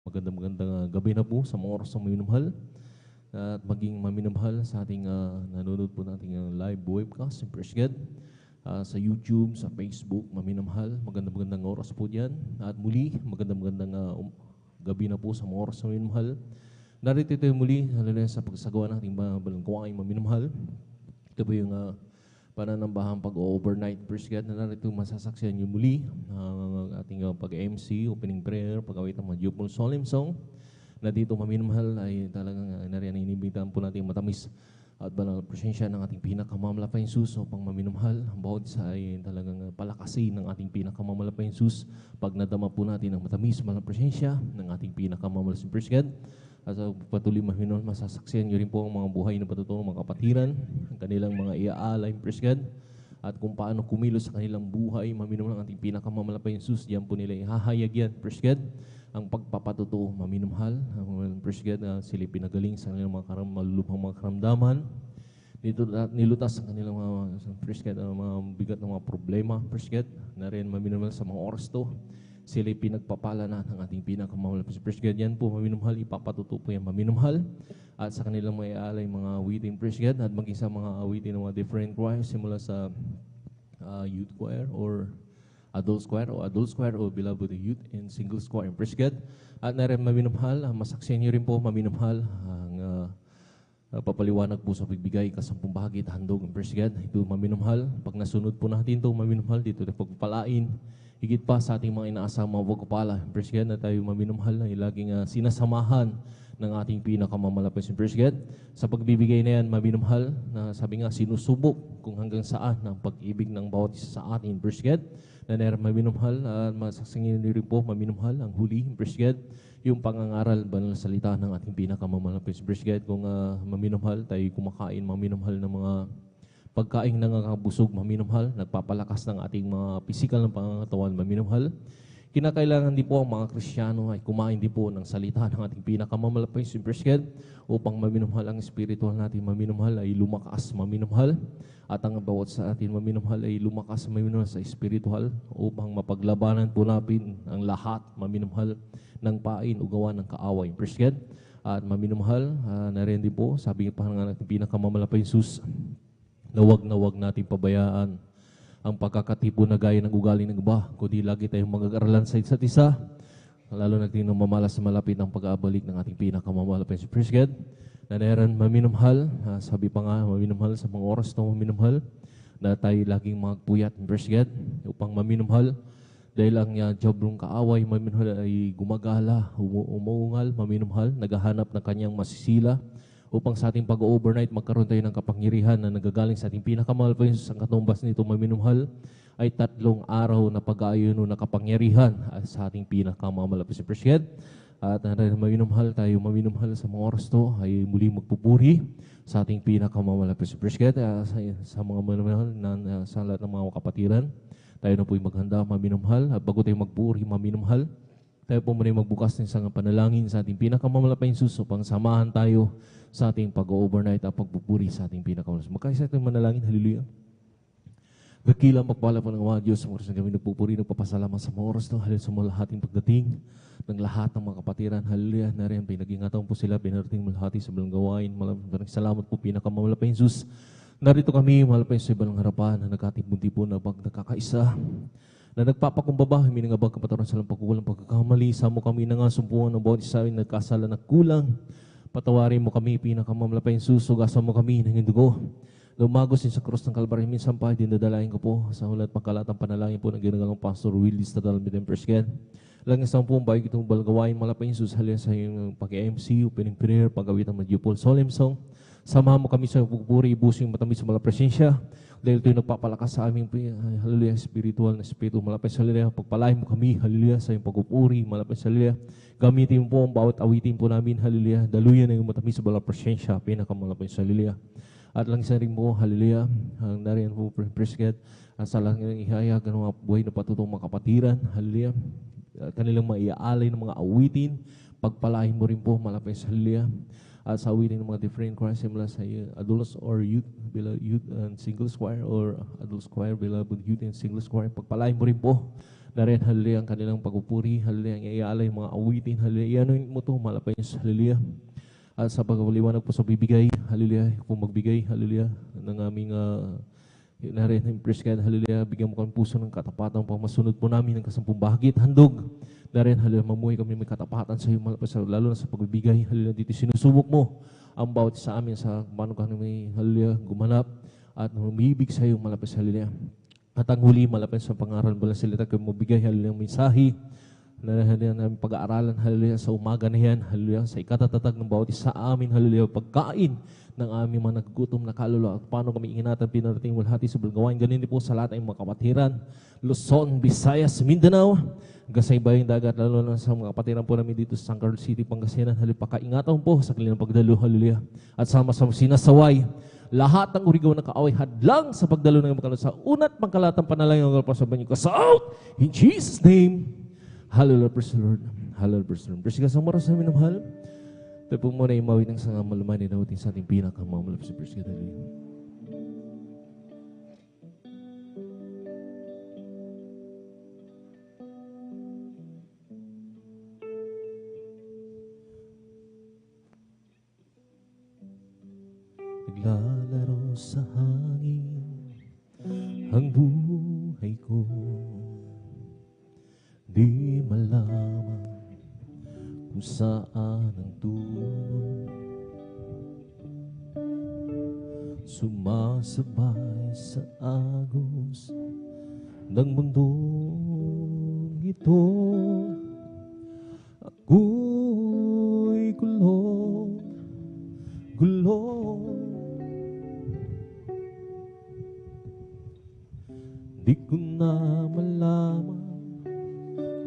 Magandang gabi na po sa mga oras ng minumhal at maging maminumhal sa ating nanonood po nating live webcast in Presged sa YouTube, sa Facebook, maminumhal. Magandang oras po diyan. At muli, magandang gabi na po sa mga oras ng minumhal. Narito tayo muli sa pagsagawa ng ating balangkuwaing maminumhal. Ito po yung pananambahang pag-overnight Presged na narito masasaksihan nyo muli ang ating pag-MC, opening prayer, pag-awit ng mga Jupol Solemn Song na dito maminumhal ay talagang nariyan inibitahan po natin matamis at banal presensya ng ating pinakamamalapay Jesus upang maminumhal. Ang bawat isa ay talagang palakasin ng ating pinakamamalapay Jesus pag nadama po natin ang matamis banal presensya ng ating pinakamamalapay Presged. At patuloy maminumhal, masasaksihan nyo rin po ang mga buhay na patutunong mga kapatiran, ang kanilang mga iaalay Presged, at kung paano kumilos sa kanilang buhay, maminumhal ang ating pinakamamalapay Jesus. Diyan po nila ihahayag yan Presged, ang pagpapatuto, maminumhal, ang Presged na sila pinagaling sa kanilang mga malulubhang mga karamdaman. Nilutas sa kanilang mga Presged, mga bigat ng mga problema Presged, na rin maminumhal sa mga oras to. Sila pinagpapala na ng ating pinakamamalapit Presged. Yan po maminumhal, ipapatuto po yan maminumhal. At sa kanilang mga ialay, mga awitin Presged, at maging sa mga awitin ng mga different choirs, simula sa youth choir or adult choir o beloved youth and singles choir in Presged. At na rin maminumhal, masaksihan nyo rin po maminumhal ang papaliwanag po sa pagbigay kasampung bahagi at handog in Presged. Ito maminumhal, pag nasunod po natin ito maminumhal, dito na pagpapalain higit pa sa ating mga inaasang mga pagpapala in Presged na tayo maminumhal na laging sinasamahan ng ating pinakamamalapit in Presged. Sa pagbibigay na yan, maminumhal, na sabi nga, sinusubok kung hanggang saan ang pag-ibig ng bawat isa sa atin in Presged. Na narin maminumhal, masaksingin rin po maminumhal ang huli in Presged, yung pangangaral banal na salita ng ating pinakamamalapit in Presged. Kung maminumhal, tayo kumakain maminumhal ng mga pagkaing nangangabusog, maminumhal, nagpapalakas ng ating mga pisikal ng pangangatawan, maminumhal. Kinakailangan din po ang mga Kristiyano ay kumain din po ng salita ng ating pinakamamalapay in Presged upang maminumhal ang spiritual natin, maminumhal ay lumakas, maminumhal. At ang bawat sa atin, maminumhal ay lumakas, maminumhal sa spiritual upang mapaglabanan po natin ang lahat, maminumhal, ng pain o gawa ng kaaway in Presged. At maminumhal, na rin din po, sabi pa ng ating pinakamamalapay Jesus, na wag natin pabayaan ang pagkakatipo na gaya ng ugali ng iba, kundi lagi tayong mag-aaralan sa isa't isa, lalo na tingnan mamalas sa malapit ang pag-aabalik ng ating pinakamamalapit sa Presged. Na naran maminumhal, sabi pa nga, maminumhal sa mga oras na maminumhal, na tayo laging magpuyat in Presged upang maminumhal, dahil ang jablong kaaway, maminumhal ay gumagala, umuungal, maminumhal, naghahanap ng kanyang masisila, upang sa ating pag-overnight magkaroon tayo ng kapangyarihan na nagagaling sa ating pinakamalapay ang katumbas nito maminumhal ay 3 araw na pag-aayon na kapangyarihan sa ating pinakamalapay sa Presged. At maminumhal tayo, maminumhal sa mga oras to ay muli magpupuri sa ating pinakamalapay sa Presged, sa mga maminumhal na sa lahat ng mga kapatiran. Tayo na po'y maghanda maminumhal at bago tayo magpuri maminumhal, tayo po muna magbukas ng isang panalangin sa ating pinakamamalapay Jesus upang samahan tayo sa ating pag-overnight at pagpupuri sa ating pinakamamalapay. Magkaisa itong manalangin, hallelujah. Dakilang pagpala po ng mga Diyos sa oras na kami nagpupuri, nagpapasalamat sa mga oras to, hallelujah, sa mga lahating pagdating ng lahat ng mga kapatiran, hallelujah, na rin pinag-ingatan po sila, pinarating malahati sa balang gawain. Maraming salamat po pinakamamalapay Jesus. Narito kami, malapay sa ibalang harapan na nagkatibunti po na nagkakaisa, na nagpapakumbaba, himinang abang kapataran sa lang pagkukulang pagkakamali, sa mo kami na nga sumpuan ng bawat isa ay nagkasala na kulang. Patawarin mo kami, pinakamamalapay Jesus, sugasan mo kami ng dugo. Lumagos sa krus ng Kalbaryo, minsan pa, dinadalain ko po sa hulat pagkalatang panalangin po ng ginagalang Pastor Willis Tadalmid and Presged. Langis naman po ang bago itong balgawain, malapay Jesus, halina sa iyong pag-MC, opening prayer, pag-awit ng Jupol Solemn Song. Samahan mo kami sa pagpupuri, ibusing matamis sa malapresensya. Dahil ito'y nagpapalakas sa aming, hallelujah, spiritual na spirito, malapay sa hallelujah. Pagpalain mo kami, hallelujah, sa iyong pagpupuri, malapay sa hallelujah. Gamitin mo po ang bawat awitin po namin, hallelujah. Daluyan na yung matamis sa malapresensya, pinakamalapay sa hallelujah. At lang isa rin po, hallelujah, ang nariyan po, Presged, at sa lang ihayag ng mga buhay na patutong mga kapatiran, hallelujah. kanilang maiaalay ng mga awitin. Pagpalain mo rin po, malapit sa hallelujah. At sa awitin ng mga different choirs mula sa adults or youth, youth and singles choir, or adults choir, beloved youth and singles choir. Pagpalain mo rin po na rin, hallelujah, ang kanilang pagpupuri, hallelujah, ang iaalay mga awitin, hallelujah. Iyanuin mo ito, malapit sa hallelujah. At sa pagpapaliwanag po sa bibigay, hallelujah, kung magbigay, hallelujah, ng aming na rin, impress ka, hallelujah, bigyan mo kami puso ng katapatan pang masunod po namin ng kasampung bahagit, handog, na rin, hallelujah, mamuhay kami may katapatan sa iyo, lalo na sa pagbibigay, hallelujah, dito sinusubok mo ang bawat sa amin sa paano kami, hallelujah, gumanap at humibig sa iyo, malapit sa hallelujah. At ang huli, malapit sa pangaral mo lang salita, kami mabigay, hallelujah, mensahe, na namin pag-aaralan, hallelujah, sa umaga na yan, hallelujah, sa ikatatatag ng bawat isa amin, hallelujah, pagkain ng aming mga nagugutom na kaluluwa, at paano kami ingatan, pinarating walhati sa bulgawain, ganun din po sa lahat ng mga kapatiran, Luzon, Visayas, Mindanao, gasay bayang dagat, lalo na sa mga kapatiran po namin dito sa San Carlos City, Pangasinan, hallelujah, pakaingatan po sa kanilang pagdalo, hallelujah, at sama-sama sinasaway, lahat ng urigaw na kaaway hadlang sa pagdalo ng mga sa unat pangkalatang panalangin ng sa banyo ka sa out, in Jesus' name. Hallelujah, praise the Lord. Hallelujah, praise the Lord. Praise God, sa maras namin ng mahal. Tayo po muna imawin ng sanga malumanin na uting sa ating pinakamamulap sa praise God. Hallelujah. Naglalaro sa hangin ang buhay ko. Di malaman kung saan ang tungo. Sumasabay sa agos ng mundong ito. Ako'y gulong, gulong. Di ko na malaman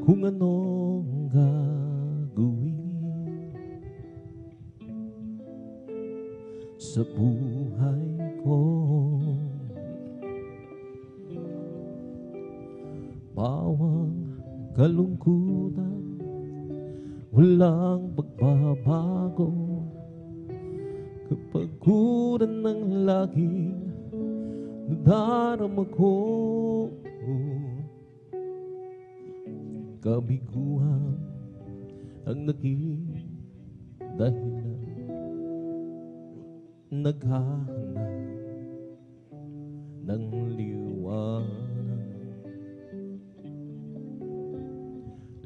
kung anong gagawin sa buhay ko. Bawang kalungkutan, walang pagbabago. Kapaguran ng laging nadarama ko. Kabiguan ang naging dahilan, naghahanap ng liwanag.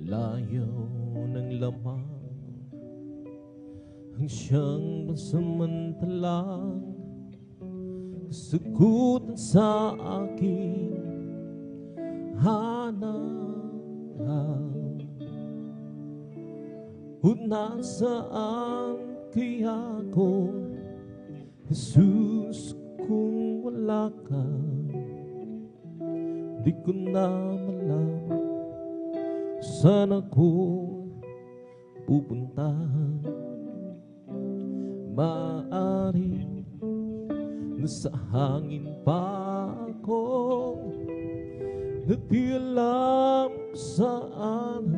Layaw ng lamang ang siyang pansamantalang kasagutan sa aking hanap. Nasaan kaya ko, Jesus, kung wala ka? Di ko na malaman saan ako pupunta. Maaaring nasa hangin pa ako, na di alam saan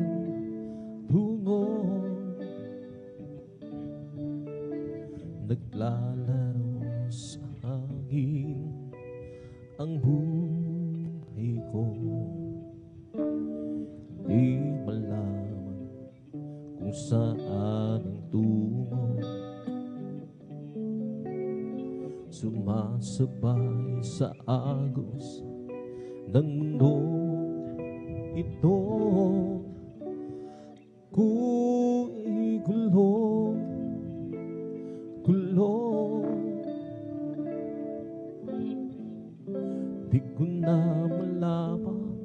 tungo. Naglalaro sa hangin ang buhay ko. Di malaman kung saan ang tungo. Sumasabay sa agos ng mundo ito. Ako'y gulong, gulong. Di ko na malaman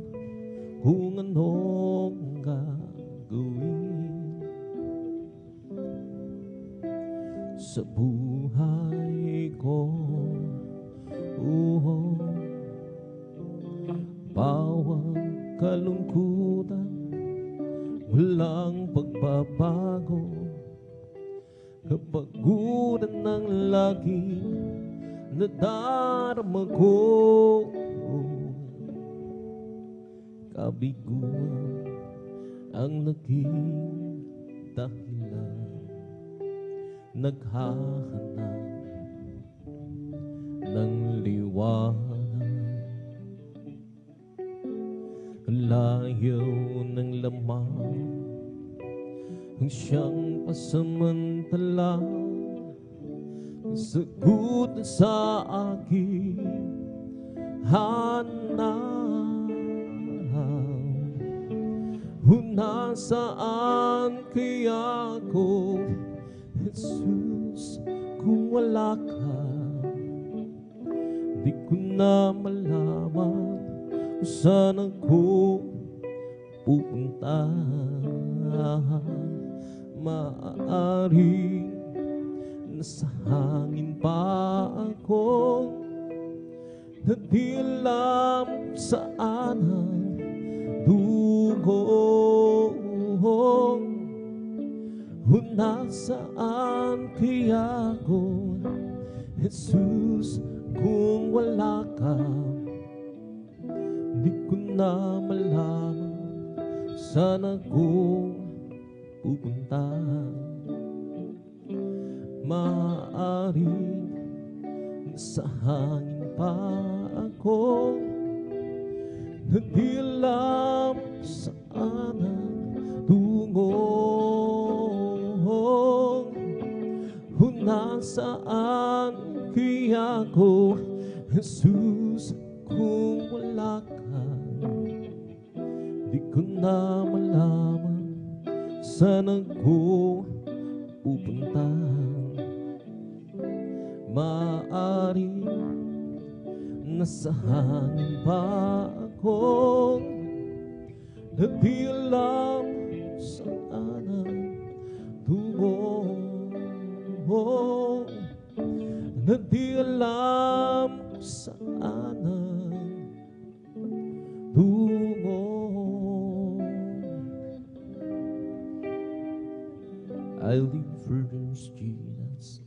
kung anong gagawin sa buhay ko. Bawang kalungkutan, walang pagbabago. Kapaguran ng laging nadarama ko. Kabiguan ang naging dahilan. Naghahanap ng liwanag, layo ng lamang ang siyang pasamantala, sagot sa aking hanap. Nasaan kaya ako, Jesus, kung wala ka? Di ko na malaman kung saan ako pupunta. Maaaring nasa hangin pa ako, na di alam saan ang dugo. Nasaan kaya ako, Jesus, kung wala ka? Di ko na malaman saan ako pupunta. Maaaring nasa hangin pa ako, na di alam saan ang tungo. Nasaan kaya ako, Jesus, kung wala ka? Di ko na malaman saan ako pupunta. Maaaring nasa hangin pa ako, na di alam saan ang tungo. Na di alam saan ang tungo. I live for those Jesus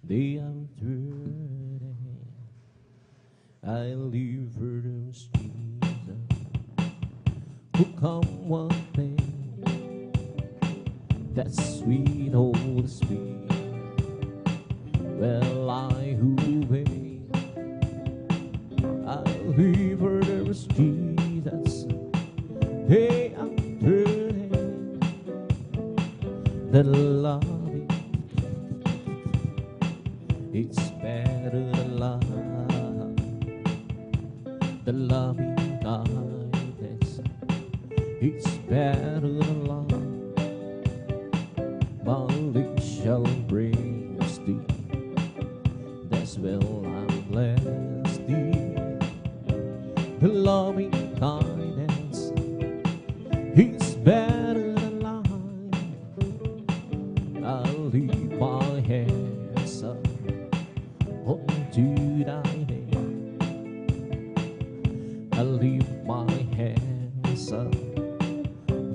day after day. I live for those Jesus who come one day. That sweet Holy Spirit. Well, I who wait, I live for those Jesus day after day. The love, it's better than love. The loving kindness, it's better than love. Bondage shall bring us thee, that's well I'm blessed thee. The loving kindness is better than life. I'll leave my hands up unto thy name. I'll leave my hands up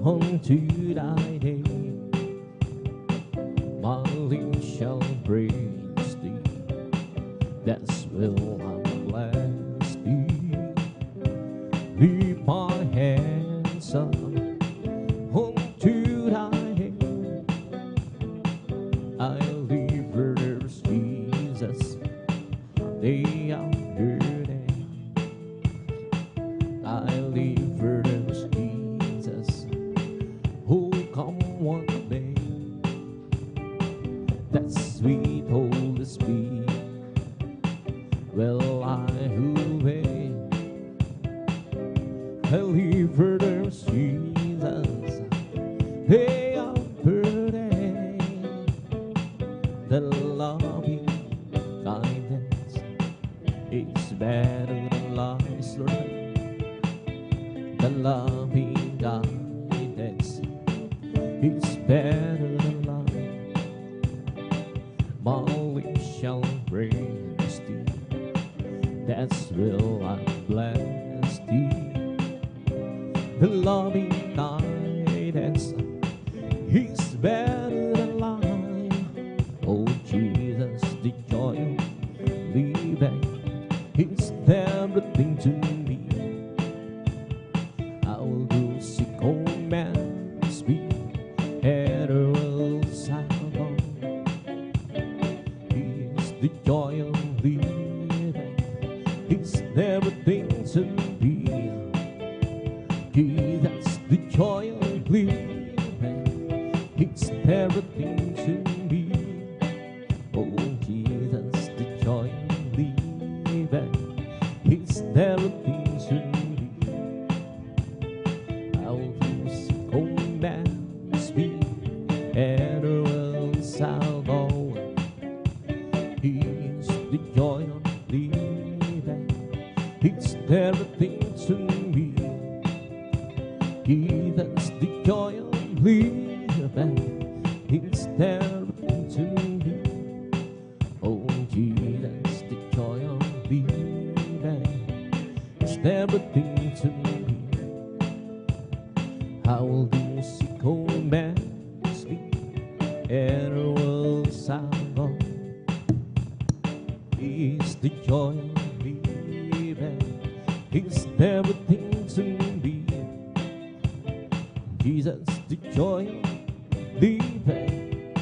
unto thy name. My lips shall praise thee, that's will I'm blessed thee. Leave my hands up unto thy name. I'll leave there's Jesus day after day. I'll leave there's Jesus who come one day. That sweet Holy Spirit. Well, I who wait, I live for those Jesus day after day. The loving kindness, it's better than life, Lord. The loving kindness, it's better than life. My lips shall praise thee, that's will I bless thee. The loving kindness is better than life. Oh Jesus, the joy of living is everything to me. I will do sick old man the joy of living. It's everything to me. Jesus, the joy of living. It's everything to me. Oh, Jesus, the joy of living. It's everything to me. I'll lose commands me, and else I'll go. He's the joy of living. It's everything to me. Jesus, the joy of living. It's everything to me. Oh, Jesus, the joy of living. It's everything to me. How will those he commands me, and else I'll go. It's the joy of living. It's everything to me. Jesus, the joy of living.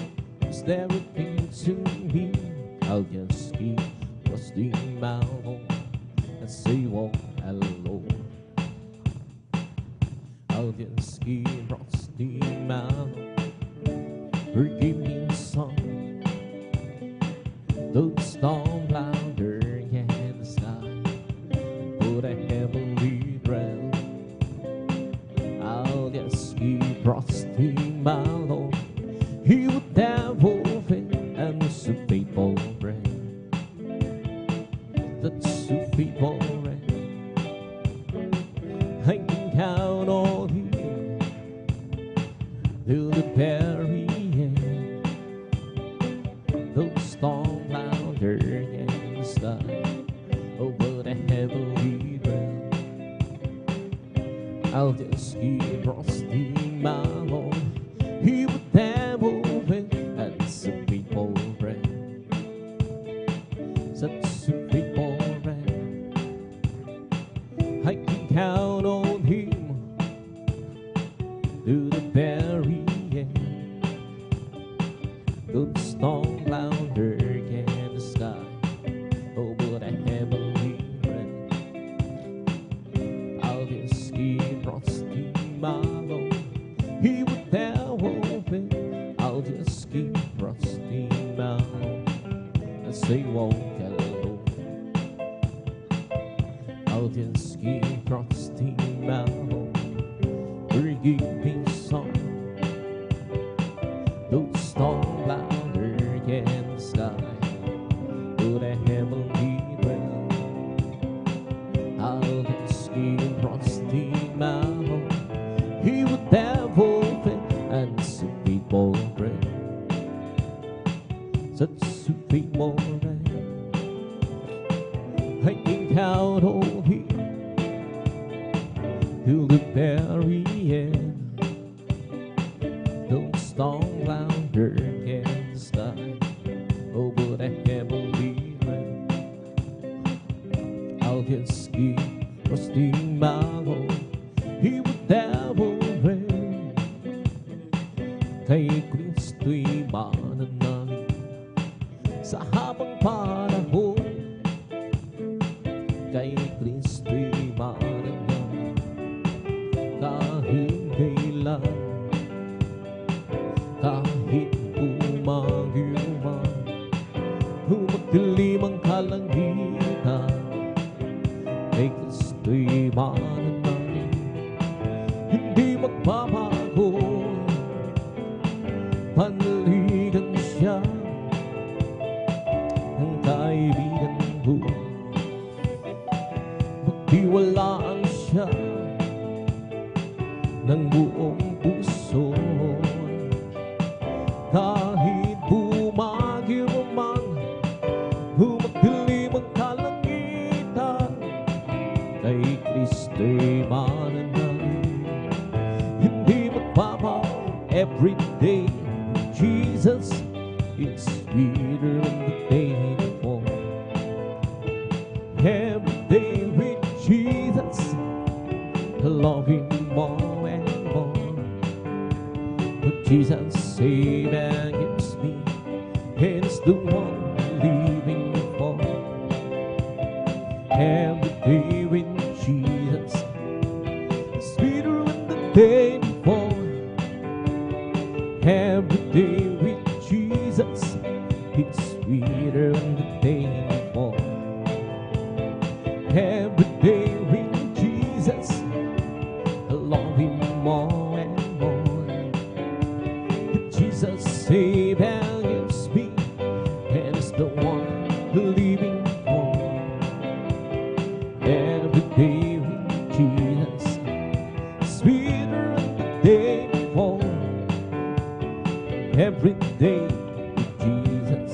It's everything to me. I'll just keep trusting my Lord and say, "Walk alone." I'll just keep trusting my Lord. Forgive me some. Those storm louder in the sky, put a heavenly realm. I'll just keep trusting my Lord. He would never fail, and it's a faithful friend. That's a faithful friend. I can count on Him till the very end. Those storm louder in the sky, over the heavenly realm. I'll just keep trusting my Lord. He would never fail, and it's a faithful friend. Such a faithful friend. I can count on Him to the very end. Good storm louder in the sky, over the heavenly realm. I'll just keep trusting my Lord. He would never fail. I'll just keep trusting my Lord and say, "Walk alone." I'll just keep trusting my Lord. Forgive me some. Those storm louder in the sky, to the heavenly realm. I'll just keep trusting my Lord. He would never fail, and it's a faithful friend. Such a faithful friend. I can count on Him till the very end. Don't storm louder in the sky, over the heavenly realm. I'll just keep trusting my Lord. He would never fail. Kay Kristo'y mananalig sa habang panahon. Kay Kristo'y mananalig kahit kailan, kahit bumagyo man, humagdilim ang kalangitan. Kay Kristo'y mananalig, hindi magbabago. Panaligan siya, ang kaibigan ko. Magtiwalaan siya ng buong puso. Kahit bumagyo man, humagdilim ang kalangitan. Kay Kristo'y mananalig, hindi magbabago. Every day Jesus is sweeter than the day before. Every day with Jesus, I love Him more and more. But Jesus saved and gives me, and it's the one who living for. Every day with Jesus is sweeter than the day before. Every day with Jesus, it's sweeter than the day before. Every day with Jesus, I love Him more and more. Jesus saved and gives me, and it's the one living for. Every day with Jesus, sweeter than the day before. Every day with Jesus,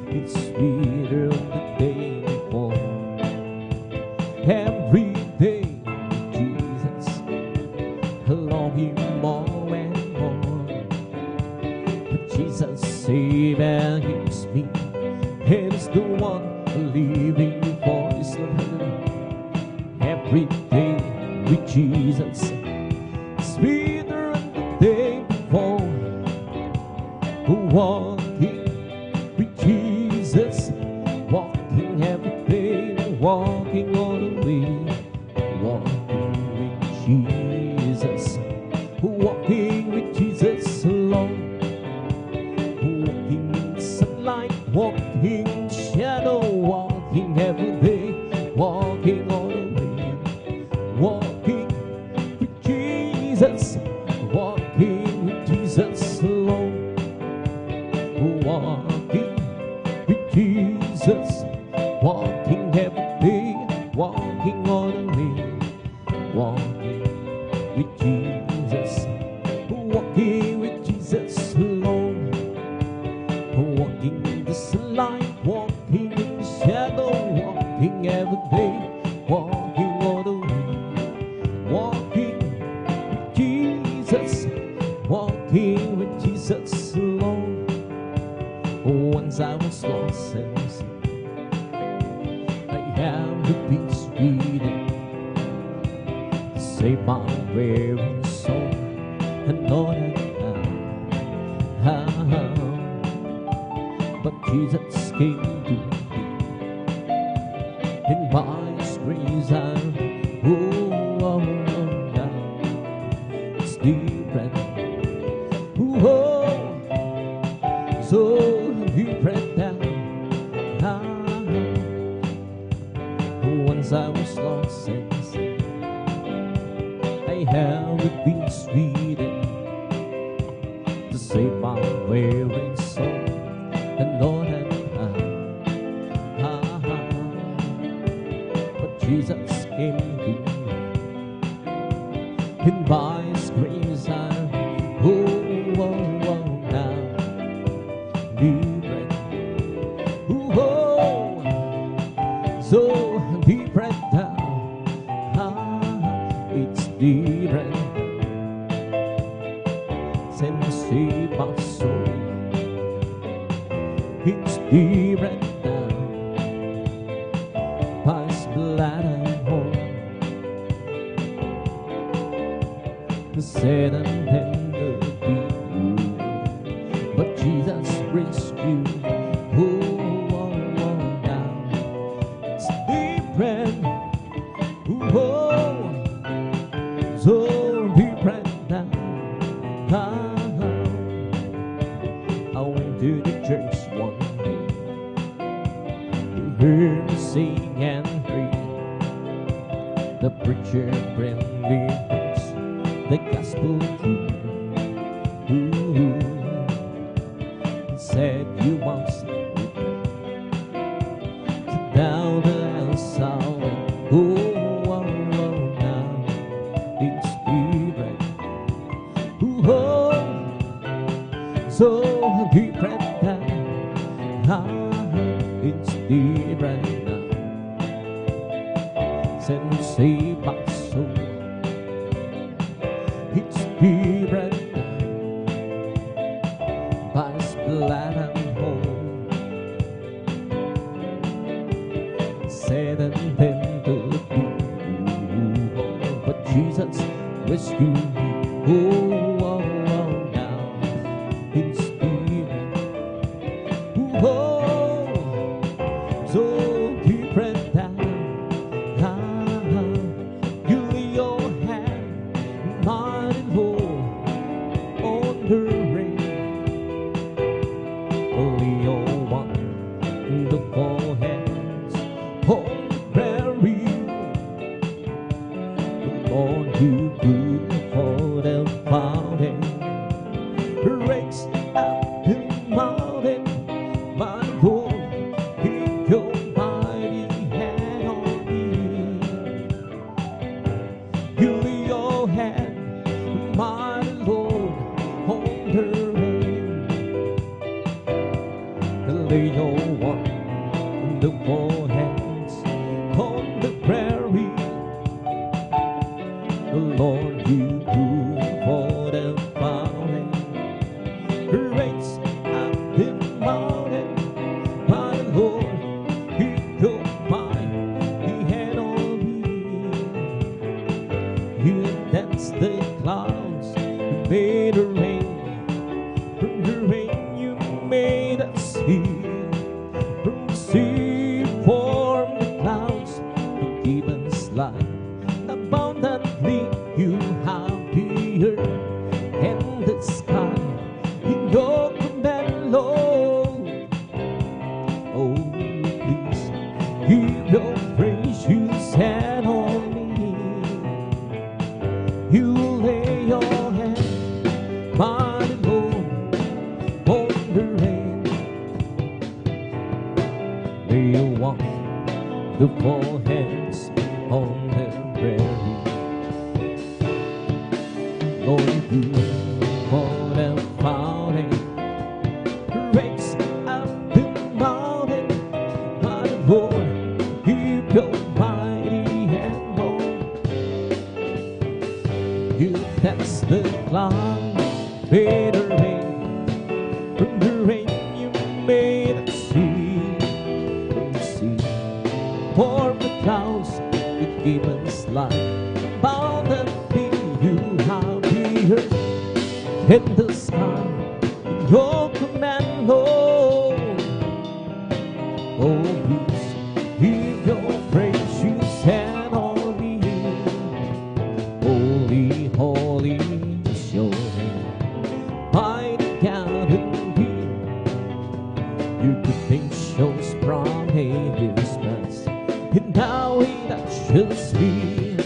it's sweeter than the day before. Every day with Jesus, I love Him more and more. But Jesus saved and gives me, and it's the one living for. It's not every day with Jesus, sweeter than the day before. Walking with Jesus, walking every day, walking all the way, walking with Jesus, walking with Jesus alone, walking in sunlight, walking in shadow, walking every day, walking all the way, walking with Jesus, walking with Jesus alone. Walking with Jesus, walking every day, walking all the way, walking with Jesus, walking with Jesus alone, walking in the sunlight, walking in the shadow, walking every day, walking all the way, walking with Jesus, walking with Jesus alone. Once I was lost and sick, I have to be sweet to save my weary soul. And Lord, I but Jesus came to me. In my grace now it's different. So different now. Once I was lost and sick, I have been sweetened to save my weary soul. And Lord, but Jesus came to me. In by His grace now different. So different now. It's different. Send save my soul. It's different now. By His blood I'm home. The sad and tender people, but Jesus rescued. Now it's different. So different now. I went to the church one day to hear me sing and preach. The preacher friendly preached the gospel truth. Said you must sit down and sound. Now it's different. So different now. It's different now. Send save my soul. It's different now. By His blood I'm whole. Sad and tender people, but Jesus rescued me. Now it's different. Raise up the mountain, my Lord, keep your mighty hand on me. You lay your hand, my Lord, on the rain. Lay your wonderful hands on the prairie. Lord, you do for the fountain. Raise up the mountain, my Lord, keep your mighty hand on me. You dance the clouds, you made the rain. From the rain you made us see. From the sea formed the clouds, you gave us life. Abundantly you have the earth and the sky in your command, Lord. Oh, please give your precious hand on me. You lay your hand, mighty Lord, on the rain. Lay your wonderful hands on the prairie. Lord, you for the fountain. Raise up the mountain, my Lord, keep your mighty hand on. You dance the clouds, made the rain. From the rain you made us see. From the sea formed the clouds, you gave us life. Abundantly you have the earth and the sky in your command, Lord. Oh, please give your precious hand on me. Holy, holy is your name, mighty God indeed. Your good things shows from ages past, and now it touches me.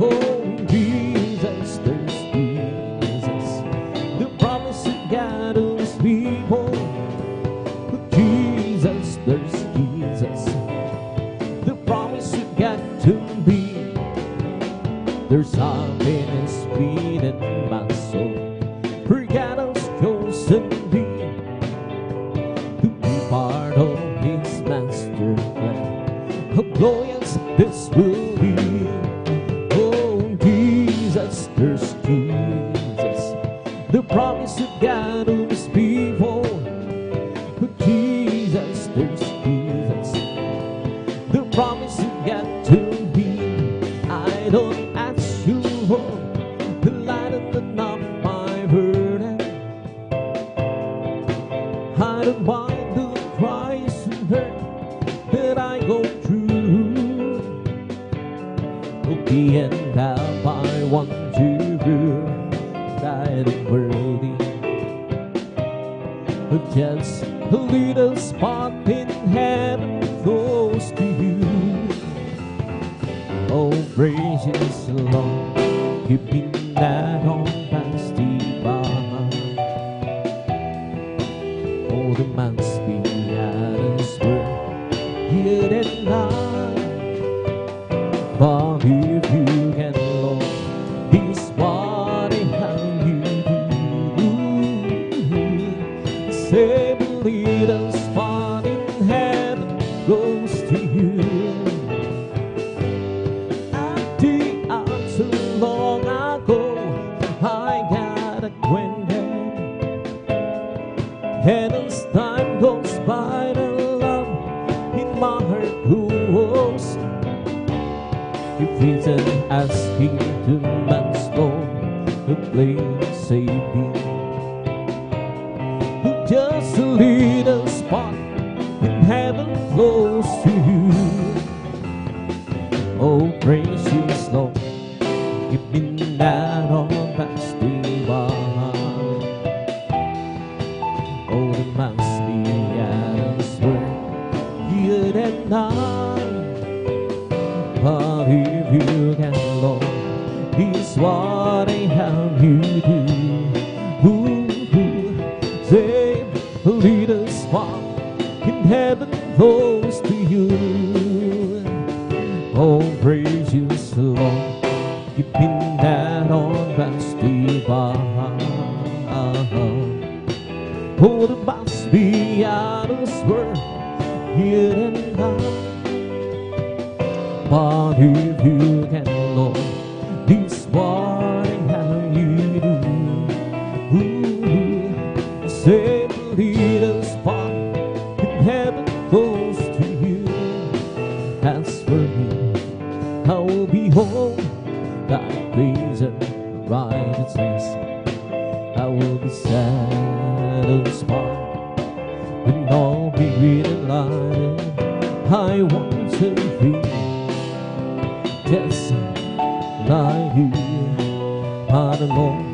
Oh, Jesus, there's Jesus, the promise of God to his people. Jesus, there's Jesus, the promise of God to me. There's happiness within my soul, for God has chosen me to be part of his master plan. How glorious this will be. There's Jesus, the promise of God to his people. Jesus, there's Jesus, the promise of God to me. I don't ask you for the lighten up my burden. I don't mind the cries and hurt that I go through. Okay, and have I want to that worthy, just a little spot in heaven close to you. Oh, precious Lord, you've been that on past divine. Oh, the man's be at his word, yet and night. But if you can, Lord, He's what and how you do. Save a little spot in heaven goes to you. At the altar long ago, I got acquainted, and as time goes by, the love in my heart grows. If he's an asking to man's Lord to play Savior, just a little spot in heaven close to you. Oh, precious Lord, you've been that on past divine. Oh, the must be at his word, yet and night. But if you can, Lord, He's what I have you do. Ooh, ooh. save, lead us far in heaven close to you. Oh, gracious Lord, keeping that on vast divine. Oh, the vast beyond us were here and now. But if you can, Lord, this morning how you do. Ooh, save, lead us far in heaven close to you. As for me, I will behold thy praise and righteousness. I will be satisfied when all be written light. I want to be just like you, my Lord.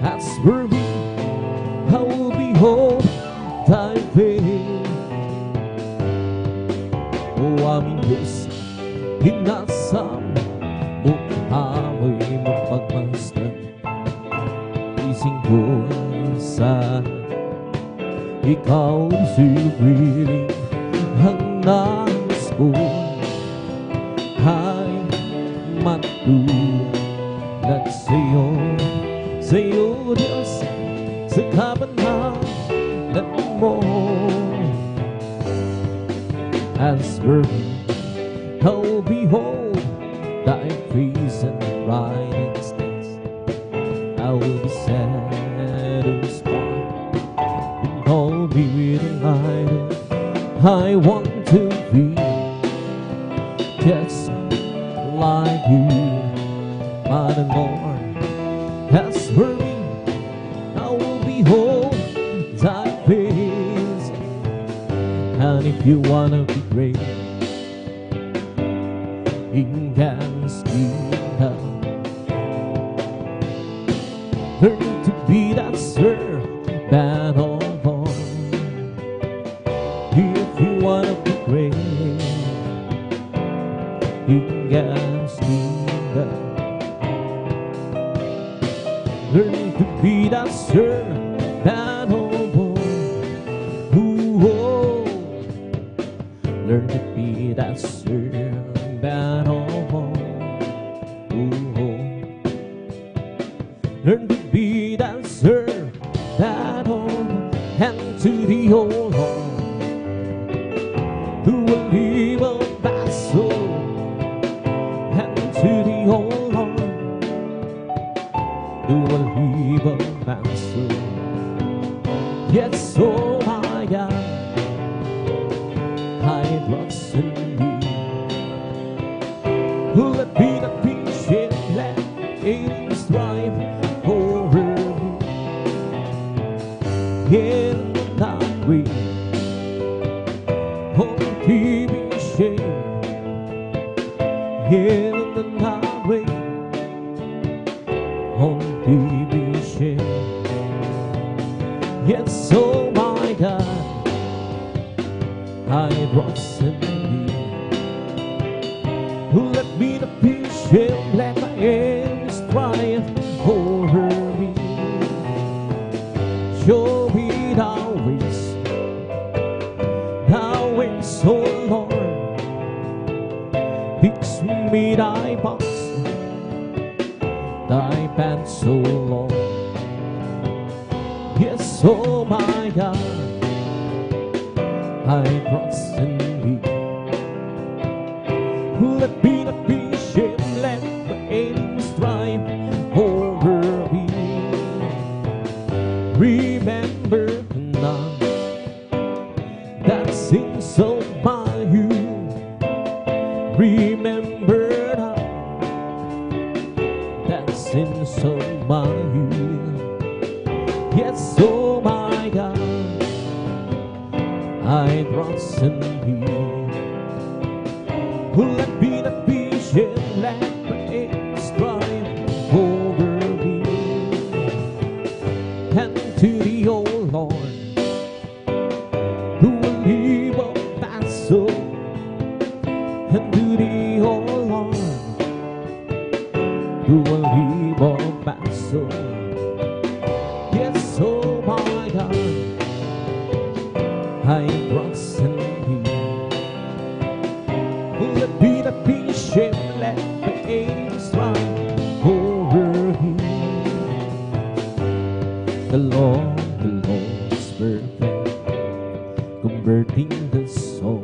As for me, I will behold thy face. Oh, aming Diyos, inasam mukha mo'y mapagmasdan. Ising ko sa ikaw siguring ang nais ko ay matulad sa'yo, sa'yo Diyos, sa kabanalan mo. As for me, I will behold thy praise and righteousness. I will be satisfied in all be delighted. I want to be just like you, my Lord. As for me, I will behold thy face. And if you wanna be great in God's kingdom, learn to be that servant of all. If you wanna be great in God's kingdom, learn to be that servant of all. Ooh, learn to be that servant of all. Ooh, learn to be that servant of all. And to the old Lord, who will leave a vessel. And to the old Lord, who will leave a vessel. Yes, oh my God, I trust in thee. Who let be the patient, let it strive over me. In that way, oh, keep me shame. In that way, oh, keep me shame. Yes, oh my God, I trust in thee. Who let me the patient, let my enemies triumph over me. Show me thy ways, oh Lord. Fix me thy paths, thy path so long. Yes, oh my God, I trust in thee. Let me not be ashamed, let my enemies triumph over me. Remember none that sings of my youth. Remember none that sings of my youth. Yes, oh my God, I trust in thee. Let me not be ashamed, let my enemies triumph over me. And to the old Lord, who will leave a vessel. And to the old Lord, who will leave a vessel. Yes, oh my God, I trust in you. Let me not be ashamed, let the angels fly over you. The Lord is perfect, converting the soul.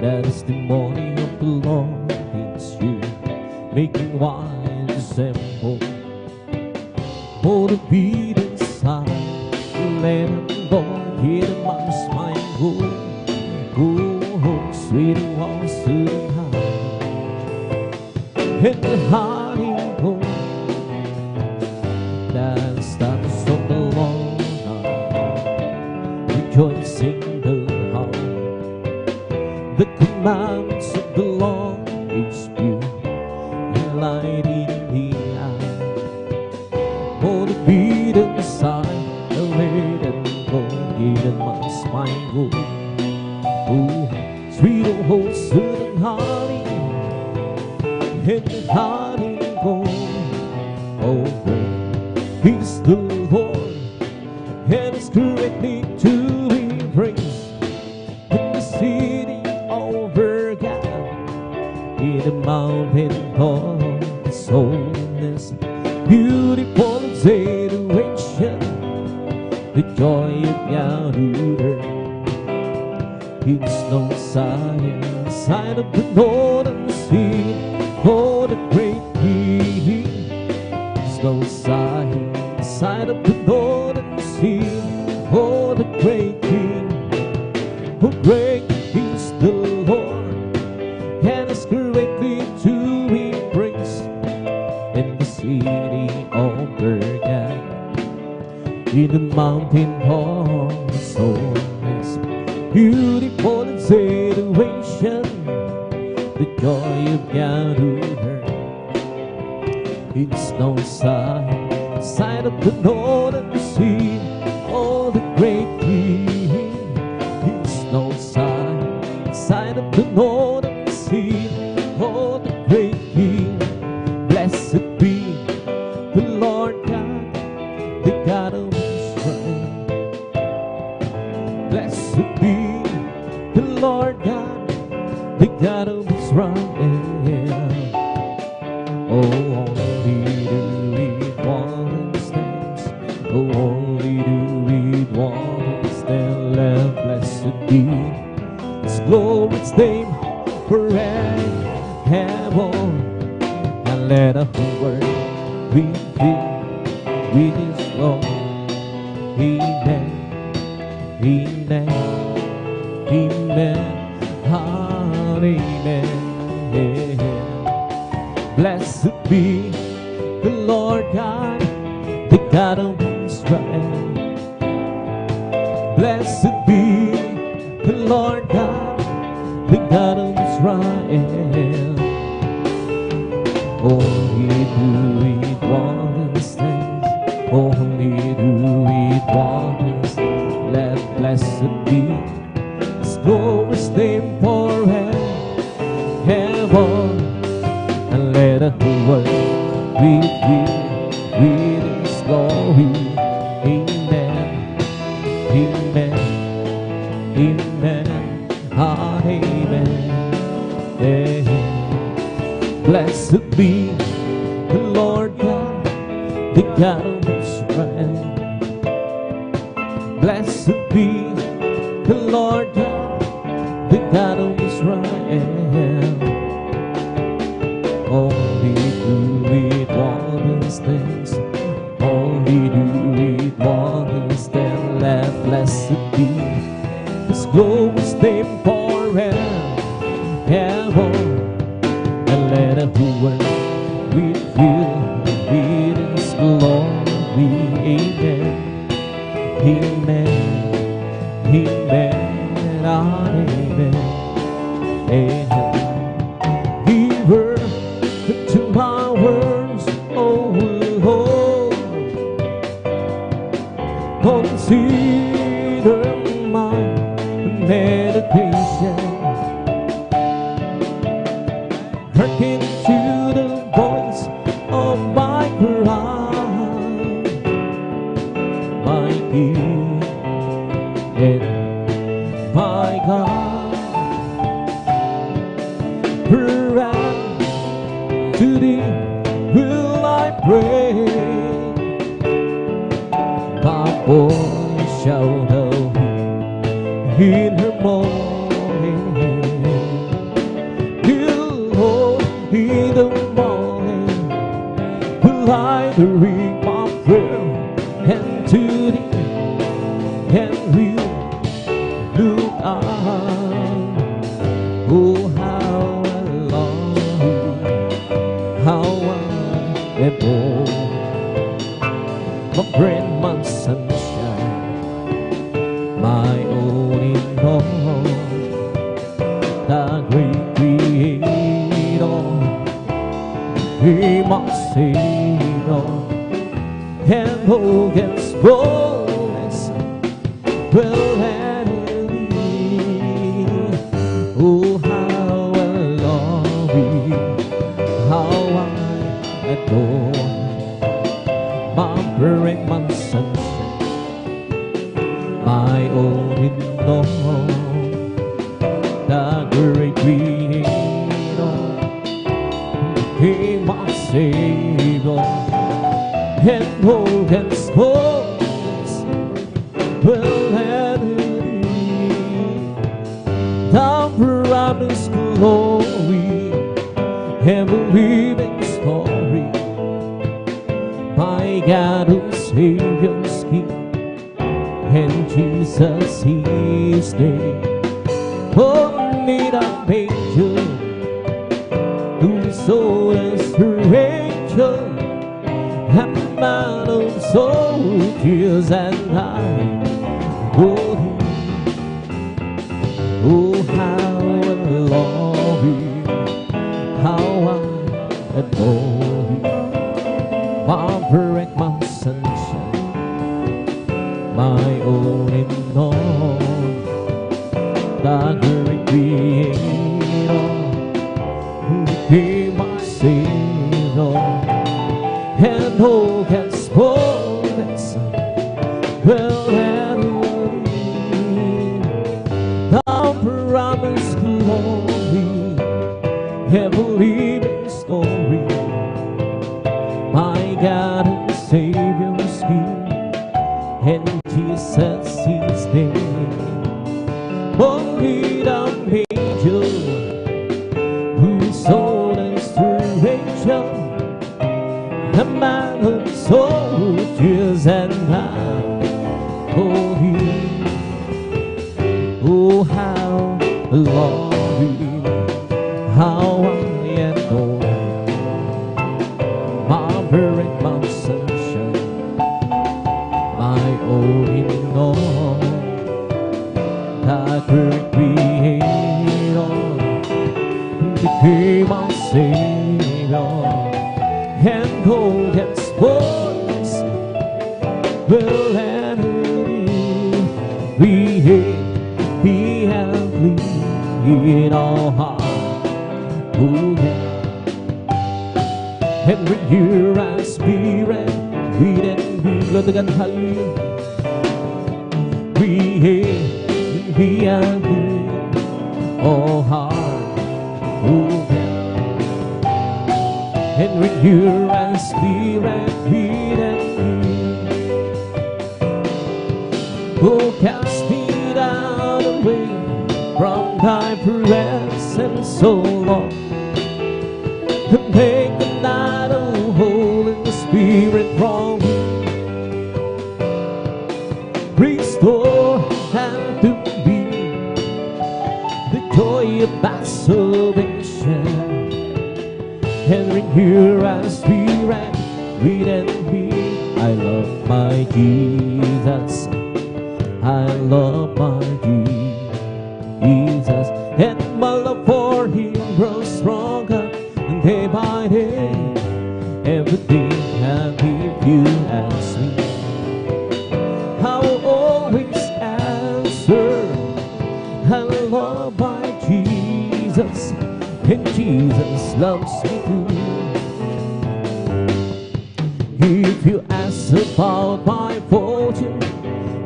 That is the morning of the Lord, it's you, making wise the simple. Oh, the beat inside, let it go, hit amongst my home. Oh, sweet walls sitting high, and the honey home. That's the of the Lord, rejoicing the heart. The commands of the Lord is pure, and light in the eye. Oh, the beat inside, the let it go, it amongst my home. Oh, sweet old certain honey, and the honey gold. Oh, He's the Lord, and He's greatly to be praised. In the city over God, in the mountain of His holiness, beautiful situation, the joy of Yahuwah. He's no side of the northern sea, oh, the great King. He's no side of the northern sea, oh, the great King. Oh, great is the Lord, and He's greatly to be praised. In the city of God, in the mountain of His holiness, beautiful situation, the joy of Yahuwah. It's no side of the northern sea, oh, the great King. It's no side of the northern sea, oh, the great King. Blessed be the Lord God, the God of Israel. Blessed be the Lord God, the God of Israel. Oh, only do we want to stand. Oh, only do we want to stand. Let blessed be His glorious name forever. And let our word be filled with His love. Amen. Amen. Amen. Amen. Blessed be the Lord God, the God of Israel. Blessed be the Lord God, the God of Israel. Only do it wondrous things, only do it wondrous things. Let blessed be His glorious name forever. And let the world be filled with His glory. Amen. Amen. Amen. Amen. Amen. Blessed be the Lord God, the God of Israel. Blessed be the Lord God, the God of Israel. Only do it wondrous things, only do it wondrous things. Let blessed be His glorious name forever. And let the world be filled with His glory. Amen. Amen. Amen. Amen. Amen. To my words, oh Lord, consider my meditation. Hearken to the voice of my cry, my King and voice shout out in her morning. He'll hold in the morning, will I read my prayer and to the and will look on. Oh, how I love you, how I adore my friend, my sunshine, my only all, the great creator, he my savior, and who gets fullness will have it. Oh, how I love you, how I adore my bright, my sunshine, my only all, the great creator, he my savior, and who can spoils will have it. The promised glory, heaven-living story, my God who Savior's King, and Jesus His name. Only the angel who sold us through angel, and man of soldiers and I hold him. Oh, how I love you, how I adore you, my bright, my sunshine, my all in all, the great creator, he my savior, and who can spoil this will have the promised glory, heaven-living story, my God and Savior's King, and Jesus His name. Only the angel who sold us through angel, the man who soldiers and I hold him. Oh, how I love you, how I adore my bright, my sunshine, my all in all, the great creator, became my savior, and who can spoils will have it. We have in our heart, oh yeah. And renew our spirit, we glorifikan hallelujah. We have in our heart, oh yeah. And renew our spirit, we oh, cast me down away from thy presence so long, and make the night a hole in the spirit from me. Restore unto me the joy of thy salvation, and renew our spirit within me. I love my Jesus, I love my Jesus, and my love for Him grows stronger day by day. Everything I give you as me, I will always answer. I love my Jesus, and Jesus loves me too. If you ask about my fortune,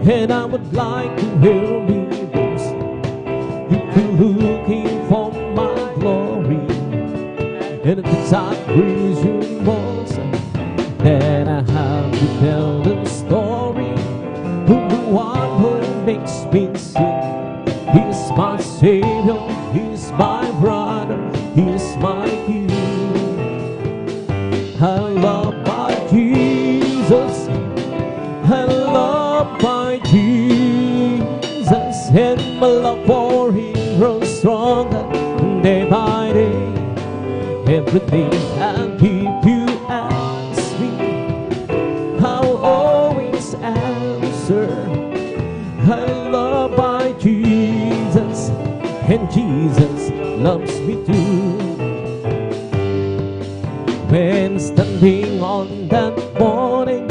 and I would like to hear me boast, if you're looking for my glory, and if it's not reason most, then I have to tell the story the one who makes me sing. He's my Savior, He's my brother, He's my King. I love my Jesus, I love my Jesus, and my love for Him grows stronger day by day. Everything I give you ask me, I'll always answer. I love my Jesus, and Jesus loves me too. When standing on that morning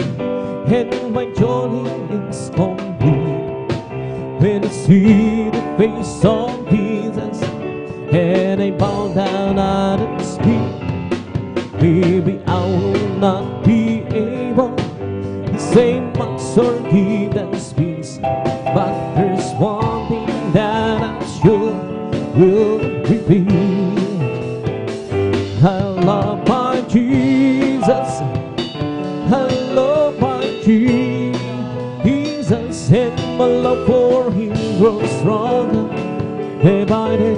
and my journey is complete, when I see the face of Jesus and I bow down at His feet, maybe I will not be able to say much or give that speech, but there's one thing that I'm sure will reveal. I love my Jesus, I love my Jesus, and my love for Him grows stronger day by day.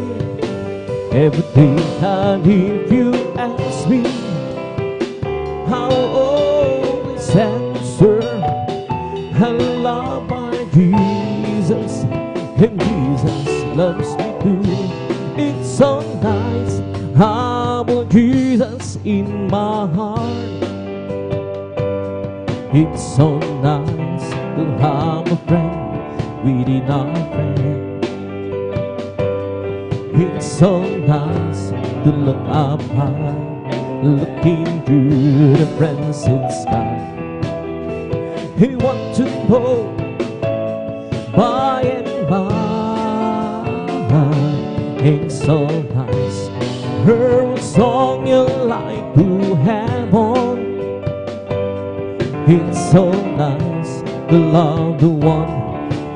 Everything I give you ask me, I'll always answer. I love my Jesus, and Jesus loves me too. It's so nice, I want Jesus in my heart. It's so nice to have a friend within our friend. It's so nice to look up high, looking through the friendship sky. He wants to know by and by. It's so nice, her song you like to have on. It's so nice to love the one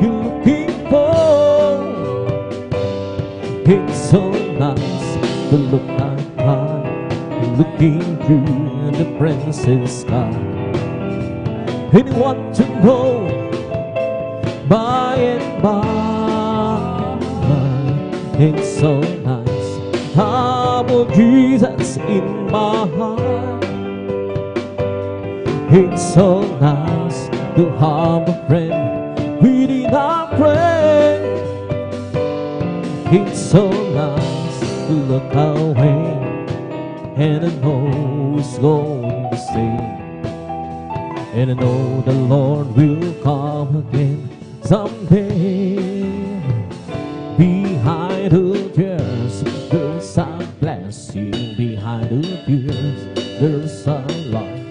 you're looking for. It's so nice to look up high, looking through the princess sky. And you want to know by and by. It's so nice, I want Jesus in my heart. It's so nice to have a friend within our friend. It's so nice to look away and I know it's going to stay. And I know the Lord will come again someday. Behind the tears, there's a blessing. Behind the tears, there's a light.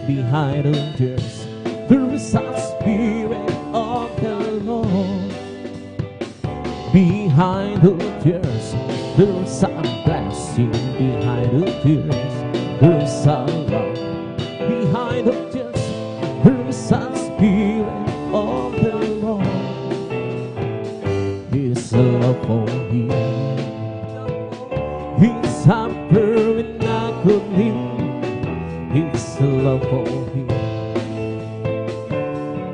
Behind the tears, there is a spirit of the Lord. Behind the tears, there is a blessing. Behind the tears, there is a light. Behind the tears, there is a spirit of the Lord. His love for me, His hamper when I could live. His love for Him,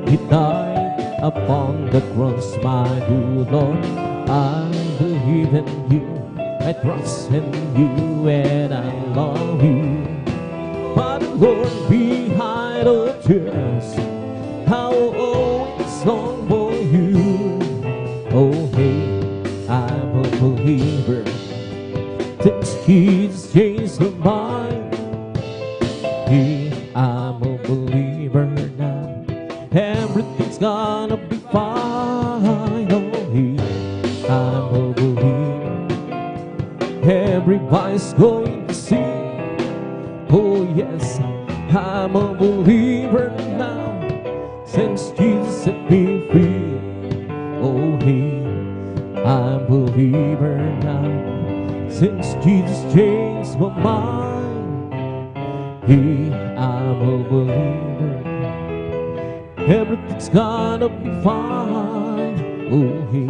He died upon the cross, my good Lord. I believe in You, I trust in You, and I love You. But Lord, behind the tears, I'll always long for You. Oh hey, I'm a believer, since Jesus changed my mind. I'm a believer now, everything's gonna be fine. Oh hey, I'm a believer, everybody's going to see. Oh yes, I'm a believer now, since Jesus set me free. Oh hey, I'm a believer now, since Jesus changed my mind. Hey, I'm a believer, everything's gonna be fine. Oh hey,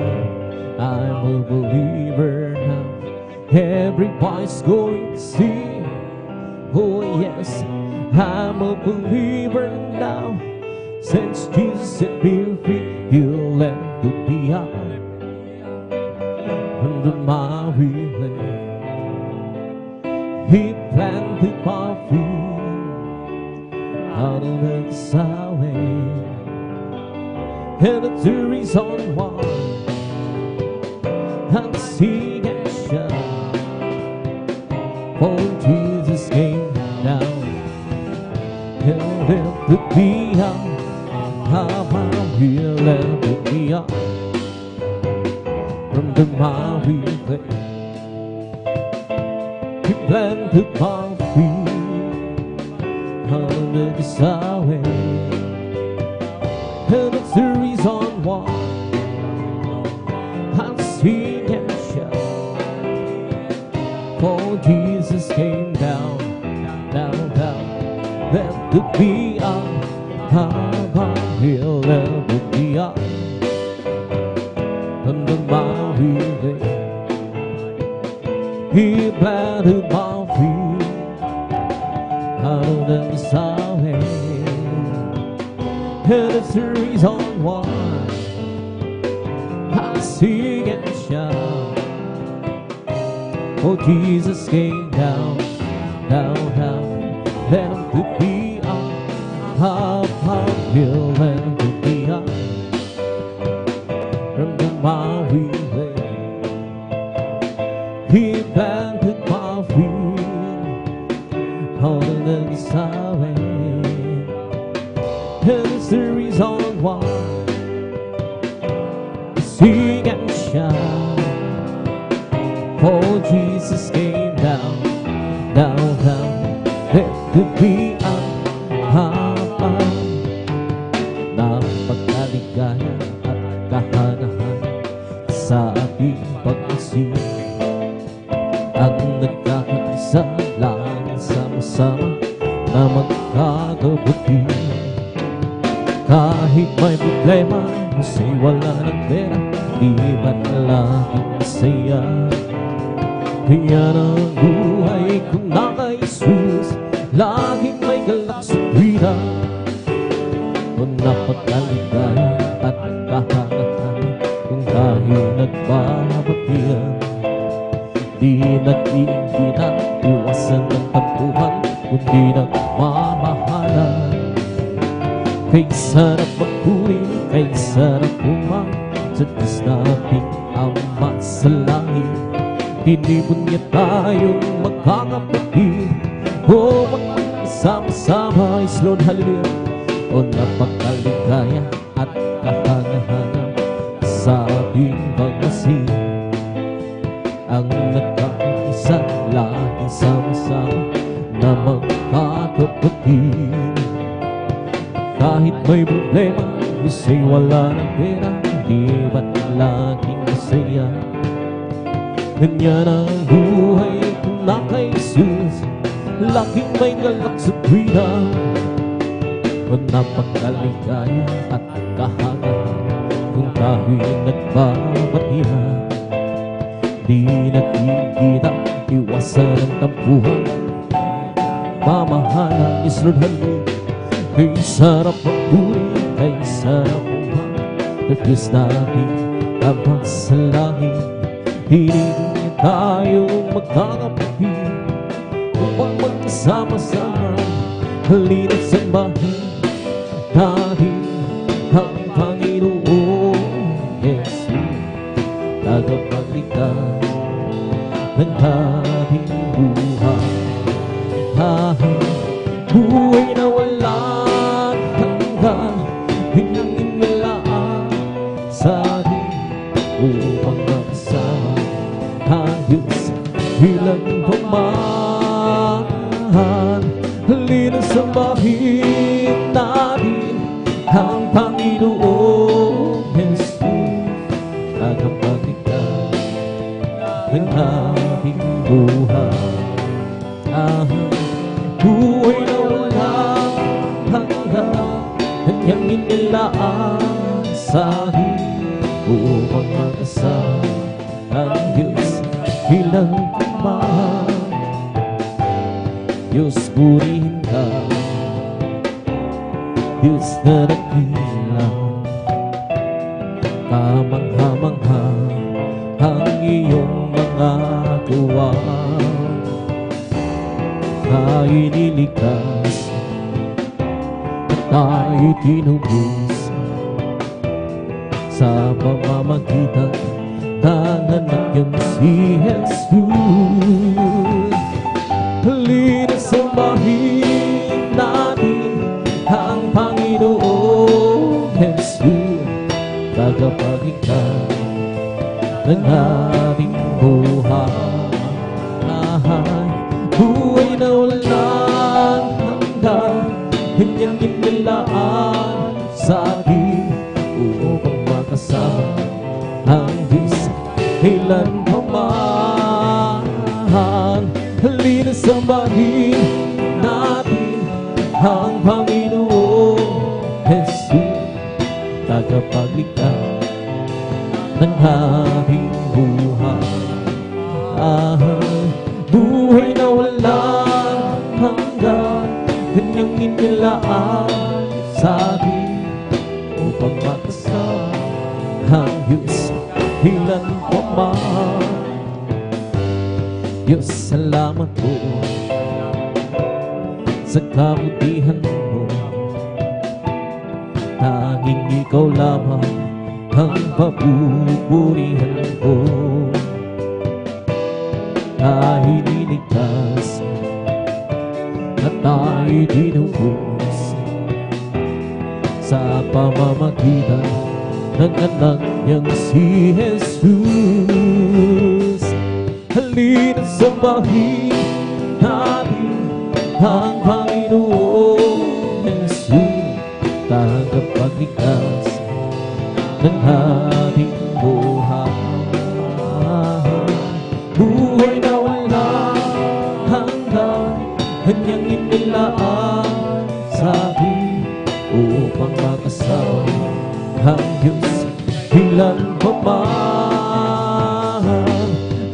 I'm a believer now, everybody's going to see. Oh yes, I'm a believer now, Since Jesus set me free, He'll let me out under my will. He planted my feet out of the highway, and the reason why I'm singing and shout, for Jesus came down and lifted me up. How He lifted me up from the miry clay. He planted my feet under His highway, and it's the reason why I'm singing and shout, for Jesus came down, lifted me up. How He lifted me up under my wheel. He planted my feet out of the highway, and it's the reason why I sing and shout, for Jesus came down, lifted me up. How He lifted me up from the miry clay. He planted my feet out of the highway, and it's the reason why I sing and shout, for Jesus came down, lifted me up. Napakaligaya at kahanahan sa ating pag-isip, at nagkakaisa laging sama-sama na magkakabuti. Kahit may problema, kasi wala ng pera, di ba't laging masaya? Yan ang buhay ko na kay Jesus, laging may galak sa vida. Kung napakaligaya at kahanahan, kung tayo nagbabatian, di nag-iingita, iwasan ng pagtuhan, kundi nagmamahalan. Kaysa na magpuri, kaysa na kumang sa Diyos nating Ama sa langit. Hinipon niya tayong magkakapatid, o magkasama-sama, islon hallelujah. O napakaligaya at kahanahan sa ating pag-asing, ang nagkakaisa laging sama-sama na magkakapatid. Kahit may problema, kasi wala ng pera, di ba't laging masaya? Ganyan ang buhay ko na kay Jesus, laging may galak sa vida. O napakaligaya at kahanahan, kung tayo'y nagbabatihan, di nagkikita, iwasan ang tampuhan, mamahalan, islon hallelujah. Kay sarap magpuri, kay sarap umang, na Diyos natin Ama sa langit. Hinipon niya tayong magkakapatid, upang magkasama-sama, halina't sambahin natin ang Panginoon Jesus, tagapagligtas ng ating buhay. Buhay na walang hanggan, hinangingilaan sa atin upang makasama ang Diyos bilang pamahan. Halina't sambahin natin ang Panginoon Jesus, tagapagligtas ng ating buhay. Buhay na walang hanggan, kanyang inilaan sa atin upang makasama ang Diyos bilang pamahan. Diyos, purihin ka, Diyos na dakila, kamangha-mangha ang iyong mga tuwa. Tayo'y nilikas at tayo'y tinubos sa pamamagitan ng anak niyang si Jesus. Halina sambahin natin ang Panginoong Jesus, tagapagligtas ng ating buhay. Buhay na walang hanggan, kanyang inilaan sa akin upang makasama ang Diyos kailan pa man. Halina sambahin natin ang Panginoong Jesus, tagapagligtas ng ating buhay. Buhay na walang hanggan, kanyang inilaan sa atin upang makasama ang Diyos kailan pa man. Diyos, salamat po sa kabutihan mo. Tanging ikaw lamang ang papupurihan ko. Tayo'y niligtas at tayo'y tinubos sa pamamagitan ng anak niyang si Jesus. Halina sambahin natin ang Panginoong Jesus, tagapagligtas ng ating buhay. Buhay na walang hanggan, kanyang inilaan sa atin upang makasama ang Diyos kailan pa man.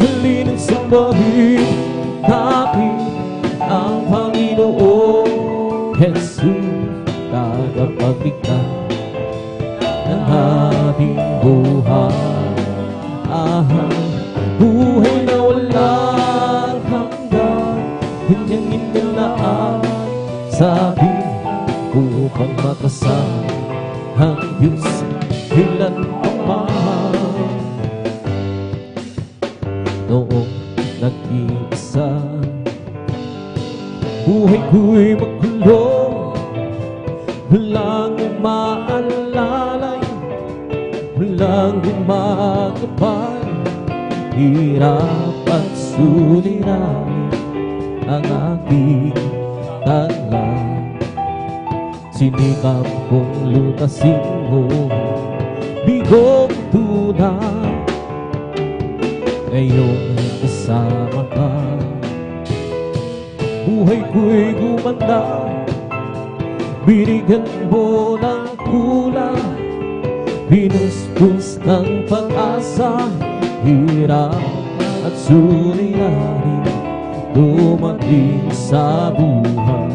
Halina sambahin natin ang Panginoong Jesus, tagapagligtas ng ating buhay. Buhay na walang hanggan, kanyang inilaan sa atin upang makasama ang Diyos kailan pa man. Noong nag-iisa, buhay ko'y makulong, walang umaalalay, walang gumagabay. Hirap at suliranin ang aking taglay. Sinikap kong lutasin mo bigong tunay. Ngayon kasama ka, buhay ko'y gumanda. Binigyan mo ng kulang, binuspos ng pag-asa. Hirap at suliranin dumating sa buhay.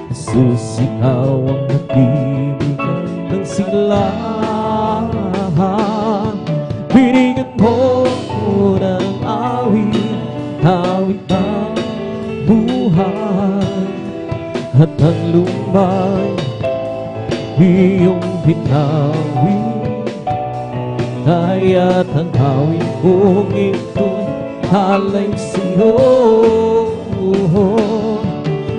Jesus, ikaw ang nagbibigay ng sigla. Binigyan mo ng awit, awit ng buhay. At ang lumbay iyong pinawin, kaya't ang hawin kong ito'y halay sa'yo.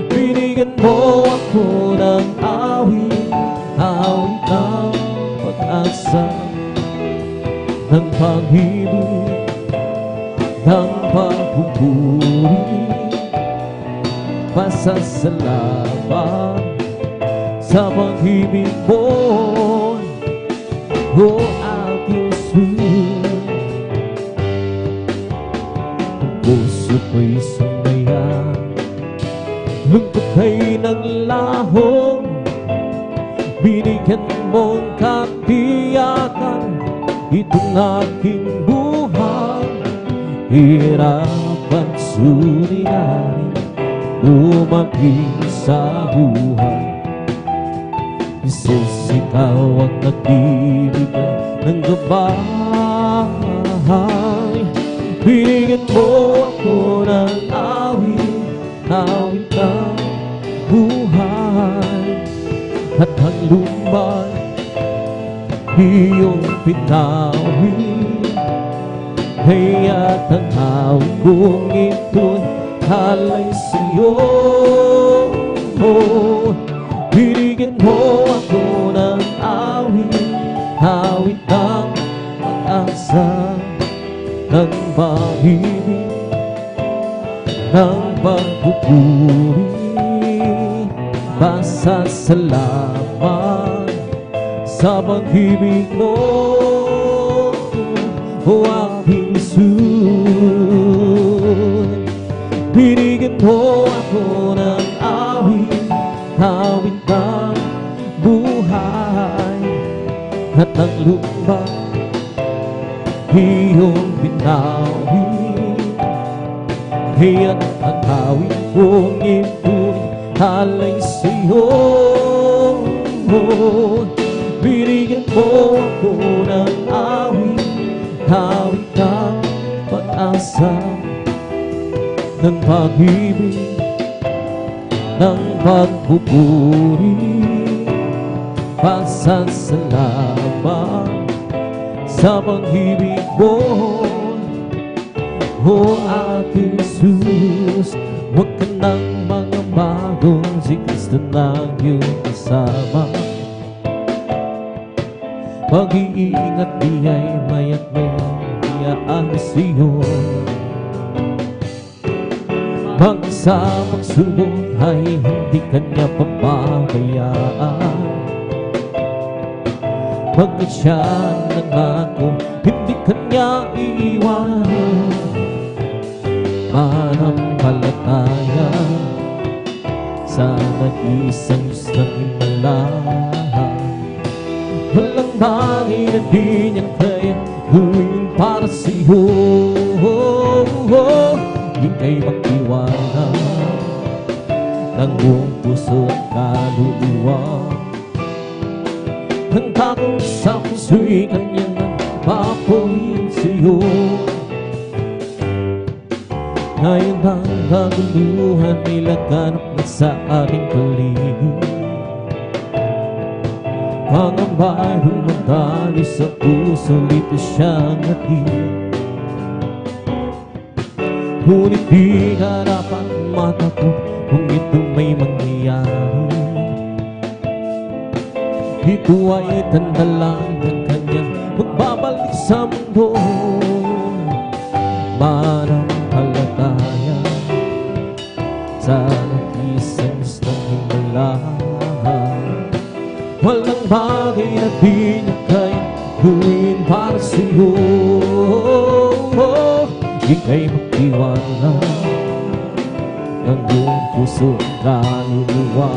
Binigyan mo ako ng awit, awit ng pag-asa, ng pag-ibig, ng pagpupuri, pasasalamat sa pag-ibig mo. Oh, puso ko'y sumayan, lungkot ay naglahong. Binigyan mong katiyakan itong aking buhay. Hirap at suliranin dumating sa buhay. Jesus, ikaw ang nagbibigay ng gabay. Binigyan mo ako ng awit, awit ng buhay. At ang lumbay, iyong pinawin. Kaya't ang awit kong ito'y halay sa'yo. Binigyan mo ako ng awit, awit ng pag-asa, ng pag-ibig, ng pagpupuri. Pasasalamat sa pag-ibig mo, o aking Jesus. Binigyan mo ako ng awit, awit ng buhay. At ang lupa, iyong binawin. Kaya't ang awit kong ito'y halay sa'yo. Binigyan mo ako ng awit, awit ng pag-asa, ng pag-ibig, ng pagpupuri. Pasasalamat sa pag-ibig mo, o aking Jesus. Huwag ka nang magbago, si Kristo na iyong kasama. Pag-iingat niya'y maya't maya iaayos iyo. Magsamang subok ay hindi kanya pababayaan. Pagkat siya nangako, hindi kanya iiwan. Manampalataya sa nag-isang Diyos ng himala. Walang bagay na di niya kaya gawin para sa'yo. Ika'y magtiwala ng buong puso at kaluluwa. Ang takong sa puso'y kanyang papunin sa'yo. Ngayon ang kaguluhan ay laganap na sa ating paligid. Pangamba'y dumadali sa puso, lito siyang hatid. Ngunit di ka dapat matakot kung ito may mangyayari. Ito ay tanda lang ng kanyang magbabalik sa mundo. Manampalataya sa nag-isang Diyos ng himala. Walang bagay na di niya kaya gawin para sa'yo. Ika'y magtiwala ng buong puso at kaluluwa.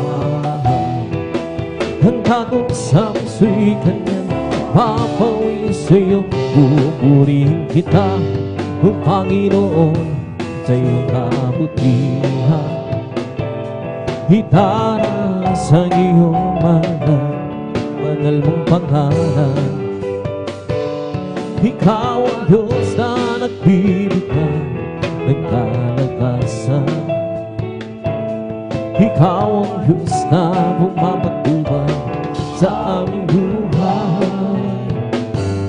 Ang takot sa puso'y kanyang papawin sa'yo. Pupurihin kita, o Panginoon, sa iyong kabutihan. Itaras ang iyong banal mong pangalan. Ikaw ang Diyos na nagbibigay ng kalakasan. Ikaw ang Diyos na bumapatubay sa aming buhay.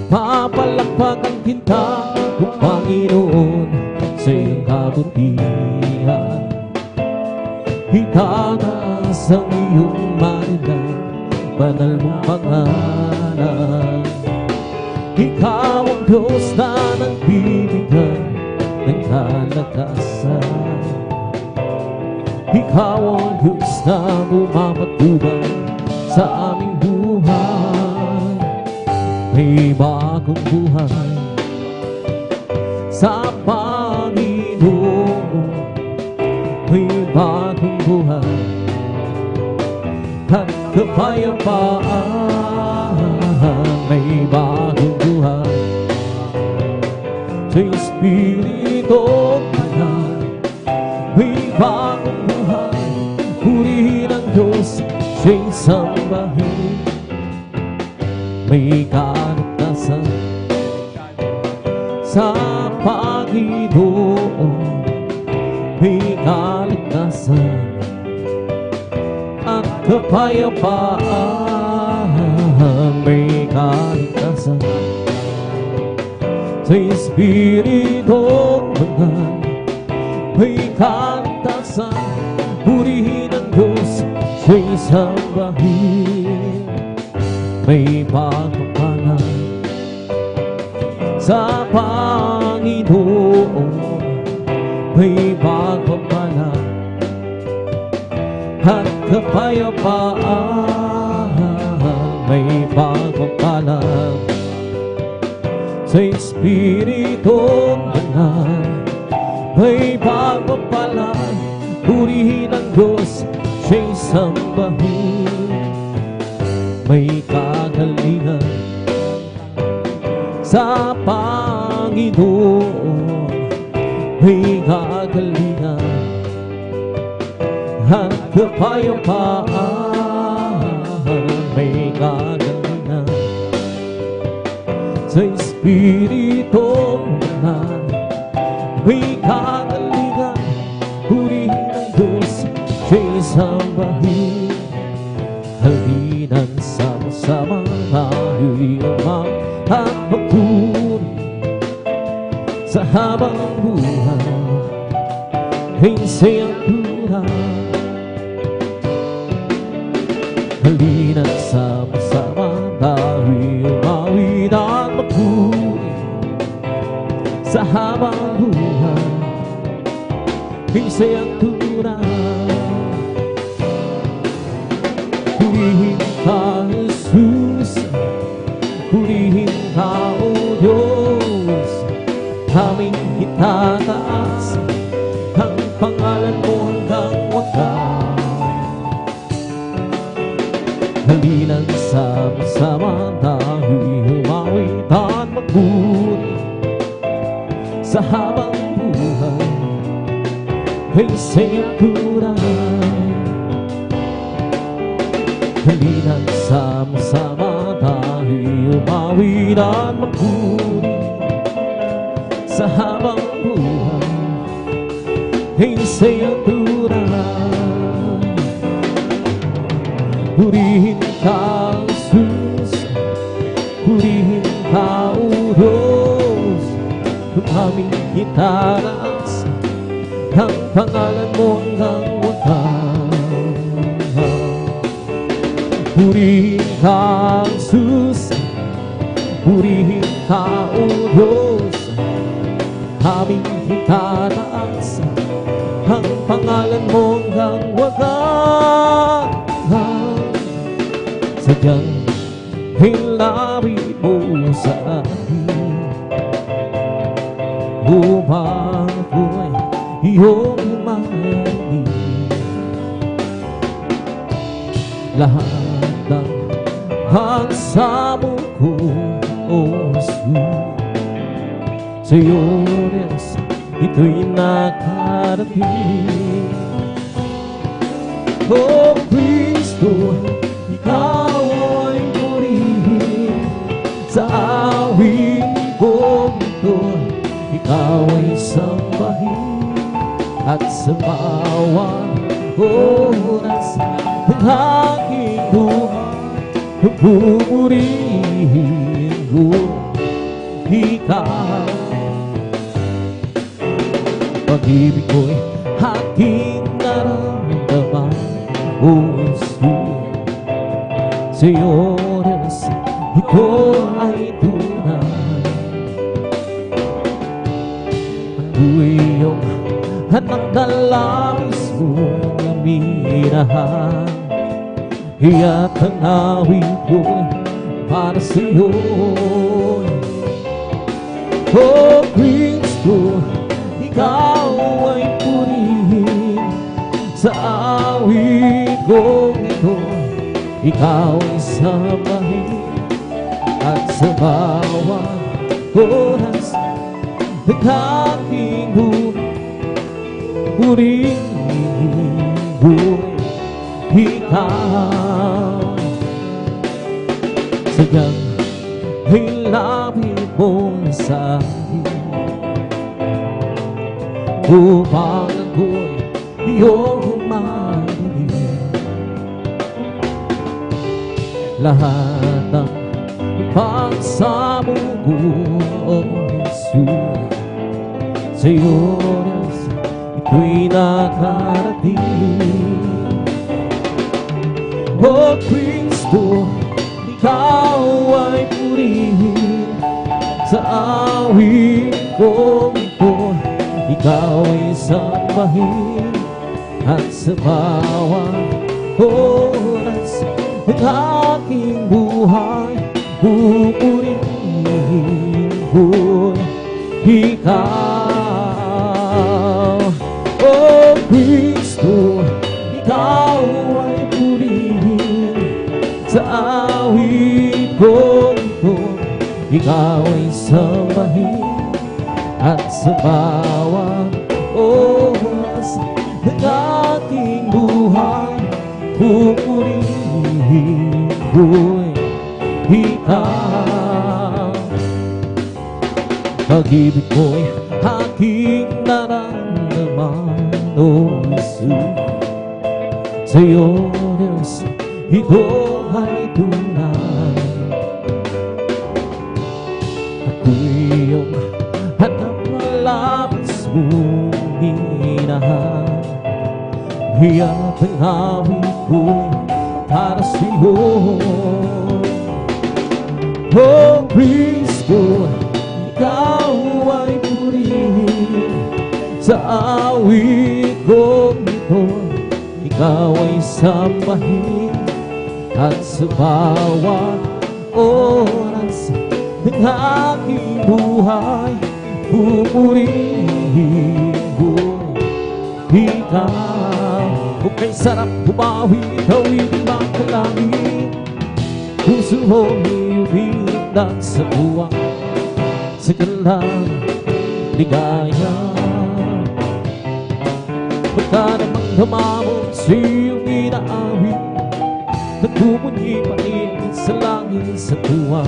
Papalakpakan kita, o Panginoon, sa iyong kabutihan. Itaas ang iyong marinay, banal mong pangalan. Ikaw ang Diyos na nagbibigay ng kalakasan. Ikaw ang Diyos na bumapatubay sa aming buhay. May bagong buhay sa Panginoon. May bagong buhay at kapayapaan. May bagong buhay sa Espiritu Banal. May bagong buhay, purihin ang Diyos, siya'y sambahin. may kaligtasan sa Panginoon, may kaligtasan at kapayapaan, may kaligtasan sa Espiritu Banal, may kaligtasan. Purihin ang Diyos, siya'y sambahin, may pagpapalang sa Panginoon, may pagpapalang at kapayapaan, may pagpapalang sa Espiritu Banal, may pagpapalang. Purihin ang Diyos, siya'y sambahin, may kagalingan sa Panginoon, may kagalingan at kapayapaan, may kagalingan sa Espiritu Banal, may kagalingan. Purihin ang Diyos, siya'y sambahin. Halinan sama-sama tayo'y umang at magpuri sa habang buhay, ay sayang tunay. Halinan sama-sama tayo'y umawit at magpuri sa habang buhay, ay sayang tunay. Purihin ka, Jesus, purihin ka, O Diyos, aming itataas ang pangalan mo hanggang wakas. Halinan sama-sama tayo'y humawit at magpuri sa habang buhay, ay sayang tunay. Halinan sama-sama tayo'y umawit at magpuri sa habang buhay, ay sayang tunay. Purihin ka, Jesus, purihin ka, O Diyos, aming itataas ang pangalan mo hanggang wakas. Purihin ka, Jesus, purihin ka, O Diyos, aming itataas ang pangalan mo hanggang wakas. Sadyang hilari mo sa akin upang ako'y iyong mahalin. Lahat ng hagsamo ko, O Jesus, sa'yo res, ito'y nakarating. O Kristo, ikaw ay purihin sa awit kong ito, ikaw ay sambahin at sa bawat oras ng aking buhay, pupurihin ko ikaw. Pag-ibig ko'y aking naramdaman, O Jesus, sa'yo res, ito ay tunay. Ako'y iyong anak na labis mong minahan, iya't ang awit ko'y para sa'yo. O Kristo, ikaw ay purihin sa awit kong ito, ikaw ay sambahin at sa bawat oras ng aking buhay, purihin ko ikaw. Sadyang ilapit mo na sa akin upang ako'y iyong marinig. Lahat ng pagsabubuong Jesus, sa'yo Diyos, ito'y nakarating. O Kristo, ikaw ay purihin sa awit kong ito. Ikaw ay sambahin at sa bawat oras ng aking buhay pupurihin ko'y ikaw. O Kristo, ikaw ay purihin sa awit kong ito. Ikaw ay sambahin at sa bawat oras ng aking buhay pupurihin ko'y ikaw. Pag-ibig mo'y aking naramdaman, O Jesus. Sa'yo, Diyos, ito ay tunay. Ako'y iyong hanap malapit mong minahal. Hiya't ang awit ko'y para sa'yo. O Kristo, ikaw ay purihin sa awit kong ito. Ikaw ay sambahin at sa bawat oras ng aking buhay pupurihin ko'y ikaw. Kung kay sarap bumawi, ikaw ibang kalangit. Puso mo'y umiindak sa tuwa, sa galang ligaya. Pagka namang humamon sa iyong inaawit, nagpupunyi patingin sa langit sa tuwa,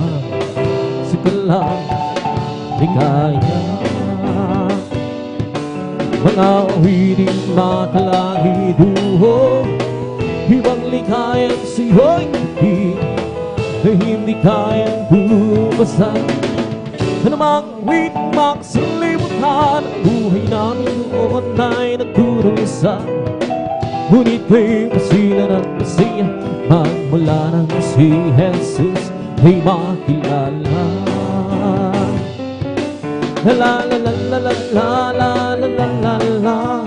sa galang ligaya. Mga awiting makalangit, ibang likayang sa'yo'y na hindi kayang bumasan. Anumang awiting makasalimutan, ang buhay namin noon ay nagdurusa. Ngunit kay pasila ng Masiya, magmula nang si Jesus ay makilala. La la la la la la la la la la la.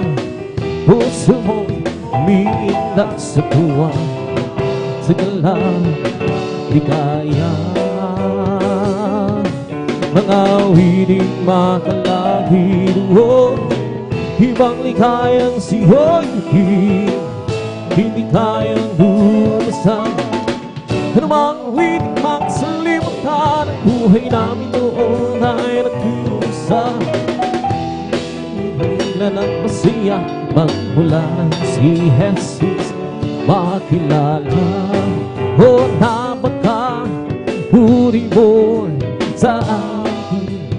Puso mo'y umiindak sa tuwa, sa galang ligaya. Mga awiting makalangit, ibang likayang siyo'y hindi kayang lumasan. Anumang awiting makasalimutan, ang buhay namin noon ay nagdurusa. Bigla ng Masiya, magmula ng si Jesus makilala. O napaka puri mo sa akin,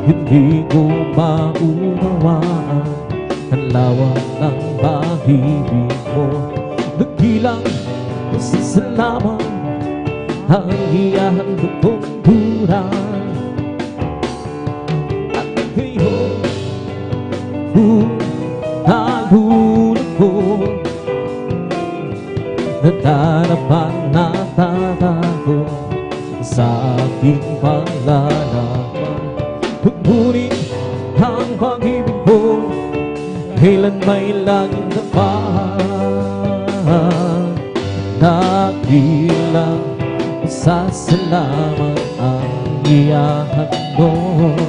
hindi ko maunawaan ang lawak ng pag-ibig mo. Nagbilang pasasalamat ang iyahandog kong buhay. At ngayon, nalulog ko, nadarapan na tatago sa aking paglalaban. Ngunit ang pag-ibig mo kailan may langit na pa. Nakilang pasasalamat ang iyahandog.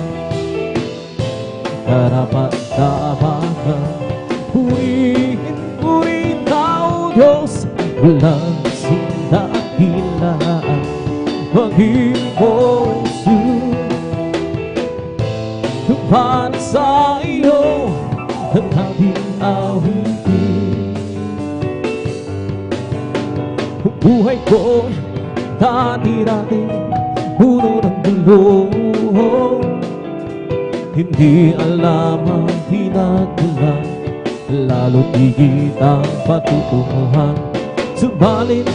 Karapat-dapat ka purihin tao, Diyos, walang sindakilaan. Pag-ibig mo, Jesus, para sa iyo ang aking awitin. Buhay ko dati-dati puno ng gulo. Hindi alam ang pinagmulan, lalo't higit ang patutunguhan. Subalit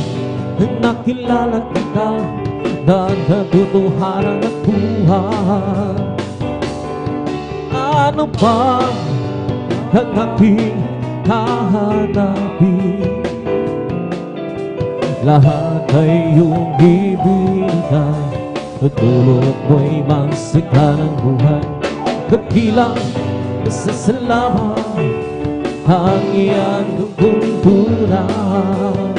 nakilala kita dahil katotohanan at buhay. Ano pa ang aking hahanapin? Lahat ay iyong ibigay, dulot mo'y magsika ng buhay. Kabilang sa salamat ang iyang tuntunan.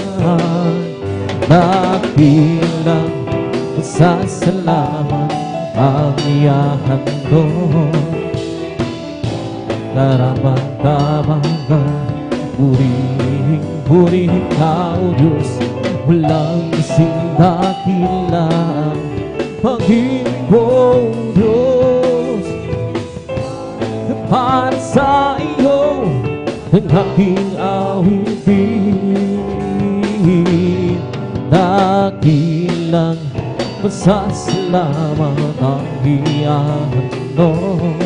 Kabilang sa salamat ang iyang handog. Karapat-dapat ka, purihin ka, O Diyos. Walang isang dakilang pag-ibig mo, Diyos. Para sa iyo ang aking awitin. Dakilang masasalamat ang iyang handog.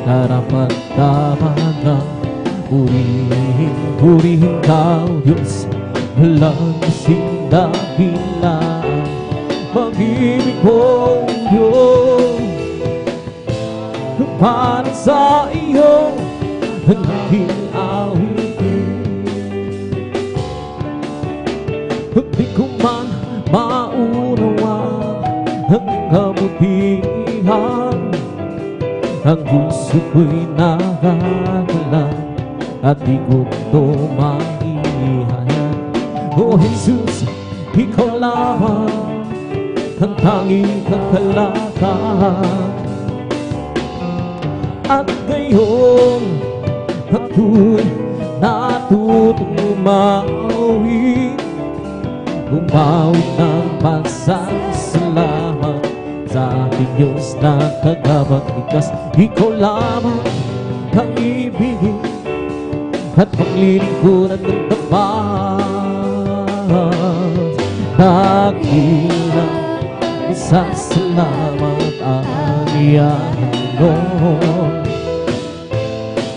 Karapat-dapat ka, purihin ka, O Diyos. Walang isang dakilang pag-ibig mo, Diyos. Para sa iyo ang aking awitin. Di ko man maunawa ang kabutihan, ang gusto ko'y nakakalan at di ko ito maihayan. O Jesus, ikaw lamang ang tanging kakalatan. At ngayon ako'y natutong umawi, umawit ng pagsasalamat sa ating Diyos na tagapagligtas. Ikaw lamang ang ibigin at paglilingkuran ng tapat. Dakilang isasalamat ang iyang handog.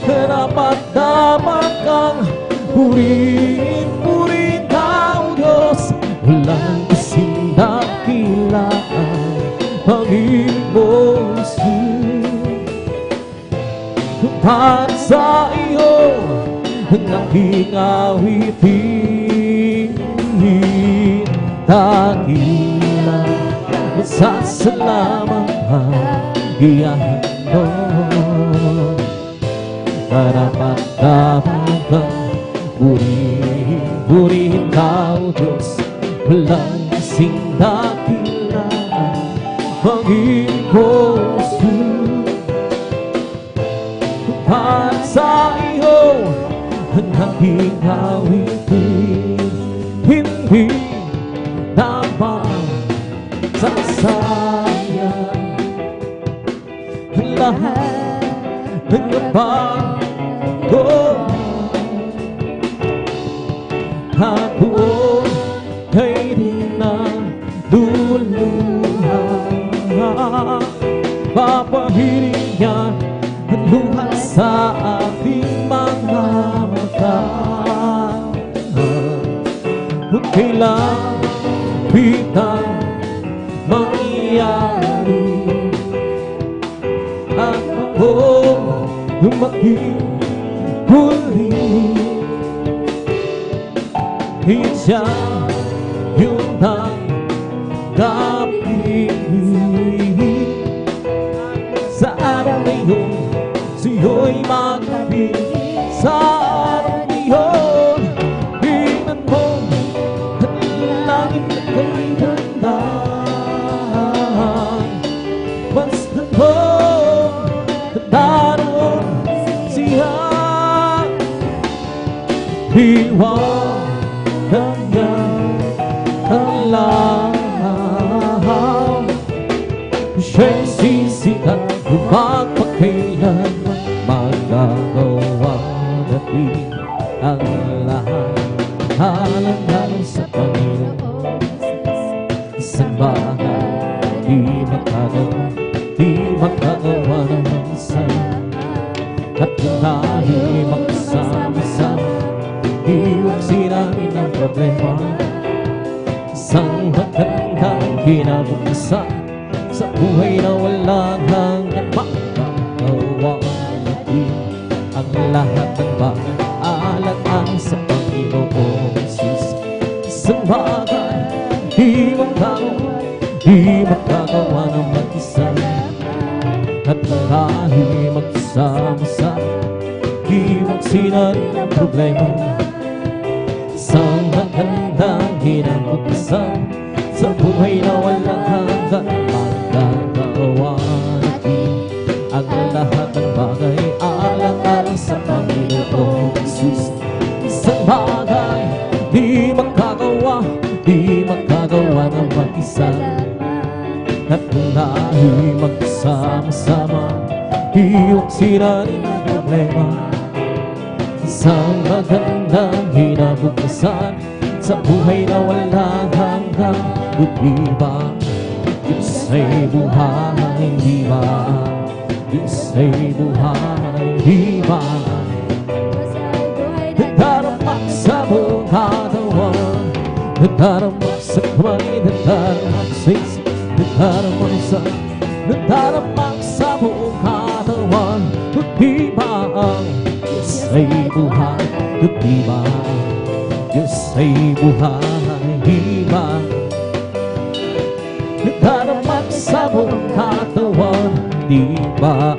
Karapat-dapat kang purihin ka, O Diyos. Walang kasing dakilaan pag-ibig mo, Jesus. Para sa iyo ang aking awitin. Dakilang masasalamat ang iyang handog. Karapat-dapat kang purihin ka, O Diyos. Walang kasing dakilaan pag-ibig mo, Jesus. Para sa iyo ang aking awitin. Hindi naman sasayang lahat ng napagod. Ako ay dinaduluhan, papahirin niya ang luha sa ating mga mata. Kung kailang pitang mangyari at ako maging huli, siya yung tanggapin. Sa araw na yun, siyo'y magkabit. Sa araw na yun, tingnan mo at langit na ko'y tandaan. Basta mo daroon siya, iwan hanggang alam. Siya'y sisikat kung magpakailanman magagawa natin ang lahat. Alang-alang sa Panginoon, isang bagay di makagawa ng mag-isa. At kung tayo magsama-sama, iwag sinamin ang problema. Isang magandang kinabukasan sa buhay na walang hanggang makagawa natin ang lahat ng bagay alang-alang sa Panginoong Jesus. Isang bagay di makagawa ng mag-isa. At kung tayo magsama-sama, iwag sinarin ang problema. Isang magandang kinabukasan sa buhay na walang hanggan, magagawa natin ang lahat ng bagay alang-alang sa Panginoong Jesus. Isang bagay di makagawa ng mag-isa. At kung tayo'y magsama-sama, iwag sirain ang problema. Isang magandang kinabukasan sa buhay na walang hanggang. Di ba? Diyos ay buhay, di ba? Diyos ay buhay, di ba? Nagdaramak sa buong katawan, nagdaramak sa kamay, nagdaramak sa isip, nagdaramak sa buong katawan. Di ba? Diyos ay buhay, di ba? Diyos ay buhay, di ba? Nagdaramak sa buong katawan, di ba?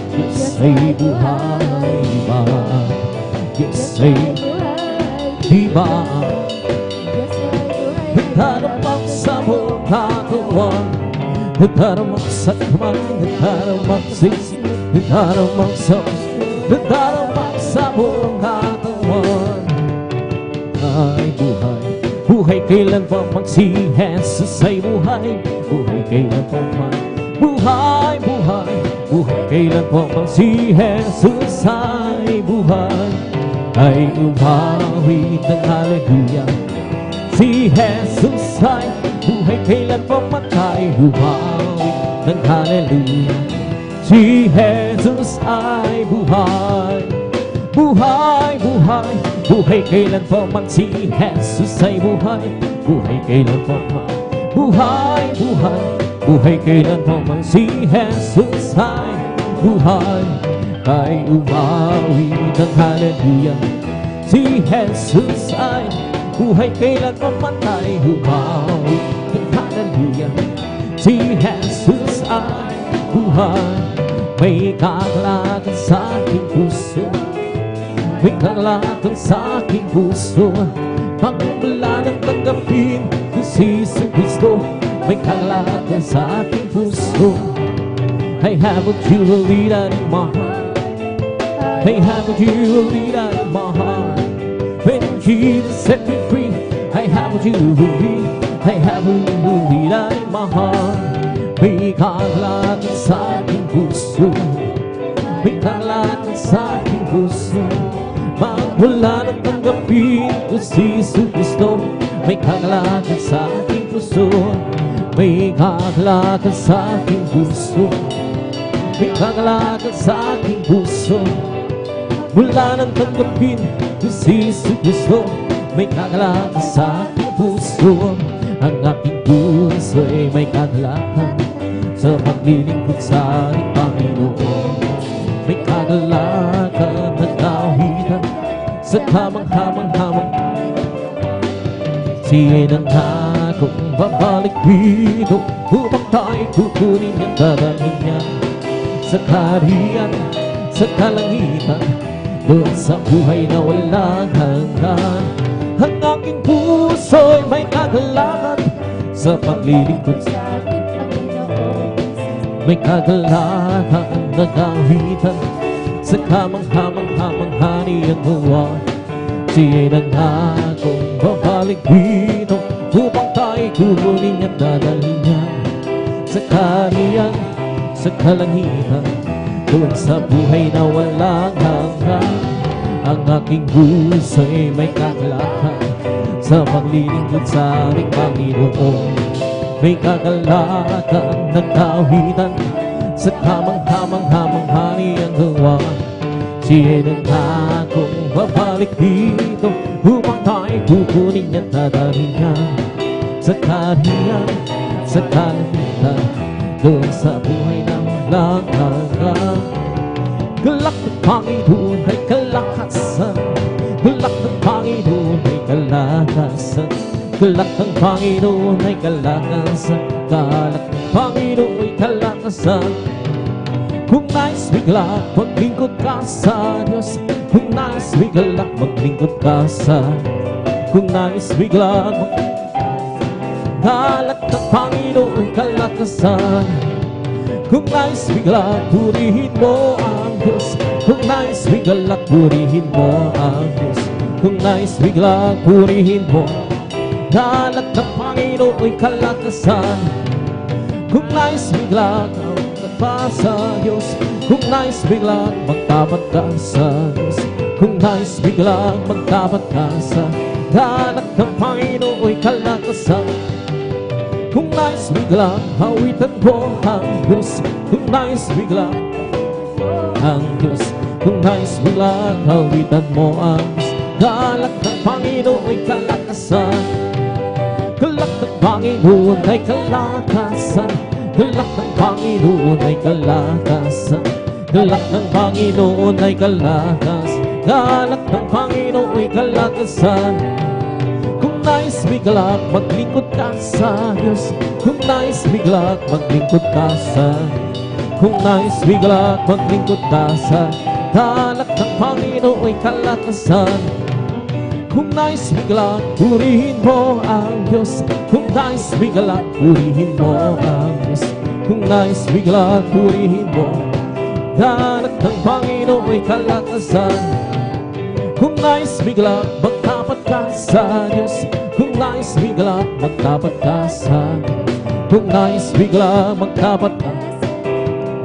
Diyos ay buhay, di ba? Diyos ay di ba? Nagdaramak sa buong katawan, nagdaramak sa kamay, nagdaramak sa isip, nagdaramak sa buong katawan. Ay buhay, buhay kailan pa si Jesus ay buhay, buhay kailan pa man. Buhay, buhay, buhay kailan pa si Jesus ay buhay. Ay umawit ng hallelujah, si Jesus ay buhay kailan pa man. Ay umawit ng hallelujah, si Jesus ay buhay. Buhay, buhay, buhay kailan pa man si Jesus ay buhay, buhay kailan pa man. Buhay, buhay, buhay kailan pa man si Jesus ay buhay. Ay umawit ng hallelujah, si Jesus ay buhay kailan pa man. Ay umawit ng hallelujah, si Jesus ay buhay. May kakalakan sa aking puso, may kakalakan sa aking puso. Pagmula ng tanggapin ko si Jesus Cristo, may kakalakan sa aking puso. I have what you will lead out in my heart, I have what you will lead out in my heart. When Jesus set me free, I have what you will lead, I have what you will lead out in my heart. May kakalakan sa aking puso, may kakalakan sa aking puso. Magmula ng tanggapin ko si Jesus Cristo, may kakalakan sa aking puso. May kakalakan sa aking puso, may kakalakan sa aking puso. Mula ng tanggapin ko si Jesus Cristo, may kakalakan sa aking puso. Ang aking puso ay may kakalakan sa paglilingkod sa aking Panginoon. May kagalakan na kawitan sa kamang-hamang-hamang. Siya'y nangakong babalik dito upang tayo'y kukunin at dadalhin niya sa kaharian, sa kalangitan, doon sa buhay na walang hanggan. Ang aking puso'y may kagalakan sa paglilingkod sa aking Panginoon. May kagalakan na kawitan sa kamang-hamang-hamang hani ang buwan. Siya'y nangakong babalik dito upang tayo'y kukunin at dadalhin niya sa kaharian, sa kalangitan, doon sa buhay na walang hanggan. Ang aking puso'y may kagalakan sa paglilingkod sa aming Panginoon. may kagalakan ng kawitan, sa kamang-hamang-hamang hari ang gawa. Siya'y nagtakong babalik dito upang tayo kukunin niya, dadalhin niya sa kaharian, sa kalangitan, doon sa buhay ng langalan. Galak ng Panginoon ay kalakasan, galak ng Panginoon ay kalakasan, galak ng Panginoon ay kalakasan, galak ng Panginoon ay kalakasan. Kung nais bigla, maglingkod ka sa Diyos. Kung nais bigla, maglingkod ka sa Kung nais bigla, galak ng Panginoon kalakasan. Kung nais bigla, purihin mo ang Diyos. Kung nais bigla, purihin mo ang Diyos. Kung nais bigla, purihin mo, galak ng Panginoon kalakasan. Kung nais bigla, pa sa Diyos. Kung nais bigla, magtapat ka sa Diyos. Kung nais bigla, magtapat ka sa galak ng Panginoon kalakasan. Kung nais bigla, hawitan mo ang Diyos. Kung nais bigla, ang Diyos. Kung nais bigla, hawitan mo ang Diyos. Galak ng Panginoon kalakasan. Galak ng Panginoon ay kalakasan. Galak ng Panginoon ay kalakasan. Galak ng Panginoon ay kalakasan. Galak ng Panginoon ay kalakasan. Kung nais bigla, maglingkod ka sa Diyos. Kung nais bigla, maglingkod ka sa Kung nais bigla, maglingkod ka sa galak ng Panginoon ay kalakasan. Kung nais bigla, purihin mo ang Diyos. Kung nais bigla, purihin mo ang Diyos. Kung nais bigla, purihin mo, galak ng Panginoon ay kalakasan. Kung nais bigla, magtapat ka sa Diyos. Kung nais bigla, magtapat ka sa Kung nais bigla, magtapat ka,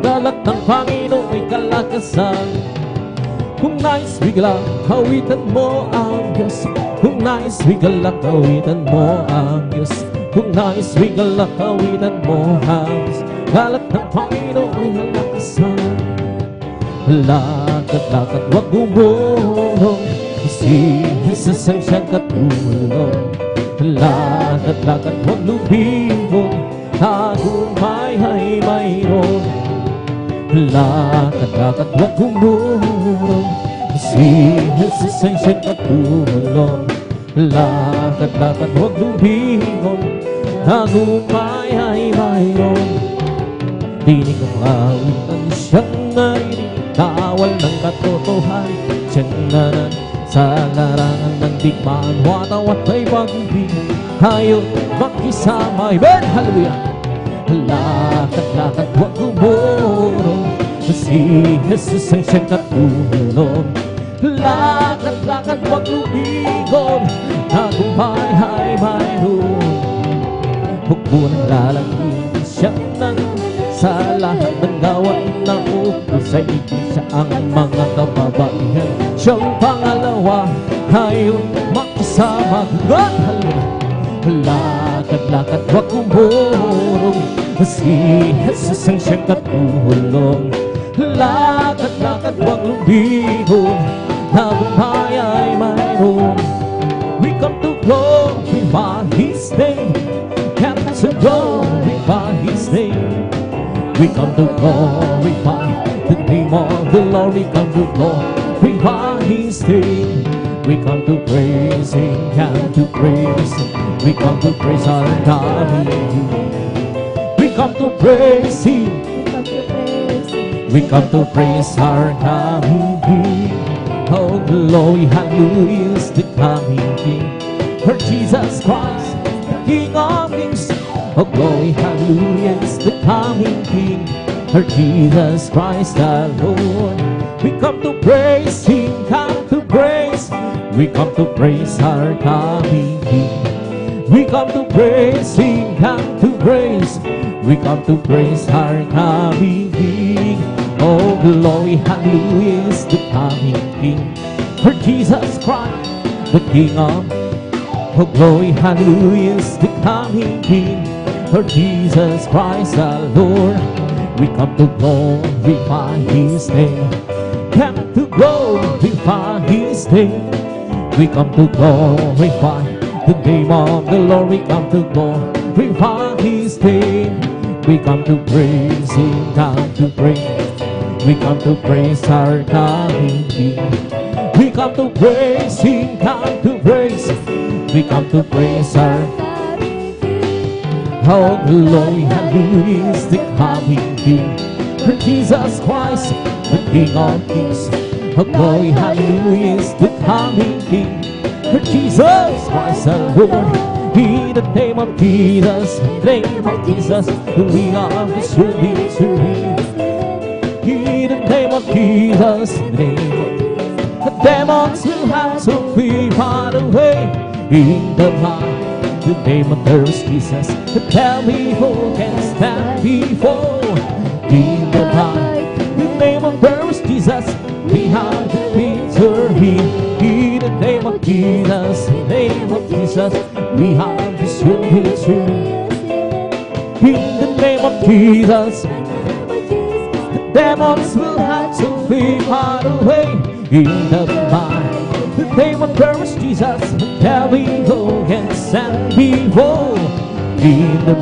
galak ng Panginoon ay kalakasan. Kung nais bigla, hawitan mo ang Diyos. Kung nais bigla, hawitan mo ang Diyos. Kung nais bigla, hawitan mo ang Diyos. Galak ng Panginoon ay kalakasan. Lakad-lakad, wag gumulong, si Jesus ang siyang katulong. Lakad-lakad, wag lumibog, tagumpay ay mayroon. Lakad-lakad, wag gumulong, si Jesus ang siyang katulong. Lakad-lakad, wag lumibog, tagumpay ay mayroon. Dinig ang awitan, siyang nairitawan ng katotohan. Siyang nanan sa larangan ng digmaan, watawat may pag-ibig, tayo makisama. Amen! Hallelujah! Lakad-lakad, wag gumulong, si Jesus ang siyang katulong. Lakad-lakad, wag lumigon, tagumpay ay mayroon. Huwag mo nang lalangin, siyang nang sa lahat ng gawain na upo sa iglesia ang mga kababaihan. Siyang pangalawa, tayo makisama. Lakad-lakad, wag gumulong, si Jesus ang siyang katulong. Lakad-lakad, wag lumigon, tagumpay ay mayroon. We come to glorify His name, and to glorify His name. We come to glorify the name of the Lord. We come to glorify His name. We come to praise Him and to praise Him. We come to praise our God. We come to praise Him. We come to praise our God. Oh, glory, hallelujah is the coming King. For Jesus Christ, the King of Kings. Oh, glory, hallelujah is the coming King. For Jesus Christ the Lord. We come to praise Him, come to praise. We come to praise our coming King. We come to praise Him, come to praise. We come to praise our coming King. Oh, glory, hallelujah is the coming King. For Jesus Christ, the King of Oh, glory, hallelujah is the coming King. for Jesus Christ our Lord. We come to glorify His name. Come to glorify His name. We come to glorify the name of the Lord. We come to glorify His name. We come to praise Him, come to praise. We come to praise our coming King. We come to praise Him, come to praise. We come to praise our oh glory, hallelujah is the coming King. For Jesus Christ, the King of Kings. Oh glory, hallelujah is the coming King. For Jesus Christ our Lord. In the name of Jesus, in the name of Jesus, we are victory. In the name of Jesus, in the name of Jesus, the demons will have to be far away. In the name of thirst Jesus, tell me who can stand before. In the name of thirst Jesus, we have the victory. In the name of Jesus, in the name of Jesus, we have the victory. In the name of Jesus, the demons will have to be far away. In the name of Christ Jesus, tell me who can stand before. In the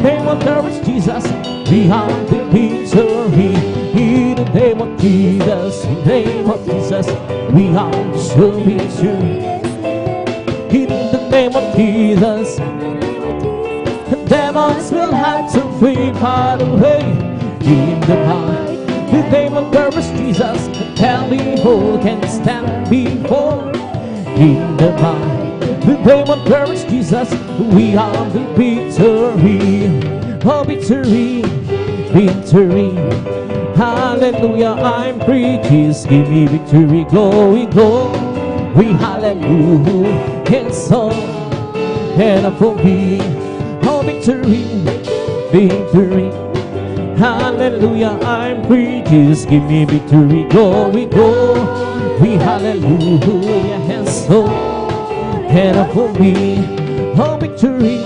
name of Christ Jesus, we have the victory. In the name of Jesus, in the name of Jesus, we have the victory. In the name of Jesus, the demons will have to be far away. In the name of Christ Jesus, tell me who can stand before. In the name of Christ Jesus, we have the victory. Oh, victory, victory. Hallelujah, I'm free. Jesus, give me victory, glory, glory. Hallelujah, and so and for me. Oh, victory, victory. Hallelujah, I'm free. Jesus, give me victory, glory, glory. Hallelujah, and so and for me. Oh, victory,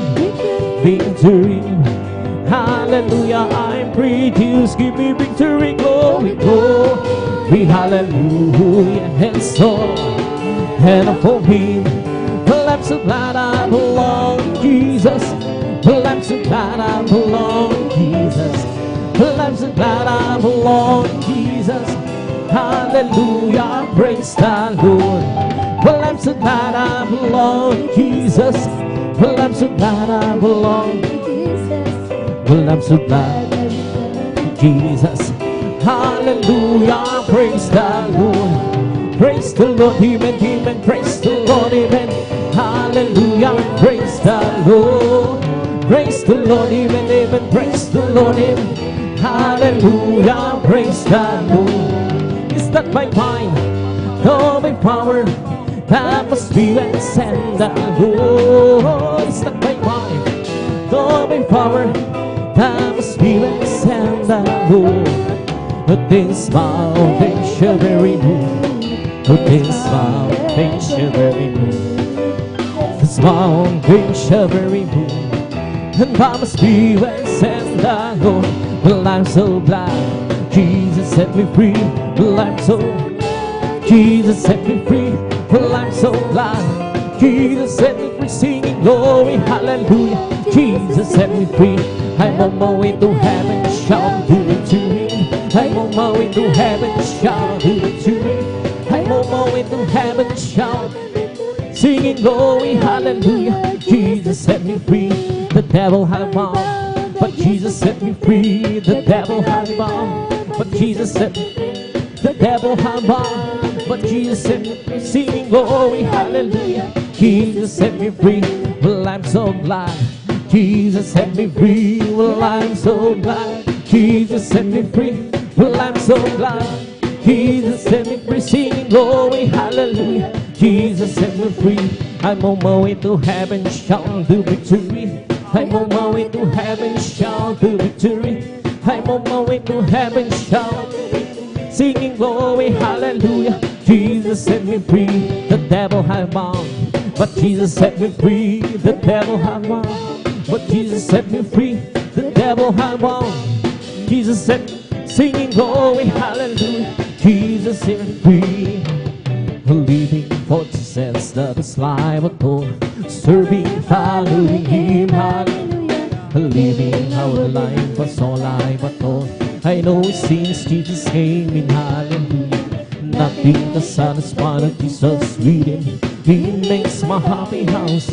victory. Hallelujah, I'm free. Jesus, give me victory, glory, glory. Hallelujah, and so and for me. Well, I'm so glad I belong to Jesus. Well, I'm so glad I belong to Jesus. Well, I'm so glad I belong to Jesus. Hallelujah, praise the Lord. Well, I'm so glad I belong to Jesus. Well, I'm so glad I belong to Jesus. Well, I'm so glad to Jesus. Hallelujah, praise the Lord. Praise the Lord, amen, amen. Praise the Lord, amen. Hallelujah, praise the Lord. Praise the Lord, amen, amen. Praise the Lord, amen. Hallelujah, praise the Lord. Is that my mind? No, my power. That must be when send the Lord. Is that my mind? No, my power. That must be when send the Lord. But this mountain shall be removed. But this mountain shall be removed. This mountain shall be removed. And I must be when send the Lord. Well, I'm so glad Jesus set me free. Well, I'm so Jesus set me free. Well, I'm so glad Jesus set me free. Singing glory, hallelujah. Jesus set me free. I'm on my way to heaven, shout to victory. I'm on my way to heaven, shout to victory. I'm on my way to heaven, shout. Singing glory, hallelujah. Jesus set me free. The devil had a bomb, but Jesus set me free. The devil had a bomb, but Jesus set me free. The devil had a bomb, but Jesus set me free. Singing glory, hallelujah. Jesus set me free. Well, I'm so glad Jesus set me free. Well, I'm so glad Jesus set me free. Well, I'm so glad Jesus set me free. Singing glory, hallelujah. Jesus set me free. I'm on my way to heaven, shout to victory. I'm on my way to heaven, shout to victory. I'm on my way to heaven, shout. Singing glory, hallelujah. Jesus set me free. The devil had bound, but Jesus set me free. The devil had bound, but Jesus set me free. The devil had bound. Jesus said, singing, going, hallelujah. Jesus set me free. Living for Jesus, that is life at all. Serving, following Him, hallelujah. Living our life was all life at all. I know since Jesus came in, hallelujah. Nothing can satisfy the Jesus within. He makes my happy house.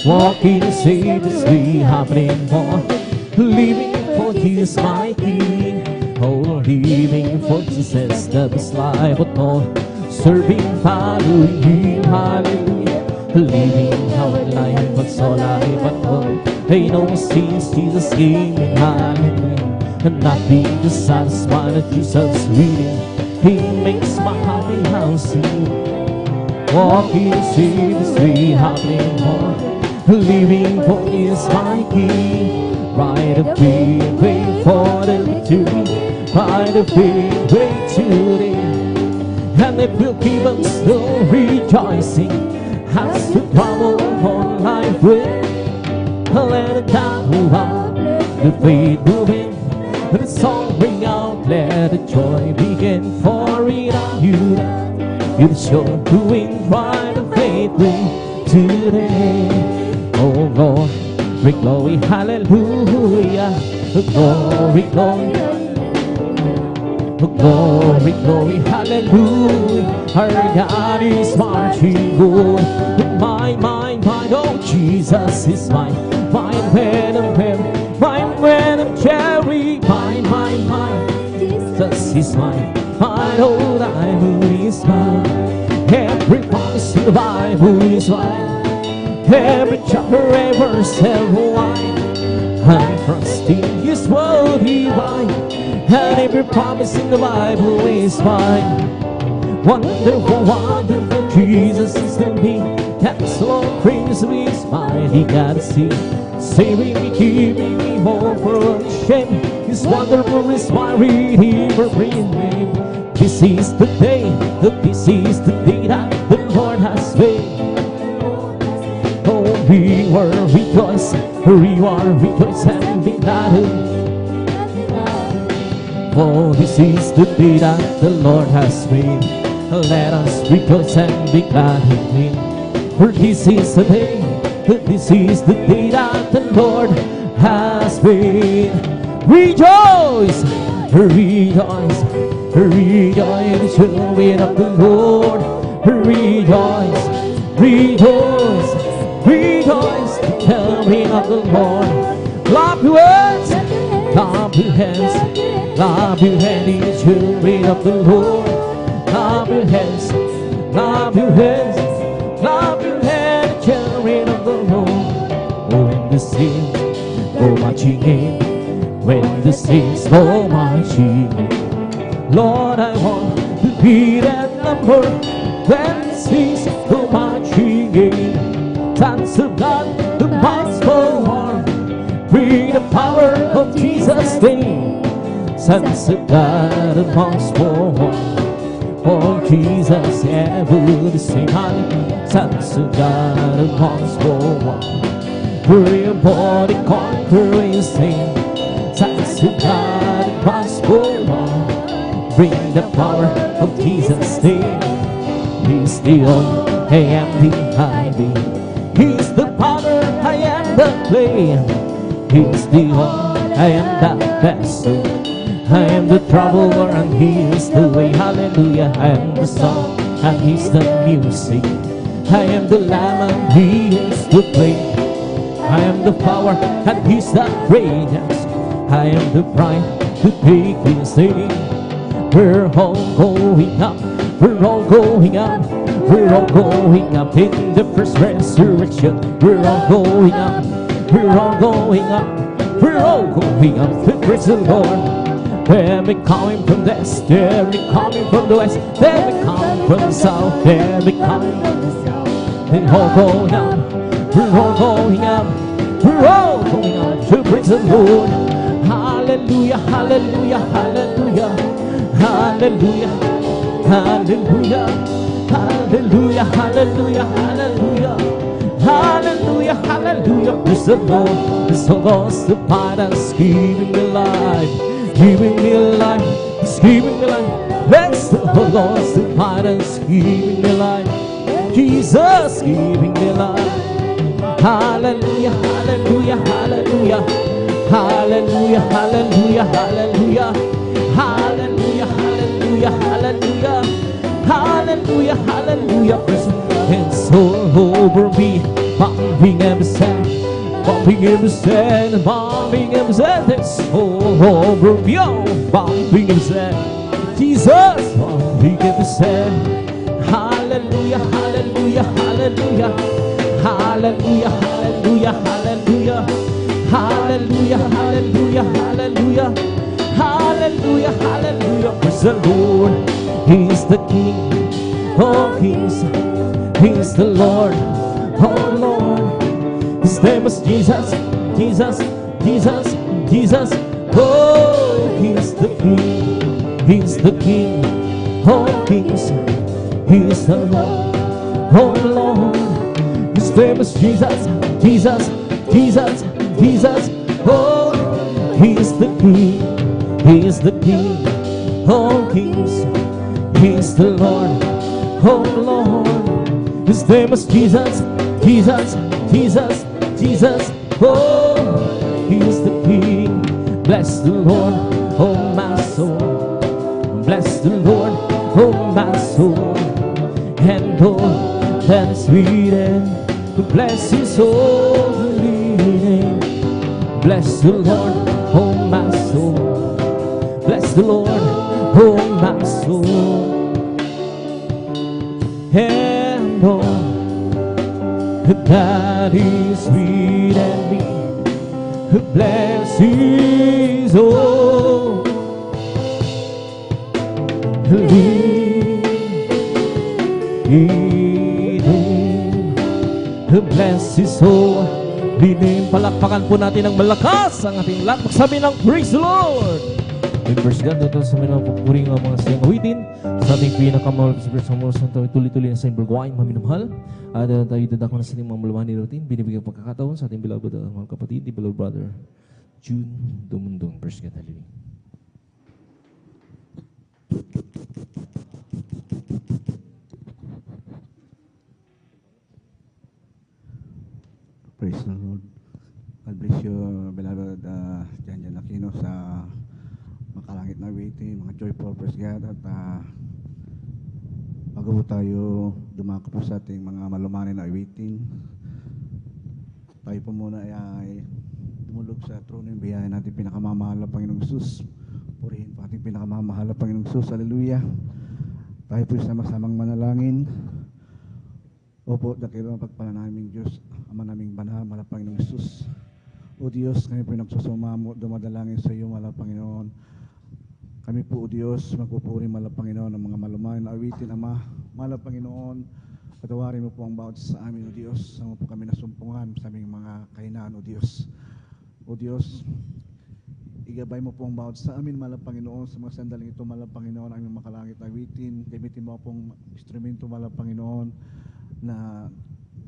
Walking safely, happening more. Living for Jesus, my King. Oh, living for Jesus, that is life at all. Serving, following Him, hallelujah. Living our life, what's all life at all. I know since Jesus came in, hallelujah. And nothing to satisfy the Jesus within. He makes my happy house. Walking safely, happening more. Living for Jesus, my King. Ride a big way for the victory. Ride a big way today. And it will keep us still rejoicing as the trouble on life will. Let it down move on, the faith will win. The song ring out, let the joy begin. For it on you, you're sure to win. Ride the faith way today. Oh Lord, we glory, hallelujah. Glory, glory. Glory, glory, hallelujah. Our God is marching good. Mine, oh Jesus is mine. Mine when I'm weary, mine when I'm cherry. Mine, Jesus is mine. Mine, oh thy word is mine. Every promise in the Bible is mine. Every chapter, every verse, every line. I trust in His word divine. And every promise in the Bible is mine. Wonderful, wonderful, Jesus is to me. That's the Lord, praise me, His mine. He got to see, saving me, keeping me whole for shame. His wonderful is my Redeemer, bring me. This is the day that the Lord has made. Oh, we are rejoice and be glad. Oh, this is the day that the Lord has made. Let us rejoice and be glad in Him. For this is the day that the Lord has made. Rejoice, rejoice, rejoice, children of the Lord. Rejoice, rejoice, rejoice, children of the Lord. Clap your hands, clap your hands. Clap your hands, children of the Lord. Clap your hands, clap your hands, clap your hands, children of the Lord. Oh, when the saints go marching in, when the saints go marching in, Lord, I want to be that number. When the saints go marching in, dance of God, the must go on. Bring the power of Jesus' name. Sons of God amongst war. For Jesus ever the same. Sons of God amongst war. We're born to conquer His name. Sons of God amongst war. Bring the power of Jesus' name. He's the only I am behind me. He's the potter, I am the clay. He's the only I am the vessel. I am the traveler and He is the way, hallelujah. I am the song and He's the music. I am the lamb and He is the flame. I am the flower and He's the radiance. I am the bride to take His name. We're all going up, we're all going up, we're all going up in the first resurrection. We're all going up, we're all going up, we're all going up to praise the Lord. When we coming from the east, then we coming from the west, then we coming from the south, then we coming from the south. We're all going up, we're all going up, we're all going up to praise the Lord. Hallelujah, hallelujah, hallelujah, hallelujah, hallelujah, hallelujah, hallelujah, hallelujah, hallelujah, hallelujah, hallelujah. Bless the Lord, His lost the fight us, giving me life, giving me life, He's giving me life. Bless the Lord, the fight us, giving me life. Jesus giving me life. Hallelujah, hallelujah, hallelujah. Hallelujah, hallelujah, hallelujah. Hallelujah, hallelujah, hallelujah. Hallelujah, hallelujah. It's all over me. Bumping every sound, bumping every sound, bumping every sound. It's all over me. Oh, bumping every sound. Jesus, bumping every sound. Hallelujah, hallelujah, hallelujah. Hallelujah, hallelujah, hallelujah. Hallelujah, hallelujah, hallelujah. Hallelujah, hallelujah. Praise the Lord. He is the King of kings. He is the Lord, oh Lord. His name is Jesus, Jesus, Jesus, Jesus. Oh, He is the King. He is the King of kings. He is the Lord, oh Lord. His name is Jesus, Jesus, Jesus, Jesus. Oh, He is the King. He is the King of kings. He is the Lord, oh Lord. His name is Jesus, Jesus, Jesus, Jesus. Oh, He is the King. Bless the Lord, oh my soul. Bless the Lord, oh my soul. And all that is written, bless His holy name. Bless the Lord, oh my soul. Bless the Lord, oh my soul. And all that is within me, bless His holy name. Bless His holy name. Palakpakan po natin ng malakas ang ating lahat. Magsabi ng praise the Lord. In verse God, ito sa mga pupuri ng mga siyang awitin sa ating pinakamahal sa verse ng mga santo, tuloy-tuloy na sa inyong berguwain, maminamahal. At tayo dadako na sa ating mga malumani rutin, binibigyan pagkakataon sa ating beloved mga kapatid, the beloved brother, June Dumundong. Verse God, hallelujah. Praise the Lord. God bless you, beloved Jan Aquino sa makalangit na waiting, mga joyful praise God. At bago po tayo dumako po sa ating mga malumanin na waiting, tayo po muna ay dumulog sa trono ng biyaya natin pinakamamahal na Panginoong Sus. Purihin po ating pinakamamahal na Panginoong Sus. Hallelujah. Tayo po sama-samang manalangin. Opo, dakilang pagpala naming Diyos, Ama naming banal, mahal Panginoong Isus. O Diyos, kami po nagsusumamo, dumadalangin sa iyo, mahal Panginoon. Kami po, O Diyos, magpupuri, mahal Panginoon, ng mga malumayan na awitin, Ama. Mahal Panginoon, patawarin mo po ang bawat sa amin, O Diyos. Sama po kami nasumpungan sa aming mga kahinaan, O Diyos. O Diyos, igabay mo po ang bawat sa amin, mahal Panginoon, sa mga sandaling ito, mahal Panginoon, ang aming makalangit na awitin. Gamitin mo pong instrumento, mahal Panginoon, na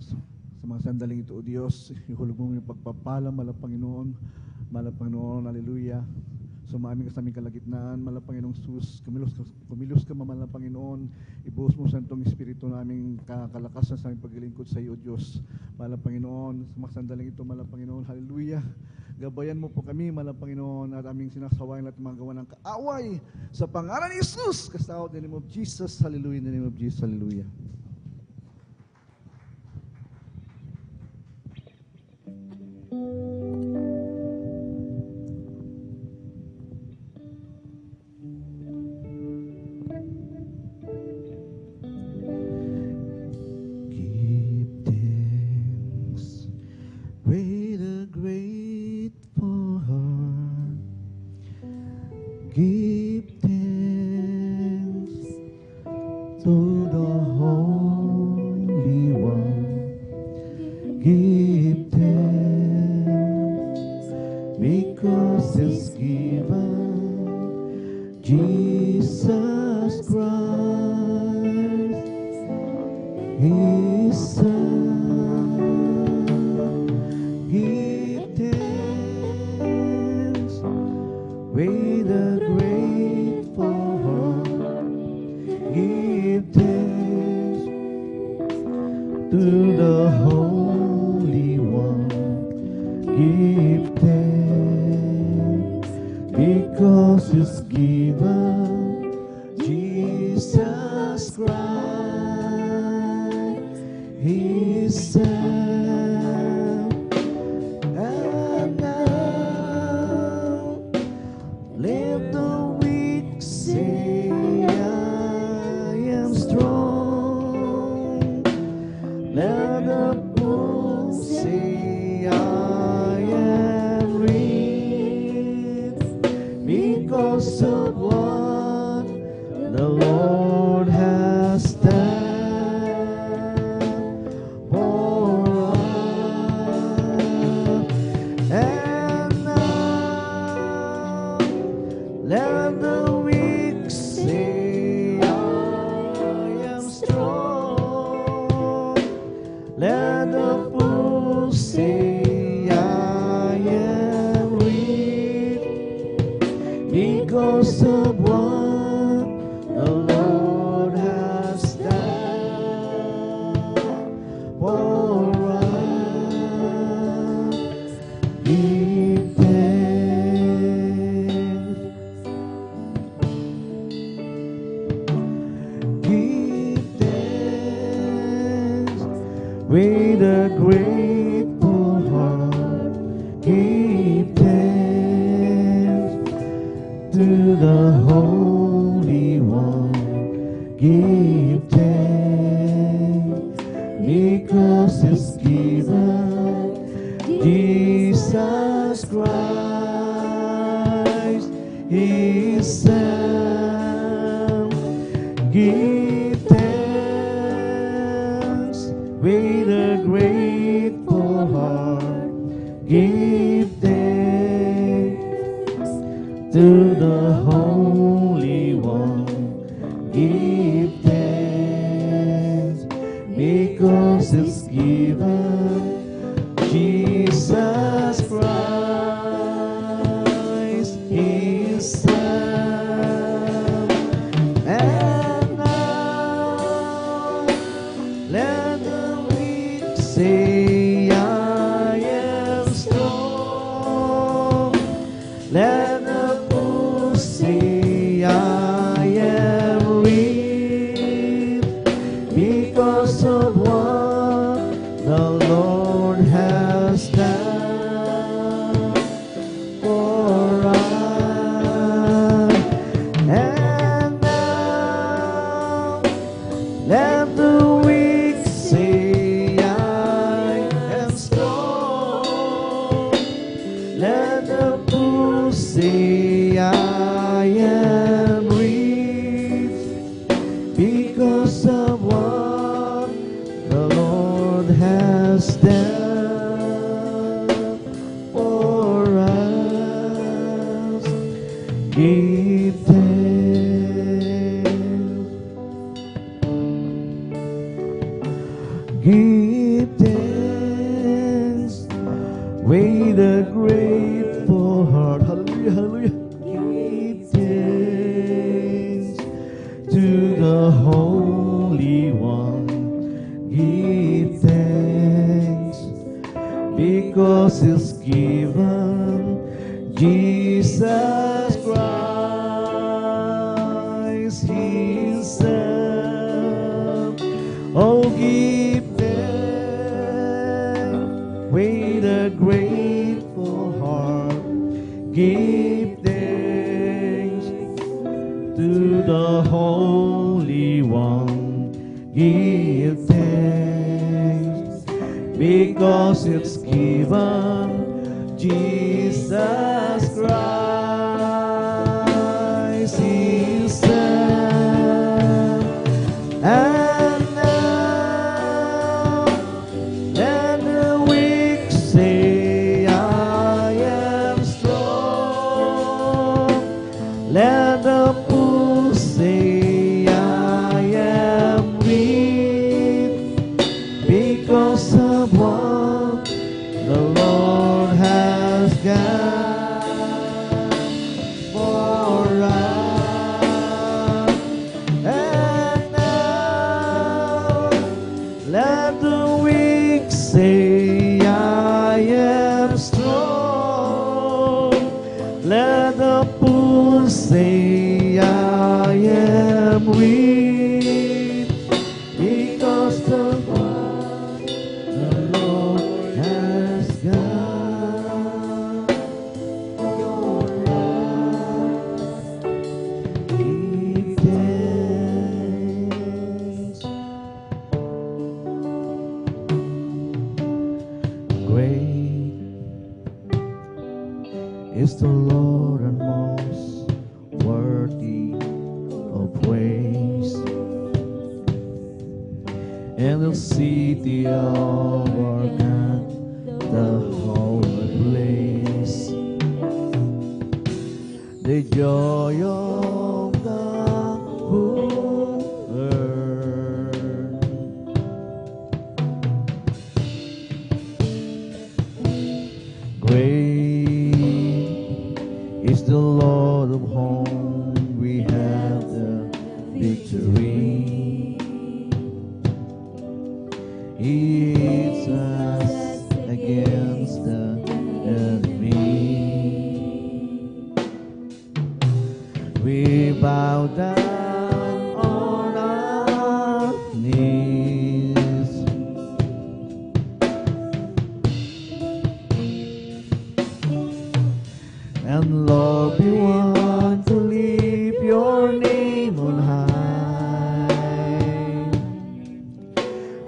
sa mga sandaling ito, O Diyos, ihulog mo yung pagpapala, mahal Panginoon, hallelujah. Sumami ka sa aming kalagitnaan, mahal Panginoong Sus, kumilos ka, mahal Panginoon, ibuhos mo sa Santong Espiritu naming kakalakasan sa aming paglilingkod sa iyo, O Diyos, mahal Panginoon, sa mga sandaling ito, mahal Panginoon, hallelujah. Gabayan mo po kami, mahal Panginoon, at aming sinasawayan at mga gawa ng kaaway sa pangalan ni Jesus, kasawad in the name of Jesus, hallelujah, in the name of Jesus, hallelujah. Give thanks to the Holy One. Give thanks because He's given Jesus Christ, His Son. Give thanks because He's given Jesus Christ, His Son. And now let the weak say, I am strong. Let the poor say, I am rich, because of what the Lord has done for us. And now let the weak say, I am strong. Let the poor say, I am rich, because of what the Lord has done for us. Give thanks. Give thanks with a grateful heart. Give thanks to the Holy One. Give thanks because He's given Jesus Christ, His Son. Give thanks with a grateful heart. Give thanks to the Holy One. Give thanks because He's given Jesus Christ, His Son. And now let the weak say, I am strong. Let the poor say, I am rich, because of what the Lord has done for us. And now let the weak say, I am strong. Let the poor say, I am rich, because of what the Lord has done for us. Give thanks. Give thanks with a grateful heart. Hallelujah, hallelujah. Give thanks to the Holy One. Give thanks because He's given Jesus Christ, His Son. Oh, give thanks with a grateful heart. Give thanks to the Holy One. Give thanks because it's given Jesus Christ, His Son. And now let the weak say, I am strong. Let the poor say, I am rich, because of what the Lord has is the Lord and most worthy of praise. And the city of our God, the holy place, the joy of the whole earth. Great is the Lord of whom we have the victory. He is us against the enemy. We bow down on our knees. And Lord, we want to lift your name on high.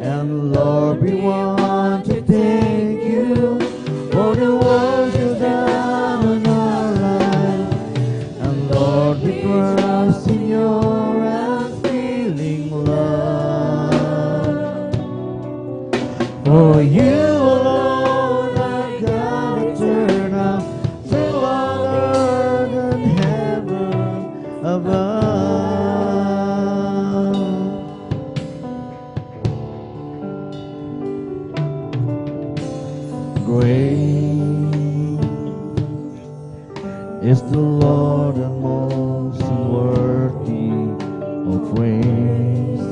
And Lord, we want to thank you for the work you've done in our life. And Lord, we trust in your unfailing love. For you alone are God eternal, through all earth and heaven above. Great is the Lord and most worthy of praise.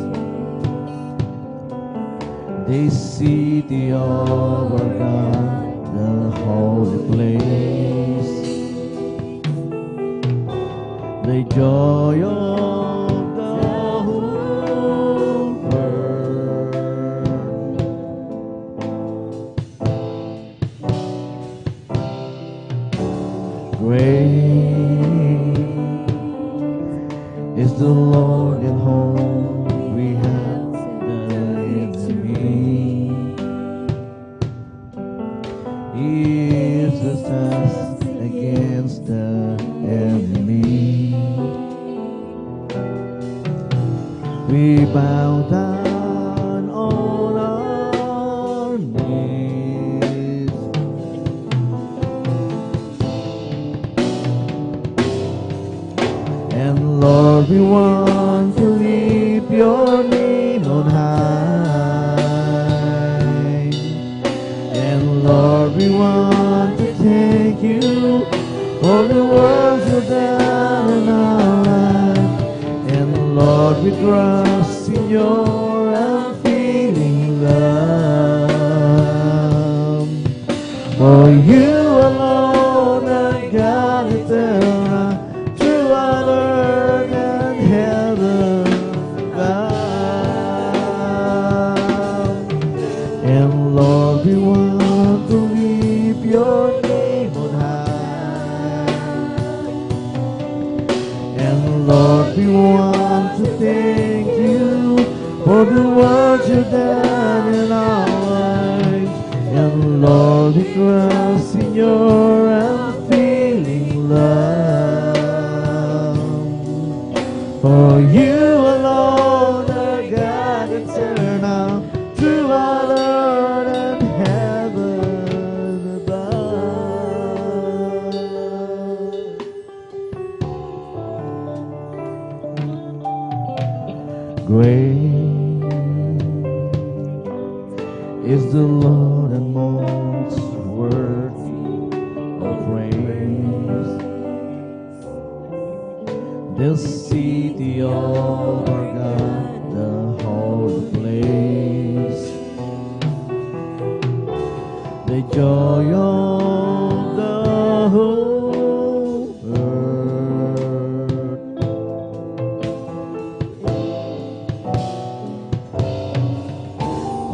The city of our God, the holy place, the joy of the whole world. Great is the Lord in whom we have the enemy. He is us against the enemy. We bow down on our knees. And Lord, we want to lift your name on high. And Lord, we want to thank you for the work you've done in our life. And Lord, we trust in your unfailing love. For you alone are God eternal, through all earth and heaven above. And Lord, we want to lift your name on high. And Lord, we want to thank you for the work you've done in our lives. And Lord, we trust in your unfailing love. For you alone are God eternal, through all earth and heaven above. Great is the Lord and most worthy of praise. The city of our God, the holy place, the joy of the whole earth.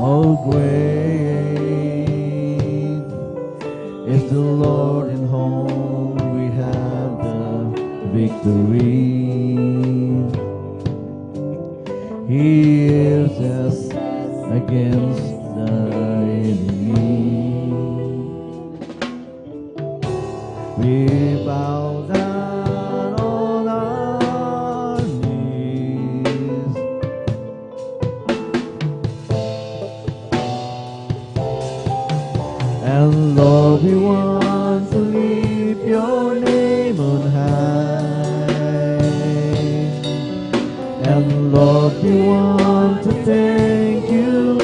Oh, great is the Lord in whom we have the victory. He is us against the enemy. We bow down on our knees. And Lord, we want to lift your name on high. And Lord, we want to thank you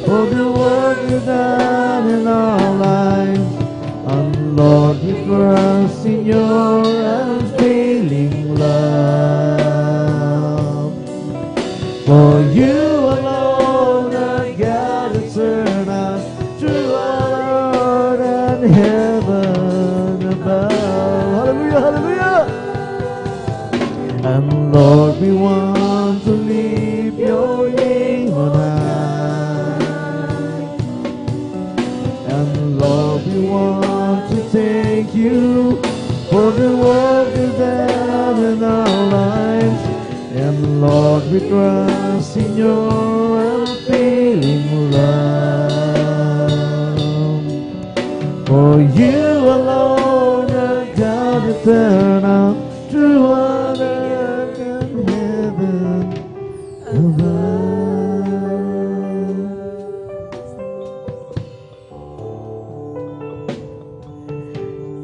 for the work you've done in our lives. And Lord, we trust in your unfailing love. For you alone are God to turn us through earth and heaven above. Hallelujah, hallelujah. And Lord, we want to lift your name on high. And Lord, we want to thank you for the work you've done in our lives. And Lord, we trust in your unfailing love. For you alone are God to turn out through earth and heaven above.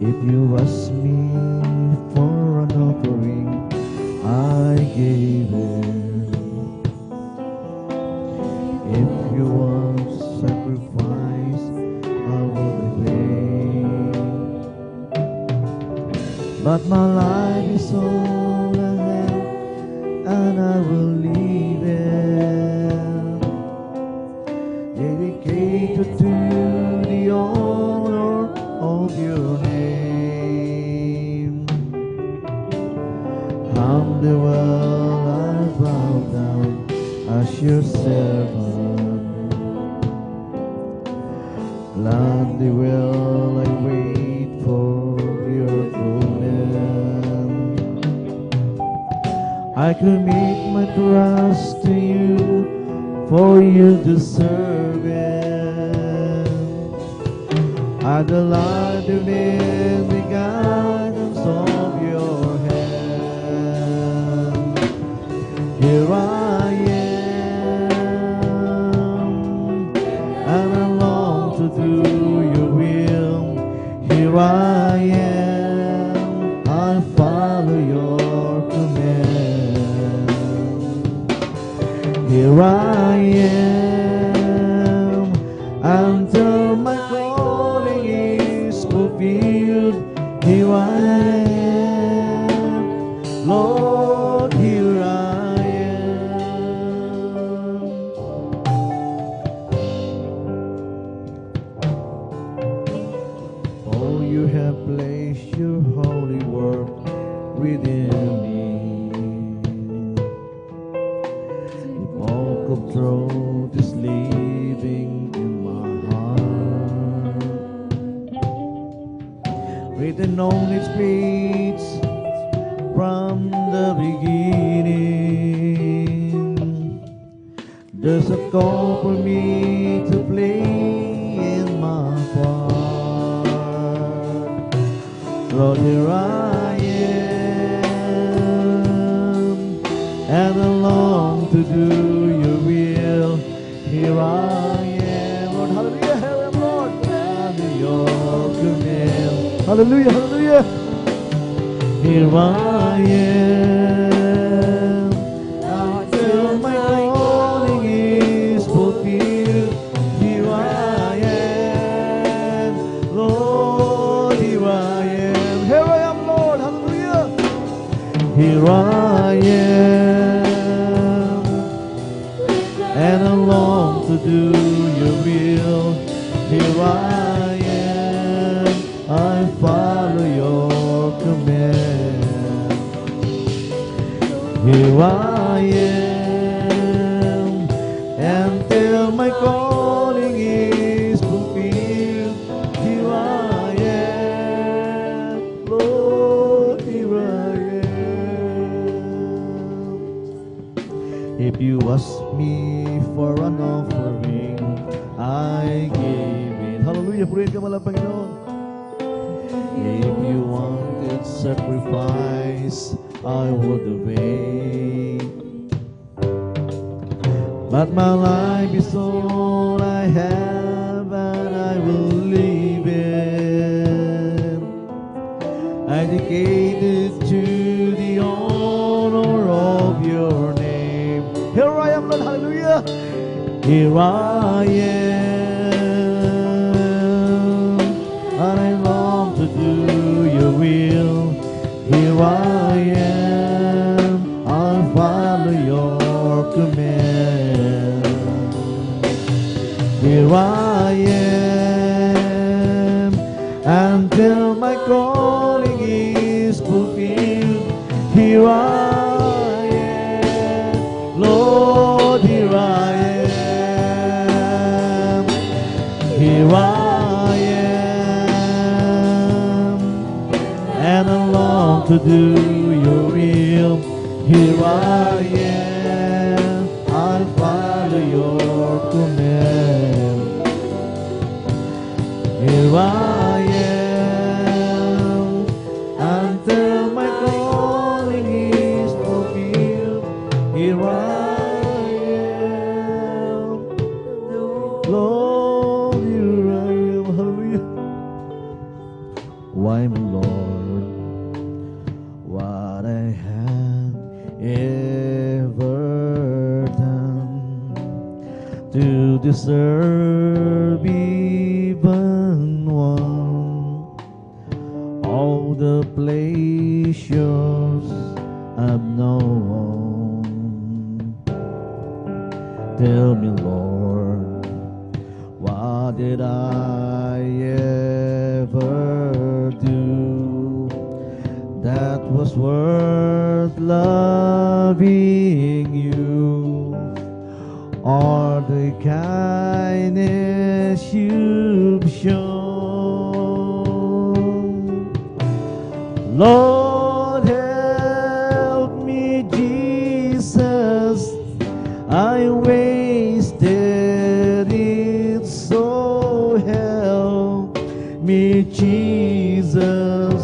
If you ask me for an offering, I gave it. If you want sacrifice, I will pay. But my life is all I have, and I will leave it dedicated to the honor of your name. Humbly will I bow down as your servant. Gladly will I wait for your command. I commit my trust to you, for you deserve it. I delight in the guidance of your hand. Here I am, and I long to do your will. Here I am, I follow your command. Here I am, until my calling is fulfilled. Here I am, Lord, here I am. Oh, you have placed your holy work within me. The bulk of truth is living in my heart. Written on its page from the beginning. There's a call for me to play in my part. Lord, here I am, and I long to do your will. Here I am, Lord, hallelujah, here I am, Lord, under your command. Hallelujah, hallelujah. Here I am, until my calling is fulfilled. Here I am, Lord, here I am. Here I am, Lord, hallelujah. Here I am, and I long to do your will. Here I am, I follow your command. Here I am, until my calling is fulfilled. Here I am, Lord, here I am. If you ask me for an offering, I give it. Hallelujah, purihin ka mo lang, Panginoon. If you want sacrifice I would obey. But my life is all I have, and I will leave it. I dedicate it to the honor of your name. Here I am, Lord, hallelujah. Here I am, and I long to do your will. Here I am, I'll follow your command. Here I am, until my calling is fulfilled. Here I am, Lord, here I am. Here I am, and I long to do your will. Here I am, I'll follow your command. Here I am, until my calling is fulfilled. Here I am, Lord, here I am, hallelujah. Why, my Lord, what I have ever done to deserve even one, all the pleasures I've known. Tell me, Lord, what did I ever do that was worth loving you, or the kindness you've shown? Lord, help me, Jesus, I wasted it, so help me, Jesus,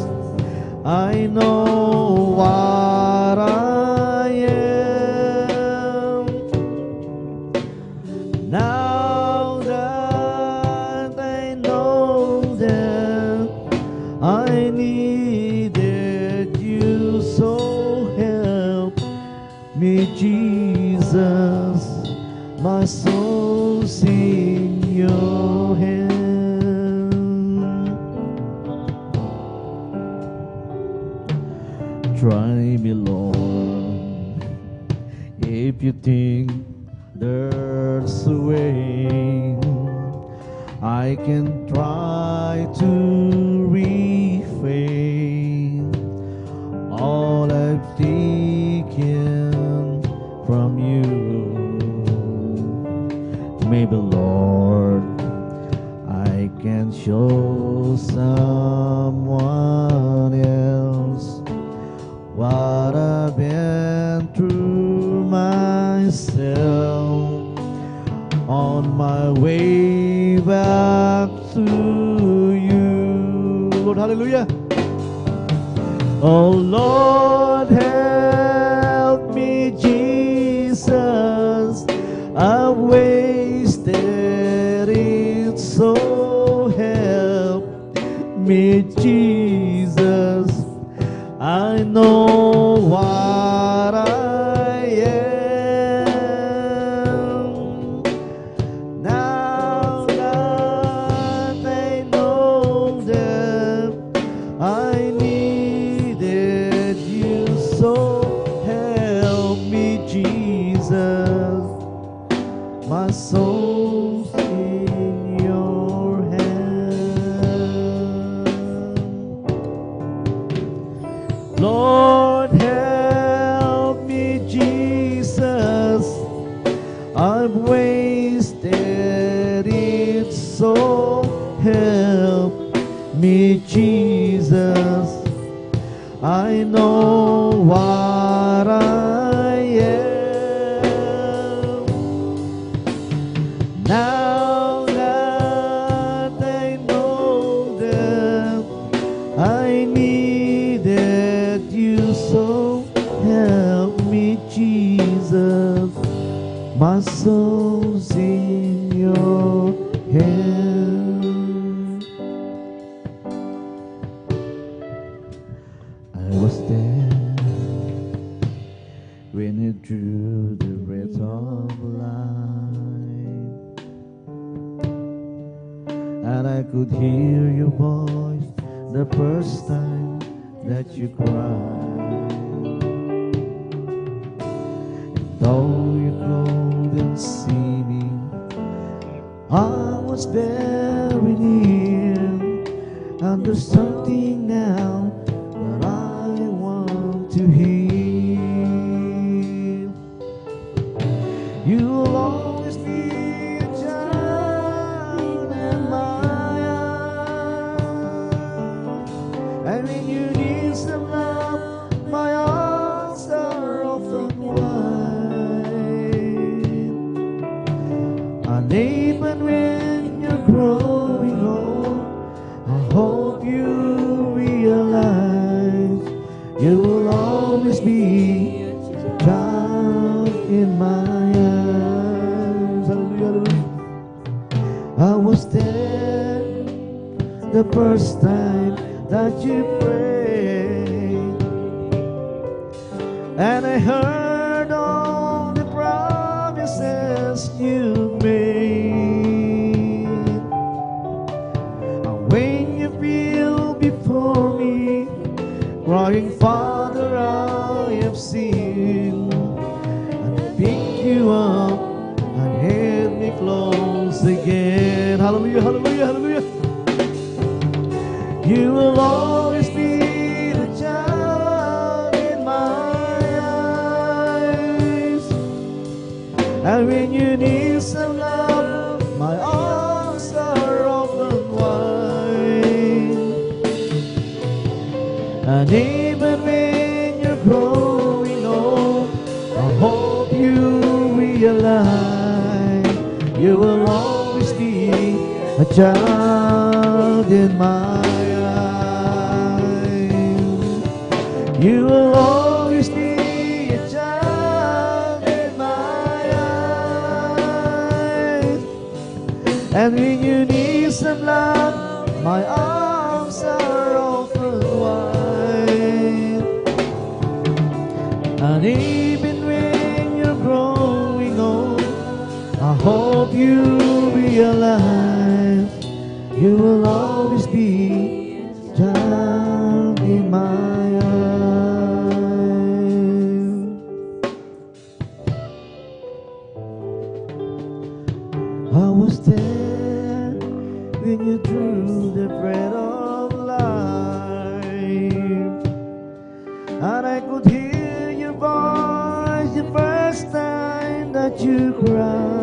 I know what I am. Now that I know that I needed you, so help me, Jesus, my soul's in your hand. Try me, Lord, if you think there's a way I can try to refrain all I've taken from you. Maybe, Lord, I can show someone else what I've been through myself on my way back to you. Lord, hallelujah. Oh Lord, help me, Jesus, I've wasted it, so help me, Jesus, I know what I am. Now that I know that I needed you, so help me, Jesus, my soul's in your hand. Lord, help me, Jesus, I've wasted it, so help me, Jesus, I know what I am. Now that I know that I needed My soul's in your hand. I was there when you drew the breath of life, and I could hear your voice the first time that you cried. Though you couldn't see me, I was very near, and there's something now that I want to hear. You'll always be a child in my arms, and when you need some love, my arms are open wide. And even when you're growing old, I hope you realize you will always be a child in my arms. Hallelujah, hallelujah. I was there the first time that you prayed, and I heard all the promises you made. And when you feel before me, crying, Father, I have sinned, and pick you up and held me close again. Hallelujah, hallelujah, hallelujah. You will always be the child in my eyes, and when you need some love, my arms are open wide. And even when you're growing old, I hope you realize you will always be a child in my eyes. You will always be a child in my eyes. And when you need some love, my arms are open wide. And even when you're growing old, I hope you realize you will always be a child in my eyes. I was there when you drew the breath of life, and I could hear your voice the first time that you cried.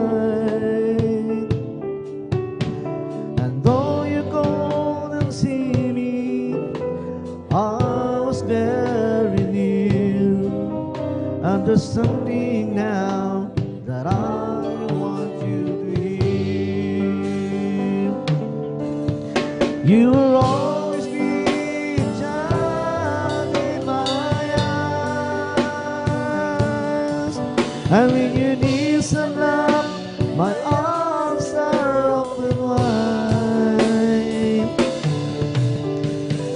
And though you couldn't see me, I was very near, and there's something now that I want you to hear. You will always be a child in my eyes, and when you need some love, my arms are open wide.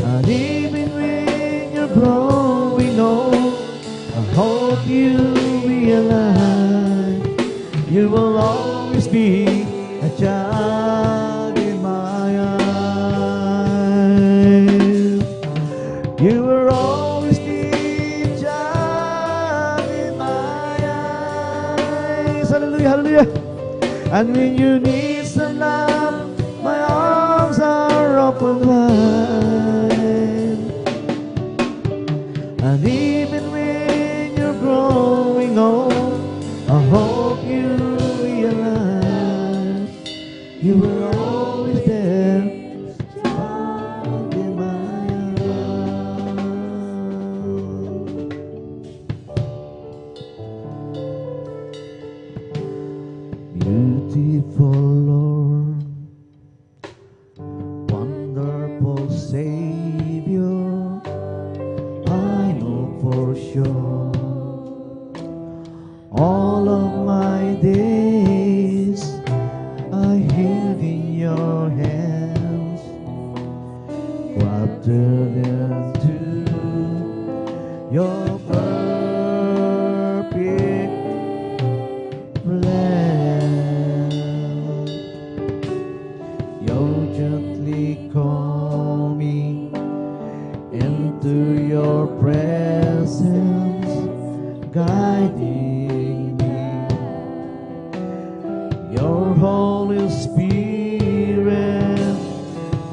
And even when you're growing old, I hope you realize you will always be a child in my eyes. You will always be a child in my eyes. Hallelujah, hallelujah. And when you need some love, my arms are open wide. And even when you're growing old, I hope you realize you were always there, child in my arms. Beautiful Lord, wonderful Savior, I know entered into your perfect plan. You gently call me into your presence, guiding me. Your Holy Spirit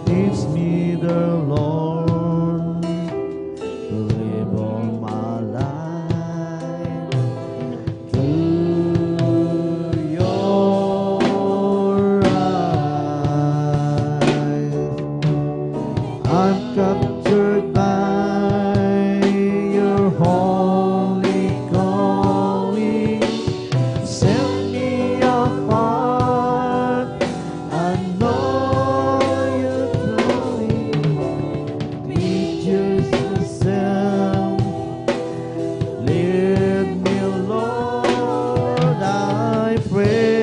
teach me the Lord to live all my life through your eyes. I'm captured by your holy calling. Set me apart. I know you're calling me just yourself. Lead me, Lord, I pray.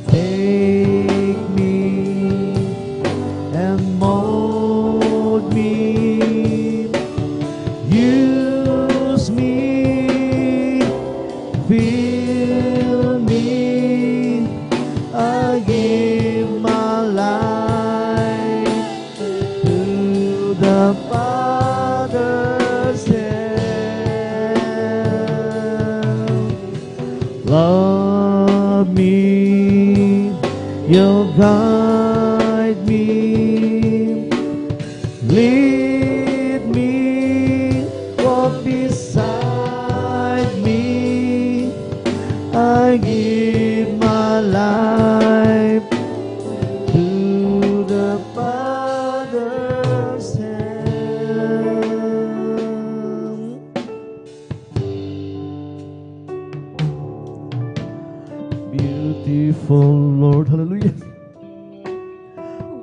Take me and mold me. Use me, fill me. I give my life to the Father's hand. Love me, you'll guide me. Lead me, walk beside me. I give my life to the Father's hand. Beautiful Lord, hallelujah.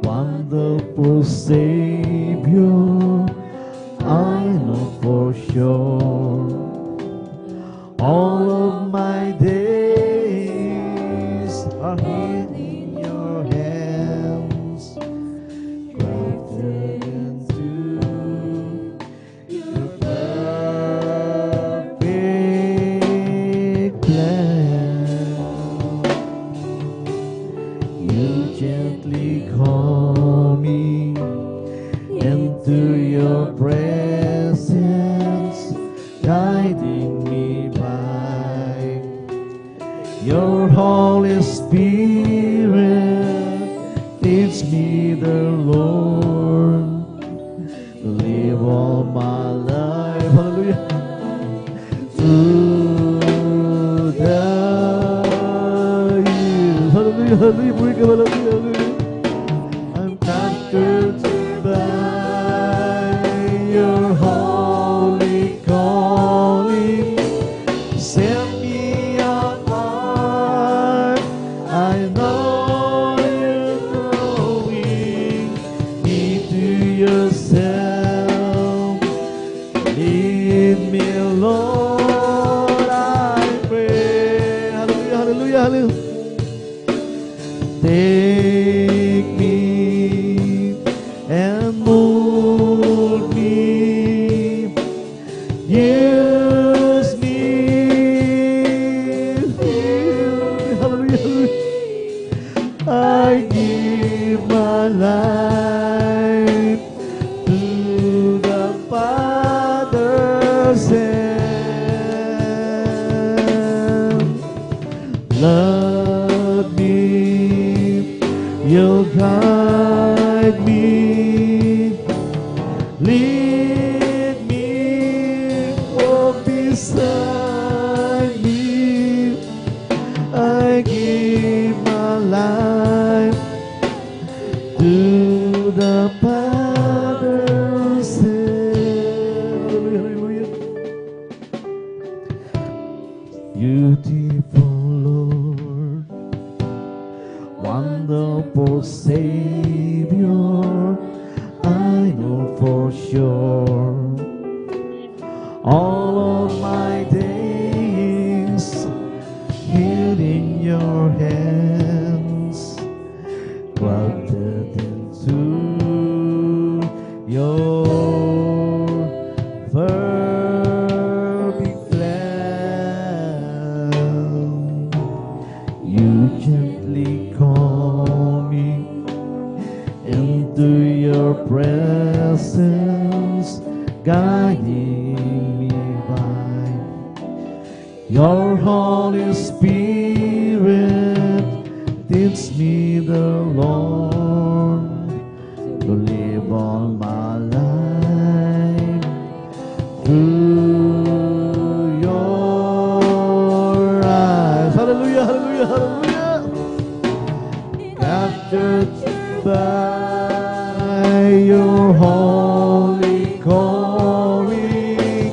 Wonderful Savior, I know for sure all of my days are hid in your hands. Crafted into your perfect plan. You gently call me into your presence, guiding me by your Holy Spirit. Teach me the Lord to live all my life, hallelujah, through the years. Hallelujah, hallelujah, bring it, hallelujah, hallelujah. I'm captured by your holy calling. Set me apart. I know you're drawing me to yourself. Lead me, Lord, I pray. Hallelujah, hallelujah, hallelujah. Take me and mold me. Use me, fill me, hallelujah. I give my life to the Father's hand. Love me, you'll guide me. Lead me, walk beside me. I give my life to the Father's hand. Hallelujah, hallelujah. Beautiful Lord, wonderful Savior, I know for sure all of my days hid in your hands grafted into your perfect plan. You gently call me into your presence, guiding me by your Holy Spirit. Teach me the Lord to live all my life through your eyes. Hallelujah, hallelujah, hallelujah. Captured by your holy calling,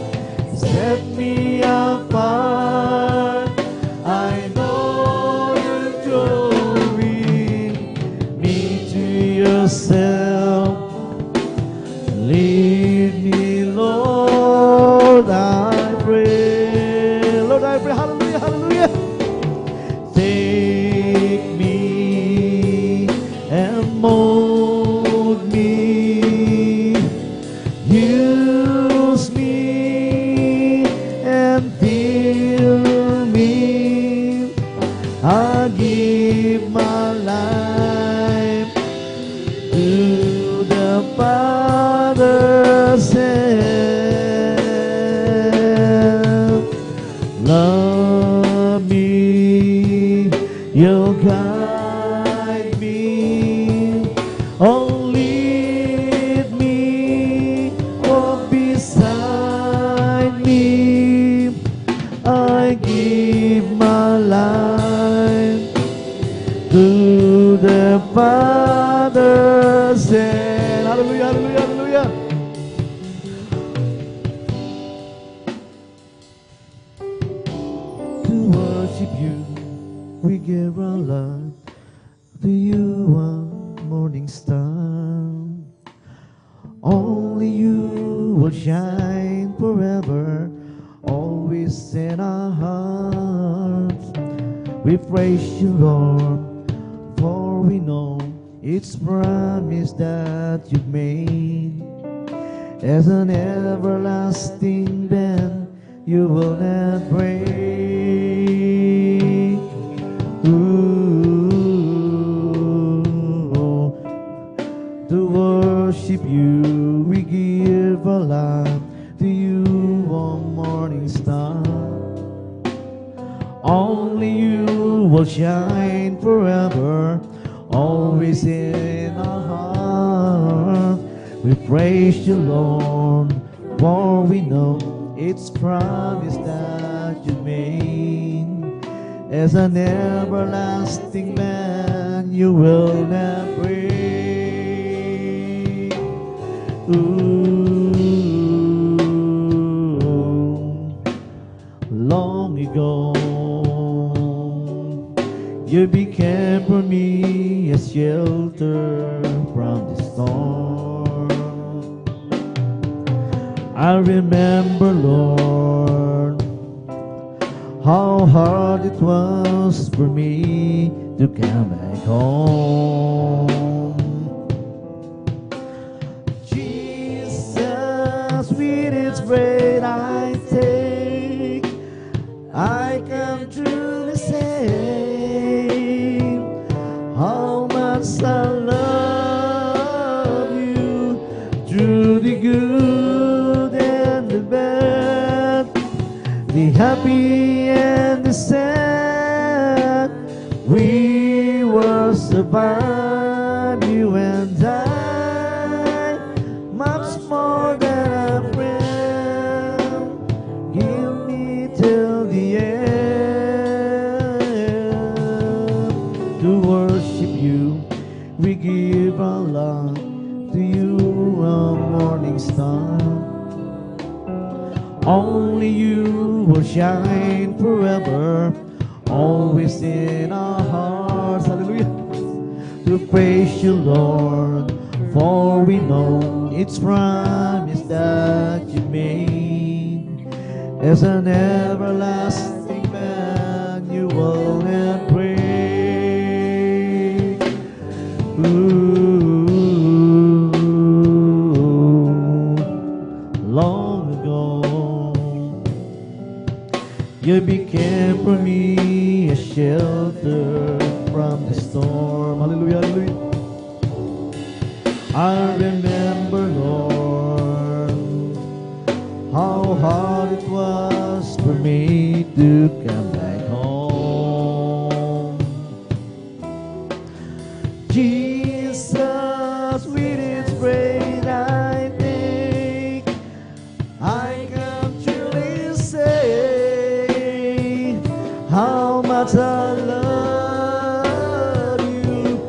set me apart. I know you're drawing me to yourself. Lead me, Lord, I pray. Lord, I pray. Hallelujah, hallelujah. Take me and mold me. Use me and fill me. I give my life to the Father's hand. Love me, you'll guide me. Oh, lead me, walk beside me. I give my life to the Father's hand. Hallelujah, hallelujah, hallelujah. To worship you, we give our love. To you, our morning star. Only you will shine forever, always in our hearts. We praise you, Lord, for we know it's promise that you've made. As an everlasting band, you will not break. Ooh, to worship you, we give our life. To you, O morning star. Only you will shine forever, always in our heart. We praise you, Lord, for we know it's promise that you made. As an everlasting man, you will not break. Ooh, long ago, you became for me a shelter from the storm. I remember, Lord, how hard it was for me to come back home. Jesus, with its bread I take, I can truly say how much I love you through the good and the bad, the happy and the sad. We were survived, you and I, much more than a friend. Give me till the end. To worship you, we give our love. To you, our morning star. Only you will shine forever, always in our hearts. Hallelujah. To praise you, Lord, for we know it's promise that you made. As an everlasting man, you will not break. from the storm. Hallelujah, hallelujah. I remember, Lord, how hard it was for me to come back home. Jesus, with His great I think I can truly say how much I love you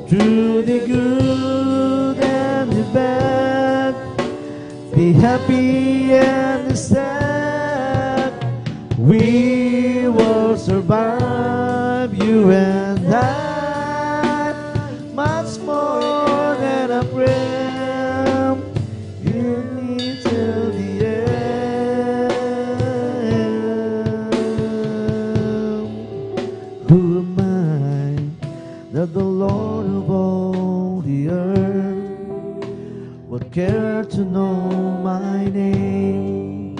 through the good and the bad, the happy and the sad. We will survive, you and I, much more than a friend. You need till the end. Who am I that the Lord of all the earth would care to know my name,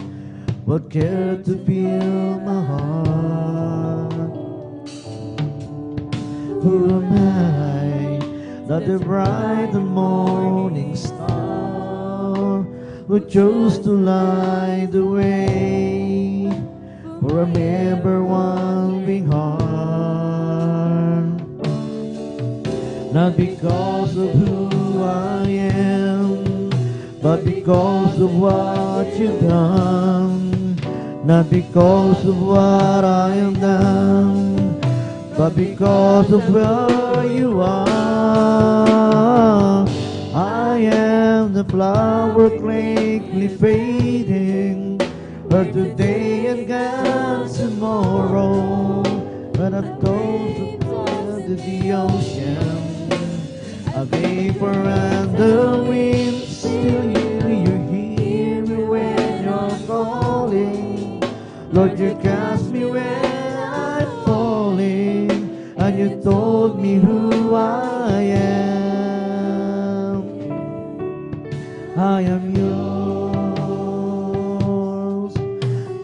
would care to feel my heart? Who am I that the bright and morning star who chose to light the way for a ever wandering heart? Not because of who I am, but because of what you've done. Not because of what I have done, but because of where you are. I am the flower quickly fading, but today and gone tomorrow. But I told to the ocean, a vapor and the wind, still you hear me when you're calling. Lord, you cast me when I'm falling, and you told me who I am. I am yours,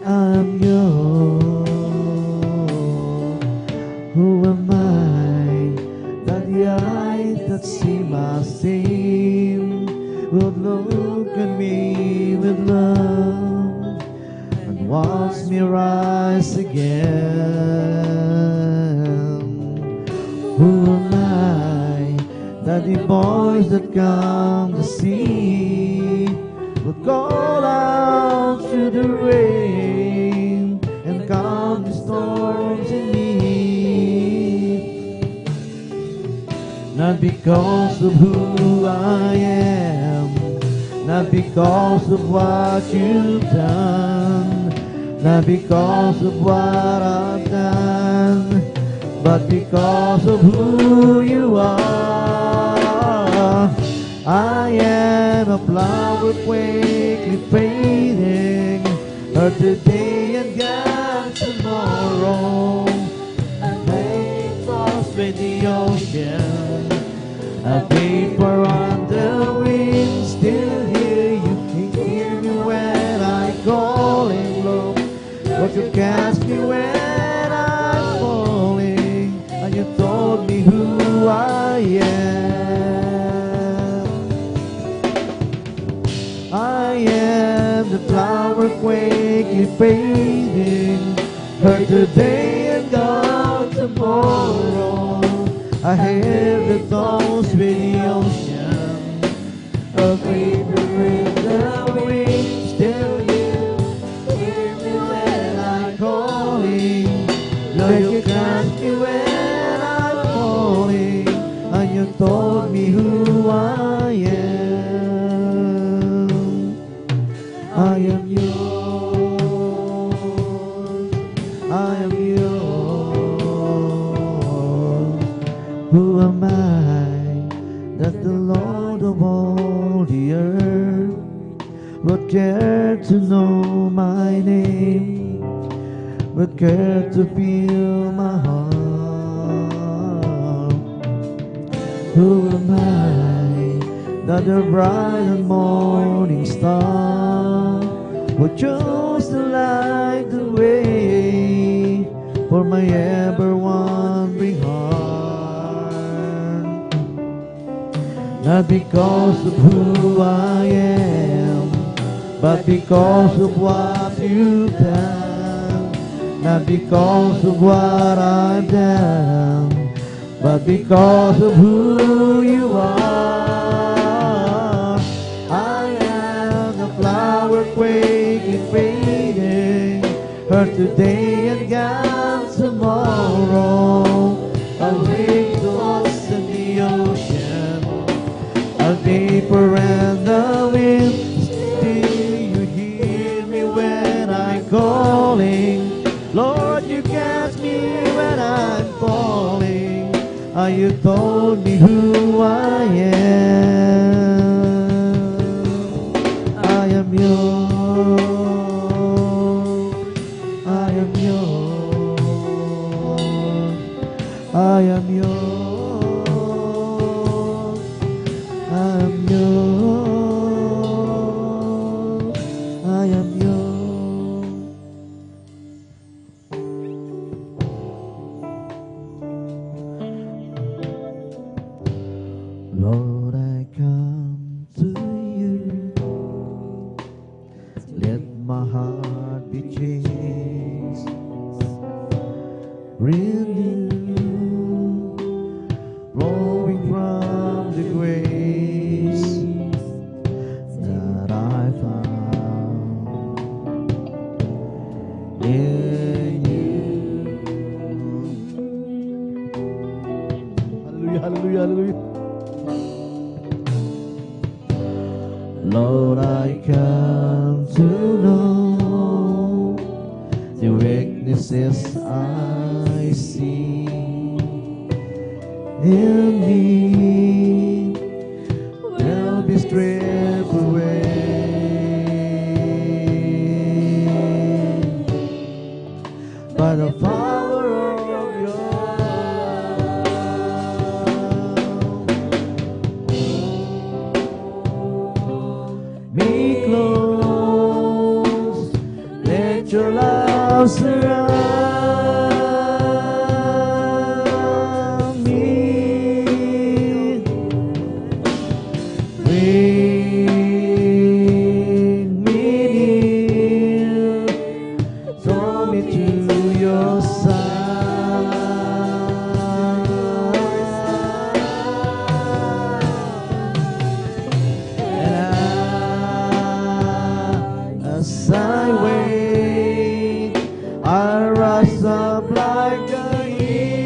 I am yours. Who am I that the eyes that see my sin would look at me with love and watch me rise again? Who am I that the boys that come to see would call out through the rain and calm the storms in me? Not because of who I am, not because of what you've done, not because of what I've done, but because of who you are. I am a flower quickly fading, but today and gone tomorrow. A vapor with the ocean, a vapor on the wind, still hear you hear me when I call in love. But you cast me when I'm falling, and you told me who I am. I am the flower quickly fading, but today and gone tomorrow. I have the thoughts with the ocean, a vapor in the wind, still you hear me when I'm calling. Lord, you cast me when I'm falling, and you told me who I am. I am yours, I am yours. Who am I that the Lord of all the earth would care to know my name, would care to feel my heart? Who am I that the bright and morning star would choose to light the way for my ever wandering heart? not because of who I am, but because of what you've done. Not because of what I've done, but because of who you are. I am the flower quaking, fading, hurt today and gone tomorrow. A wave lost in the ocean, a vapor and the wind. Still you hear me when I'm calling. Lord, you catch me when I'm falling. You told me who I am. I am yours. I am yours. I am yours. I am yours. I am yours. Lord, I come to you. Let my heart be changed, renewed, flowing from the grace that I found in you. Hallelujah, hallelujah, hallelujah. Lord, I come to know the weaknesses I see in me will be stripped away by the power of your me close, let your love surround me. Bring me near, draw me to your side. As I wait, I rise up like an eagle,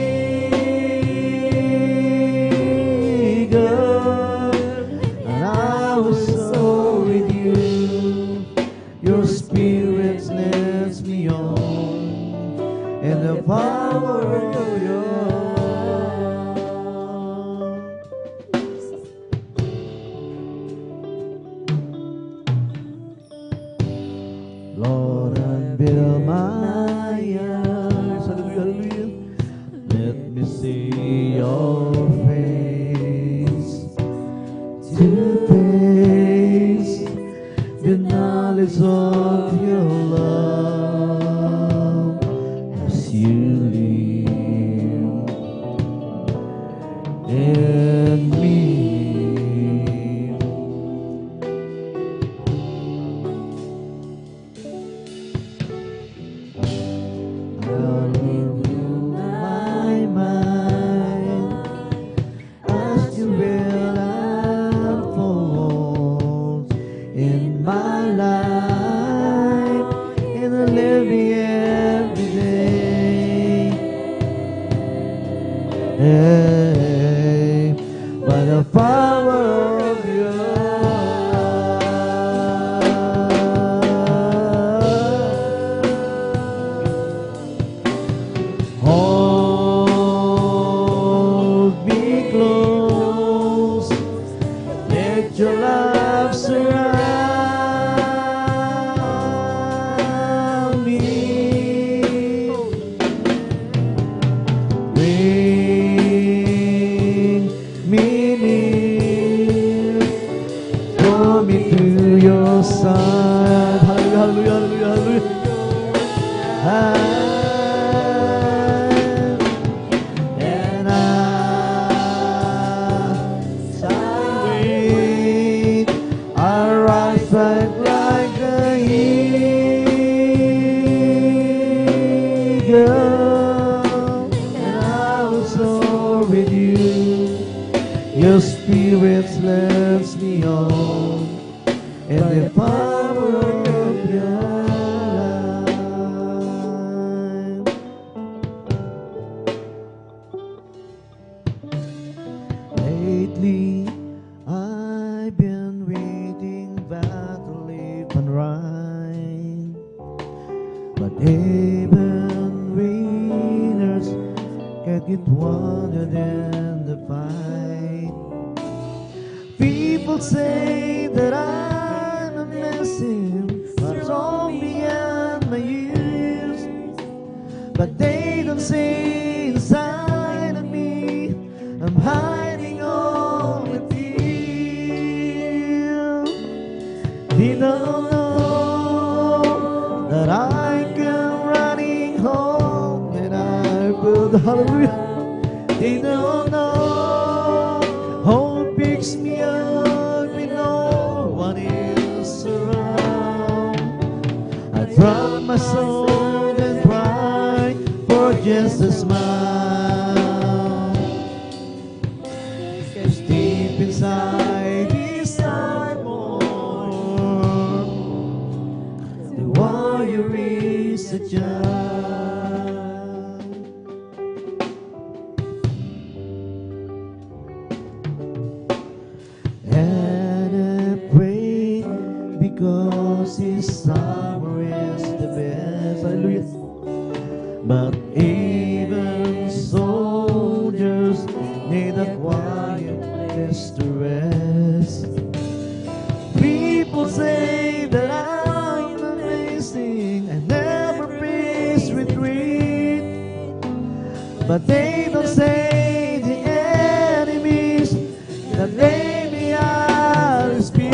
and I will soar with you. Your spirit leads me on, in the power of your Lord, unveil my eyes. Hallelujah, hallelujah. Let me see your face, to taste the knowledge of your love as you live in me. I'll renew my mind as you will unfold in my life, in the living every day. Hey, by the power of your hold me close, let your love surround me. Bring me near. Your spirit lets me on in the power of your light. Lately, I've been reading about the live and right, but even winners can't get wanted in the fight. People say that I'm amazing, but all beyond my years. But they don't say inside of me, I'm hiding all the tears. They don't know that I come running home and I will, hallelujah. They don't know hope picks me up when no one is around. I drop my soul and cry for just a smile. 'Cause deep inside this heart more, the warrior is a child. And I pray because His summer is the best. Hallelujah. But even soldiers need a quiet place to rest. People say that I'm amazing and never face retreat, but they don't say the enemies that lay behind His feet.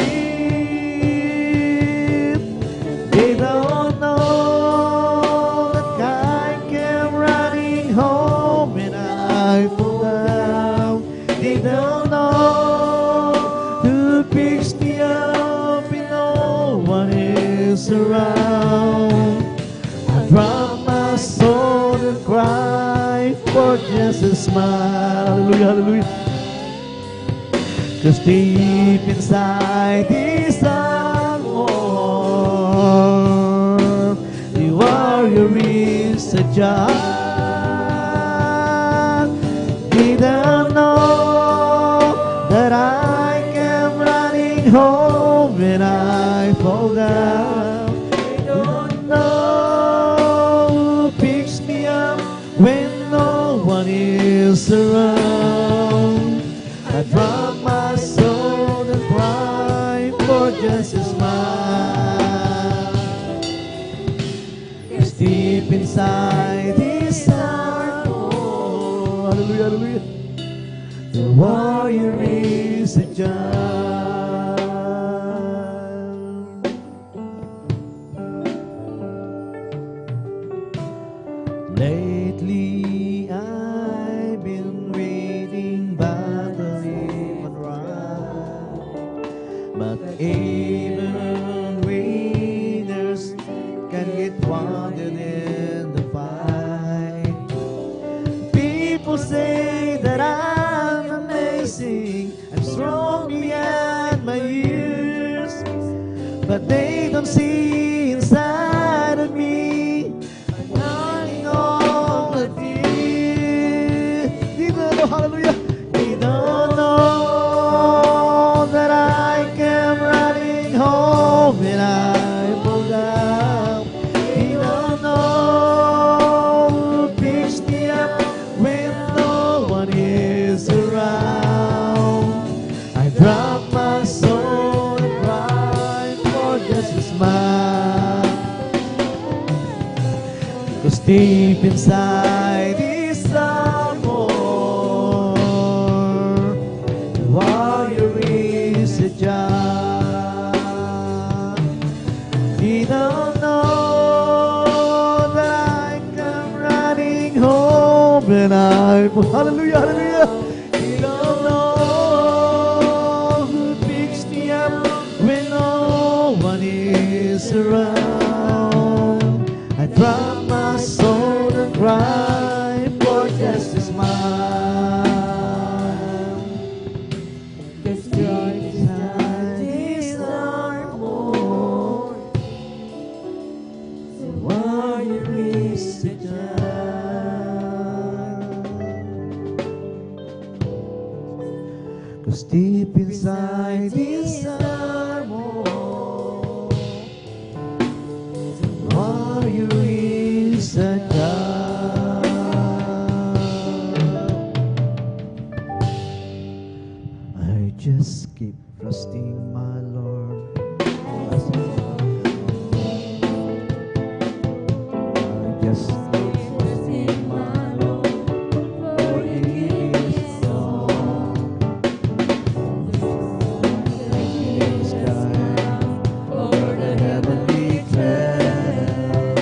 They don't know that I came running home and I fall down. They don't know who picks me up and no one is around. I drop my soul and cry for just a smile. Hallelujah, hallelujah. 'Cause deep inside this heart warm, the warrior is a child. They don't know that I am running home when I fall down. They don't know who picks me up when no one is around. I drop my soul and cry for just a smile. 'Cause deep inside this heart, oh, hallelujah, hallelujah, the warrior is a child. Lately, I've been reading about the live and right, but even winners can get wounded in the fight. People say that I'm amazing, I'm strong beyond my years, but they don't see inside of me. I'm running all the fear. They don't know, hallelujah. They don't know that I am running home and I fall down. They don't know who picks me up when no one is around. I drop my soul and cry for just a smile. 'Cause deep inside is some more. The warrior is a child. He don't know that I come running home and I, hallelujah, hallelujah. He don't know who picks me up when no one is around. I drop my soul and cry for just a smile. 'Cause deep inside this armor, warrior is a God. I just keep trusting my Lord. I just keep trusting my Lord, for He is strong. In the sky, over the heavenly cloud,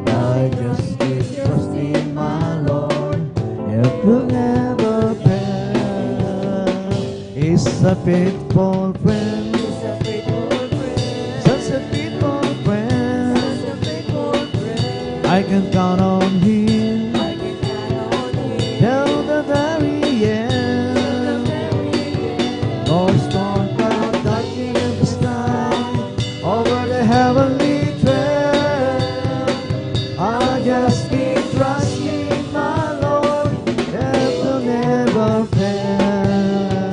I just keep trusting my Lord. It will never fail. He's a faithful friend. Such a faithful friend. I can count on Him till the very end. No storm cloud darkening in the sky over the heavenly trail. I just keep trusting my Lord, it will never fail.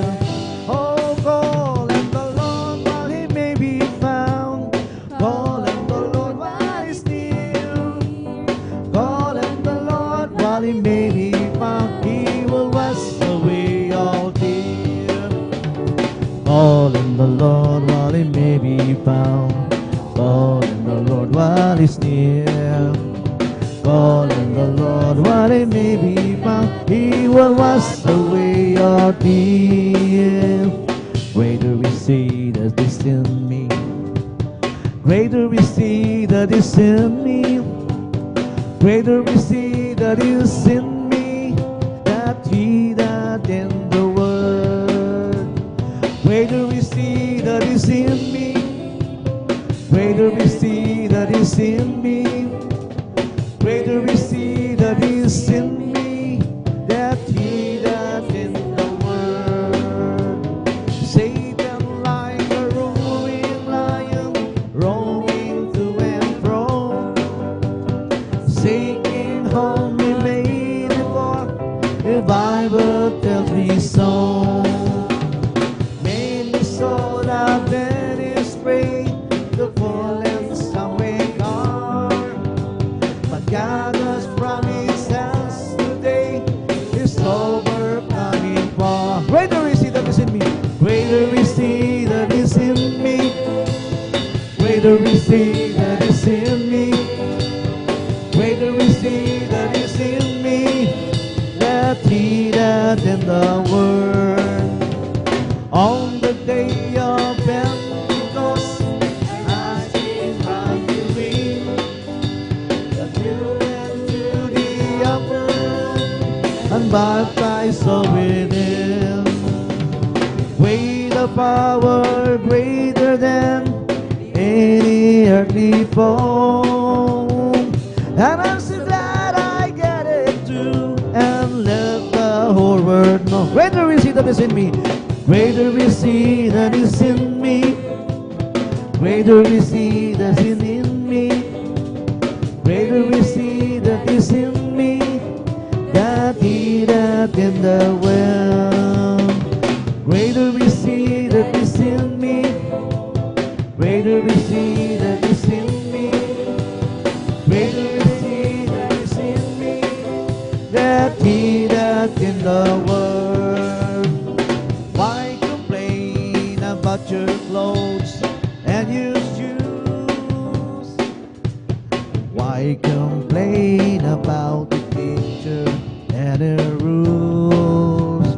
Oh, call on the Lord while He may be found. Call on the Lord while He's near. Call on the Lord while He may be found. He will wash away all tears. Call on the Lord while He may be found. Call on the Lord while He's near. Call on the Lord while He may be found. He will wash away our tears. Greater is He that is in me. Greater is He that is in me. Greater is He that is in me, that he that in the world. Greater is He that is in me. Greater is He that is in me. Greater is He that is in me, that he that in the world. Satan like a roaring lion, roaming to and fro, seeking whom He may devour. The Bible tells me so. Many souls have been His prey, the full and some way gone. But God has promised us today His overcoming power. Greater is He that is in me. Greater is He that is in me. Greater is He that is in me. Greater is He that is in me, that he that in the world. On the day of Pentecost, I came from the wind, that you went to the upper room and baptized so within. With a power greater than any earthly foe. And I'm so glad I get it too, and let the whole world know. Greater is He that is in me. Greater is He that is in me. Greater is He that is in me. Greater is He that is in me, that he that in the world. Greater is He that is in me. Greater is He that is in me. Greater is He that is in me, that he that in the world. Why complain about your clothes and your shoes? Why complain about the picture and the rules?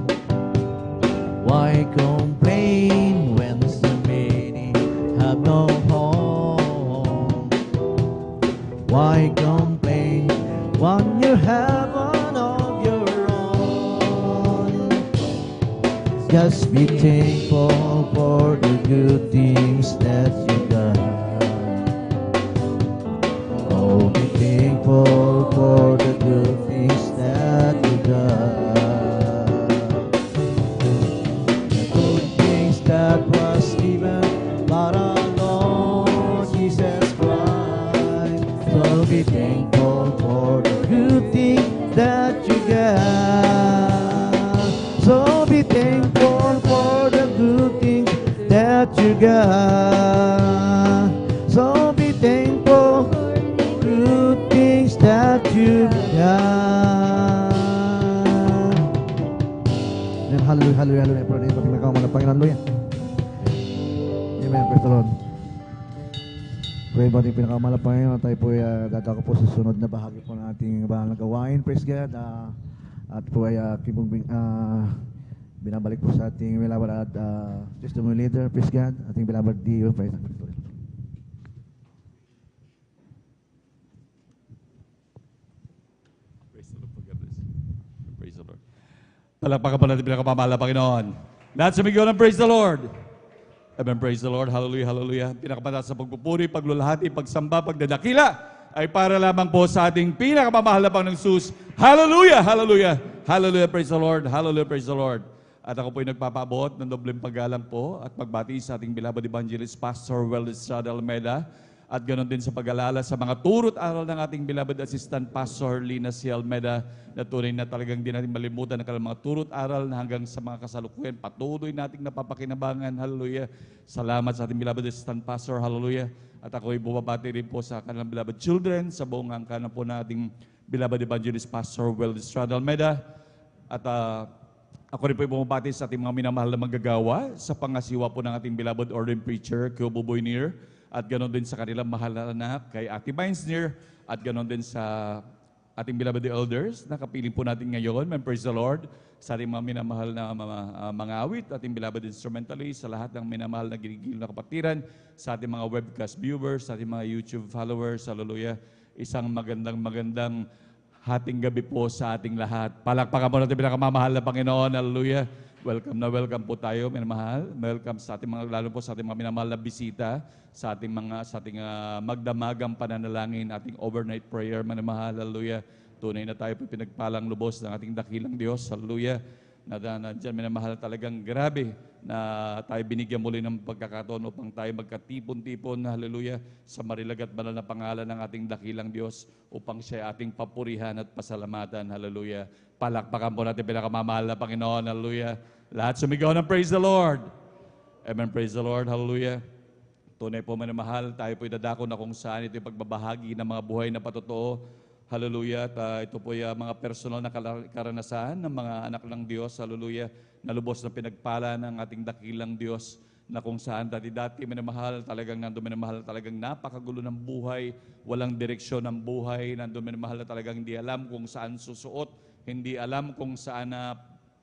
Why complain when so many have no home? Why complain when you have one of your own? Just be thankful for the good things that you got. Oh, be thankful for the good things that you got. The good things that was given by our Lord Jesus Christ. So be thankful for the good things that you got. So be thankful God. So be thankful for good things that you've done. Amen. Hallelujah, hallelujah, hallelujah. Pero dito pinakaman ng Panginoon. Hallelujah. Amen. Praise the Lord. Pray ba din pinakaman ng Panginoon? Tayo po ay dadako po sa sunod na bahagi po ng ating bahal na gawain. Praise God. At po ay binabalik po sa ating beloved at testimony leader. Praise God. Ating beloved Dio. Praise God. Praise the Lord. Praise the Lord. Palakpakan po natin pinakamamahal na Panginoon. Lahat sumigaw ng praise the Lord. Amen. Praise the Lord. Hallelujah, hallelujah. Pinakamataas sa pagpupuri, paglulahati, pagsamba, pagdadakila ay para lamang po sa ating pinakamamahal na Panginoong Jesus. Hallelujah, hallelujah. Hallelujah, praise the Lord. Hallelujah, praise the Lord. At ako po ay nagpapaabot ng dobleng paggalang po at magbati sa ating beloved evangelist, Pastor Weldes Almeida. At ganoon din sa pag-alala sa mga turot aral ng ating beloved assistant, Pastor Lina C. Almeida, na tunay na talagang di natin malimutan ang kanilang mga turot aral na hanggang sa mga kasalukuyan. Patuloy nating napapakinabangan. Hallelujah. Salamat sa ating beloved assistant, Pastor. Hallelujah. At ako ay bumabati rin po sa kanilang beloved children, sa buong angkan po nating beloved evangelist, Pastor Weldes Almeida. At ako rin po ay bumabati sa ating mga minamahal na manggagawa sa pangasiwa po ng ating beloved ordained preacher, Kubo Boynier. At ganoon din sa kanilang mahal na anak, kay Ate Mainsner. At ganoon din sa ating beloved elders, nakapiling po natin ngayon. Praise the Lord. Sa ating mga minamahal na mga awit, ating beloved instrumentalists, sa lahat ng minamahal na ginigil na kapatiran, sa ating mga webcast viewers, sa ating mga YouTube followers, hallelujah. Isang magandang hating gabi po sa ating lahat. Palakpakan mo natin pinakamamahal na Panginoon, hallelujah. Welcome na welcome po tayo, minamahal. Welcome sa ating mga, lalo po sa ating mga minamahal na bisita, sa ating magdamagang pananalangin, ating overnight prayer, minamahal, hallelujah. Tunay na tayo po pinagpalang lubos ng ating dakilang Diyos, hallelujah. Nandiyan, minamahal, talagang grabe na tayo binigyan muli ng pagkakataon upang tayo magkatipon-tipon, hallelujah, sa marilag at banal na pangalan ng ating dakilang Diyos upang siya ating papurihan at pasalamatan, hallelujah. Palakpakan po natin pinakamamahal na Panginoon, hallelujah. Lahat sumigaw ng praise the Lord. Amen, praise the Lord, hallelujah. Tunay po minamahal, tayo po dadako na kung saan ito yung pagbabahagi ng mga buhay na patotoo. Hallelujah. At ito po yung mga personal na karanasan ng mga anak ng Diyos. Hallelujah. Na lubos na pinagpala ng ating dakilang Diyos na kung saan dati-dati minamahal, talagang nandun minamahal, talagang napakagulo ng buhay, walang direksyon ng buhay, nandun minamahal na talagang hindi alam kung saan susuot, hindi alam kung saan na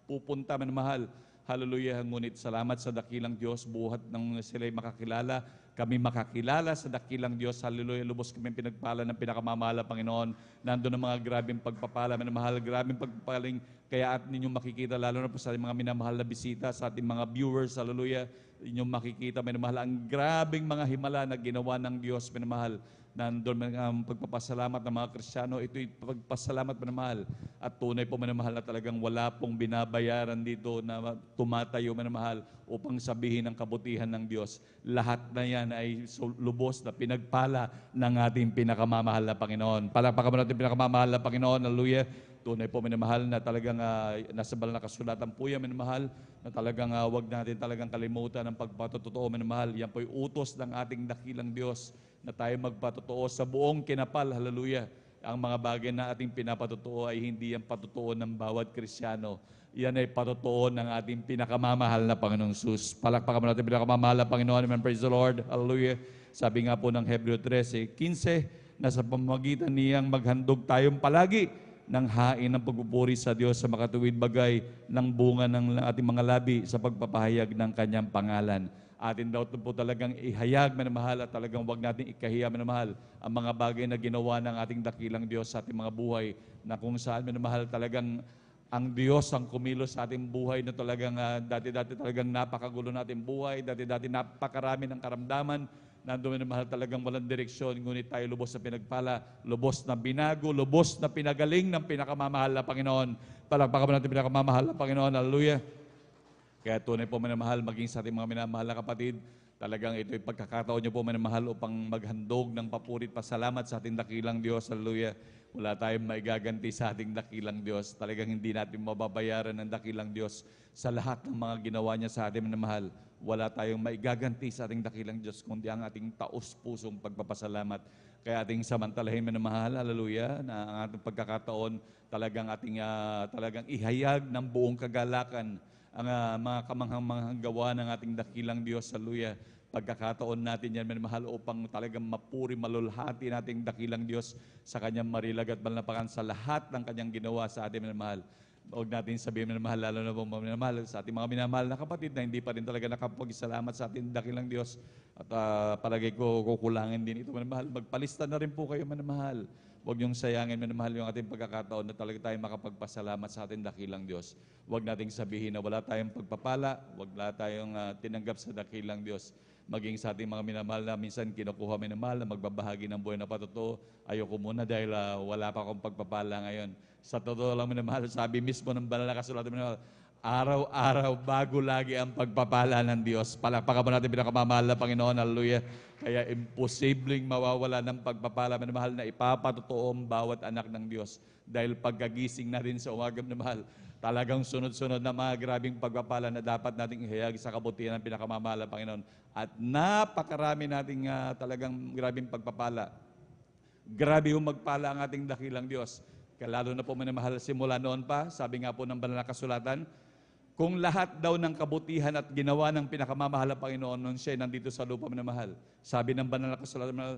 pupunta minamahal. Hallelujah. Ngunit salamat sa dakilang Diyos, buhat nang sila'y makakilala, kami makakilala sa dakilang Diyos. Hallelujah. Lubos kami pinagpala ng pinakamamahal na Panginoon. Nandun ang mga grabing pagpapala, minamahal, grabing pagpapaling. Kaya at ninyong makikita, lalo na po sa mga minamahal na bisita, sa ating mga viewers, hallelujah, inyong makikita, minamahal, ang grabing mga himala na ginawa ng Diyos, minamahal. Nandun ang pagpapasalamat ng mga Kristiyano, ito'y pagpasalamat minamahal. At tunay po minamahal na talagang wala pong binabayaran dito na tumatayo minamahal upang sabihin ang kabutihan ng Diyos. Lahat na yan ay lubos na pinagpala ng ating pinakamamahal na Panginoon. Palakpakan mo natin pinakamamahal na Panginoon, hallelujah. Tunay po minamahal na talagang nasa banal na kasulatan po yan minamahal, na talagang wag natin talagang kalimutan ang pagpatotoo minamahal. Yan po'y utos ng ating dakilang Diyos na tayo magpatotoo sa buong kinapal, hallelujah. Ang mga bagay na ating pinapatotoo ay hindi ang patotoo ng bawat Kristiyano. Yan ay patotoo ng ating pinakamamahal na Panginoong Jesus. Palakpakan mo natin pinakamamahal na Panginoon. Amen. Praise the Lord. Hallelujah. Sabi nga po ng Hebreo 13:15, na sa pamamagitan niyang maghandog tayong palagi ng hain ng pagpupuri sa Diyos sa makatuwid bagay ng bunga ng ating mga labi sa pagpapahayag ng Kanyang pangalan. Atin daw po talagang ihayag, minamahal, at talagang wag natin ikahiya, minamahal, ang mga bagay na ginawa ng ating dakilang Diyos sa ating mga buhay, na kung saan, minamahal, talagang ang Diyos ang kumilos sa ating buhay na talagang dati-dati talagang napakagulo nating buhay, dati-dati napakarami ng karamdaman, nandun minamahal, talagang walang direksyon, ngunit tayo lubos na pinagpala, lubos na binago, lubos na pinagaling ng pinakamamahal na Panginoon. Palakpakan mo natin pinakamamahal na Panginoon, hallelujah. Kaya tunay po minamahal, maging sa ating mga minamahal na kapatid, talagang ito'y pagkakataon niyo po minamahal upang maghandog ng papuri at pasalamat sa ating dakilang Diyos. Hallelujah. Wala tayong maigaganti sa ating dakilang Diyos. Talagang hindi natin mababayaran ng dakilang Diyos sa lahat ng mga ginawa niya sa ating minamahal. Wala tayong maigaganti sa ating dakilang Diyos, kundi ang ating taos-pusong pagpapasalamat. Kaya ating samantalahin minamahal, hallelujah, na ang ating pagkakataon talagang ihayag ng buong kagalakan ang mga kamanghang-manghang gawa ng ating dakilang Diyos, hallelujah. Pagkakataon natin yan, minamahal, upang talagang mapuri, malulhati nating dakilang Diyos sa kanyang marilag at malnapakan sa lahat ng kanyang ginawa sa ating minamahal. Huwag natin sabihin minamahal, lalo na po minamahal sa ating mga minamahal na kapatid na hindi pa rin talaga nakapag-salamat sa ating dakilang Diyos. At palagay ko, kukulangin din ito minamahal. Magpalista na rin po kayo minamahal. Huwag niyong sayangin minamahal yung ating pagkakataon na talaga tayo makapagpasalamat sa ating dakilang Diyos. Huwag nating sabihin na wala tayong pagpapala, wala tayong tinanggap sa dakilang Diyos. Maging sa ating mga minamahal na minsan kinukuha minamahal na magbabahagi ng buhay na patotoo. Ayoko muna dahil wala pa akong pagpapala ngayon. Sa totoo lang minamahal, sabi mismo ng banal na kasulatan minamahal, araw-araw bago lagi ang pagpapala ng Diyos. Palakpakan mo natin pinakamamahal na Panginoon, hallelujah. Kaya imposibleng mawawala ng pagpapala minamahal na ipapatotoo ang bawat anak ng Diyos. Dahil pagkagising natin sa umaga minamahal, talagang sunod-sunod na mga grabing pagpapala na dapat nating ihayag sa kabutihan ng pinakamamahal na Panginoon. At napakarami nating talagang grabing pagpapala. Grabe yung magpala ang ating dakilang Diyos. Kaya lalo na po minamahal, simula noon pa, sabi nga po ng banal na kasulatan, kung lahat daw ng kabutihan at ginawa ng pinakamamahal na Panginoon nung siya nandito sa lupa minamahal, sabi ng banal na kasulatan,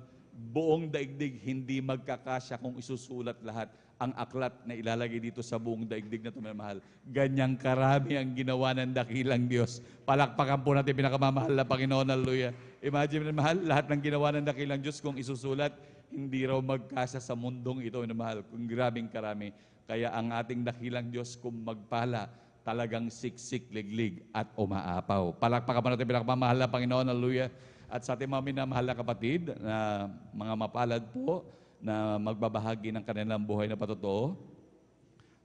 buong daigdig hindi magkakasya kung isusulat lahat ang aklat na ilalagay dito sa buong daigdig na ito minamahal. Ganyang karami ang ginawa ng dakilang Diyos. Palakpakan po natin pinakamamahal na Panginoon, hallelujah. Imagine minamahal, lahat ng ginawa ng dakilang Diyos kung isusulat, hindi raw magkasa sa mundong ito minamahal. Kung grabing karami. Kaya ang ating dakilang Diyos kung magpala, talagang siksik, liglig at umaapaw. Palakpakan po natin pinakamamahal na Panginoon, hallelujah. At sa ating mga minamahal na kapatid, na mga mapalad po, na magbabahagi ng kanilang buhay na patotoo.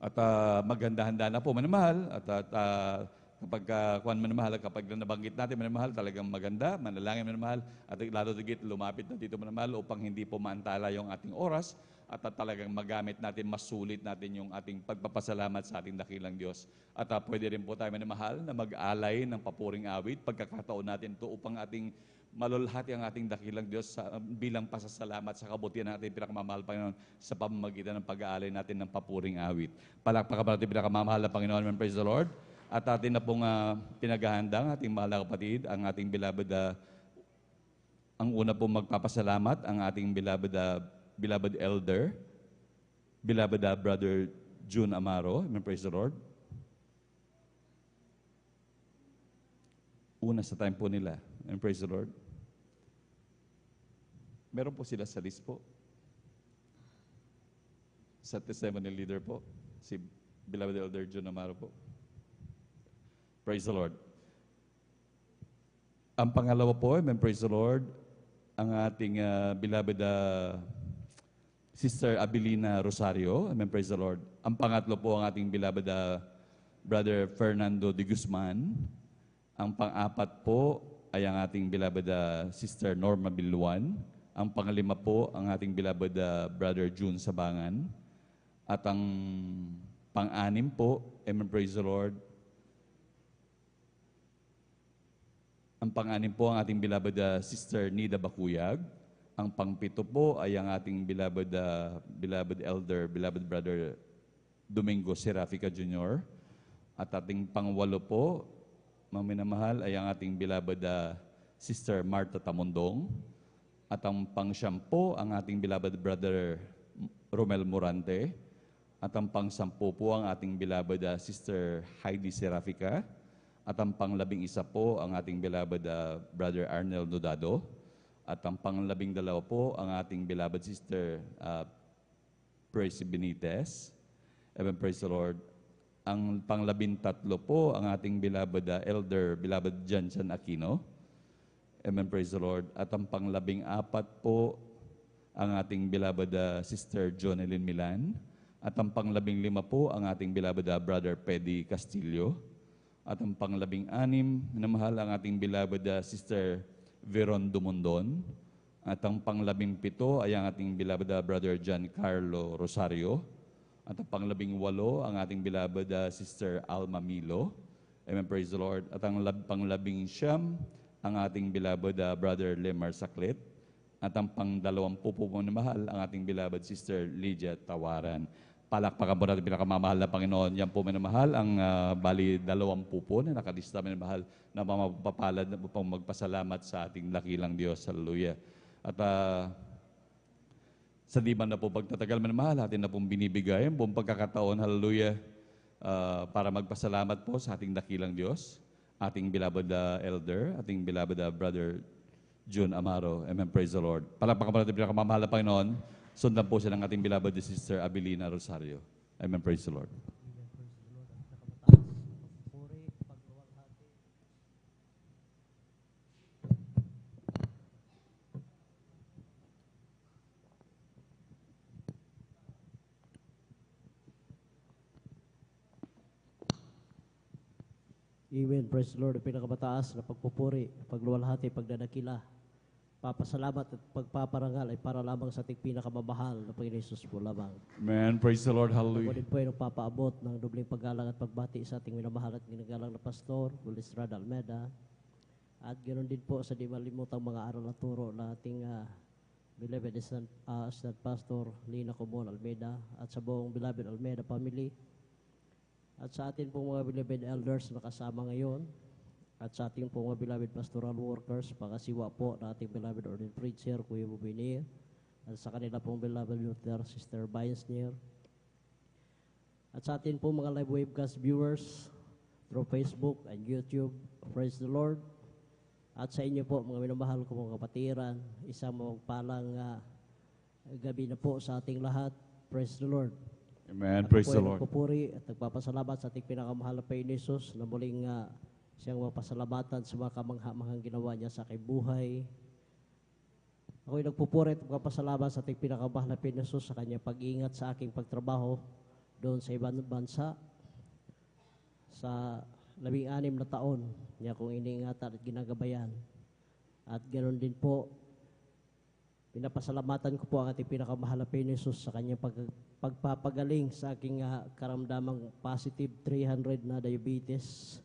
At maghanda-handa na po, minamahal. At kapag nabanggit natin, minamahal, talagang maganda, manalangin, minamahal. At lalo tigit, lumapit na dito, minamahal, upang hindi po maantala yung ating oras. At talagang magamit natin, masulit natin yung ating pagpapasalamat sa ating dakilang Diyos. At pwede rin po tayo, minamahal, na mag-alay ng papuring awit. Pagkakataon natin ito upang ating malulhati ang ating dakilang Diyos bilang pasasalamat sa kabutihan ng ating pinakamamahal Panginoon sa pamamagitan ng pag-aalay natin ng papuring awit. Palakpakan pa natin pinakamamahal na Panginoon. Praise the Lord. At atin na pong pinaghahanda ang ating mahal na kapatid, ang ating beloved, ang una pong magpapasalamat, ang ating beloved elder, beloved Brother June Amaro. Praise the Lord. Una sa time po nila. Praise the Lord. Meron po sila sa list po. Sa testimony leader po, si beloved elder June Amaro po. Praise the Lord. Ang pangalawa po, praise the Lord, ang ating beloved Sister Abilina Rosario. Praise the Lord. Ang pangatlo po, ang ating beloved Brother Fernando de Guzman. Ang pang-apat po ay ang ating beloved Sister Norma Bilwan. Ang pangalima po, ang ating beloved Brother June Sabangan. At ang pang-anim po, praise the Lord, ang pang-anim po ang ating beloved Sister Nida Bakuyag. Ang pang-pito po ay ang ating beloved elder, beloved Brother Domingo Serafica Jr. At ating pang-walo po, mga minamahal, ay ang ating beloved Sister Marta Tamondong. At ang pang-siyam po, ang ating beloved Brother Romel Morante. At ang pang-sampu po, ang ating beloved Sister Heidi Serafica. At ang pang-labing-isa po, ang ating beloved Brother Arnel Nodado. At ang pang-labing-dalawa po, ang ating beloved Sister Percy Benitez. Amen, praise the Lord. Ang pang-labing-tatlo po, ang ating beloved elder, beloved Jansen Aquino. Amen, praise the Lord. At ang pang-labing-apat po, ang ating beloved Sister Jonelyn Milan. At ang pang-labing-lima po, ang ating beloved Brother Pedi Castillo. At ang pang-labing-anim, minamahal ang ating beloved Sister Veron Dumondon. At ang pang-17 ay ang ating beloved Brother Giancarlo Rosario. At ang pang-18 ang ating beloved Sister Alma Milo. Amen, praise the Lord. At ang pang-19 ang ating beloved Brother Lemar Saklit. At ang pang-20 po mahal ang ating beloved Sister Lydia Tawaran. Palakpakan po natin pinakamamahal na Panginoon. Yan po minamahal ang bali 20 po na nakalista minamahal na mapapalad na pang magpasalamat sa ating dakilang Diyos. Hallelujah. At sa di man na po pagtatagal minamahal, atin na pong binibigay ang buong pagkakataon. Hallelujah. Para magpasalamat po sa ating dakilang Diyos, ating beloved elder, ating beloved brother June Amaro. Amen. Praise the Lord. Palakpakan po natin pinakamamahal na Panginoon. Sundan po siya ng ating beloved Sister Abilina Rosario. Amen. Praise the Lord. Amen. Praise the Lord. Ang pinakamataas na pagpupuri, pagluwalhati, pagdadakila, papasalamat at pagpaparangal ay para lamang sa ating pinakamamahal na Panginoon Jesus po lamang. Amen. Praise the Lord. Ako Hallelujah. din po ay nagpapaabot ng dubling paggalang at pagbati sa ating minamahal at ginagalang na Pastor, Bulistrada Almeda. At ganoon din po sa di malimutang mga aral at turo na ating beloved Assistant Pastor Lina Comon Almeda at sa buong beloved Almeda family. At sa atin pong mga beloved elders na kasama ngayon, at sa ating pong mga beloved pastoral workers, pangasiwa po na ating beloved ordained preacher, Kuya Bubinir, at sa kanila pong beloved Luther, Sister Binesneer, at sa atin pong mga live webcast viewers through Facebook and YouTube, praise the Lord. At sa inyo po, mga minamahal ko mga kapatiran, isang mapagpalang gabi na po sa ating lahat, praise the Lord. Amen. Praise the Ako po ay Lord. nagpupuri at nagpapasalamat sa ating pinakamahal na Panginoon Jesus na muling siyang mapasalamatan sa mga kamangha-manghang ginawa niya sa aking buhay. Ako ay nagpupuri at nagpapasalamat sa ating pinakamahal na Panginoon Jesus sa kanyang pag-iingat sa aking pagtrabaho doon sa ibang bansa. Sa 16 na taon niya kong iniingatan at ginagabayan. At ganoon din po, pinapasalamatan ko po ang ating pinakamahal na Panginoon Jesus sa kanyang pagpapagaling sa aking karamdamang positive 300 na diabetes.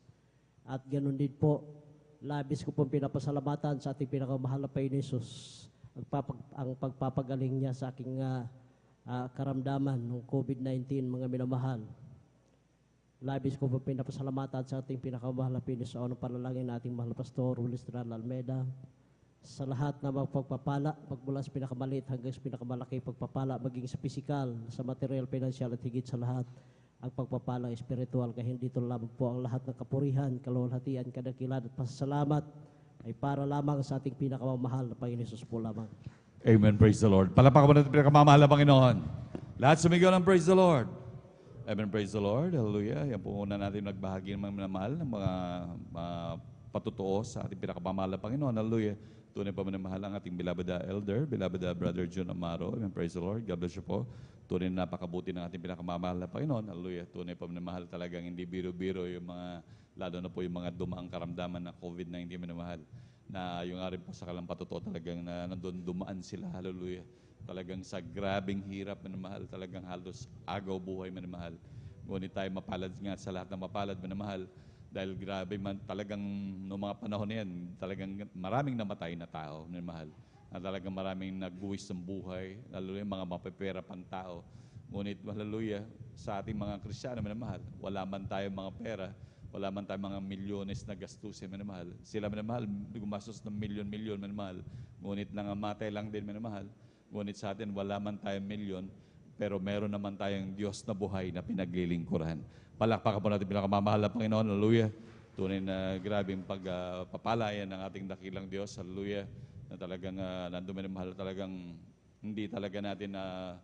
At ganoon din po, labis ko pong pinapasalamatan sa ating pinakamahal na Panginoon Jesus ang pagpapagaling niya sa aking karamdaman ng COVID-19, mga minamahal. Labis ko pong pinapasalamatan sa ating pinakamahal na Panginoon sa unang panalangin na ating mahal na Pastor Bulistrada Almeda. Sa lahat na magpagpapala, magmula sa pinakamaliit hanggang sa pinakamalaki pagpapala, maging sa pisikal, sa material, financial at higit sa lahat, ang pagpapala espiritual, kaya hindi ito lamang po ang lahat ng kapurihan, kaluwalhatian, kadakilan at pasasalamat ay para lamang sa ating pinakamamahal na Panginoon Jesus po lamang. Amen. Praise the Lord. Palapakan mo natin pinakamamahal na Panginoon. Lahat sumigaw ng praise the Lord. Amen. Praise the Lord. Hallelujah. Yan po muna natin nagbahagi ng mga minamahal ng mga patutuo sa ating pinakamamahal na Panginoon. Hallelujah. Tunay pa minamahal ang ating beloved elder, beloved brother June Amaro. Amen. Praise the Lord. God bless you po. Tunay na napakabuti ng ating pinakamamahal na Panginoon. Hallelujah. Tunay pa minamahal talagang hindi biro-biro yung mga, lalo na po yung mga dumaang karamdaman ng COVID-19 minamahal. Na yung nga rin po sa kalampatuto talagang na nandun dumaan sila. Hallelujah. Talagang sa grabing hirap minamahal. Talagang halos agaw buhay minamahal. Ngunit tayo mapalad nga sa lahat ng mapalad minamahal. Dahil grabe man talagang noong mga panahon na yan, talagang maraming namatay na tao, minamahal. Na talagang maraming nagbuwis ng buhay, lalo yung mga mapepera pang tao. Ngunit, hallelujah, sa ating mga Kristiyano, minamahal, wala man tayong mga pera, wala man tayong mga milyones na gastusin, minamahal. Sila, minamahal, gumastos ng milyon-milyon, minamahal. Ngunit nangamatay lang din, minamahal. Ngunit sa atin, wala man tayong milyon, pero meron naman tayong Diyos na buhay na pinaglilingkuran. Palakpakan po natin pinakamamahal na Panginoon. Hallelujah. Tunay na grabing pagpapalayan ng ating dakilang Diyos. Hallelujah. Na talagang nandun minamahal, talagang hindi talaga natin na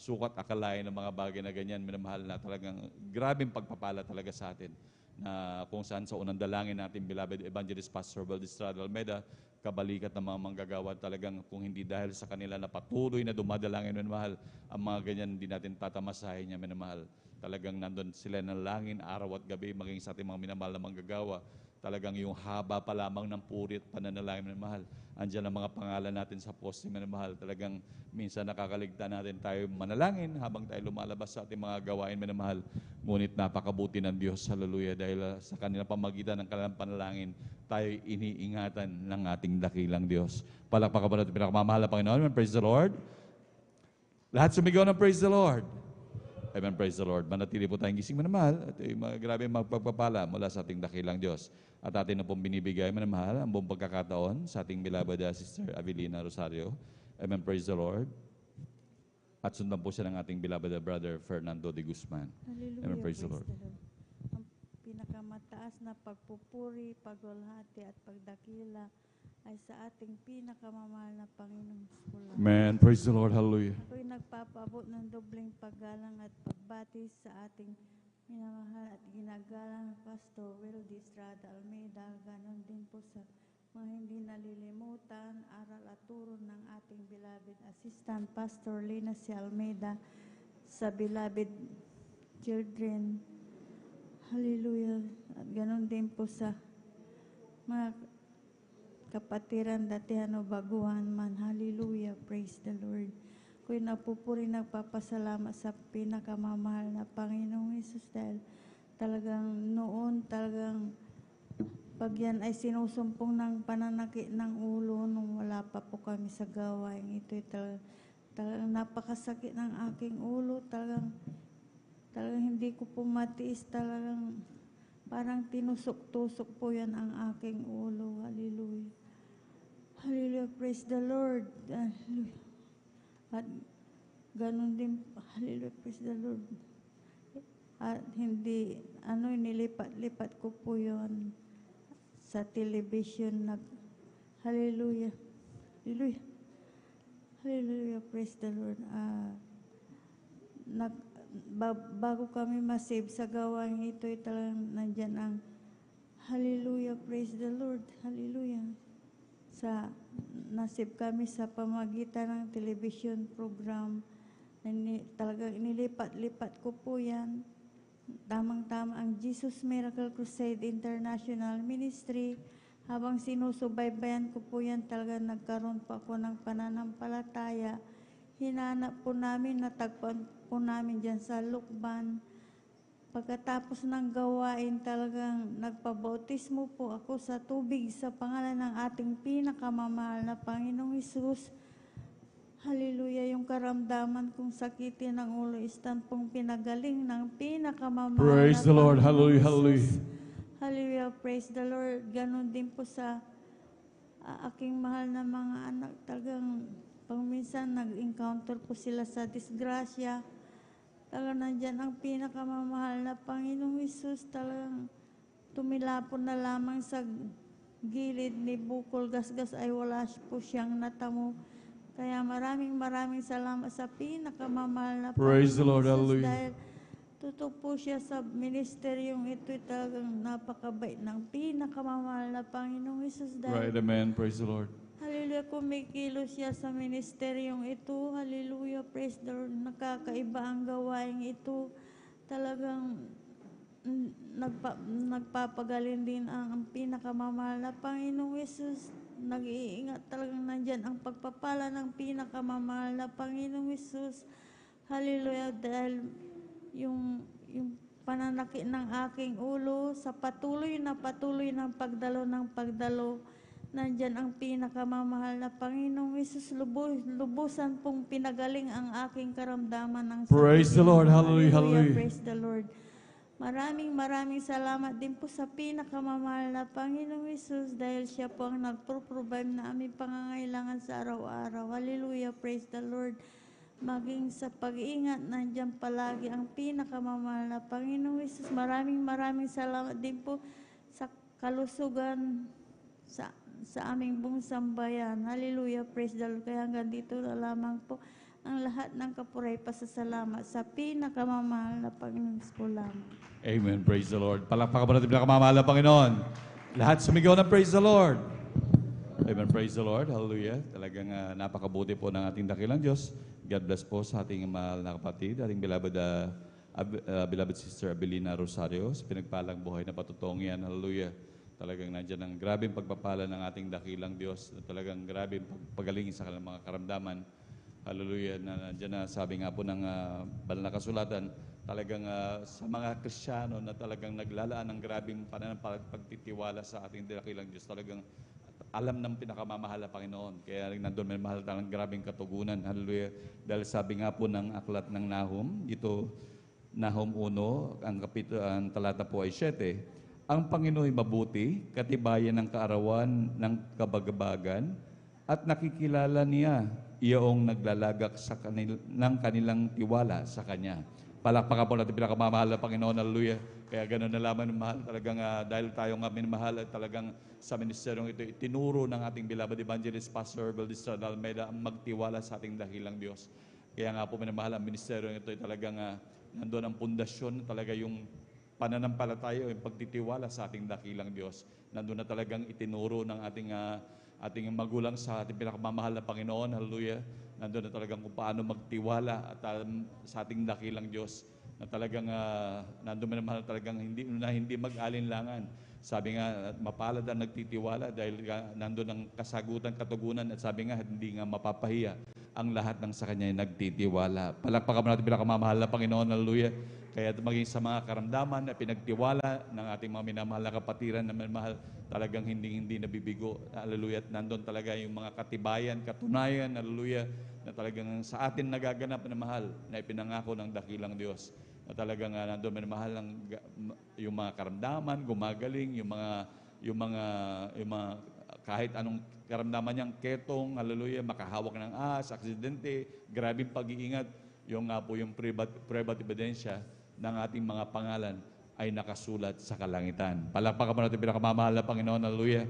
sukat akalain ng mga bagay na ganyan, minamahal na talagang grabing pagpapala talaga sa atin. Na kung saan sa unang dalangin natin, beloved Evangelist Pastor Bulistrada Almeda, kabalikat ng mga manggagawa talagang kung hindi dahil sa kanila na patuloy na dumadalangin, minamahal, ang mga ganyan hindi natin tatamasahin niya, minamahal. Talagang nandun sila ng langin, araw at gabi, maging sa ating mga minamahal na manggagawa. talagang yung haba pa lamang ng puri at pananalangin, minamahal. Andiyan ang mga pangalan natin sa posting, minamahal. Talagang minsan nakakaligtaan natin tayo manalangin habang tayo lumalabas sa ating mga gawain, minamahal. Ngunit napakabuti ng Diyos, hallelujah, dahil sa kanilang pamagitan ng kanilang panalangin, tayo iniingatan ng ating dakilang Diyos. Palakpakan po natin pinakamamahal na Panginoon. Praise the Lord. Lahat sumigaw ng praise the Lord. Amen, praise the Lord. Manatili po tayong gising, manamahal. At grabe magpagpapala mula sa ating dakilang Diyos. At atin na pong binibigay, manamahal, ang buong pagkakataon sa ating beloved Sister Avelina Rosario. Amen, praise the Lord. At sundan po siya ng ating beloved brother Fernando de Guzman. Hallelujah, Amen, praise the Lord. Ang pinakamataas na pagpupuri, pagwalhati at pagdakila ay sa ating pinakamamahal na Panginoong Sula. Amen, praise the Lord, hallelujah. Ako'y nagpapaabot ng dobleng paggalang at pagbati sa ating minamahal at ginagalang Pastor Wildy Estrada Almeida. Ganon din po sa mga hindi nalilimutan, aral at turo ng ating beloved assistant Pastor Lina C. Almeida, sa beloved children. Hallelujah. At ganon din po sa mga kapatiran datihan o baguhan man. Hallelujah. Praise the Lord. Ako'y napupuri, nagpapasalamat sa pinakamamahal na Panginoong Hesus dahil talagang noon, talagang pag yan ay sinusumpong ng pananakit ng ulo nung wala pa po kami sa gawain. Ito'y talagang napakasakit ng aking ulo. Talagang hindi ko po matiis. Talagang parang tinusok-tusok po yan ang aking ulo. Hallelujah. Hallelujah. Praise the Lord. Hallelujah. At ganun din, hallelujah, praise the Lord. At hindi, nilipat-lipat ko po yun sa television. Hallelujah. Hallelujah. Hallelujah, praise the Lord. Bago kami masave sa gawain ito, talagang nandyan ang hallelujah, praise the Lord. Hallelujah. Nasib kami sa pamagitan ng television program. Talagang inilipat-lipat ko po yan. Tamang-tama ang Jesus Miracle Crusade International Ministry. Habang sinusubaybayan ko po yan, talagang nagkaroon pa ako ng pananampalataya. Hinanap po namin, natagpuan po namin dyan sa Lukban. Pagkatapos ng gawain, talagang nagpabautismo po ako sa tubig sa pangalan ng ating pinakamamahal na Panginoong Hesus. Hallelujah, yung karamdaman kong sakitin ng ulo, istan pong pinagaling ng pinakamamahal Praise na the Lord, Panginoong hallelujah, Hesus. hallelujah. Hallelujah, praise the Lord. Ganon din po sa aking mahal na mga anak. Talagang pag minsan nag-encounter po sila sa disgrasya, talagang nandyan ang pinakamamahal na Panginoong Hesus. Talagang tumilapon na lamang sa gilid ni Bukol Gasgas ay wala po siyang natamo. Kaya maraming salamat sa pinakamamahal na Praise the Panginoong Lord, Hesus. hallelujah. Dahil tutok po siya sa ministeryong ito, talagang napakabait ng pinakamamahal na Panginoong Hesus. Right, Dahil amen, praise the Lord. hallelujah, kumikilos siya sa ministeryong ito. Hallelujah, praise the Lord. Nakakaiba ang gawain ito. Talagang nagpapagaling din ang pinakamamahal na Panginoong Hesus. Nag-iingat, talagang nandyan ang pagpapala ng pinakamamahal na Panginoong Hesus. Hallelujah, dahil yung pananakit ng aking ulo sa patuloy ng pagdalo, nandyan ang pinakamamahal na Panginoong Hesus. Lubusan pong pinagaling ang aking karamdaman ng sakit. Praise the Lord, hallelujah, hallelujah. Praise the Lord. Maraming salamat din po sa pinakamamahal na Panginoong Hesus dahil siya po ang nagpro-provide na aming pangangailangan sa araw-araw. Hallelujah, praise the Lord. Maging sa pag-iingat, nandyan palagi ang pinakamamahal na Panginoong Hesus. Maraming salamat din po sa kalusugan sa aming buong sambayan. Hallelujah, praise the Lord. Kaya hanggang dito na lamang po ang lahat ng kapuray pasasalamat sa pinakamamahal na Panginoon ko lamang. Amen, praise the Lord. Palakpakan po natin pinakamamahal na Panginoon. Lahat sumigaw ng praise the Lord. Amen, praise the Lord, hallelujah. Talagang napakabuti po ng ating dakilang Diyos. God bless po sa ating mahal na kapatid, ating beloved Sister Avelina Rosario, sa pinagpalang buhay na patutungian, hallelujah. Talagang nandyan ang grabing pagpapala ng ating dakilang Diyos, na talagang grabing pagaling sa kanilang mga karamdaman. Hallelujah, na nandyan na sabi nga po ng banal na kasulatan, talagang sa mga Kristiyano na talagang naglalaan ng grabing pagtitiwala sa ating dakilang Diyos, talagang alam ng pinakamamahal na Panginoon. Kaya rin nandun may mahal talang grabing katugunan. Hallelujah. Dahil sabi nga po ng aklat ng Nahum, ito Nahum 1, ang talata po ay 7. Ang Panginoon ay mabuti, katibayan ng kaarawan ng kabagabagan, at nakikilala niya iyong naglalagak ng kanilang tiwala sa Kanya. Palakpakan po natin pinakamamahal na Panginoon. Hallelujah. Kaya gano'n na lamang mahal. Talagang dahil tayo nga minamahal at talagang sa ministeryong ito, itinuro ng ating beloved evangelist, Pastor Valdez Almeida, ang magtiwala sa ating dakilang Diyos. Kaya nga po minamahal ang ministeryong ito, talagang nandun ang pundasyon, talaga yung pananampalataya, yung pagtitiwala sa ating dakilang Diyos. Nandun na talagang itinuro ng ating magulang sa ating pinakamamahal na Panginoon. Hallelujah. Nandun na talagang kung paano magtiwala at sa ating dakilang Diyos, na talagang nandun na talagang hindi mag-alinlangan. Sabi nga, mapalad ang nagtitiwala dahil nandun ang kasagutan, katugunan, at sabi nga, hindi nga mapapahiya ang lahat ng sa Kanya ay nagtitiwala. Palakpakan mo natin pinakamamahal na Panginoon. Hallelujah. Kaya maging sa mga karamdaman na pinagtiwala ng ating mga minamahal na kapatiran na minamahal, talagang hindi nabibigo. Hallelujah. At nandun talaga yung mga katibayan, katunayan, hallelujah, na talagang sa atin nagaganap na mahal na ipinangako ng dakilang Diyos. Na talagang nandun minamahal yung mga karamdaman, gumagaling, yung mga kahit anong karamdaman niyang ketong, hallelujah, makahawak ng aksidente, grabing pag-iingat, yung nga po yung private ebidensya ng ating mga pangalan ay nakasulat sa kalangitan. Palakpakan mo natin pinakamamahal na Panginoon, hallelujah.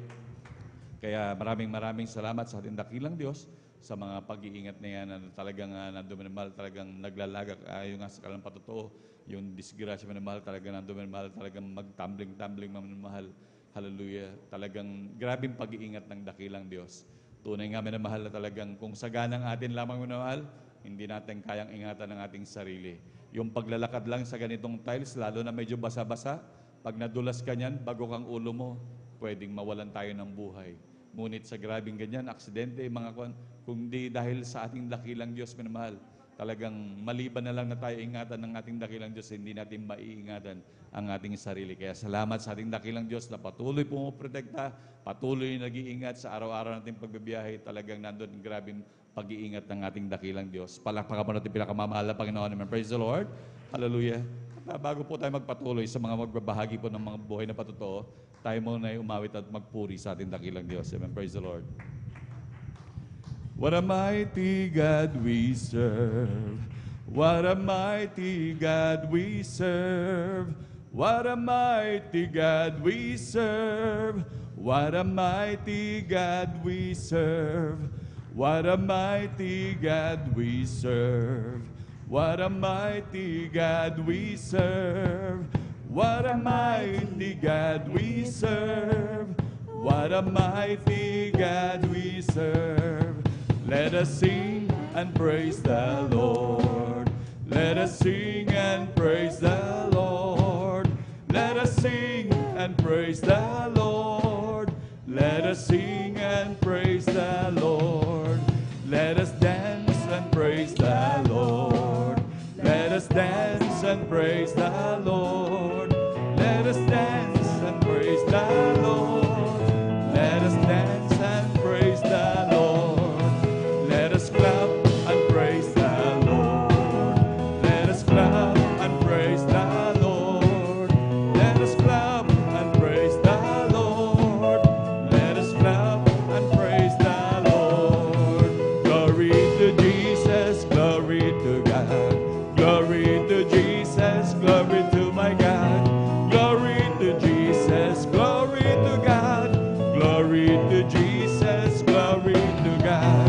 Kaya maraming salamat sa ating dakilang Diyos sa mga pag-iingat na yan, na talagang nanduminamahal, talagang naglalagak, yung nga sa kalang patotoo, yung disgrasya manamahal, talagang nanduminamahal, talagang magtumbling manamahal, hallelujah. Talagang grabing pag-iingat ng dakilang Diyos. Tunay nga minamahal na talagang kung saganang atin lamang minamahal, hindi natin kayang ingatan ng ating sarili. Yung paglalakad lang sa ganitong tiles, lalo na medyo basa-basa, pag nadulas ka niyan, bago kang ulo mo, pwedeng mawalan tayo ng buhay. Ngunit sa grabing ganyan, aksidente, kung di dahil sa ating dakilang Diyos minamahal, talagang maliban na lang na tayo ingatan ng ating dakilang Diyos, hindi natin maiingatan ang ating sarili. Kaya salamat sa ating dakilang Diyos na patuloy pumoprotekta, patuloy nag-iingat sa araw-araw nating pagbibiyahe. Talagang nandun grabing pag-iingat ng ating dakilang Diyos. Palakpakan mo natin pinakamamahal na Panginoon. Amen. Praise the Lord. Hallelujah. At bago po tayo magpatuloy sa mga magbabahagi po ng mga buhay na patotoo, tayo muna ay umawit at magpuri sa ating dakilang Diyos. Amen. Praise the Lord. What a mighty God we serve. What a mighty God we serve. What a mighty God we serve. What a mighty God we serve. What a mighty God we serve. What a mighty God we serve. What a mighty God we serve. What a mighty God we serve. Let us sing and praise the Lord. Let us sing and praise the Lord. Let us sing and praise the Lord. Let us sing and praise the Lord. Let us dance and praise the Lord. Let us dance and praise the Lord. Let us dance and praise the Lord. Let us dance and praise the Lord. Let us clap and praise the Lord. Let us clap and praise the Lord. Let us clap and praise the Lord. Let us clap and praise the Lord. Glory to Jesus, glory to God. Glory to Jesus, glory to my God. Glory to Jesus, glory to God. Glory to Jesus, glory to God.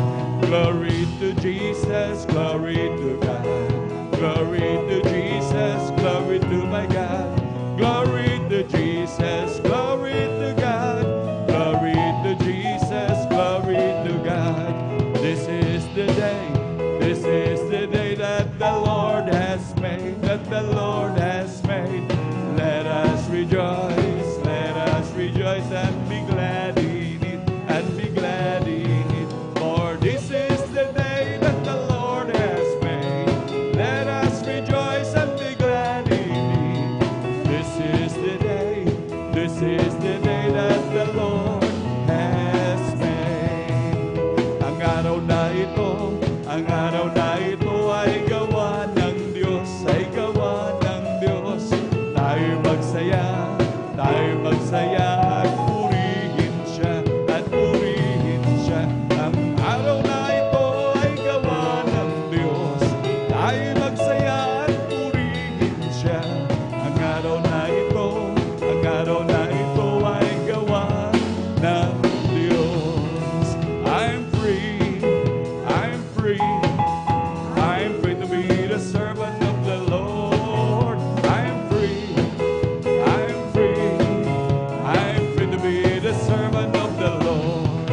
Glory to Jesus, glory to God. Glory to Jesus, glory to my God. Glory to Jesus, glory to God. Glory to Jesus, glory to God. This is the day that the Lord has made, that the Lord has made. Let us rejoice, let us rejoice and be glad in it, and be glad in it. For this is the day that the Lord has made. Let us rejoice and be glad in it. This is the day that the Lord has made. Ang araw na ito ay gawa ng Diyos, Tayo magsaya at purihin siya, Ang araw na ito ay gawa ng Diyos, tayo magsaya at purihin siya. Ang araw na ito ay gawa ng Diyos. I'm free to be the servant of the Lord. I'm free to be the servant of the Lord.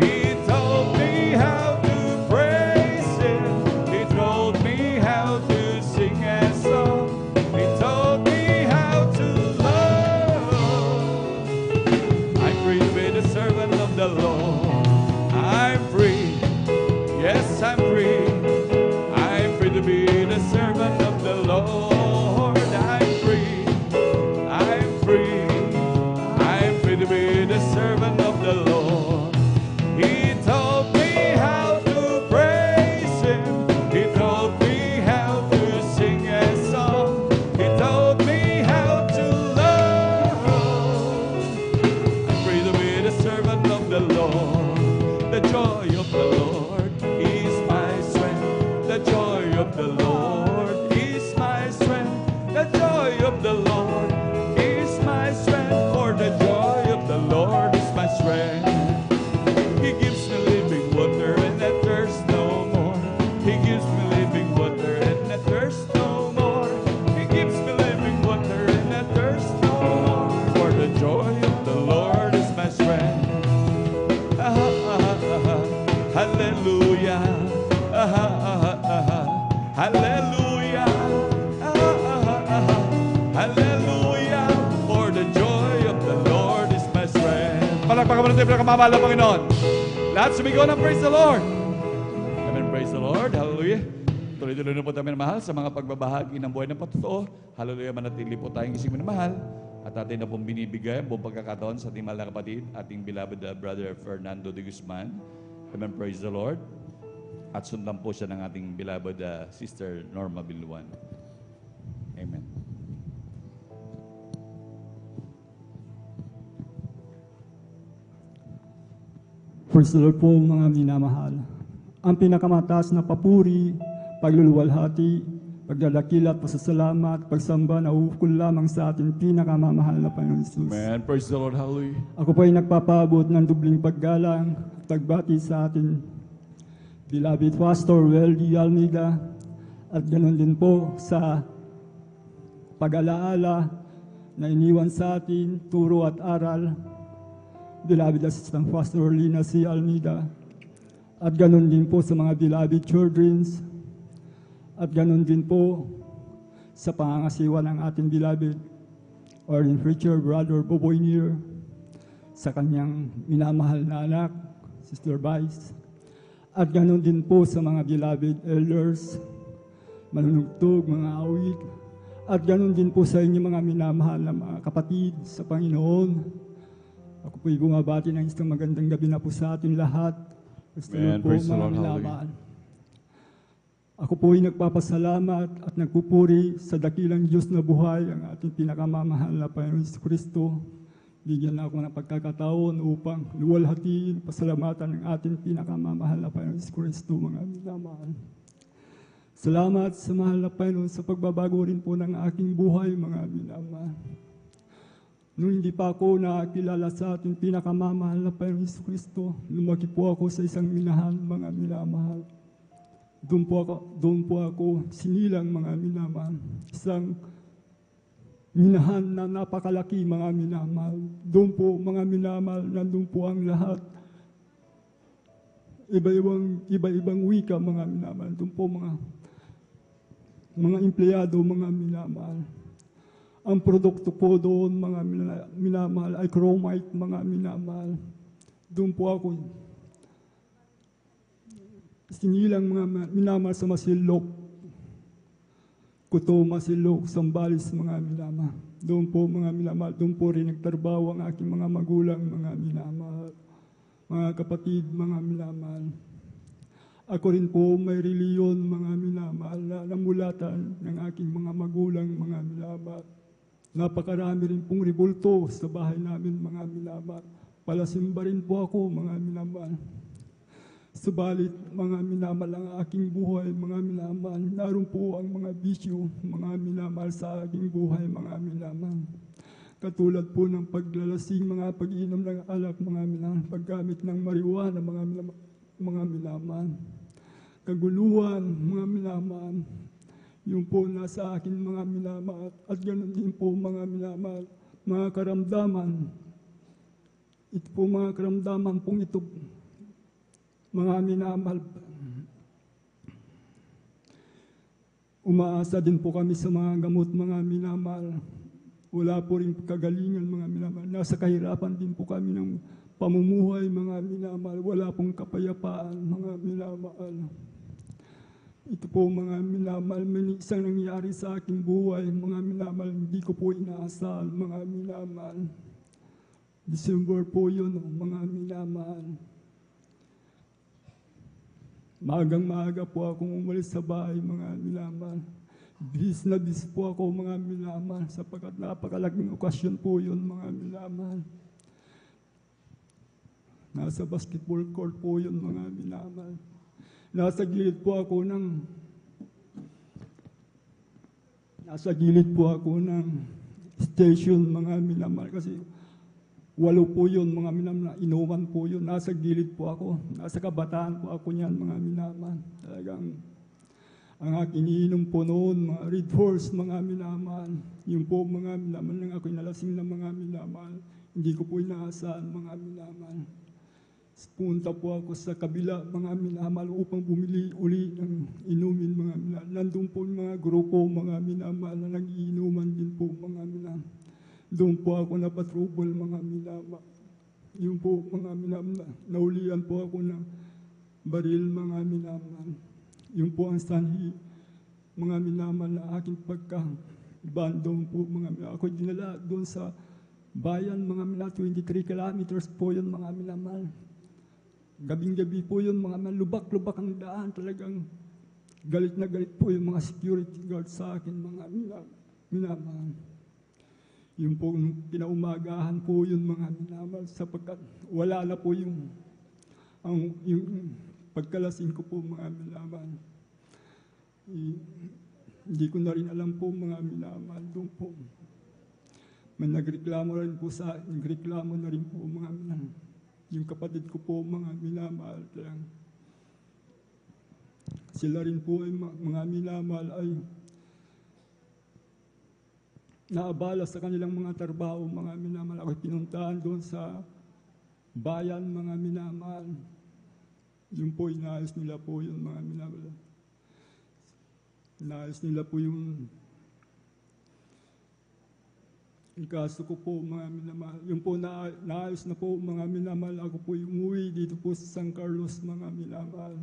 He told me how to praise Him. He told me how to sing a song. He told me how to love. I'm free to be the servant of the Lord. I'm free. Yes, I'm free. I'm free to be the servant of the Lord. I'm free. I'm free. I'm free to be the servant of the Lord. He told me how to praise Him. He told me how to sing a song. He told me how to love. I'm free to be the servant of the Lord. The joy of the Lord is my strength. The joy of the Lord is my strength. The joy of the Lord is my strength. For the joy of the Lord is my strength. He gives me living water and I thirst no more. He gives me living water and I thirst no more. He gives me living water and I thirst no more. For the joy of the Lord is my strength. Hallelujah. Hallelujah. Hallelujah. For the joy of the Lord is my strength. Palakpakan mo natin ang pinakamamahal na Panginoon. Lahat sumigaw ng praise the Lord. Amen. Praise the Lord. Hallelujah. Tuloy-tuloy na po tayo minamahal sa mga pagbabahagi ng buhay ng patotoo. Hallelujah. Manatili po tayong ising minamahal. At atin na pong binibigay ang buong pagkakataon sa ating mahal na kapatid, ating beloved brother Fernando de Guzman. Amen. Praise the Lord. At sundan po siya ng ating beloved sister Norma Bilwan. Amen. Praise the Lord po mga minamahal. Ang pinakamataas na papuri, pagluluwalhati, pagdadakila at pasasalamat, pagsamba na uukol lamang sa ating pinakamamahal na Panginoon Jesus. Amen. Praise the Lord. Hallelujah. Ako po ay nagpapaabot ng dubling paggalang at pagbati sa ating beloved Pastor Weldy Almeida at ganoon din po sa pag-alaala na iniwan sa atin, turo at aral, beloved Assistant Pastor Lina C. Almeida at ganoon din po sa mga beloved children at ganoon din po sa pangangasiwa ng ating beloved Ordained Preacher Brother Boboy Nier sa kanyang minamahal na anak, Sister Vice. At ganoon din po sa mga beloved elders, manunugtog, mga awit. At ganoon din po sa inyo mga minamahal na mga kapatid sa Panginoon. Ako po'y bumabati ng isang magandang gabi na po sa ating lahat. Gusto Amen. po Praise the mga Lord. minamahal. Ako po'y nagpapasalamat at nagpupuri sa dakilang Diyos na buhay, ang ating pinakamamahal na Panginoon Kristo. Bigyan na ako ng pagkakataon upang luwalhatiin, pasalamatan ng ating pinakamamahal na Panginoon Kristo, mga minamahal. Salamat sa mahal na Panginoon sa pagbabago rin po ng aking buhay, mga minamahal. Nung hindi pa ako nakakilala sa ating pinakamamahal na Panginoon Kristo, lumaki po ako sa isang minahan, mga minamahal. Doon po ako sinilang, mga minamahal. Isang minahan na napakalaki, mga minamahal. Doon po, mga minamahal, nandun po ang lahat. Iba-ibang wika, mga minamahal. Doon po mga empleyado, mga minamahal. Ang produkto po doon, mga minamahal, ay chromite, mga minamahal. Doon po ako sinilang mga minamahal sa Masilok. Kuto, Masilok, Sambales, mga minamahal. Doon po mga minamahal, doon po rin nagtrabaho ang aking mga magulang, mga minamahal. Mga kapatid, mga minamahal. Ako rin po may reliyon, mga minamahal, na namulatan ng aking mga magulang, mga minamahal. Napakarami rin pong ribulto sa bahay namin, mga minamahal. Palasimba rin po ako, mga minamahal. Subalit, mga minamahal ang aking buhay, mga minamahal. Naroon po ang mga bisyo, mga minamahal sa aking buhay, mga minamahal. Katulad po ng paglalasing, mga pag-inom ng alak, mga minamahal. Paggamit ng marijuana, mga minamahal. Kaguluhan, mga minamahal. Yung po nasa akin, mga minamahal. At ganoon din po, mga minamahal. Mga karamdaman. Ito po mga karamdaman pong ito, mga minamahal. Umaasa din po kami sa mga gamot, mga minamahal. Wala po rin kagalingan, mga minamahal. Nasa kahirapan din po kami ng pamumuhay, mga minamahal. Wala pong kapayapaan, mga minamahal. Ito po, mga minamahal, may isang nangyari sa aking buhay, mga minamahal. Hindi ko po inaasahan, mga minamahal. December po yun, mga minamahal. Maagang-maaga po akong umalis sa bahay, mga minamahal. Bis na bis po ako, mga minamahal, sapagkat napakalaking okasyon po yun, mga minamahal. Nasa basketball court po yun, mga minamahal. Nasa gilid po ako ng station, mga minamahal, kasi 8 po yun, mga minamahal, inuman po yun. Nasa gilid po ako. Nasa kabataan po ako niyan, mga minamahal. Talagang, ang aking iniinom po noon, mga Red Horse, mga minamahal. Yung po, mga minamahal, nang ako'y nalasing ng mga minamahal. Hindi ko po inaasahan, mga minamahal. Punta po ako sa kabila, mga minamahal, upang bumili uli ng inumin, mga minamahal. Nandun po yung mga grupo, mga minamahal, na nag-iinuman din po, mga minamahal. Doon po ako napatrubol, mga minamahal. Yung po, mga minamahal, naulian po ako ng baril, mga minamahal. Yung po ang sanhi, mga minamahal, na aking pagka-bandong po, mga minamahal. Ako dinala doon sa bayan, mga minamahal, 23 kilometers po yun, mga minamahal. Gabing-gabi po yun, mga minamahal, lubak-lubak ang daan, talagang galit na galit po yung mga security guard sa akin, mga minamahal. Yung po, kinaumagahan po yun, mga minamahal, sapagkat wala na po yung pagkalasing ko po, mga minamahal. Hindi ko na rin alam po, mga minamahal, doon po. May nagreklamo na rin po, mga minamahal. Yung kapatid ko po, mga minamahal, sila rin po ay mga minamahal ay naabala sa kanilang mga trabaho, mga minamahal. Ako'y pinuntahan doon sa bayan, mga minamahal. Yung po, inaayos nila po yun, mga minamahal. Inaayos nila po yung kaso ko po, mga minamahal. Yung po, naayos na po, mga minamahal. Ako po umuwi dito po sa San Carlos, mga minamahal.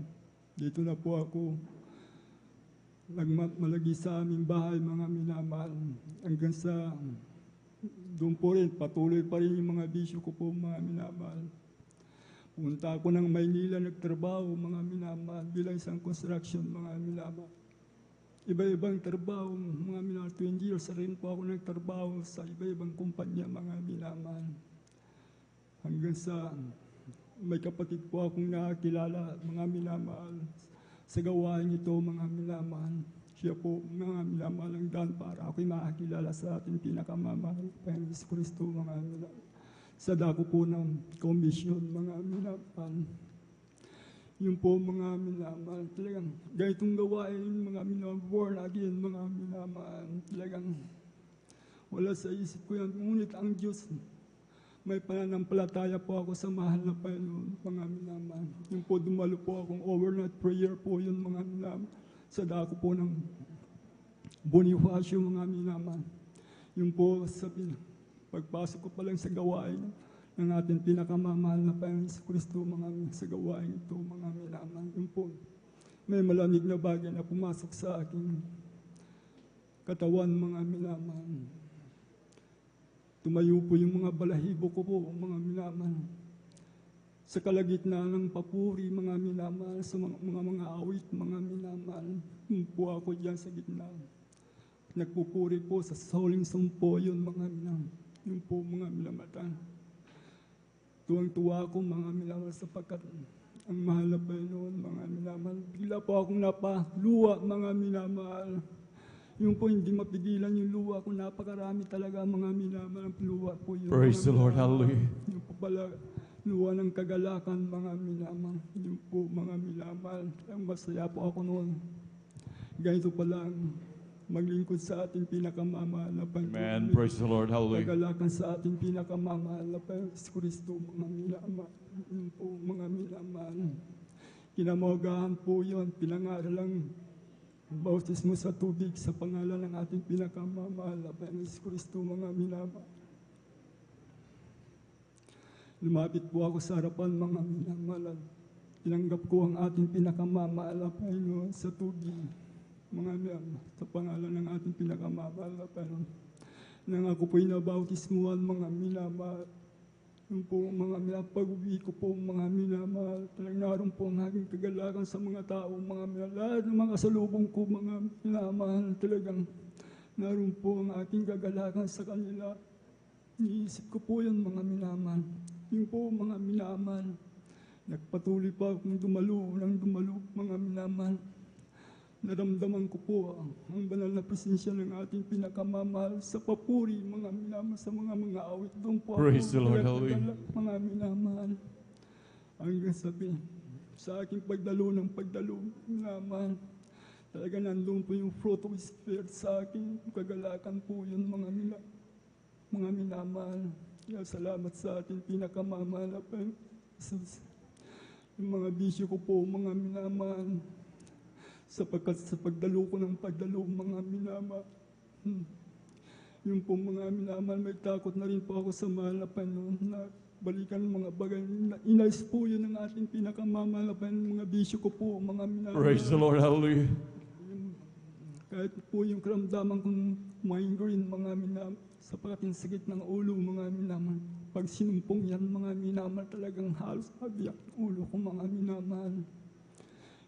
Dito na po ako nagmalagi sa aming bahay, mga minamahal. Hanggang sa doon po rin, patuloy pa rin yung mga bisyo ko po, mga minamahal. Punta ako ng Maynila, nagtrabaho, mga minamahal, bilang isang construction, mga minamahal. Iba-ibang trabaho, mga minamahal. 20 years rin po ako nagtrabaho sa iba-ibang kumpanya, mga minamahal. Hanggang sa may kapatid po akong nakakilala, mga minamahal. Sa gawain ito, mga minamahal. Siya po, mga minamahal, ang daan para ako'y makakilala sa ating pinakamamahal, Panginoon Kristo, mga minamahal. Sa dako po ng komisyon, mga minamahal. Yung po, mga minamahal, talagang ganitong gawain, mga minamahal, born again, mga minamahal. Talagang wala sa isip ko yan. Ngunit ang Diyos, may pananampalataya po ako sa mahal na Panginoon, mga minamahal. Yung po, dumalo po akong overnight prayer po yun, mga minamahal. Sa dako po ng Bonifacio, mga minamahal. Yun po, pagpasok ko pa lang sa gawain ng ating pinakamamahal na Panginoon Kristo, sa gawain ito, mga minamahal. Yun po, may malamig na bagay na pumasok sa aking katawan, mga minamahal. Tumayo po yung mga balahibo ko po, mga minamahal. Sa kalagitnaan ng papuri, mga minamahal, sa mga awit, mga minamahal. Yun po ako dyan sa gitna. Nagpupuri po sa huling sampoyon, mga minamahal. Yun po, mga minamahal. Tuwang-tuwa ako, mga minamahal, sapagkat ang mahal na Panginoon, mga minamahal. Bigla po akong napaluwa, mga minamahal. Yung po hindi mapigilan yung luwa ko. Napakarami talaga, mga minamahal. Ang luwa po yun. Praise the Lord. Hallelujah. Yung po pala, luwa ng kagalakan, mga minamahal. Yung po, mga minamahal. Ang masaya po ako noon. Ganito pa lang, maglingkod sa ating pinakamamahal na Panginoon. Amen. Praise the Lord. Hallelujah. Kagalakan sa ating pinakamamahal na Panginoon Kristo, mga minamahal. Yun po, mga minamahal. Kinamagahan po yun, pinangaral lang bautismo sa tubig sa pangalan ng ating pinakamamahal na Panginoon Kristo, mga minamahal. Lumapit po ako sa harapan, mga minamahal. Tinanggap ko ang ating pinakamamahal na Panginoon sa tubig, mga minamahal, sa pangalan ng ating pinakamamahal na Panginoon. Nang ako po'y nabautismuhan, mga minamahal. Yung po, mga minamahal, pag-uwi ko po, mga minamahal. Talagang naroon po ang aking kagalakan sa mga tao, mga minamahal. Lahat ng mga salubong ko, mga minamahal. Talagang naroon po ang aking kagalakan sa kanila. Iniisip ko po yun, mga minamahal. Yung po, mga minamahal. Nagpatuloy pa akong dumalo, mga minamahal. Naramdaman ko po ang banal na presensya ng ating pinakamamahal sa papuri, mga minamahal, sa mga awit. Doon po Praise the ako, Lord, hallelujah. mga minamahal. Hanggang sabi, sa aking pagdalo, minamahal. Talaga nandun po yung fruit of Spirit sa aking kagalakan po yun, mga minamahal. Kaya salamat sa ating pinakamamahal na Jesus. Yung mga bisyo ko po, mga minamahal. Sapagkat sa pagdalo ko ng mga minamahal. Yung po, mga minamahal, may takot na rin po ako sa mahal na Panginoon na balikan mga bagay. Inayos po yun ng ating pinakamamahal na Panginoon, mga bisyo ko po, mga minamahal. Praise the Lord. Hallelujah. Kahit po yung karamdaman kong migraine, mga minamahal, sapagkat yung sakit ng ulo, mga minamahal. Pag sinumpong yan, mga minamahal, talagang halos habiyak ulo ko, mga minamahal.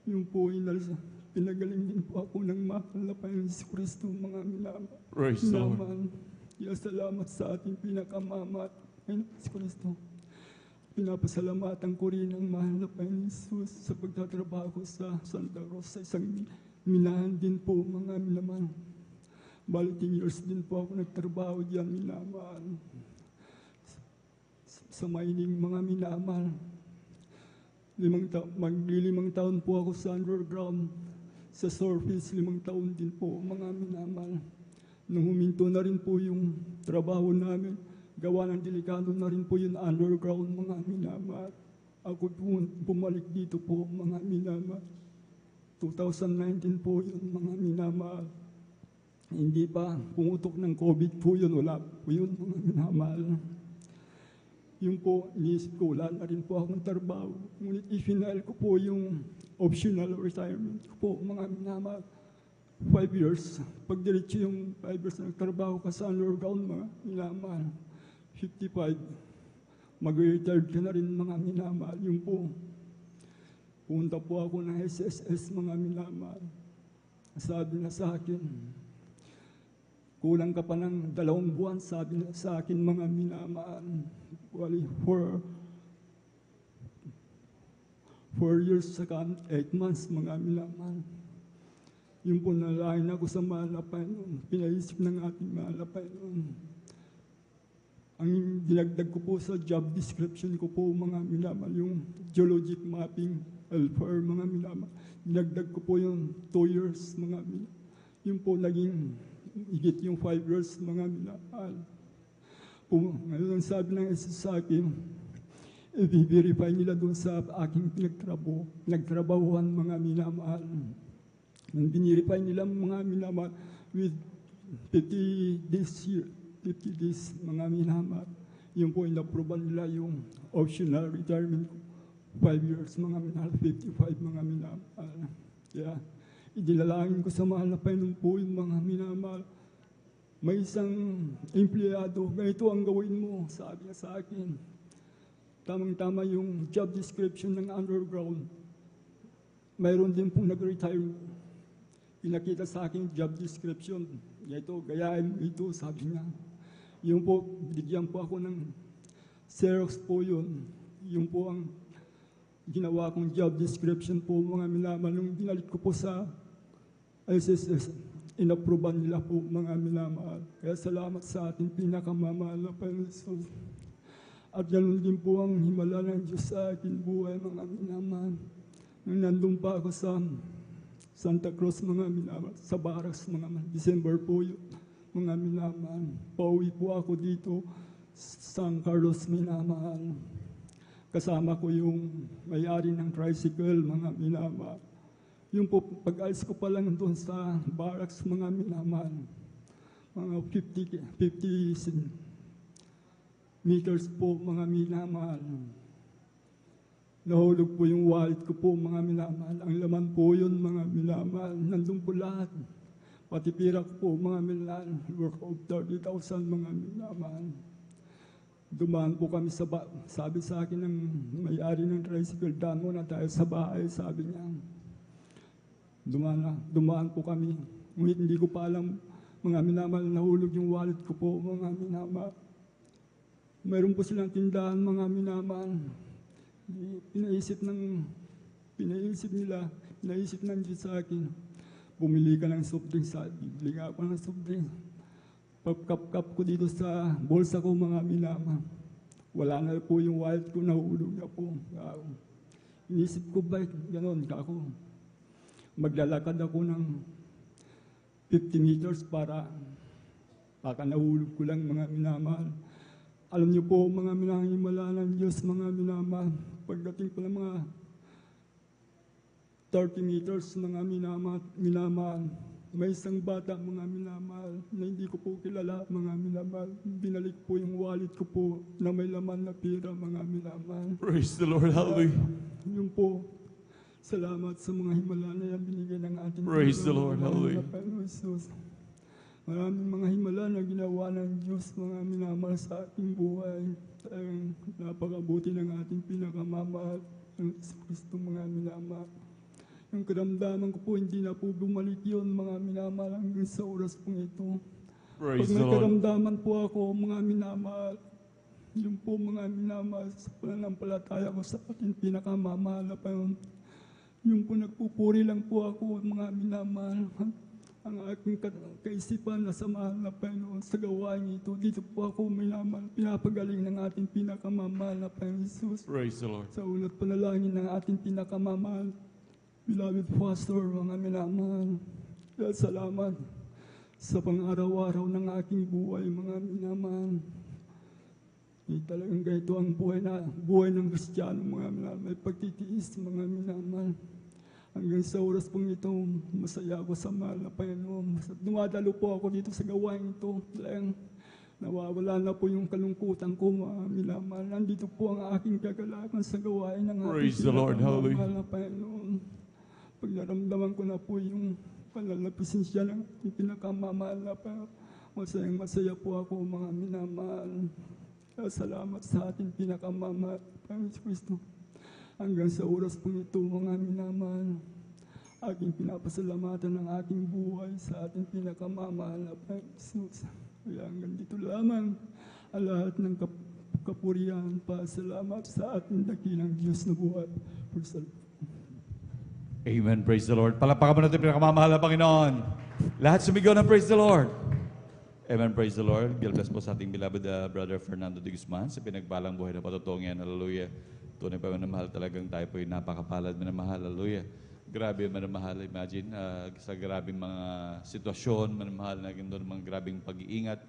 Yung po, pinagaling din po ako ng mahal na Panginoon Kristo, mga minamahal. Praise the Lord. Kaya salamat sa ating pinakamamahal, Panginoon Kristo. Pinapasalamatan ko rin ang mahal na Panginoon Jesus sa pagtatrabaho ko sa Santa Rosa, sa isang minahan din po, mga minamahal. Bali 10 years din po ako nagtrabaho diyan, minamahal. Sa mining, mga minamahal. Magli-5 taon po ako sa underground. Sa surface, 5 taon din po, mga minamahal. Nung huminto na rin po yung trabaho namin, gawa ng delikado na rin po yung underground, mga minamahal. Ako po bumalik dito po, mga minamahal. 2019 po yun, mga minamahal. Hindi pa pumutok ng COVID po yun, wala po yun, mga minamahal. Yung po, iniisip ko, wala na rin po akong trabaho. Ngunit i-final ko po yung optional retirement ko po, mga minamahal. 5 years. Pag diretso yung 5 years na nagtrabaho ka sa underground, mga minamahal. 55. Mag-retired ka na rin, mga minamahal. Yung po, punta po ako ng SSS, mga minamahal. Sabi na sa akin, kulang ka pa ng 2 buwan, sabi na sa akin, mga minamahal. Wali, 4 years saka 8 months, mga minamahal. Yung po nalain ako sa mahal na Panginoon, pinaisip ng ating mahal na Panginoon. Ang dinagdag ko po sa job description ko po, mga minamahal, yung geologic mapping, LFR, mga minamahal. Dinagdag ko po yung 2 years, mga minamahal. Yung po naging higit yung 5 years, mga minamahal. Ngayon sabi ng Jesus sa akin, i-verify nila doon sa aking pinagtrabahuhan, mga minamahal. Nang binirify nila, mga minamahal, with 50 days 50 days, mga minamahal. Yun po, inaproban nila yung optional retirement ko. 5 years, mga minamahal, 55, mga minamahal. Kaya, idinalangin ko sa mahal na Panginoon po yung mga minamahal. May isang empleyado, ganito ang gawin mo, sabi niya sa akin. Tamang-tama yung job description ng underground. Mayroon din pong nag-retire. Pinakita sa akin job description. Ito, gayahin mo ito, sabi niya. Yung po, bigyan po ako ng Xerox po yun. Yung po ang ginawa kong job description po, mga minamahal. Nung binalit ko po sa SSS, inaproban nila po, mga minamahal. Kaya salamat sa ating pinakamamahal na Panginoon. At ganoon din po ang himala ng Diyos sa akin buhay, mga minamahal. Nung nandun pa ako sa Santa Cruz, mga minamahal, sa Barracks, mga minamahal. December po yun, mga minamahal. Pauwi po ako dito, San Carlos, minamahal. Kasama ko yung may-ari ng tricycle, mga minamahal. Yung po, pag-alis ko pa lang doon sa Barracks, mga minamahal. Mga 50 meters po, mga minamahal. Nahulog po yung wallet ko po, mga minamahal. Ang laman po yun, mga minamahal. Nandun po lahat. Pati pira ko po, mga minamahal. Worth of 30,000, mga minamahal. Dumaan po kami sa sabi sa akin ng may-ari ng tricycle, daan muna tayo sa bahay, sabi niya. Dumaan po kami. Ngunit hindi ko pa alam, mga minamahal, nahulog yung wallet ko po, mga minamahal. Mayroon po silang tindahan, mga minamahal. Pinaisip nila, pinaisip ng Diyos sa akin. Bumili ka ng soft drinks, bibili nga ako ng soft drinks. Pagkap-kap ko dito sa bulsa ko, mga minamahal. Wala na po yung wallet ko, nahulog na po. Inisip ko ba, gano'n, ako. Maglalakad ako ng 50 meters para baka nahulog ko lang, mga minamahal. Alam niyo po, mga minahimala ng Diyos, mga minamahal, pagdating ko ng mga 30 meters, mga minamahal, may isang bata, mga minamahal, na hindi ko po kilala, mga minamahal. Binalik po yung wallet ko po na may laman na pira, mga minamahal. Praise the Lord. Hallelujah. Yun po, salamat sa mga himala na yan binigay ng ating Praise the Lord. Panginoon, Hallelujah. Panginoon Jesus. Maraming mga himala na ginawa ng Diyos, mga minamahal sa ating buhay. Talagang napakabuti ng ating pinakamamahal, ang Kristo, mga minamahal. Yung karamdaman ko po, hindi na po bumalik yun, mga minamahal, hanggang sa oras pong ito. Praise Pag the may Lord. karamdaman po ako, mga minamahal, yun po, mga minamahal, sa pananampalataya ko sa ating pinakamamahal na Panginoon. Yung po, nagpupuri lang po ako, mga minamahal. Ang aking kaisipan na sa mahal na Panginoon sa gawain ito. Dito po ako minamahal, pinapagaling ng ating pinakamamahal na Panginoon Jesus. Praise the Lord. Sa ulat panalangin ng ating pinakamamahal, beloved Pastor, mga minamahal. Kaya salamat sa pang-araw-araw ng aking buhay, mga minamahal. Talagang ganito ang buhay ng Kristiyano, mga minamahal. May pagtitiis, mga minamahal. Hanggang sa oras pong ito, masaya ako sa mahal na Panginoon. Dumadalo po ako dito sa gawain ito. Talagang nawawala na po yung kalungkutan ko, mga minamahal. Nandito po ang aking kagalakan sa gawain ng Praise the Lord. Hallelujah. mahal na Panginoon. Pag naramdaman ko na po yung panalapisin siya ng aking pinakamamahal na Panginoon, masayang-masaya po ako, mga minamahal. Salamat sa ating pinakamamahal, Panginoon Kristo. Hanggang sa oras pong ito, mga minamahal, aking pinapasalamatan ng aking buhay sa ating pinakamamahal na Panginoon Jesus. Kaya hanggang dito lamang, ang lahat ng kapurihan pa, salamat sa ating dakilang Diyos na buhay. Praise the Lord. Amen. Praise the Lord. Palakpakan mo natin pinakamamahal na Panginoon. Lahat sumigaw ng praise the Lord. Amen. Praise the Lord. God bless po sa ating beloved Brother Fernando de Guzman sa pinagbalang buhay na patutong yan. Hallelujah. Tunay pa manamahal, talagang tayo po yung napakapalad manamahal. Hallelujah. Grabe manamahal. Imagine, sa grabing mga sitwasyon, manamahal, naging doon mga grabing pag-iingat,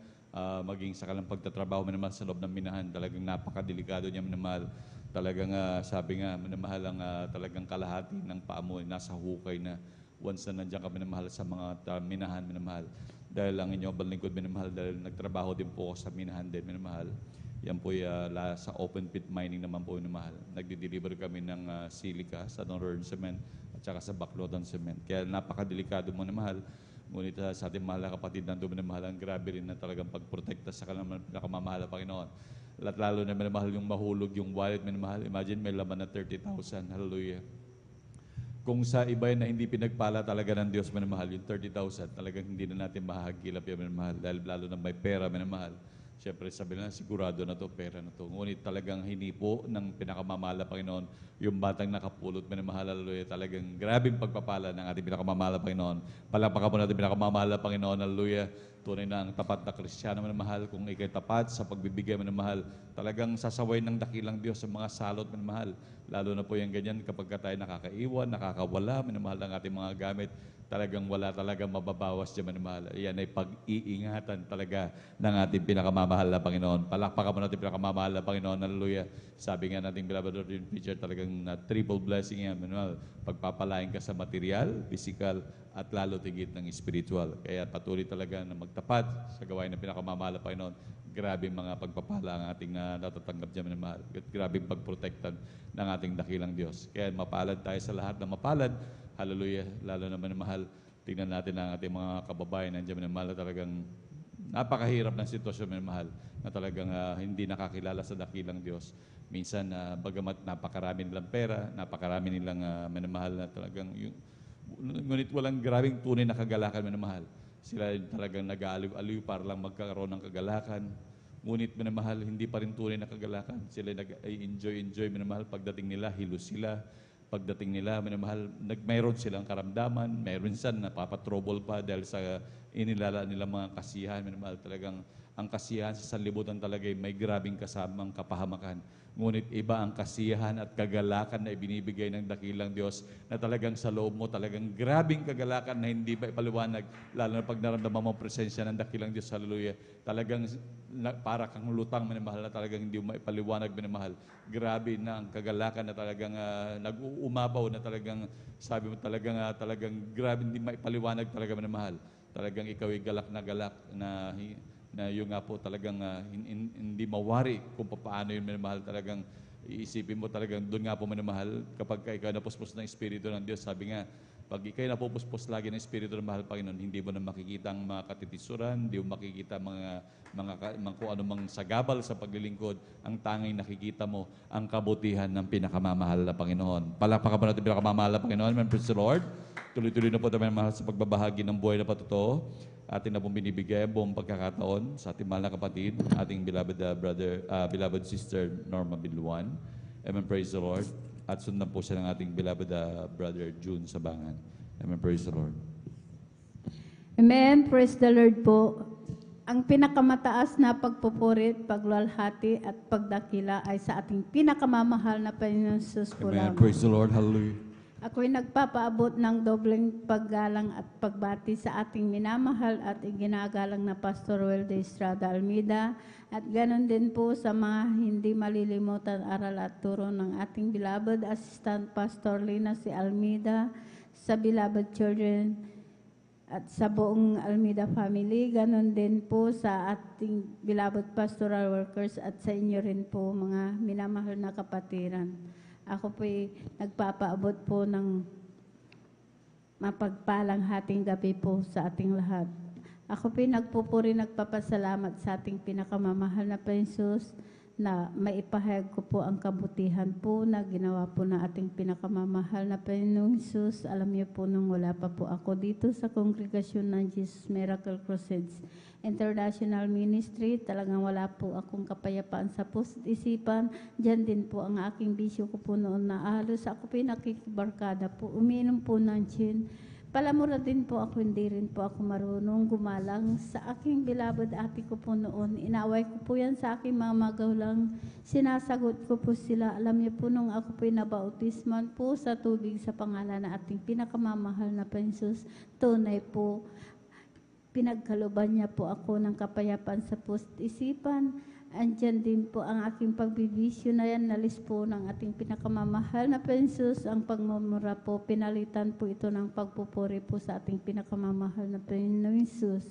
maging sa kalang pagtatrabaho manamahal sa loob ng minahan. Talagang napakadelikado niya manamahal. Talagang sabi nga, manamahal ang talagang kalahati ng paa mo, nasa hukay na once na nandiyan ka manamahal sa mga minahan manamahal. dahil ang inyong balingkod, minamahal, dahil nagtrabaho din po ako sa minahan din, minamahal. Yan po sa open pit mining naman po, minamahal. Nagdi-deliver kami ng silica sa Northern Cement at saka sa Backrodan Cement. Kaya napakadelikado mo, minamahal. Ngunit sa ating mahal na kapatid na doon, minamahal, ang grabe rin na talagang pagprotekta sa kanilang pinakamamahal na Panginoon. Lalo na minamahal yung mahulog yung wallet, minamahal. Imagine may laman na 30,000. Hallelujah. Kung sa iba na hindi pinagpala talaga ng Diyos, minamahal, yung 30,000, talagang hindi na natin mahagilap yung minamahal. Dahil lalo na may pera, minamahal. Siyempre, sabi na, sigurado na to, pera na to. Ngunit talagang hinipo ng pinakamamahal na Panginoon, yung batang nakapulot, minamahal, hallelujah, talagang grabing pagpapala ng ating pinakamamahal na Panginoon. Palakpakan po natin pinakamamahal na Panginoon, hallelujah. Tunay na ang tapat na Kristiyano, minamahal, kung ikay tapat sa pagbibigay, minamahal, talagang sasaway ng dakilang Diyos sa mga salot, minamahal. Lalo na po yung ganyan kapag tayo nakakaiwan, nakakawala, minamahal ng ating mga gamit, talagang wala talagang mababawas dyan, minamahal. Yan ay pag-iingatan talaga ng ating pinakamamahal na Panginoon. Palakpakan mo natin pinakamamahal na Panginoon, hallelujah. Sabi nga nating beloved Lord in preacher, talagang triple blessing yan, minamahal. Pagpapalain ka sa material, physical, at lalo tigit ng spiritual. Kaya patuloy talaga na magtapat sa gawain ng pinakamamahal na Panginoon. Grabe mga pagpapala ang ating natatanggap dyan, minamahal. At grabe pagprotektan ng ating dakilang Diyos. Kaya mapalad tayo sa lahat na mapalad. Hallelujah. Lalo naman mahal, tingnan natin ang ating mga kababayan nandiyan, minamahal, na talagang napakahirap ng sitwasyon, minamahal, na talagang hindi nakakilala sa dakilang Diyos. Minsan, bagamat napakarami nilang pera, napakarami nilang minamahal na talagang ngunit walang grabing tunay na kagalakan, minamahal. Sila talagang nag-aaliw-aliw para lang magkaroon ng kagalakan. Ngunit, minamahal, hindi pa rin tunay na kagalakan. Sila nag-enjoy, minamahal. Pagdating nila, hilos sila. Pagdating nila, minamahal, mayroon silang karamdaman. Mayroon sila napapatrouble pa dahil sa inilala nilang mga kasiyahan, minamahal. Talagang ang kasiyahan sa sanlibutan talaga ay may grabing kasamang kapahamakan. Ngunit iba ang kasiyahan at kagalakan na ibinibigay ng dakilang Diyos na talagang sa loob mo, talagang grabing kagalakan na hindi pa ipaliwanag, lalo na pag naramdaman mo ang presensya ng dakilang Diyos, hallelujah. Talagang para kang lutang, minamahal, na talagang hindi mo maipaliwanag, minamahal. Grabe na ang kagalakan na talagang nag-uumabaw na talagang, sabi mo talagang grabe, hindi maipaliwanag talaga, minamahal. Talagang ikaw ay galak na yung nga po talagang hindi mawari kung paano yun, minamahal. Talagang iisipin mo talagang doon nga po, minamahal, kapag ikaw napuspos ng Espiritu ng Diyos. Sabi nga, pag ikaw napupuspos lagi ng Espiritu ng mahal Panginoon, hindi mo na makikita ang mga katitisuran, hindi mo makikita mga kung ano mang sagabal sa paglilingkod. Ang tanging nakikita mo, ang kabutihan ng pinakamamahal na Panginoon. Palakpakan po natin pinakamamahal na Panginoon. Amen. Praise the Lord. Tuloy-tuloy na po tayo, mahal, sa pagbabahagi ng buhay na patotoo. Atin na pong binibigay buong pagkakataon sa ating mahal na kapatid, ating beloved sister Norma Bilwan. Amen, praise the Lord. At sundan po siya ng ating beloved brother June Sabangan. Amen, praise the Lord. Amen. Praise the Lord po. Ang pinakamataas na pagpupurit, pagluwalhati at pagdakila ay sa ating pinakamamahal na Panginoon Jesus po Amen, lamang. praise the Lord. Hallelujah. Ako'y nagpapaabot ng dobleng paggalang at pagbati sa ating minamahal at iginagalang na Pastor Will de Estrada Almeida at ganon din po sa mga hindi malilimutan aral at turo ng ating beloved Assistant Pastor Lina C. Almeida, sa beloved children at sa buong Almeida family, ganon din po sa ating beloved pastoral workers at sa inyo rin po mga minamahal na kapatiran. Ako po'y nagpapaabot po ng mapagpalang hating gabi po sa ating lahat. Ako po'y nagpupuri, nagpapasalamat sa ating pinakamamahal na Jesus na maipahayag ko po ang kabutihan po na ginawa po na ating pinakamamahal na Panginoong Jesus. Alam niyo po nung wala pa po ako dito sa kongregasyon ng Jesus Miracle Crusades International Ministry, talagang wala po akong kapayapaan sa isipan. Diyan din po ang aking bisyo ko po noon na halos ako po nakikibarkada po, uminom po ng gin. Palamura din po ako, hindi rin po ako marunong gumalang sa aking beloved ate ko po noon. Inaway ko po yan sa aking mga magulang. Sinasagot ko po sila. Alam niyo po nung ako po'y nabautisman po sa tubig sa pangalan na ating pinakamamahal na Jesus, tunay po, pinagkaluban niya po ako ng kapayapaan sa isipan. Andyan din po ang aking pagbibisyo na yan, nalis po ng ating pinakamamahal na Jesus. Ang pagmumura po, pinalitan po ito ng pagpupuri po sa ating pinakamamahal na Jesus.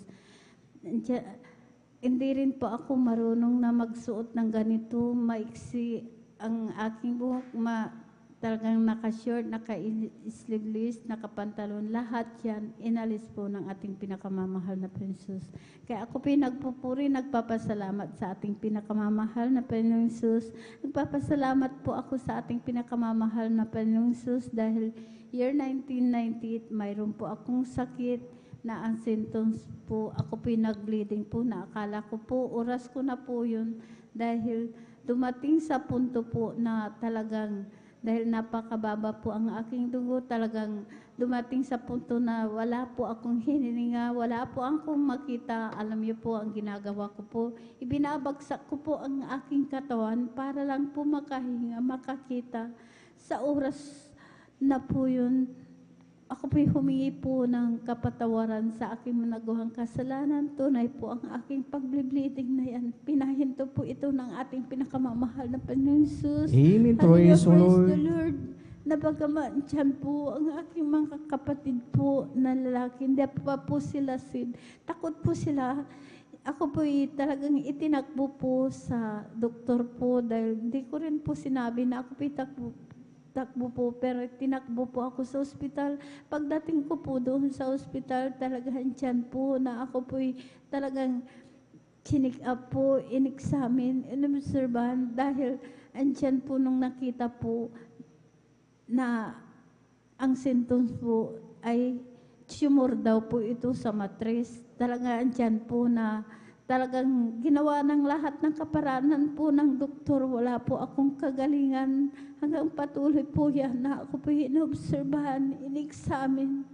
Hindi rin po ako marunong na magsuot ng ganito, maiksi ang aking buhok, talagang naka-short, naka-sleeveless, nakapantalon, lahat yan, inalis po ng ating pinakamamahal na Panginoon. Kaya ako pinagpupuri, nagpapasalamat sa ating pinakamamahal na Panginoon Jesus. Nagpapasalamat po ako sa ating pinakamamahal na Panginoon Jesus dahil year 1998, mayroon po akong sakit na ang symptoms po, ako pinag-bleeding po, na akala ko po, oras ko na po yun dahil dumating sa punto po na talagang dahil napakababa po ang aking dugo, talagang dumating sa punto na wala po akong hininga, wala po akong makita. Alam niyo po ang ginagawa ko po. Ibinabagsak ko po ang aking katawan para lang po makahinga, makakita. Sa oras na po yun, ako po'y humingi po ng kapatawaran sa aking nagagang kasalanan. Tunay po ang aking pag-bleeding na yan. Pinahinto po ito ng ating pinakamamahal na Panginoon Jesus. Amen. Hallelujah, Praise the praise the Lord. Lord. Nabagaman dyan po ang aking mga kapatid po na lalaki. Hindi pa po sila takot po sila. Ako po'y talagang itinakbo po sa doktor po dahil hindi ko rin po sinabi na ako po'y takbo po, pero tinakbo po ako sa ospital. Pagdating ko po doon sa ospital, talagang dyan po na ako po'y talagang chinik up po, in-examine, in-observan, dahil andyan po nung nakita po na ang symptoms po ay tumor daw po ito sa matris. Talagang andyan po na talagang ginawa ng lahat ng kaparanan po ng doktor. Wala po akong kagalingan. Hanggang patuloy po yan na ako po inobserbahan, in-examine.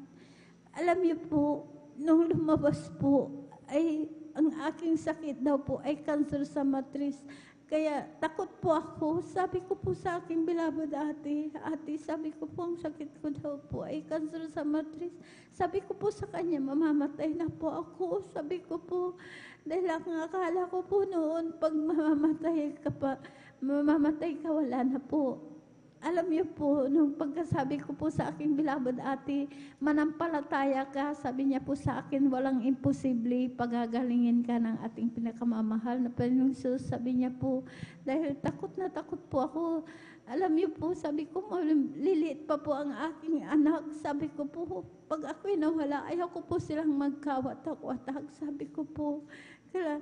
Alam niyo po, nung lumabas po, ay ang aking sakit daw po ay cancer sa matris. Kaya takot po ako. Sabi ko po sa aking bilabad ate, sabi ko po ang sakit ko daw po ay cancer sa matris. Sabi ko po sa kanya, mamamatay na po ako. Sabi ko po, dahil ang akala ko po noon, pag mamamatay ka, wala na po. Alam niyo po, nung pagkasabi ko po sa aking bilabad ate, manampalataya ka, sabi niya po sa akin, walang imposible, pagagalingin ka ng ating pinakamamahal na Panginoong Jesus. Sabi niya po, dahil takot na takot po ako, alam niyo po, sabi ko, liliit pa po ang aking anak. Sabi ko po, pag ako'y nawala, ayaw ko po silang magkawatak-watak. Sabi ko po, kaya,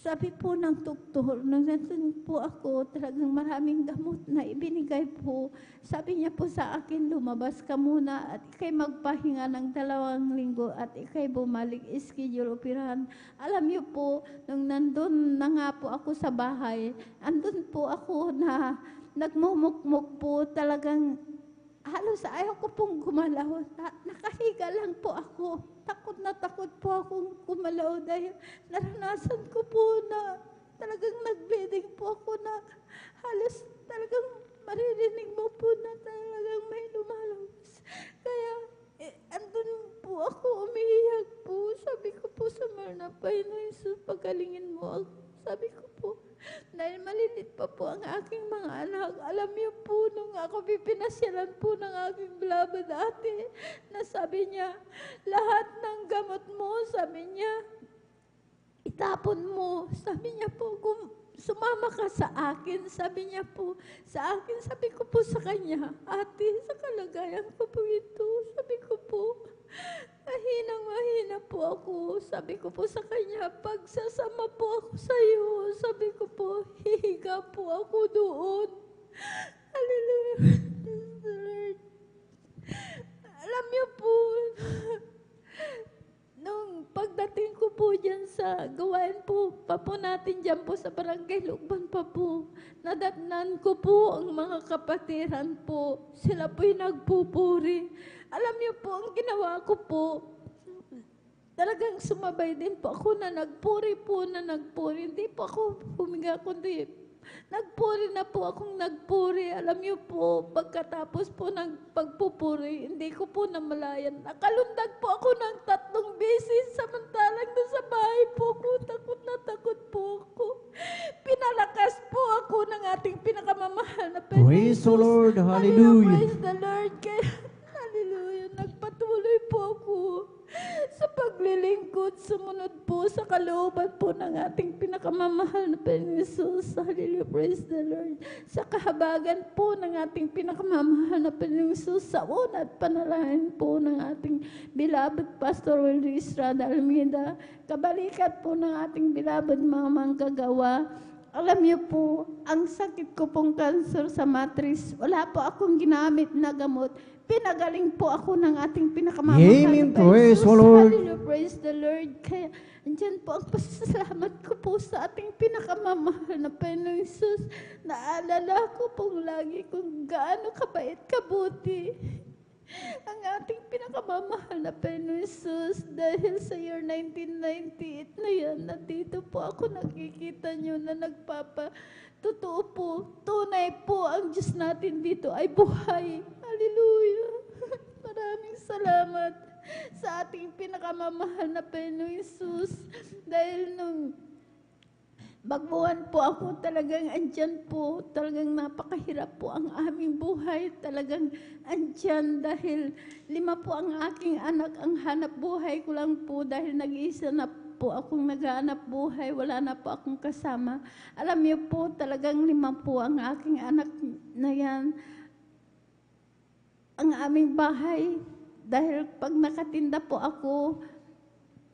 sabi po ng doktor, nung nandun po ako, talagang maraming gamot na ibinigay po. Sabi niya po sa akin, lumabas ka muna at ikay magpahinga ng 2 linggo at ikay bumalik, schedule operahan. Alam niyo po, nung nandun na nga po ako sa bahay, andun po ako na nagmumukmuk po, talagang halos ayaw ko pong gumalaw. Nakahiga lang po ako. Takot na takot po akong gumalaw dahil naranasan ko po na talagang nag-bleeding po ako na halos talagang maririnig mo po na talagang may lumalabas. Kaya andun po ako, umiiyak po. Sabi ko po sa Marna, Panginoon Jesus, pagalingin mo ako. Sabi ko po, dahil malilit pa po ang aking mga anak. Alam niyo po, nung ako pipinasyalan po ng aking beloved ate, na sabi niya, lahat ng gamot mo, sabi niya, itapon mo. Sabi niya po, sumama ka sa akin. Sabi niya po, sa akin, sabi ko po sa kanya, ate, sa kalagayan ko po ito. Sabi ko po, mahina po ako. Sabi ko po sa kanya, pagsasama po ako sa iyo. Sabi ko po, hihiga po ako doon. Hallelujah. Lord. Alam niyo po, nung pagdating ko po dyan sa gawain po, pa po natin dyan po sa barangay Lukban pa po, nadatnan ko po ang mga kapatiran po. Sila po'y nagpupuri. Alam niyo po, ang ginawa ko po, talagang sumabay din po ako na nagpuri. Hindi po ako huminga, kundi nagpuri na po akong nagpuri. Alam niyo po, pagkatapos po ng pagpupuri, hindi ko po namalayan. Nakalundag po ako ng 3 beses, samantalang doon sa bahay po ako, takot na takot po ako. Pinalakas po ako ng ating pinakamamahal na Panginoon. Praise the Lord. Hallelujah. Praise the Lord. Kaya, hallelujah, nagpatuloy po ako sa maglingkod, sumunod po sa kalooban po ng ating pinakamamahal na Panginoon Jesus. Hallelujah, praise the Lord. Sa kahabagan po ng ating pinakamamahal na Panginoon Jesus, sa una at panalangin po ng ating beloved Pastor Willie Estrada Almeida, kabalikat po ng ating beloved mga manggagawa. Alam niyo po, ang sakit ko pong cancer sa matrix, wala po akong ginamit na gamot. Pinagaling po ako ng ating pinakamamahal Amen. na Panginoon Praise Jesus. the Lord. Hallelujah, praise the Lord. Kaya, andyan po ang pasasalamat ko po sa ating pinakamamahal na Panginoon Jesus. Naalala ko pong lagi kung gaano kabait, kabuti ang ating pinakamamahal na Panginoon Jesus. Dahil sa year 1998 na yan, nandito po ako, nakikita nyo na totoo po, tunay po ang Diyos natin dito ay buhay. Hallelujah. Maraming salamat sa ating pinakamamahal na Panginoon Jesus. Dahil nung bagbuhan po ako, talagang andyan po, talagang napakahirap po ang aming buhay, talagang andyan dahil 5 po ang aking anak, ang hanap buhay ko lang po dahil nag-iisa na po akong naghahanap buhay, wala na po akong kasama. Alam niyo po, talagang 5 po ang aking anak na yan, ang aming bahay, dahil pag nakatinda po ako,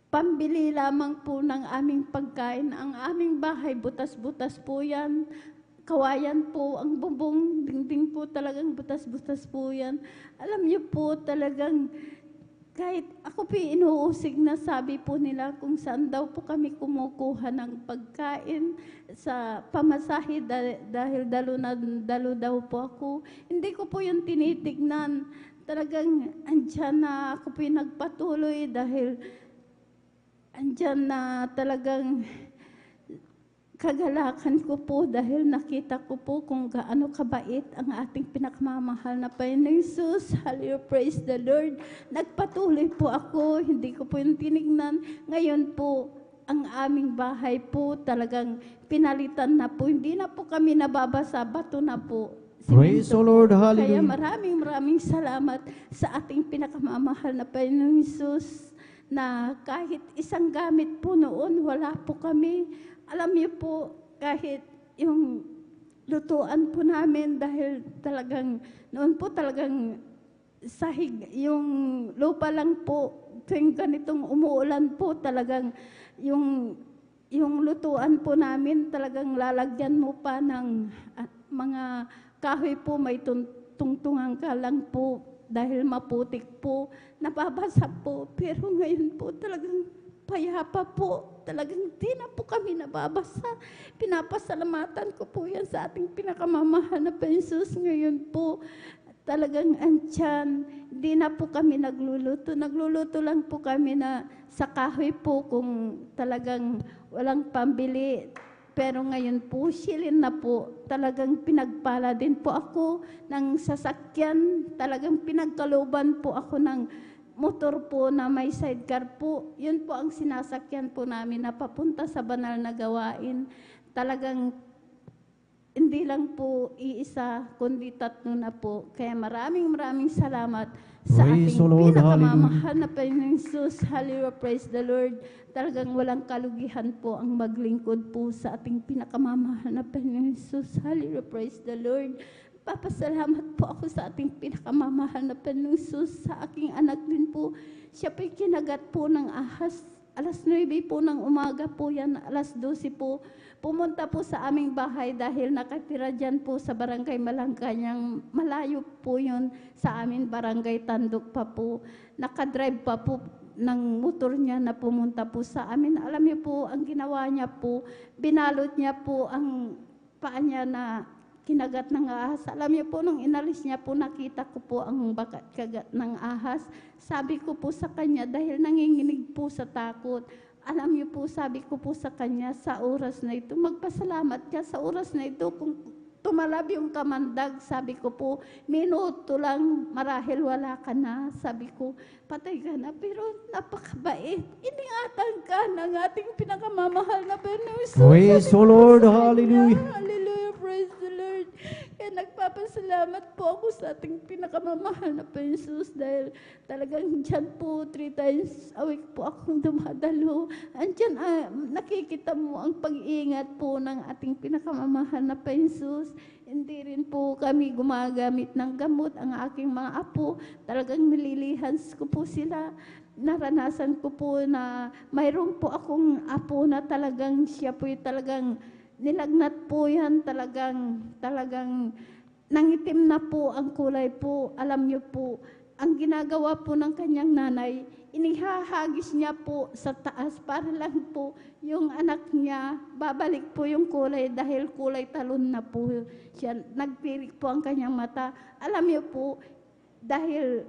pambili lamang po ng aming pagkain. Ang aming bahay, butas-butas po yan. Kawayan po, ang bubong, dingding po talagang butas-butas po yan. Alam niyo po talagang, kahit ako po inuusig na sabi po nila kung saan daw po kami kumukuha ng pagkain sa pamasahe dahil dalo daw po ako. Hindi ko po yung tinitignan. Talagang andyan na ako po yung nagpatuloy dahil andyan na talagang kagalakan ko po dahil nakita ko po kung gaano kabait ang ating pinakamamahal na Panginoon Jesus. Hallelujah, praise the Lord. Nagpatuloy po ako, hindi ko po yung tinignan. Ngayon po, ang aming bahay po talagang pinalitan na po. Hindi na po kami nababasa, bato na po. Praise the Lord, hallelujah. Kaya maraming salamat sa ating pinakamamahal na Panginoon Jesus, na kahit isang gamit po noon, wala po kami. Alam niyo po, kahit yung lutuan po namin, dahil talagang, noon po talagang sahig, yung lupa lang po, tuwing ganitong umuulan po, talagang yung lutuan po namin, talagang lalagyan mo pa ng mga kahoy po, may tungtungan ka lang po, dahil maputik po, nababasa po. Pero ngayon po talagang payapa po. Talagang di na po kami nababasa. Pinapasalamatan ko po yan sa ating pinakamamahal na Jesus. Ngayon po, talagang andyan. Di na po kami nagluluto. Nagluluto lang po kami na sa kahoy po kung talagang walang pambili. Pero ngayon po, silin na po, talagang pinagpala din po ako ng sasakyan, talagang pinagkaluban po ako ng motor po na may sidecar po. Yun po ang sinasakyan po namin na papunta sa banal na gawain. Talagang hindi lang po iisa, kundi 3 na po. Kaya maraming salamat sa Praise ating the Lord, pinakamamahal na Panginoon Jesus. Hallelujah, praise the Lord. Talagang walang kalugihan po ang maglingkod po sa ating pinakamamahal na Panginoon Jesus. Hallelujah, praise the Lord. Papasalamat po ako sa ating pinakamamahal na Panginoon Jesus, sa aking anak din po. Siya po'y kinagat po ng ahas. Alas 9 po ng umaga po yan, alas 12 po. Pumunta po sa aming bahay dahil nakatira dyan po sa barangay Malangkanyang. Malayo po yun sa amin, barangay Tandok pa po. Nakadrive pa po ng motor niya na pumunta po sa amin. Alam niyo po, ang ginawa niya po, binalot niya po ang paa niya na kinagat ng ahas. Alam niyo po, nung inalis niya po, nakita ko po ang kagat ng ahas. Sabi ko po sa kanya, dahil nanginginig po sa takot, alam niyo po, sabi ko po sa kanya, sa oras na ito, magpasalamat ka sa oras na ito. Kung tumalab yung kamandag, sabi ko po, minuto lang, marahil wala ka na. Sabi ko, patay ka na, pero napakabait. Iningatan ka ng ating pinakamamahal na Panginoon. Praise the Lord, hallelujah. Hallelujah, praise the Lord. Kaya Kaya nagpapasalamat po ako sa ating pinakamamahal na Jesus dahil talagang dyan po 3 times a week po akong dumadalo. Andyan, nakikita mo ang pag-iingat po ng ating pinakamamahal na Jesus. Hindi rin po kami gumagamit ng gamot. Ang aking mga apo, talagang nililihans ko po sila. Naranasan ko po na mayroon po akong apo na talagang siya po talagang nilagnat po yan, talagang nangitim na po ang kulay po. Alam niyo po, ang ginagawa po ng kanyang nanay, inihahagis niya po sa taas para lang po yung anak niya, babalik po yung kulay dahil kulay talon na po siya. Nagpirik po ang kanyang mata. Alam niyo po, dahil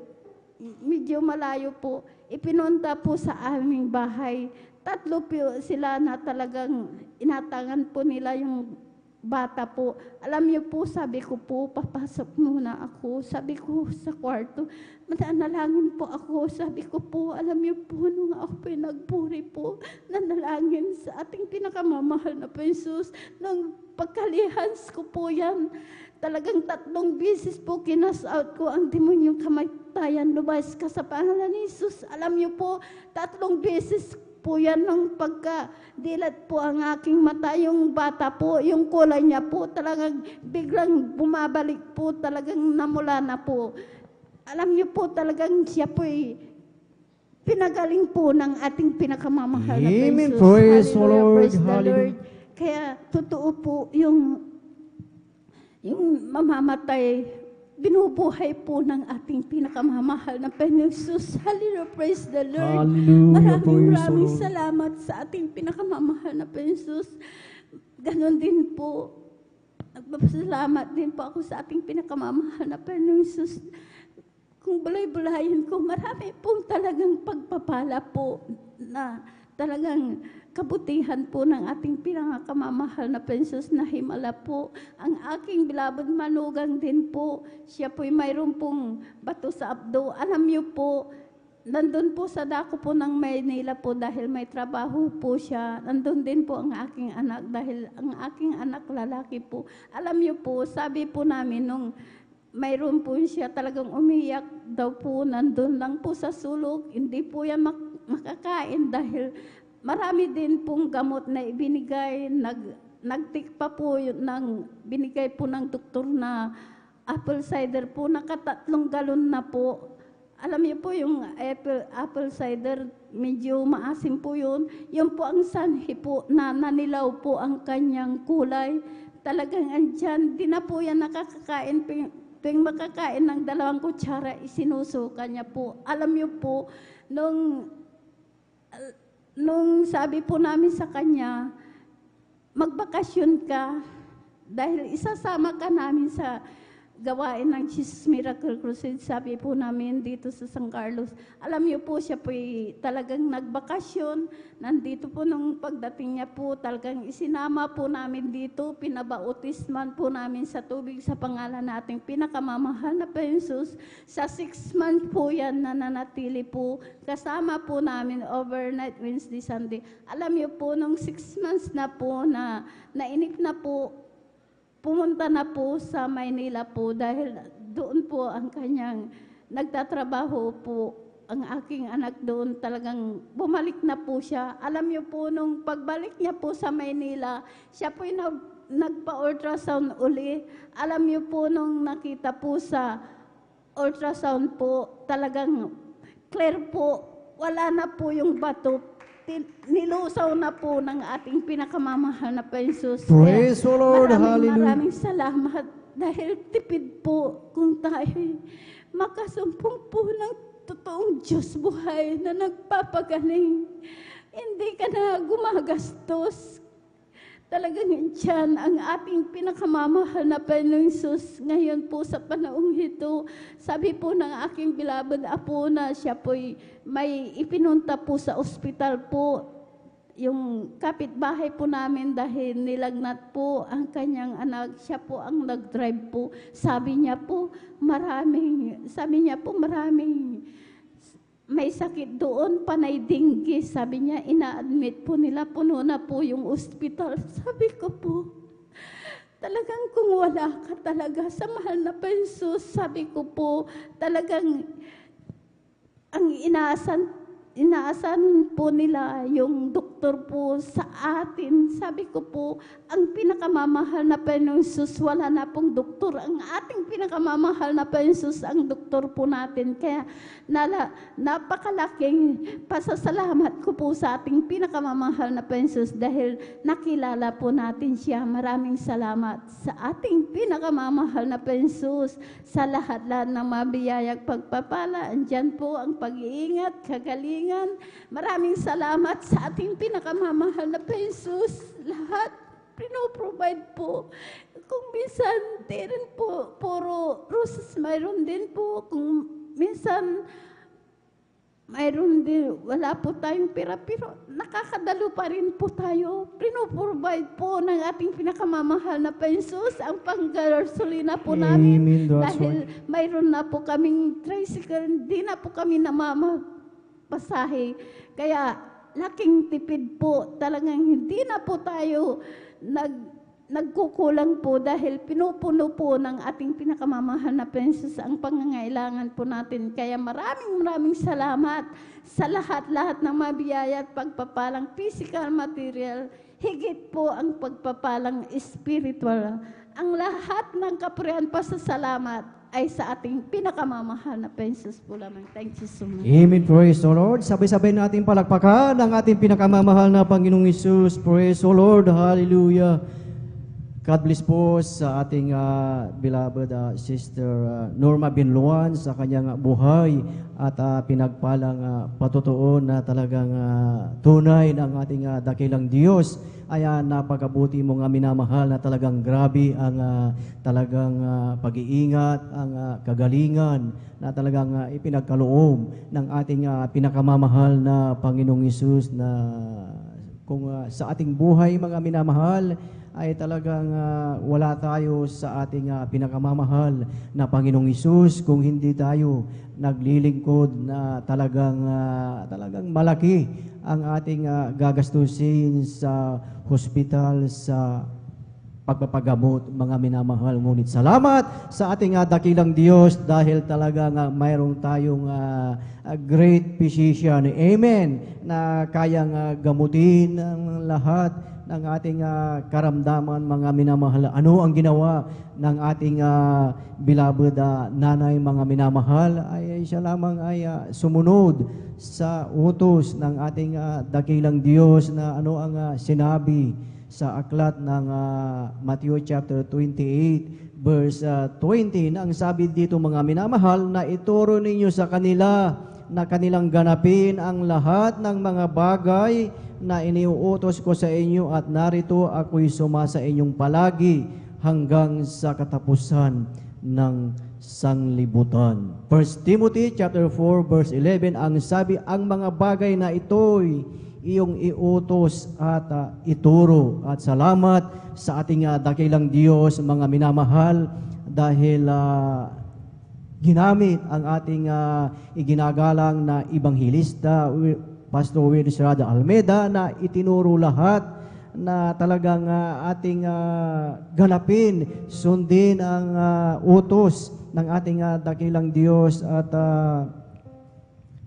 medyo malayo po, ipinunta po sa aming bahay. 3 po sila na talagang inatangan po nila yung bata po. Alam niyo po, sabi ko po, papasok muna ako. Sabi ko sa kwarto, mananalangin po ako. Sabi ko po, alam niyo po, nung ako po nagpuri po, nanalangin sa ating pinakamamahal na Jesus. Nang pagkalihans ko po yan, talagang 3 beses po kinas out ko ang demonyong kamatayan. Lumayas ka sa pangalan ni Jesus. Alam niyo po, 3 beses po yan nung pagka-dilat po ang aking mata, yung bata po, yung kulay niya po, talagang biglang bumabalik po, talagang namula na po. Alam niyo po, talagang siya po pinagaling po ng ating pinakamamahal na Amen. Jesus. Praise the Hallelujah, Lord. praise the Hallelujah. Lord. Kaya totoo po yung mamamatay, binubuhay po ng ating pinakamamahal na Panginoon Jesus. Hallelujah, praise the Lord. Hallelujah, praise the Maraming Lord. salamat sa ating pinakamamahal na Panginoon Jesus. Ganon din po, nagpapasalamat din po ako sa ating pinakamamahal na Panginoon Jesus. Kung bulay-bulayin ko, marami pong talagang pagpapala po na talagang kabutihan po ng ating pinakamamahal na Panginoon na himala po. Ang aking bilabad manugang din po, siya po'y mayroon pong bato sa abdo. Alam niyo po, nandun po sa dako po ng Maynila po dahil may trabaho po siya. Nandun din po ang aking anak dahil ang aking anak lalaki po. Alam niyo po, sabi po namin nung mayroon po siya talagang umiyak daw po, nandun lang po sa sulok. Hindi po yan makakain dahil marami din pong gamot na ibinigay, nagtikpa po ng binigay po ng doktor na apple cider po, naka3 galon na po. Alam niyo po yung apple cider, medyo maasim po yun. Yun po ang sanhi po na nanilaw po ang kanyang kulay. Talagang andyan, di na po yan nakakakain. Tuwing makakain ng 2 kutsara, isinusuka niya po. Alam niyo po, nung sabi po namin sa kanya, magbakasyon ka dahil isasama ka namin sa gawain ng Jesus Miracle Crusade, sabi po namin dito sa San Carlos. Alam niyo po, siya po talagang nagbakasyon. Nandito po nung pagdating niya po, talagang isinama po namin dito, pinabautisman po namin sa tubig sa pangalan nating pinakamamahal na Jesus. Sa 6 months po yan na nanatili po, kasama po namin overnight Wednesday, Sunday. Alam niyo po, nung 6 months na po na nainip na po, pumunta na po sa Maynila po dahil doon po ang kanyang nagtatrabaho po ang aking anak doon. Talagang bumalik na po siya. Alam niyo po, nung pagbalik niya po sa Maynila, siya po nagpa-ultrasound uli. Alam niyo po, nung nakita po sa ultrasound po, talagang clear po, wala na po yung bato. Nilusaw na po ng ating pinakamamahal na Jesus. Praise the Lord. Hallelujah. Maraming salamat dahil tipid po kung tayo makasumpong po ng totoong Diyos buhay na nagpapagaling. Hindi ka na gumagastos. Talagang dyan ang ating pinakamamahal na Panginoong Jesus ngayon po sa panahong ito. Sabi po ng aking bilabad apo na siya po'y may ipinunta po sa ospital po. Yung kapitbahay po namin dahil nilagnat po ang kanyang anak. Siya po ang nag-drive po. Sabi niya po maraming may sakit doon, panay dengue. Sabi niya, ina-admit po nila, puno na po yung ospital. Sabi ko po, talagang talagang kung wala ka talaga sa mahal na Jesus, sabi ko po, talagang ang inaasahan po nila yung doktor po sa atin. Sabi ko po, ang pinakamamahal na Panginoong Jesus, wala na pong doktor. Ang ating pinakamamahal na Panginoong Jesus, ang doktor po natin. Kaya napakalaking pasasalamat ko po sa ating pinakamamahal na Panginoong Jesus dahil nakilala po natin siya. Maraming salamat sa ating pinakamamahal na Panginoong Jesus. Sa lahat-lahat ng mabiyayang pagpapala, andyan po ang pag-iingat, kagalingan. Maraming salamat sa ating pinakamamahal na Jesus. Lahat pinoprovide po. Kung minsan, di rin po, puro roses, mayroon din po. Kung minsan, mayroon din, wala po tayong pera, pero nakakadalo pa rin po tayo. Pinoprovide po ng ating pinakamamahal na Jesus ang panggasolina po namin. Amen. That's Dahil mayroon na po kaming tricycle, hindi na po kami pasahe. Kaya laking tipid po. Talagang hindi na po tayo nagkukulang po dahil pinupuno po ng ating pinakamamahal na Jesus ang pangangailangan po natin. Kaya maraming salamat sa lahat-lahat ng mabiyaya at pagpapalang physical, material, higit po ang pagpapalang spiritual. Ang lahat ng kapurihan pasasalamat ay sa ating pinakamamahal na Jesus po lamang. Thank you so much. Amen. Praise the Lord. Sabay-sabay natin palakpakan ang ating pinakamamahal na Panginoong Hesus. Praise the Lord. Hallelujah. God bless po sa ating beloved Sister Norma Binluan sa kanyang buhay at pinagpalang patutuon na talagang tunay ng ating dakilang Diyos ay napakabuti mong minamahal na talagang grabe ang talagang pag-iingat, ang kagalingan na talagang ipinagkaloob ng ating pinakamamahal na Panginoong Hesus na kung sa ating buhay mga minamahal ay talagang wala tayo sa ating pinakamamahal na Panginoong Hesus kung hindi tayo naglilingkod na talagang malaki ang ating gagastusin sa hospital, sa pagpapagamot, mga minamahal. Ngunit salamat sa ating dakilang Diyos dahil talagang mayroong tayong great physician, amen, na kayang gamutin ang lahat ng ating karamdaman, mga minamahal. Ano ang ginawa ng ating beloved nanay, mga minamahal, ay siya lamang ay sumunod sa utos ng ating dakilang Diyos na ano ang sinabi sa aklat ng Matthew chapter 28 verse 20 na ang sabi dito, mga minamahal, na ituro ninyo sa kanila na kanilang ganapin ang lahat ng mga bagay na iniuutos ko sa inyo at narito ako'y sumasa inyong palagi hanggang sa katapusan ng sanglibutan. 1 Timothy chapter 4 verse 11 ang sabi, ang mga bagay na ito'y iyong iutos at ituro. At salamat sa ating dakilang Diyos, mga minamahal, dahil ginamit ang ating iginagalang na ibanghilista, Pastor Will Estrada Almeida, na itinuro lahat na talagang ating ganapin, sundin ang utos ng ating dakilang Diyos at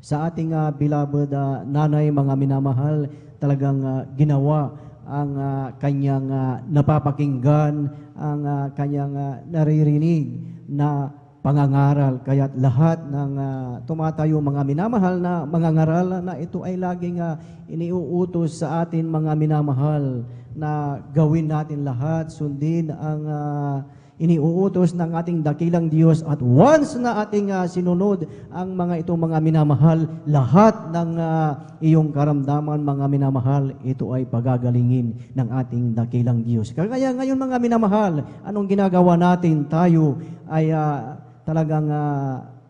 sa ating beloved nanay, mga minamahal, talagang ginawa ang kanyang napapakinggan, ang kanyang naririnig na pangangaral. Kaya lahat ng tumatayo, mga minamahal, na mangangaral na ito ay laging iniuutos sa atin, mga minamahal, na gawin natin lahat, sundin ang iniuutos ng ating dakilang Diyos. At once na ating sinunod ang mga itong mga minamahal, lahat ng iyong karamdaman, mga minamahal, ito ay pagagalingin ng ating dakilang Diyos. Kaya ngayon, mga minamahal, anong ginagawa natin? Tayo ay talagang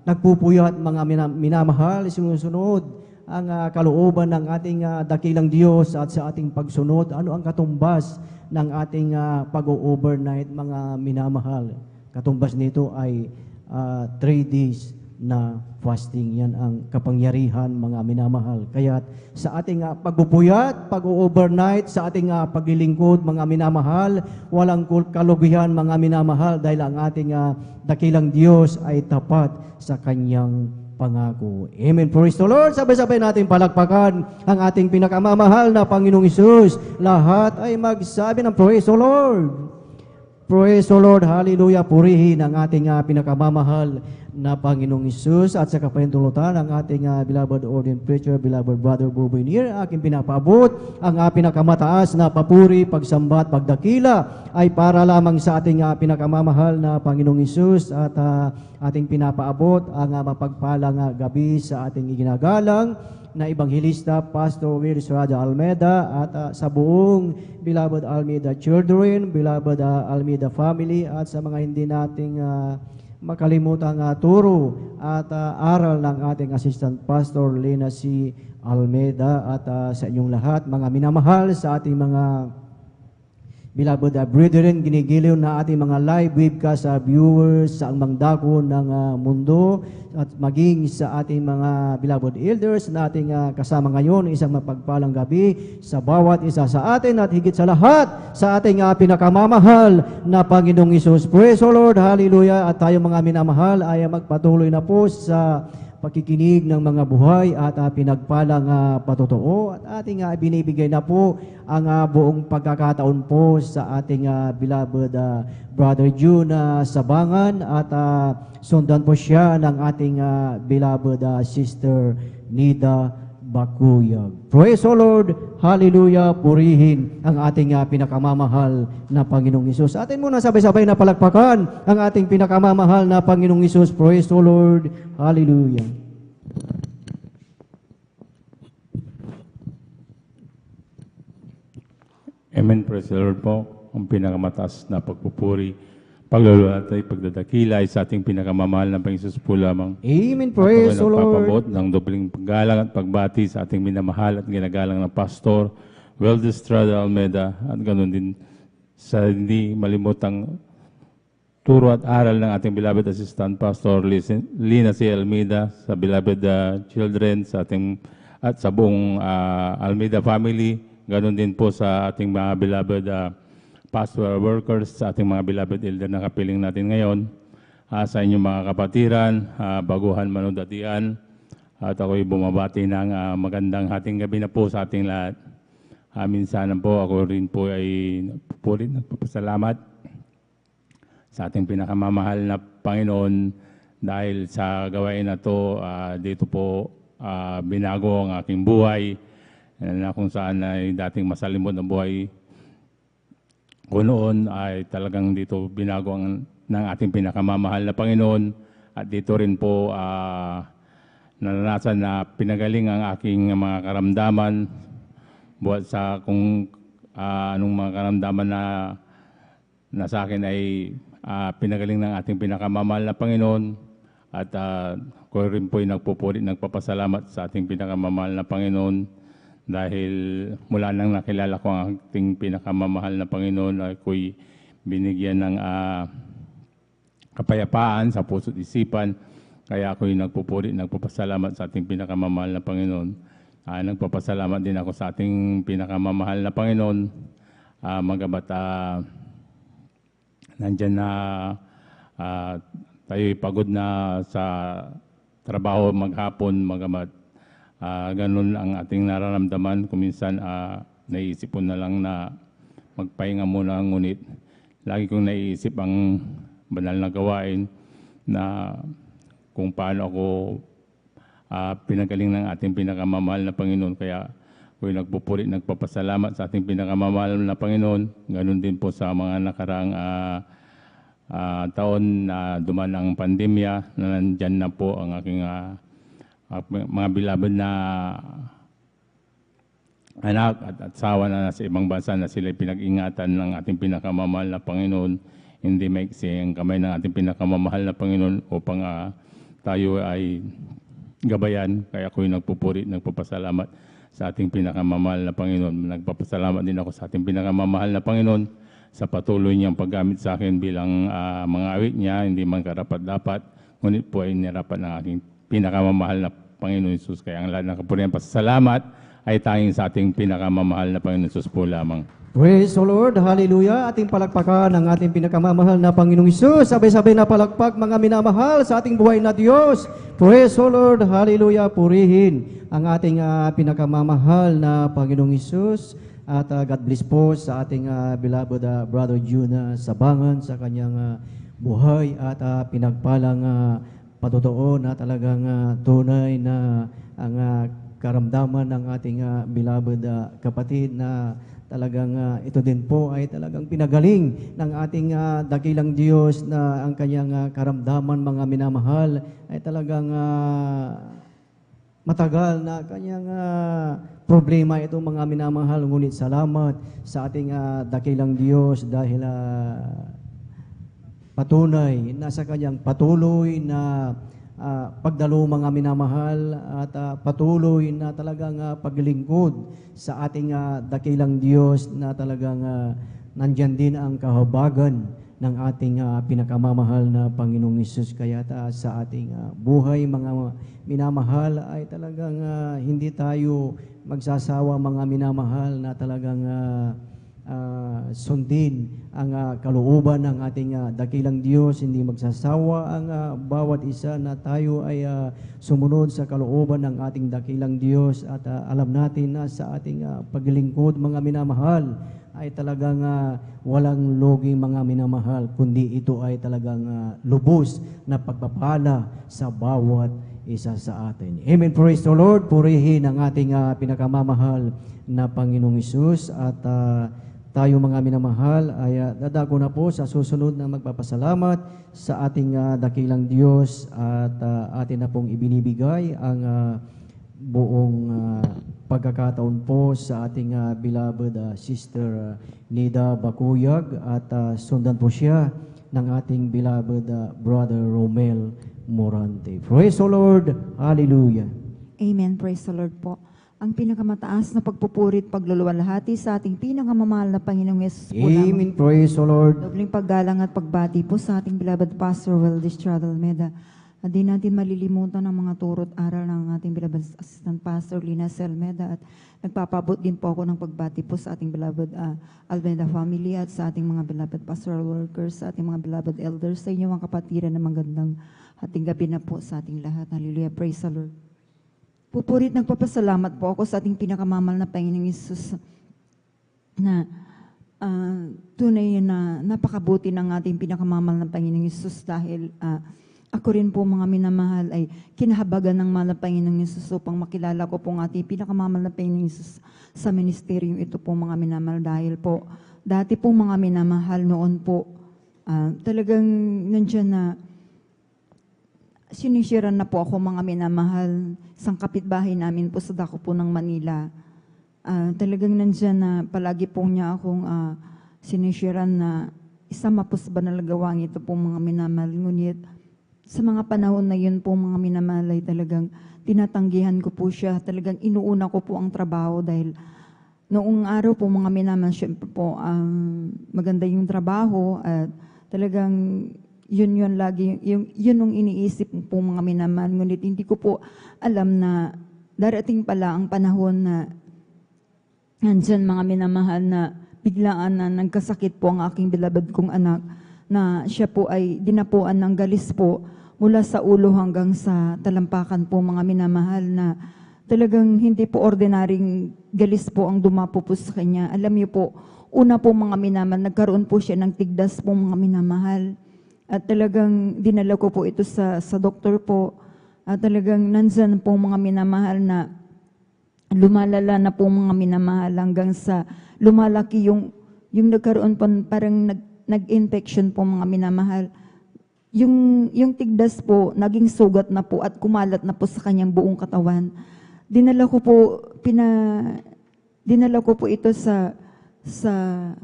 nagpupuyat, mga minamahal, sinusunod ang kalooban ng ating dakilang Diyos at sa ating pagsunod. Ano ang katumbas ng ating pag-overnight, mga minamahal? Katumbas nito ay 3 days na fasting. Yan ang kapangyarihan, mga minamahal. Kaya sa ating pagpupuyat, pag-overnight, sa ating paglilingkod, mga minamahal, walang kalugihan, mga minamahal, dahil ang ating dakilang Diyos ay tapat sa Kanyang pangako. Amen. Praise the Lord. Sabay-sabay natin palakpakan ang ating pinakamamahal na Panginoong Hesus. Lahat ay magsabi ng Praise the Lord. Praise the Lord. Hallelujah. Purihin ang ating pinakamamahal na Panginoong Hesus at sa kapahintulutan ang ating beloved ordained preacher, beloved brother Boboy Nier, aking pinapaabot ang pinakamataas na papuri, pagsamba at pagdakila ay para lamang sa ating pinakamamahal na Panginoong Hesus at ating pinapaabot ang mapagpalang gabi sa ating iginagalang na Ebanghilista Pastor Will Estrada Almeida at sa buong beloved Almeida children, beloved Almeida family at sa mga hindi nating makalimutang turo at aral ng ating Assistant Pastor Lena C. Almeida at sa inyong lahat, mga minamahal, sa ating mga beloved brethren, ginigiliw na ating mga live webcast viewers sa ang dako ng mundo at maging sa ating mga beloved elders na ating kasama ngayon, isang mapagpalang gabi sa bawat isa sa atin at higit sa lahat sa ating pinakamamahal na Panginoong Hesus. Praise the Lord, hallelujah. At tayo mga minamahal ay magpatuloy na po sa pakikinig ng mga buhay at pinagpalang patotoo at ating binibigay na po ang buong pagkakataon po sa ating beloved Brother June Sabangan at sundan po siya ng ating beloved Sister Nida Bakuyag. Praise the Lord, hallelujah, purihin ang ating pinakamamahal na Panginoong Hesus. Atin muna sabay-sabay na palakpakan ang ating pinakamamahal na Panginoong Hesus. Praise the Lord, hallelujah. Amen, praise the Lord po. Ang pinakamataas na pagpupuri, pagluluhat ay pagdadakila ay sa ating pinakamamahal na Panginoon po lamang. Amen, praise the Lord. Nagpapabot ng dobling paggalang at pagbati sa ating minamahal at ginagalang na Pastor Will Estrada Almeida at ganoon din sa hindi malimutang turo at aral ng ating beloved Assistant Pastor Lena C. Almeida, sa beloved children sa ating at sa buong Almeida family. Ganon din po sa ating mga beloved pastoral workers, sa ating mga beloved elder na kapiling natin ngayon, sa inyong mga kapatiran, baguhan manudatian, at ako'y bumabati ng magandang hating gabi na po sa ating lahat. Minsan po ako rin po ay nagpapasalamat sa ating pinakamamahal na Panginoon dahil sa gawain na to, dito po binago ang aking buhay na kung saan ay dating masalimot ng buhay ko noon ay talagang dito binago ng ating pinakamamahal na Panginoon at dito rin po naranasan na pinagaling ang aking mga karamdaman buhat sa kung anong mga karamdaman na sa akin ay pinagaling ng ating pinakamamahal na Panginoon at ko rin po ay nagpapasalamat sa ating pinakamamahal na Panginoon dahil mula nang nakilala ko ang ating pinakamamahal na Panginoon ay ako'y binigyan ng kapayapaan sa puso't isipan. Kaya ako'y nagpapasalamat sa ating pinakamamahal na Panginoon. Nagpapasalamat din ako sa ating pinakamamahal na Panginoon. Magamat nandyan na tayo'y pagod na sa trabaho maghapon, magamat ganun ang ating nararamdaman. Kuminsan naiisip ko na lang na magpahinga muna, ngunit lagi kong naiisip ang banal na gawain na kung paano ako pinagaling ng ating pinakamamahal na Panginoon. Kaya ako'y nagpapasalamat sa ating pinakamamahal na Panginoon. Ganun din po sa mga nakaraang taon na dumaan ang pandemya, na nandyan na po ang aking mga beloved na anak at asawa na nasa ibang bansa na sila pinag-ingatan ng ating pinakamamahal na Panginoon. Hindi maiksi ang kamay ng ating pinakamamahal na Panginoon upang tayo ay gabayan. Kaya ako'y nagpapasalamat sa ating pinakamamahal na Panginoon. Nagpapasalamat din ako sa ating pinakamamahal na Panginoon sa patuloy niyang paggamit sa akin bilang mga awit niya, hindi man karapat-dapat. ngunit po ay nirapan ng aking pinakamamahal na Panginoon Hesus. Kaya ang lahat ng kapurihan pasasalamat ay tanging sa ating pinakamamahal na Panginoon Hesus po lamang. Praise the Lord, hallelujah. Ating palakpakan ang ating pinakamamahal na Panginoong Hesus. Sabay-sabay na palakpak mga minamahal sa ating buhay na Diyos. Praise the Lord, hallelujah. Purihin ang ating pinakamamahal na Panginoong Hesus. At God bless po sa ating beloved Brother Juna Sabangan sa kanyang buhay at pinagpalang patotoo na talagang tunay na ang karamdaman ng ating beloved kapatid na talagang ito din po ay talagang pinagaling ng ating dakilang Diyos na ang kanyang karamdaman mga minamahal ay talagang matagal na kanyang problema itong mga minamahal. Ngunit salamat sa ating dakilang Diyos dahil patunay na sa kanyang patuloy na pagdalo mga minamahal at patuloy na talagang paglingkod sa ating dakilang Diyos na talagang nandyan din ang kahabagan ng ating pinakamamahal na Panginoong Hesus. Kaya sa ating buhay mga minamahal ay talagang hindi tayo magsasawa mga minamahal na talagang sundin ang kalooban ng ating dakilang Diyos. Hindi magsasawa ang bawat isa na tayo ay sumunod sa kalooban ng ating dakilang Diyos at alam natin na sa ating paglingkod mga minamahal ay talagang walang logi mga minamahal, kundi ito ay talagang lubos na pagpapala sa bawat isa sa atin. Amen. Praise the Lord. Purihin ang ating pinakamamahal na Panginoong Hesus at tayo mga minamahal ay dadako na po sa susunod na magpapasalamat sa ating dakilang Diyos at atin na pong ibinibigay ang buong pagkakataon po sa ating beloved Sister Nida Bakuyag at sundan po siya ng ating beloved Brother Romel Morante. Praise the Lord. Hallelujah. Amen. Praise the Lord po. Ang pinakamataas na pagpupurit, pagluluwalhati sa ating pinakamamahal na Panginoong Yesus po lamang. Amen. Praise the Lord. Dobling paggalang at pagbati po sa ating beloved Pastor Will Estrada Almeida. At di natin malilimutan ang mga turot aral ng ating beloved Assistant Pastor Lina Almeida. At nagpapabot din po ako ng pagbati po sa ating beloved Almeida family at sa ating mga beloved pastoral workers, sa ating mga beloved elders, sa inyong mga kapatiran na magandang hating gabi na po sa ating lahat. Hallelujah. Praise the Lord. Pupurit, nagpapasalamat po ako sa ating pinakamamahal na Panginoong Hesus na tunay na napakabuti ng ating pinakamamahal na Panginoong Hesus dahil ako rin po mga minamahal ay kinahabagan ng mahal na Panginoong Hesus upang makilala ko po ang ating pinakamamahal na Panginoong Hesus sa ministeryong ito po mga minamahal dahil po dati po mga minamahal noon po talagang nandyan na sinisiran na po ako mga minamahal sa kapitbahay namin po sa dako po ng Manila. Talagang nandyan na palagi po niya akong sinisiran na isama po sa banal na gawang ito po mga minamahal. Ngunit sa mga panahon na yun po mga minamahal ay talagang tinatanggihan ko po siya. Talagang inuuna ko po ang trabaho dahil noong araw po mga minamahal, syempre po maganda yung trabaho at talagang yun lagi, yun ang iniisip po mga minamahal. Ngunit hindi ko po alam na darating pala ang panahon na nandyan mga minamahal na biglaan na nagkasakit po ang aking beloved kong anak na siya po ay dinapuan ng galis po mula sa ulo hanggang sa talampakan po mga minamahal na talagang hindi po ordinaryong galis po ang dumapo po sa kanya. Alam niyo po, una po mga minamahal, nagkaroon po siya ng tigdas po mga minamahal. At talagang dinala ko po ito sa doktor po. At talagang nandyan po mga minamahal na lumalala na po mga minamahal hanggang sa lumalaki yung nagkaroon po parang nag-infection po mga minamahal. Yung tigdas po, naging sugat na po at kumalat na po sa kanyang buong katawan. Dinala ko po ito sa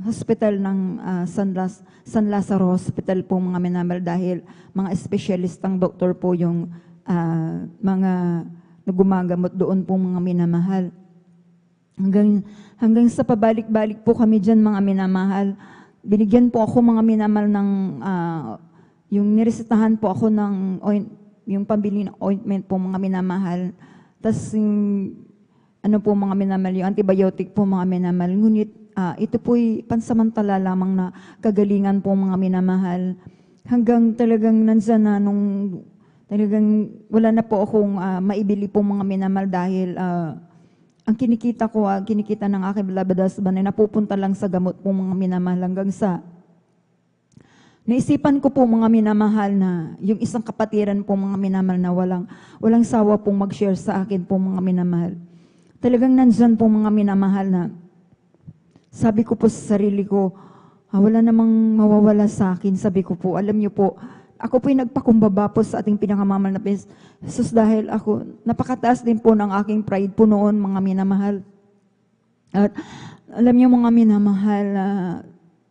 hospital ng San Lazaro Hospital po mga minamahal dahil mga espesyalistang doktor po yung mga nagumagamot doon po mga minamahal. Hanggang sa pabalik-balik po kami dyan mga minamahal, binigyan po ako mga minamahal yung niresetahan po ako ng yung pambili ng ointment po mga minamahal. Tapos ano po mga minamahal, yung antibiotic po mga minamahal. Ngunit ito po'y pansamantala lamang na kagalingan po mga minamahal. Hanggang talagang nandiyan na nung talagang wala na po akong maibili po mga minamahal dahil ang kinikita ko, kinikita ng aking beloved husband ay napupunta lang sa gamot po mga minamahal hanggang sa naisipan ko po mga minamahal na yung isang kapatiran po mga minamahal na walang sawa pong mag-share sa akin po mga minamahal. Talagang nandyan po mga minamahal na sabi ko po sa sarili ko, wala namang mawawala sa akin. Sabi ko po, alam niyo po, ako po'y nagpakumbaba po sa ating pinakamamahal na Jesus dahil ako, napakataas din po ng aking pride po noon mga minamahal. At alam niyo mga minamahal,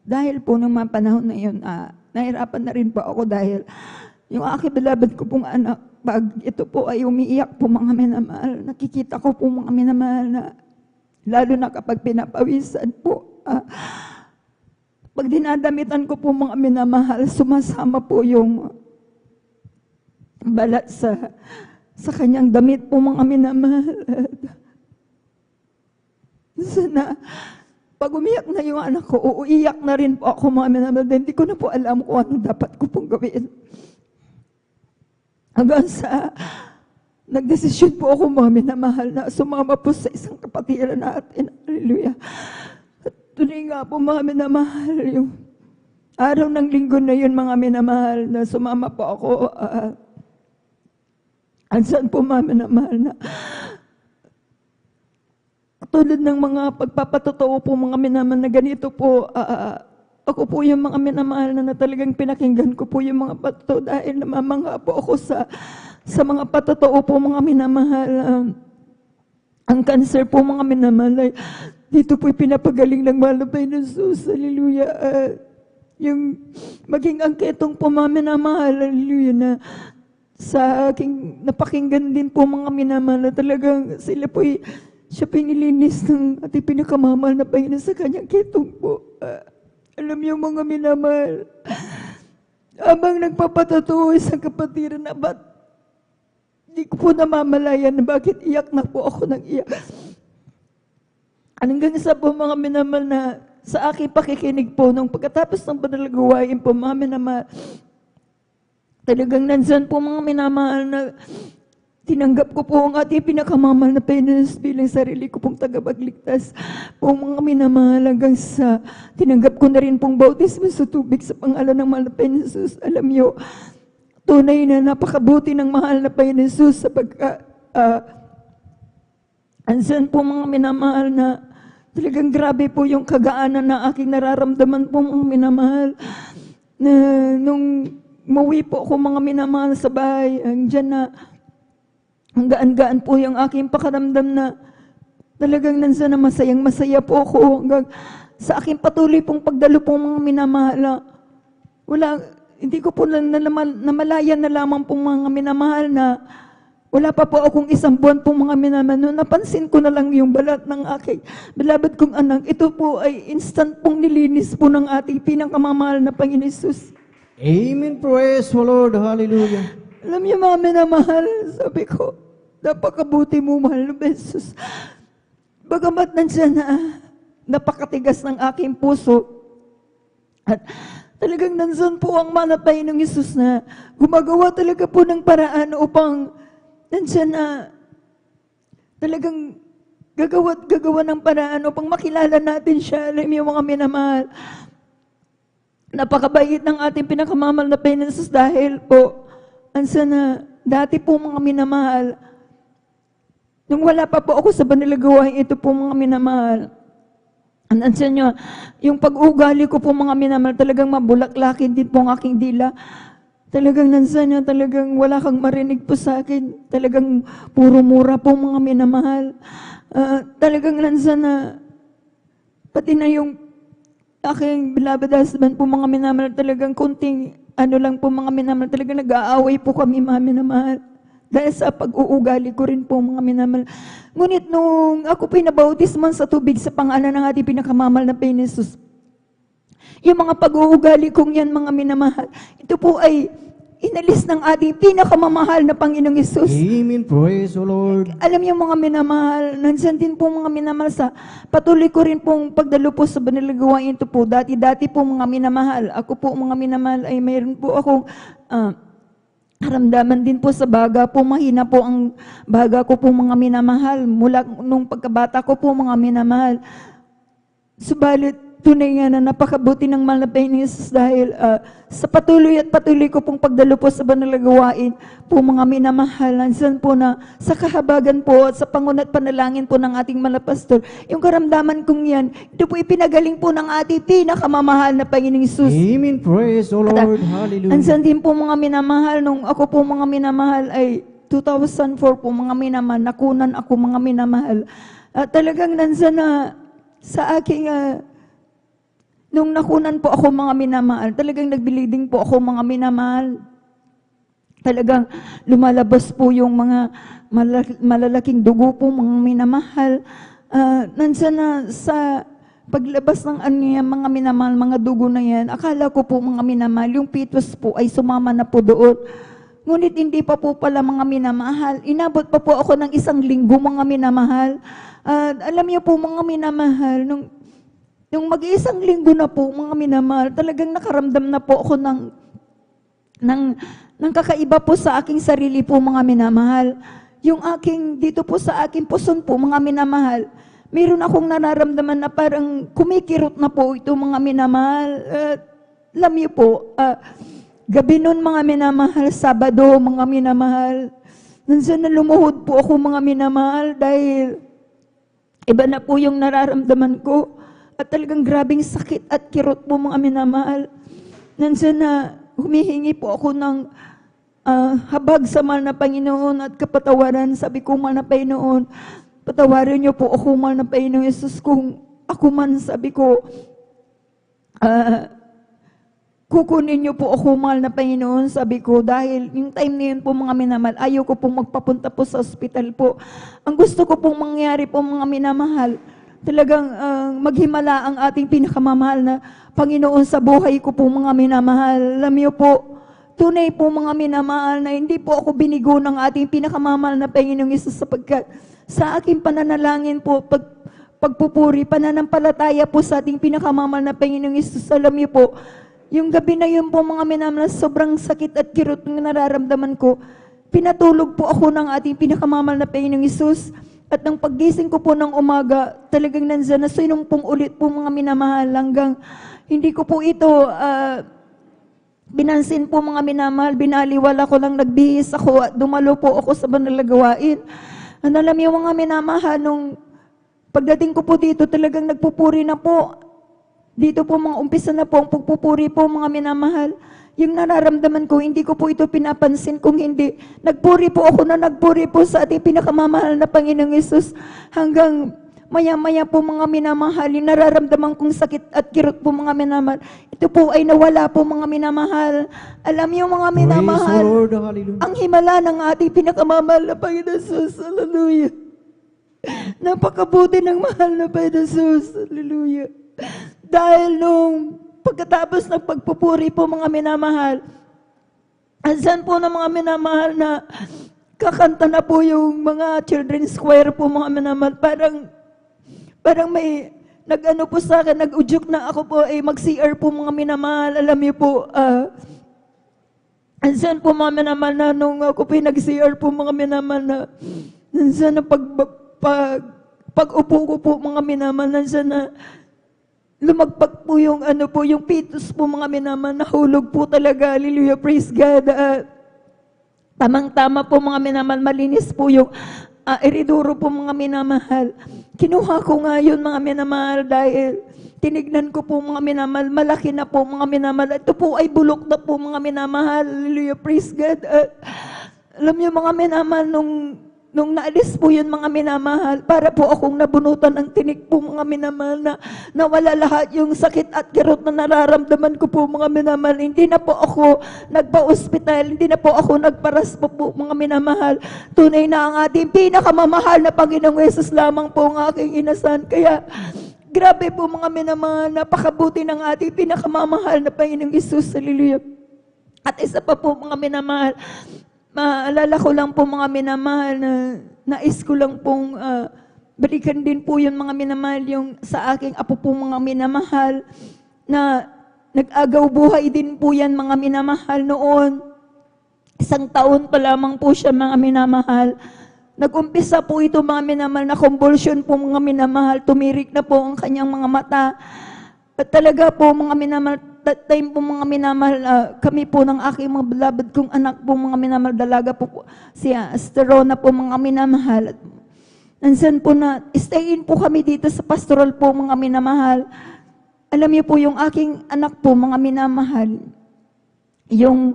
dahil po nung mga panahon na yun, nahirapan na rin po ako dahil yung aking beloved ko pong anak, pag ito po ay umiiyak po mga minamahal, nakikita ko po mga minamahal na lalo na kapag pinapawisan po, pag dinadamitan ko po mga minamahal, sumasama po yung balat sa kanyang damit po mga minamahal. Sana, pag umiyak na yung anak ko, uiyak na rin po ako mga minamahal. Hindi ko na po alam kung ano dapat ko pong gawin. Hanggang sa nagdesisyon po ako mga minamahal na sumama po sa isang kapatiran natin. Hallelujah. At tuloy nga po mga minamahal, yung araw ng linggo na yun mga minamahal na sumama po ako. Ansan po mga minamahal na tulad ng mga pagpapatotoo po mga minamahal na ganito po, ako po yung mga minamahal na talagang pinakinggan ko po yung mga patotoo dahil namamangha po ako sa mga patotoo po mga minamahal. Ang cancer po mga minamahal ay dito po'y pinapagaling ng mahal na Panginoon Jesus. Hallelujah. Yung maging angketong po mga minamahal, hallelujah, na sa aking napakinggan din po mga minamahal na talagang sila po'y siya pinilinis ng ating pinakamamahal na Panginoon sa kanyang ketong po. Alam niyo mga minamahal, habang nagpapatotoo isang kapatiran na ba't di ko po namamalayan na bakit iyak na po ako ng iyak. Hanggang sa po mga minamahal na sa aking pakikinig po nung pagkatapos ng panalagawain po mga minamahal, talagang nandyan po mga minamahal na tinanggap ko po ang ating pinakamamahal na Panginoon bilang sarili ko pong tagapagligtas po mga minamahal hanggang sa tinanggap ko na rin pong bautismo sa tubig sa pangalan ng mahal na Panginoon Jesus. Alam niyo, tunay na napakabuti ng mahal na Panginoon Jesus sapagkat ansan po mga minamahal na talagang grabe po yung kagaanan na aking nararamdaman po mga minamahal na nung umuwi po ako mga minamahal sa bahay, andyan na ang gaan-gaan po yung aking pakaramdam na talagang nansa na masayang-masaya po ako hanggang sa aking patuloy pong pagdalo po mga minamahal. Hindi ko po namalayan na lamang po mga minamahal na wala pa po akong isang buwan po mga minamahal. Noon napansin ko na lang yung balat ng aking beloved kong anak. Ito po ay instant pong nilinis po ng ating pinakamamahal na Panginoon Jesus. Amen. Praise the Lord. Hallelujah. Alam niyo mga minamahal, sabi ko, napakabuti mo, mahal na Jesus. Bagamat nandiyan na napakatigas ng aking puso, at talagang nandiyan po ang manapay ng Jesus na gumagawa talaga po ng paraan upang nandiyan na talagang gagawa ng paraan upang makilala natin siya. Alam niyo mga minamahal, napakabait ng ating pinakamamahal na Panginoon Jesus dahil po, ansa na dati po mga minamahal, nung wala pa po ako sa banilagawain ito po mga minamahal, ansa nyo, yung pag-ugali ko po mga minamahal, talagang mabulaklakin din po ang aking dila. Talagang nansa nyo, talagang wala kang marinig po sa akin. Talagang puro mura po mga minamahal. Talagang nansa na, pati na yung aking beloved husband po mga minamahal, talagang kunting lang po mga minamahal, talagang nag-aaway po kami mga minamahal. Dahil sa pag-uugali ko rin po mga minamahal. Ngunit nung ako pinabautisman sa tubig sa pangalan ng ating pinakamamahal na Panginoon Jesus, Yung mga pag-uugali kong yan, mga minamahal, ito po ay inalis ng ating pinakamamahal na Panginoong Hesus. Amen. Praise the Lord. Alam niyo mga minamahal, nandyan din po mga minamahal sa patuloy ko rin pong pagdalo po sa banal na gawain ito po. Dati po mga minamahal, ako po mga minamahal ay mayroon po akong karamdaman din po sa baga po. Mahina po ang baga ko po mga minamahal. Mula nung pagkabata ko po mga minamahal. Subalit, tunay nga na napakabuti ng mahal na Panginoon Hesus dahil sa patuloy ko pong pagdalo po sa banal na gawain po mga minamahal, nandiyan po na sa kahabagan po at sa pangunat panalangin po ng ating mga pastor, yung karamdaman kong yan, ito po ipinagaling po ng ating pinakamamahal na Panginoong Hesus. Amen. Praise the Lord. Hallelujah. Nandiyan din po mga minamahal, nung ako po mga minamahal ay 2004 po mga minamahal, nakunan ako mga minamahal. Talagang nandiyan na sa aking nung nakunan po ako mga minamahal, talagang nagbiliding po ako mga minamahal. Talagang lumalabas po yung mga malalaking dugo po mga minamahal. Nandiyan na sa paglabas ng mga minamahal, mga dugo na yan, akala ko po mga minamahal, yung fetus po ay sumama na po doon. Ngunit hindi pa po pala mga minamahal. Inabot pa po ako ng 1 linggo mga minamahal. Alam niyo po mga minamahal, nung mag-1 linggo na po, mga minamahal, talagang nakaramdam na po ako ng kakaiba po sa aking sarili po, mga minamahal. Yung dito po sa aking puson po, mga minamahal, meron akong nararamdaman na parang kumikirot na po ito, mga minamahal. Alam niyo po, gabi nun, mga minamahal, Sabado, mga minamahal, nandiyan na lumuhod po ako, mga minamahal, dahil iba na po yung nararamdaman ko. At talagang grabing sakit at kirot po mga minamahal. Nandiyan na humihingi po ako ng habag sa mahal na Panginoon at kapatawaran. Sabi ko, mahal na Panginoon, patawarin niyo po ako, mahal na Panginoon Hesus, kung ako man, sabi ko, kukunin niyo po ako, mahal na Panginoon, sabi ko, dahil yung time na yun po mga minamahal, ayaw ko pong magpapunta po sa ospital po. Ang gusto ko pong mangyari po mga minamahal, talagang maghimala ang ating pinakamamahal na Panginoon sa buhay ko po mga minamahal. Alam niyo po, tunay po mga minamahal na hindi po ako binigo ng ating pinakamamahal na Panginoong Hesus sapagkat sa aking pananalangin po, pagpupuri, pananampalataya po sa ating pinakamamahal na Panginoong Hesus. Alam niyo po, yung gabi na yun po mga minamahal, sobrang sakit at kirot ng nararamdaman ko, pinatulog po ako ng ating pinakamamahal na Panginoong Hesus. At nang paggising ko po ng umaga, talagang nandiyan na sinumpong ulit po mga minamahal hanggang hindi ko po ito binansin po mga minamahal, binaliwala ko lang, nagbihis ako at dumalo po ako sa banal na gawain. Alam niyo mga minamahal, nung pagdating ko po dito, talagang nagpupuri na po. Dito po mga umpisa na po ang pagpupuri po mga minamahal. Yung nararamdaman ko, hindi ko po ito pinapansin kung hindi. Nagpuri po ako na nagpuri po sa ating pinakamamahal na Panginoong Hesus. Hanggang maya-maya po mga minamahal, yung nararamdaman kong sakit at kirot po mga minamahal, ito po ay nawala po mga minamahal. Alam niyo mga minamahal, Lord. Hallelujah. ang himala ng ating pinakamamahal na Panginoong Hesus. Hallelujah. Napakabuti ng mahal na Panginoong Hesus. Hallelujah. Dahil nung pagkatapos ng pagpupuri po mga minamahal, andyan po ng mga minamahal na kakanta na po yung mga children's choir po mga minamahal. Parang may nag-ano po sa akin, nag-udyok na ako po ay mag-CR po mga minamahal. Alam niyo po, andyan po mga minamahal na nung ako po nag-CR po mga minamahal na andyan na pag-upo ko po mga minamahal, andyan na lumagpak po yung yung fetus po mga minamahal, nahulog po talaga. Hallelujah, praise God. Tamang-tama po mga minamahal, malinis po yung eriduro po mga minamahal. Kinuha ko nga yun mga minamahal dahil tinignan ko po mga minamahal, malaki na po mga minamahal. Ito po ay bulok na po mga minamahal. Hallelujah, praise God. Alam niyo mga minamahal, nung naalis po yun mga minamahal, para po akong nabunutan ng tinik po mga minamahal na nawala lahat yung sakit at kirot na nararamdaman ko po mga minamahal. Hindi na po ako nagpa-ospital, hindi na po ako nagparaspo po mga minamahal. Tunay na ang ating pinakamamahal na Panginoong Hesus lamang po ang aking inasan. Kaya Grabe po mga minamahal, napakabuti ng ating pinakamamahal na Panginoong Hesus. Hallelujah. At isa pa po mga minamahal, maalala ko lang po mga minamahal na nais ko lang pong balikan din po yun mga minamahal, yung sa aking apo po mga minamahal na nag-agaw buhay din po yan mga minamahal noon. 1 taon pa lamang po siya mga minamahal. Nag-umpisa po ito mga minamahal na convulsion po mga minamahal. Tumirik na po ang kanyang mga mata. At talaga po mga minamahal, that time po mga minamahal, kami po ng aking mga beloved kong anak po mga minamahal, dalaga po si Esterona po mga minamahal. At nandiyan po na, stayin po kami dito sa pastoral po mga minamahal. Alam niyo po yung aking anak po mga minamahal, yung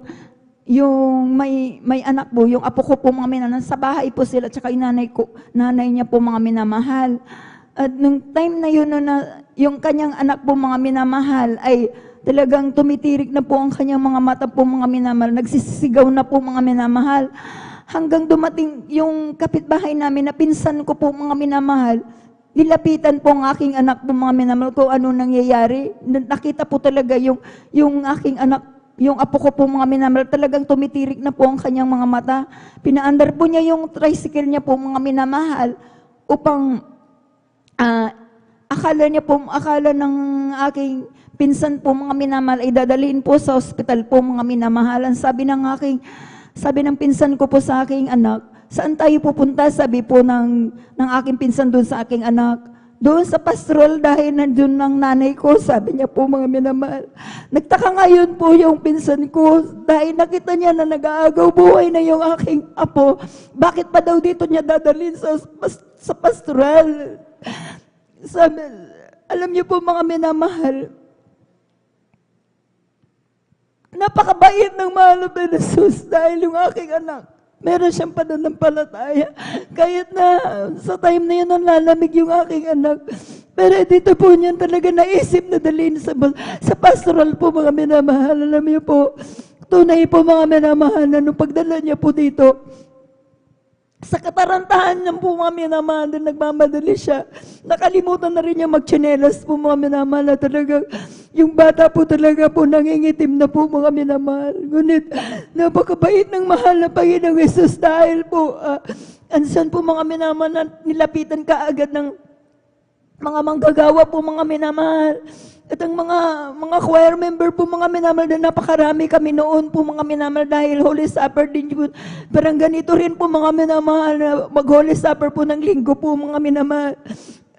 may anak po, yung apo ko po mga minamahal, sa bahay po sila, tsaka yung nanay niya po mga minamahal. At nung time na yun, na yung kanyang anak po mga minamahal, ay talagang tumitirik na po ang kanyang mga mata po mga minamahal, nagsisigaw na po mga minamahal. Hanggang dumating yung kapitbahay namin na pinsan ko po mga minamahal, nilapitan po ang aking anak po mga minamahal kung ano nangyayari. Nakita po talaga yung aking anak, yung apo ko po mga minamahal, talagang tumitirik na po ang kanyang mga mata. Pinaandar po niya yung tricycle niya po mga minamahal upang akala ng aking pinsan po mga minamahal ay dadalhin po sa ospital po mga minamahalan. Sabi ng pinsan ko po sa aking anak, saan tayo pupunta? Sabi po ng aking pinsan doon sa aking anak. Doon sa pastoral dahil nandun ng nanay ko, sabi niya po mga minamahal. Nagtaka ngayon po yung pinsan ko dahil nakita niya na nag-aagaw buhay na yung aking apo. Bakit pa daw dito niya dadalhin sa pastoral? Sabi, alam niyo po mga minamahal, napakabait ng mahal na Jesus dahil yung aking anak, meron siyang pananampalataya. Kahit na sa time na yun, lalamig yung aking anak. Pero dito po niyan talaga naisip na dalhin sa pastoral po mga minamahal. Alam niyo po, tunay po mga minamahal na nung pagdala niya po dito, sa katarantahan niya po mga minamahal na nagmamadali siya. Nakalimutan na rin niya magtsinelas po mga minamahal na talagang yung bata po talaga po nangingitim na po mga minamahal. Ngunit napakabait ng mahal na Panginoong Hesus dahil po ansan po mga minamahal na nilapitan kaagad ng mga manggagawa po mga minamahal. At ang mga choir member po mga minamahal na napakarami kami noon po mga minamahal dahil Holy Supper din po. Parang ganito rin po mga minamahal na mag-Holy Supper po ng linggo po mga minamahal.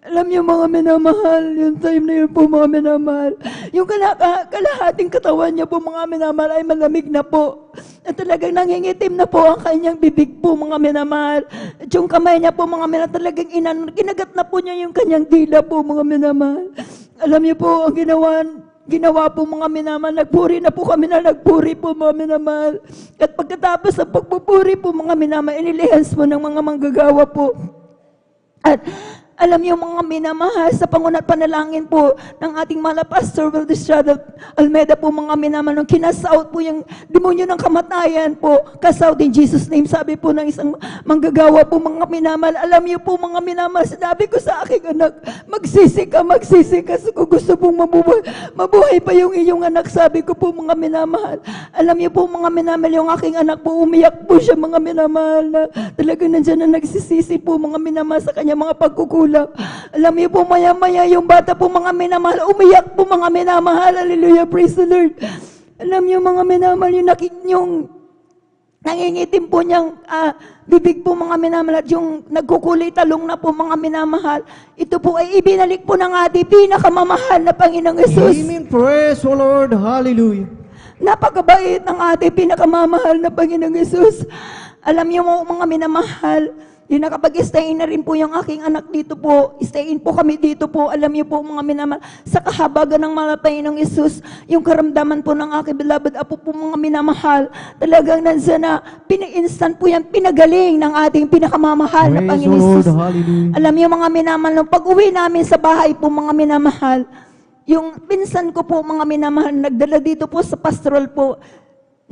Alam niyo mga minamahal, yung time na yun po mga minamahal, yung kalahating katawan niya po mga minamahal ay malamig na po. At talagang nangingitim na po ang kanyang bibig po mga minamahal. At yung kamay niya po mga minamahal, talagang kinagat na po niya yung kanyang dila po mga minamahal. Alam niyo po, ang ginawa po mga minamahal, nagpuri na po kami na nagpuri po mga minamahal. At pagkatapos ng pagpupuri po mga minamahal, inilihans po ng mga manggagawa po. At alam niyo mga minamahal, sa pangunat panalangin po ng ating mahal na Pastor Will Estrada Almeida po mga minamahal, nung kinasout po yung demonyo ng kamatayan po, kasout in Jesus' name, sabi po ng isang manggagawa po mga minamahal. Alam niyo po mga minamahal, sinabi ko sa aking anak, magsisi ka, kung gusto pong mabuhay pa yung iyong anak, sabi ko po mga minamahal. Alam niyo po mga minamahal, yung aking anak po, umiyak po siya mga minamahal, na talagang nandiyan na nagsisisi po mga minamahal sa kanya mga pagkukulang. Alam niyo po, maya-maya yung bata po mga minamahal, umiyak po mga minamahal. Hallelujah, praise the Lord. Alam niyo mga minamahal, yung nangingitim po niyang bibig po mga minamahal at yung nagkukulay talong na po mga minamahal, ito po ay ibinalik po ng ating pinakamamahal na Panginoong Hesus. Amen. Praise the Lord. Hallelujah. Napakabait ng ating pinakamamahal na Panginoong Hesus. Alam niyo mga minamahal, di nakapag-stay na rin po yung aking anak dito po. Stayin po kami dito po. Alam niyo po mga minamahal, sa kahabagan ng mga Panginoong Hesus, yung karamdaman po ng aking beloved apo po mga minamahal, talagang nandiyan na pini-instant po yan, pinagaling ng ating pinakamamahal na Panginoong Hesus. Alam niyo mga minamahal, nung pag-uwi namin sa bahay po mga minamahal, yung pinsan ko po mga minamahal, nagdala dito po sa pastoral po,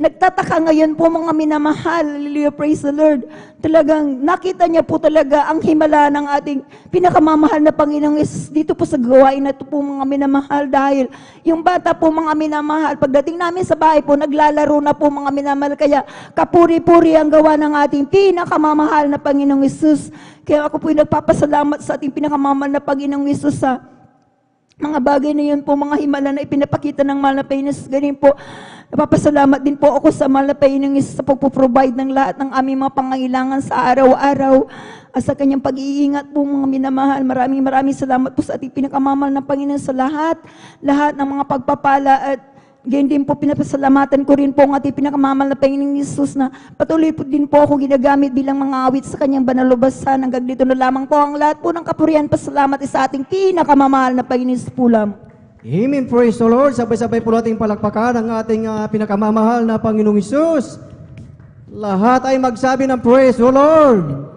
nagtataka ngayon po mga minamahal, hallelujah, praise the Lord. Talagang nakita niya po talaga ang himala ng ating pinakamamahal na Panginoong Yesus dito po sa gawain na ito po mga minamahal, dahil yung bata po mga minamahal, pagdating namin sa bahay po, naglalaro na po mga minamahal, kaya kapuri-puri ang gawa ng ating pinakamamahal na Panginoong Yesus. Kaya ako po nagpapasalamat sa ating pinakamamahal na Panginoong Yesus sa mga bagay na yun po, mga himala na ipinapakita ng mahal na Panginoong Yesus. Ganun po, napapasalamat din po ako sa mahal na Panginoong Yesus sa pagpo-provide ng lahat ng aming mga pangangailangan sa araw-araw at sa kanyang pag-iingat po mga minamahal. Maraming salamat po sa ating pinakamamahal na Panginoon sa lahat ng mga pagpapala, at ganyan din po pinapasalamatan ko rin po ang ating pinakamamahal na Panginoong Yesus na patuloy po din po ako ginagamit bilang mga awit sa kanyang banal-lubasan. Hanggang dito na lamang po ang lahat po ng kapurihan, pasalamat sa ating pinakamamahal na Panginoong Yesus po lamang. Amen. Praise the Lord. Sabay-sabay po nating palakpakan ang ating pinakamamahal na Panginoong Hesus. Lahat ay magsabi ng praise the Lord.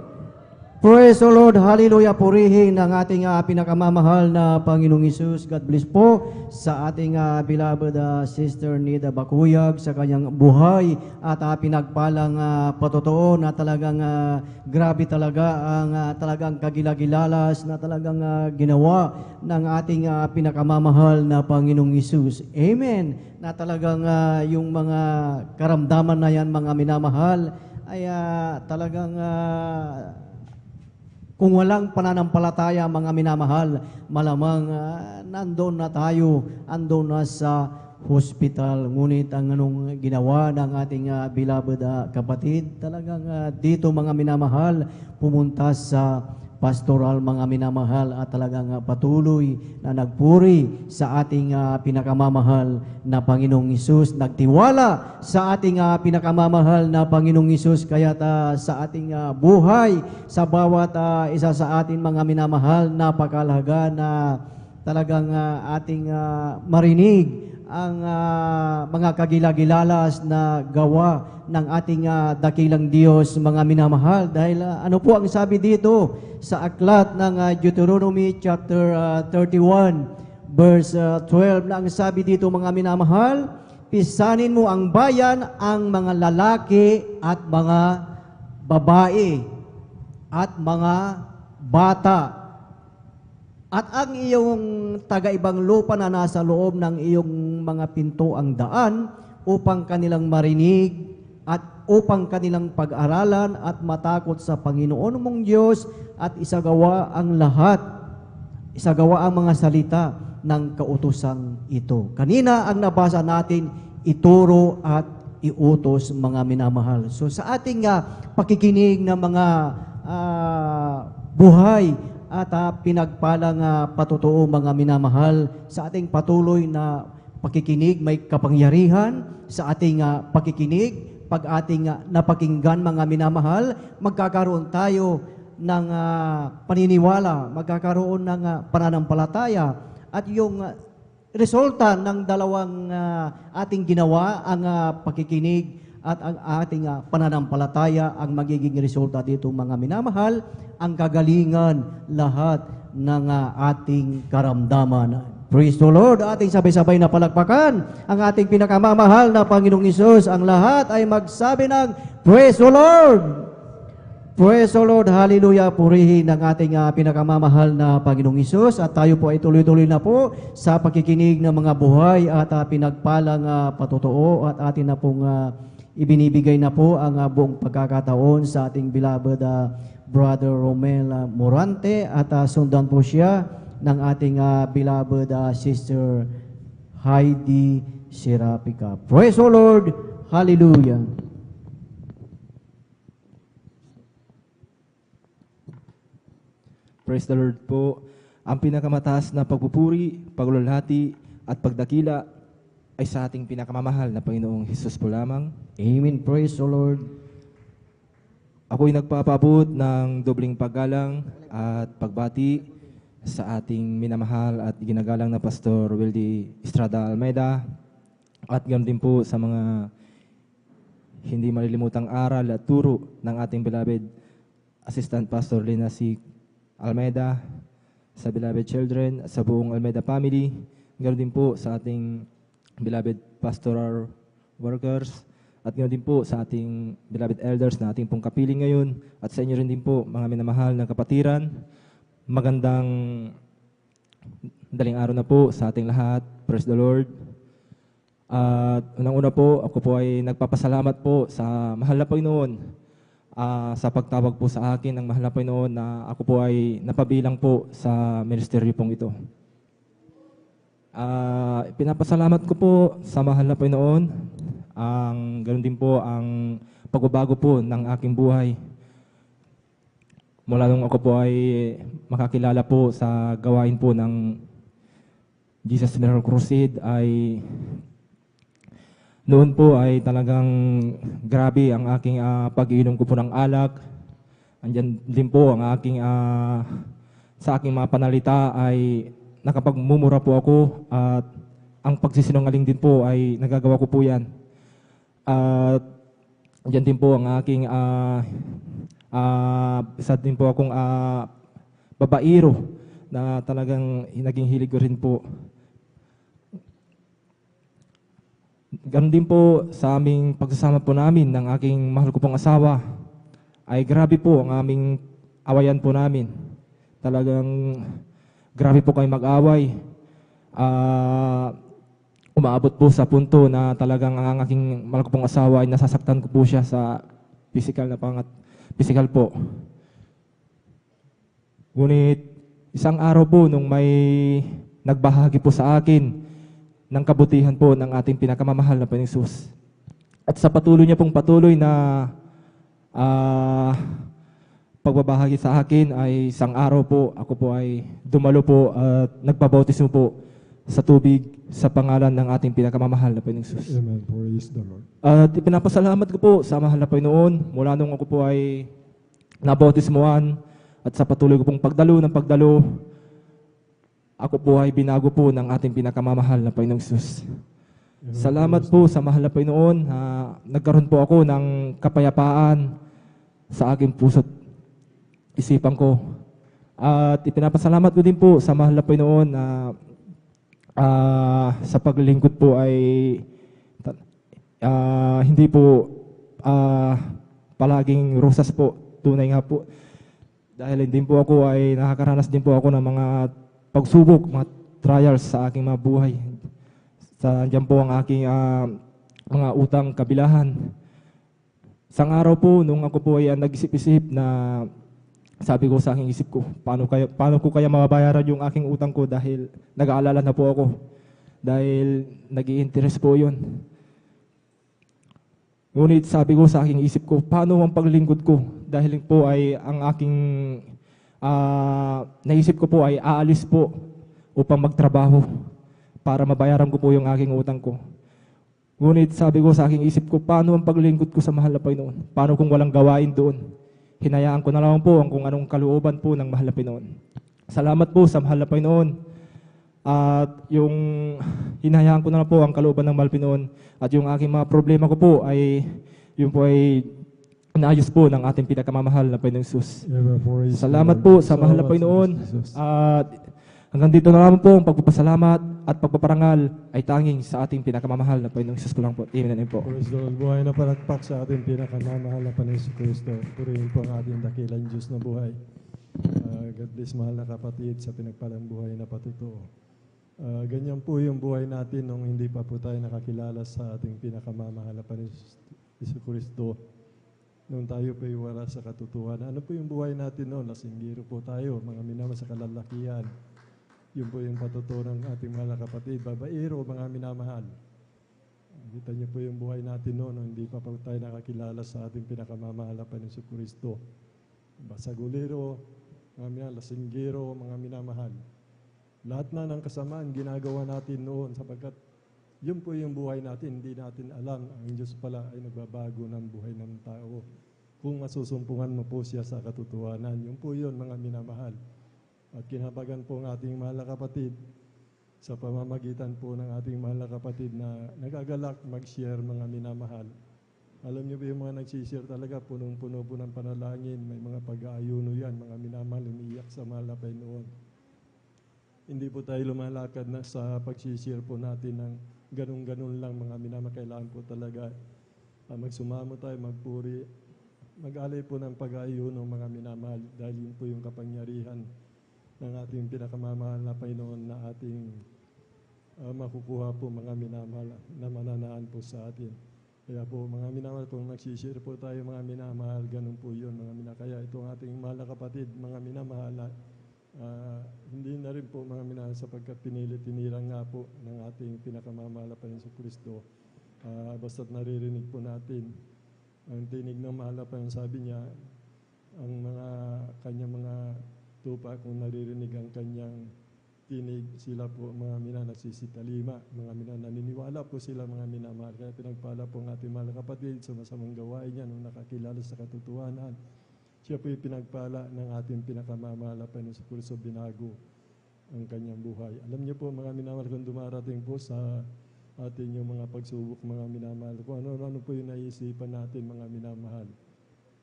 Praise the Lord. Hallelujah. Purihin ang ating pinakamamahal na Panginoong Hesus. God bless po sa ating beloved Sister Nida Bakuyag sa kanyang buhay at pinagpalang patotoo na talagang grabe talaga ang talagang kagilagilalas na talagang ginawa ng ating pinakamamahal na Panginoong Hesus. Amen. Na talagang yung mga karamdaman na yan, mga minamahal, ay talagang kung walang pananampalataya, mga minamahal, malamang nandoon na tayo, andon na sa hospital. Ngunit ang anong ginawa ng ating beloved kapatid, talagang dito mga minamahal, pumunta sa pastoral mga minamahal at talagang patuloy na nagpuri sa ating pinakamamahal na Panginoong Hesus. Nagtiwala sa ating pinakamamahal na Panginoong Hesus, kaya sa ating buhay, sa bawat isa sa ating mga minamahal, napakalaga na talagang ating marinig ang mga kagilagilalas na gawa ng ating dakilang Diyos, mga minamahal. Dahil ano po ang sabi dito sa aklat ng Deuteronomy chapter 31 verse 12, na ang sabi dito mga minamahal, pisanin mo ang bayan, ang mga lalaki at mga babae at mga bata, at ang iyong taga-ibang lupa na nasa loob ng iyong mga pinto ang daan, upang kanilang marinig at upang kanilang pag-aralan at matakot sa Panginoon mong Diyos, at isagawa ang mga salita ng kautosang ito. Kanina ang nabasa natin, ituro at iutos, mga minamahal. So sa ating pakikinig ng mga buhay at pinagpalang patotoo, mga minamahal, sa ating patuloy na pakikinig, may kapangyarihan sa ating pakikinig. Pag ating napakinggan, mga minamahal, magkakaroon tayo ng paniniwala, magkakaroon ng pananampalataya, at yung resulta ng dalawang ating ginawa, ang pakikinig at ang ating pananampalataya, ang magiging resulta dito, mga minamahal, ang kagalingan lahat ng ating karamdaman. Praise the Lord. Ating sabay-sabay na palakpakan ang ating pinakamamahal na Panginoong Hesus. Ang lahat ay magsabi ng praise the Lord. Praise the Lord. Hallelujah. Purihin ang ating pinakamamahal na Panginoong Hesus. At tayo po ay tuloy-tuloy na po sa pakikinig ng mga buhay at pinagpalang patotoo, at atin na pong ibinibigay na po ang buong pagkakataon sa ating beloved Brother Romel Morante, at sundan po siya ng ating beloved Sister Heidi Serapica. Praise the Lord. Hallelujah. Praise the Lord po. Ang pinakamataas na pagpupuri, paglulhati at pagdakila ay sa ating pinakamamahal na Panginoong Hesus po lamang. Amen. Praise the Lord. Ako'y nagpapabot ng dobling paggalang at pagbati sa ating minamahal at ginagalang na Pastor Wildy Estrada Almeida, at ganoon din po sa mga hindi malilimutang aral at turo ng ating beloved Assistant Pastor Lina C. Almeida, sa beloved children, sa buong Almeida family. Ganoon din po sa ating beloved pastoral workers at ngayon din po sa ating beloved elders na ating pong kapiling ngayon, at sa inyo rin din po, mga minamahal na kapatiran. Magandang daling araw na po sa ating lahat. Praise the Lord. At unang-una po, ako po ay nagpapasalamat po sa mahal na Panginoon sa pagtawag po sa akin ng mahal na Panginoon na ako po ay napabilang po sa ministeryo pong ito. Pinapasalamat ko po sa mahal na Panginoon ganoon din po ang pagbabago po ng aking buhay. Mula nung ako po ay makakilala po sa gawain po ng Jesus Miracle Crusade ay noon po ay talagang grabe ang aking pag-iinom ko po ng alak. Andyan din po ang aking sa aking mga panalita ay nakapagmumura po ako at ang pagsisinungaling din po ay nagagawa ko po yan. At dyan din po ang aking isa din po akong babaero na talagang naging hilig ko rin po. Ganon din po sa aming pagsasama po namin ng aking mahal ko pong asawa ay grabe po ang aming awayan po namin. Talagang grabe po kayo mag-away. Umaabot po sa punto na talagang ang aking mahal ko pong asawa ay nasasaktan ko po siya sa physical po. Ngunit isang araw po nung may nagbahagi po sa akin ng kabutihan po ng ating pinakamamahal na Panginoong Hesus. At sa patuloy niya pong patuloy na pagbabahagi sa akin ay isang araw po ako po ay dumalo po at nagpabautismo po sa tubig sa pangalan ng ating pinakamamahal na Panginoong Hesus. Amen. Praise the Lord. At ipinapasalamat ko po sa mahal na Panginoon mula nung ako po ay nabautismuan at sa patuloy ko pong pagdalo, ako po ay binago po ng ating pinakamamahal na Panginoong Hesus. Salamat po sa mahal na Panginoon. Nagkaroon po ako ng kapayapaan sa aking puso't isipan ko. At ipinapasalamat ko din po sa mahal na Panginoon na sa paglilingkod po ay hindi po palaging rosas po. Tunay nga po. Dahil din po ako ay nakakaranas din po ako ng mga pagsubok, mga trials sa aking mga buhay. Diyan po ang aking mga utang kabilahan. Isang araw po, nung ako po ay nag-isip-isip na sabi ko sa aking isip ko, paano ko kaya mababayaran yung aking utang ko dahil nag-aalala na po ako. Dahil nag-i-interest po yun. Ngunit sabi ko sa aking isip ko, paano ang paglingkod ko? Dahil po ay ang aking naisip ko po ay aalis po upang magtrabaho para mabayaran ko po yung aking utang ko. Ngunit sabi ko sa aking isip ko, paano ang paglingkod ko sa mahal na Panginoon? Paano kung walang gawain doon? Hinayaan ko na lang po kung anong kalooban po ng mahal na Panginoon. Salamat po sa mahal na Panginoon. At yung hinayaan ko na lang po ang kalooban ng mahal na Panginoon. At yung aking mga problema ko po ay yung po ay inaayos po ng ating pinakamamahal na Panginoong Hesus. Salamat po sa mahal na Panginoon. At hanggang dito na lang po ang pagpapasalamat at pagpaparangal ay tanging sa ating pinakamamahal na Panginoong Hesus ko lang po. Amen po. Praise the Lord. Buhay na palakpak sa ating pinakamamahal na Panginoon Kristo. Purihin po ang ating dakilang Diyos na buhay. God bless, mahal na kapatid, sa pinagpalang buhay na patutuo. Ganyan po yung buhay natin nung hindi pa po tayo nakakilala sa ating pinakamamahal na Panginoon Kristo. Nung tayo po wala sa katotohanan. Ano po yung buhay natin noon? Lasinggiro po tayo, mga minamahal sa kalalakihan. Yun po yung patutuo ng ating mahal na kapatid. Babaero, mga minamahal. Kita niyo po yung buhay natin noon, hindi pa po tayo nakakilala sa ating pinakamamahal na Panginoon Kristo. Basagulero, mga minamahal, lasinggiro, mga minamahal. Lahat na ng kasamaan ginagawa natin noon sapagkat yun po yung buhay natin, hindi natin alam. Ang Diyos pala ay nagbabago ng buhay ng tao. Kung masusumpungan mo po siya sa katotohanan, yun po yun, mga minamahal. At kinabagan po ng ating mahal na kapatid sa pamamagitan po ng ating mahal na kapatid na nagagalak mag-share, mga minamahal. Alam niyo ba yung mga nagsishare talaga, punong-puno po ng panalangin, may mga pag-aayuno yan, mga minamahal, umiiyak sa mahal na Panginoon. Hindi po tayo lumalakad na sa pag-share po natin ng ganun-ganun lang, mga minamahal. Kailangan po talaga Magsumamo tayo, magpuri, mag-alay po ng pag-aayuno mga minamahal dahil yun po yung kapangyarihan ng ating pinakamamahal na Panginoon na ating makukuha po mga minamahal na mananaan po sa atin. Kaya po mga minamahal, kung nagsishare po tayo mga minamahal, ganun po yun mga minamahal. Kaya itong ating mahal na kapatid, mga minamahal, hindi na rin po mga minamahal sapagkat tinirang nga po ng ating pinakamamahal na Panginoon Kristo. Basta't naririnig po natin ang tinig ng mahal na Panginoon, sabi niya, ang mga kanyang mga tupa, kung naririnig ang kanyang tinig, sila po mga mina nagsisitalima, mga mina naniniwala po sila mga minamahal. Kaya pinagpala po ang ating mahal na kapatid sa masamang gawain niya nung nakakilala sa katotohanan. Siya po yung pinagpala ng ating pinakamamahal na Panginoon sa Kristo, binago ang kanyang buhay. Alam niyo po mga minamahal, kung dumarating po sa atin yung mga pagsubok mga minamahal, kung ano po yung naisipan natin mga minamahal.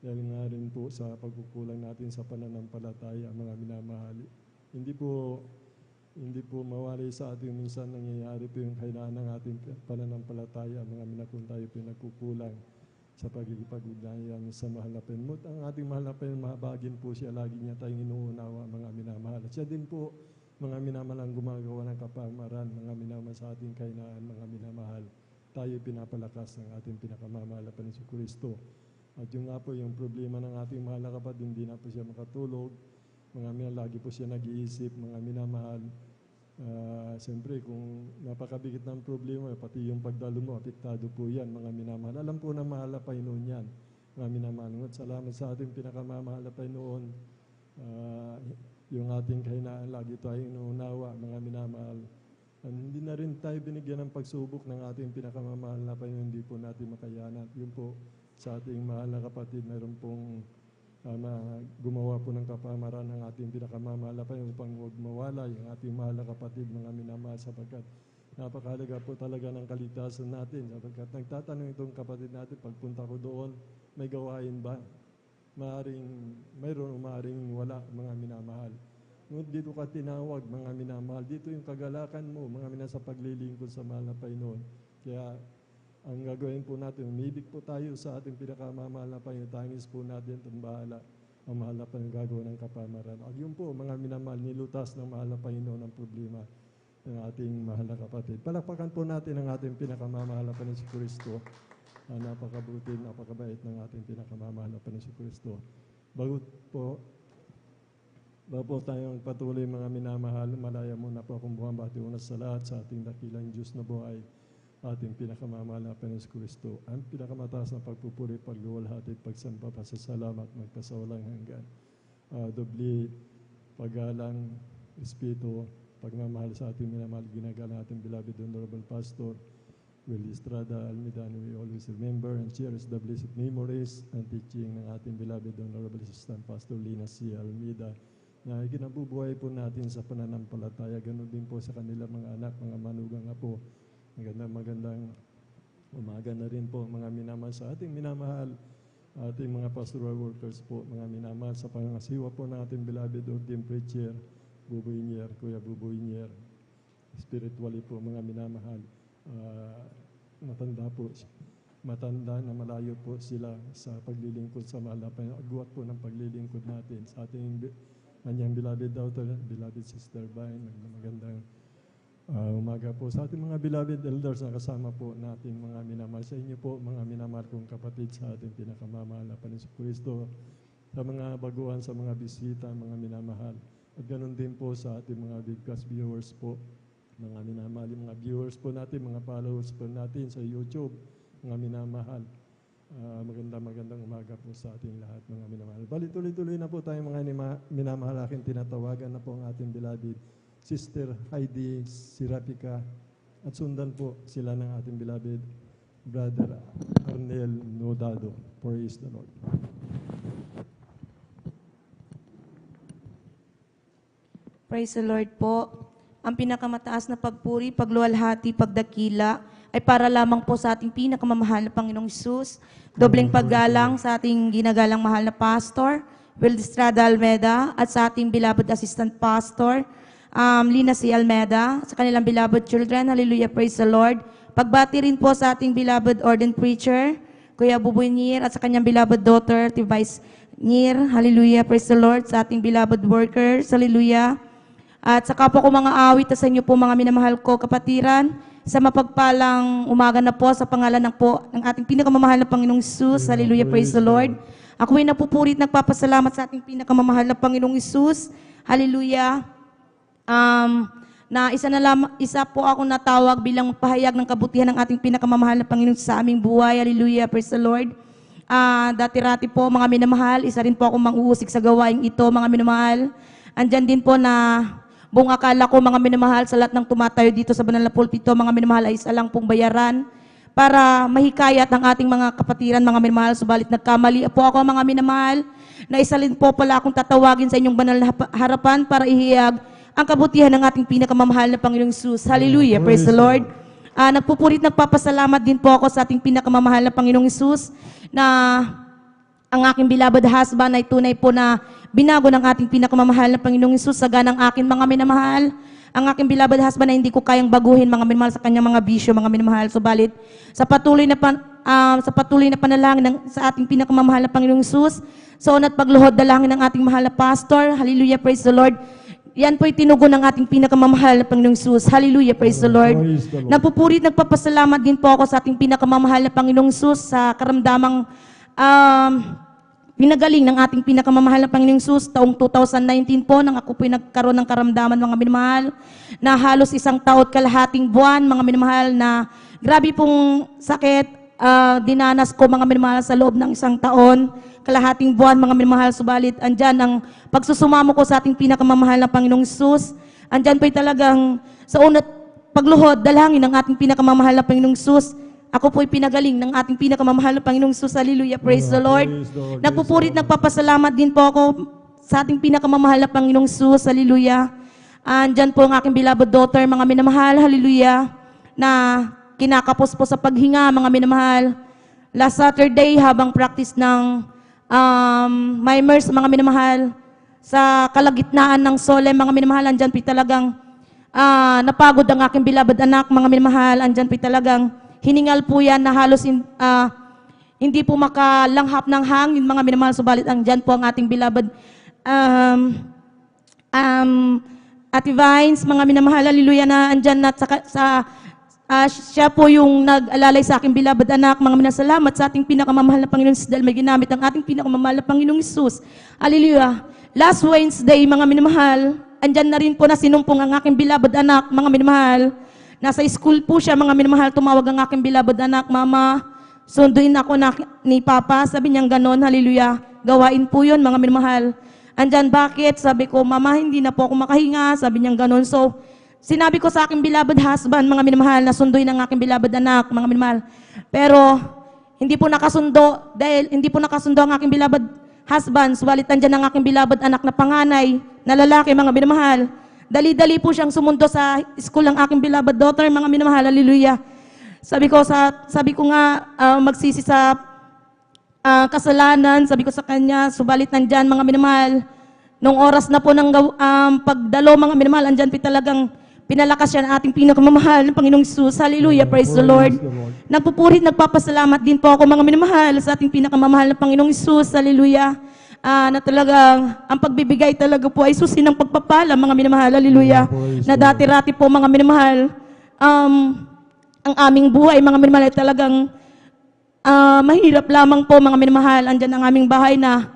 Dahil nga rin po sa pagkukulang natin sa pananampalataya mga minamahal. Hindi po mawari sa ating minsan nangyayari po yung kailangan ng ating pananampalataya mga minakung tayo po nagkukulang sa pagkikipag-ugnayan sa mahal na Panginoon. Ang ating mahal na Panginoon, mahabagin po siya, lagi niya tayong inuunawa mga minamahal. At siya din po mga minamahal ang gumagawa ng kapamaran, mga minamahal sa ating kainaan, mga minamahal. Tayo pinapalakas ng ating pinakamamahal na Panginoon Kristo. At yung nga po yung problema ng ating mahal na kapatid, hindi na po siya makatulog. Mga minamahal, lagi po siya nag-iisip, mga minamahal. Siyempre, kung napakabigit ng problema, pati yung pagdalo mo, apektado po yan, mga minamahal. Alam po ng mahal na Panginoon yan, mga minamahal. Ngunit salamat sa ating pinakamamahal na Panginoon. Yung ating kahinaan, lagi tayo inuunawa, mga minamahal. Hindi na rin tayo binigyan ng pagsubok ng ating pinakamamahal na Panginoon, hindi po natin makayanan. Yun po, sa ating mahal na kapatid, mayroon pong gumawa po ng kapamaran ng ating pinakamamahal na Panginoon upang huwag mawala yung ating mahal na kapatid, mga minamahal, sapagkat napakahalaga po talaga ng kaligtasan natin. Sapagkat nagtatanong itong kapatid natin, pagpunta ko doon, may gawain ba? Mayroon o maaaring wala, mga minamahal. Ngunit dito ka tinawag, mga minamahal. Dito yung kagalakan mo, mga minamahal, sa paglilingkod sa mahal na Panginoon. Kaya ang gagawin po natin, umibig po tayo sa ating pinakamamahal na Panginoon. Tangis po natin itong bahala ang mahal na Panginoon gagawa ng kapamaran. At yun po, mga minamahal, nilutas ng mahal na Panginoon ang problema ng ating mahal na kapatid. Palakpakan po natin ang ating pinakamamahal na Panginoon si Kristo. Napakabuti, napakabait ng ating pinakamamahal na Panginoon si Kristo. Bago po tayong patuloy mga minamahal, malaya muna po akong bumabati una sa lahat sa ating dakilang Diyos na buhay, ating pinakamamahal na Panginoon si Kristo. Ang pinakamataas na pagpupuri, pagluwalhati, pagsamba, pasasalamat, magpasawalang hanggan. Dobli, paggalang, Espiritu, pagmamahal sa ating minamahal, ginagalang ating beloved Honorable Pastor Willie Estrada Almeida, and we always remember and cherish the blessed memories and teaching ng ating beloved Honorable Assistant Pastor Lina C. Almeida, na ikinabubuhay po natin sa pananampalataya. Ganun din po sa kanila mga anak, mga manugang apo. Magandang umaga na rin po mga minamahal sa ating minamahal, ating mga pastoral workers po, mga minamahal sa pangasiwa po ng ating beloved ordained preacher, Buboy Nier, Kuya Buboy Nier. Spiritually po mga minamahal. Matanda na malayo po sila sa paglilingkod sa mahal na Panginoon. Agwat po ng paglilingkod natin sa ating kanyang beloved daughter, beloved Sister Vine. Magandang umaga po sa ating mga beloved elders na kasama po nating mga minamahal. Sa inyo po, mga minamahal kong kapatid, sa ating pinakamamahal na Panginoon Kristo, sa mga baguhan, sa mga bisita, mga minamahal. At ganun din po sa ating mga vidcast viewers po, mga minamahal, mga viewers po natin, mga followers po natin sa YouTube, mga minamahal. Magandang umaga po sa ating lahat, mga minamahal. Bali, tuloy-tuloy na po tayo mga minamahal. Aking tinatawagan na po ang ating beloved Sister Heidi Sirapika, at sundan po sila ng ating beloved Brother Arnel Nodado. Praise the Lord. Praise the Lord po. Ang pinakamataas na pagpuri, pagluwalhati, pagdakila ay para lamang po sa ating pinakamamahal na Panginoong Hesus. Dobleng paggalang sa ating ginagalang mahal na Pastor Will Estrada Almeida, at sa ating beloved Assistant Pastor Lina C. Almeida, sa kanilang beloved children. Hallelujah, praise the Lord. Pagbati rin po sa ating beloved ordained preacher Kuya Buboy Nir, at sa kanyang beloved daughter, Vice Nir, hallelujah, praise the Lord, sa ating beloved workers, hallelujah. At sa kapwa ko mga awit, at sa inyo po mga minamahal ko kapatiran, sa mapagpalang umaga na po sa pangalan ng ating pinakamamahal na Panginoong Hesus, hallelujah, praise the Lord. Ako ay napupurit, nagpapasalamat sa ating pinakamamahal na Panginoong Hesus, hallelujah. Na isa po ako natawag bilang pahayag ng kabutihan ng ating pinakamamahal na Panginoon sa aming buhay. Hallelujah, praise the Lord. Dati-rati po mga minamahal, isa rin po ako mang-uusik sa gawaing ito, mga minamahal. Andyan din po na buong akala ko mga minamahal sa lahat ng tumatayo dito sa banal na pulpito, mga minamahal ay isa lang pong bayaran para mahikayat ang ating mga kapatiran, mga minamahal. Subalit nagkamali po ako mga minamahal na isa rin po pala akong tatawagin sa inyong banal na harapan para ihiyag ang kabutihan ng ating pinakamamahal na Panginoong Hesus. Hallelujah, praise the Lord. Nagpupurit, nagpapasalamat din po ako sa ating pinakamamahal na Panginoong Hesus na ang aking beloved husband ay tunay po na binago ng ating pinakamamahal na Panginoong Hesus sa ganang akin mga minamahal. Ang aking beloved husband ay hindi ko kayang baguhin mga minamahal sa kanyang mga bisyo, mga minamahal. Subalit, sa patuloy na panalangin sa ating pinakamamahal na Panginoong Hesus, sa una't pagluhod dalangin ng ating mahal na pastor, hallelujah, praise the Lord. Yan po'y tinugon ng ating pinakamamahal na Panginoong Hesus. Hallelujah, praise the Lord. Nagpupurit, nagpapasalamat din po ako sa ating pinakamamahal na Panginoong Hesus sa karamdamang pinagaling ng ating pinakamamahal na Panginoong Hesus taong 2019 po nang ako po'y nagkaroon ng karamdaman mga minamahal na halos 1 taon kalahating buwan mga minamahal na grabe pong sakit dinanas ko mga minamahal sa loob ng 1 taon kalahating buwan mga minamahal. Subalit andyan ang pagsusumamo ko sa ating pinakamamahal na Panginoong Hesus. Andyan po'y talagang sa unat pagluhod dalangin ng ating pinakamamahal na Panginoong Hesus. Ako po'y pinagaling ng ating pinakamamahal na Panginoong Hesus. Hallelujah, praise the Lord. Nagpupurit, nagpapasalamat din po ako sa ating pinakamamahal na Panginoong Hesus. Hallelujah. Andyan po ang aking beloved daughter, mga minamahal. Hallelujah. Na kinakapos po sa paghinga, mga minamahal. Last Saturday, habang practice ng mimers, mga minamahal, sa kalagitnaan ng sole, mga minamahal, andyan po talagang napagod ang aking beloved anak, mga minamahal. Andyan po talagang hiningal po yan na halos hindi po makalanghap ng hangin, mga minamahal. Subalit andyan po ang ating beloved Ate Vines, mga minamahal, hallelujah, na andyan na siya po yung nag-alalay sa aking beloved anak. Mga minasalamat sa ating pinakamamahal na Panginoon Hesus dahil may ginamit ang ating pinakamamahal na Panginoong Hesus. Hallelujah. Last Wednesday, mga minamahal, andyan na rin po na sinumpong ang aking beloved anak, mga minamahal. Nasa school po siya, mga minamahal, tumawag ang aking beloved anak, Mama, sunduin ako ni Papa. Sabi niyang ganon, hallelujah. Gawain po yun, mga minamahal. Andyan, bakit? Sabi ko, Mama, hindi na po ako makahinga. Sabi niyang ganon. So, sinabi ko sa aking beloved husband, mga minamahal, na sunduin ang aking beloved anak, mga minamahal. Pero, hindi po nakasundo, dahil hindi po nakasundo ang aking beloved husband. Subalit, andyan ang aking beloved anak na panganay, na lalaki, mga minamahal. Dali-dali po siyang sumundo sa school ng aking beloved daughter, mga minamahal, hallelujah. Sabi ko nga, magsisi sa kasalanan, sabi ko sa kanya, subalit nandyan, mga minamahal. Nung oras na po ng pagdalo, mga minamahal, andyan po talagang pinalakas siya ng ating pinakamamahal ng Panginoong Hesus. Hallelujah, praise the Lord. Nagpupurit, nagpapasalamat din po ako, mga minamahal, sa ating pinakamamahal ng Panginoong Hesus. Hallelujah. Na talagang ang pagbibigay talaga po ay susi ng pagpapala, mga minamahal, hallelujah, na dati-rati po, mga minamahal, ang aming buhay, mga minamahal, ay talagang mahirap lamang po, mga minamahal. Andyan ang aming bahay na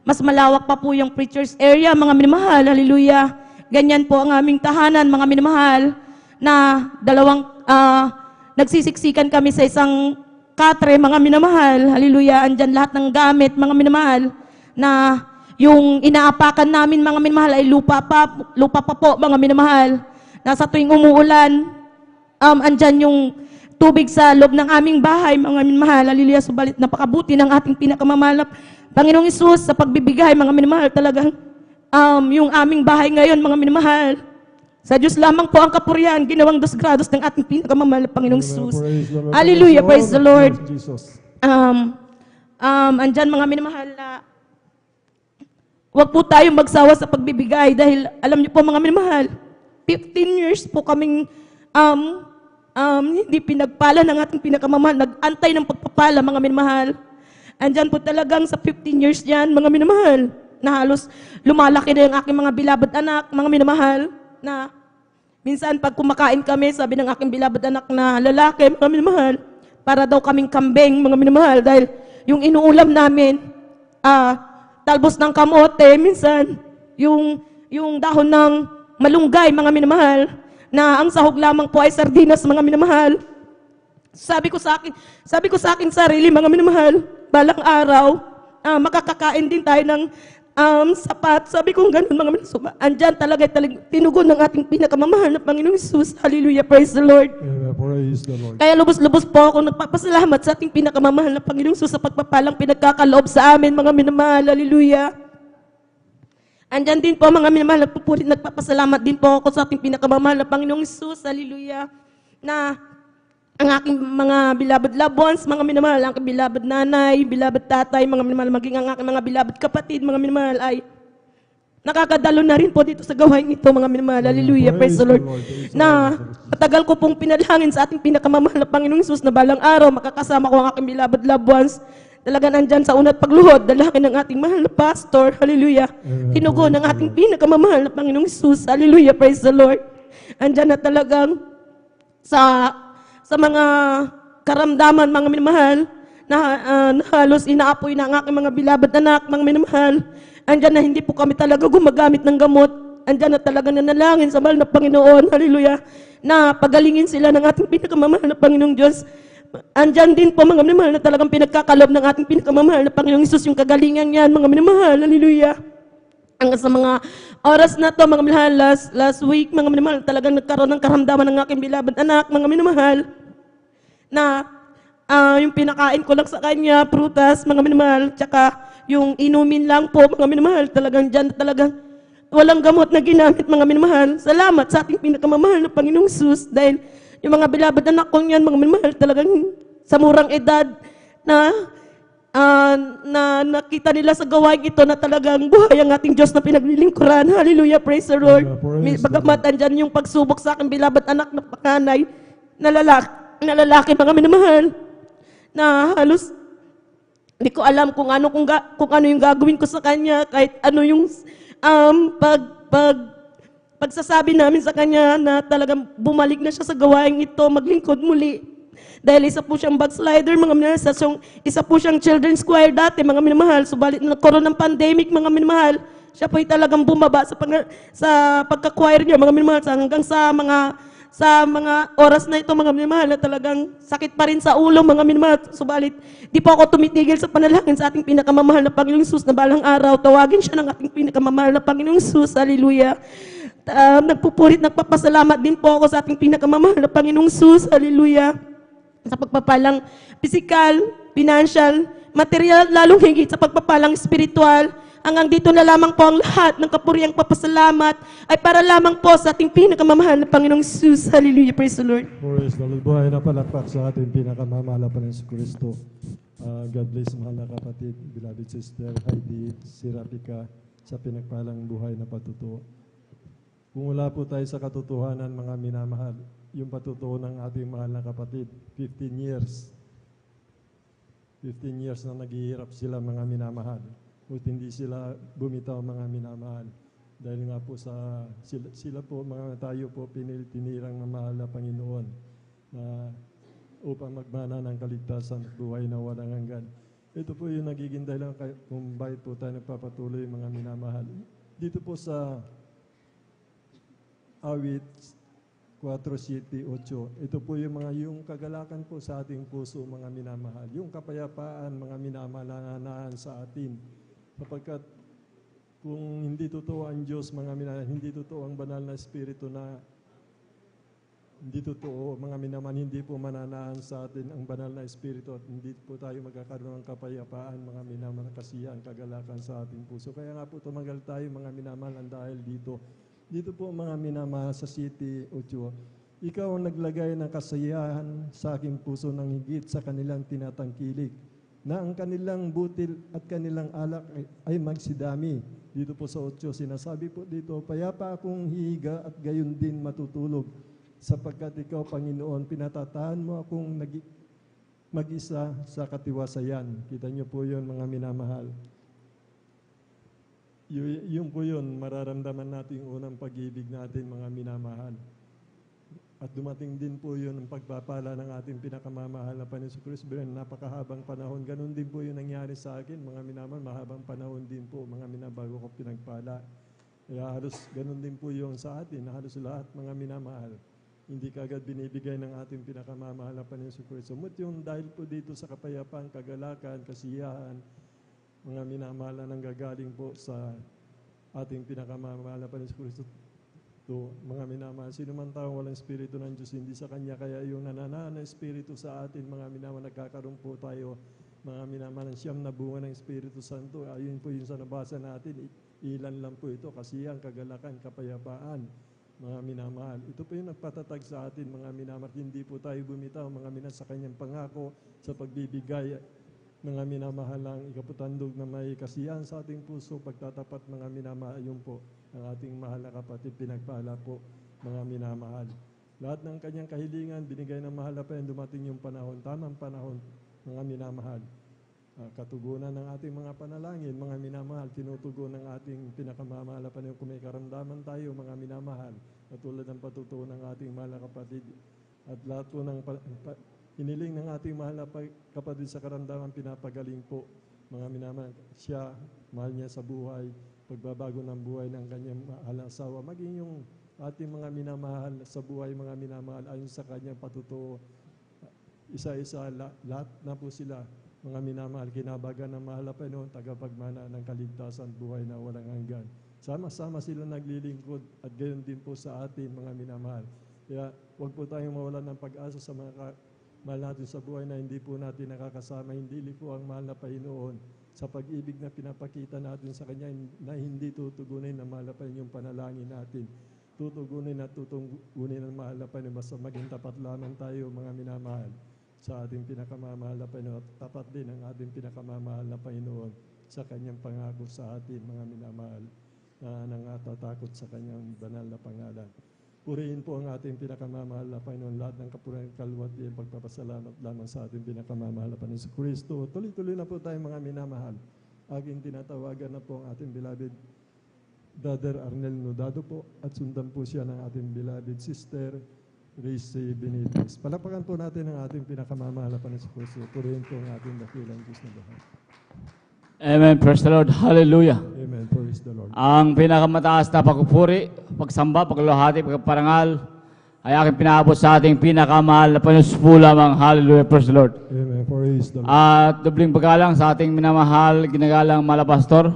mas malawak pa po yung preacher's area, mga minamahal, hallelujah. Ganyan po ang aming tahanan, mga minamahal, na nagsisiksikan kami sa isang katre, mga minamahal, hallelujah. Andyan lahat ng gamit, mga minamahal, na yung inaapakan namin, mga minamahal, ay lupa pa po, mga minamahal. Nasa tuwing umuulan, andyan yung tubig sa loob ng aming bahay, mga minamahal, hallelujah. Subalit napakabuti ng ating pinakamamahal na Panginoong Hesus sa pagbibigay, mga minamahal. Talagang yung aming bahay ngayon, mga minamahal, sa Diyos lamang po ang kapurihan, ginawang 2 grados ng ating pinakamamahal na Panginoong Hesus. Hallelujah, praise the Lord. Andyan, mga minamahal, na huwag po tayong magsawa sa pagbibigay dahil alam niyo po, mga minamahal, 15 years po kaming hindi pinagpala ng ating pinakamamahal, nag-antay ng pagpapala, mga minamahal. Andyan po talagang sa 15 years yan, mga minamahal, na halos lumalaki na yung aking mga bilabad anak, mga minamahal, na minsan pag kumakain kami, sabi ng aking bilabad anak na lalaki, mga minamahal, para daw kaming kambing, mga minamahal, dahil yung inuulam namin, talbos ng kamote, minsan, yung dahon ng malunggay, mga minamahal, na ang sahog lamang po ay sardinas, mga minamahal. Sabi ko sa akin sarili, mga minamahal, balang araw, makakakain din tayo ng sapat. Sabi ko ganun, mga minamahal. Andyan talaga tinugon ng ating pinakamamahal na Panginoong Hesus. Hallelujah, praise the Lord. Praise the Lord. Kaya lubos-lubos po ako nagpapasalamat sa ating pinakamamahal na Panginoong Hesus sa pagpapalang pinagkakaloob sa amin, mga minamahal. Hallelujah. Andyan din po, mga minamahal, nagpapasalamat din po ako sa ating pinakamamahal na Panginoong Hesus. Hallelujah. Na ang aking mga beloved loved ones, mga minamahal, ang aking beloved nanay, beloved tatay, mga minamahal, maging ang aking mga beloved kapatid, mga minamahal, ay nakakadalo na rin po dito sa gawain ito, mga minamahal. Hallelujah. Praise the Lord. Na matagal ko pong pinalangin sa ating pinakamamahal na Panginoong Hesus na balang araw, makakasama ko ang aking beloved loved ones. Talagang andyan sa unat pagluhod, dalangin ng ating mahal na pastor. Hallelujah. Tinugon ng ating pinakamamahal na Panginoong Hesus. Hallelujah. Praise the Lord. Andyan na talagang sa mga karamdaman, mga minamahal, na halos inaapoy na ang aking mga beloved anak, mga minamahal. Andyan na hindi po kami talaga gumagamit ng gamot. Andyan na talaga nanalangin sa mahal na Panginoon. Hallelujah. Na pagalingin sila ng ating pinakamamahal na Panginoong Diyos. Andyan din po, mga minamahal, na talagang pinagkakalob ng ating pinakamamahal na Panginoong Hesus yung kagalingan yan, mga minamahal. Hallelujah. Hanggang sa mga oras na to, mga minamahal, last week, mga minamahal, talagang nagkaroon ng karamdaman ng aking beloved anak, mga minamahal, na yung pinakain ko lang sa kanya, prutas, mga minamahal, tsaka yung inumin lang po, mga minamahal, talagang dyan, talagang walang gamot na ginamit, mga minamahal. Salamat sa ating pinakamamahal na Panginoong Hesus, dahil yung mga beloved anak ko yan, mga minamahal, talagang sa murang edad na nakita nila sa gawain ito na talagang buhay ang ating Diyos na pinaglilingkuran. Hallelujah, praise the Lord. Bagamat andyan yung pagsubok sa aking beloved anak na panganay, na lalaki, mga minamahal, na halos hindi ko alam kung ano yung gagawin ko sa kanya, kahit ano yung pagsasabi namin sa kanya na talagang bumalik na siya sa gawain ito, maglingkod muli. Dahil isa po siyang backslider, mga minamahal, isa po siyang children's choir dati, mga minamahal, subalit na nagkaroon ng pandemic, mga minamahal, siya po ay talagang bumaba sa pagka-choir niya, mga minamahal, hanggang sa mga oras na ito, mga minamahal, na talagang sakit pa rin sa ulo, mga minamahal, subalit di po ako tumitigil sa panalangin sa ating pinakamamahal na Panginoong Hesus na balang araw, tawagin siya ng ating pinakamamahal na Panginoong Hesus. Hallelujah. Nagpapasalamat din po ako sa ating pinakamamahal na Panginoong Hesus. Hallelujah. Sa pagpapalang physical, financial, material, lalong higit sa pagpapalang spiritual. Hanggang dito na lamang po ang lahat ng kapuriang papasalamat ay para lamang po sa ating pinakamamahal na Panginoong Hesus. Hallelujah. Praise the Lord. Praise the Lord. Buhay na palakpak sa ating pinakamamahal na Panginoong Kristo. God bless, mahal na kapatid, beloved sister Heidi Sirapika, sa pinagpalang buhay na patutuo. Kung wala po tayo sa katotohanan, mga minamahal, yung patutuo ng ating mahal na kapatid, 15 years na naghihirap sila, mga minamahal. At hindi sila bumitaw, mga minamahal. Dahil nga po sila po, mga tayo po, tinirang ng mahal na Panginoon na upang magmana ng kaligtasan at buhay na walang hanggan. Ito po yung nagiging dahilan kung bakit po tayo nagpapatuloy, mga minamahal. Dito po sa Awit 4:7-8. Ito po yung kagalakan po sa ating puso, mga minamahal. Yung kapayapaan, mga minamahal, na nananahan sa atin. Sapagkat kung hindi totoo ang Diyos, mga minamahal, hindi totoo ang banal na Espiritu na hindi totoo, mga minamahal, hindi po mananahan sa atin ang banal na Espiritu at hindi po tayo magkakaroon ng kapayapaan, mga minamahal, kasiyahan, kagalakan sa ating puso. Kaya nga po tumagal tayo, mga minamahal, dahil dito. Dito po, mga minamahal, sa City 8, ikaw ang naglagay ng kasiyahan sa aking puso ng higit sa kanilang tinatangkilik, na ang kanilang butil at kanilang alak ay magsidami. Dito po sa 8, sinasabi po dito, payapa akong hihiga at gayon din matutulog. sapagkat ikaw, Panginoon, pinatatahan mo akong mag-isa sa katiwasayan. Kita niyo po yun, mga minamahal. Yun po yun, mararamdaman natin yung unang pag-ibig natin, mga minamahal. At dumating din po yun ang pagpapala ng ating pinakamamahal na Panginoon Kristo. Napakahabang panahon. Ganun din po yung nangyari sa akin, mga minamahal. Mahabang panahon din po, mga minabago ko pinagpala. Kaya halos ganun din po yung sa atin, halos lahat, mga minamahal. Hindi kagad binibigay ng ating pinakamamahal na Panginoon Kristo. Sumut yung dahil po dito sa kapayapaan, kagalakan, kasiyahan, mga minamahal na nanggagaling po sa ating pinakamamahal na Panginoon Kristo. To, mga minamahal, sino man tao walang Espiritu ng Diyos, hindi sa Kanya. Kaya yung nananana na Espiritu sa atin, mga minamahal, nagkakaroon po tayo, mga minamahal, ng siyam na bunga ng Espiritu Santo. Ayun po yung sa nabasa natin, ilan lang po ito, kasiyahan, kagalakan, kapayapaan, mga minamahal. Ito po yung nagpatatag sa atin, mga minamahal. Hindi po tayo bumitaw, mga minamahal, sa Kanyang pangako, sa pagbibigay, mga minamahal lang, ikaputandog na may kasiyahan sa ating puso, pagtatapat, mga minamahal, yun po, ang ating mahal na kapatid, pinagpala po, mga minamahal. Lahat ng kanyang kahilingan, binigay ng mahal na Panginoon, dumating yung panahon, tamang panahon, mga minamahal. Katugunan ng ating mga panalangin, mga minamahal, tinutugon ng ating pinakamamahal na Panginoon. Kung may karamdaman tayo, mga minamahal, katulad ng patutuo ng ating mahal na kapatid, at lahat po ng hiniling ng ating mahal na kapatid sa karamdaman, pinapagaling po, mga minamahal. Siya, mahal niya sa buhay, pagbabago ng buhay ng kanyang mahal na asawa, maging yung ating mga minamahal sa buhay, mga minamahal, ayon sa kanyang patutuo, isa-isa, lahat na po sila, mga minamahal, kinabagan ng mahal na Panginoon, tagapagmana ng kaligtasan, buhay na walang hanggan. Sama-sama sila naglilingkod at gayon din po sa atin, mga minamahal. Kaya huwag po tayong mawalan ng pag-asa sa mga mahal natin sa buhay na hindi po natin nakakasama, hindi po ang mahal na Panginoon sa pag-ibig na pinapakita natin sa Kanya na hindi tutugunin ng mahal na Panginoon yung panalangin natin. Tutugunin at tutugunin ng mahal na Panginoon. Basta maging tapat lamang tayo, mga minamahal, sa ating pinakamamahal na Panginoon. Tapat din ang ating pinakamamahal na Panginoon sa Kanyang pangako sa atin, mga minamahal, na nangatatakot sa Kanyang banal na pangalan. Purihin po ang ating pinakamamahal na Panginoon, lahat ng kapurihan, kalwati, ang pagpapasalamat lamang sa ating pinakamamahal na Panginoon sa Kristo. Tuloy-tuloy na po tayo, mga minamahal. Aking tinatawagan na po ang ating beloved Brother Arnel Nodado po, at sundan po siya ng ating beloved Sister Reese Benitez. Palapakan po natin ang ating pinakamamahal na Panginoon sa Kristo. Purihin po ang ating dakilang Diyos na buhay. Amen. Praise the Lord. Hallelujah. Amen. Praise the Lord. Ang pinakamataas na pagpupuri, pagsamba, pagluhati, pagparangal ay aking pinaabot sa ating pinakamahal na Panginoon po lamang. Hallelujah. Praise the Lord. Amen. Praise the Lord. At dobling paggalang sa ating minamahal, ginagalang malapastor,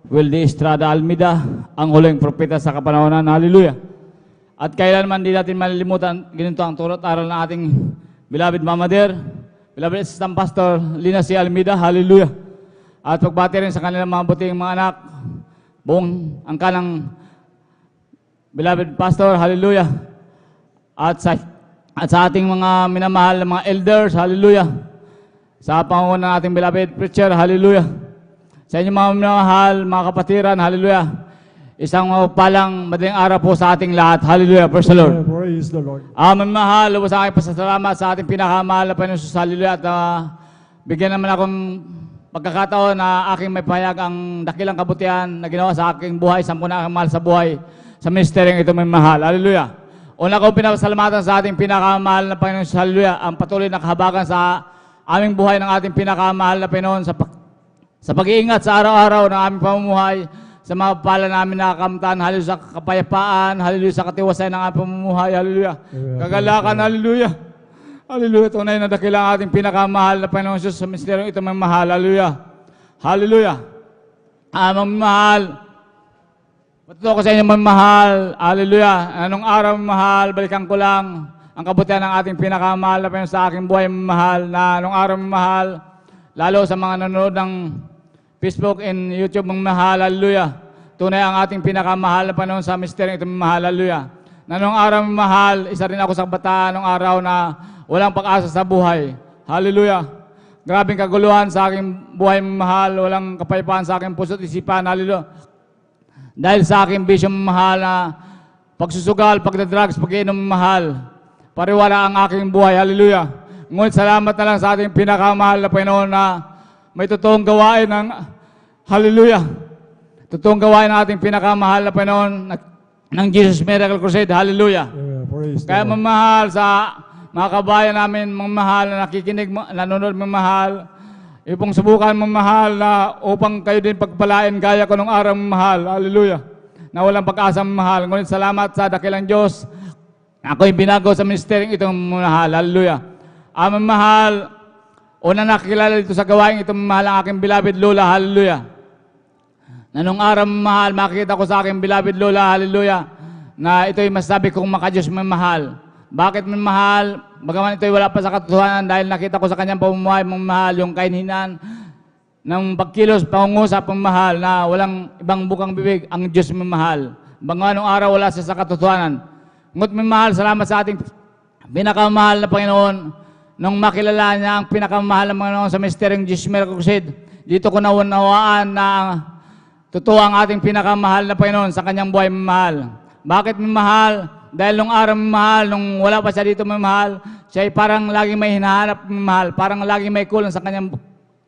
Wildy Estrada Almeida, ang huling propeta sa kapanahonan. Hallelujah. At kailanman di natin malilimutan, ganito ang turot aral ng ating beloved Mama Dear, beloved Assistant Pastor Lina C. Almeida. Hallelujah. At pagbati rin sa kanilang mga buting mga anak, buong ang kanang beloved pastor, hallelujah. At sa ating mga minamahal na mga elders, hallelujah. Sa pangunan ng ating beloved preacher, hallelujah. Sa inyong mga minamahal, mga kapatiran, hallelujah. Isang palang madaling araw po sa ating lahat, hallelujah. Praise the Lord. Praise the Lord. Mamahal, lubos ang aking pasasalamat sa ating pinakamahal na Panginoon Jesus, hallelujah. At bigyan naman akong pagkakataon na aking may pahayag ang dakilang kabutihan na ginawa sa aking buhay, sampu na aking mahal sa buhay, sa ministeryong ito may mahal. Hallelujah. Una kong pinapasalamatan sa ating pinakamahal na Panginoon, hallelujah, ang patuloy na kahabagan sa aming buhay ng ating pinakamahal na Panginoon sa pag-iingat sa araw-araw ng aming pamumuhay, sa mga pala namin nakakamtan, hallelujah, sa kapayapaan, hallelujah, sa katiwasayan ng aming pamumuhay, hallelujah. Kagalakan, hallelujah. Hallelujah. Tunay na dakilang ating pinakamahal na Panginoon Jesus sa misteryong ito may mahal. Hallelujah. Hallelujah. Amang mahal. Matuto ko sa inyo may mahal. Hallelujah. Anong araw may mahal, balikan ko lang ang kabutihan ng ating pinakamahal na Panginoon sa aking buhay may mahal. Na anong araw may mahal, lalo sa mga nanonood ng Facebook and YouTube may mahal. Hallelujah. Tunay ang ating pinakamahal na Panginoon sa misteryong ito may mahal. Hallelujah. Na anong araw may mahal, isa rin ako sa kabataan anong araw na walang pag-asa sa buhay. Hallelujah. Grabing kaguluhan sa aking buhay mahal. Walang kapayapaan sa aking puso at isipan. Hallelujah. Dahil sa aking bisyo mahal na pagsusugal, pagdadrugs, pag-inom mahal. Pariwala ang aking buhay. Hallelujah. Ngunit salamat na lang sa ating pinakamahal na Panginoon na may totoong gawain ng hallelujah. Totoong gawain ng ating pinakamahal na Panginoon ng Jesus Miracle Crusade. Hallelujah. Amen. Praise the Kaya Lord. mamahal sa mga kabayan namin, mamahal na nakikinig, nanonood, mamahal. Ipong subukan mamahal na upang kayo din pagpalain gaya ko nung araw mamahal. Hallelujah. Na walang pag-asa mamahal. Ngunit salamat sa dakilang Diyos. Ako'y binago sa ministeryong itong mamahal. Hallelujah. Mamahal, una nakikilala dito sa gawain itong mamahal ang aking beloved Lola. Hallelujah. Na nung araw mamahal, makikita ko sa aking beloved Lola. Hallelujah. Na ito'y masasabi kong makadiyos mamahal. Bakit mamahal? Bagaman ito'y wala pa sa katotohanan dahil nakita ko sa kanyang pamumuhay mamahal, yung kahinhinan ng pagkilos, pangungusap mamahal na walang ibang bukang bibig, ang Diyos mamahal. Bagaman nung araw wala siya sa katotohanan. Ngunit mamahal, salamat sa ating pinakamahal na Panginoon nung makilala niya ang pinakamahal na Panginoon sa misteryong Jesus Miracle Crusade. Dito ko naunawaan na totoo ang ating pinakamahal na Panginoon sa kanyang buhay mamahal. Bakit mamahal? Dahil nung araw mamahal, nung wala pa siya dito mamahal, siya ay parang lagi may hinahanap mamahal, parang lagi may kulang sa kanyang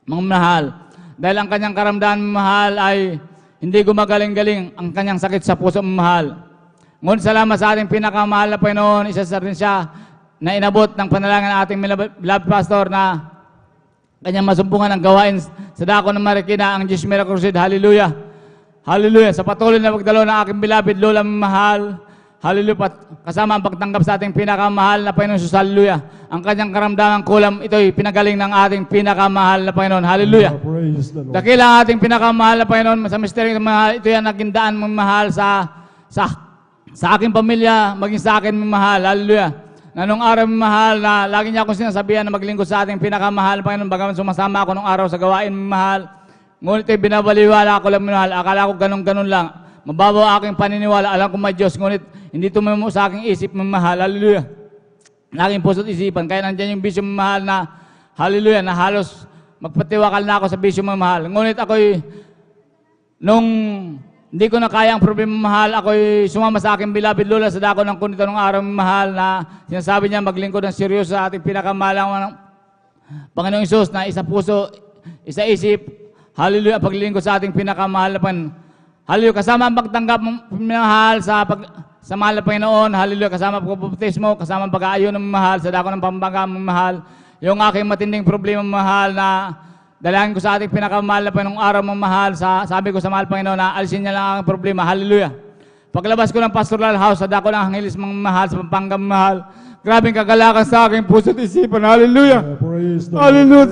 mamahal. Dahil ang kanyang karamdaman mamahal ay hindi gumagaling-galing ang kanyang sakit sa puso mamahal. Ngunit salamat sa ating pinakamahal na Panginoon, isa sa rin siya na inabot ng panalangin ng ating beloved pastor na kanyang masumpungan ng gawain sa dako ng Marikina, ang Jesus Miracle Crusade. Hallelujah! Hallelujah! Sa patuloy na pagdalo ng aking beloved Lola mamahal, hallelujah, kasama ang pagtanggap sa ating pinakamahal na Panginoon Jesus, hallelujah. Ang kanyang karamdamang kulam, ito'y pinagaling ng ating pinakamahal na Panginoon, hallelujah. Praise the Lord. Dakila ang ating pinakamahal na Panginoon, sa misteryo ng mahal, ito yan naging daan mamahal sa aking pamilya, maging sa akin mamahal, hallelujah. Na nung araw mamahal na lagi niya akong sinasabihan na maglingkod sa ating pinakamahal, Panginoon, bagaman sumasama ako nung araw sa gawain mamahal, ngunit ito'y binabaliwala ako lang mamahal, akala ko ganun-ganun lang. Mababaw aking paniniwala, alam ko may Diyos, ngunit hindi tumimo sa aking isip mamahal, hallelujah. Aking puso't isipan, kaya nandiyan yung bisyo mamahal na, hallelujah, na halos magpatiwakal na ako sa bisyo mamahal. Ngunit ako'y, nung hindi ko na kaya ang problema mamahal, ako'y sumama sa aking beloved Lola sa dako ng kunito ng araw mamahal na sinasabi niya maglingkod ng seryoso sa ating pinakamalang ng Panginoong Isus na isa puso, isa isip, hallelujah, paglilingkod sa ating pinakamahal na Panginoon. Hallelujah, kasama ang pagtanggap mahal sa mahal na Panginoon. Hallelujah, kasama ang pagpapautismo, kasama ang pag-aayon ng mahal, sa dako ng pambangga mahal. Yung aking matinding problema mahal na dalangin ko sa ating pinakamahal na Panginoong araw mahal, sabi ko sa mahal Panginoon na alisin niya lang ang problema. Hallelujah. Paglabas ko ng pastoral house, sa dako ng Angeles mahal, sa Pampanga mahal, grabing kagalakan sa aking puso't isipan. Hallelujah. Praise the Lord. Hallelujah.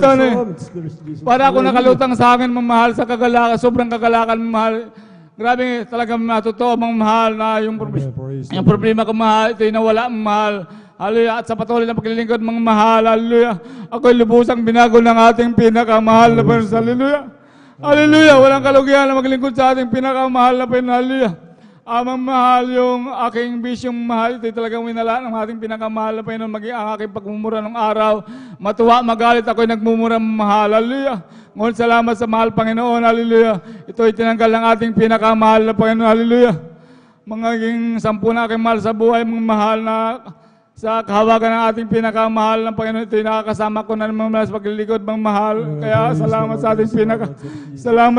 Praise Jesus. Para ako nakalutang sa akin mamahal, sa kagalakan, sobrang kagalakan mahal. Grabe talaga totoo mahal na yung problema ko mahal, ito'y nawala mahal. Hallelujah. At sa patuloy na paglilingkod mahal, hallelujah. Ako'y lubusang binago ng ating pinakamahal na Panginoon. Hallelujah. Hallelujah. Walang kalugihan na maglingkod sa ating pinakamahal na Panginoon. Hallelujah. Amang mahal yung aking bisyong mahal, ito'y talagang winala ng ating pinakamahal na Panginoon, maging ang aking pagmumura ng araw. Matuwa, magalit, ako'y nagmumura mahal. Hallelujah. Ngunit salamat sa mahal Panginoon, hallelujah. Ito'y tinanggal ng ating pinakamahal na Panginoon, hallelujah. Maging 10 na aking mahal sa buhay, mga mahal na sa kahawagan ng ating pinakamahal ng Panginoon, ito'y nakakasama ko na naman sa paglilikod ng mahal. Kaya salamat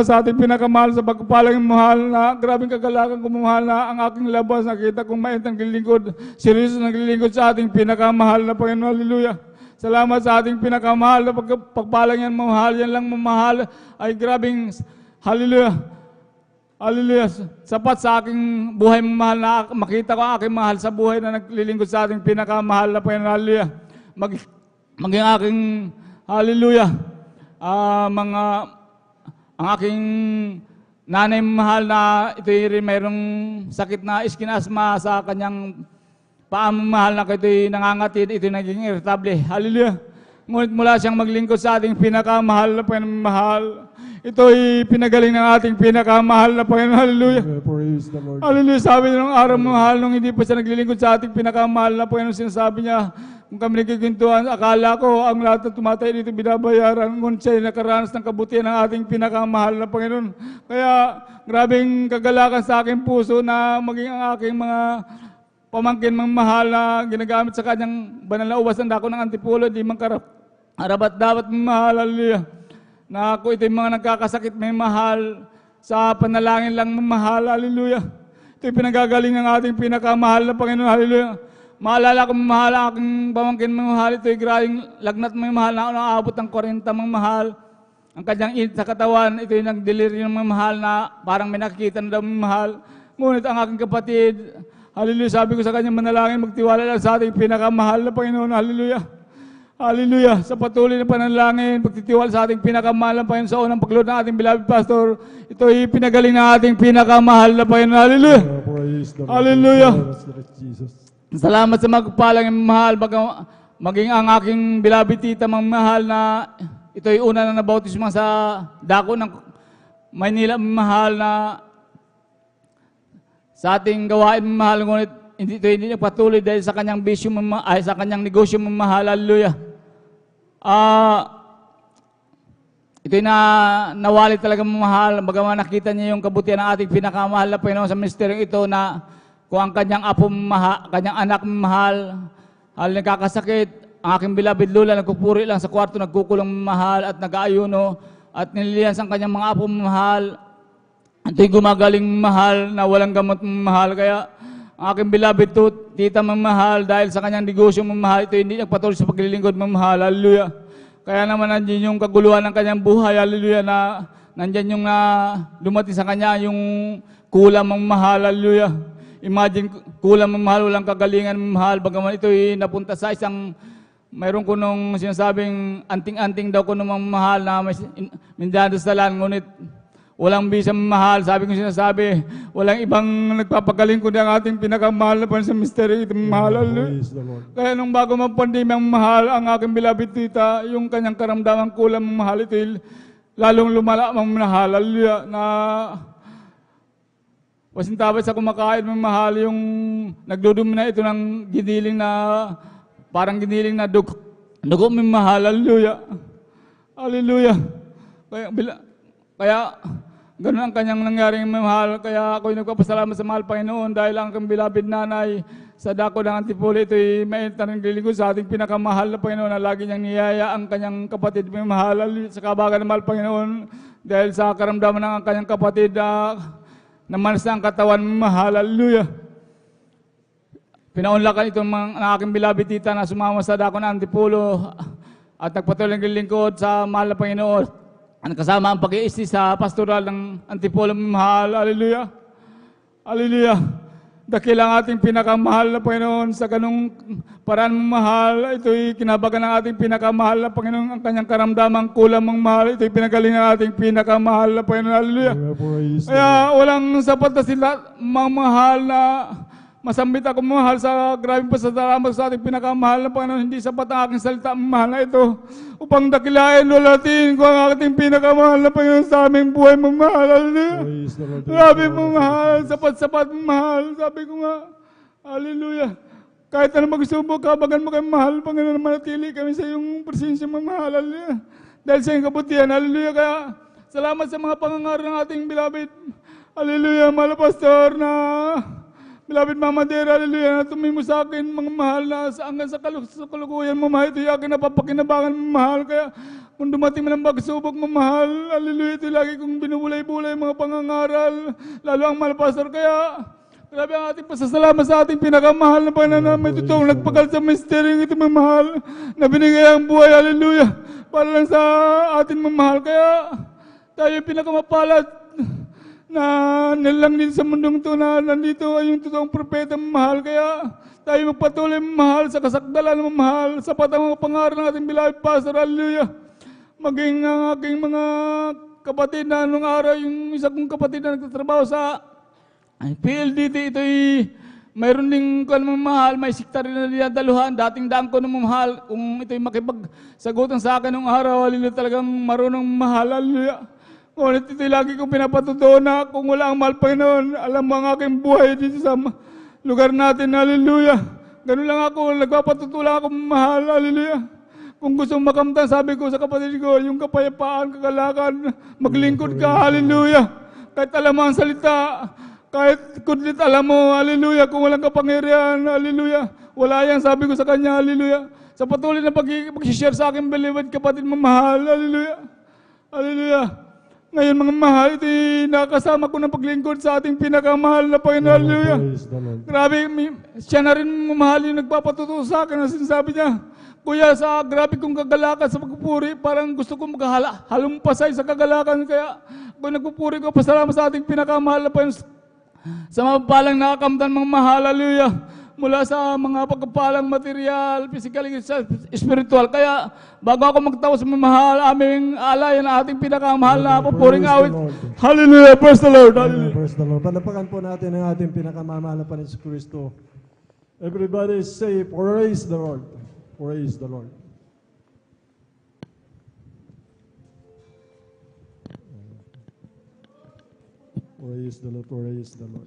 sa ating pinakamahal sa pagpapalang mahal na grabing kagalakan ko mahal na ang aking labas, nakita kong maintang naglilingkod, seryoso naglilingkod sa ating pinakamahal na Panginoon, hallelujah. Salamat sa ating pinakamahal na pagpapalang yan mahal, yan lang mamahal ay grabing, hallelujah. Hallelujah. Sapat sa aking buhay mahal na makita ko ang aking mahal sa buhay na naglilingkod sa ating pinakamahal na Panginoon. Hallelujah. Maging aking, hallelujah, ang aking nanay mahal na ito'y mayroong sakit na skin asthma sa kanyang paamahal na ito'y nangangatid, ito'y naging irritable. Hallelujah. Ngunit mula siyang maglingkod sa ating pinakamahal na Panginoon mahal, ito'y pinagaling ng ating pinakamahal na Panginoon. Hallelujah. Praise the Lord. Hallelujah. Sabi niya ng araw mahal, nung hindi pa siya naglilingkod sa ating pinakamahal na Panginoon, sinasabi niya, kung kami nagkikwentuhan, akala ko ang lahat na tumatay dito binabayaran, ngunit siya'y nakaranas ng kabutihan ng ating pinakamahal na Panginoon. Kaya grabing kagalakan sa aking puso na maging ang aking mga pamangkin mga mahal na ginagamit sa kanyang banal na uwas ng dako ng Antipulo, di man arabat dapat mahal, hallelujah. Na ako ito'y mga nagkakasakit may mahal, sa panalangin lang mahal, hallelujah. Ito'y pinagagaling ng ating pinakamahal na Panginoon, hallelujah. Maalala ko mahal ang aking pamangkin mahal, ito'y grabing lagnat mahal na naabot ng 40 mahal. Ang kanyang init sa katawan, ito'y nagdeliryo ng mahal na parang may nakikita na daw mahal. Ngunit ang aking kapatid, hallelujah, sabi ko sa kanya, manalangin, magtiwala lang sa ating pinakamahal na Panginoon. Hallelujah. Hallelujah. Sa patuloy na panalangin, pagtitiwala sa ating pinakamahal na Panginoon sa unang pagload ng ating beloved pastor, ito'y pinagaling ng ating pinakamahal na Panginoon. Hallelujah. Hallelujah. Salamat sa magpalang mahal, maging ang aking beloved tita mahal na ito'y una na nabautismo sa dako ng Maynila mahal na sa ating gawain mahal, ngunit hindi nagpatuloy dahil sa kanyang bisyo ay sa kanyang negosyo mahal, hallelujah. Ito'y nawali talaga mahal, bagaman nakita niya yung kabutihan ng ating pinakamahal na Panginoon sa ministeryong ito na kung ang kanyang apo kanyang anak mahal, nagkakasakit, ang aking beloved lula nagpupuri lang sa kwarto, nagkukulong mahal at nag-aayuno at nililihan ang kanyang mga apo mahal. Ito'y gumagaling mahal na walang gamot mahal. Kaya ang aking beloved tita mahal, dahil sa kanyang negosyo mahal, ito hindi nagpatuloy sa paglilingkod mahal. Hallelujah. Kaya naman nandiyan yung kaguluhan ng kanyang buhay. Hallelujah. Na nandiyan yung dumating sa kanya yung kulang mahal. Hallelujah. Imagine, kulang mahal, walang kagalingan mahal. Bagaman ito'y napunta sa isang, mayroon ko nung sinasabing anting-anting daw ko nung mahal na may mindadosalan, ngunit walang bisa mahal. Sabi ko sinasabi, walang ibang nagpapagaling kundi ang ating pinakamahal na sa mystery, itong mahal. Kaya nung bago mag-pandemya ang mahal, ang aking beloved tita, yung kanyang karamdaman kulang mahal, ito lalong lumala ang mahal. Hallelujah. Na pasintabay sa kumakain ng mahal, yung nagdudumi na ito ng giniling na, parang giniling na dugo ng mahal. Hallelujah. Hallelujah. Kaya ganun ang kanyang nangyaring mahal. Kaya ako'y nagpapasalamat sa mahal Panginoon dahil ang aking beloved nanay sa dako ng Antipolo, ito'y mainit na naglilingkod sa ating pinakamahal na Panginoon na lagi niyang niyaya ang kanyang kapatid may mahal sa kabagan ng mahal Panginoon dahil sa karamdaman ng kanyang kapatid namanas na ang katawan mahal. Hallelujah. Pinaunlakan ito ng aking beloved tita na sumama sa dako ng Antipolo at nagpatuloy ng lingkod sa mahal na Panginoon. Ang kasama ang pag-iisti sa pastoral ng Antipolo mahal. Hallelujah. Hallelujah. Dakilang ating pinakamahal na Panginoon sa ganung paraan mahal. Ito'y kinabagan ng ating pinakamahal na Panginoon. Ang kanyang karamdamang kulang mong mahal. Ito'y pinagaling ng ating pinakamahal na Panginoon. Hallelujah. Kaya walang sapat na sila mahal na masambit ako mahal sa grabing pasasalamat sa ating pinakamahal na Panginoon. Hindi sapat ang aking salita mahal na ito upang dakilain o latin ko ang ating pinakamahal na Panginoon sa aming buhay mamahal. Hallelujah. Grabe mamahal, sapat-sapat mahal. Sabi ko nga, hallelujah. Kahit na magsubok, kabagan mo kayo mahal, Panginoon, manatili kami sa iyong presensya mamahal. Hallelujah. Dahil sa iyong kabutihan. Hallelujah. Kaya salamat sa mga pangangaral ng ating beloved. Hallelujah, mahal pastor na beloved Mama Dear, hallelujah, na tumimo sa akin, mga mahal na hanggang sa kalukuyan mo, mahal, ito yung akin napapakinabangan mo, mahal. Kaya kung dumating mo ng pagsubok mo, mahal, hallelujah, ito lagi kong binubulay-bulay mga pangangaral, lalo ang mahal pastor. Kaya grabe ang ating pasasalamat sa ating pinakamahal na Panginoon na may totoong nagpagal sa mystery ito, mga mahal, na binigay ang buhay, hallelujah, para lang sa atin, mga mahal. Kaya tayo yung pinakamapalad na nilang din sa mundong ito na nandito ay yung totoong propeta mahal. Kaya tayo magpatuloy mahal sa kasakdalan mahal sa patang mga pangaral ng ating beloved pastor. Hallelujah. Maging ang aking mga kapatid na nung araw, yung isa kong kapatid na nagtatrabaho sa PLDT, ito'y mayroon ding mahal, may sikta rin na dinadaluhan. Dating daan ko ng mahal, kung ito'y makipagsagutan sa akin nung araw, hallelujah, talagang marunong mahal. Hallelujah. Ngunit ito'y lagi kong pinapatutuo na kung wala ang mahal Panginoon, alam mo ang aking buhay dito sa lugar natin, hallelujah. Ganun lang ako, nagpapatutulang ako mahal. Hallelujah. Kung gusto mong makamtan, sabi ko sa kapatid ko, yung kapayapaan, kagalakan, maglingkod ka, hallelujah. Kahit alam mo ang salita, kahit kudlit alam mo, hallelujah. Kung walang kapangyarihan, hallelujah. Wala yan, sabi ko sa kanya, hallelujah. Sa patuloy na pag-share sa akin, beloved kapatid mamahal, hallelujah. Hallelujah. Ngayon mga mahal, ito nakasama ko ng paglingkod sa ating pinakamahal na Panginoon, hallelujah. Grabe, siya na rin mamahal yung nagpapatuto sa akin, ang sinasabi niya. Kuya, sa grabe kong kagalakan sa pagpupuri, parang gusto kong halumpasay sa kagalakan. Kaya kung nagpupuri ko, pasalamat sa ating pinakamahal na Panginoon. Sa mga palang nakakamtan mga mahal, hallelujah. Mula sa mga pagkapalang material, physical, spiritual. Kaya bago ako magtawa sa mamahal, aming alay na ating pinakamahal na pupuring awit. Hallelujah, praise the Lord. Hallelujah. Praise the Lord. Palapakan po natin ang ating pinakamamahal na Panginoon Kristo. Everybody say, praise the Lord. Praise the Lord. Praise the Lord, praise the Lord.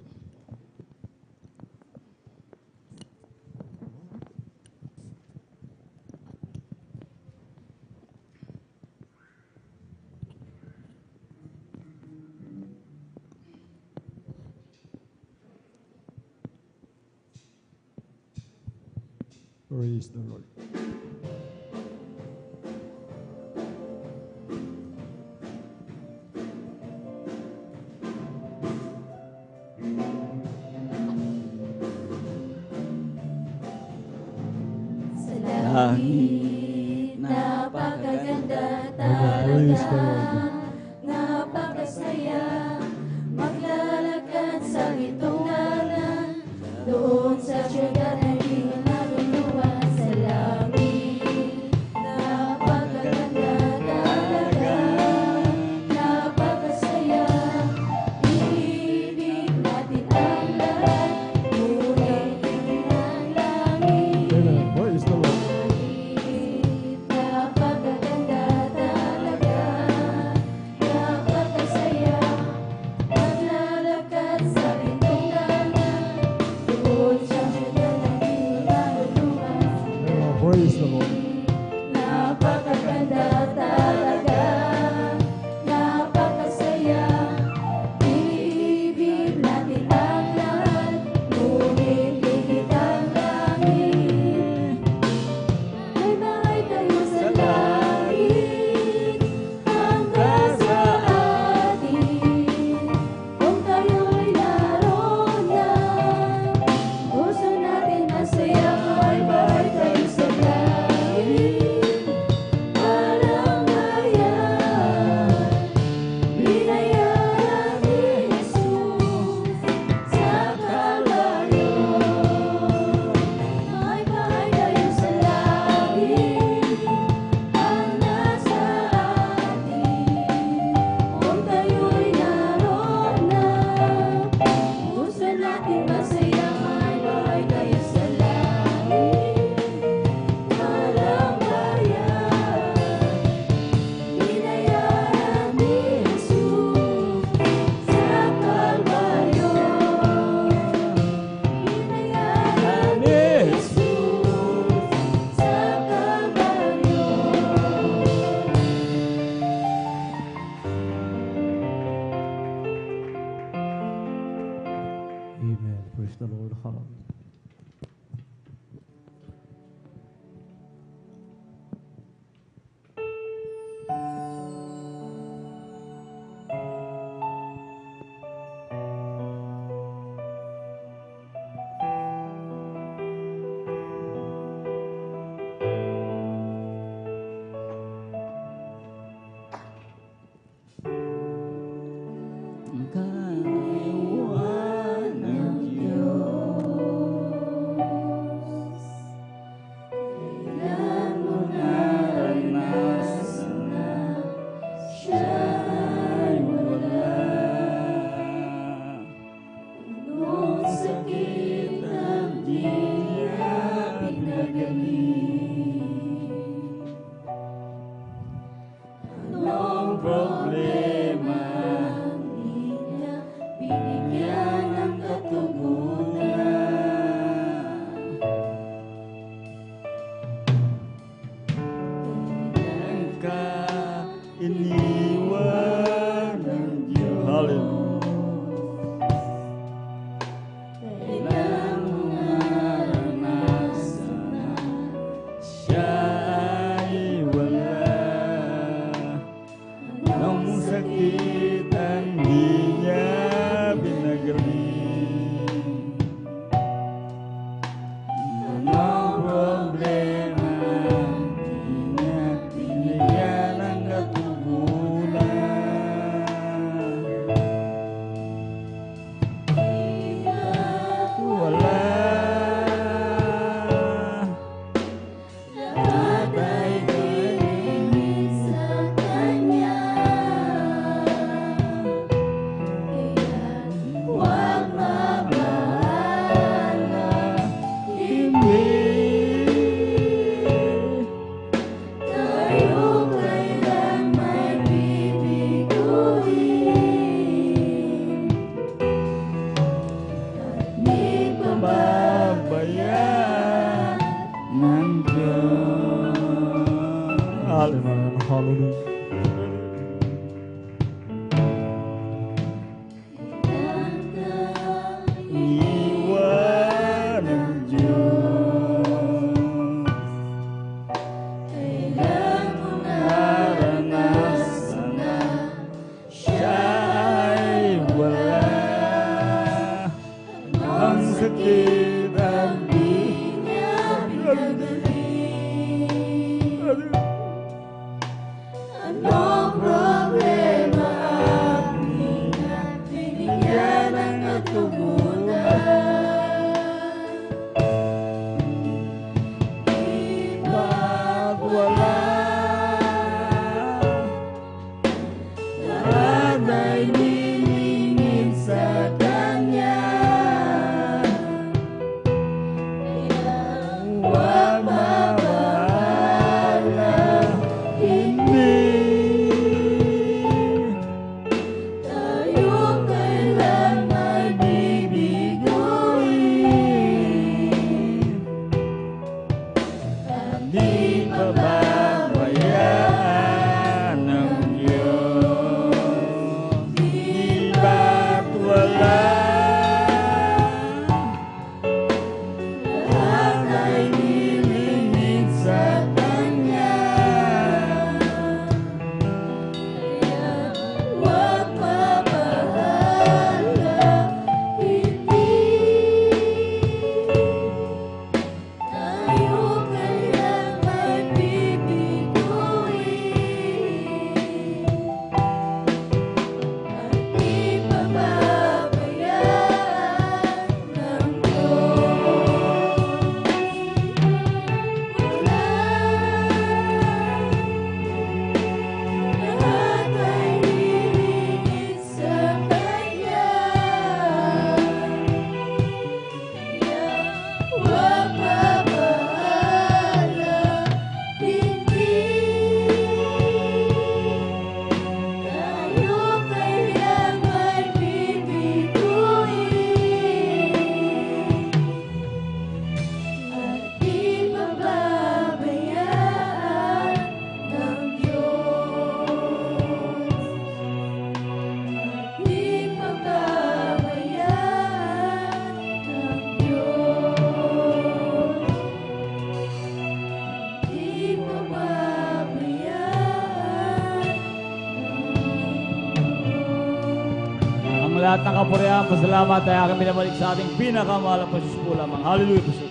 Praise the Lord. Sa langit, napakaganda talaga, napakasaya, maglalakad sa litungan, doon sa tiyaga na di naluluwa. Sa langit, napakaganda talaga, napakasaya, ibig natin ang lahat, ngunit hindi ang langit. Amen. Praise the Lord. Napakaganda talaga, napakasaya, maglalakad sa litungan, doon sa tiyaga na di naluluwa. Amen. Praise the Lord. Napakaganda talaga, napakasaya, ibig natin ang lahat, ngunit higit ang langit. May bahay tayo sa langit, hanggang sa atin, kung tayo'y naroon na, puso natin masaya. May bahay tayo sa langit, walang bayan, binayaran ni Jesus sa Kalbaryo. May bahay tayo sa langit, hanggang sa atin, kung tayo'y naroon na, puso natin masaya. May bahay tayo sa langit, walang bayan, binayaran ni Jesus sa Kalbaryo. Binayaran ni Jesus sa Kalbaryo. Amen. Praise the Lord. Hallelujah. Kaiwan ng Diyos, kailan mo naranasan na siya'y wala? Anong sakit ang di niya pinagaling? Anong problema hindi niya sakit ang di niya pinagaling. Anong problema di niya binigyan ng katugunan. Wala. Lahat ay galing sa Kanya. Huwag mabahala, hindi tayo kailan may bibiguin at di pababayaan ng Diyos. Hallelujah. Iwan ng Diyos. Kailan mo naranasan na siya ay wala? Ang sakit ang di niya pinagaling. Anong problema ang di niya binigyan ng katugunan? Di ba't wala? Lahat ay nilingid sa Kanya. Huwag mabahala, hindi tayo kailan may bibiguin at di pababayaan ng Diyos. Di ba't wala? Lahat ay nilingid sa Kanya. Huwag mabahala, hindi tayo kailan may bibiguin at di pababayaan ng Diyos. Lahat ay nilingid sa Kanya. Huwag mabahala, hindi tayo kailan may bibiguin at di pababayaan ng Diyos. At di pababayaan ng Diyos. Di pababayaan. Ang lahat ng kapurihan, pasalamat ay aking binabalik sa ating pinakamahal na Diyos po lamang. Hallelujah po siya.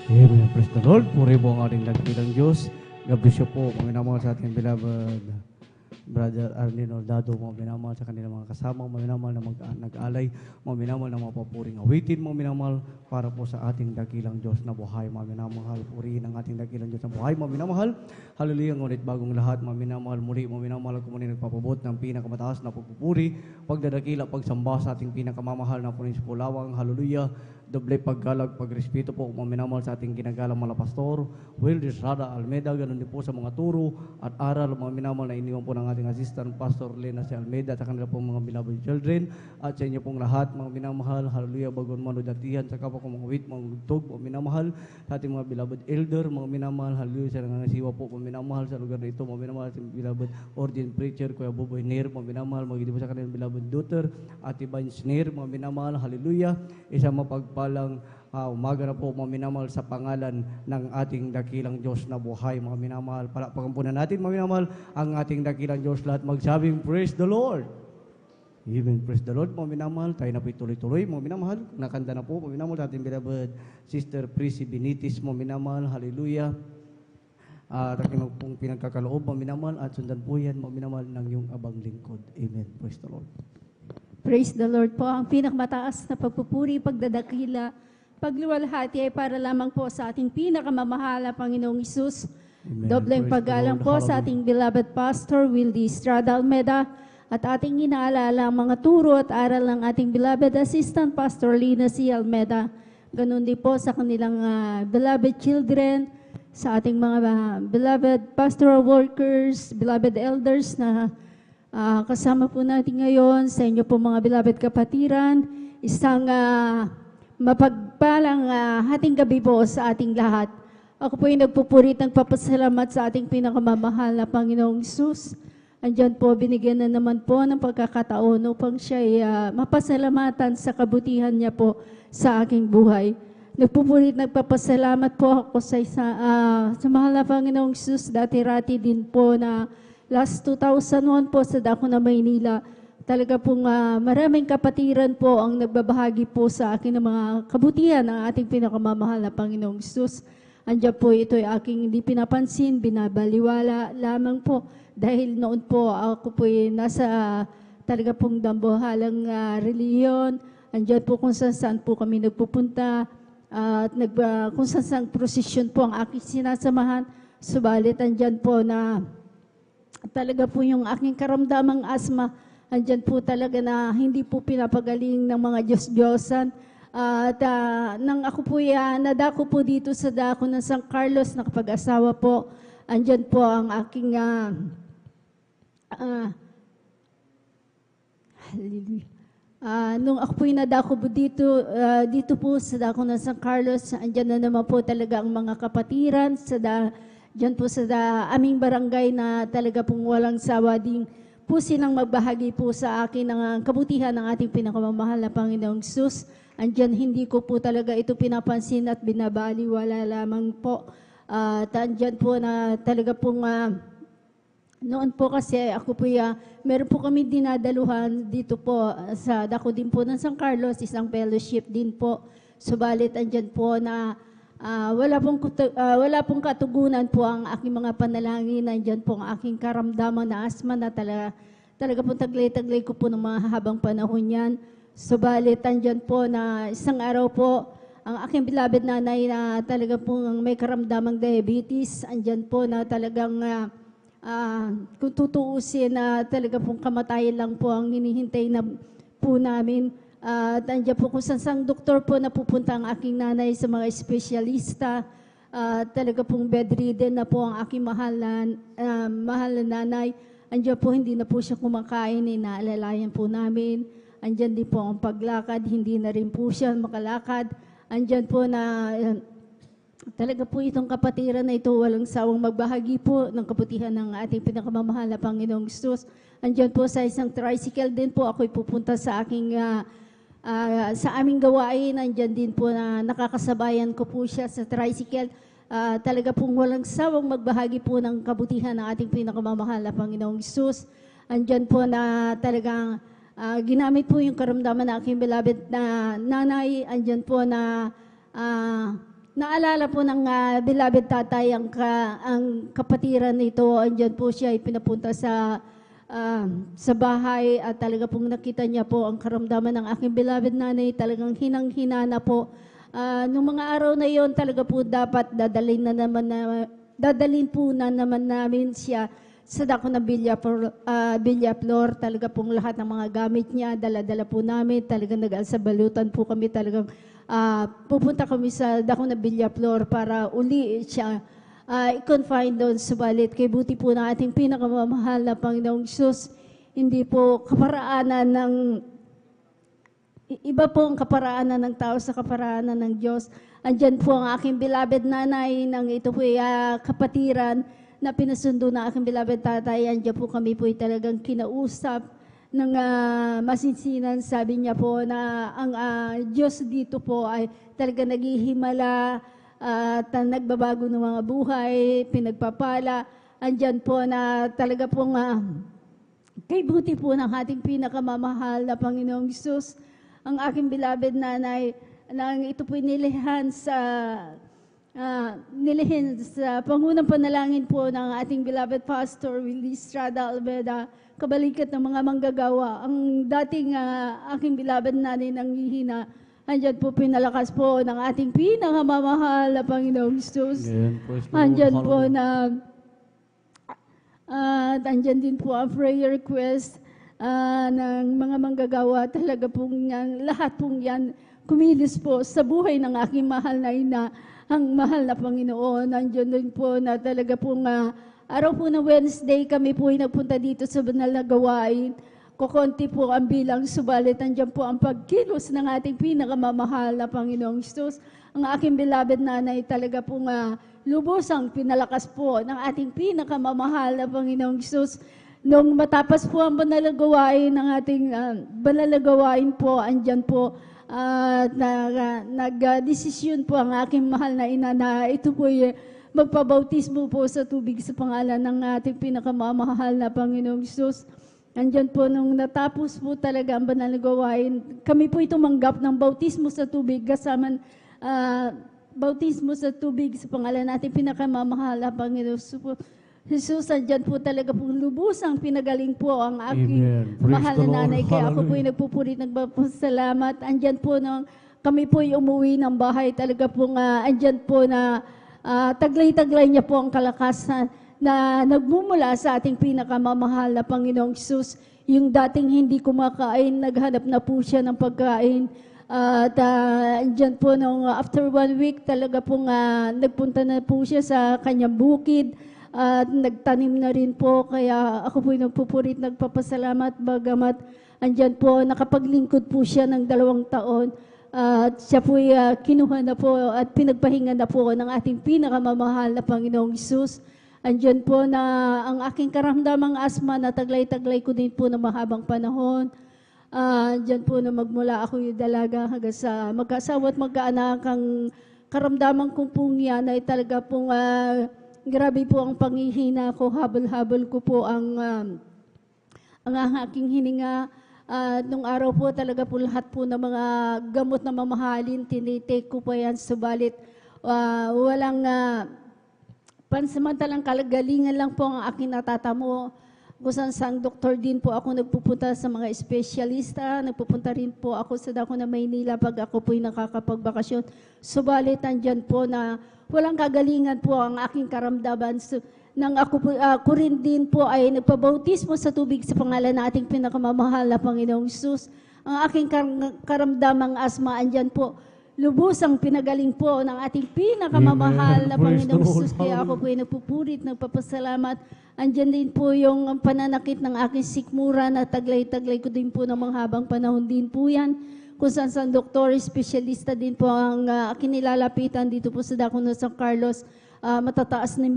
Amen. Praise the Lord. Puri po ang ating dakilang Diyos. God bless you po. Mga minamahal sa ating beloved Brother Arlene Oldado, mga minamahal sa kanilang mga kasama, mga minamahal na nag-alay, mga minamahal na mga papuring awitin, mga minamahal para po sa ating dakilang Diyos na buhay, mga minamahal, purihin ang ating dakilang Diyos na buhay, mga minamahal. Hallelujah, ngunit bagong lahat, mga minamahal, muli, mga minamahal, ako muli nagpapabot ng pinakamataas na pagpupuri, pagdadakila, pagsamba sa ating pinakamamahal na pulis pulawang. Hallelujah. Doble paggalag, pagrespeto po, mga minamahal sa ating ginagalang mga pastor, Wilder Rada Almeida, ganun din po sa mga turo at aral, mga minamahal na iniwan po ng ating assistant pastor Lena si Almeida at sa kanila pong mga beloved children at sa inyo pong lahat, mga minamahal. Hallelujah, bagon manudatihan sa kapwa kong mga wit, mga gugtog, mga minamahal sa ating mga beloved elder, mga minamahal. Hallelujah, sa nangangasiwa po, mga minamahal sa lugar na ito, mga minamahal sa beloved ordained preacher, Kuya Boboy Nair, mga minamahal, magiging po sa kanilang beloved daughter, Ate Vance Nair, mga minamahal. Hallelujah, isang mapagpalang umaga na po, mga minamahal, sa pangalan ng ating dakilang Diyos na buhay, mga minamahal. Palakpakan po na natin, mga minamahal, ang ating dakilang Diyos. Lahat magsabing, praise the Lord. Amen. Praise the Lord, mga minamahal. Tayo na po tuloy-tuloy, mga minamahal. Nakanta na po, mga minamahal, sa ating beloved Sister Prissy Benitez, mga minamahal. Hallelujah. At aking pong pinagkakaloob, mga minamahal, at sundan po yan, mga minamahal, ng iyong abang lingkod. Amen. Praise the Lord. Praise the Lord po. Ang pinakamataas na pagpupuri, pagdadakila, pagluwalhati ay para lamang po sa ating pinakamamahal na Panginoong Isus. Dobleng paggalang po sa ating beloved Pastor Wildy Estrada Almeida at ating inaalala ang mga turo at aral ng ating beloved Assistant Pastor Lina C. Almeida. Ganun din po sa kanilang beloved children, sa ating mga beloved pastoral workers, beloved elders na kasama po natin ngayon, sa inyo po mga beloved kapatiran, isang mapagpalang hating gabi po sa ating lahat. Ako po ay nagpupurit ng papasalamat sa ating pinakamamahal na Panginoong Isus. Andiyan po, binigyan na naman po ng pagkakataon upang siya ay mapasalamatan sa kabutihan niya po sa aking buhay. Nagpupurit, nagpapasalamat po ako sa mahal na Panginoong Isus. Dati-rati din po na last 2001 po sa Dako na Maynila. Talaga pong maraming kapatiran po ang nagbabahagi po sa akin ng mga kabutihan ng ating pinakamamahal na Panginoong Isus. Andiyan po ito ay aking hindi pinapansin, binabaliwala lamang po. Dahil noon po ako po ay nasa talaga pong dambuhalang reliyon. Andiyan po kung saan po kami nagpupunta. At kung saan prosesyon po ang aking sinasamahan. Subalit andyan po na talaga po yung aking karamdamang asma. Andyan po talaga na hindi po pinapagaling ng mga Diyos-Diyosan. At nang ako po nadako po dito sa dako ng San Carlos, nakapag-asawa po, andyan po ang aking hallelujah. Nung ako po nadako po dito po sa dako ng San Carlos, andyan na naman po talaga ang mga kapatiran dyan po sa aming barangay na talaga pong walang sawa din po silang magbahagi po sa akin ng kabutihan ng ating pinakamamahal na Panginoong Isus. Andyan hindi ko po talaga ito pinapansin at binabaliwala lamang po. Andyan po na talaga pong noon po kasi ako po meron po kami dinadaluhan dito po sa dako din po ng San Carlos, isang fellowship din po. Subalit andyan po na wala pong katugunan po ang aking mga panalangin. Andyan po ang aking karamdaman na asma na talaga pong taglay-taglay ko po ng mga habang panahon yan. Subalit andyan po na isang araw po, ang aking beloved nanay na talaga pong may karamdamang diabetes, andyan po na talagang kung tutuusin na talaga pong kamatayan lang po ang hinihintay na po namin. At andyan po kung saan doktor po napupunta ang aking nanay sa mga espesyalista. Talaga pong bedridden na po ang aking mahal na nanay. Andyan po hindi na po siya kumakain, inaalalayan po namin. Andyan din po ang paglakad, hindi na rin po siya makalakad. Andyan po na talaga po itong kapatiran na ito, walang sawang magbahagi po ng kabutihan ng ating pinakamamahal na Panginoong Isus. Andyan po sa isang tricycle din po, ako'y pupunta sa aking sa aming gawain. Andyan din po na nakakasabayan ko po siya sa tricycle. Talaga pong walang sawang magbahagi po ng kabutihan ng ating pinakamamahal na Panginoong Isus. Andyan po na talagang ginamit po yung karamdaman ng aking beloved na nanay. Andyan po na naalala po ng beloved tatay ang kapatiran nito. Andyan po siya ay pinapunta sa bahay at talaga pong nakita niya po ang karamdaman ng aking beloved nanay. Talagang hinang-hina na po. Nung mga araw na yon talaga po dapat dadalhin po na naman namin siya sa dako ng Villa Flor. Talaga pong lahat ng mga gamit niya, dala-dala po namin. Talagang nag-alsabalutan po kami. Talagang pupunta kami sa dako ng Villa Flor para uli siya i-confine doon. Subalit, kay buti po na ating pinakamamahal na Panginoong Isus, hindi po kaparaanan ng iba po ang kaparaanan ng tao sa kaparaanan ng Diyos. Andyan po ang aking beloved nanay nang ito po kapatiran na pinasundo na aking beloved tatay. Andyan po kami po talagang kinausap masinsinan. Sabi niya po na ang Diyos dito po ay talaga naghihimala at nagbabago ng mga buhay, pinagpapala. Andyan po na talaga pong kay buti po ng ating pinakamamahal na Panginoong Hesus, ang aking beloved nanay, na ito po nilihan sa pangunang panalangin po ng ating beloved Pastor Willie Estrada Almeida, kabalikat ng mga manggagawa. Ang dating aking beloved nanay nanghihina, andyan po pinalakas po ng ating pinakamamahal na Panginoong Hesus. Andyan po na andyan din po ang prayer request ng mga manggagawa. Talaga pong lahat pong yan kumilos po sa buhay ng aking mahal na ina, ang mahal na Panginoon. Andyan din po na talaga pong araw po na Wednesday kami po ay nagpunta dito sa banal na gawain. Kukunti po ang bilang, subalit andyan po ang pagkilos ng ating pinakamamahal na Panginoong Hesus. Ang aking beloved nanay talaga pong lubosang pinalakas po ng ating pinakamamahal na Panginoong Hesus. Nung matapos po ang banal na gawain ng ating banal na gawain po, andyan po nag-desisyon po ang aking mahal na ina na ito po magpabautismo po sa tubig sa pangalan ng ating pinakamamahal na Panginoong Hesus. Andyan po nung natapos po talaga ang banal na gawain, kami po tumanggap ng bautismo sa tubig kasama bautismo sa tubig sa pangalan natin pinakamamahal na Panginoong Hesus. Andyan po talaga po lubusang pinagaling po ang aking mahal na nanay. Kaya ako po ay nagpupurit, nagpapasalamat. Andyan po nung kami po ay umuwi ng bahay, talaga po andyan po na taglay-taglay niya po ang kalakasan na nagmumula sa ating pinakamamahal na Panginoong Hesus. Yung dating hindi kumakain, naghanap na po siya ng pagkain. At andyan po nung after 1 week, talaga po nagpunta na po siya sa kanyang bukid. At nagtanim na rin po, kaya ako po'y nagpupurit, nagpapasalamat, bagamat andyan po, nakapaglingkod po siya ng 2 taon. At siya po'y kinuha na po at pinagpahinga na po ng ating pinakamamahal na Panginoong Hesus. Andyan po na ang aking karamdamang asma na taglay-taglay ko din po na mahabang panahon. Andyan po na magmula ako yung dalaga hanggang sa mag-asawa at mag-anak. Ang karamdaman kong pong yan ay talaga pong grabe po ang panghihina ko, habol-habol ko po ang aking hininga. Nung araw po talaga po lahat po ng mga gamot na mamahalin, tinitake ko po yan, subalit walang pansamantalang kalagalingan lang po ang aking natatamo. Kung saan doktor din po ako nagpupunta sa mga espesyalista, nagpupunta rin po ako sa Dako na Maynila pag ako po'y nakakapagbakasyon. Subalit andyan po na walang kagalingan po ang aking karamdaman. So, nang ako rin din po ay nagpabautismo sa tubig sa pangalan ng ating pinakamamahal na Panginoong Hesus. Ang aking karamdamang asma, andyan po, lubusang pinagaling po ng ating pinakamamahal na Panginoong Hesus. Kaya ako po ay nagpupurit, nagpapasalamat. Andyan din po yung pananakit ng aking sikmura na taglay-taglay ko din po ng habang panahon din po yan. Kung saan doktor, espesyalista din po ang kinilalapitan dito po sa Dako na San Carlos. Matataas na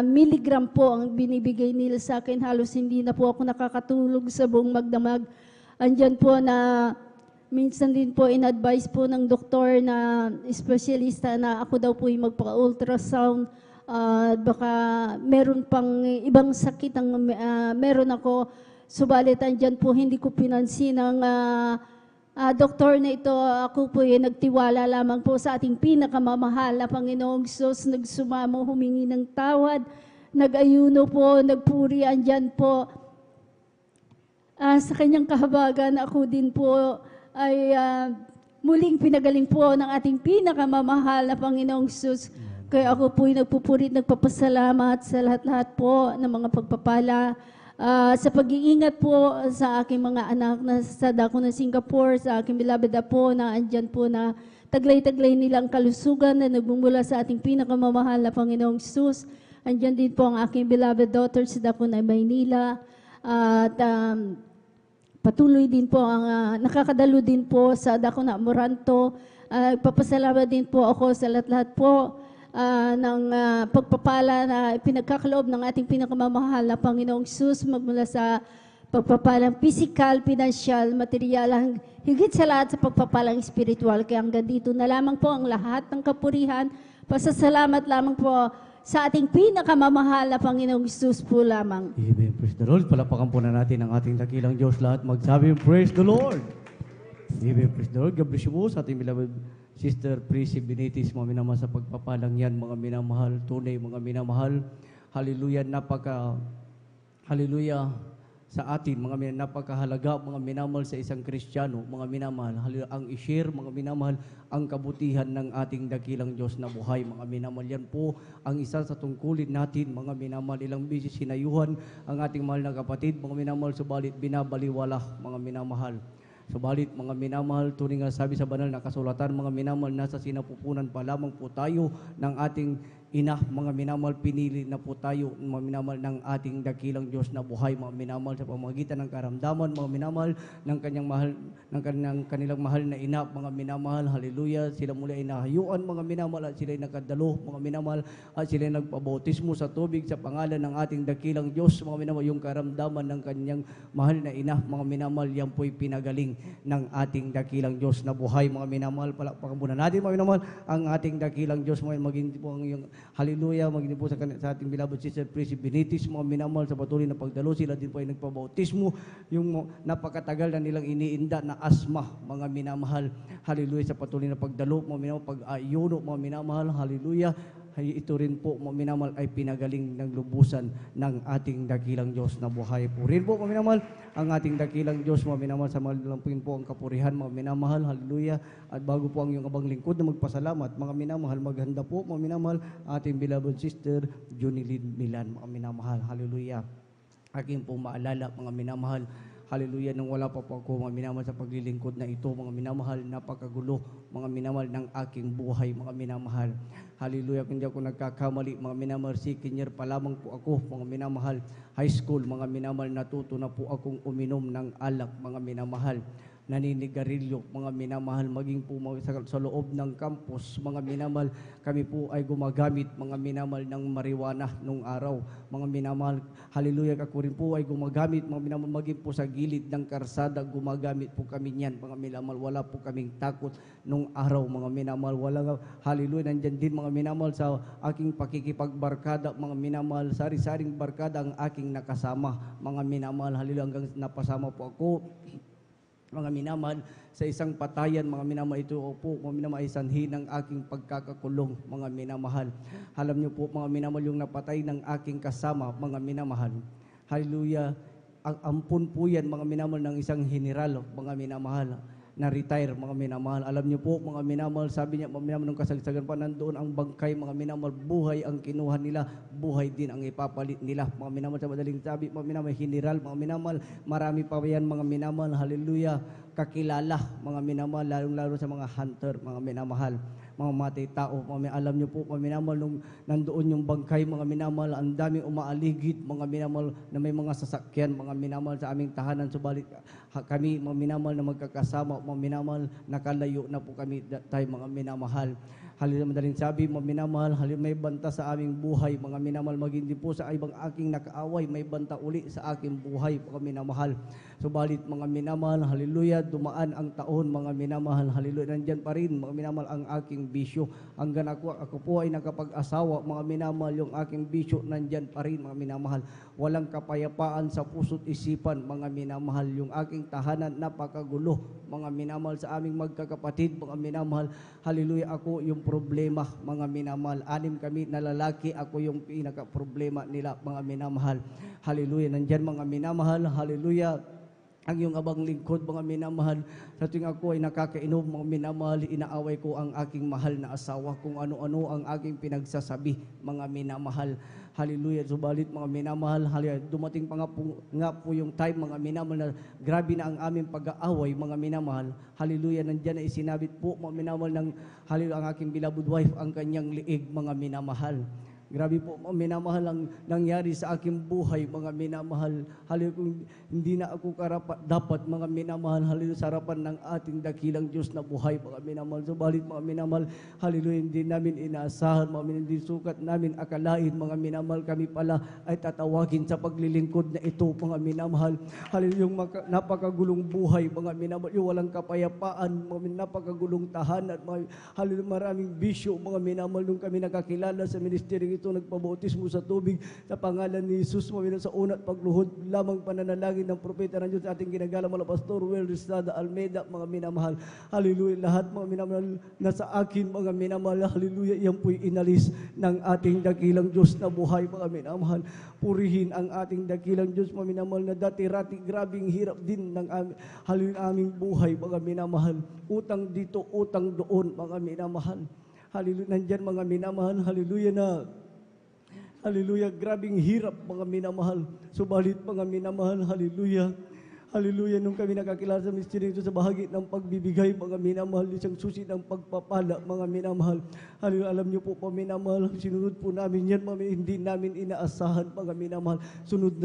miligram po ang binibigay nila sa akin. Halos hindi na po ako nakakatulog sa buong magdamag. Andyan po na minsan din po in-advise po ng doktor na espesyalista na ako daw po yung magpa-ultrasound. Baka meron pang ibang sakit ang meron ako. Subalit andyan po hindi ko pinansin ang doktor na ito. Ako po ay nagtiwala lamang po sa ating pinakamamahal na Panginoong Hesus. Nagsumamo, humingi ng tawad, nag-ayuno po, nagpuri. Andyan po sa kanyang kahabagan, ako din po ay muling pinagaling po ng ating pinakamamahal na Panginoong Hesus. Kaya ako po'y nagpupurit, nagpapasalamat sa lahat-lahat po ng mga pagpapala, sa pag-iingat po sa aking mga anak na sa Dako na Singapore, sa aking beloved apo na andyan po na taglay-taglay nilang kalusugan na nagmumula sa ating pinakamamahal na Panginoong Hesus. Andyan din po ang aking beloved daughter sa Dako na Maynila. At patuloy din po ang nakakadalo din po sa Dako na Moranto. Papasalamat din po ako sa lahat-lahat po ng pagpapala na pinagkakaloob ng ating pinakamamahal na Panginoong Hesus magmula sa pagpapalang physical, pinansyal, material, higit sa lahat sa pagpapalang spiritual. Kaya hanggang dito na lamang po ang lahat ng kapurihan. Pasasalamat lamang po sa ating pinakamamahal na Panginoong Isus po lamang. Amen. Praise the Lord. Palapakan po na natin ang ating dakilang Diyos. Lahat magsabi, praise the Lord. Amen. Praise the Lord. God bless you po sa ating beloved Sister Prissy Benitez, mga minamahal sa pagpapalang yan, mga minamahal, tunay, mga minamahal. Hallelujah, hallelujah sa atin, mga napakahalaga, mga minamahal sa isang Kristiyano, mga minamahal, hallelujah, ang i-share, mga minamahal, ang kabutihan ng ating dakilang Diyos na buhay, mga minamahal. Yan po ang isa sa tungkulin natin, mga minamahal. Ilang bisis sinayuhan ang ating mahal na kapatid, mga minamahal, subalit binabaliwala, mga minamahal. Subalit, mga minamahal, tunay nga sabi sa banal na kasulatan, mga minamahal, nasa sinapupunan pa lamang po tayo ng ating ina, mga minamahal, pinili na po tayo, mga minamahal, ng ating dakilang Diyos na buhay, mga minamahal, sa pamamagitan ng karamdaman, mga minamahal, ng kanilang mahal na ina, mga minamahal, hallelujah, sila muli ay nahayuan, mga minamahal, at sila ay nakadalo, mga minamahal, at sila ay nagpabautismo sa tubig sa pangalan ng ating dakilang Diyos, mga minamahal, yung karamdaman ng kanyang mahal na ina, mga minamahal, yan po'y pinagaling ng ating dakilang Diyos na buhay, mga minamahal. Palakpakan muna natin, mga minamahal, ang ating dakilang Diyos, mga maging po ang yung hallelujah, maging po sa ating beloved Sister Prissy Benitez, mga minamahal, sa patuloy na pagdalo, sila din po ay nagpabautismo, yung napakatagal na nilang iniinda na asma, mga minamahal, hallelujah, sa patuloy na pagdalo, mga minamahal, pag-ayuno, mga minamahal, hallelujah, ito rin po, mga minamahal, ay pinagaling ng lubusan ng ating dakilang Diyos na buhay. Purin po, mga minamahal, ang ating dakilang Diyos, mga minamahal, sa malampin po ang kapurihan, mga minamahal, hallelujah. At bago po ang iyong abang lingkod na magpasalamat, mga minamahal, maghanda po, mga minamahal, ating beloved sister, Junilyn Milan, mga minamahal, hallelujah. Aking po maalala, mga minamahal, hallelujah, nang wala pa po ako, mga minamahal, sa paglilingkod na ito, mga minamahal, napakagulo, mga minamahal, ng aking buhay, mga minamahal. Hallelujah, kung di ako nagkakamali, mga minamahal, second year pa lamang po ako, mga minamahal, high school, mga minamahal, natuto na po akong uminom ng alak, mga minamahal, naninigarilyo, mga minamahal, maging po sa loob ng campus, mga minamahal, kami po ay gumagamit, mga minamahal, ng marijuana nung araw, mga minamahal, hallelujah, ako rin po ay gumagamit, mga minamahal, maging po sa gilid ng karsada, gumagamit po kami niyan, mga minamahal, wala po kaming takot nung araw, mga minamahal, wala, hallelujah, nandyan din, mga minamahal, sa aking pakikipagbarkada, mga minamahal, sari-saring barkada ang aking nakasama, mga minamahal, hallelujah, hanggang napasama po ako, mga minamahal, sa isang patayan, mga minamahal, ito po, mga minamahal, ay sanhi ng aking pagkakakulong, mga minamahal. Alam niyo po, mga minamahal, yung napatay ng aking kasama, mga minamahal. Hallelujah. Ang ampun po yan, mga minamahal, ng isang general, mga minamahal, na retire, mga minamahal. Alam niyo po, mga minamahal, sabi niya, mga minamahal, nung kasagsagan pa, nandoon ang bangkay, mga minamahal, buhay ang kinuha nila, buhay din ang ipapalit nila. Mga minamahal, sa madaling sabi, mga minamahal, general, mga minamahal, marami pa yan, mga minamahal, hallelujah, kakilala, mga minamahal, lalong-lalo sa mga hunter, mga minamahal, mga matay tao, mga alam niyo po, mga minamahal, nung nandoon yung bangkay, mga minamahal, ang daming umaaligid, mga minamahal, na may mga sasakyan, mga minamahal, sa aming tahanan, subalit kami, mga minamahal, na magkakasama, mga minamahal, nakalayo na po kami tayo, mga minamahal. Hallelujah, madaling sabi, mga minamahal, hallelujah, may banta sa aming buhay, mga minamahal, maging din po sa ibang aking nakaaway, may banta uli sa aking buhay, mga minamahal. Subalit, mga minamahal, hallelujah, dumaan ang taon, mga minamahal, hallelujah, nandyan pa rin, mga minamahal, ang aking bisyo. Hanggang ako po ay nakapag-asawa, mga minamahal, yung aking bisyo, nandyan pa rin, mga minamahal. Walang kapayapaan sa puso't isipan, mga minamahal, yung aking tahanan, napakagulo, mga minamahal, sa aming magkakapatid, mga minamahal, hallelujah, ako yung problema, mga minamahal. 6 kami na lalaki, ako yung pinaka-problema nila, mga minamahal. Hallelujah, nandyan, mga minamahal, hallelujah, ang iyong abang lingkod, mga minamahal, sa tuwing ako ay nakakainom, mga minamahal, inaaway ko ang aking mahal na asawa, kung ano-ano ang aking pinagsasabi, mga minamahal. Hallelujah, subalit, mga minamahal, hallelujah, dumating pa nga po yung time, mga minamahal, na grabe na ang aming pag-aaway, mga minamahal. Hallelujah, nandyan na isinabit po, mga minamahal, ng hallelujah, ang aking beloved wife, ang kanyang liig, mga minamahal. Grabe po, mga minamahal, ang nangyari sa aking buhay, mga minamahal. Hallelujah, kung hindi na ako dapat, mga minamahal, hallelujah, sa harapan ng ating dakilang Diyos na buhay, mga minamahal. Subalit, mga minamahal, hallelujah, hindi namin inaasahan, mga minamahal, hindi sukat namin akalain, mga minamahal, kami pala ay tatawagin sa paglilingkod na ito, mga minamahal. Hallelujah, yung napakagulong buhay, mga minamahal, yung walang kapayapaan, mga napakagulong tahanan, hallelujah, maraming bisyo, mga minamahal, nung kami nakakilala sa ministeryo ito, nagpabautismo sa tubig sa pangalan ni Jesus, mga sa una at pagluhod lamang pananalangin ng propeta ng Diyos sa ating ginagalang mga Pastor Will Estrada Almeida, mga minamahal. Hallelujah, lahat mga minamahal na sa akin, mga minamahal, hallelujah, yan po'y inalis ng ating dakilang Diyos na buhay, mga minamahal. Purihin ang ating dakilang Diyos, mga minamahal, na dati-rati grabing hirap din ng aming buhay, mga minamahal. Utang dito, utang doon, mga minamahal. Hallelujah, nandyan mga minamahal, hallelujah na. Hallelujah, grabing hirap, mga minamahal. Subalit, mga minamahal, hallelujah. Hallelujah, nung kami nakakilala sa mystery ito sa bahagi ng pagbibigay, mga minamahal, isang susi ng pagpapala, mga minamahal. Hallelujah, alam niyo po, mga minamahal, sinunod po namin yan, hindi namin inaasahan, mga minamahal. Sunod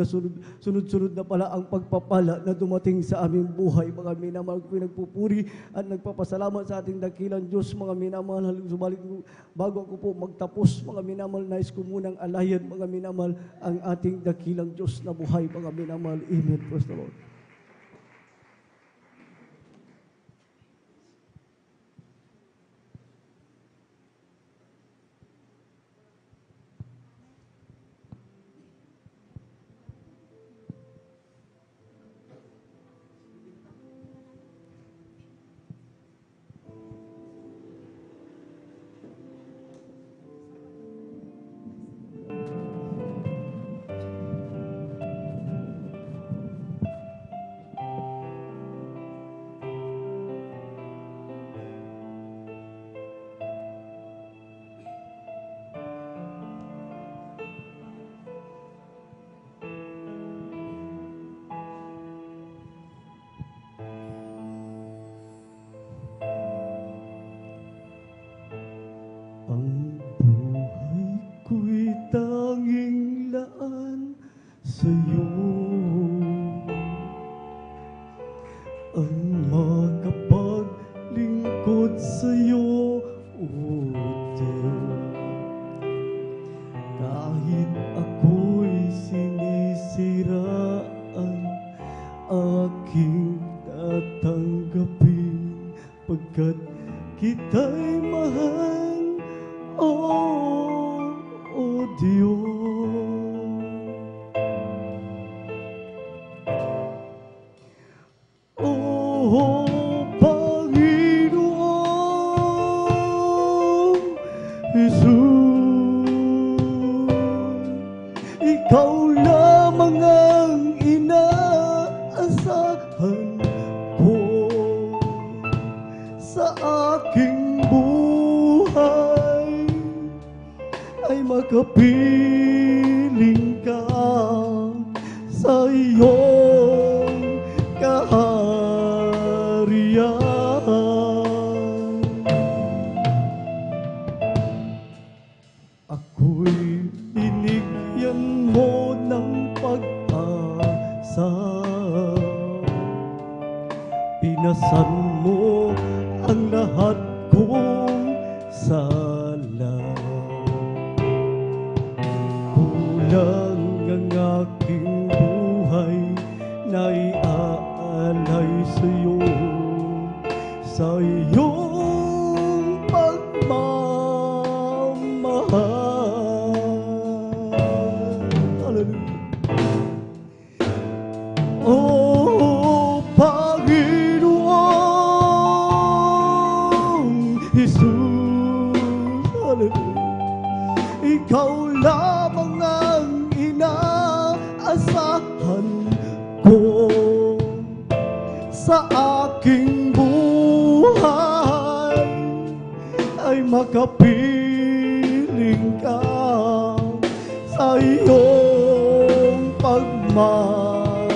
na pala ang pagpapala na dumating sa aming buhay, mga minamahal. Nagpupuri at nagpapasalamat sa ating dakilang Diyos, mga minamahal. Subalit, bago ako po magtapos, mga minamahal, nais ko munang alayan, mga minamahal, ang ating dakilang Diyos na buhay, mga minamahal. Amen. Praise the Lord. Ang buhay ko'y tanging laan sa'yo, ang makapaglingkod sa'yo, O Diyos. Kahit ako'y sinisiraan, aking tatanggapin, pagkat kita'y mahal, O Diyos. O Panginoong Jesus, Ikaw lamang ang inaasahan ko sa aking buhay, ay makapiling ka sa iyong kaharian. Ako'y binigyan mo ng pag-asa, pinasan mo ang lahat kong sala. Kulang ang aking buhay na iaalay sa'yo, sa iyong pagmamahal. Hallelujah. O Panginoong Jesus, hallelujah, Ikaw lamang ang inaasahan ko sa aking buhay, ay makapiling ka sa iyong pagmamahal.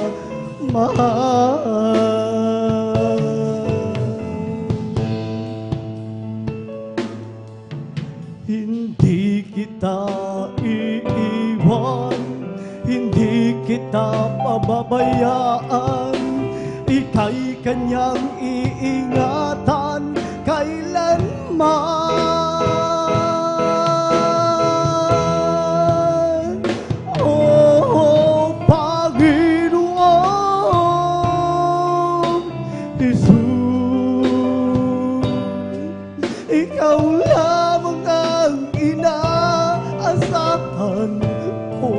Hindi kita ika'y kanyang iingatan kailanman. Oh, Panginoon Jesus, ikaw lamang ang inaasahan ko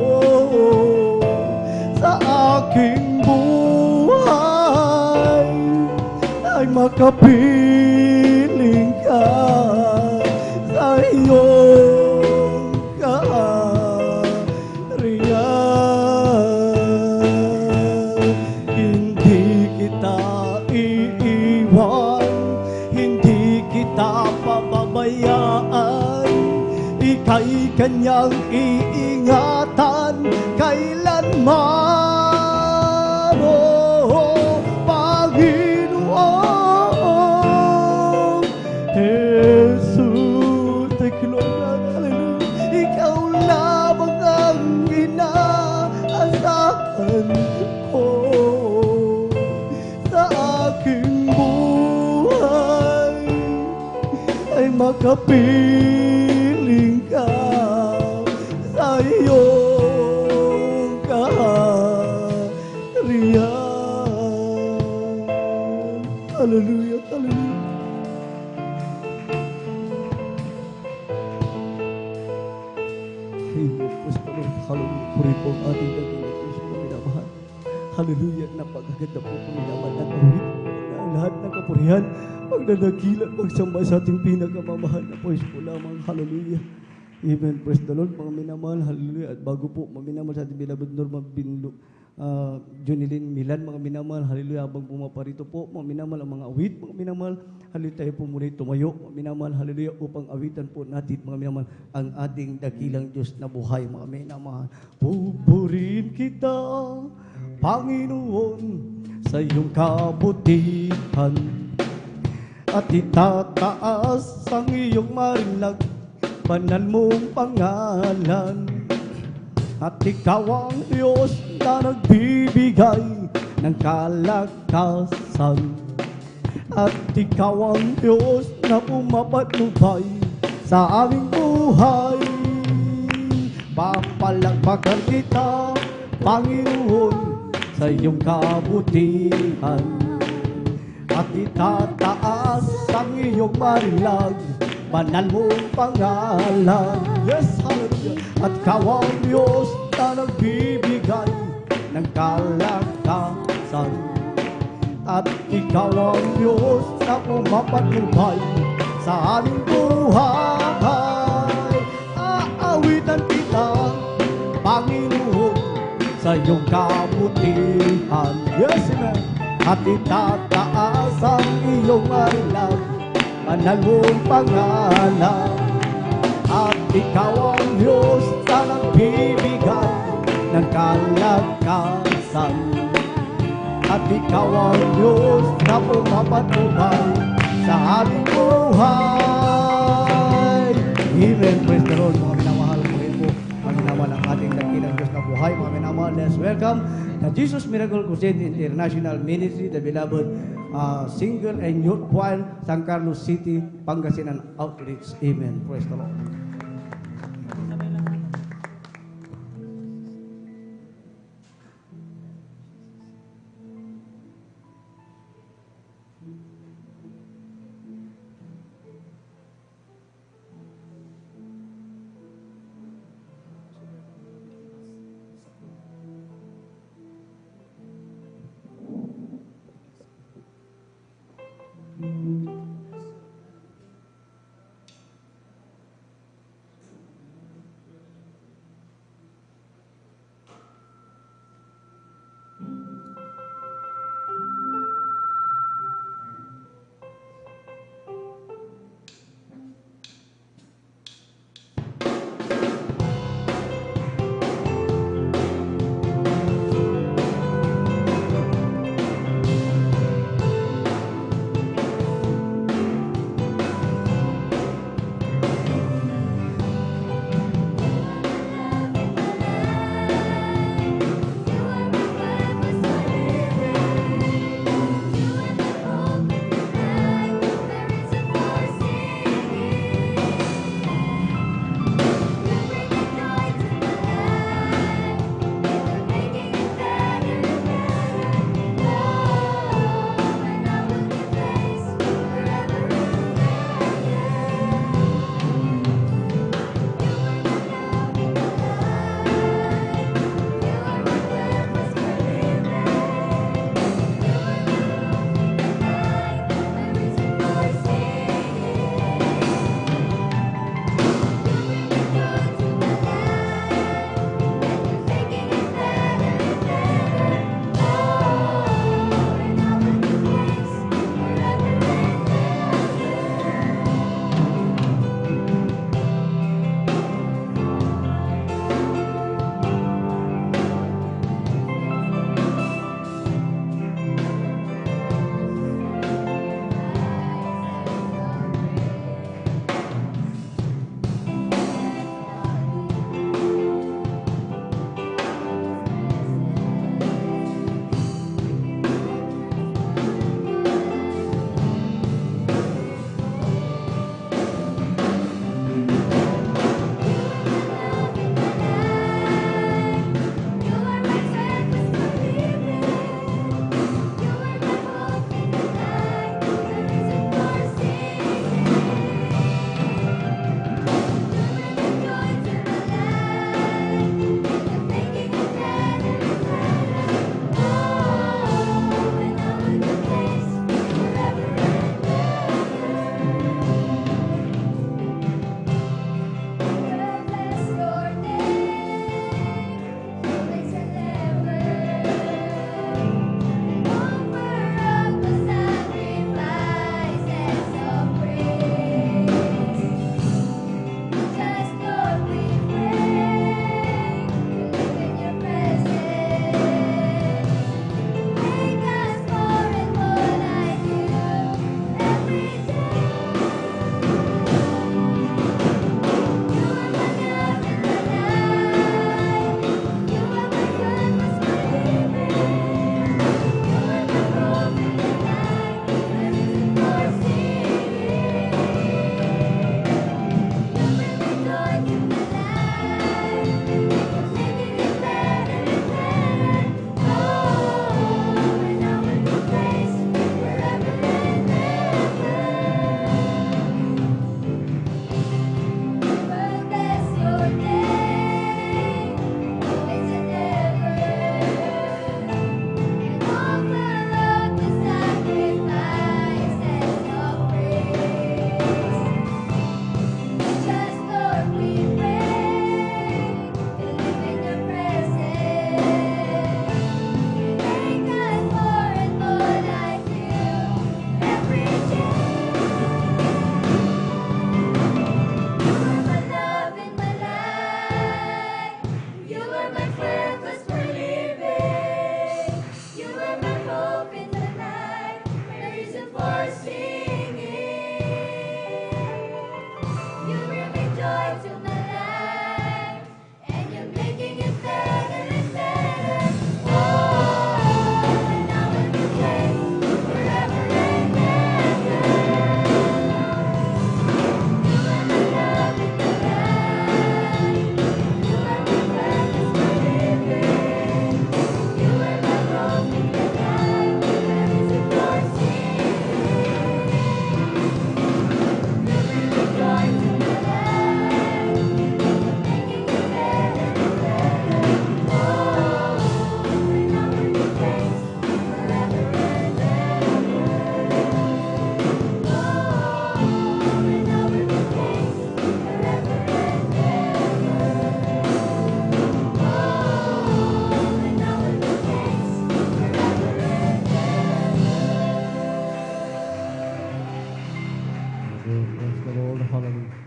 sa aking buhay, ay makapiling ka sa iyong kaharian. Hindi kita iiwan, hindi kita pababayaan, ika'y kanyang iingatan kailanman. Oh, Panginoon Jesus, thank you Lord God, hallelujah. Ikaw lamang ang inaasahan ko sa aking buhay, ay makapiling ka sa iyong kaharian. Hallelujah, hallelujah. Amen. Praise the Lord. Hallelujah. Puri po ang ating dakilang Diyos po minamahal. Hallelujah. Napakaganda po po minamahal na mawit na lahat ng kapurihan, magdadakila, magsamba sa ating pinakamamahal na Diyos po lamang. Hallelujah. Amen. Praise the Lord, mga minamahal. Hallelujah. At bago po, mga minamahal sa ating beloved Norma Binlo, Junilin Milan, mga minamahal. Hallelujah. Habang pumaparito po, mga minamahal, ang mga awit, mga minamahal. Hallelujah. Tayo po muna tumayo, mga minamahal. Hallelujah. Upang awitan po natin, mga minamahal, ang ating dakilang Diyos na buhay, mga minamahal. Pupurihin kita, Panginoon, sa iyong kabutihan, at itataas ang iyong marinlag, banal mong pangalan. At ikaw ang Diyos na nagbibigay ng kalakasan, at ikaw ang Diyos na pumapatnubay sa aming buhay. Papalakpakan kita, Panginoon, sa iyong kabutihan, at itataas ang iyong marinlag, banal mong pangalan. Yes, hallelujah. At ikaw ang Diyos na nagbibigay ng kalakasan, at ikaw ang Diyos na pumapatnubay sa aming buhay. Aawitan kita, Panginoon, sa iyong kabutihan. Yes, amen. At itataas ang iyong marinlag, banal mong pangalan. At ikaw ang Diyos na nagbibigay ng kalakasan, at ikaw ang Diyos na pumapatnubay sa aming buhay. Amen. Praise the Lord, mga minamahal. Purihin po ang minamahal ang ating dakilang Diyos na buhay, mga minamahal. Let's welcome the Jesus Miracle Crusade International Ministry, the beloved Single and Youth Choir, San Carlos City, Pangasinan Outreach. Amen. Praise the Lord. the Lord. Hallelujah.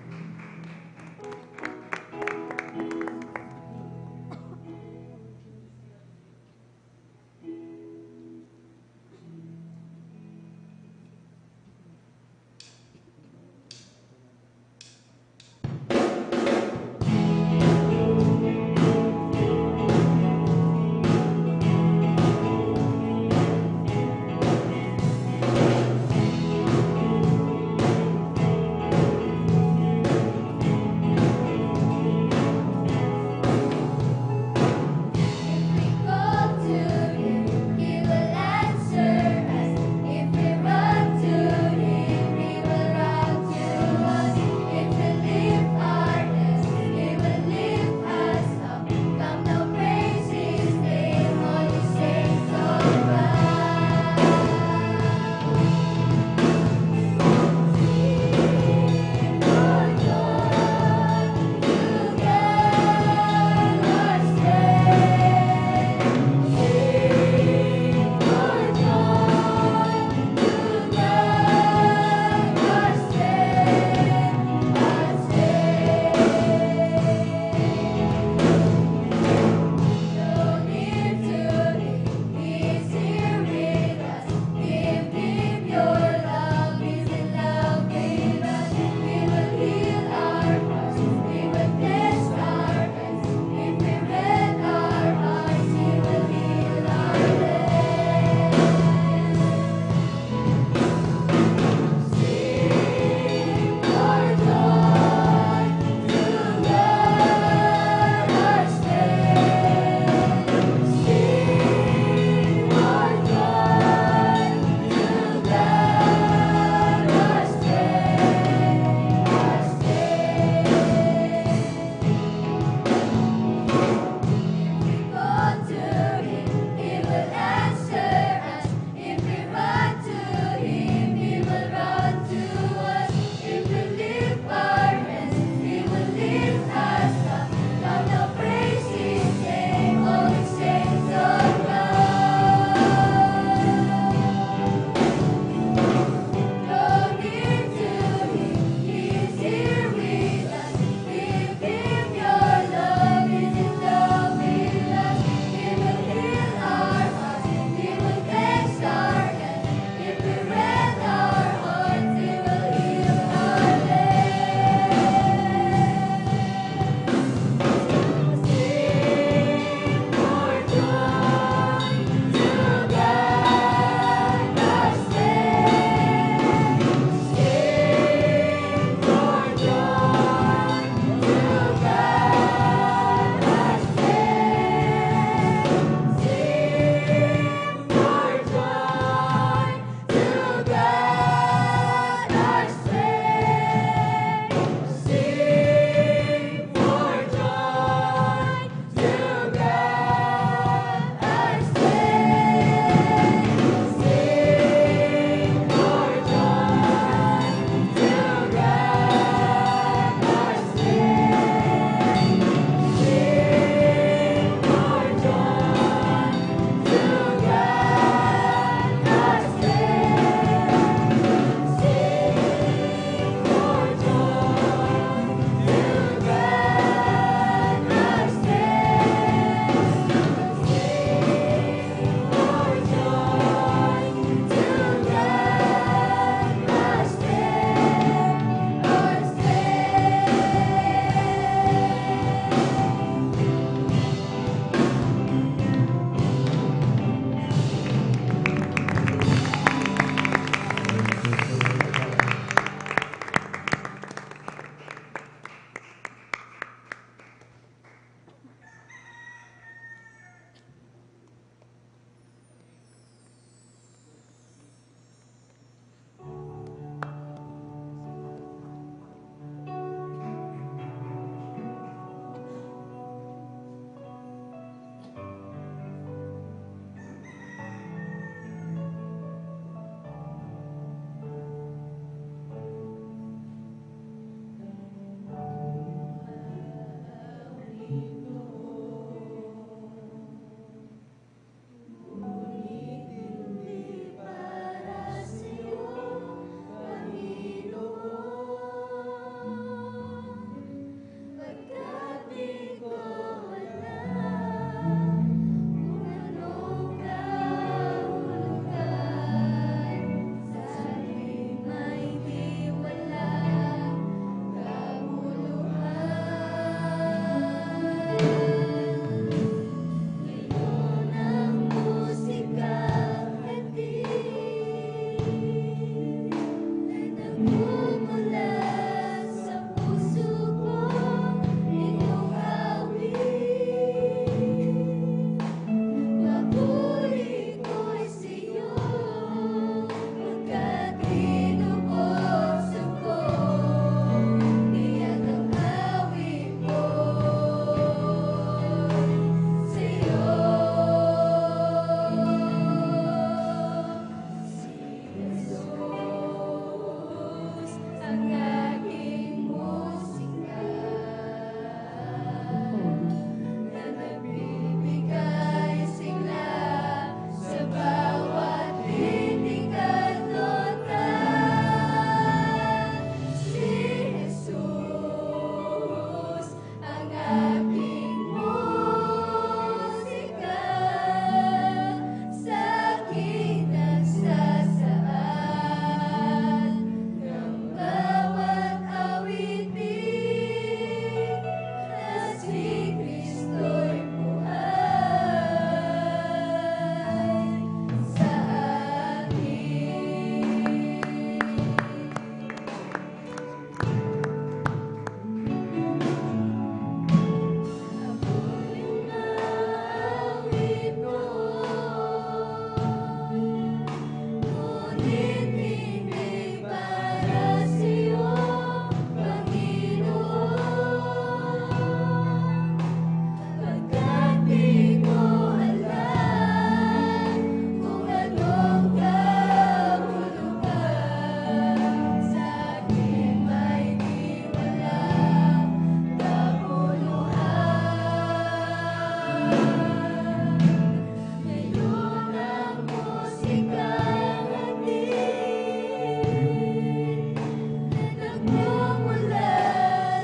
Nagmumula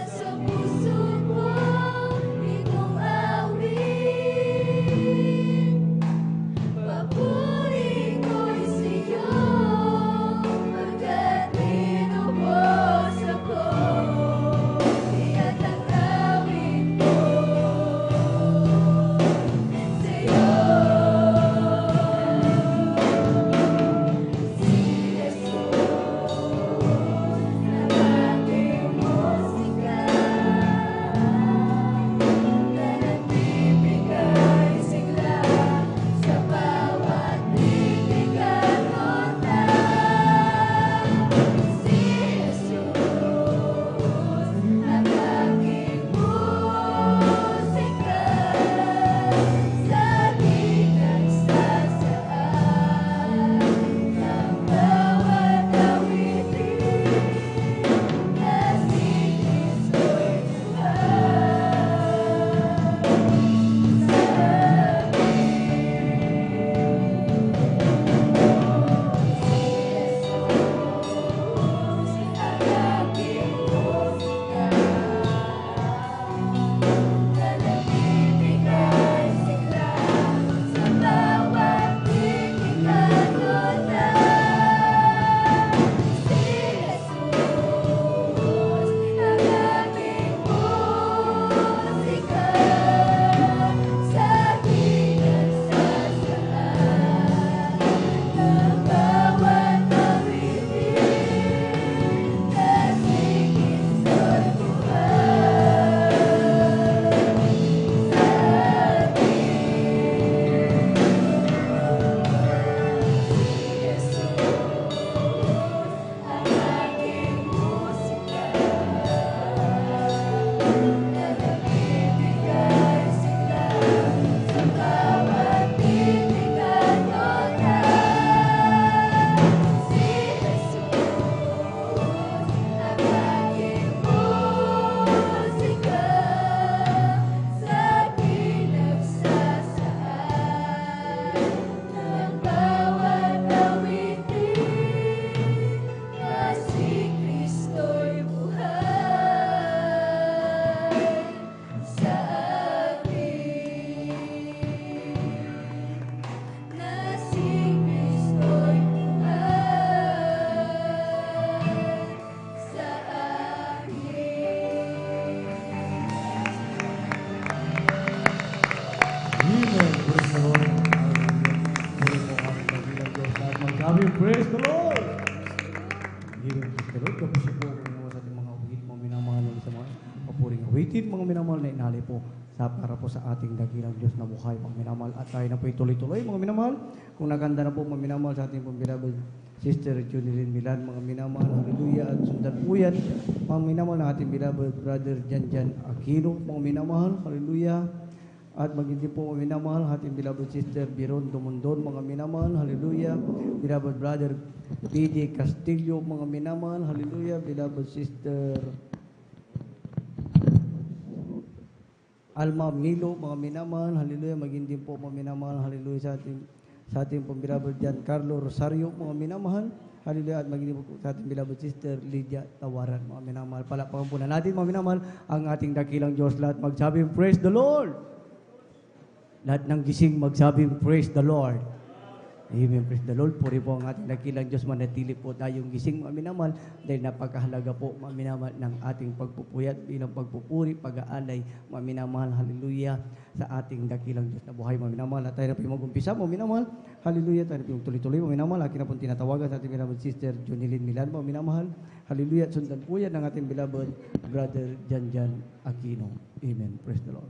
sa puso ko itong awit. Papuri ko'y sa'yo, pagkat minubos ako. Kaya't ang awit ko sa'yo. Si Jesus ang aking musika, na nagbibigay sigla sa bawat bibigyan nota. Si Jesus ang aking musika, sa aking nagsasaan ng bawat awitin, na si Kristo'y Praise the Lord! Praise the Lord. Kapos po kung sa ating mga awit, mga minamahal sa mga papuring awitin, mga minamahal na inali po para po sa ating dakilang Diyos na buhay, mga minamahal. At tayo na po ituloy-tuloy, mga minamahal. Kung naganda na po, mga minamahal, sa ating pong beloved Sister Junilyn Milan, mga minamahal, hallelujah, at sundan po yan, mga minamahal ng ating beloved Brother Janjan Aquino, mga minamahal, hallelujah. At magindi po mga minamahal, ating beloved Sister Biron Dumondon, mga minamahal, hallelujah. Beloved Brother PJ Castillo, mga minamahal, hallelujah. Beloved Sister Alma Milo, mga minamahal, hallelujah. Magindi po mga minamahal, hallelujah, sa ating pong beloved Giancarlo Rosario, mga minamahal, hallelujah. At magindi po sa ating beloved Sister Lydia Tawaran, mga minamahal. Palakpakan po na natin, mga minamahal, ang ating dakilang Diyos. Lahat magsabing, praise the Lord! Lahat ng gising magsabing, praise the Lord. Amen, praise the Lord. Puri po ang ating dakilang Diyos, manatili po tayong gising, mga minamahal, dahil napakahalaga po, mga minamahal, ng ating pagpupuyat, bilang pagpupuri, pag-aalay, mga minamahal, hallelujah, sa ating dakilang Diyos na buhay, mga minamahal. At tayo na po yung mag-umpisa, mga minamahal, hallelujah, tayo na po yung tuloy-tuloy, mga minamahal. Akin na po tinatawagan sa ating beloved Sister Junilyn Milan, mga minamahal, hallelujah, at sundan po yan ng ating beloved Brother Janjan Aquino. Amen, praise the Lord.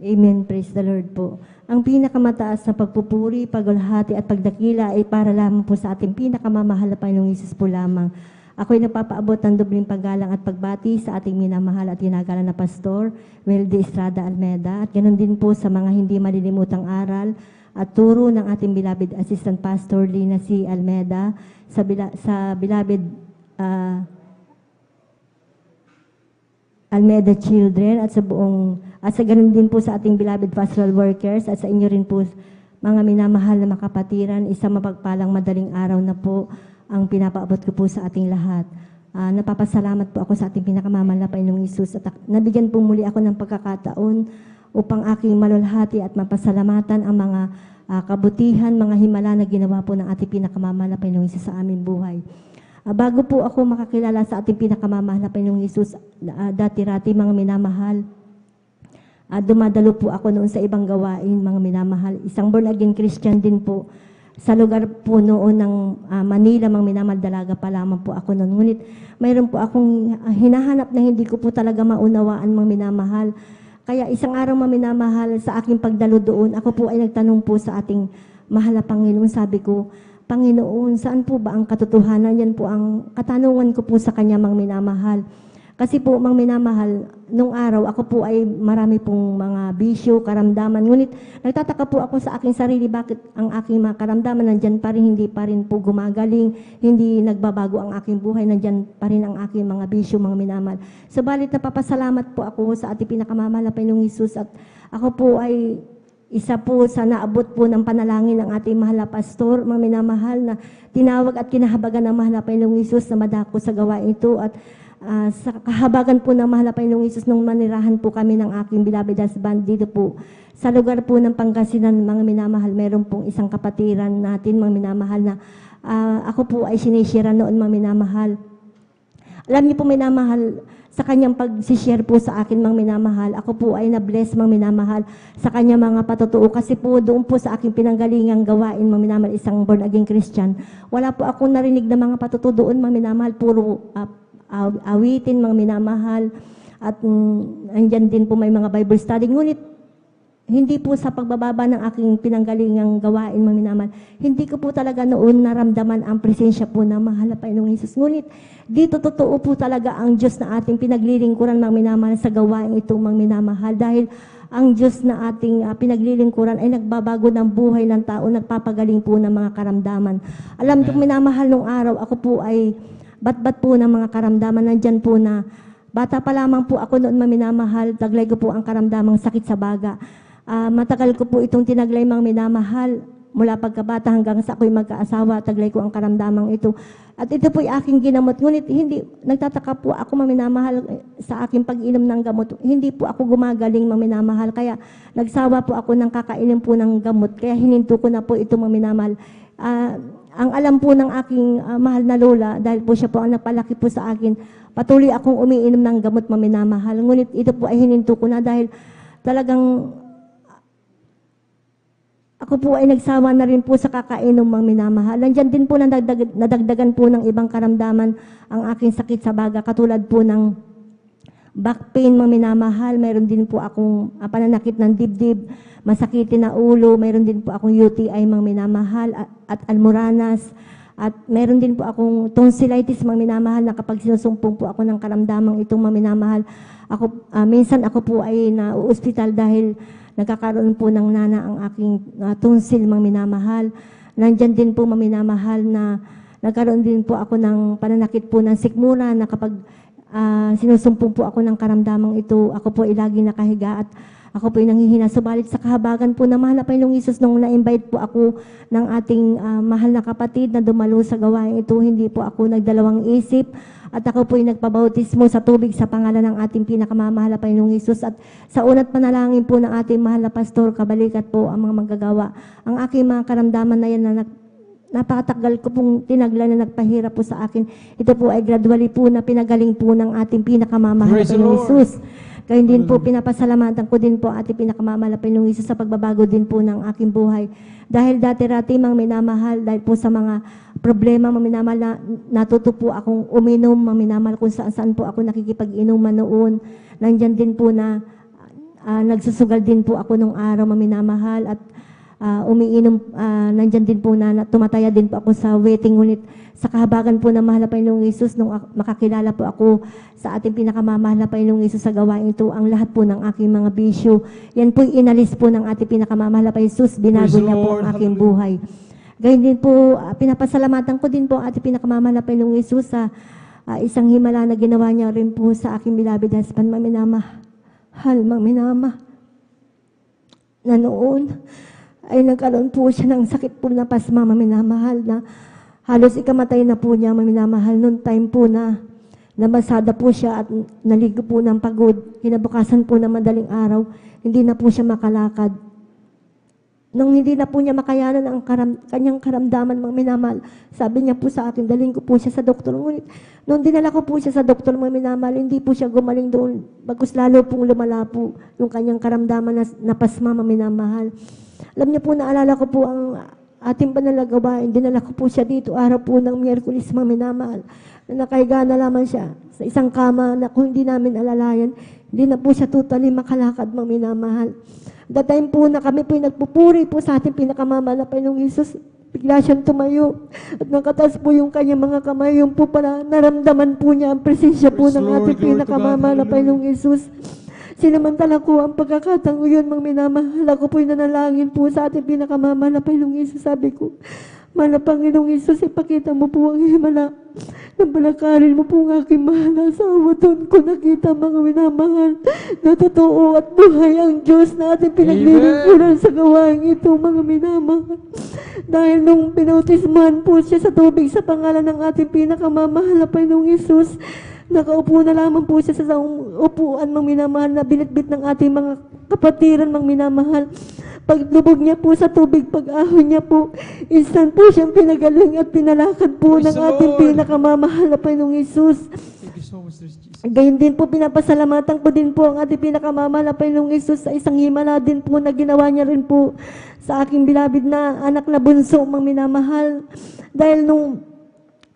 Amen. Praise the Lord po. Ang pinakamataas na pagpupuri, paghulhati at pagdakila ay para lamang po sa ating pinakamamahal na Panginoong Hesus po lamang. Ako'y nagpapaabot ng dobling paggalang at pagbati sa ating minamahal at tinagalan na Pastor, Weldy Estrada Almeda, at ganoon din po sa mga hindi malilimutang aral at turo ng ating beloved Assistant Pastor Lina C. Almeda, sa beloved Almeda Children, at sa ganoon din po sa ating beloved pastoral workers, at sa inyo rin po mga minamahal na makapatiran, isang mapagpalang madaling araw na po ang pinapaabot ko po sa ating lahat. Napapasalamat po ako sa ating pinakamamahal na Panginoong Hesus at nabigyan po muli ako ng pagkakataon upang aking malulhati at mapasalamatan ang mga kabutihan, mga himala na ginawa po ng ating pinakamamahal na Panginoong Hesus sa aming buhay. Bago po ako makakilala sa ating pinakamamahal na Panginoong Hesus, dati-rati mga minamahal, dumadalo po ako noon sa ibang gawain, mga minamahal. Isang born-again Christian din po. Sa lugar po noon ng Manila, mga minamahal, dalaga pa lamang po ako noon. Ngunit mayroon po akong hinahanap na hindi ko po talaga maunawaan, mga minamahal. Kaya isang araw, mga minamahal, sa aking pagdalo doon, ako po ay nagtanong po sa ating mahal na Panginoon. Sabi ko, Panginoon, saan po ba ang katotohanan? Yan po ang katanungan ko po sa Kanya, mga minamahal. Kasi po, mga minamahal, nung araw, ako po ay marami pong mga bisyo, karamdaman. Ngunit nagtataka po ako sa aking sarili, bakit ang aking mga karamdaman nandyan pa rin, hindi pa rin po gumagaling, hindi nagbabago ang aking buhay, nandyan pa rin ang aking mga bisyo, mga minamahal. Subalit napapasalamat po ako sa ating pinakamamahal na Panginoong Hesus at ako po ay isa po sa naabot po ng panalangin ng ating mahal na pastor, mga minamahal, na tinawag at kinahabagan ng mahal na Panginoong Hesus na madako sa gawain ito at sa kahabagan po ng mahal na Panginoong Hesus nung manirahan po kami ng aking beloved husband dito po sa lugar po ng Pangasinan, mga minamahal, meron pong isang kapatiran natin, mga minamahal, na ako po ay sinishare noon, mga minamahal. Alam niyo po, minamahal, sa kanyang pag-share po sa akin, mga minamahal, ako po ay na-bless, mga minamahal, sa kanyang mga patutuo. Kasi po doon po sa aking pinanggalingang gawain, mga minamahal, isang born-again Christian, wala po akong narinig na mga patutuo doon, mga minamahal, puro awitin, mga minamahal, at andyan din po may mga Bible study. Ngunit, hindi po sa pagbababa ng aking pinanggalingang gawain, mga minamahal, hindi ko po talaga noon naramdaman ang presensya po ng mahal na Panginoong Hesus. Ngunit, dito totoo po talaga ang Diyos na ating pinaglilingkuran, mga minamahal, sa gawain itong mga minamahal. Dahil ang Diyos na ating pinaglilingkuran ay nagbabago ng buhay ng tao, nagpapagaling po ng mga karamdaman. Alam niyo, minamahal, nung araw, ako po ay bat-bat po ng mga karamdaman. Nandyan po na, bata pa lamang po ako noon, maminamahal, taglay ko po ang karamdamang sakit sa baga. Matagal ko po itong tinaglay, mga minamahal, mula pagkabata hanggang sa ako'y magkaasawa, taglay ko ang karamdamang ito. At ito po'y aking ginamot. Ngunit hindi, nagtataka po ako, mga minamahal, sa aking pag-inom ng gamot. Hindi po ako gumagaling, mga minamahal. Kaya nagsawa po ako ng kakainom po ng gamot. Kaya hininto ko na po ito, mga minamahal. Ang alam po ng aking mahal na lola, dahil po siya po ang napalaki po sa akin, patuloy akong umiinom ng gamot, mga minamahal. Ngunit ito po ay hininto ko na dahil talagang ako po ay nagsawa na rin po sa kakainom, mga minamahal. Nandiyan din po nadagdagan po ng ibang karamdaman ang aking sakit sa baga, katulad po ng back pain, mga minamahal. Mayroon din po akong pananakit ng dibdib, masakitin na ulo, mayroon din po akong UTI, mga minamahal, at almoranas. At mayroon din po akong tonsillitis, mga minamahal, na kapag sinusumpong po ako ng karamdamang itong, mga minamahal, minsan ako po ay na-hospital dahil nagkakaroon po ng nana ang aking tonsil, mga minamahal. Nandyan din po, mga minamahal, na nagkaroon din po ako ng pananakit po ng sikmura, na kapag sinusumpong po ako ng karamdamang ito, ako po ay lagi nakahiga at ako po ay nanghihina. Subalit sa kahabagan po na mahal na Panginoong Hesus, nung na-invite po ako ng ating mahal na kapatid na dumalo sa gawain ito, hindi po ako nagdalawang isip at ako po ay nagpabautismo sa tubig sa pangalan ng ating pinakamamahal na Panginoong Hesus. At sa unat panalangin po ng ating mahal na pastor, kabalikat po ang mga manggagawa. Ang aking mga karamdaman na yan na napakatagal ko pong tinagla na nagpahirap po sa akin. Ito po ay gradually po na pinagaling po ng ating pinakamamahal na Panginoong Hesus. Kaya din po pinapasalamatan ko din po ating pinakamamahal na Panginoong Hesus sa pagbabago din po ng aking buhay. Dahil dati-rati, mga minamahal, dahil po sa mga problema, mga minamahal, na natuto po akong uminom, mga minamahal, kung saan-saan po ako nakikipag-inuman noon. Nandyan din po na nagsusugal din po ako nung araw, mga minamahal, at umiinom, nandyan din po na tumataya din po ako sa waiting. Ngunit sa kahabagan po ng mahal na Panginoong Hesus, nung makakilala po ako sa ating pinakamamahal na Panginoong Hesus sa gawain ito, ang lahat po ng aking mga bisyo, yan po inalis po ng ating pinakamamahal na Panginoong Hesus, binago niya po ang aking buhay. Gayun din po, pinapasalamatan ko din po ang ating pinakamamahal na Panginoong Hesus sa isang himala na ginawa niya rin po sa aking beloved husband, maminamahal, na noon ay nagkaroon po siya ng sakit po na pasma, maminamahal, na halos ikamatay na po niya, maminamahal. Noong time po na namasada po siya at naligo po ng pagod. Kinabukasan po na madaling araw, hindi na po siya makalakad. Nung hindi na po niya makayanan ang kanyang karamdaman, mga minamahal, sabi niya po sa akin, dalhin ko po siya sa doktor. Ngunit, nung dinala ko po siya sa doktor, mga minamahal, hindi po siya gumaling doon. Bagus lalo pong lumala po yung kanyang karamdaman na pasma, mga minamahal. Alam niyo po, naalala ko po ang ating panalagawain. Dinala ko po siya dito, araw po ng Miyerkules, mga minamahal. Na nakahiga na lamang siya sa isang kama na kung hindi namin alalayan, hindi na po siya totally makalakad, mga minamahal. That time po na kami po nagpupuri po sa ating pinakamamahal na Panginoong Hesus, bigla siyang tumayo at nakataas po yung kanyang mga kamay. Yung po pala naramdaman po niya ang presensya po ng ating pinakamamahal na Panginoong Hesus. Sinamantala ko ang pagkakataon yun, mga minamahal. Ako po'y nanalangin po sa ating pinakamamahal na Panginoong Hesus. Sabi ko, Mahal na Panginoong Hesus, ipakita mo po ang himala. Nabalakarin mo po ang aking mahal na asawa. Doon ko nakita, mga minamahal, na totoo at buhay ang Diyos na ating pinaglilingkuran sa gawain ito, mga minamahal. Dahil nung pinautismahan po siya sa tubig sa pangalan ng ating pinakamamahal na Panginoong Hesus, nakaupo na lamang po siya sa upuan, mga minamahal, na binitbit ng ating mga kapatiran, mga minamahal. Paglubog niya po sa tubig, pag-ahon niya po, instant po siyang pinagaling at pinalakad po ng ating pinakamamahal na Panginoong Hesus. Gayun din po, pinapasalamatan ko din po ang ating pinakamamahal na Panginoong Hesus sa isang himala din po na ginawa niya rin po sa aking bilabid na anak na bunso, mga minamahal. Dahil nung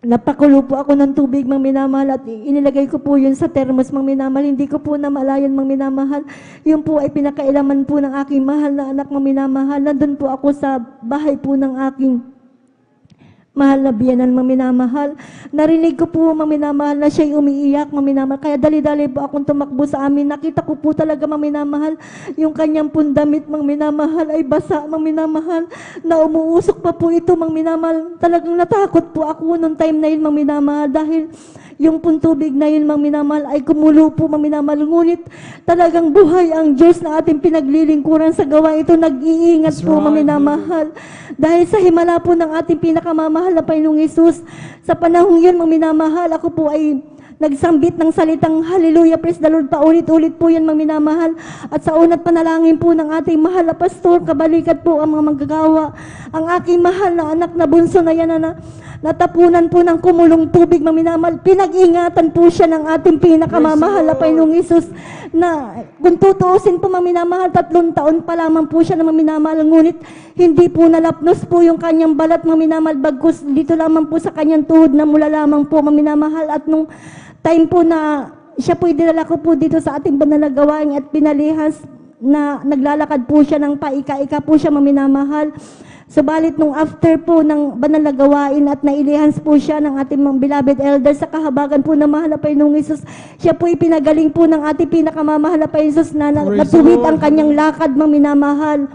napakulo po ako ng tubig, mga minamahal, at inilagay ko po yun sa termos, mga minamahal. Hindi ko po namalayan, mga minamahal. Yun po ay pinakailaman po ng aking mahal na anak, mga minamahal. Nandun po ako sa bahay po ng aking mahal na biyanan, mga minamahal. Narinig ko po, mga minamahal, na siya'y umiiyak, mga minamahal. Kaya dali-dali po akong tumakbo sa amin. Nakita ko po talaga, mga minamahal, yung kanyang pundamit, mga minamahal, ay basa, mga minamahal, na umuusok pa po ito, mga minamahal. Talagang natakot po ako nung time na yun, mga minamahal, dahil yung puntubig na yun, mga minamahal, ay kumulo po, mga minamahal. Ngunit talagang buhay ang Diyos na ating pinaglilingkuran sa gawa ito. Nag-iingat po, mga minamahal. Dahil sa himala po ng ating pinakamamahal na Panginoong Hesus, sa panahong yun, mga minamahal, ako po ay nagsambit ng salitang Hallelujah, praise the Lord, paulit-ulit po yan, mga minamahal. At sa unat panalangin po ng ating mahal na pastor, kabalikat po ang mga manggagawa, ang aking mahal na anak na bunso na yan na natapunan po ng kumulong tubig, mga minamahal. Pinag-ingatan po siya ng ating pinakamamahal na Panginoong Hesus, na kung tutuusin po, mga minamahal, 3 taon pa lamang po siya na, mga minamahal. Ngunit hindi po nalapnos po yung kanyang balat, mga minamahal, bagkus dito lamang po sa kanyang tuhod na mula lamang po, mga minamahal. At nung time po na siya po dinala ko po dito sa ating banal na gawain at pinalihas na naglalakad po siya ng paika-ika po siya, mga minamahal. Subalit nung after po ng banal na gawain at nailihans po siya ng ating mga beloved elders sa kahabagan po na mahal na Panginoong Hesus, siya po ipinagaling po ng ating pinakamamahal na Panginoong Hesus na natuwid ang kanyang lakad, mga minamahal.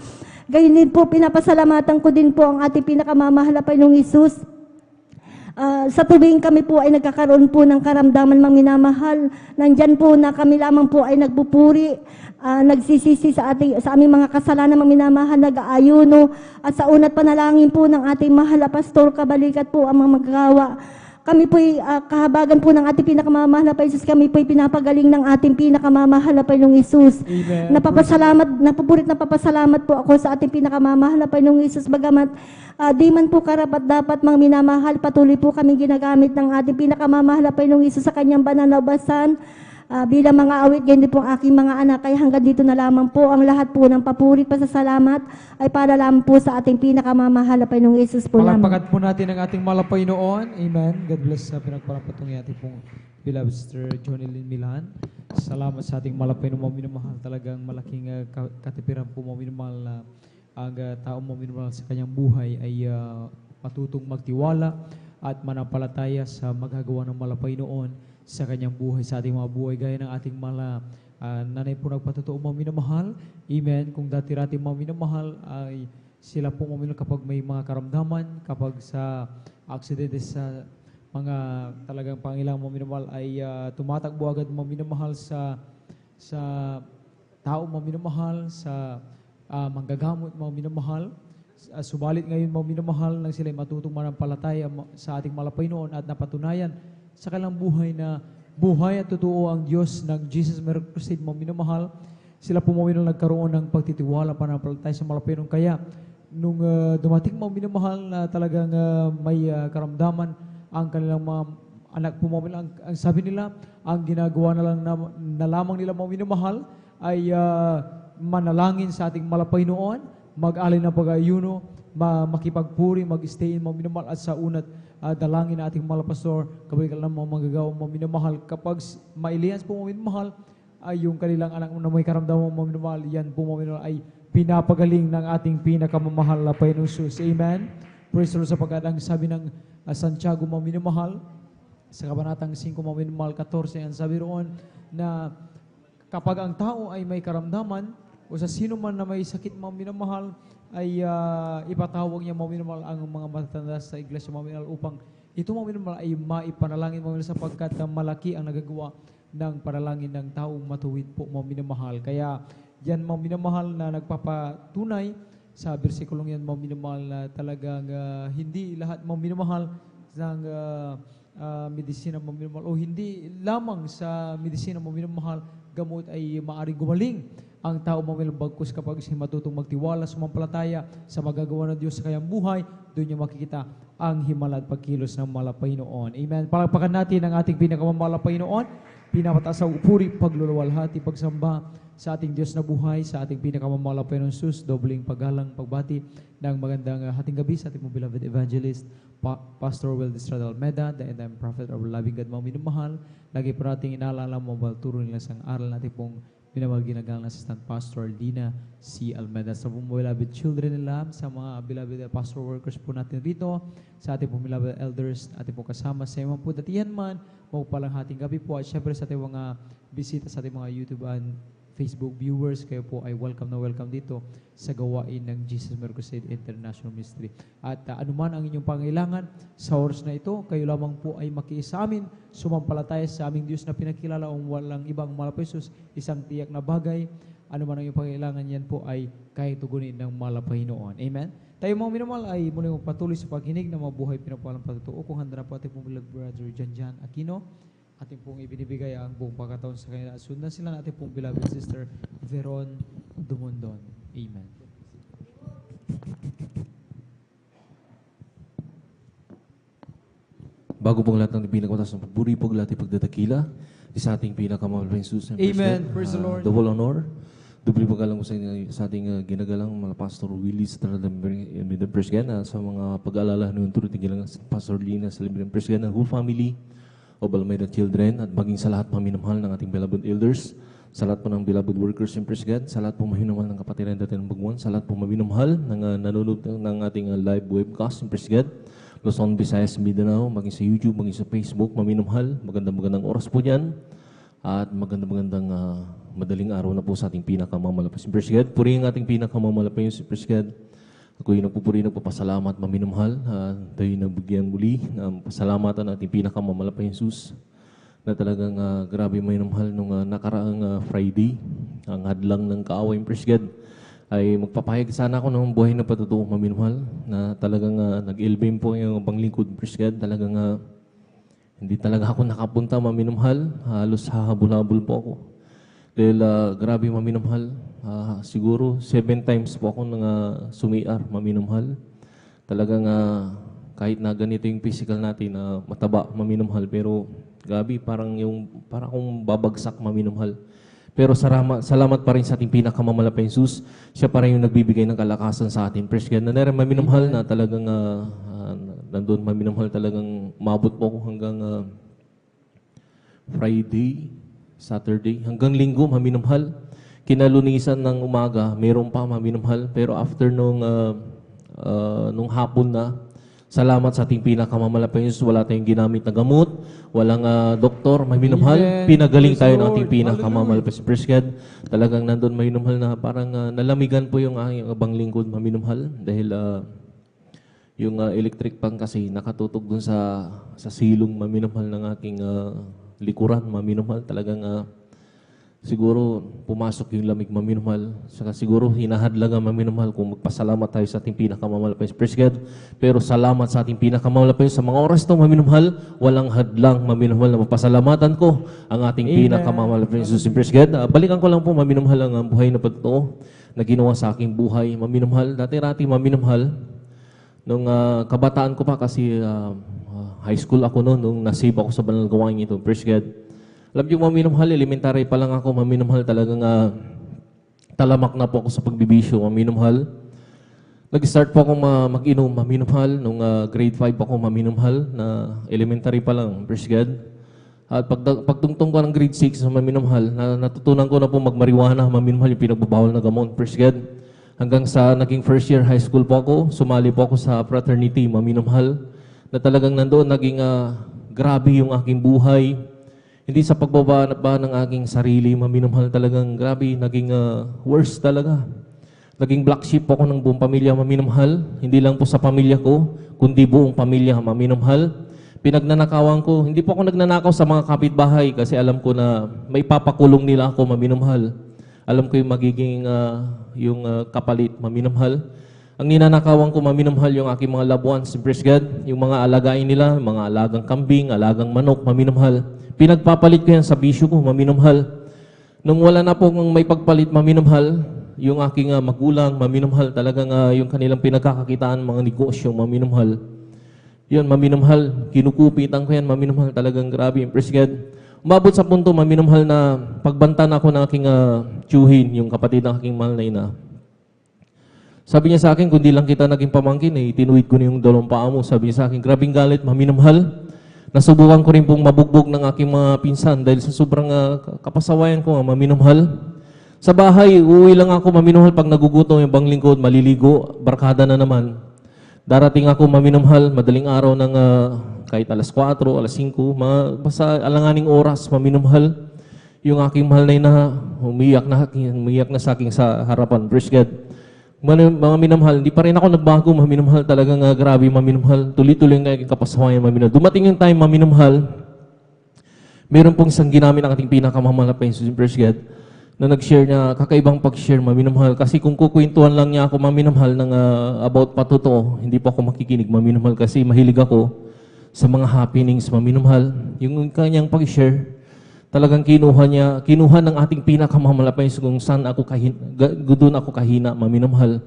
Gayun din po, pinapasalamatan ko din po ang ating pinakamamahal na Panginoong Hesus. Sa tuwing kami po ay nagkakaroon po ng karamdaman, mga minamahal, nandyan po na kami lamang po ay nagpupuri, nagsisisi sa aming mga kasalanan, mga minamahal, nag-aayuno, at sa unat panalangin po ng ating mahal na pastor, kabalikat po ang mga magagawa. Kami po'y kahabagan po ng ating pinakamamahal na Panginoong Hesus, kami po'y pinapagaling ng ating pinakamamahal na Panginoong Hesus. Napapasalamat po ako sa ating pinakamamahal na Panginoong Hesus, bagamat di man po karapat dapat, mga minamahal, patuloy po kami ginagamit ng ating pinakamamahal na Panginoong Hesus sa kanyang banal na basan. Bilang mga awit, ganyan po ang aking mga anak, kaya hanggang dito na lamang po ang lahat po ng papuri, pasasalamat ay para lamang po sa ating pinakamamahal na Panginoong Hesus po lamang. Palakpakan po natin ang ating mahal na Panginoon. Amen. God bless sa pinagpapatong ating pong beloved Sister Jonelyn Milan. Salamat sa ating mahal na Panginoon, minamahal. Talagang malaking katipiran po, minamahal, na ang taong minamahal sa kanyang buhay ay matutong magtiwala at manampalataya sa magagawa ng mahal na Panginoon sa kanyang buhay, sa ating mga buhay, gaya ng ating mga nanay po nagpatotoo, mga minamahal. Amen. Kung dati-rati mga minamahal ay sila po mga minamahal kapag may mga karamdaman, kapag sa aksidente sa mga talagang pangilang mga minamahal ay tumatakbo agad mga minamahal sa tao, mga minamahal, sa manggagamot, mga minamahal. Subalit ngayon, mga minamahal, nang sila'y matutong manampalataya sa ating malapay noon at napatunayan sa kanilang buhay na buhay at totoo ang Diyos ng Jesus Miracle Crusade, mga minamahal, sila po mga nagkaroon ng pagtitiwala, panampalataya sa malapay noon. Kaya, nung dumating mga minamahal na talagang may karamdaman ang kanilang mga anak po mga ang sabi nila, ang ginagawa na lamang nila mga minamahal ay manalangin sa ating malapay noon, mag-alay ng pag-ayuno, makipagpuri, mag-stay in mga minamahal at sa unat dalangin na ating mga pastor, kabalik lang mga magagawa mga minamahal. Kapag mailians po mga minamahal, ay yung kanilang anak na may karamdaman mga minamahal, yan po mga minamahal ay pinapagaling ng ating pinakamamahal na Panginoong Jesus. Amen. Praise the Lord, sapagkat ang sabi ng Santiago mga minamahal, sa kabanatang 5 mga minamahal 14, ang sabi roon na kapag ang tao ay may karamdaman o sa sino man na may sakit mga minamahal, ay ipatawag niya mga minamahal ang mga matatanda sa iglesia mga minamahal upang ito mga minamahal ay maipanalangin mga minamahal sapagkat malaki ang nagagawa ng panalangin ng taong matuwid po mga minamahal. Kaya yan mga minamahal na nagpapatunay sa bersikulong yan mga minamahal na talagang hindi lahat mga minamahal ng medisina mga minamahal o hindi lamang sa medisina mga minamahal gamot ay maaaring gumaling ang tao mga bagkus kapag siya matutong magtiwala, sumampalataya sa magagawa ng Diyos sa kanyang buhay, doon niya makikita ang himala at pagkilos ng malapay noon. Amen. Palakpakan natin ang ating pinakamalapay noon, pinapataas sa puri, pagluluwalhati, pagsamba sa ating Diyos na buhay, sa ating pinakamalapay noon sus, dobling paggalang, pagbati ng magandang hating gabi sa ating mga beloved evangelist, Pastor Will Estrada Almeida, the end-time prophet of loving God, mga minamahal. Lagi po nating inaalala mo, turo nila sa aral natin pong pinamahal ginagalang Assistant Pastor Dina C. Almeida. Sa mga beloved children nila, sa mga beloved pastor workers po natin rito, sa ating pong beloved elders, ating pong kasama sa mga po datihan man, magpalang hating gabi po, at syempre sa ating mga bisita sa ating mga YouTube and Facebook viewers, kayo po ay welcome na welcome dito sa gawain ng Jesus Miracle Crusade International Ministry. At anuman ang inyong pangailangan sa oras na ito, kayo lamang po ay makiisa sa amin, sumampalataya sa aming Diyos na pinakilala o walang ibang malapay sus, isang tiyak na bagay. Anuman ang inyong pangailangan, yan po ay kaya tugunin ng malapay noon. Amen? Tayo mga minamahal ay muli patuloy sa paghinig na mabuhay pinapalang patutuo. Kung handa na po ating pong beloved brother Jan Aquino, ating pong ibinibigay ang buong pagkataon sa kanila. Sundan sila natin pong beloved sister Veron Dumondon. Amen. Bago pong lahat ng pinagmatas ng pagpuri, paglati, pagdadakila, sa ating pinakamahal na Jesus. Amen. Praise the Lord. Double honor. Dubli paggalang ko sa ating ginagalang mga Pastor Willie Stradamberg Presgana, sa mga pag-aalala ng turo tingin Pastor Lina sa Libreng Presgana, whole family of Almeida children, at maging sa lahat mga minamahal ng ating beloved elders, sa lahat po ng beloved workers in Presgad, sa lahat po mahinamahal ng kapatiran dati ng Bagwan, sa lahat po maminamahal ng nanonood ng ating live webcast in Presgad, Luzon, Visayas, Mindanao, maging sa YouTube, maging sa Facebook, maminamahal, magandang oras po dyan, at magandang madaling araw na po sa ating pinakamamalapas in Presgad. Purihin ang ating pinakamamalapas in Presgad. Ako yung nagpupuri, nagpapasalamat, maminamahal. Tayo nabigyan muli ng pasalamatan ng ating pinakamamalapas Jesus na talagang grabe maminamahal nung nakaraang Friday, ang hadlang ng kaaway in Presgad, ay magpapahayag sana ako ng buhay na patutuo, maminamahal, na talagang nag-ilbim po yung panglingkod in Presgad. Talagang hindi talaga ako nakapunta, maminamahal. Halos hahabol-habol po ako. Dahil grabe maminamahal, siguro 7 times po ako nang sumiar, maminamahal. Talagang kahit na ganito yung physical natin, mataba, maminamahal, pero grabe, parang akong babagsak, maminamahal. Pero salamat pa rin sa ating pinakamamalapan Jesus. Siya pa rin yung nagbibigay ng kalakasan sa atin. Praise God. Na maminamahal na talagang nandun, maminamahal, talagang mabot po ako hanggang Friday, Saturday, hanggang Linggo, maminamahal. Kinalunisan ng umaga, meron pa, maminamahal. Pero after nung hapon na, salamat sa ating pinakamamalapan Jesus, wala tayong ginamit na gamot, walang doktor, maminamahal. Pinagaling tayo ng ating pinakamamalapan si Praise God. Talagang nandun, maminamahal, na parang nalamigan po yung aking abang lingkod, maminamahal. Dahil yung electric pan kasi nakatutok dun sa silong, maminamahal, ng aking likuran, maminamahal. Talagang siguro pumasok yung lamig, maminumhal. Saka siguro hinahadlang ang maminumhal kung magpasalamat tayo sa ating pinakamamahal pa Praise God. Pero salamat sa ating pinakamamahal pa sa mga oras to maminumhal, walang hadlang maminumhal na mapasalamatan ko ang ating pinakamamahal pa Jesus. Praise God. Balikan ko lang po maminumhal ang buhay na pagtotoo na ginawa sa aking buhay. Maminumhal, dati-rati maminumhal. Nung kabataan ko pa kasi high school ako noon, nung nasave ako sa banal gawain ito. Praise God. Alam niyo, maminumhal, elementary pa lang ako, maminumhal talagang talamak na po ako sa pagbibisyo, maminumhal. Nag-start po akong mag-inom, maminumhal. Nung grade 5 ako, maminumhal, na elementary pa lang, praise God. At pagtungtong ko ng grade 6 sa maminumhal, natutunan ko na po magmariwana, maminumhal, yung pinagbabawal na gamon, praise God. Hanggang sa naging first year high school po ako, sumali po ako sa fraternity, maminumhal, na talagang nandoon naging grabe yung aking buhay. Hindi sa pagbaba ng aking sarili, maminumhal talagang grabe, naging worst talaga. Naging black sheep ako ng buong pamilya, maminumhal. Hindi lang po sa pamilya ko, kundi buong pamilya, maminumhal. Pinagnanakawan ko, hindi po ako nagnanakaw sa mga kapitbahay kasi alam ko na may papakulong nila ako, maminumhal. Alam ko yung magiging kapalit, maminumhal. Ang ninanakawan ko, maminumhal, yung aking mga loved ones, praise God, yung mga alagain nila, yung mga alagang kambing, alagang manok, maminumhal. Pinagpapalit ko yan sa bisyo ko, maminumhal. Nung wala na po may pagpalit, maminumhal, yung aking magulang, maminumhal, talagang yung kanilang pinagkakakitaan, mga negosyo, maminumhal. Yun, maminumhal, kinukupitan ko yan, maminumhal, talagang grabe, praise God. Umabot sa punto, maminumhal, na pagbanta na ako ng aking tiyuhin, yung kapatid ng aking mahal na ina. Sabi niya sa akin, kung di lang kita naging pamangkin, tinuwid ko na yung dalawang paa mo. Sabi niya sa akin, grabing galit, maminumhal. Nasubukan ko rin pong mabugbog ng aking mga pinsan dahil sa sobrang kapasawayan ko, maminumhal. Sa bahay, uuwi lang ako, maminumhal, pag nagugutom yung banglingkod, maliligo, barkada na naman. Darating ako, maminumhal, madaling araw ng kahit alas 4, alas 5, basta alanganing oras, maminumhal. Yung aking mahal na ina, umiyak na sa aking sa harapan. Praise God. Mga minamahal, hindi pa rin ako nagbago, maminumhal, talagang grabe, maminumhal. Tuloy-tuloy nga yung kapasawayan, maminumhal. Dumating yung time, maminumhal, meron pong isang ginamit ng ating pinakamamahal na Jesus, praise God, na nag-share niya, kakaibang pag-share, maminumhal. Kasi kung kukwentuhan lang niya ako, maminumhal, ng about patotoo, hindi pa ako makikinig, maminumhal, kasi mahilig ako sa mga happenings, maminumhal. Yung kanyang pag-share, talagang kinuha ng ating pinakamalapay kung saan ako doon ako kahina, maminumhal.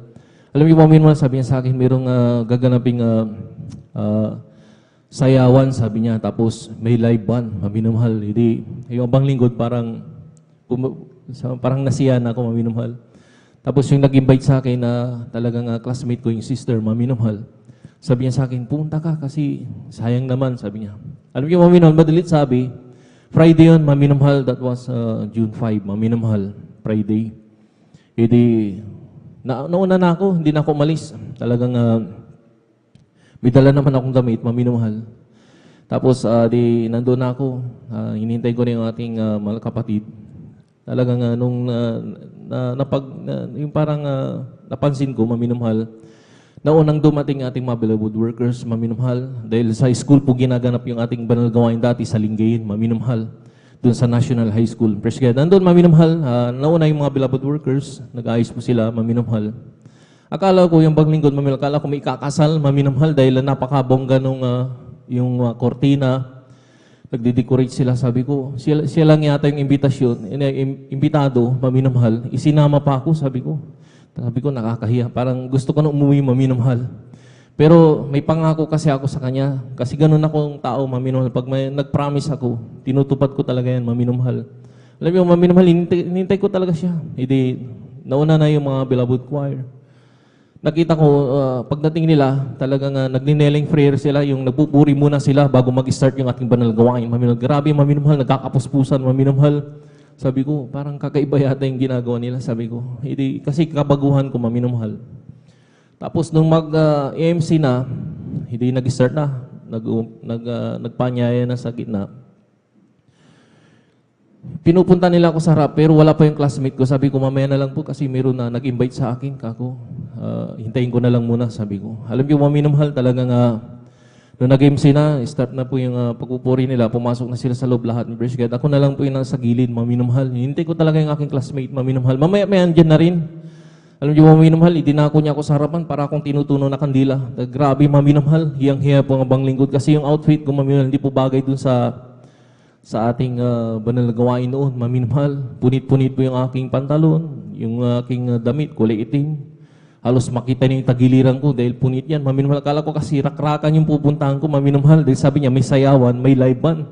Alam niyo, maminumhal, sabi niya sa akin, mayroong gaganaping sayawan, sabi niya, tapos may live band, maminumhal. Hindi, yung abang lingkod, parang nasiya na ako, maminumhal. Tapos yung nag-invite sa akin na talagang classmate ko, yung sister, maminumhal. Sabi niya sa akin, pumunta ka kasi sayang naman, sabi niya. Alam niyo, maminumhal, madalit sabi, Friday yun, maminumhal, that was June 5, maminumhal, Friday. Nauna na ako, hindi na ako umalis. Talagang may dala naman akong damit, maminumhal. Tapos nandun na ako, hinintay ko rin yung ating mga kapatid. Talagang yung parang napansin ko, maminumhal. Naunang dumating ating mga beloved workers, maminumhal. Dahil sa school po ginaganap yung ating banal gawain dati sa Lingayen, maminumhal. Doon sa National High School. Praise God. Nandun, maminumhal. Nauna yung mga beloved workers, nag-ayos po sila, maminumhal. Akala ko yung baglingkod, maminumhal. Akala ko may kakasal, maminumhal, dahil napakabongga nung yung kortina. Nagde-decorate sila. Sabi ko, siya lang yata yung imbitado, maminumhal. Isinama pa ako, sabi ko. Sabi ko, nakakahiya. Parang gusto ko na umuwi, maminumhal. Pero may pangako kasi ako sa kanya. Kasi ganun akong tao, maminumhal. Pag may nag-promise ako, tinutupad ko talaga yan, maminumhal. Alam mo, maminumhal, hinintay ko talaga siya. Hindi, nauna na yung mga beloved choir. Nakita ko, pagdating nila, talagang nagnineleng prayer sila, yung nagpupuri muna sila bago mag-start yung ating banal gawain. Maminumhal, grabe, maminumhal, nagkakapuspusan, maminumhal. Sabi ko, parang kakaiba yata yung ginagawa nila. Sabi ko, hindi, kasi kabaguhan ko, maminumhal. Tapos nung mag-EMC na, hindi nag-start na. Nagpanyaya na sa gitna. Pinupunta nila ako sa harap, pero wala pa yung classmate ko. Sabi ko, mamaya na lang po kasi meron na nag-invite sa akin. Hintayin ko na lang muna, sabi ko. Alam niyo, maminumhal, talagang Noong nag-MC na, start na po yung pagpupuri nila, pumasok na sila sa loob lahat. Praise God. Ako na lang po yung nasa gilid, maminumhal. Hinintay ko talaga yung aking classmate, maminumhal. Mamaya-maya andyan na rin. Alam niyo, maminumhal, idinako niya ako sa harapan para akong tinutuno na kandila. Grabe, maminumhal. Hiyang-hiya po ang abang lingkod. Kasi yung outfit ko, maminumhal, hindi po bagay dun sa ating banal na gawain noon. Maminumhal. Punit-punit po yung aking pantalon, yung aking damit, kulay itim. Halos makita niyo yung tagiliran ko dahil punit yan. Maminumhal, akala ko kasi rakrakan yung pupuntahan ko, maminumhal. Dahil sabi niya, may sayawan, may live band.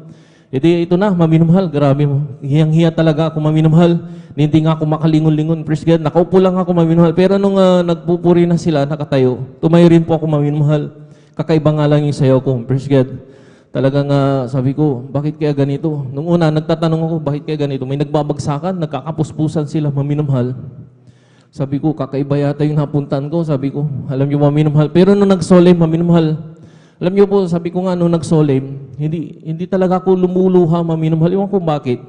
E di, ito na, maminumhal. Grabe, hiyang-hiya talaga ako, maminumhal. Hindi nga ako makalingon-lingon, praise God. Nakaupo lang ako, maminumhal. Pero nung nagpupuri na sila, nakatayo, tumayo rin po ako, maminumhal. Kakaiba nga lang yung sayaw ko, praise God. Talagang sabi ko, bakit kaya ganito? Nung una, nagtatanong ako, bakit kaya ganito? May nagbabagsakan, nagkakapuspusan sila, maminumhal. Sabi ko, kakaiba yata yung napuntan ko. Sabi ko, alam niyo, maminumhal. Pero nung nag-solemn, maminumhal. Alam niyo po, sabi ko nga, nung nag-solemn, hindi talaga ako lumuluha, maminumhal. Iwan ko bakit.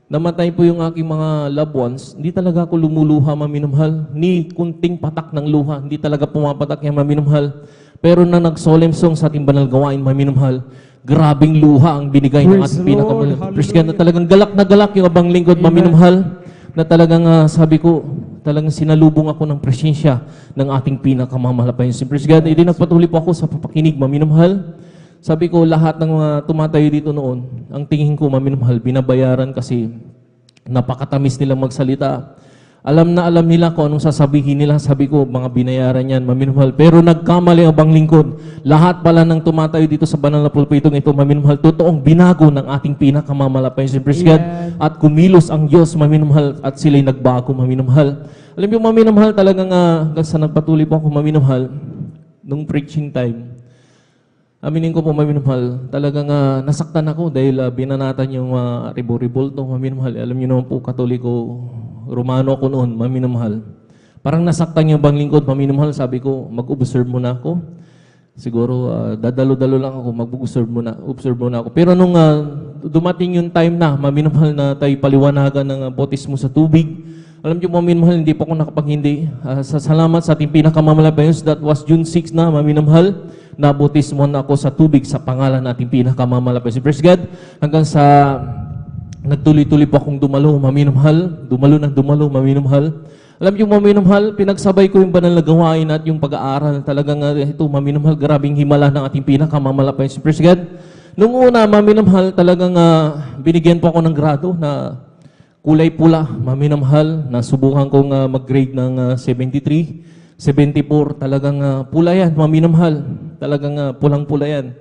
Namatay po yung aking mga loved ones. Hindi talaga ako lumuluha, maminumhal. Ni kunting patak ng luha. Hindi talaga pumapatak yung maminumhal. Pero na nag-solemn song sa ating banal gawain, maminumhal, grabing luha ang binigay ng ating pinakamalapit. Praise God, na talagang galak na galak yung abang lingkod, maminumhal. Na talagang sabi ko, talagang sinalubong ako ng presensya ng ating pinakamamahal. Praise God, hindi nagpatuloy po ako sa papakinig, maminumhal. Sabi ko, lahat ng mga tumatayo dito noon, ang tingin ko, maminumhal, binabayaran kasi napakatamis nilang magsalita. Alam na alam nila kung anong sasabihin nila. Sabi ko, mga binayaran yan, maminumhal. Pero nagkamali ang abang lingkod. Lahat pala ng tumatayo dito sa banal na pulpitong ito, maminumhal, totoong binago ng ating pinakamalapit. Praise God. At kumilos ang Diyos, maminumhal, at sila'y nagbago, maminumhal. Alam niyo, maminumhal, talagang sa nagpatuloy po ako, maminumhal, nung preaching time, aminin ko po, maminumhal, talagang nasaktan ako dahil binanatan yung ribo-ribolto, maminumhal. Alam niyo naman po, Katoliko, Romano ako noon, maminumhal. Parang nasaktan yung bang lingkod, maminumhal. Sabi ko, mag-observe muna ako. Siguro, dadalo-dalo lang ako, mag-observe muna ako. Pero nung dumating yung time na, maminumhal, na tayo paliwanagan ng bautismo sa tubig, alam niyo, maminumhal, hindi pa ako nakapaghindi. Sa salamat sa ating pinakamalapit, that was June 6 na, maminumhal, nabutismo na ako sa tubig sa pangalan nating pinakamalapit. Praise God, hanggang sa nagtuloy-tuloy po akong dumalo, maminumhal, dumalo, maminumhal. Alam niyo, maminumhal, pinagsabay ko yung banal na gawain at yung pag-aaral. Talagang ito, maminumhal, grabing himala ng ating pinakamalapit. Praise God. Nung una, maminumhal, talagang binigyan po ako ng grado na kulay pula, maminumhal. Nasubukan kong mag-grade ng 73, 74, talagang pula yan, maminumhal. Talagang pulang-pula yan.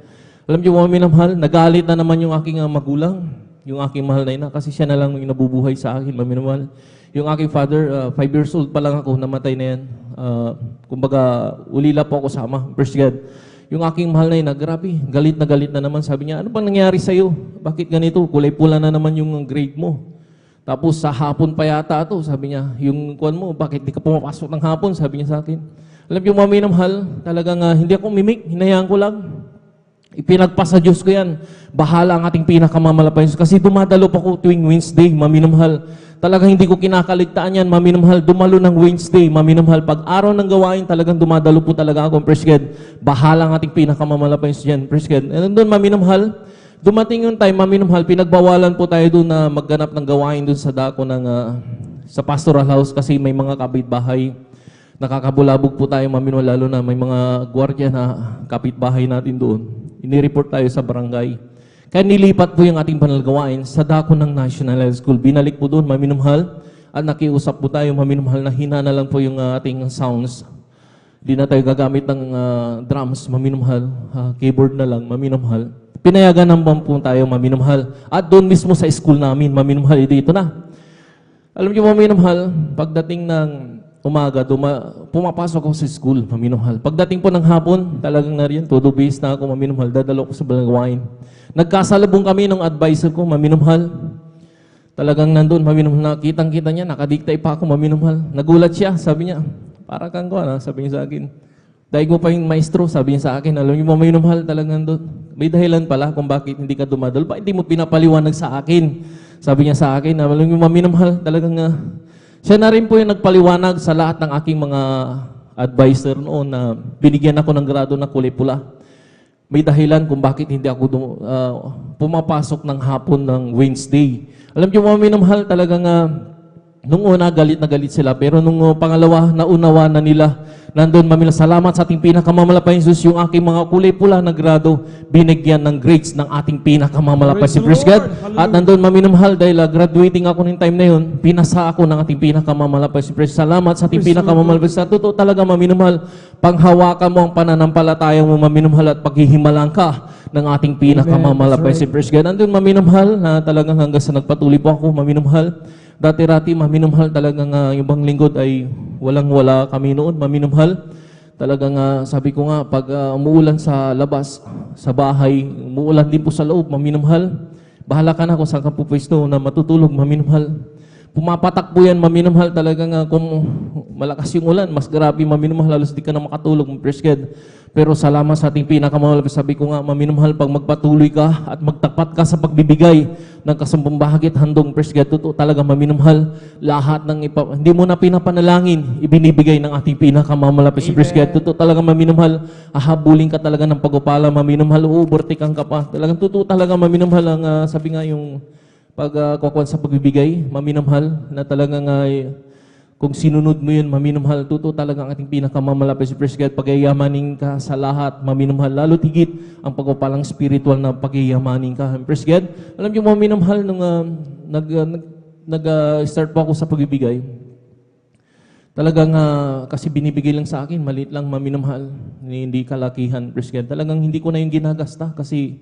Alam niyo, maminumhal, nagalit na naman yung aking magulang, yung aking mahal na ina, kasi siya na lang yung nabubuhay sa akin, maminumhal. Yung aking father, 5 years old pa lang ako, namatay na yan. Kumbaga, ulila po ako sama, praise God. Yung aking mahal na ina, grabe, galit na naman. Sabi niya, ano bang nangyari sa'yo? Bakit ganito? Kulay pula na naman yung grade mo. Tapos sa hapon pa yata ito, sabi niya, yung kuwan mo, bakit di ka pumapasok ng hapon? Sabi niya sa akin. Alam niyo, maminumhal, talagang hindi ako mimik, hinayaan ko lang. Ipinagpasa Diyos ko yan. Bahala ang ating pinakamalapit. Kasi dumadalo pa ko tuwing Wednesday, maminumhal. Talagang hindi ko kinakaligtaan yan, maminumhal. Dumalo ng Wednesday, maminumhal. Pag araw ng gawain, talagang dumadalo po talaga ako. Praise God. Bahala ang ating pinakamalapit yan. Praise God. And doon, maminumhal, dumating yung time, maminumhal, pinagbawalan po tayo doon na magganap ng gawain doon sa dako ng sa pastoral house kasi may mga kapitbahay. Nakakabulabog po tayo, maminumhal, lalo na may mga gwardiya na kapitbahay natin doon. Inireport tayo sa barangay. Kaya nilipat po yung ating banal gawain sa dako ng National High School. Binalik po doon, maminumhal, at nakiusap po tayo, maminumhal, na hina na lang po yung ating sounds. Hindi na tayo gagamit ng drums, maminumhal, keyboard na lang, maminumhal. Pinayagan naman po tayo, maminumhal. At doon mismo sa school namin, maminumhal, dito na. Alam niyo, maminumhal, pagdating ng umaga, pumapasok ako sa school, maminumhal. Pagdating po ng hapon, talagang nariyan, todo base na ako, maminumhal, dadalo ko sa balanggawain. Nagkasalubong kami ng advisor ko, maminumhal. Talagang nandun, maminumhal, kitang-kita niya, nakadiktay pa ako, maminumhal. Nagulat siya, sabi niya, para kang ko, sabi niya sa akin. Dahil ko pa yung maestro, sabi niya sa akin, alam niyo, maminumhal, talagang nandun. May dahilan pala kung bakit hindi ka dumadalo. Bakit hindi mo pinapaliwanag sa akin? Sabi niya sa akin, alam niyo, maminumhal, talagang siya na rin po yung nagpaliwanag sa lahat ng aking mga advisor noon na binigyan ako ng grado na kulay pula. may dahilan kung bakit hindi ako pumapasok ng hapon ng Wednesday. Alam niyo mga minamahal, talagang nung una galit na galit sila, pero nung pangalawa naunawa na nila. Nandun mamila, salamat sa ating pinakamamalapay Jesus, yung aking mga kulay pula na grado, binigyan ng grades ng ating pinakamamalapay si Praise God. At nandun maminamahal, dahil graduating ako ng time na yun, pinasa ako ng ating pinakamamalapay si Praise. Salamat sa ating pinakamamalapay. Sa totoo talaga maminamahal, panghawakan mo ang pananampalataya mo maminamahal at paghihimalang ka ng ating pinakamamalapay si Praise God. Nandun maminamahal na talagang hanggang sa nagpatuloy po ako maminamahal. Dati-rati, maminamahal talagang yung bang lingkod ay walang-wala kami noon, maminamahal. Talagang sabi ko nga, pag umuulan sa labas, sa bahay, umuulan din po sa loob, maminamahal. Bahala ka na kung saan ka po pwesto na matutulog, maminamahal. Pumapatak po yan, maminamahal, talagang kung malakas yung ulan, mas grabe, maminamahal, halos di ka na makatulog, praise God. Pero salamat sa ating pinakamalapit. Sabi ko nga, maminamahal, pag magpatuloy ka at magtapat ka sa pagbibigay ng kasampung bahagi at handong, praise God, totoo talaga maminamahal. Lahat ng hindi mo na pinapanalangin, ibinibigay ng ating pinakamalapit si praise God. Totoo talaga maminamahal, ahabulin ka talaga ng pagupala, maminamahal, uubortikan ka pa. Talagang totoo talaga maminamahal ang sabi nga yung pagkukuhan sa pagbibigay, maminamahal, na talagang kung sinunod mo yun, maminamahal, totoo talaga ang ating pinakamamalapit si praise God. Pagyayamanin ka sa lahat, maminamahal, lalo tigit ang pagpapalang spiritual na pagyayamanin ka. Praise God. Alam niyo, maminamahal, nung nag-start po ako sa pagbibigay, talagang kasi binibigay lang sa akin, maliit lang, maminamahal, hindi kalakihan, praise God. Talagang hindi ko na yung ginagasta kasi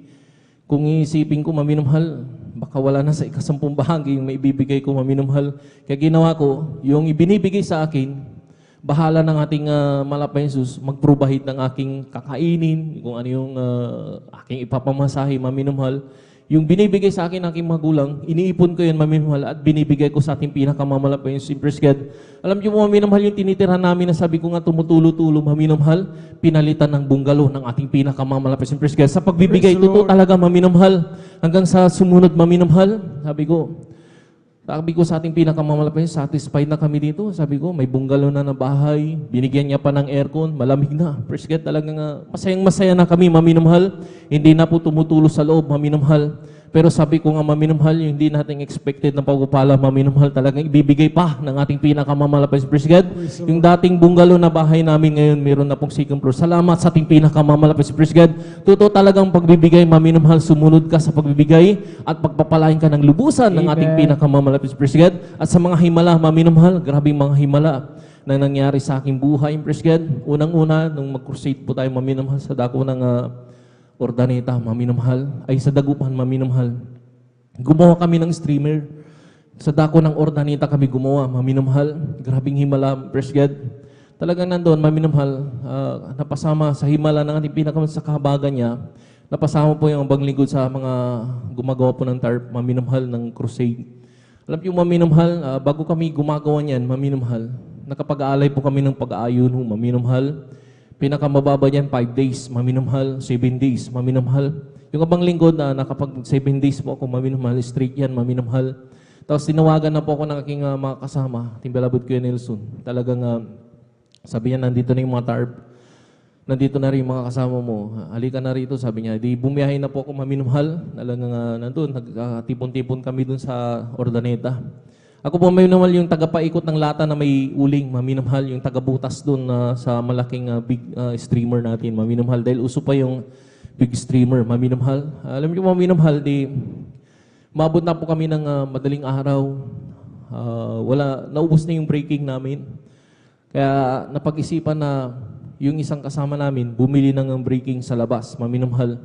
kung iisipin ko, maminamahal, baka wala na sa ikasampung bahagi yung maibibigay ko, maminamahal. Kaya ginawa ko, yung ibinibigay sa akin, bahala ng ating malapay Jesus, mag-provide ng aking kakainin, kung ano yung aking ipapamasahe, maminamahal. Yung binibigay sa akin ng aking magulang, iniipon ko yun, maminamahal, at binibigay ko sa ating pinakamamalapay yung praise God. Alam niyo mo, maminamahal, yung tinitira namin na sabi ko nga tumutulo-tulo, maminamahal, pinalitan ng bungalo ng ating pinakamamalapay yung praise God. Sa pagbibigay, totoo talaga, maminamahal, hanggang sa sumunod, maminamahal, sabi ko sa ating pinakamamalapay, satisfied na kami dito. Sabi ko, may bungalo na na bahay, binigyan niya pa ng aircon, malamig na. Praise God, talagang masayang-masaya na kami, maminamahal. Hindi na po tumutulo sa loob, maminamahal. Pero sabi ko nga, maminamahal, yung hindi natin expected na pagpapala, maminamahal, talagang ibibigay pa ng ating pinakamamalapay. Praise God. Yung dating bungalo na bahay namin ngayon, meron na pong second floor. Salamat sa ating pinakamamalapay. Praise God. Totoo talagang pagbibigay, maminamahal, sumunod ka sa pagbibigay at pagpapalain ka ng lubusan ng ating pinakamamalapay. Praise God. At sa mga himala, maminamahal, grabing mga himala na nangyari sa aking buhay. Praise God. Unang-una, nung mag-crusade po tayo, maminamahal, sa dako ng Ordaneta, maminamahal, ay sa Dagupan, maminamahal. Gumawa kami ng streamer. Sa dako ng Ordaneta kami gumawa, maminamahal. Grabing himala, praise God. Talagang nandoon, maminamahal, napasama sa himala ng ating pinakaman sa kahabagan niya, napasama po yung bang lingkod sa mga gumagawa po ng tarp, maminamahal, ng crusade. Alam niyo, maminamahal, bago kami gumagawa niyan, maminamahal, nakapag-aalay po kami ng pag-aayon, maminamahal. Pinakamababa niyan, 5 days, maminamahal, 7 days, maminamahal. Yung abang lingkod na nakapag 7 days po ako, maminamahal, straight yan, maminamahal. Tapos tinawagan na po ako ng aking mga kasama, Timbalabot Kuya Nelson. Talagang sabi niya, nandito na yung mga tarp. Nandito na rin yung mga kasama mo. Halika na rito, sabi niya. Di bumiyahin na po ako, maminamahal. Talagang nandun, nagtipon-tipon kami dun sa Ordaneta. Ako po maminamahal yung tagapaikot ng lata na may uling, maminamahal yung tagabutas doon sa malaking big streamer natin, maminamahal. Dahil uso pa yung big streamer, maminamahal. Alam niyo maminamahal, maabot na po kami ng madaling araw. Naubos na yung breaking namin. Kaya napag-isipan na yung isang kasama namin, bumili ng breaking sa labas, maminamahal.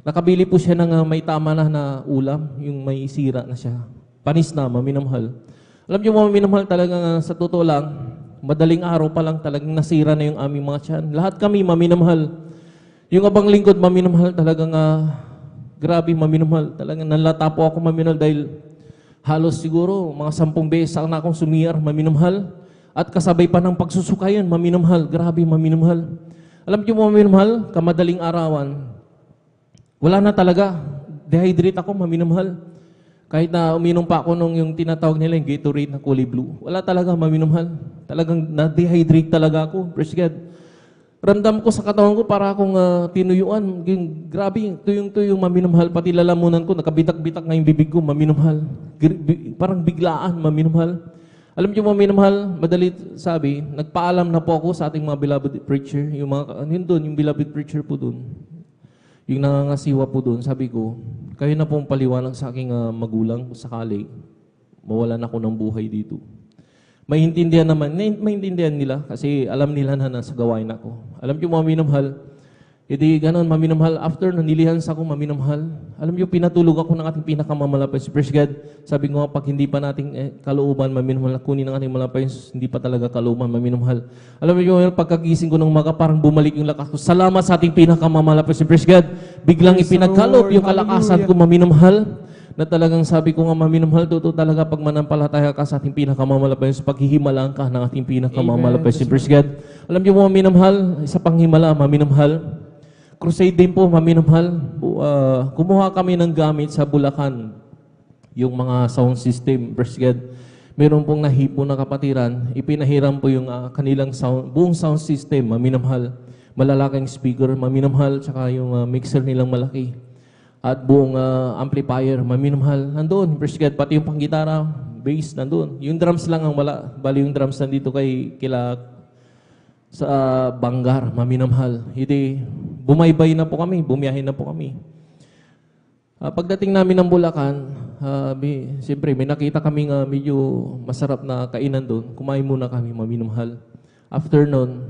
Nakabili po siya ng may tama na ulam, yung may sira na siya. Panis na, maminamahal. Alam niyo mga minamahal, talagang sa totoo lang, madaling araw pa lang talagang nasira na yung aming mga tiyan. Lahat kami maminamahal. Yung abang lingkod, maminamahal, talagang grabe, maminamahal. Talagang nalata po ako, maminamahal, dahil halos siguro mga 10 beses na akong sumiyar, maminamahal. At kasabay pa ng pagsusukayan, maminamahal. Grabe, maminamahal. Alam niyo maminamahal, kamadaling arawan, wala na talaga. Dehydrate ako, maminamahal. Kahit na uminom pa ako nung yung tinatawag nila yung Gatorade na kulay blue. Wala talaga, maminamahal. Talagang na-dehydrate talaga ako. Praise God. Ramdam ko sa katawan ko para akong tinuyuan. Grabe, tuyong-tuyong maminumhal. Pati lalamunan ko, nakabitak-bitak nga yung bibig ko, maminumhal. Parang biglaan, maminumhal. Alam niyo maminumhal, madali sabi, nagpaalam na po ako sa ating mga beloved preacher. Yung mga, yun doon, yung beloved preacher po doon. Yung nangangasiwa po doon, sabi ko, kayo na pong paliwanag sa aking magulang kung sakali, mawalan ako ng buhay dito. Maintindihan naman, maintindihan nila kasi alam nila na nasa gawain ako. Alam niyo maminamhal, edi ganon maminamhal, after nanilihan sa ako maminamhal, alam niyo pinatulog ako ng ating pinakamamalapay si Praise God. Sabi ko nga, pag hindi pa nating kalooban maminamhal, kunin ng ating malapay, hindi pa talaga kalooban maminamhal. Alam niyo, pagkagising ko ng umaga, parang bumalik yung lakas ko. Salamat sa ating pinakamamalapay si Praise God. Biglang ipinagkaloob yung kalakasan ko maminamhal. Na talagang sabi ko nga, maminamhal, totoo talaga pag manampalataya ka sa ating pinakamamalapay, sa paghihimalaan ka ng ating pinakamamalapay si Praise God. Alam niyo mo, maminamhal, isa pang himala, maminamhal. Crusade din po, maminamhal. Kumuha kami ng gamit sa Bulacan, yung mga sound system, Praise God. Meron pong nahipo na kapatiran, ipinahiram po yung kanilang buong sound system, maminamhal. Malalaking speaker, maminamhal, tsaka yung mixer nilang malaki. At buong amplifier, maminamhal, nandoon, Praise God, pati yung panggitara, bass, nandoon. Yung drums lang ang wala, bali yung drums nandito kila sa Bangar, maminamhal. Hindi, bumaybay na po kami, bumiyahin na po kami. Pagdating namin ng Bulacan, siyempre may nakita kaming medyo masarap na kainan doon. Kumain muna kami, maminamhal. After noon,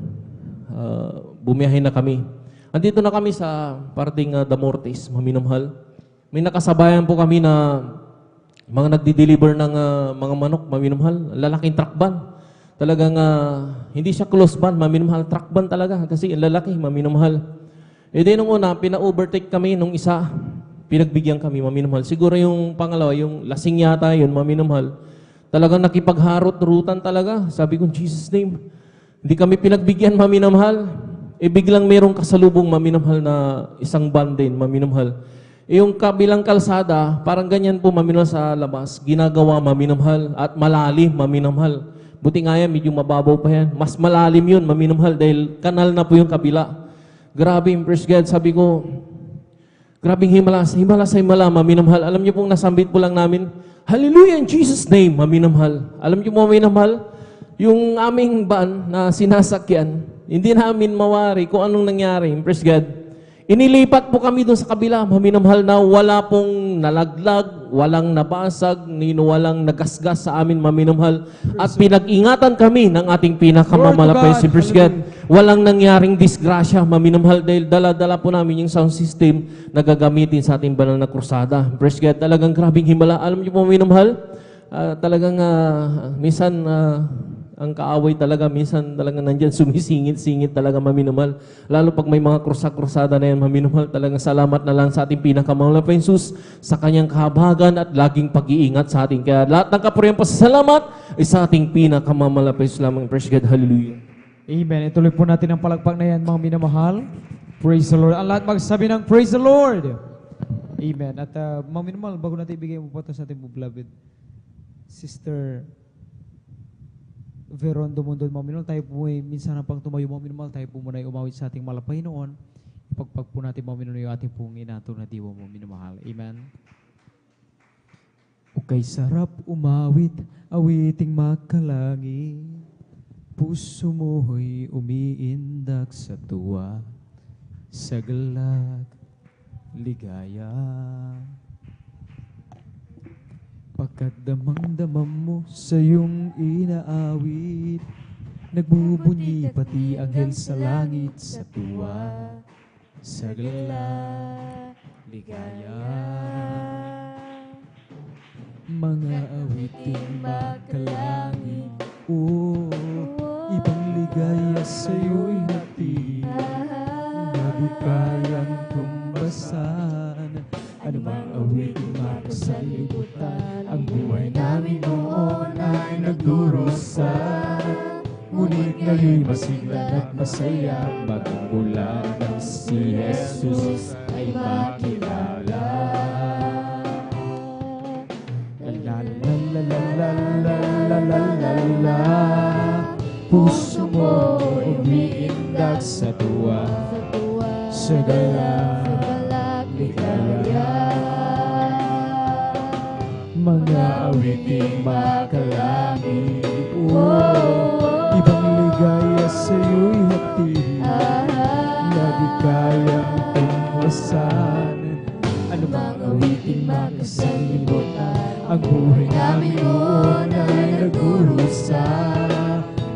bumiyahin na kami. Andito na kami sa parting Damortes, maminamhal. May nakasabayan po kami na mga nagdi-deliver ng mga manok, maminamhal. Lalaking truck van. Talagang hindi siya close van, maminamhal. Truck van talaga kasi lalaki, maminamhal. E di nung una, pina-overtake kami nung isa. Pinagbigyan kami, maminamhal. Siguro yung pangalawa, yung lasing yata yun, maminamhal. Talagang nakipagharot-rutan talaga. Sabi ko, Jesus name. Hindi kami pinagbigyan, maminamhal. Biglang mayroong kasalubong maminamhal na isang van din, maminamhal. Yung kabilang kalsada, parang ganyan po maminamhal sa labas, ginagawa maminamhal at malalim, maminamhal. Buti nga yan, medyo mababaw pa yan. Mas malalim yun, maminamhal, dahil kanal na po yung kabila. Grabe, Praise God, sabi ko, grabing himala sa himala, maminamhal. Alam niyo pong nasambit po lang namin, Hallelujah in Jesus' name, maminamhal. Alam niyo po, maminamhal, yung aming van na sinasakyan, hindi namin mawari kung anong nangyari. Praise God. Inilipat po kami doon sa kabila, maminamhal, na wala pong nalaglag, walang nabasag, walang nagasgas sa amin, maminamhal. At pinag-ingatan kami ng ating pinakamamalapay si Praise God. Walang nangyaring disgrasya, maminamhal, dahil dala-dala po namin yung sound system na gagamitin sa ating banal na krusada. Praise God, talagang grabing himala. Alam niyo po, maminamhal, talagang minsan ang kaaway talaga, minsan talaga nandyan sumisingit-singit talaga, maminamahal. Lalo pag may mga krusada na yan, maminamahal, talagang salamat na lang sa ating pinakamamalapay Jesus sa kanyang kahabagan at laging pag-iingat sa ating. Kaya lahat ng kapurihan pasasalamat ay sa ating pinakamamalapay Jesus lamang. Praise God, hallelujah. Amen. Ituloy po natin ang palagpak na yan, mga minamahal. Praise the Lord. Ang lahat magsabi ng praise the Lord. Amen. At mga minamahal, bago natin ibigay mo po ito sa ating beloved Sister Veron Dumondon, mga minamahal, tayo po ay minsan na pang tumayo, mga minamahal, tayo po muna ay umawit sa ating malapay noon. Ipagpag po natin, mga minamahal, yung ating pong inato na diwa, mga minamahal. Amen. O kay sarap umawit, awiting makalangit, puso mo'y umiindak sa tuwa, sa galak, ligaya. Pagkat damang-damam mo sa iyong inaawit, nagbubunyi pati anghel sa langit sa tuwa, sa galak, ligaya. Mga awiting magkalangit, ibang ligaya sa iyo'y hatid, na di kayang tumbasan. Anumang awiting makasalibutan, ang buhay namin noon ay nagdurusa. Ngunit ngayon'y masiglan at masaya, magmula nang si Jesus ay makilala. La la la la la la la la la la, puso mo umiindak sa tuwa. sa galak, ligaya. Mga awiting makalangit, ibang ligaya sa'yo'y hatid, na di kayang tungwasan. Anumang awiting makasalimutan, ang buhay namin noon ay nagdurusa.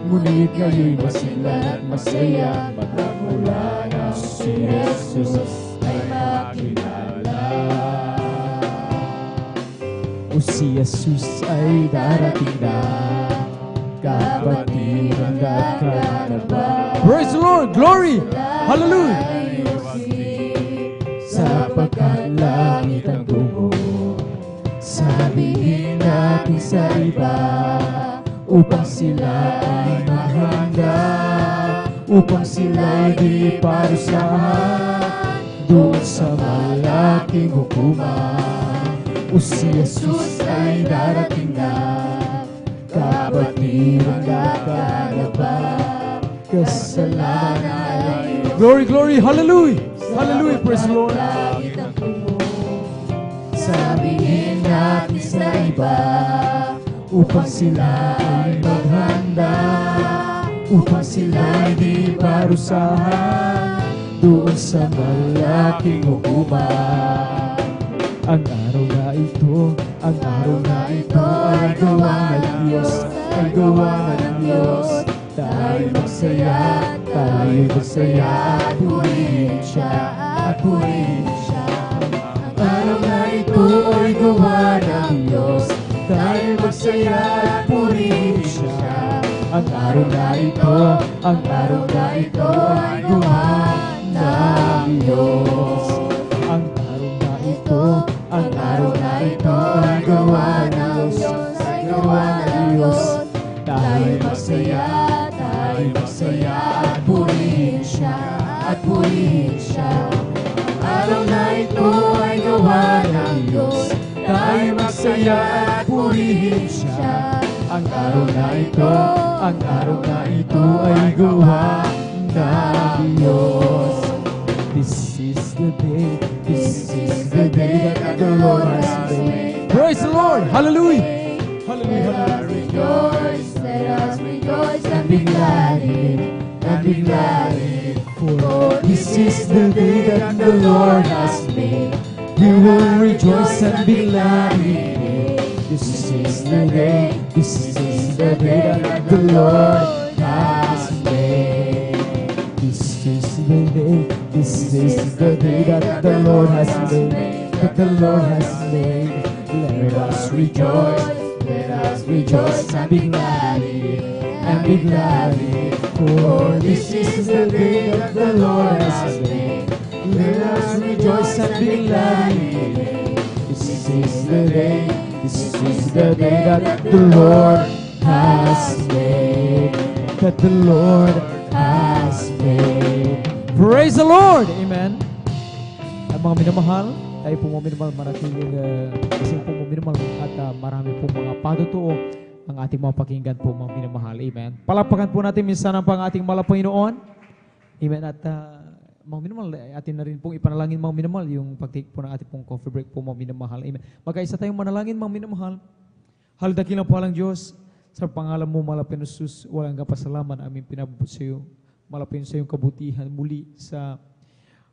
Ngunit ngayon'y masigla at masaya, magmula na si Jesus ay makilala. O si Jesus ay darating na, kapatiran at kalaba. Praise the Lord! Glory! Hallelujah! Sapagkat langit ang tungo, sabihin natin sa iba, upang sila ay maghanda, upang sila ay di parusahan doon sa malaking hukuman. O si Jesus ay darating na, kapatiran at kalaba, kasalanan ay... Glory, glory, hallelujah! Hallelujah, praise the Lord! Sabihin natin sa iba, upang sila ay maghanda, upang sila ay di parusahan doon sa malaking hukuman. Ang araw na ito, ang araw na ito ay gawa ng Diyos, ay gawa ng Diyos. Tayo magsaya, tayo magsaya at purihin siya, at purihin siya. Ang araw na ito ay gawa ng Diyos, tayo magsaya at purihin siya. Ang araw na ito, ang araw na ito ay gawa ng Diyos. Ang araw na ito, ang araw na ito ay gawa ng Diyos, ay gawa ng Diyos. Tayo magsaya, tayo magsaya at purihin siya, at purihin siya. Ang araw na ito ay gawa ng Diyos, tayo magsaya at purihin siya. Ang araw na ito, ang araw na ito ay gawa ng Diyos. This is the day, this is the day that the Lord has made. Praise the Lord! Hallelujah! Hallelujah! Rejoice, let us rejoice and be glad in it, and be glad in it. For This is the day that the Lord has made. We will rejoice and be glad in it. This is the day, this is the day that the Lord has made. This is the day, this is the day that the Lord has made, that the Lord has made. Let us rejoice and be glad in it, and be glad in it. For this is the day that the Lord has made. Let us rejoice and be glad in it. This is the day, this is the day that the Lord has made, that the Lord has made. Praise the Lord! Amen. At mga minamahal, tayo po mga minamahal, manatiling kasi po mga minamahal at marami po mga patutuo ang ating mga pakinggan po mga minamahal. Amen. Palakpakan po natin minsan ang pang ating Panginoon. Amen. At mga minamahal, atin na rin pong ipanalangin mga minamahal yung pag-take po ng ating pong coffee break po mga minamahal. Amen. Magkaisa tayong manalangin mga minamahal. Haldakilang po lang Diyos, sa pangalan mo malapin na Jesus, walang kapasalaman aming pinabubot sa iyo. Malapin sa iyong kabutihan muli sa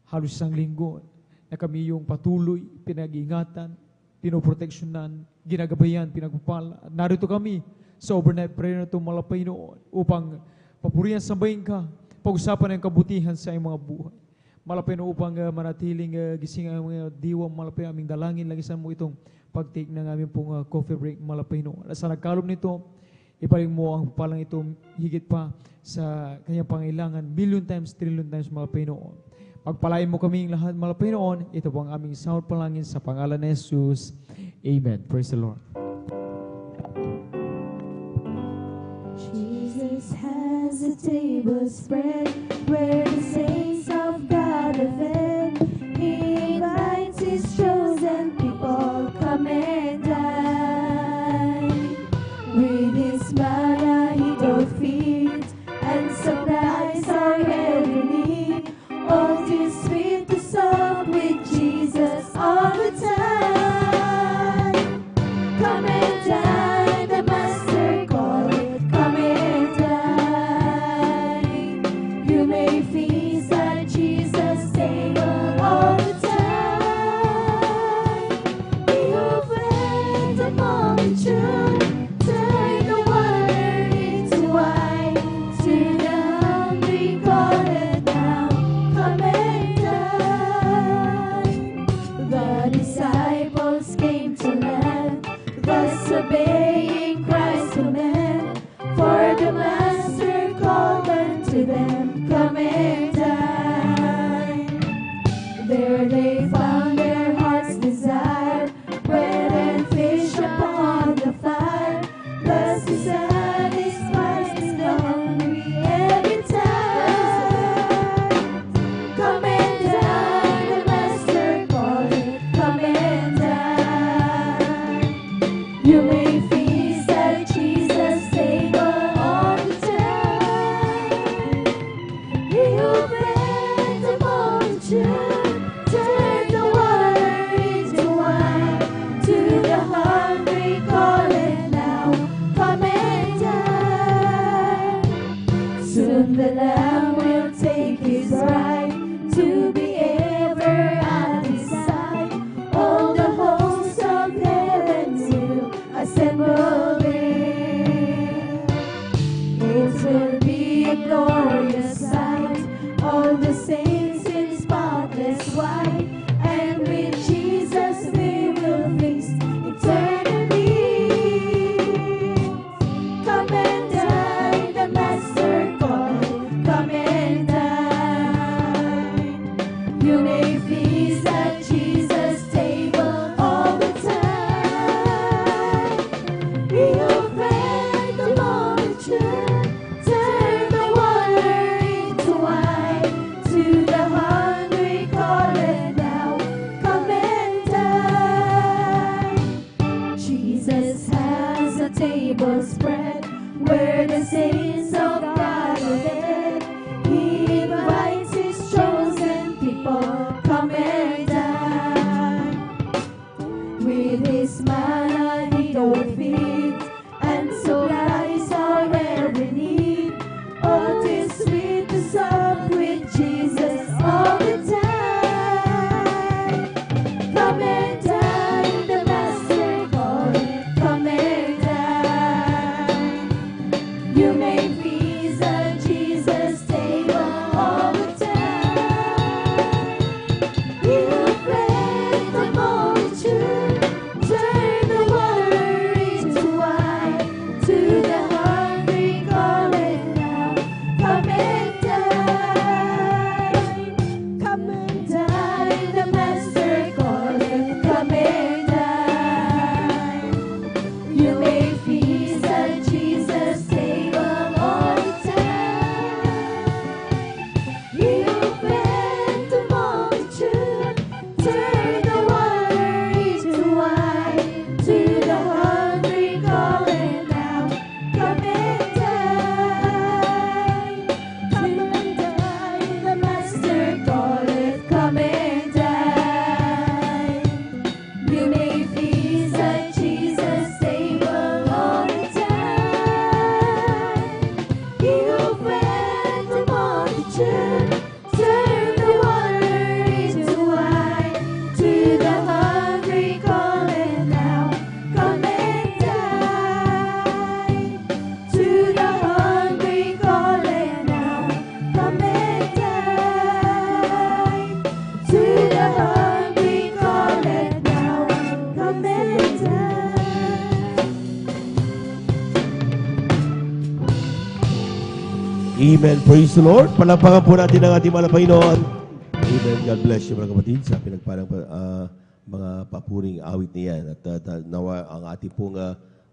halos isang linggo na kami yung patuloy, pinag-ingatan, pinoproteksyonan, ginagabayan, pinagpapala. Narito kami sa overnight prayer na ito malapay noon upang papurihan, sambahin ka, pag-usapan ang kabutihan sa iyong mga buhay. Malapay na upang manatiling gising ang mga diwa, malapay aming dalangin, lagisan mo itong pag-take ng aming pong coffee break, malapay noon. At sa nagkalom nito, ipaling mo ang palang ito higit pa sa kanyang pangailangan, million times, trillion times, malapay noon. Pagpalain mo kaming lahat, malapay noon. Ito po ang aming sahod palangin sa pangalan ni Jesus. Amen. Praise the Lord. Jesus has a table spread where the saints of God are fed. He invites his chosen people, come and dine. With his manna he doth feed and supplies our every need. All his spirit they found their heart's desire, bread and fish upon the fire. Thus he satisfies the hungry every time. Come and dine, the Master calleth, come and dine. You may feast at Jesus' table all the time. He who fed the multitude, turned the water into wine. To the hungry calleth now, come and dine. Soon the Lamb will take his right to be ever at his side. All the hosts of heaven will assemble there. It will be a glorious sight, all the saints in spotless white, and with Jesus we will feast eternally. Come and dine, the Master calleth, come and dine. You may feast at Jesus' table all the time. He who fed the multitude, turned the water into wine. To the hungry calleth now, come and dine. Jesus has a table spread where the saints of God are fed. He invites his chosen people, come and dine. With his manna he doth feed, and supplies our every need. Oh, 'tis sweet to sup with Jesus all the time. Come and dine, the Master calleth, come and dine. You may feast at Jesus' table all the time. He who fed the multitude, turned the water into wine. To the hungry calleth now, come and dine. Come and dine, the Master calleth, come and dine. You may feast at Jesus' table all the time. He who fed the multitude, turned the water into wine. To the hungry calleth now, come and dine. Come and dine, the Master calleth, come and dine. You may feast at Jesus' table all the time. He who fed the multitude, turned the water into wine. To the hungry calleth now, come and dine. To the hungry calleth now, come and dine. To the hungry calleth now, come and dine. Amen. Praise the Lord. Palakpakan po natin ang ating mahal na Panginoon. Amen. God bless you mga kapatid sa pinagparang mga papuring awit niyan. At nawa ang ating pong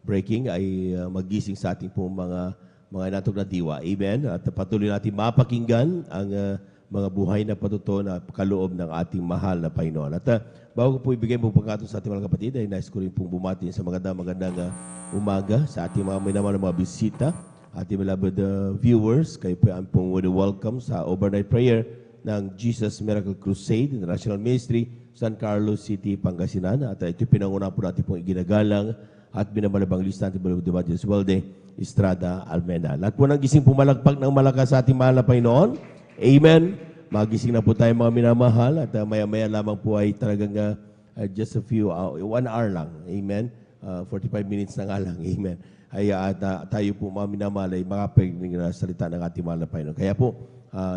breaking ay magising sa ating pong mga natog na diwa. Amen. At patuloy natin mapakinggan ang mga buhay na patuto na kaloob ng ating mahal na Panginoon. At bago ko po ibigay po pagkatong sa ating mga kapatid, ay nais ko rin pong bumati sa magandang umaga sa ating mga minamahal na mga bisita, ating beloved viewers. Kayo po ang pong welcome sa overnight prayer ng Jesus Miracle Crusade International Ministry, San Carlos City, Pangasinan. At ito pinanguna po natin pong iginagalang at binabalabang lista natin beloved Evangelist Walde Estrada Almena. Lahat po ng gising pumalagpak ng malakas sa ating mahal na Panginoon. Amen. Magising na po tayo mga minamahal at maya-maya lamang po ay talagang just a few, 1 hour lang. Amen. 45 minutes na nga lang. Amen. Ay tayo po mga minamahal ay makapagiling na salita ng ating mahal na Panginoon. Kaya po,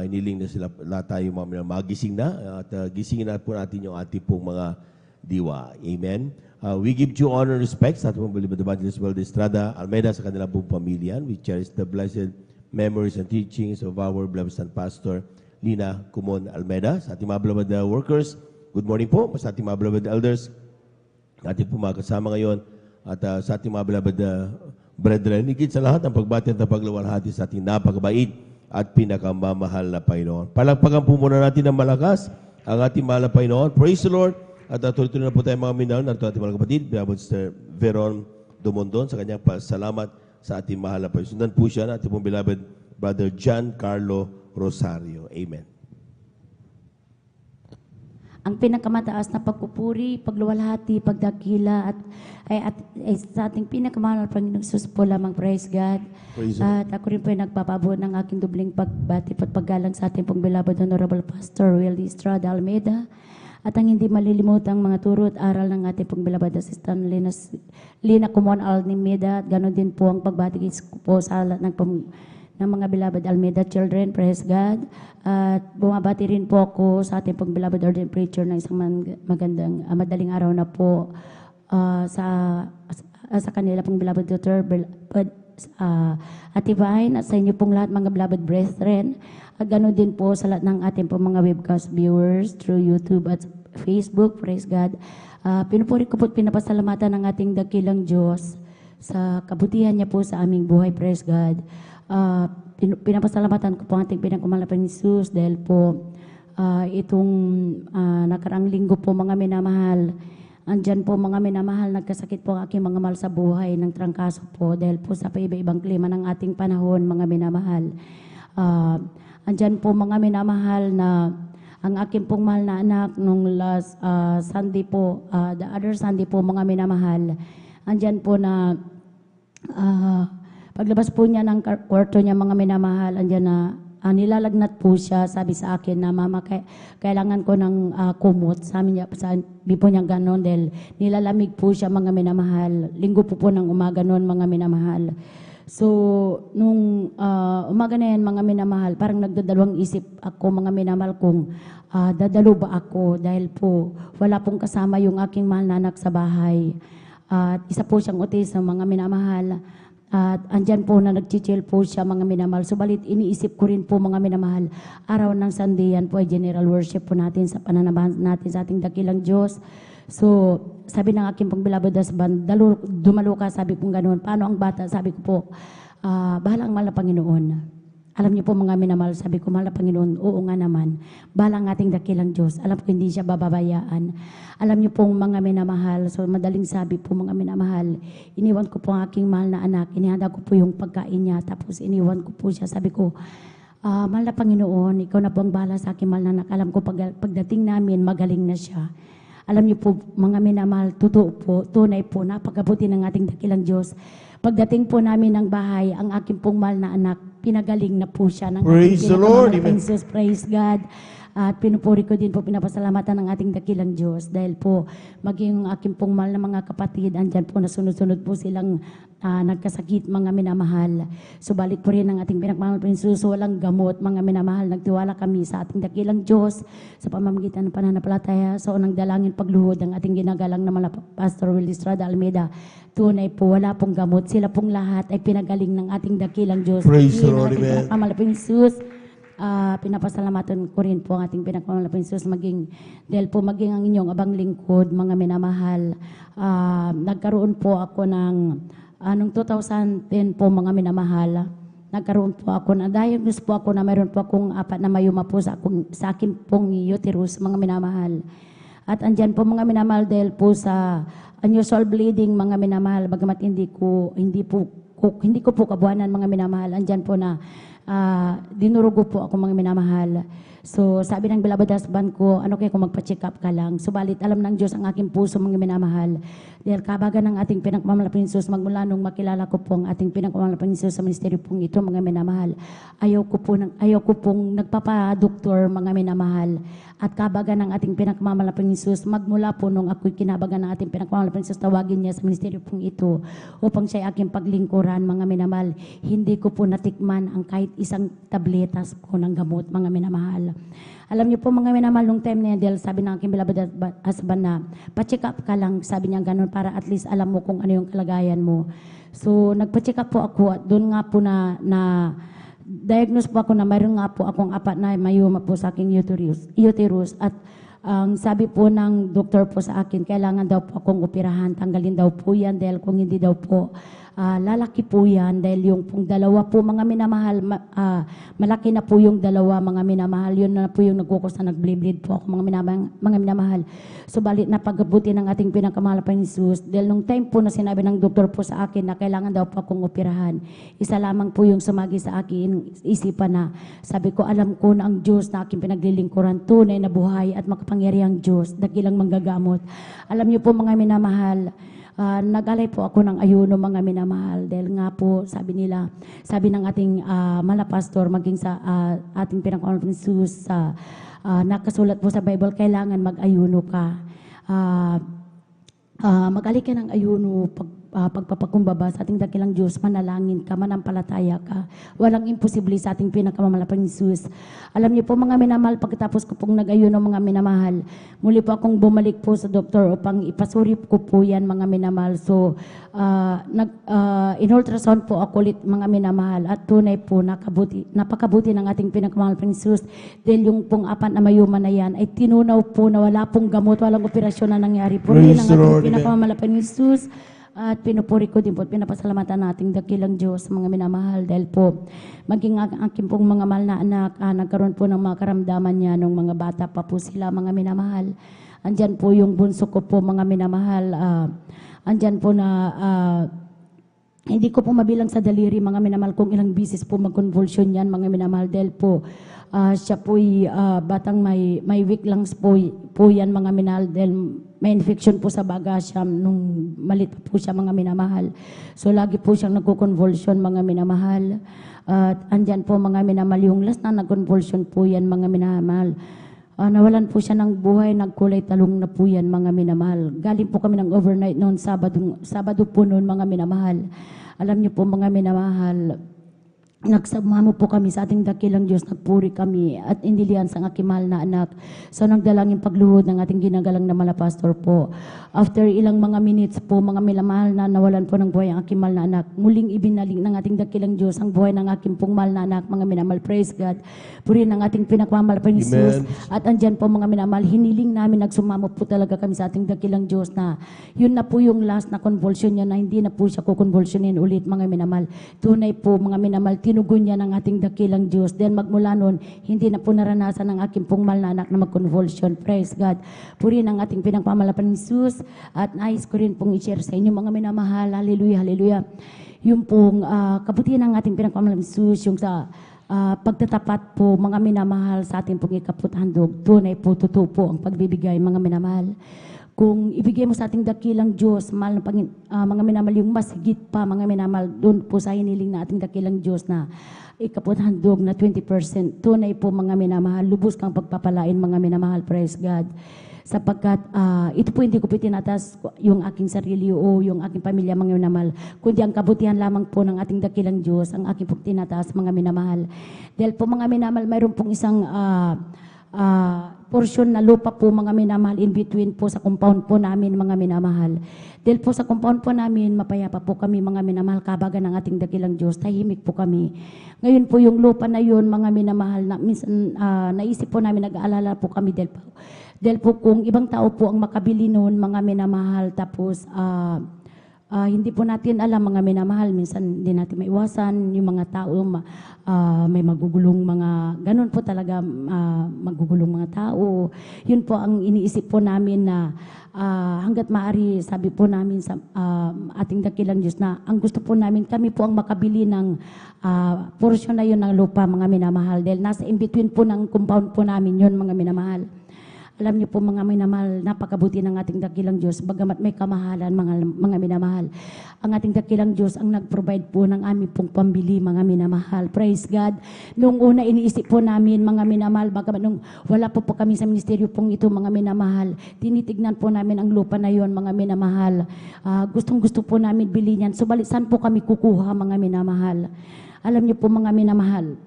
iniling na sila lahat tayo mga minamahal. Magising na at gisingin na po natin yung ating pong mga diwa. Amen. We give due honor and respect sa ating pong beloved Evangelist Walde Estrada Almeda sa kanilang pong pamilya. We cherish the blessed memories and teachings of our beloved Pastor Lina Kumon Almeda. Sa ating mga beloved workers, good morning po sa ating mga beloved elders, ating po mga kasama ngayon, at sa ating mga beloved brethren, higit sa lahat ang pagbati at pagluwalhati sa ating napakabait at pinakamamahal na Panginoon. Palakpakan po muna natin ng malakas ang ating mahal na Panginoon. Praise the Lord. At tuloy-tuloy na po tayo mga minahal na ating mga kapatid, Beloved Sister Veron Dumondon, sa kanyang pasalamat sa ating mahal na Panginoon. Sundan po siya na ating pong beloved Brother John Carlo Rosario. Amen. Ang pinakamataas na pagpupuri, pagluwalhati, pagdakila at sa ating pinakamahal na Panginoong Sus po lamang, praise God. Praise At ako rin po ay nagpapabuo ng aking dubling pagbati at paggalang sa ating pong beloved Honorable Pastor Willie Estrada Almeida at ang hindi malilimutang mga turo at aral ng ating pong beloved Assistant Lina Kumon Almeida at ganoon din po ang pagbati po sa lahat ng mga beloved Almeida children, praise God. At bumabati rin po ako sa ating pong beloved ordained preacher ng isang magandang madaling araw na po sa kanila pong beloved daughter Ate Vine at sa inyo pong lahat mga beloved brethren. At ganoon din po sa lahat ng ating pong mga webcast viewers through YouTube at Facebook, praise God. Pinupuri ko po at pinapasalamatan ng ating dakilang Diyos sa kabutihan niya po sa aming buhay, praise God. Pinapasalamatan ko po ang ating pinagmamahal na Jesus dahil po itong nakaraang linggo po mga minamahal, andyan po mga minamahal, nagkasakit po ang aking mga mahal sa buhay ng trangkaso po dahil po sa iba-ibang klima ng ating panahon mga minamahal. Andyan po mga minamahal na ang aking pong mahal na anak nung last Sunday po, the other Sunday po mga minamahal, andyan po na paglabas po niya ng kwarto niya mga minamahal, andyan na nilalagnat po siya, sabi sa akin na mama, kailangan ko ng kumot. Sabi po niya gano'n dahil nilalamig po siya mga minamahal. Linggo po ng umaga noon mga minamahal. So, nung umaga na yan mga minamahal, parang nagdadalawang isip ako mga minamahal kung dadalo ba ako dahil po wala pong kasama yung aking mahal na anak sa bahay. At isa po siyang autism mga minamahal. At andyan po na nag-chill po siya mga minamahal. Subalit iniisip ko rin po mga minamahal, araw ng Sunday yan po ay general worship po natin sa pananabahan natin sa ating dakilang Diyos. So sabi ng aking pong beloved husband, dumalo ka, sabi kong ganoon. Paano ang bata? Sabi ko po, bahala ang mahal na Panginoon. Alam niyo po mga minamahal, sabi ko mahal na Panginoon, oo nga naman. Bahala ang ating dakilang Diyos. Alam ko hindi siya bababayaan. Alam niyo pong mga minamahal, so madaling sabi po mga minamahal, iniwan ko po ang aking mahal na anak, inihanda ko po yung pagkain niya, tapos iniwan ko po siya. Sabi ko, mahal na Panginoon, ikaw na po ang bahala sa aking mahal na anak. Alam ko pagdating namin, magaling na siya. Alam niyo po mga minamahal, totoo po, tunay po, napakabuti ng ating dakilang Diyos. Pagdating po namin ng bahay, ang aking pong mahal na anak, pinagaling na po siya ng Praise the Lord. Amen. Praise God. At pinupuri ko din po, pinapasalamatan ng ating dakilang Diyos dahil po maging aking pong mahal na mga kapatid, andyan po nasunod-sunod po silang nagkasakit mga minamahal. Subalit po rin ang ating pinagmamahal po Jesus, walang gamot mga minamahal. Nagtiwala kami sa ating dakilang Diyos sa pamamagitan ng pananampalataya sa unang dalangin pagluhod ng ating ginagalang na Pastor Willie Estrada Almeida. Tunay po, wala pong gamot. Sila pong lahat ay pinagaling ng ating dakilang Diyos. Praise the Lord, amen. Pinagmamahal po Jesus. Pinapasalamatan ko rin po ang ating pinagmamahal po Jesus dahil po maging ang inyong abang lingkod mga minamahal. Nagkaroon po ako ng noong 2010 po mga minamahal, nagkaroon po ako na-diagnose po ako na mayroon po akong 4 na mayuma po sa akin pong uterus mga minamahal. At andyan po mga minamahal dahil po sa unusual bleeding mga minamahal, bagamat hindi ko po kabuhanan mga minamahal, andyan po na dinurugo po ako mga minamahal. So sabi ng beloved husband ko, ano kaya kung magpa-check up ka lang? Subalit alam ng Diyos ang aking puso mga minamahal. Dahil kabagan ng ating pinagmamahal ng Jesus, magmula nung makilala ko po ang ating pinagmamahal ng Jesus sa ministeryo pong ito mga minamahal. Ayaw ko pong nagpapadoktor mga minamahal. At kabagan ng ating pinagmamahal ng Jesus, magmula po nung ako'y kinabagan ng ating pinagmamahal ng Jesus, tawagin niya sa ministeryo pong ito upang siya aking paglingkuran mga minamahal. Hindi ko po natikman ang kahit isang tabletas po ng gamot mga minamahal. Alam niyo po mga minamahal, nung time na yan, dahil sabi ng aking beloved husband na, pa-check up ka lang, sabi niya ganun, para at least alam mo kung ano yung kalagayan mo. So, nagpa-check up po ako at doon nga po na diagnose po ako na mayroon nga po akong 4 na mayuma po sa aking uterus. At ang sabi po ng doktor po sa akin, kailangan daw po akong operahan, tanggalin daw po yan dahil kung hindi daw po, lalaki po yan dahil yung pong dalawa po mga minamahal, malaki na po yung dalawa mga minamahal, yun na po yung nagkukos na nag-bleed po ako mga minamahal. Subalit na pagkabuti ng ating pinakamahal pa Jesus, dahil nung time po na sinabi ng doktor po sa akin na kailangan daw po akong operahan, isa lamang po yung sumagi sa akin, isipan na, sabi ko alam ko na ang Diyos na aking pinaglilingkuran, tunay na buhay at makapangyarihang Diyos, dakilang manggagamot. Alam niyo po mga minamahal, nagalay po ako ng ayuno mga minamahal dahil nga po sabi ng ating malapastor maging sa ating pinaka-conference Jesus nakasulat po sa Bible, kailangan mag-ayuno ka. Mag-alay ka ng ayuno, pagpapakumbaba sa ating dakilang Diyos, manalangin ka, manampalataya ka. Walang imposible sa ating pinakamamalapang Jesus. Alam niyo po mga minamahal, pagkatapos ko pong nag-ayuno mga minamahal, muli po akong bumalik po sa doktor upang ipasuri ko po yan mga minamahal. So, in-ultrasound po ako ulit mga minamahal at tunay po napakabuti ng ating pinakamamalapang Jesus dahil yung pong apat na mayuma na yan ay tinunaw po na wala pong gamot, walang operasyon na nangyari. Puri ng ating pinakamamalapang Jesus. At pinupuri ko din po at pinapasalamatan nating dakilang Diyos mga minamahal dahil po maging aking pong mga mahal na anak nagkaroon po ng mga karamdaman niya nung mga bata pa po sila mga minamahal. Andyan po yung bunso ko po mga minamahal. Andyan po na hindi ko po mabilang sa daliri mga minamahal kung ilang bisis po mag-convulsion yan mga minamahal dahil po siya po'y batang may weak lungs po yan mga minamahal dahil may infection po sa baga siya nung malit po siya mga minamahal. So lagi po siyang nagko-convulsion mga minamahal. At andyan po mga minamahal yung last na nag-convulsion po yan mga minamahal. Nawalan po siya ng buhay, nagkulay talong na po yan mga minamahal. Galing po kami ng overnight noon, Sabado po noon mga minamahal. Alam niyo po mga minamahal, nagsagmamo po kami sa ating dakilang Diyos, nagpuri kami at indilian sa aking mahal na anak. So nagdalangin pagluhod ng ating ginagalang na malapastor po. After ilang mga minutes po, mga minamahal na nawalan po ng buhay ang aking mahal na anak, muling ibinaling ng ating dakilang Diyos ang buhay ng aking pong mahal na anak, mga minamahal. Praise God. Puri ng ating pinakmamahal pa ni Jesus. At andyan po mga minamahal, hiniling namin, nagsumamo po talaga kami sa ating dakilang Diyos na yun na po yung last na convulsion niya na hindi na po siya kukonvulsionin ulit mga minamahal. Tunay po mga minamahal, tinugon niya ng ating dakilang Diyos. Then magmula noon, hindi na po naranasan ng aking pong mahal na anak na mag-convulsion. Praise God. Puri ng ating pinagpamalapan ni Jesus. At nais ko rin pong i-share sa inyo mga minamahal. Hallelujah, hallelujah. Yung pong kabutihan ng ating pinagpamalapan ni Jesus, yung sa pagtatapat po mga minamahal sa ating pong ikaputhandog. Tunay po, totoo po ang pagbibigay mga minamahal. Kung ibigay mo sa ating dakilang Diyos, mahal na mga minamahal, yung mas higit pa mga minamahal, doon po sa hiniling na ating dakilang Diyos na ikaputhandog na 20%. Tunay po mga minamahal, lubos kang pagpapalain mga minamahal, praise God. Sapagkat ito po hindi ko po tinatas yung aking sarili o yung aking pamilya mga minamahal, kundi ang kabutihan lamang po ng ating dakilang Diyos, ang aking po tinataas mga minamahal. Dahil po mga minamahal, mayroon pong isang portion na lupa po mga minamahal in between po sa compound po namin mga minamahal. Dahil po sa compound po namin, mapayapa po kami mga minamahal, kabagan ng ating dakilang Diyos, tahimik po kami. Ngayon po yung lupa na yun mga minamahal, na minsan naisip po namin, nag-aalala po kami dahil po kung ibang tao po ang makabili noon mga minamahal, tapos hindi po natin alam mga minamahal, minsan hindi natin maiwasan yung mga tao, may magugulong mga, ganun po talaga, magugulong mga tao. Yun po ang iniisip po namin na hanggat maaari, sabi po namin sa ating dakilang Diyos na ang gusto po namin, kami po ang makabili ng portion na yun ng lupa mga minamahal. Dahil nasa in between po ng compound po namin yun mga minamahal. Alam niyo po mga minamahal, napakabuti ng ating dakilang Diyos, bagamat may kamahalan mga minamahal. Ang ating dakilang Diyos ang nag-provide po ng aming pong pambili mga minamahal. Praise God. Noong una iniisip po namin mga minamahal, bagamat nung wala po kami sa ministeryo pong ito mga minamahal, tinitignan po namin ang lupa na yon mga minamahal. Gustong gusto po namin bilhin yan. Subalit saan po kami kukuha mga minamahal? Alam niyo po mga minamahal,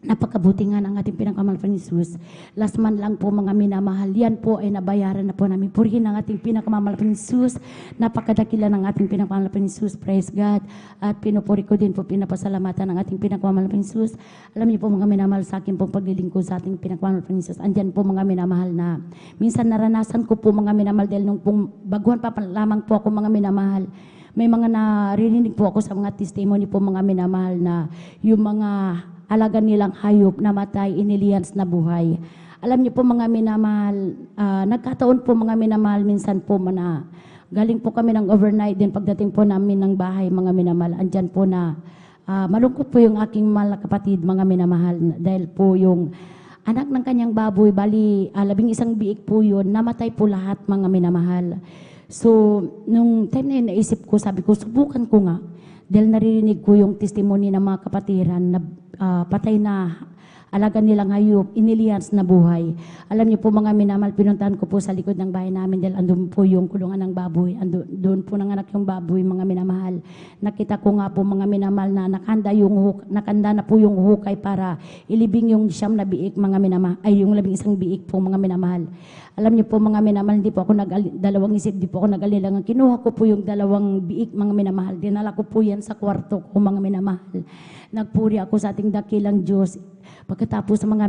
Napakabuti nga ng ating pinakamal na Jesus. Last man lang po mga minamahal, yan po ay nabayaran na po namin. Purihin ang ating pinakamal na Jesus. Napakadakila ng ating pinakamal na Jesus. Praise God. At pinupuri ko din po, pinapasalamatan ng ating pinakamal na Jesus. Alam niyo po mga minamahal sa akin pong paglilingkod sa ating pinakamal na Jesus. Andyan po mga minamahal na minsan naranasan ko po mga minamahal dahil nung pong baguhan pa lamang po ako mga minamahal. May mga naririnig po ako sa mga testimony po mga minamahal na yung mga alaga nilang hayop namatay, inilians na buhay. Alam niyo po mga minamahal, nagkataon po mga minamahal minsan po na galing po kami ng overnight din pagdating po namin ng bahay mga minamahal. Andyan po na malungkot po yung aking mahal na kapatid mga minamahal dahil po yung anak ng kanyang baboy, bali 11 biik po yun, namatay po lahat mga minamahal. So, nung time na yun, naisip ko, sabi ko, subukan ko nga. Dahil naririnig ko yung testimony ng mga kapatiran na patay na alaga nilang hayop, inilians na buhay. Alam niyo po mga minamahal, pinuntahan ko po sa likod ng bahay namin dahil andun po yung kulungan ng baboy. Doon po nanganak yung baboy, mga minamahal. Nakita ko nga po mga minamahal na nakanda na po yung hukay para ilibing yung siyam na biik mga minamahal, ay yung 11 biik po mga minamahal. Alam niyo po mga minamahal, hindi po ako dalawang isip, di po ako nag-alilangan. Kinuha ko po yung 2 biik mga minamahal. Dinala ko po yan sa kwarto ko mga minamahal. Nagpuri ako sa ating dakilang Diyos. Pagkatapos sa mga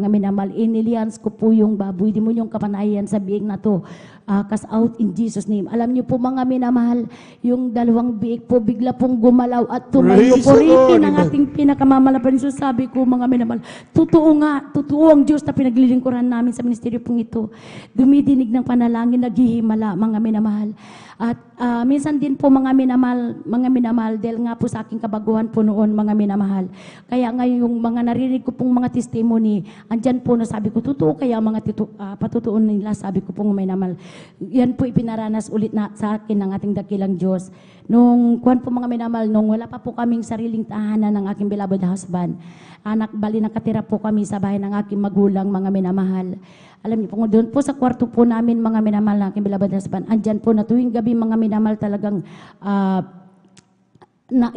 minamahal, inilians ko po yung baboy. Di mo yung kapanayan sa biik na to. Cast out in Jesus' name. Alam niyo po mga minamahal, yung 2 biik po bigla pong gumalaw at tumayo. Purihin ang ating pinakamamalapan. So sabi ko mga minamahal, totoo nga, totoo ang Diyos na pinaglilingkuran namin sa ministeryo pong ito. Dumidinig ng panalangin, naghihimala mga minamahal. At minsan din po mga minamahal, dahil nga po sa aking kabaguhan po noon mga minamahal. Kaya ngayon yung mga narinig ko pong mga testimony, andyan po na sabi ko, totoo kaya mga patutuon nila, sabi ko pong minamahal. Yan po ipinaranas ulit na sa akin ng ating dakilang Diyos. Nung kuwan po mga minamahal, nung wala pa po kaming sariling tahanan ng aking beloved husband, bali nakatira po kami sa bahay ng aking magulang mga minamahal. Alam niyo po, doon po sa kwarto po namin mga minamahal ng aking beloved husband, andyan po na tuwing gabi mga minamahal talagang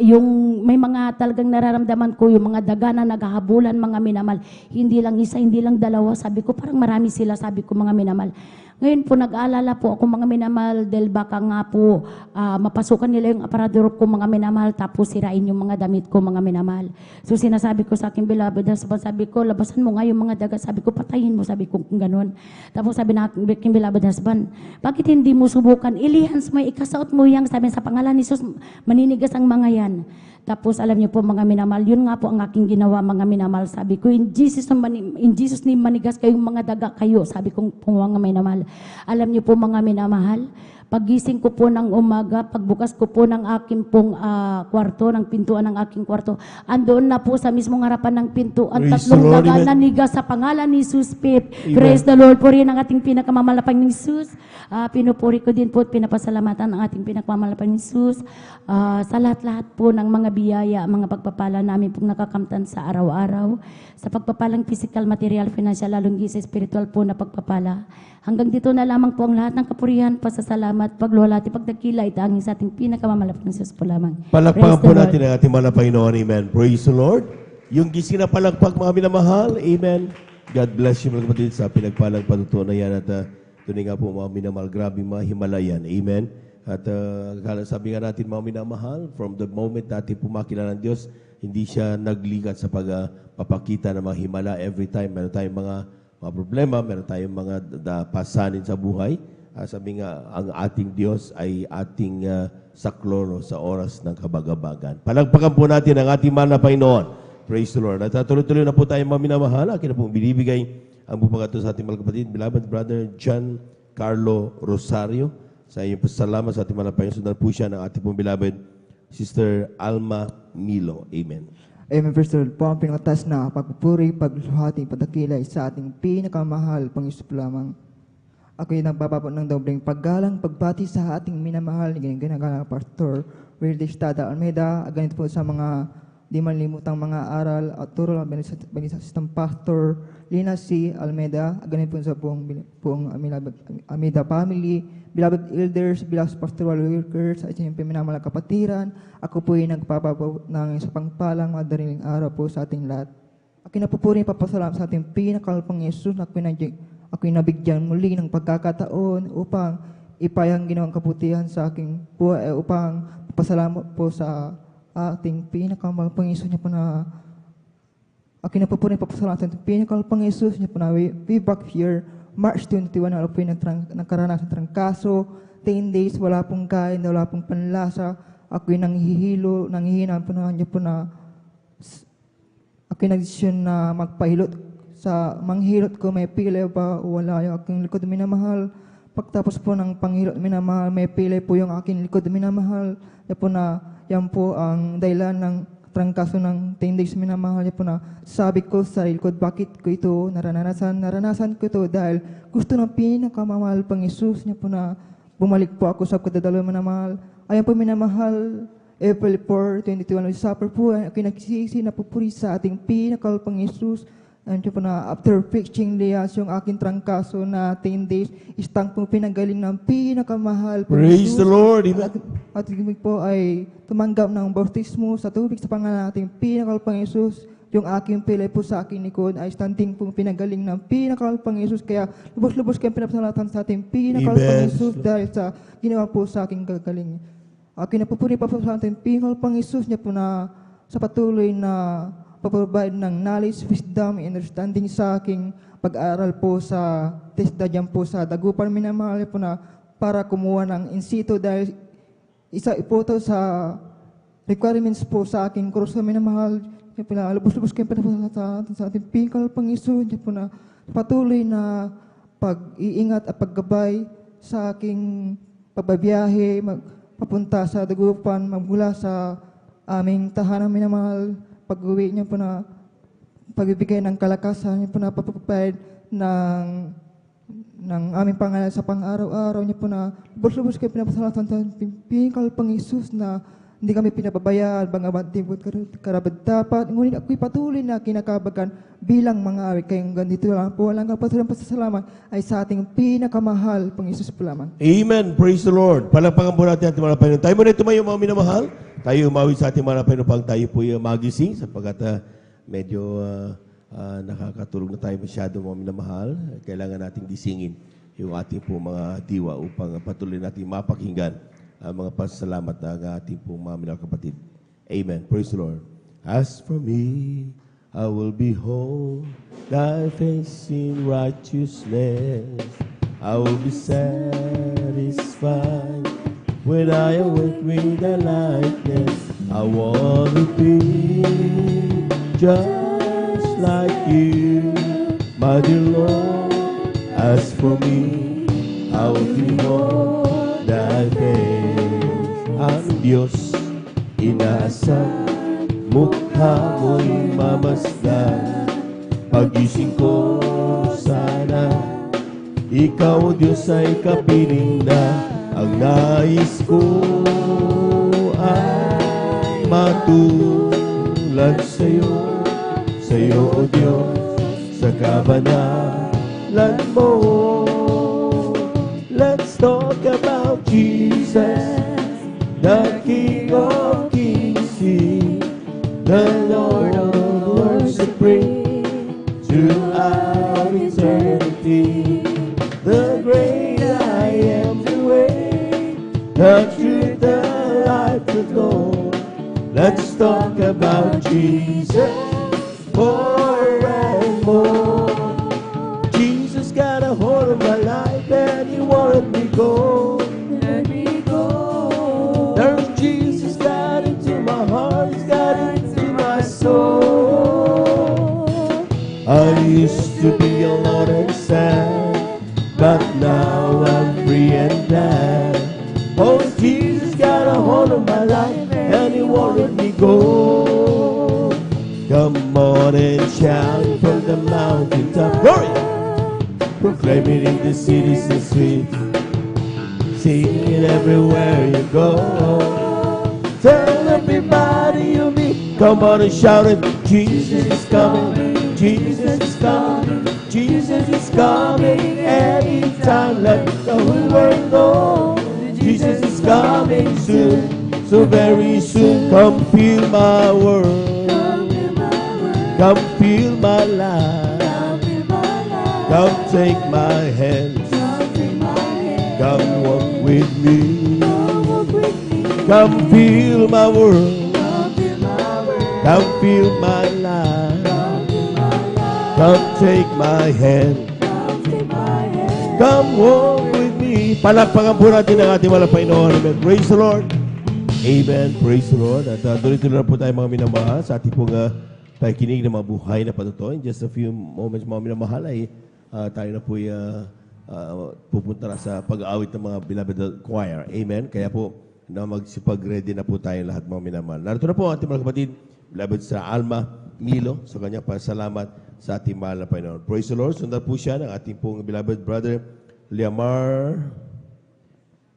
yung may mga talagang nararamdaman ko, yung mga daga na naghahabulan mga minamahal, hindi lang isa, hindi lang dalawa, sabi ko parang marami sila, sabi ko mga minamahal. Ngayon po nag-aalala po ako mga minamahal dahil baka nga po mapasukan nila yung aparador ko mga minamahal tapos sirain yung mga damit ko mga minamahal. So sinasabi ko sa aking beloved husband, sabi ko labasan mo nga yung mga daga, sabi ko patayin mo, sabi ko kung ganun. Tapos sabi na aking beloved husband, bakit hindi mo subukan? Ilihans mo, ikasaot mo yang, sabi sa pangalan ni Jesus, maninigas ang mga yan. Tapos alam niyo po mga minamahal, yun nga po ang aking ginawa mga minamahal. Sabi ko, in Jesus name manigas kayong mga daga kayo. Sabi ko mga minamahal. Alam niyo po mga minamahal, paggising ko po ng umaga, pagbukas ko po ng aking pong kwarto, ng pintuan ng aking kwarto, andoon na po sa mismong harapan ng pintuan, tatlong daga na nigas sa pangalan ni Jesus. Praise the Lord po rin ang ating pinakamamalapang ni Jesus. Pinupuri ko din po at pinapasalamatan ang ating pinakamamalapang ni Jesus sa lahat-lahat po ng mga biyaya, mga pagpapala namin pong nakakamtan sa araw-araw, sa pagpapalang physical, material, financial, lalong sa spiritual po na pagpapala. Hanggang dito na lamang po ang lahat ng kapurihan, pasasalamat, pagluwalhati, pagdakila, itangin sa ating pinakamamalapang Diyos po lamang. Palakpakan po natin ang ating mga Panginoon. Amen. Praise the Lord. Yung gising na palakpak mga minamahal. Amen. God bless you mga kapatid sa pinagpalang patutunan na yan. At tunay nga po mga minamahal, grabe mga himalayan. Amen. At sabi nga natin mga minamahal, from the moment natin pumakilala ng Diyos, hindi siya naglikat sa pagpapakita ng mga himala. Every time meron tayong mga problema, meron tayong mga pasanin sa buhay. Sabi nga, ang ating Diyos ay ating saklolo sa oras ng kabagabagan. Palagpakan po natin ang ating mahal na Panginoon. Praise the Lord. At tuloy-tuloy na po tayo mga minamahal. Akin na po binibigay ang bupagato sa ating mga kapatid, beloved brother John Carlo Rosario. Sa iyong pasalamat sa ating mahal na Panginoon. Sundan po siya ng ating pong beloved Sister Alma Milo. Amen. Amen. First of all po, ang pinakatas na pagpupuri, pagluhati, padakilay sa ating pinakamahal, Panginoon lamang. Ako'y nagpapapot ng dobleng paggalang, pagbati sa ating minamahal, ginagalang Pastor Wildy Estrada Almeida, ganito po sa mga di manlimutang mga aral at turo ng Benisasistang Pastor Lina C. Almeida, ganito po sa buong Almeida family, beloved elders, beloved pastoral workers, at inyong minamahal kapatiran. Ako po ay nagpapapot ng isang pangpalang madaling araw po sa ating lahat. Ako'y napupuri papasalamat sa ating pinakalpang Yesus na ako'y nabigyan muli ng pagkakataon upang ipayang ginawang kabutihan sa aking buhay, upang papasalamat po sa ating pinakalpang Yesus niya po na ako'y napupuri papasalamat sa ating pinakalpang Yesus niya po na way back here, March 21, na ako'y nagkaranasan ng trangkaso, 10 days, wala pong kain, wala pong panlasa, ako'y nanghihina po na niya po na ako'y nagdesisyon na magpahilot sa manghilot ko, may pilay ba o wala yung aking likod minamahal. Pagtapos po ng panghilot minamahal, may pilay po yung aking likod minamahal. Yan po ang dahilan ng trangkaso ng 10 days minamahal. Yan po na sabi ko sa likod, bakit ko ito naranasan ko ito dahil gusto ng pinakamamahal pang Isus niya po na bumalik po ako sa kadadalo minamahal. Ayan po minamahal, April 4, 2021, supper po, ako'y nagsisi na pupuri sa ating pinakalpang Isus. Andiyo po na after preaching Lias, yung aking trangkaso na 10 days, istang po pinagaling ng pinakamahal pang Praise Isus. the Lord. At imig po ay tumanggap ng bautismo sa tubig sa pangalan nating pinakalpang Isus. Yung aking pilay po sa aking likod ay standing po pinagaling ng pinakalpang Isus. Kaya lubos-lubos kayong pinapasalatan sa ating pinakalpang Isus dahil sa ginawa po sa aking gagaling. Akin napupuri pa po sa ating pinakalpang Isus niya po na sa patuloy na paprovide ng knowledge, wisdom, understanding sa aking pag-aaral po sa TESDA dyan po sa Dagupan minamahal po na para kumuha ng in situ dahil isa po ito sa requirements po sa aking kurso minamahal. Yan po na lubos-lubos kayong pinapasalatan sa ating pinakalpang Isus niya po na patuloy na pag-iingat at paggabay sa aking pagbabiyahe, papunta sa Dagupan, magmula sa aming tahanan minamahal, pag-uwi niya po na pagbibigay ng kalakasan niya po na papapayad ng aming pangalan sa pang-araw-araw niya po na lubos-lubos kayo pinapasalatan sa pinakalpang Isus na hindi kami pinababayaan, mga bantibot karabad dapat. Ngunit ako'y patuloy na kinakabagan bilang mga awit. Kayong ganito lang po, walang kapatulang pasasalamat ay sa ating pinakamahal pang Isus po lamang. Amen. Praise the Lord. Palakpakan po natin ating mga Panginoon. Tayo muna tumayo mga minamahal. Tayo umawit sa ating mga Panginoon pang tayo po magising sapagkat medyo nakakatulog na tayo masyado mga minamahal. Kailangan nating gisingin yung ating po mga diwa upang patuloy natin mapakinggan ang mga pasalamat ng ating pong mga minamahal kapatid. Amen. Praise the Lord. As for me, I will behold thy face in righteousness. I will be satisfied when I awake with thy likeness. I want to be just like you, my dear Lord. As for me, I will behold thy face. Ang Diyos, inaasam, mukha mo'y mamasdan. Pagising ko sana, ikaw Diyos ay kapiling na. Ang nais ko ay matulad sa'yo, o Diyos, sa kabanalan mo. Let's talk about Jesus, the King of Kings, the Lord of Lords, supreme throughout eternity. The great I am, the way, the truth, the life, the Lord. Let's talk about Jesus more and more. Jesus got a hold of my life and He wanted me go. Let me go. There's Jesus got into my heart, He's got into my soul. I used to be alone and sad, but now I'm free and glad. Oh, Jesus got a hold of my life and He won't let me go. Come on and shout from the mountaintop, glory! Proclaim it in the cities and streets, sing it everywhere you go. Tell everybody you meet, come on and shout it. Jesus is coming, Jesus is coming, Jesus is coming anytime. Let the whole world know Jesus is coming soon, so very soon. Come fill my world, Come fill my life. Come take my hands. Come walk with me. Come fill my world. Come fill my life. Come take my hand. Come walk with me. Palakpakan po natin ang ating mahal na Panginoon. Amen. Praise the Lord. Amen. Praise the Lord. At tuloy-tuloy na po tayo mga minamahal sa ating pong pakikinig ng mga buhay na patuto. In just a few moments mga minamahal ay tayo na po pupunta na sa pag-aawit ng mga beloved choir. Amen. Kaya po na magsipag-ready na po tayo lahat mga minamahal. Narito na po ang ating mga kapatid, beloved sa Alma Milo, sa kanyang pasalamat sa ating mahal na Panginoon. Praise the Lord. Sundan po siya ng ating pong beloved brother, Liamar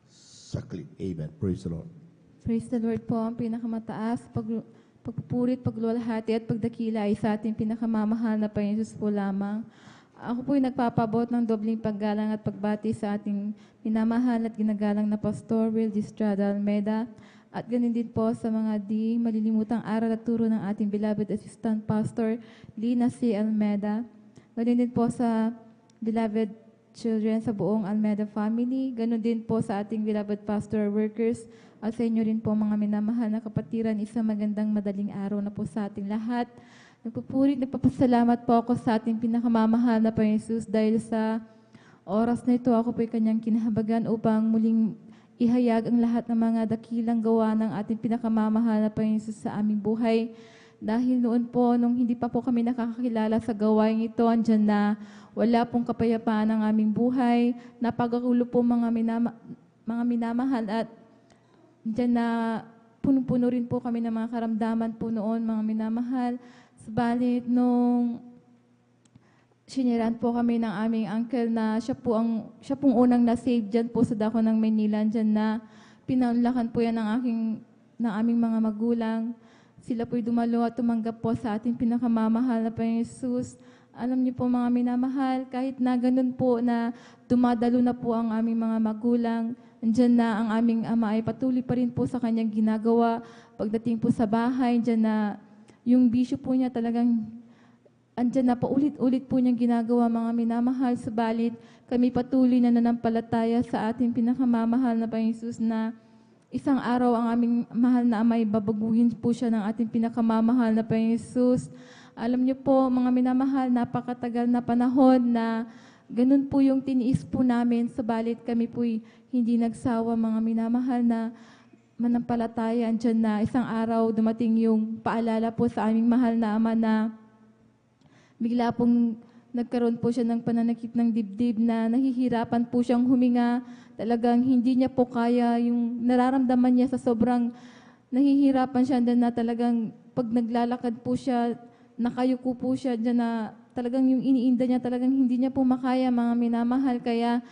Sakli. Amen. Praise the Lord. Praise the Lord po. Ang pinakamataas, pagpupurit, paglulahati at pagdakila ay sa ating pinakamamahal na Panginoon Jesus po lamang. Ako po'y nagpapabot ng dobling paggalang at pagbati sa ating minamahal at ginagalang na Pastor Will Estrada Almeida at ganin din po sa mga di malilimutang aral at turo ng ating beloved Assistant Pastor Lina C. Almeida. Ganin din po sa beloved children sa buong Almeida family. Ganon din po sa ating beloved pastor workers at sa inyo rin po mga minamahal na kapatiran. Isang magandang madaling araw na po sa ating lahat. Nagpapasalamat po ako sa ating pinakamamahal na Panginoon Jesus dahil sa oras na ito ako po'y kanyang kinahabagan upang muling ihayag ang lahat ng mga dakilang gawa ng ating pinakamamahal na Panginoon Jesus sa aming buhay. Dahil noon po, nung hindi pa po kami nakakakilala sa gawain ito, andyan na wala pong kapayapaan ang aming buhay. Napagagulo po mga minamahal at andyan na puno-puno rin po kami ng mga karamdaman po noon, mga minamahal. Subalit, nung siniran po kami ng aming uncle na siya pong unang na-save dyan po sa dako ng Manila, dyan na pinaunlakan po yan ng aming mga magulang. Sila po'y dumalo at tumanggap po sa ating pinakamamahal na Panginoon Jesus. Alam niyo po mga minamahal, kahit na ganun po na dumadalo na po ang aming mga magulang, andyan na ang aming ama ay patuloy pa rin po sa kanyang ginagawa. Pagdating po sa bahay, andyan na yung bisyo po niya talagang andyan na paulit-ulit po niyang ginagawa mga minamahal. Subalit kami patuloy na nanampalataya sa ating pinakamamahal na Panginoon Jesus na isang araw ang aming mahal na ama ay babaguhin po siya ng ating pinakamamahal na Panginoon Jesus. Alam niyo po mga minamahal, napakatagal na panahon na ganun po yung tiniis po namin. Subalit kami po'y hindi nagsawa mga minamahal na manampalataya. Andyan na isang araw dumating yung paalala po sa aming mahal na ama na bigla pong nagkaroon po siya ng pananakit ng dibdib na nahihirapan po siyang huminga. Talagang hindi niya po kaya yung nararamdaman niya sa sobrang nahihirapan siya na talagang pag naglalakad po siya, nakayuko po siya dyan na talagang yung iniinda niya talagang hindi niya po makaya mga minamahal. Kaya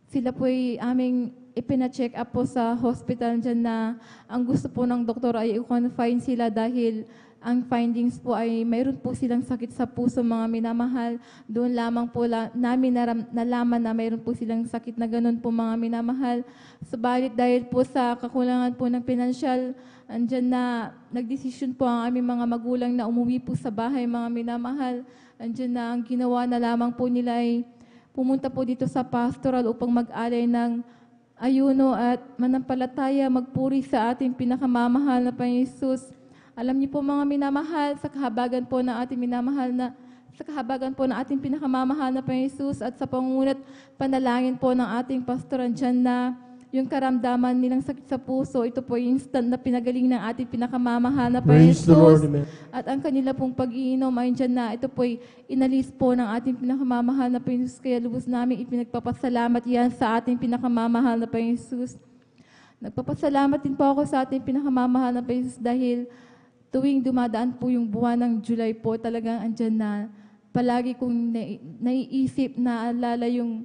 sila po ay aming ipina-check up po sa hospital dyan na ang gusto po ng doktor ay i-confine sila dahil ang findings po ay mayroon po silang sakit sa puso mga minamahal. Doon lamang po namin nalaman na mayroon po silang sakit na ganun po mga minamahal. Subalit dahil po sa kakulangan po ng pinansyal, andyan na nagdesisyon po ang aming mga magulang na umuwi po sa bahay mga minamahal. Andyan na ang ginawa na lamang po nila ay pumunta po dito sa pastoral upang mag-alay ng ayuno at manampalataya, magpuri sa ating pinakamamahal na Panginoon Jesus. Alam niyo po mga minamahal, sa kahabagan po ng ating pinakamamahal na Panginoon Jesus at sa pangunat panalangin po ng ating pastor andyan na yung karamdaman nilang sakit sa puso, ito po yung instant na pinagaling ng ating pinakamamahal na Panginoon Jesus. At ang kanila pong pag-iinom ay dyan na ito po inalis po ng ating pinakamamahal na Panginoon Jesus. Kaya lubos namin ipinagpapasalamat yan sa ating pinakamamahal na Panginoon Jesus. Nagpapasalamat din po ako sa ating pinakamamahal na Panginoon Jesus dahil tuwing dumadaan po yung buwan ng July po, talagang andyan na palagi kong naiisip, naalala yung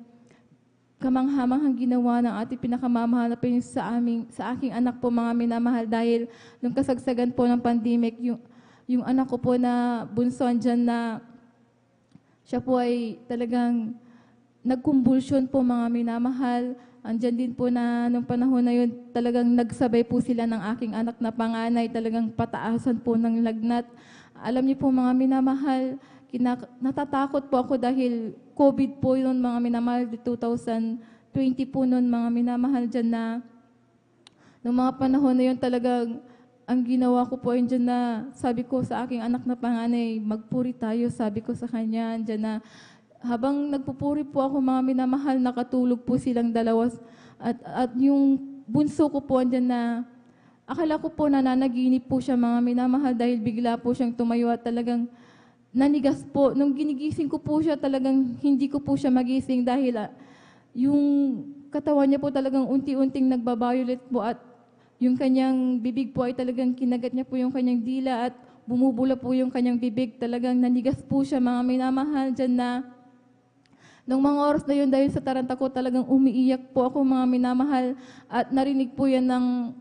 kamanghamanghang ginawa ng ating pinakamamahal na Panginoon sa aking anak po mga minamahal dahil nung kasagsagan po ng pandemic, yung anak ko po na bunso andyan na siya po ay talagang nagkumbulsyon po mga minamahal. Andyan din po na nung panahon na yun, talagang nagsabay po sila ng aking anak na panganay, talagang pataasan po ng lagnat. alam niyo po mga minamahal, natatakot po ako dahil COVID po yun mga minamahal, 2020 po noon mga minamahal dyan na, noong mga panahon na yun talagang, ang ginawa ko po yun dyan na, sabi ko sa aking anak na panganay, magpuri tayo, sabi ko sa kanya, dyan na, habang nagpupuri po ako mga minamahal, nakatulog po silang dalawa, at yung bunso ko po dyan na, akala ko po nananaginip po siya mga minamahal dahil bigla po siyang tumayo at talagang nanigas po. Nung ginigising ko po siya, talagang hindi ko po siya magising dahil yung katawan niya po talagang unti-unting nagbabayulit po at yung kanyang bibig po ay talagang kinagat niya po yung kanyang dila at bumubula po yung kanyang bibig. Talagang nanigas po siya mga minamahal dyan na nung mga oras na yun dahil sa taranta ko talagang umiiyak po ako mga minamahal at narinig po yan ng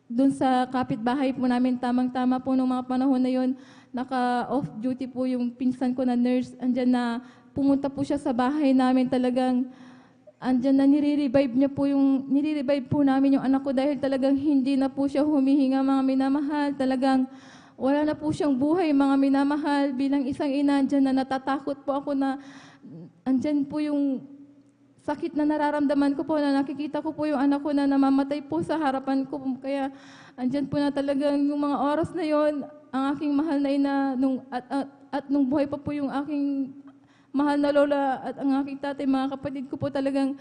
doon sa kapitbahay po namin, tamang-tama po nung mga panahon na yun, naka-off duty po yung pinsan ko na nurse, andyan na pumunta po siya sa bahay namin talagang, andyan na nire-revive po namin yung anak ko dahil talagang hindi na po siya humihinga mga minamahal, talagang wala na po siyang buhay mga minamahal, bilang isang ina, andyan na natatakot po ako na, andyan po yung sakit na nararamdaman ko po na nakikita ko po yung anak ko na namamatay po sa harapan ko. Kaya andyan po na talagang yung mga oras na yon ang aking mahal na ina at nung buhay pa po yung aking mahal na lola at ang aking tatay, mga kapatid ko po talagang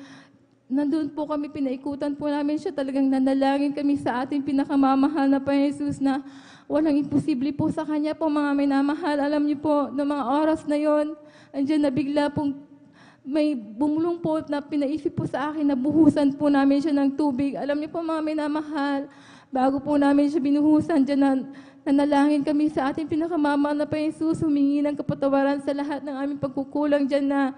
nandun po kami, pinaikutan po namin siya, talagang nanalangin kami sa ating pinakamamahal na Panginoon Jesus na walang imposible po sa Kanya po mga minamahal. Alam niyo po, noong mga oras na yon andyan na bigla pong may bumulong po na pinaisip po sa akin na buhusan po namin siya ng tubig. Alam niyo po mga minamahal, bago po namin siya binuhusan, dyan na nanalangin kami sa ating pinakamamahal na Panginoon Jesus, humingi ng kapatawaran sa lahat ng aming pagkukulang dyan na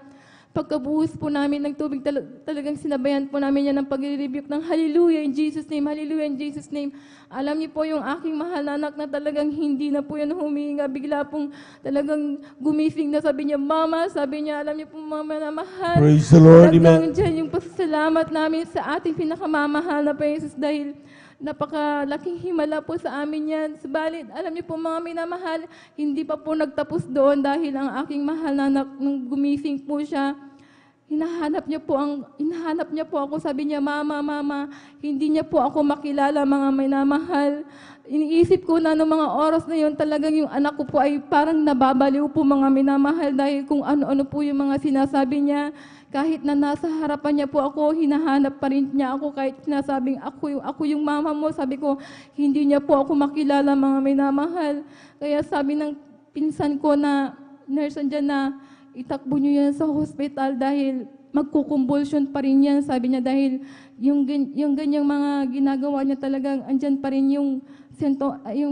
pagkabuhos po namin ng tubig, talagang sinabayan po namin yan ng pag-rebuke ng hallelujah in Jesus' name, hallelujah in Jesus' name. Alam niyo po yung aking mahal na anak na talagang hindi na po yan huminga, bigla pong talagang gumising na sabi niya, Mama, sabi niya, alam niyo po mama na mahal. Praise the Lord, talagang amen. dyan yung pasasalamat namin sa ating pinakamamahal na Panginoon Jesus dahil napakalaking himala po sa amin yan. Subalit, alam niyo po mga minamahal, hindi pa po nagtapos doon dahil ang aking mahal na anak, nung gumising po siya, hinahanap niya po ako, sabi niya, Mama, hindi niya po ako makilala mga minamahal. Iniisip ko na noong mga oras na yun, talagang yung anak ko po ay parang nababaliw po mga minamahal dahil kung ano-ano po yung mga sinasabi niya. Kahit na nasa harapan niya po ako, hinahanap pa rin niya ako kahit sinasabing ako yung mama mo. Sabi ko, hindi niya po ako makilala mga minamahal. Kaya sabi ng pinsan ko na nurse andyan na itakbo niyo yan sa hospital dahil magkukumbulsyon pa rin yan. Sabi niya dahil yung ganyang mga ginagawa niya talagang andyan pa rin yung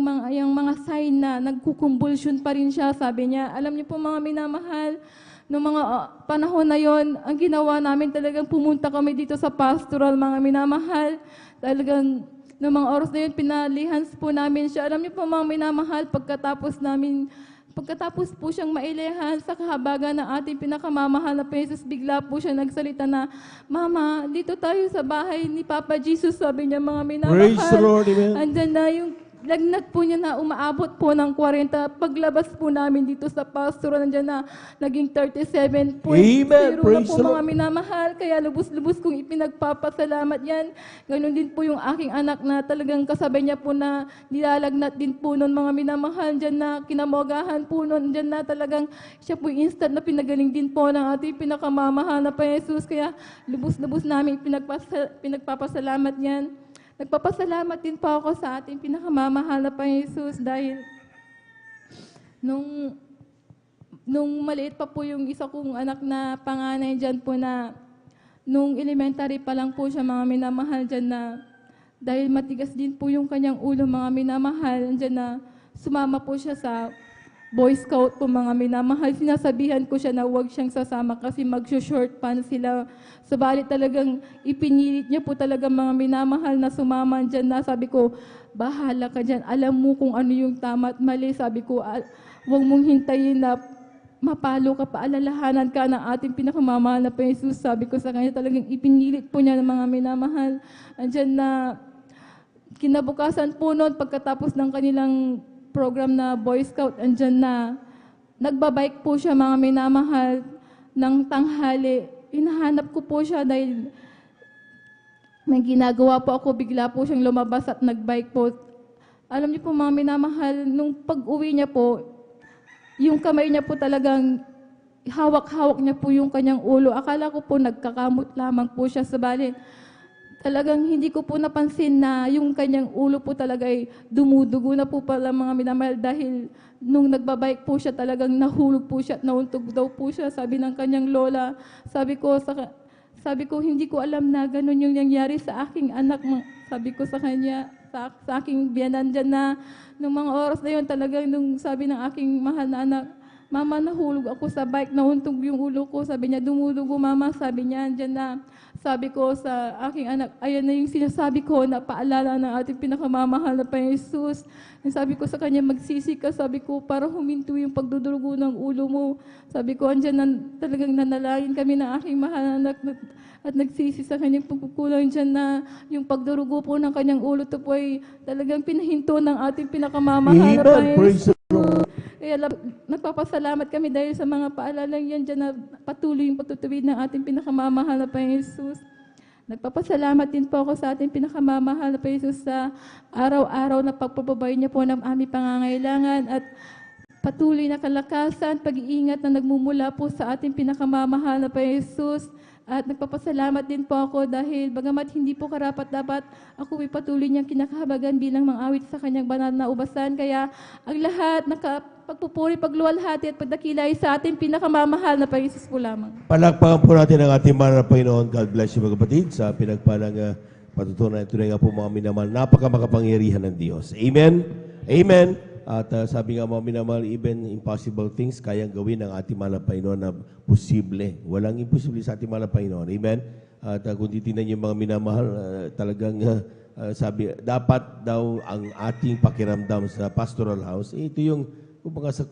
mga sign na nagkukumbulsyon pa rin siya. Sabi niya, alam niyo po mga minamahal, noong mga panahon na yon, ang ginawa namin talagang pumunta kami dito sa pastoral, mga minamahal. Talagang noong mga oras na yun, pinalihans po namin siya. Alam niyo po mga minamahal, pagkatapos po siyang mailehan sa kahabagan ng ating pinakamamahal na Jesus, bigla po siya nagsalita na, Mama, dito tayo sa bahay ni Papa Jesus, sabi niya mga minamahal. Praise the Lord, amen. Andyan na yung lagnat po niya na umaabot po ng 40. Paglabas po namin dito sa pastoral, nandiyan na naging 37.0 na po mga minamahal. Kaya lubos-lubos kong ipinagpapasalamat yan. Ganon din po yung aking anak na talagang kasabay niya po na nilalagnat din po nun mga minamahal. Diyan na kinamogahan po nun. Diyan na talagang siya po instant na pinagaling din po ng ating pinakamamahal na Panginoon Jesus. Kaya lubos-lubos namin pinagpapasalamat yan. Nagpapasalamat din po ako sa ating pinakamamahal na Panginoon Jesus dahil nung maliit pa po yung isa kong anak na panganay dyan po na nung elementary pa lang po siya mga minamahal dyan na dahil matigas din po yung kanyang ulo mga minamahal dyan na sumama po siya sa Boy Scout po mga minamahal. Sinasabihan ko siya na huwag siyang sasama kasi mag-short pants sila. Subalit talagang ipinilit niya po talaga mga minamahal na sumama dyan na sabi ko, bahala ka dyan. Alam mo kung ano yung tama at mali. Sabi ko, huwag mong hintayin na mapalo ka pa, alalahanan ka ng ating pinakamamahal na Panginoon Jesus. Sabi ko sa kanya talagang ipinilit po niya ng mga minamahal. Andyan na kinabukasan po noon pagkatapos ng kanilang program na Boy Scout, andyan na. Nagbabike po siya, mga minamahal, ng tanghali. Hinahanap ko po siya dahil may ginagawa po ako, bigla po siyang lumabas at nagbike po. Alam niyo po, mga minamahal, nung pag-uwi niya po, yung kamay niya po talagang hawak-hawak niya po yung kanyang ulo. Akala ko po nagkakamot lamang po siya sa bali. Talagang hindi ko po napansin na yung kanyang ulo po talaga ay dumudugo na po pala, mga minamahal, dahil nung nagbabike po siya talagang nahulog po siya at nauntog daw po siya, sabi ng kanyang lola. Sabi ko hindi ko alam na ganun yung nangyari sa aking anak. Sabi ko sa kanya, sa aking biyanan dyan, na nung mga oras na yun talagang nung sabi ng aking mahal na anak, Mama, nahulog ako sa bike, nauntog yung ulo ko. Sabi niya, dumudugo, Mama. Sabi niya, andyan na. Sabi ko sa aking anak, ayan na yung sinasabi ko na paalala ng ating pinakamamahal na Panginoon Jesus. Sabi ko sa kanya, magsisi ka. Sabi ko, para huminto yung pagdudurugo ng ulo mo. Sabi ko, andyan na, talagang nanalangin kami ng aking mahal na anak at nagsisi sa kanyang pagkukulang dyan na yung pagdurugo po ng kanyang ulo to po ay talagang pinahinto ng ating pinakamamahal na Panginoon Jesus. Kaya nagpapasalamat kami dahil sa mga paalalang yan dyan na patuloy yung patutuwid ng ating pinakamamahal na Panginoon Jesus. Nagpapasalamat din po ako sa ating pinakamamahal na Panginoon Jesus sa araw-araw na pagpapabay niya po ng aming pangangailangan at patuloy na kalakasan, pag-iingat na nagmumula po sa ating pinakamamahal na Panginoon Jesus. At nagpapasalamat din po ako dahil bagamat hindi po karapat-dapat, ako ay patuloy niyang kinakahabagan bilang mangawit sa kanyang banal na ubasan. Kaya ang lahat, pagpupuri, pagluwalhati at pagdakila ay sa ating pinakamamahal na Panginoon Jesus po lamang. Palakpakan po natin ang ating mahal na Panginoon. God bless you mga kapatid sa pinagpalang patutunan. Ito na nga po mga minamahal. Napakamakapangyarihan ng Diyos. Amen? Amen? At sabi nga mga minamahal, even impossible things kayang gawin ng ating mahal na Panginoon na posible. Walang imposible sa ating mahal na Panginoon. Amen? At kung titignan niyo mga minamahal, talagang sabi, dapat daw ang ating pakiramdam sa pastoral house, ito yung kumbaga sa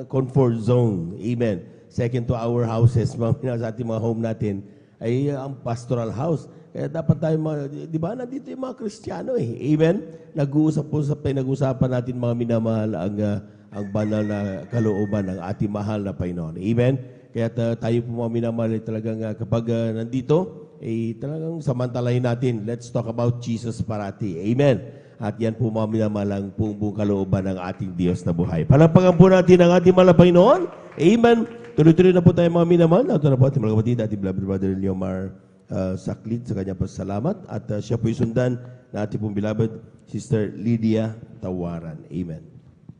comfort zone. Amen? Second to our houses, mga minamahal, sa ating mga home natin, ay ang pastoral house. Kaya dapat tayo, di ba, nandito yung mga Kristiyano eh. Amen? Nag-uusapan natin mga minamahal ang banal na kalooban ng ating mahal na Panginoon. Amen? Kaya tayo po mga minamahal talagang kapag nandito, talagang samantalahin natin. Let's talk about Jesus parati. Amen? At yan po mga minamahal ang buong kalooban ng ating Diyos na buhay. Palapagan po natin ang ating mahal na Panginoon. Amen? Tuloy-tuloy na po tayo mga minamahal. Ito na po ating mga kapatid, ating beloved brother Leomar Saklid sa kanyang pasalamat at siya po sundan na ating pong beloved Sister Lydia Tawaran. Amen.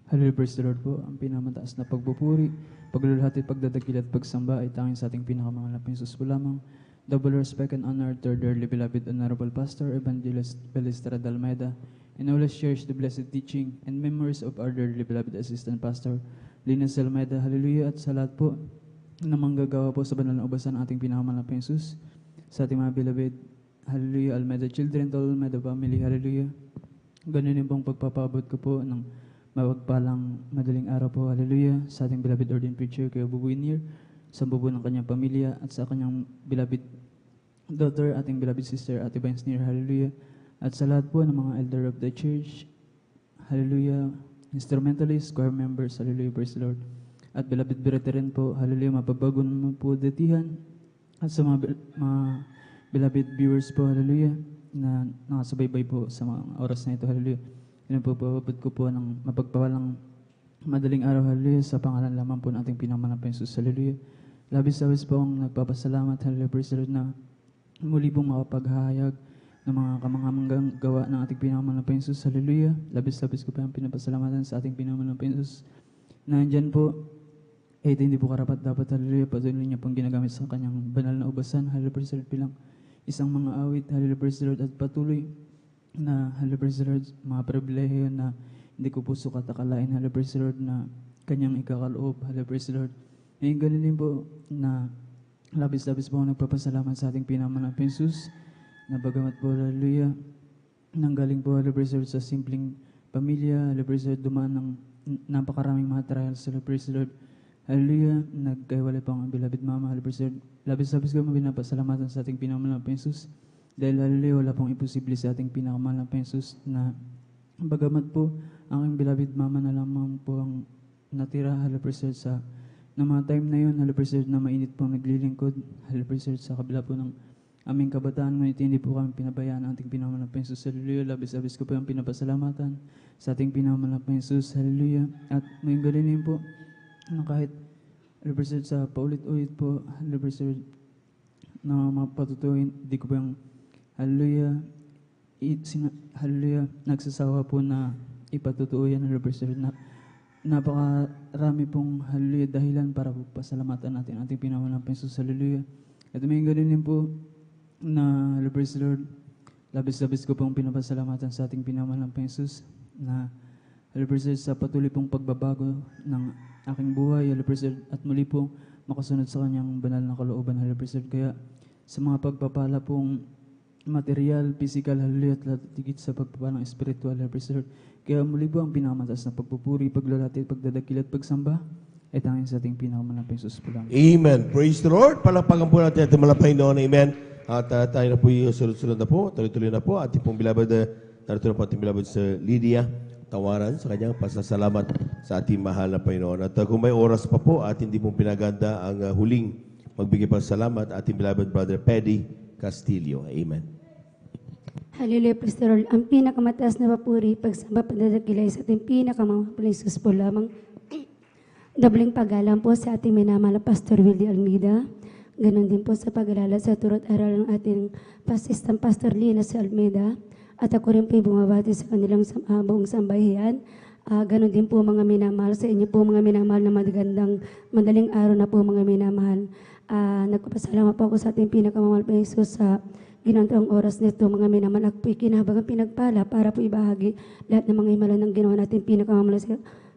Hallelujah, praise the Lord po. Ang pinamataas na pagpupuri, paglulhati, pagdadakil at pagsamba ay tanging sa ating pinakamahal na Jesus po lamang. Double respect and honor to our dearly beloved Honorable Pastor Evangelist Belestra Dalmeda, and always cherish the blessed teaching and memories of our dearly beloved Assistant Pastor Linus Almeida. Hallelujah, at sa lahat po na manggagawa po sa banal na ubasan ng ating pinakamahal na Jesus. Sa ating mga beloved, hallelujah, Almeida children, to Almeida family, hallelujah. Ganun din pong pagpapabot ko po ng mapagpalang madaling araw po, hallelujah, sa ating beloved ordained preacher, Kuya Bubu Inir, sa bubu ng kanyang pamilya, at sa kanyang beloved daughter, ating beloved sister, Ate Vines Near, hallelujah. At sa lahat po ng mga elder of the church, hallelujah, instrumentalists, choir members, hallelujah, praise the Lord. At beloved brethren po, hallelujah, mapagbago naman po datihan. At sa mga beloved viewers po, hallelujah, na nakasubaybay po sa mga oras na ito, hallelujah. Yan po pababot ko po ng mapagpawalang madaling araw, hallelujah, sa pangalan lamang po ng ating pinakamanang Jesus, hallelujah. Labis-labis po ang nagpapasalamat, hallelujah, praise the Lord, na muli pong makapaghahayag ng mga kamanghamangang gawa ng ating pinakamanang Jesus, hallelujah. Labis-labis ko po ang pinapasalamatan sa ating pinakamanang Jesus na andyan po. Hindi po karapat dapat, hallelujah, patuloy niya pong ginagamit sa kanyang banal na ubasan, hallelujah, praise the Lord, bilang isang mga awit, hallelujah, praise the Lord, at patuloy na, hallelujah, praise the Lord, mga pribilehiyo na hindi ko po sukat akalain, hallelujah, praise the Lord, na kanyang ikakaloob, hallelujah, praise the Lord. Ngayon, ganun din po na labis-labis po ako nagpapasalamat sa ating pinakamanang Jesus, na bagamat po, hallelujah, nanggaling po, hallelujah, praise the Lord, sa simpleng pamilya, hallelujah, praise the Lord, dumaan ng napakaraming mga trials, hallelujah, praise the Lord. Hallelujah, nagkaiwalay pa ang beloved mama, hallelujah, labis-labis ko mabinapasalamatan sa ating pinakamahal na Jesus. Dahil hallelujah, wala pong imposible sa ating pinakamahal na Jesus na bagamat po aking beloved mama na lamang po ang natira, Hala Preserve, sa na mga time na yun, Hala Preserve, na mainit po ang naglilingkod, Hala Preserve, sa kabila po ng aming kabataan, ngunit hindi po kami pinabayaan ang ating pinamalang Jesus, hallelujah. Labis-labis ko po ang pinapasalamatan sa ating pinamalang Jesus, hallelujah. At may galinin po, na kahit Hala Preserve, sa paulit-ulit po, Hala Preserve, na mapatutuin, di ko po yung hallelujah, hallelujah, nagsasawa po na ipatutuo yan, Hala Preserve, na napakarami pong hallelujah dahilan para po pasalamatan natin ating pinamalang Jesus, hallelujah. At may ganun po na Hala Preserve, labis-labis ko pong pinapasalamatan sa ating pinamalang Jesus na Hala Preserve, sa patuloy pong pagbabago ng aking buhay, Hala Preserve, at muli pong makasunod sa kanyang banal na kalooban, Hala Preserve. Kaya sa mga pagpapala pong material, physical, hallelujah, at tigit sa pagpapalang spiritual, Hala Preserve. Kaya muli po ang pinakamatas na pagpupuri, paglalati, pagdadakil at pagsamba ay tanging sa ating pinakamanang Jesus po lang. Amen. Praise the Lord. Palakpakan po natin ating malapay noon. Amen. At tayo na po yung sunod-sunod na po. Tuloy-tuloy na po. Ating pong bilabad, narito na po ating bilabad sa Lydia Tawaran sa kanyang pasasalamat sa ating mahal na Panginoon. At kung may oras pa po at hindi pong pinaganda ang huling magbigay pasasalamat, ating bilabad Brother Paddy Castillo. Amen. Hallelujah, praise the Lord. Ang pinakamataas na papuri, pagsamba, pagdadakilay sa ating pinakamamahaling Jesus po lamang. Dabling paggalang po sa ating minamahal na Pastor Willie Almeida. Ganon din po sa pag-alala sa turot aral ng ating pasistang Pastor Lina sa Almeida. At ako rin po bumabati sa kanilang buong sambahiyan. Ganon din po mga minamahal sa inyo po mga minamahal na madaling araw na po mga minamahal. Nagpapasalamat po ako sa ating pinakamamahal na Jesus sa ginantoang oras nito, mga minamahal. Ako po'y kinahabagang pinagpala para po ibahagi lahat ng mga himala ng ginawa natin pinakamamahal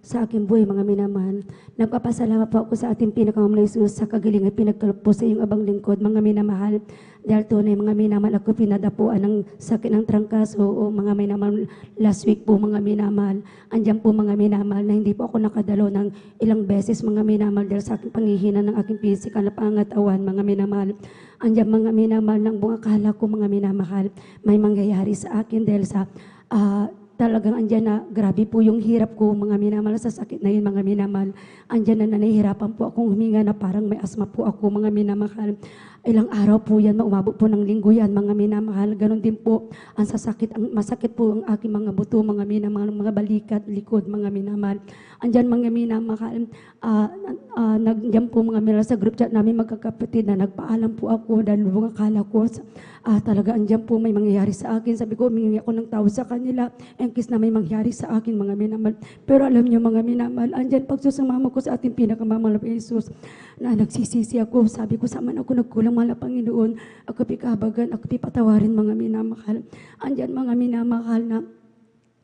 sa aking buhay, mga minamahal. Nagpapasalamat po ako sa ating pinakamamahal Jesus sa kagalingan pinagkalap po sa iyong abang lingkod, mga minamahal. Dahil tunay, mga minamahal, ako pinadapuan ng sakit ng trangkaso o mga minamahal last week po, mga minamahal. Andiyan po, mga minamahal, na hindi po ako nakadalo ng ilang beses, mga minamahal, dahil sa aking panghihina ng aking physical na pangatawan, mga minamahal. Andiyan, mga minamahal, ng buong akala ko, mga minamahal, may mangyayari sa akin dahil sa talagang andyan na grabe po yung hirap ko, mga minamahal, sa sakit na yun, mga minamahal. Andyan na nahihirapan po akong huminga na parang may asma po ako, mga minamahal. Ilang araw po yan, umabot po ng linggo yan, mga minamahal. Ganon din po ang masakit po ang aking mga buto, mga minamahal, mga balikat, likod, mga minamahal. Andyan, mga minamahal, nandiyan po mga minamahal sa group chat namin magkakapatid na nagpaalam po ako dahil mga akala ko talaga andyan po may mangyayari sa akin. Sabi ko, humingi ako ng tawad sa kanila, engkis na may mangyayari sa akin, mga minamahal. Pero alam niyo, mga minamahal, andyan pagsusumama ko sa ating pinakamamahal na Jesus na nagsisisi ako. Sabi ko, saman ako nagkulang, mahal na Panginoon, ako pikabagan, ako pipatawarin, mga minamahal. Andyan, mga minamahal, na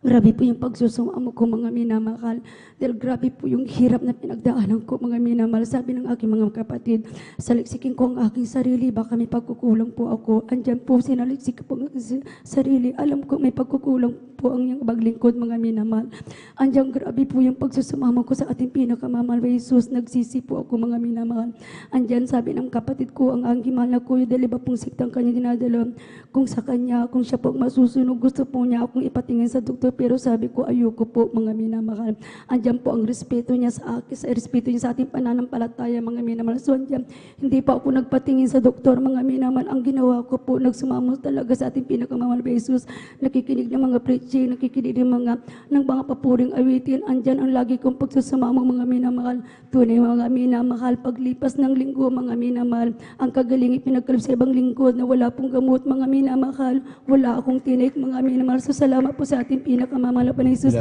grabe po yung pagsusumamo ko, mga minamahal. Dahil grabe po yung hirap na pinagdaanan ko, mga minamahal. Sabi ng aking mga kapatid, saliksikin ko ang aking sarili, baka may pagkukulang po ako. Andyan po, sinaliksik po ang aking sarili. Alam ko may pagkukulang po ang iyong baglingkod, mga minamahal. Andyan, grabe po yung pagsusumamo ko sa ating pinakamamahal na Jesus. Nagsisi po ako, mga minamahal. Andyan, sabi ng kapatid ko, ang aking mahal na kuya, dahil iba pong siktang kanya dinadala. Kung sa kanya, kung siya po masusunog, gusto po niya akong ipatingin sa doktor. Pero sabi ko, ayoko po, mga minamahal. Andyan po ang respeto niya sa akin, respeto niya sa ating pananampalataya, mga minamahal. So andyan, hindi pa ako nagpatingin sa doktor, mga minamahal. Ang ginawa ko po, nagsumamo talaga sa ating pinakamamahal na Jesus. Nakikinig ng mga preaching, nakikinig ng mga papuring awitin. Andyan ang lagi kong pagsusumamo, mga minamahal. Tunay, mga minamahal, paglipas ng linggo, mga minamahal, ang kagaling ipinagkalap sa ibang lingkod na wala pong gamot, mga minamahal. Wala akong tinik, mga minamahal. So salamat po sa ating pinakamamahal na Jesus.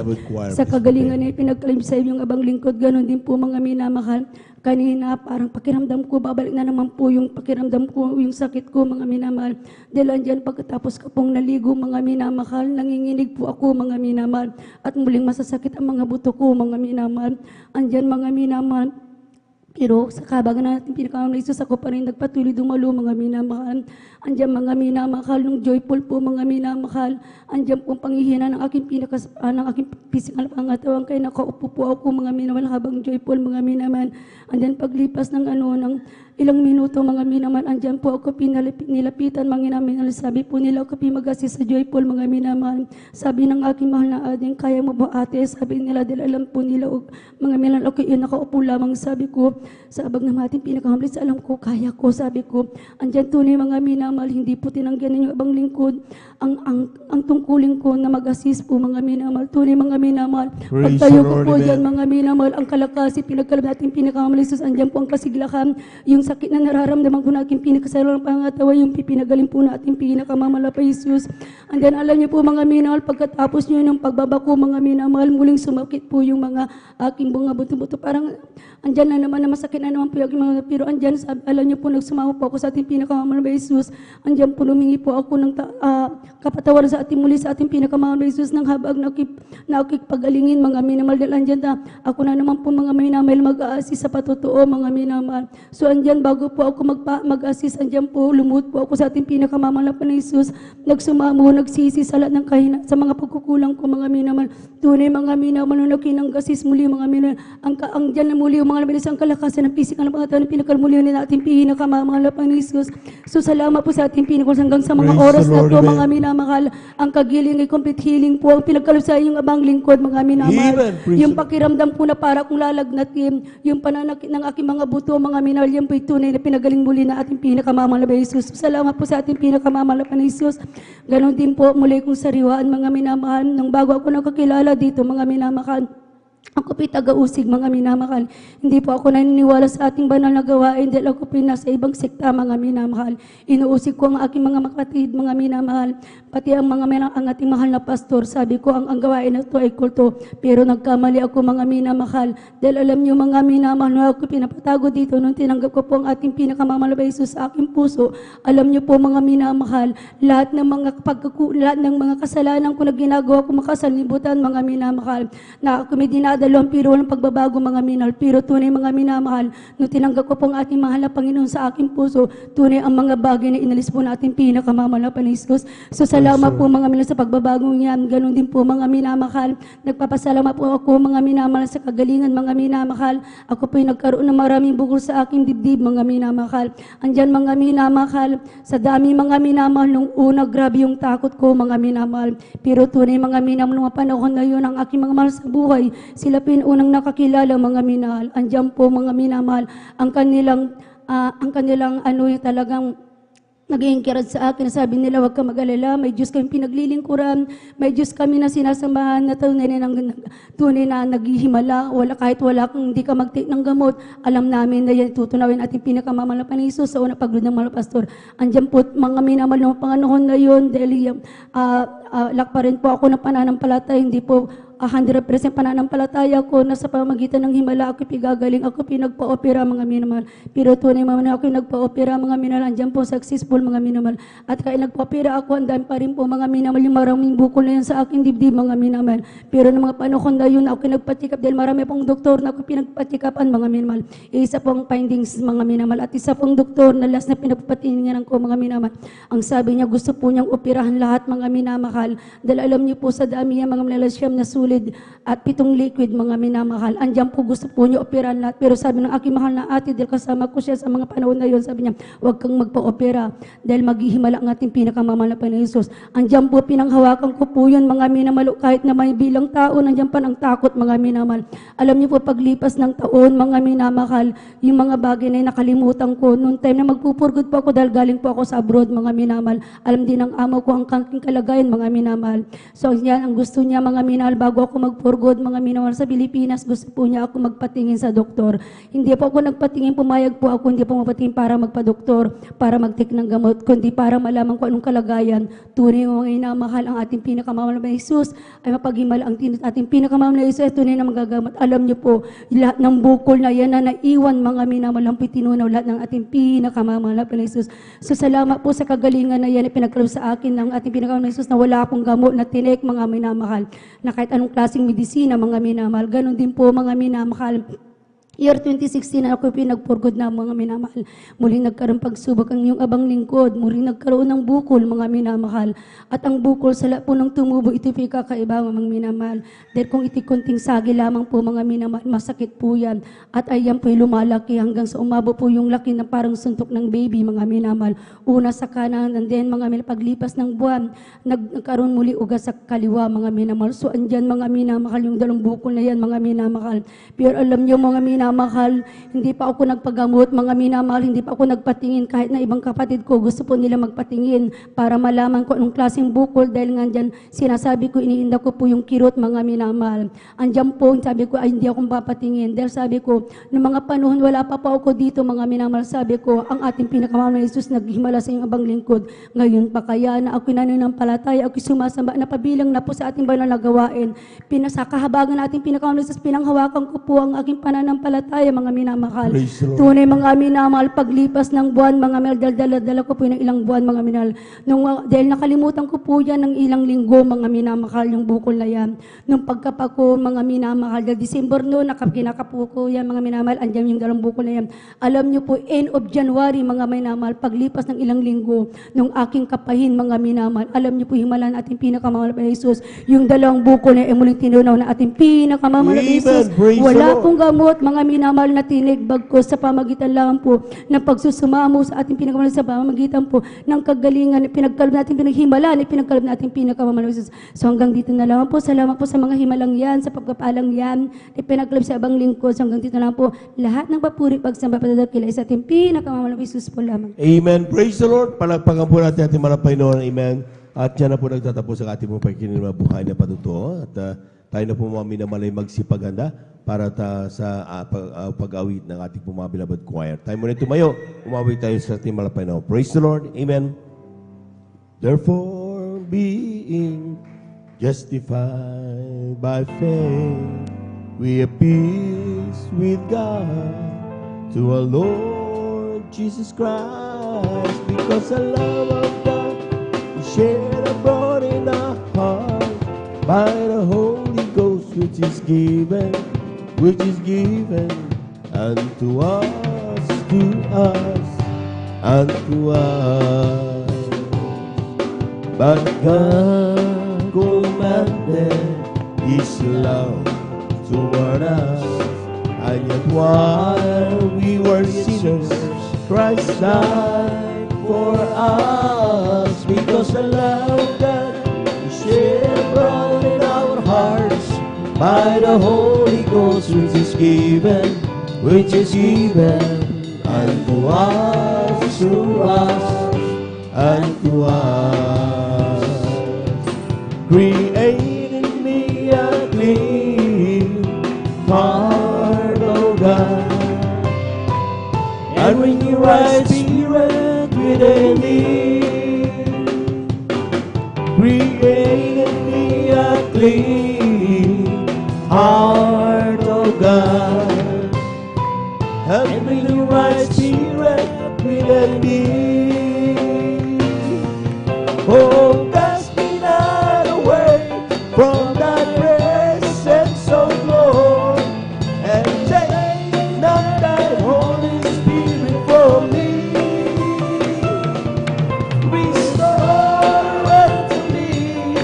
Sa kagalingan na ipinagkalap sa inyong abang lingkod, ganon din po, mga minamahal. Kanina, parang pakiramdam ko, babalik na naman po yung pakiramdam ko, yung sakit ko, mga minamahal. Dahil andyan, pagkatapos ka pong naligo, mga minamahal, nanginginig po ako, mga minamahal. At muling masasakit ang mga buto ko, mga minamahal. Andyan, mga minamahal. Pero sa kabagan natin pinakaunang Jesus, ako pa rin nagpatuloy dumalo, mga minamahal. Andiyan, mga minamahal, nung joyful po, mga minamahal. Andiyan po panghihina ng aking physical pangatawan, kaya nakaupo po ako, mga minamahal, habang joyful, mga minamahal. Andiyan, paglipas ng ilang minuto mga minamahal, andyan po ako nilapitan mga minamahal. Sabi po nila ako mag-assist sa Joyful mga minamahal. Sabi ng aking mahal na ading, kaya mo ba ate? Sabi nila, dahil alam po nila mga minamahal, okay yun, nakaupo lamang. Sabi ko, sa abag ng ating pinakahamlis, alam ko, kaya ko. Sabi ko, andyan tunay mga minamahal, hindi po tinanggihan yung abang lingkod. Ang tungkulin ko na mag-assist po mga minamahal, tunay mga minamahal. Pagtayo ko po dyan mga minamahal, ang kalakasi, pinagkalab natin pinakahamlis, andyan po ang kasiglakan, yung sakit na nararamdaman ko na aking pinakasalang pangatawa, yung pinagaling po natin pinakamamala pa Jesus. And then alam niyo po mga minamahal, pagkatapos niyo ng pagbabako mga minamahal, muling sumakit po yung mga aking bunga buto-buto. Parang andyan na naman na masakit na naman po yung mga, pero andyan, alam niyo po, nagsumama po ako sa ating pinakamamala pa Jesus. Andyan po lumingi po ako ng kapatawaran sa ating muli sa ating pinakamamala Jesus ng habag na pagalingin mga minamahal. Dahil andyan na ako na naman po mga minamahal mag-a-assist sa patotoo mga minamahal. So andyan bago po ako mag-assist, andyan po lumuhod po ako sa ating pinakamamahal na Jesus. Nagsumamo, nagsisi sa lahat ng sa mga pagkukulang ko mga minamahal. Tunay mga minamahal na nakinanggasis muli mga minamahal. Ang dyan na muli yung mga nabilis ang kalakasan ng pisikal na pangatawan ng pinakalmuli na ating pinakamamahal na Jesus. So salamat po sa ating pinakul hanggang sa mga oras na to mga minamahal. Ang kagiling ay complete healing po. Ang pinagkalusay yung abang lingkod mga minamahal. Yung pakiramdam po na para kung lalagnatin, yung pananakit ng aking mga buto, mga minamahal, yan po tunay na pinagaling muli na ating pinakamamahal na Jesus. Salamat po sa ating pinakamamahal na Jesus. Ganon din po muli kong sariwaan mga minamahal. Nang bago ako nakakilala dito mga minamahal, ako po'y taga-usig mga minamahal. Hindi po ako naniniwala sa ating banal na gawain dahil ako po'y nasa ibang sekta mga minamahal. Inuusig ko ang aking mga makatid mga minamahal. Pati ang ang ating mahal na pastor. Sabi ko ang gawain na ito ay kulto. Pero nagkamali ako mga minamahal. Dahil alam niyo mga minamahal na ako pinapatago dito nung tinanggap ko po ang ating pinakamamahal na Jesus sa aking puso. Alam niyo po mga minamahal, lahat ng mga kasalanan ko na ginagawa ko makasalibutan mga minamahal. Na ako may dinadalawang pero walang pagbabago mga minamahal. Pero tunay mga minamahal, nung tinanggap ko po ang ating mahal na Panginoon sa aking puso, tunay ang mga bagay na inalis po natin pinakamamahal na Jesus. So salamat po mga minamahal sa pagbabagong yan. Ganon din po mga minamahal. Nagpapasalamat po ako mga minamahal sa kagalingan mga minamahal. Ako po'y nagkaroon ng maraming bukol sa aking dibdib mga minamahal. Andyan mga minamahal, sa dami mga minamahal nung una, grabe yung takot ko mga minamahal. Pero tunay mga minamahal, nung panahon na yun ang aking mga mahal sa buhay, sila pinunang nakakilala mga minamahal. Andyan po mga minamahal, ang kanilang yung talagang nag-iingkirad sa akin, sabi nila, huwag ka mag-alala, may Diyos kami pinaglilingkuran, may Diyos kami na sinasamahan na tunay na naghihimala, kahit wala kang hindi ka mag-take ng gamot, alam namin na yan tutunawin ating pinakamamahal na Jesus sa unang paglod ng mga pastor. Andyan po mga minamahal ng panganahon na yun, dahil lakpa rin po ako ng pananampalataya, hindi po 100% pananampalataya ko na sa pamagitan ng himala ako pigagaling, ako pinagpa-opera mga minamahal. Pero tunay mga na ako nagpa-opera mga minamahal, andyan po successful mga minamahal. At kaya nagpa-opera ako, andyan pa rin po mga minamahal, yung maraming bukol na yan sa aking dibdib mga minamahal. Pero ng mga panahon na yun, ako nagpatikap dahil marami pong doktor na ako pinagpatikapan mga minamahal. Isa pong findings mga minamahal at isa pong doktor na last na pinagpatingnan ko mga minamahal. Ang sabi niya, gusto po niyang operahan lahat mga minamahal. Dahil alam niyo po sa dami yan mga minamahal na sulit at 7 liquid mga minamahal. Andyan po gusto po niyo operahan lahat. Pero sabi ng aking mahal na ate, dahil kasama ko siya sa mga panahon na yun, sabi niya, huwag kang magpa-opera dahil maghihimala ang ating pinakamamahal na Panginoon Jesus. Andyan po pinanghawakan ko po yun mga minamahal, kahit na may bilang tao, andyan pa ng takot mga minamahal. Alam niyo po, paglipas ng taon mga minamahal, yung mga bagay na nakalimutan ko, noong time na magpupurgod po ako dahil galing po ako sa abroad mga minamahal. Alam din ng amo ko ang kanking kalagayan mga minamahal. So yan ang gusto niya mga minamahal, bago ako mag-forgod mga minamahal sa Pilipinas, gusto po niya ako magpatingin sa doktor. Hindi po ako nagpatingin, pumayag po ako, hindi po magpatingin para magpa-doktor, para mag-take ng gamot, kundi para malaman ko anong kalagayan. Tunay mga minamahal, ang ating pinakamamahal na Jesus ay mapaghimal ang ating pinakamamahal na Jesus ay tunay na magagamot. Alam niyo po, lahat ng bukol na yan na naiwan mga minamahal ang pitinunaw, lahat ng ating pinakamamahal na Jesus. So salamat po sa kagalingan na yan na pinagkaloob sa akin ng ating pinakamamahal na Jesus na wala akong gamot na tinik mga minamahal, na kahit anong klaseng medisina mga minamahal. Ganon din po mga minamahal. Year 2016 na ako pinagpurgod na mga minamahal. Muling nagkaroon pagsubok ang iyong abang lingkod. Muling nagkaroon ng bukol mga minamahal. At ang bukol sa lahat po ng tumubo, ito po kakaiba mga minamahal. Dahil kung iti kunting sagi lamang po mga minamahal, masakit po yan. At ayan po'y lumalaki hanggang sa umabo po yung laki na parang suntok ng baby mga minamahal. Una sa kanan and then mga minamahal, paglipas ng buwan, nagkaroon muli ugas sa kaliwa mga minamahal. So andyan mga minamahal yung dalawang bukol na yan mga minamahal. Pero alam niyo mga minamahal, hindi pa ako nagpagamot mga minamahal, hindi pa ako nagpatingin kahit na ibang kapatid ko gusto po nila magpatingin para malaman ko anong klaseng bukol dahil nga dyan sinasabi ko, iniinda ko po yung kirot mga minamahal. Andyan po, sabi ko ay hindi ako papatingin dahil sabi ko, noong mga panahon wala pa ako dito mga minamahal, sabi ko, ang ating pinakamahal na Jesus naghimala sa iyong abang lingkod. Ngayon pa kaya na ako nananampalataya, ako sumasamba na pabilang na po sa ating banal na gawain. Pinasakahabagan natin pinakamahal na Jesus, pinanghawakan ko po ang aking pananampalataya mga minamahal. Tunay mga minamahal, paglipas ng buwan mga minamahal, dala ko po ng ilang buwan mga minamahal. Dahil nakalimutan ko po yan ng ilang linggo mga minamahal, yung bukol na yan. Nung pagkapako mga minamahal, dahil December noon, kinakapo ko yan mga minamahal, andyan yung dalawang bukol na yan. Alam niyo po, end of January mga minamahal, paglipas ng ilang linggo, nung aking kapahin mga minamahal, alam niyo po, himalan ating pinakamahal na Jesus, yung dalawang bukol na muling tinunaw na ating pinakamahal na Jesus. Wala pong gamot mga minamahal na tinigbag ko sa pamagitan lang po ng pagsusumamo sa ating pinakamahal sa pamagitan po ng kagalingan, pinagkalab natin pinaghimalan, pinagkalab natin pinakamahal na Jesus. So hanggang dito na lang po, salamat po sa mga himalang yan, sa pagpapalang yan, pinagkalab sa abang lingkod. So hanggang dito na lang po, lahat ng papuri, pagsamba, patadakila sa ating pinakamahal na Jesus po lamang. Amen. Praise the Lord. Palagpagan po natin ating mga Panginoon. Amen. At yan na po nagtatapos ang ating mga pagkinin mga buhay na patutuo. At tayo na po mga minamalay magsipaganda para sa pag-awit ng ating mga beloved choir. Tayo muna tumayo. Umawit tayo sa ating mga Panginoon. Praise the Lord. Amen. Therefore, being justified by faith, we have peace with God to our Lord Jesus Christ, because the love of God is shed abroad in our heart by the Holy Ghost, which is given unto us, unto us. But God commanded His love toward us, and yet while we were sinners, Christ died for us. Because the love that is shed abroad in our hearts by the Holy Ghost, which is given unto us, unto us. Create in me a clean heart, O God, and when you right spirit within me. Create in me a clean heart, O God, and when you right spirit within me. Oh, cast me not away from thy presence, O Lord, and take not thy Holy Spirit from me. Restore unto me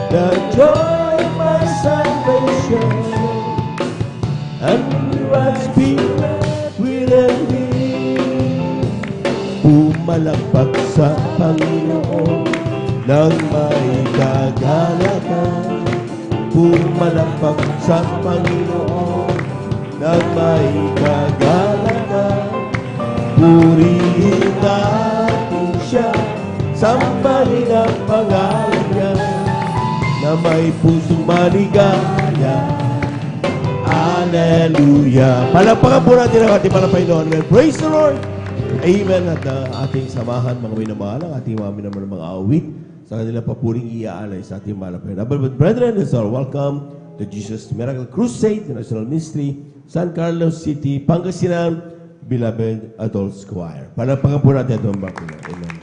the joy of my salvation, and renew thy spirit within me. Pumalakpak sa Panginoon nang may kagalakan, pumalakpak sa Panginoon nang may kagalakan. Purihin natin siya, sambahin ang pangalan niya, na may pusong maligaya. Hallelujah! Palakpakan po natin ang ating Panginoon. Praise the Lord! Amen. At ating samahan mga minamahal, ang ating mga minamahal mga awit sa kanilang papuring iaalay sa ating malapit. But brethren, let's all welcome the Jesus Miracle Crusade, the National Ministry, San Carlos City, Pangasinan, Beloved Adults Choir. Palakpakan po natin ito ang bakuna. Amen.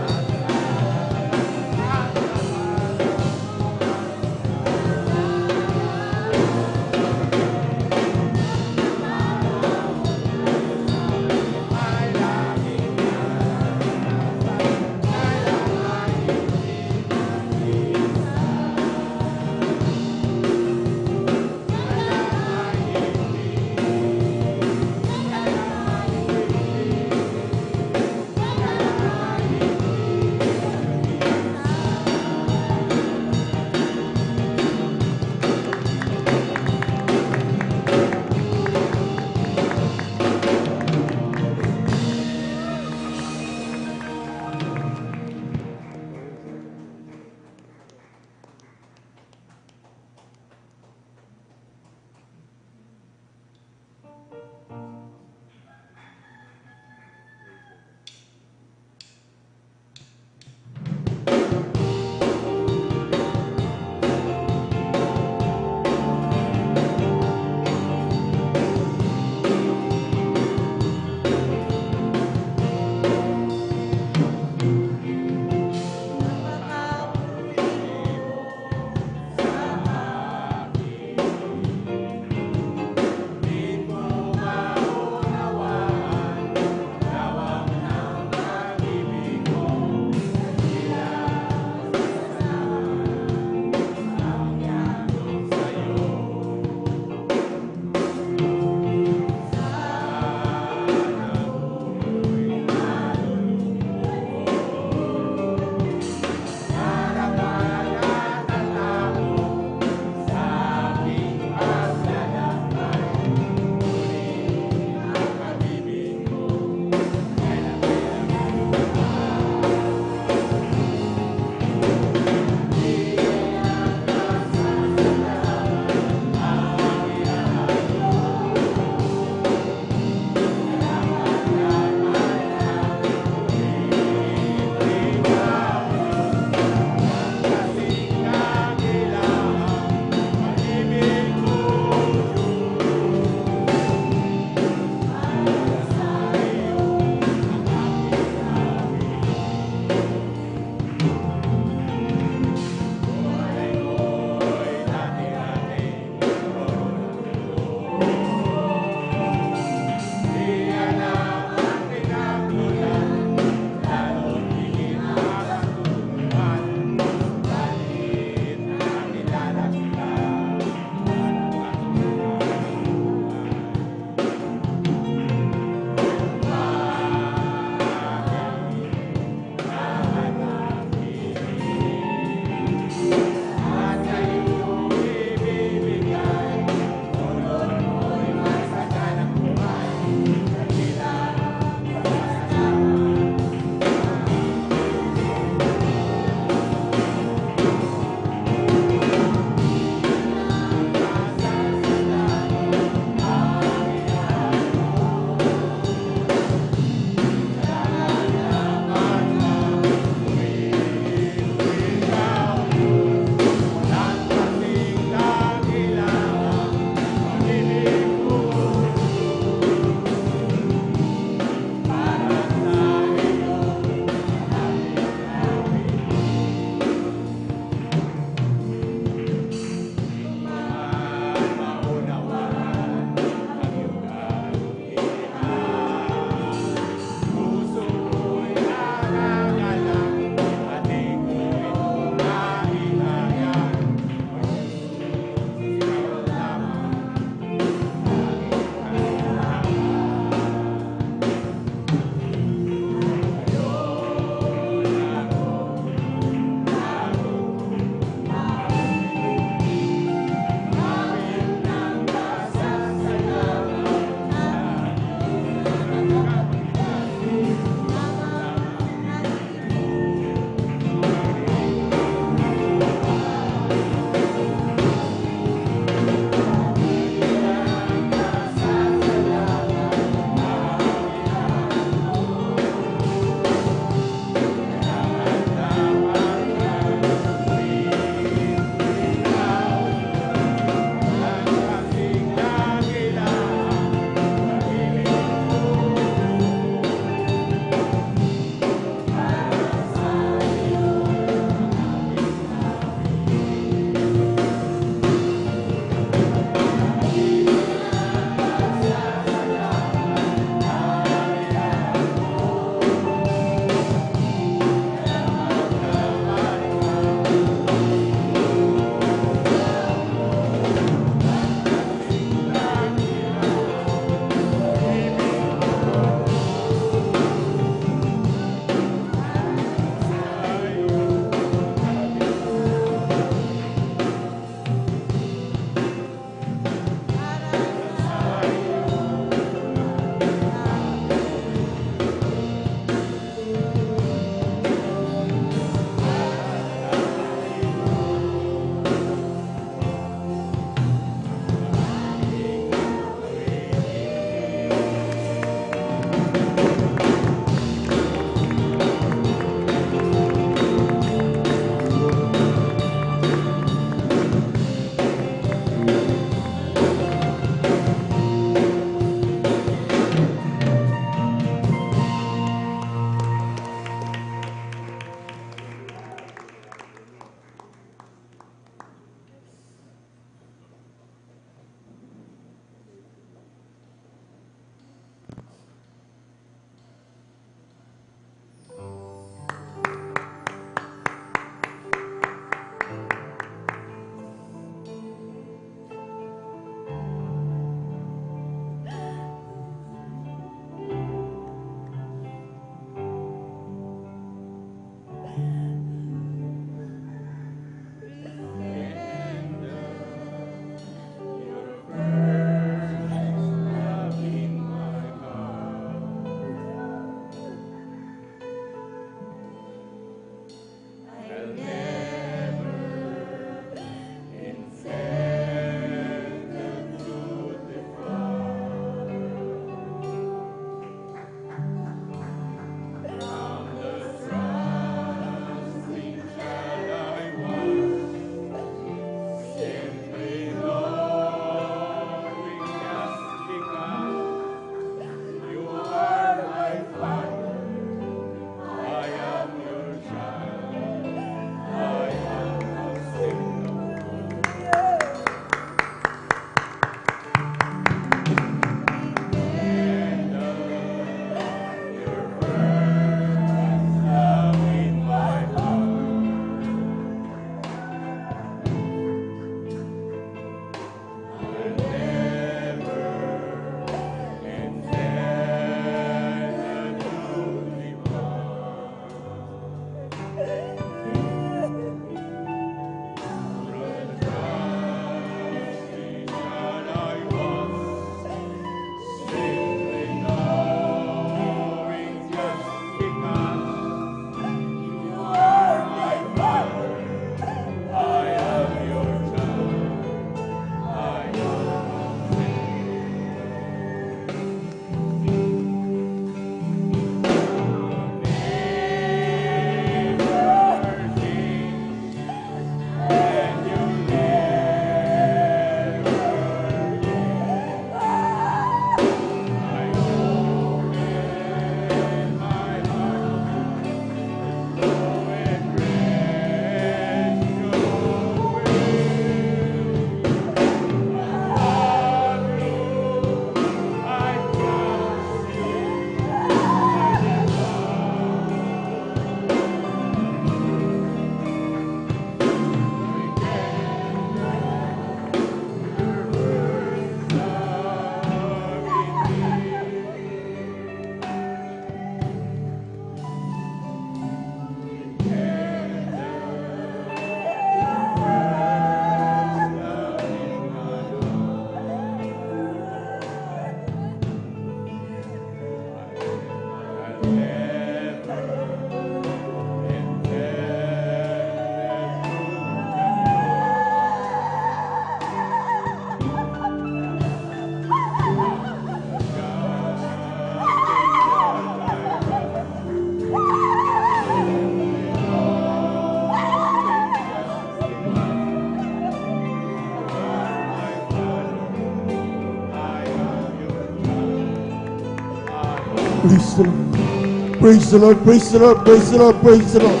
Praise the Lord. Praise the Lord. Praise the Lord. Praise the Lord. Praise the Lord.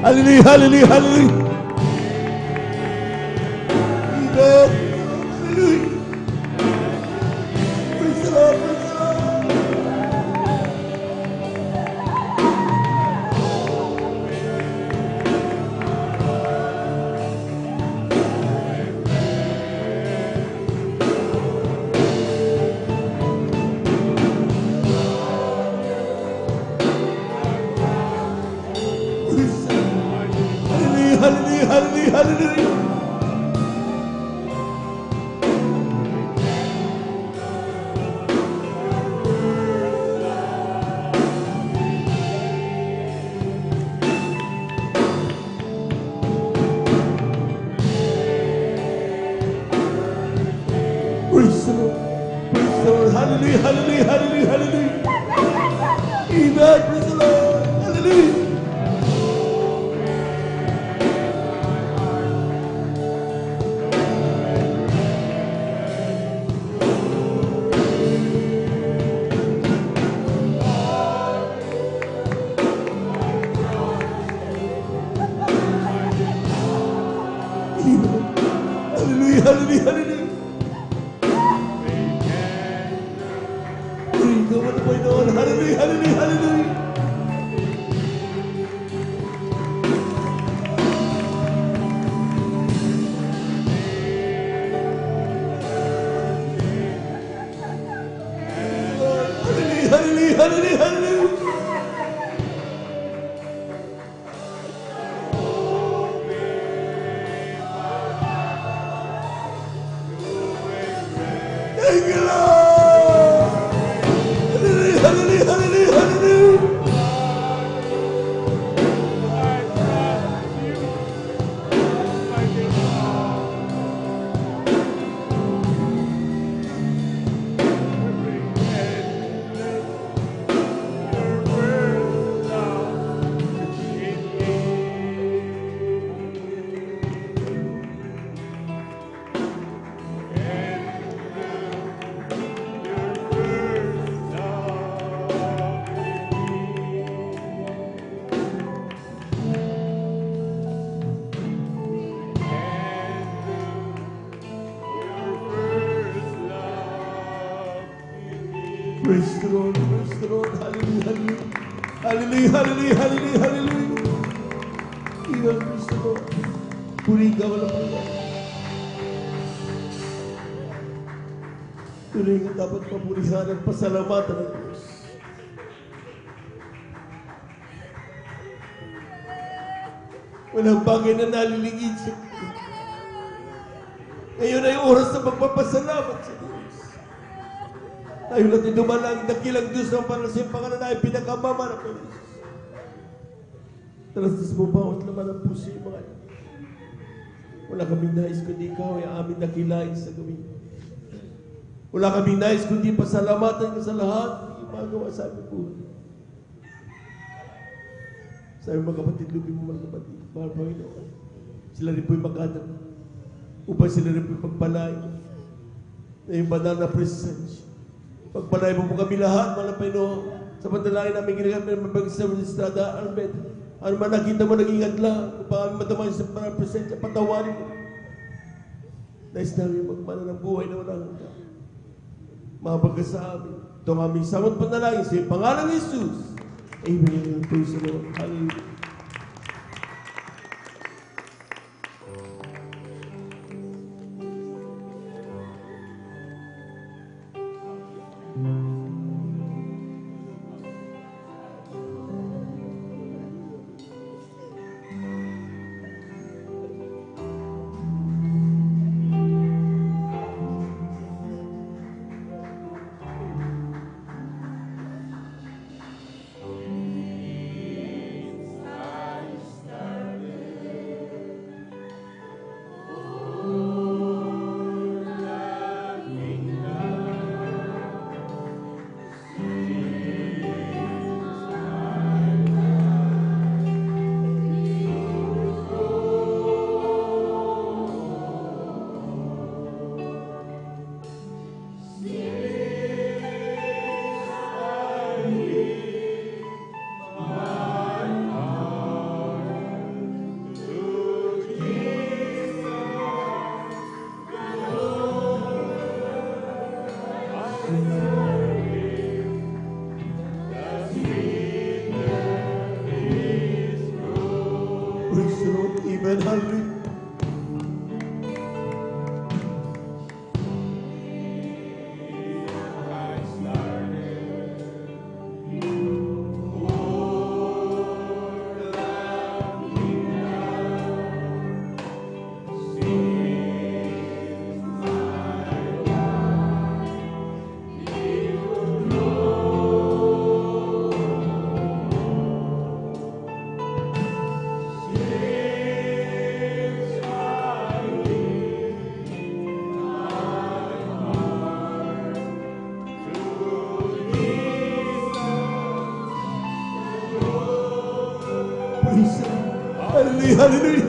Hallelujah. Hallelujah. Hallelujah. Amen. Hallelujah. Praise the Lord. Praise the Lord. Hallelujah. Hallelujah. Hallelujah. Hallelujah. Praise the Lord. Praise the Lord. Hallelujah. Hallelujah. Hallelujah. Hallelujah. hallelujah, hallelujah. Purihin ka mo na Panginoon. Hallelujah, hallelujah, hallelujah. Hallelujah, hallelujah, hallelujah. Thank you, Lord. Hallelujah, hallelujah, hallelujah, hallelujah. Praise the Lord, praise the Lord. Hallelujah, hallelujah. Hallelujah, hallelujah, hallelujah, hallelujah. Even praise the Lord. Purihin ka mo na Panginoon. Tuloy nga dapat papurihan at pasalamatan ng Diyos. Walang bagay na nalilingid sa Diyos. Ngayon ay oras na magpapasalamat sa Diyos. Tayo natin dumalang dakilang Diyos ng panasiyang pangalan ay pinakamamana po Diyos. Talastas mo bawat laman ang puso yung mga ito. Wala kaming nais kundi ikaw ay amin dakilain sa gawin. Wala kaming nais kundi pasalamatan ka sa lahat ng magawa sa aming buhay. Sabi mga kapatid, lubin mo mga kapatid, mahal Panginoon. Sila rin po'y magkadal upang sila rin po'y pagpalain na yung banal na presensya. Pagpalain mo po kami lahat, mahal Panginoon, sa pantalangin namin ginagawa ng mabagsa ng Estrada Almeida. Ano man nakita mo naging adla, upang kami matamang sa banal na presensya, patawarin mo. Nais namin magmana ng buhay na walang hanggan. Mabagka sa amin. Ito ang aming samot panalangin sa pangalan ni Jesus. Amen. Praise the Lord. Hallelujah. Praise the Lord. Amen. Hallelujah. Praise the Lord. Hallelujah. Hallelujah.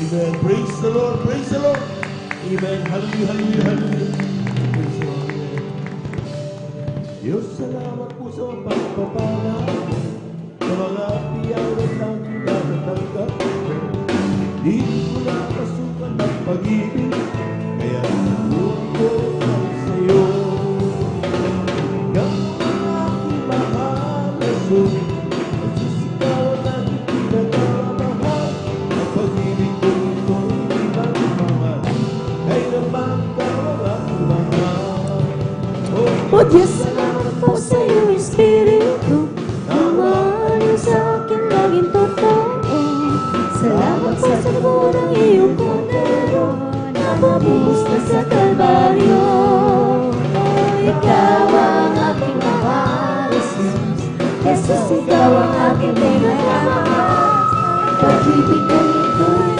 Amen. Praise the Lord. Praise the Lord. Amen. Hallelujah. Hallelujah. Hallelujah. Praise the Lord. Diyos, salamat po sa pagpapala sa mga piyaw ng daratanggap. Di ko na kasukan ng pag-ibig, kaya naluto ang sa'yo. Ikaw ang aking mahal na sulit. O Diyos, salamat po sa iyong Espiritu na umayon sa akin laging totoo. Salamat po sa dugo ng iyong kordero na mabuhos na sa Kalbaryo. Ikaw ang aking mahal, Jesus. Jesus, ikaw ang aking pinagmamahal. Pag-ibig ko nito'y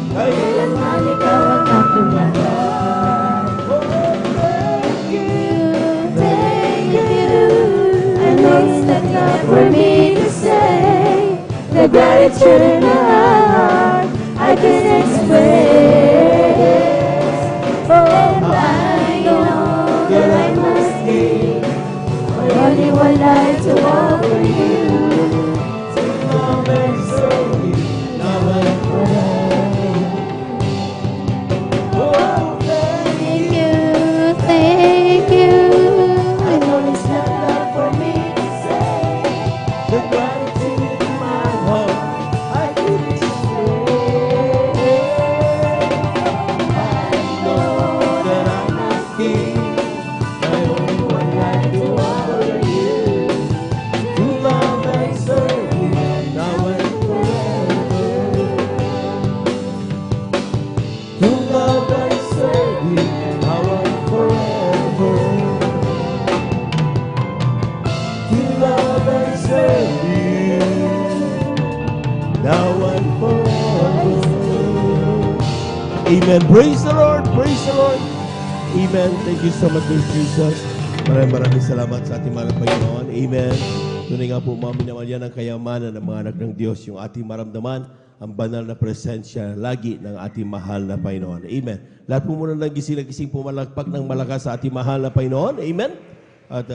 kailangan ikaw ang aking mahal. It's not enough for me to say the gratitude in my heart I can express. And I know that I must give only one life to offer you. To love and serve you now and forever. Oh, thank you, thank you. I know it's not enough for me. The gratitude in my heart I could express. I know that I must give my only one life to offer you. To love and serve you now and forever. To love and serve you now and forever. To love and serve you now and forever. Amen. Praise the Lord. Praise the Lord. Amen. Thank you so much, Lord Jesus. Maraming salamat sa ating mahal na Panginoon. Amen. Tunay nga po, maminaman yan ang kayamanan ng mga anak ng Diyos, yung ating maramdaman, ang banal na presensya lagi ng ating mahal na Panginoon. Amen. Lahat po muna ng gising pumalakpak ng malakas sa ating mahal na Panginoon. Amen. At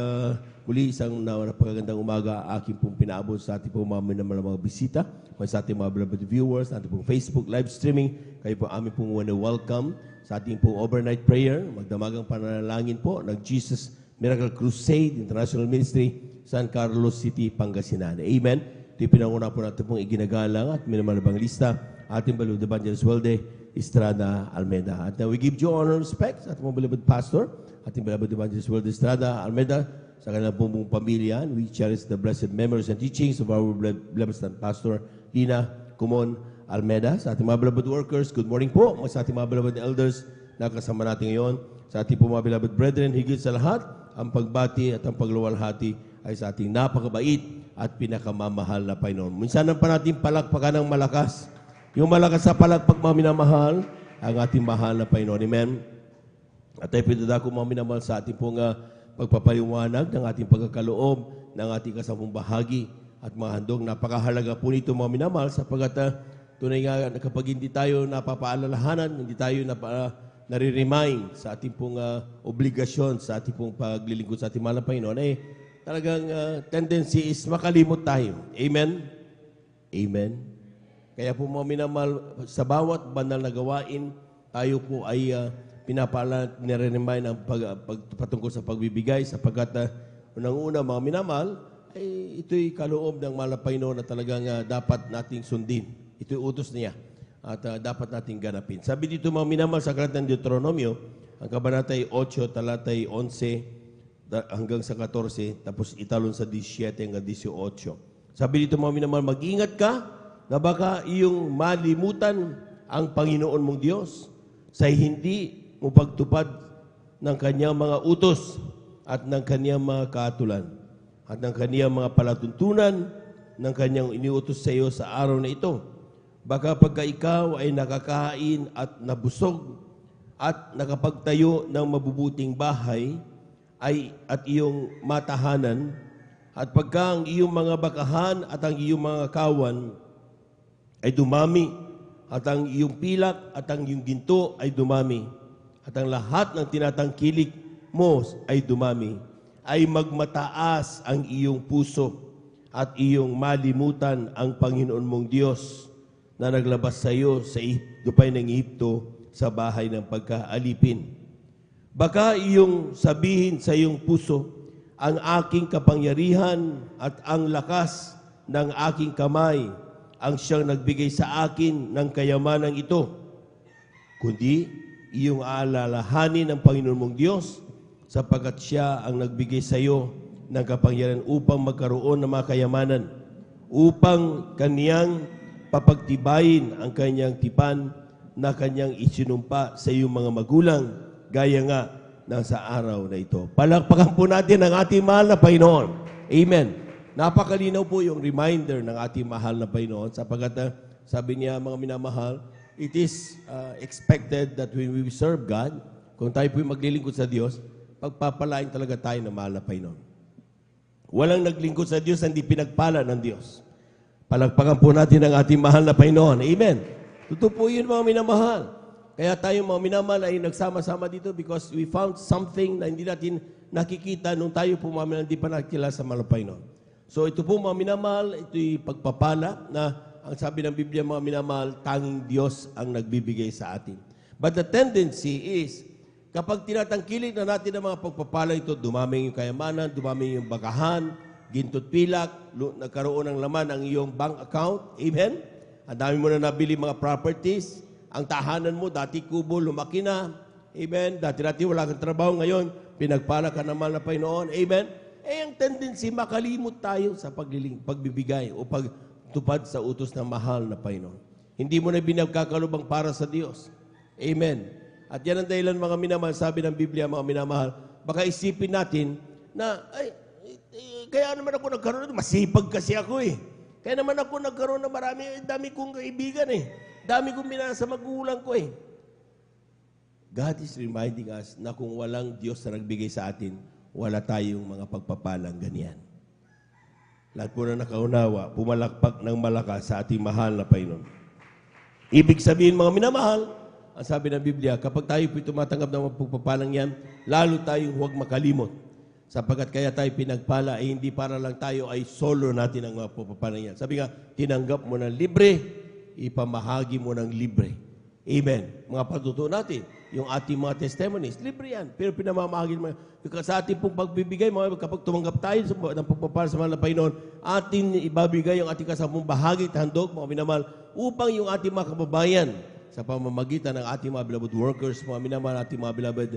muli, isang napakagandang umaga aking pong pinaabot sa ating pong mga bisita, sa ating mga beloved viewers, sa ating pong Facebook live streaming. Kayo po aming pong welcome sa ating pong overnight prayer, magdamagang panalangin po ng Jesus Miracle Crusade International Ministry, San Carlos City, Pangasinan. Amen. Ito pinanguna po natin pong iginagalang at minamalabang lista, ating beloved Evangelist Welde Estrada Almeida. At we give you honor and respect sa ating beloved pastor, ating beloved Evangelist Welde Estrada Almeida, sa kanilang buong pamilya. We cherish the blessed memories and teachings of our beloved Pastor Lina Kumon Almeida. Sa ating mga beloved workers, good morning po. Sa ating mga beloved elders na kasama natin ngayon. Sa ating po mga beloved brethren, higit sa lahat, ang pagbati at ang pagluwalhati ay sa ating napakabait at pinakamamahal na Panginoon. Minsan pa natin palakpakan ng malakas. Yung malakas sa palakpak mga minamahal, ang ating mahal na Panginoon. Amen. At tayo pinadako mga minamahal sa ating pong pagpapaliwanag ng ating pagkakaloob, ng ating kasamang bahagi at mga handog. Napakahalaga po nito mga minamahal sapagkat tunay nga kapag hindi tayo napapaalalahanan, hindi tayo nare-remind sa ating pong obligasyon, sa ating pong paglilingkod sa ating mahal na Panginoon, talagang tendency is makalimot tayo. Amen? Amen? Kaya po mga minamahal, sa bawat banal na gawain, tayo po ay pinapaalala, nire-remind ang patungkol sa pagbibigay sapagkat unang-una mga minamahal, ay ito'y kaloob ng mahal na Panginoon na talagang dapat nating sundin. Ito'y utos niya at dapat nating ganapin. Sabi dito mga minamahal sa aklat ng Deuteronomio, ang kabanatay 8, talatay 11 hanggang sa 14, tapos italon sa 17 hanggang 18. Sabi dito mga minamahal, mag-ingat ka na baka iyong malimutan ang Panginoon mong Diyos sa hindi mo pagtupad ng kanyang mga utos at ng kanyang mga kaatulan at ng kanyang mga palatuntunan ng kanyang iniutos sa iyo sa araw na ito. Baka pagka ikaw ay nakakain at nabusog at nakapagtayo ng mabubuting bahay at iyong matahanan, at pagka ang iyong mga bakahan at ang iyong mga kawan ay dumami at ang iyong pilak at ang iyong ginto ay dumami. At ang lahat ng tinatangkilik mo ay dumami. Ay magmataas ang iyong puso at iyong malimutan ang Panginoon mong Diyos na naglabas sa iyo sa lupay ng Ehipto sa bahay ng pagkaalipin. Baka iyong sabihin sa iyong puso, ang aking kapangyarihan at ang lakas ng aking kamay ang siyang nagbigay sa akin ng kayamanang ito. Kundi iyong aalalahanin ng Panginoon mong Diyos sapagkat siya ang nagbigay sa iyo ng kapangyarihan upang magkaroon ng mga kayamanan, upang kaniyang papagtibayin ang kanyang tipan na kanyang isinumpa sa iyong mga magulang, gaya nga ng sa araw na ito. Palakpakan po natin ang ating mahal na Panginoon. Amen. Napakalinaw po yung reminder ng ating mahal na Panginoon sapagkat sabi niya, mga minamahal, it is expected that when we serve God, kung tayo po maglilingkod sa Diyos, pagpapalain talaga tayo ng mahal na Panginoon. Walang naglingkod sa Diyos na hindi pinagpala ng Diyos. Palakpakan po natin ang ating mahal na Panginoon. Amen. Totoo po yun, mga minamahal. Kaya tayo mga minamahal ay nagsama-sama dito because we found something na hindi natin nakikita nung tayo po mga minamahal, hindi pa nakikilala sa mahal na Panginoon. So ito po mga minamahal, ito'y pagpapala na ang sabi ng Biblia mga minamahal, tanging Diyos ang nagbibigay sa atin. But the tendency is, kapag tinatangkilik na natin ang mga pagpapala ito, dumami yung kayamanan, dumami yung bagahan, ginto't pilak, nagkaroon ng laman ang iyong bank account. Amen? Ang dami mo na nabili mga properties. Ang tahanan mo, dati kubo, lumaki na. Amen? Dati wala kang trabaho. Ngayon, pinagpala ka naman na Panginoon. Amen? Ang tendency, makalimot tayo sa pagbibigay o pagtupad sa utos ng mahal na Panginoon. Hindi mo na binagkakalubang para sa Diyos. Amen? At yan ang dahilan mga minamahal, sabi ng Biblia mga minamahal, baka isipin natin na, kaya naman ako nagkaroon, masipag kasi ako eh. Kaya naman ako nagkaroon ng marami, dami kong kaibigan eh. Dami kong minasa magulang ko eh. God is reminding us na kung walang Diyos na nagbigay sa atin, wala tayong mga pagpapalang ganyan. Lahat po na nakaunawa, pumalakpak ng malakas sa ating mahal na Panginoon. Ibig sabihin mga minamahal, ang sabi ng Biblia, kapag tayo po tumatanggap ng mga pagpapalang yan, lalo tayong huwag makalimot. Sapagkat kaya tayo pinagpala, hindi para lang tayo ay solo natin ang mga pagpapalang yan. Sabi nga, tinanggap mo ng libre, ipamahagi mo ng libre. Amen. Mga patutuo natin, yung ating mga testimonies, libre yan. Pero pinamamahagi mo. Sa ating pong pagbibigay, kapag tumanggap tayo ng pagpapala sa mahal na Panginoon, ating ibabigay yung ating kasamang bahagi at handog, mga minamahal, upang yung ating mga kababayan, sa pamamagitan ng ating mga beloved workers, mga minamahal, ating mga beloved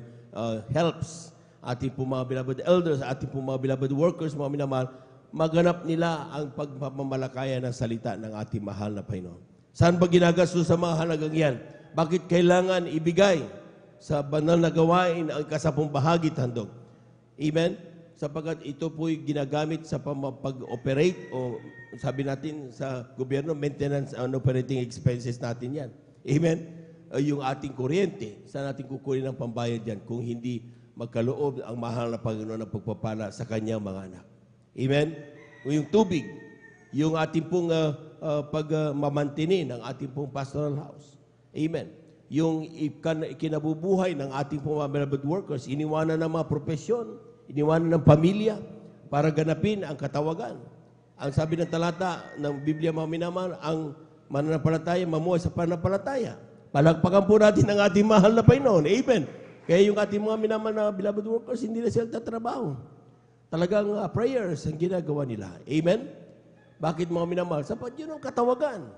helps, ating po mga beloved elders, ating po mga beloved workers, mga minamahal, maganap nila ang pagpapamalakayan ng salita ng ating mahal na Panginoon. Saan ba ginagastos sa mga halagang yan? Bakit kailangan ibigay sa banal na gawain ang kasapong bahagi at handog? Amen? Sapagkat ito po'y ginagamit sa pag-operate o sabi natin sa gobyerno, maintenance and operating expenses natin yan. Amen? Yung ating kuryente, saan natin kukunin ang pambayad yan kung hindi magkaloob ang mahal na Panginoon ng pagpapala sa kanyang mga anak. Amen? O yung tubig, yung ating pong pagmamantini ng ating pong pastoral house. Amen? Yung kinabubuhay ng ating pong mga beloved workers, iniwanan ng mga profesyon, iniwanan ng pamilya para ganapin ang katawagan. Ang sabi ng talata ng Biblia mga minamahal, ang mananampalataya, mamuhay sa pananampalataya. Palagpakan po natin ang ating mahal na Panginoon. Amen. Kaya yung ating mga minamahal na beloved workers, hindi na sila tatrabaho. Talagang prayers ang ginagawa nila. Amen. Bakit mga minamahal? Sapat yun ang katawagan.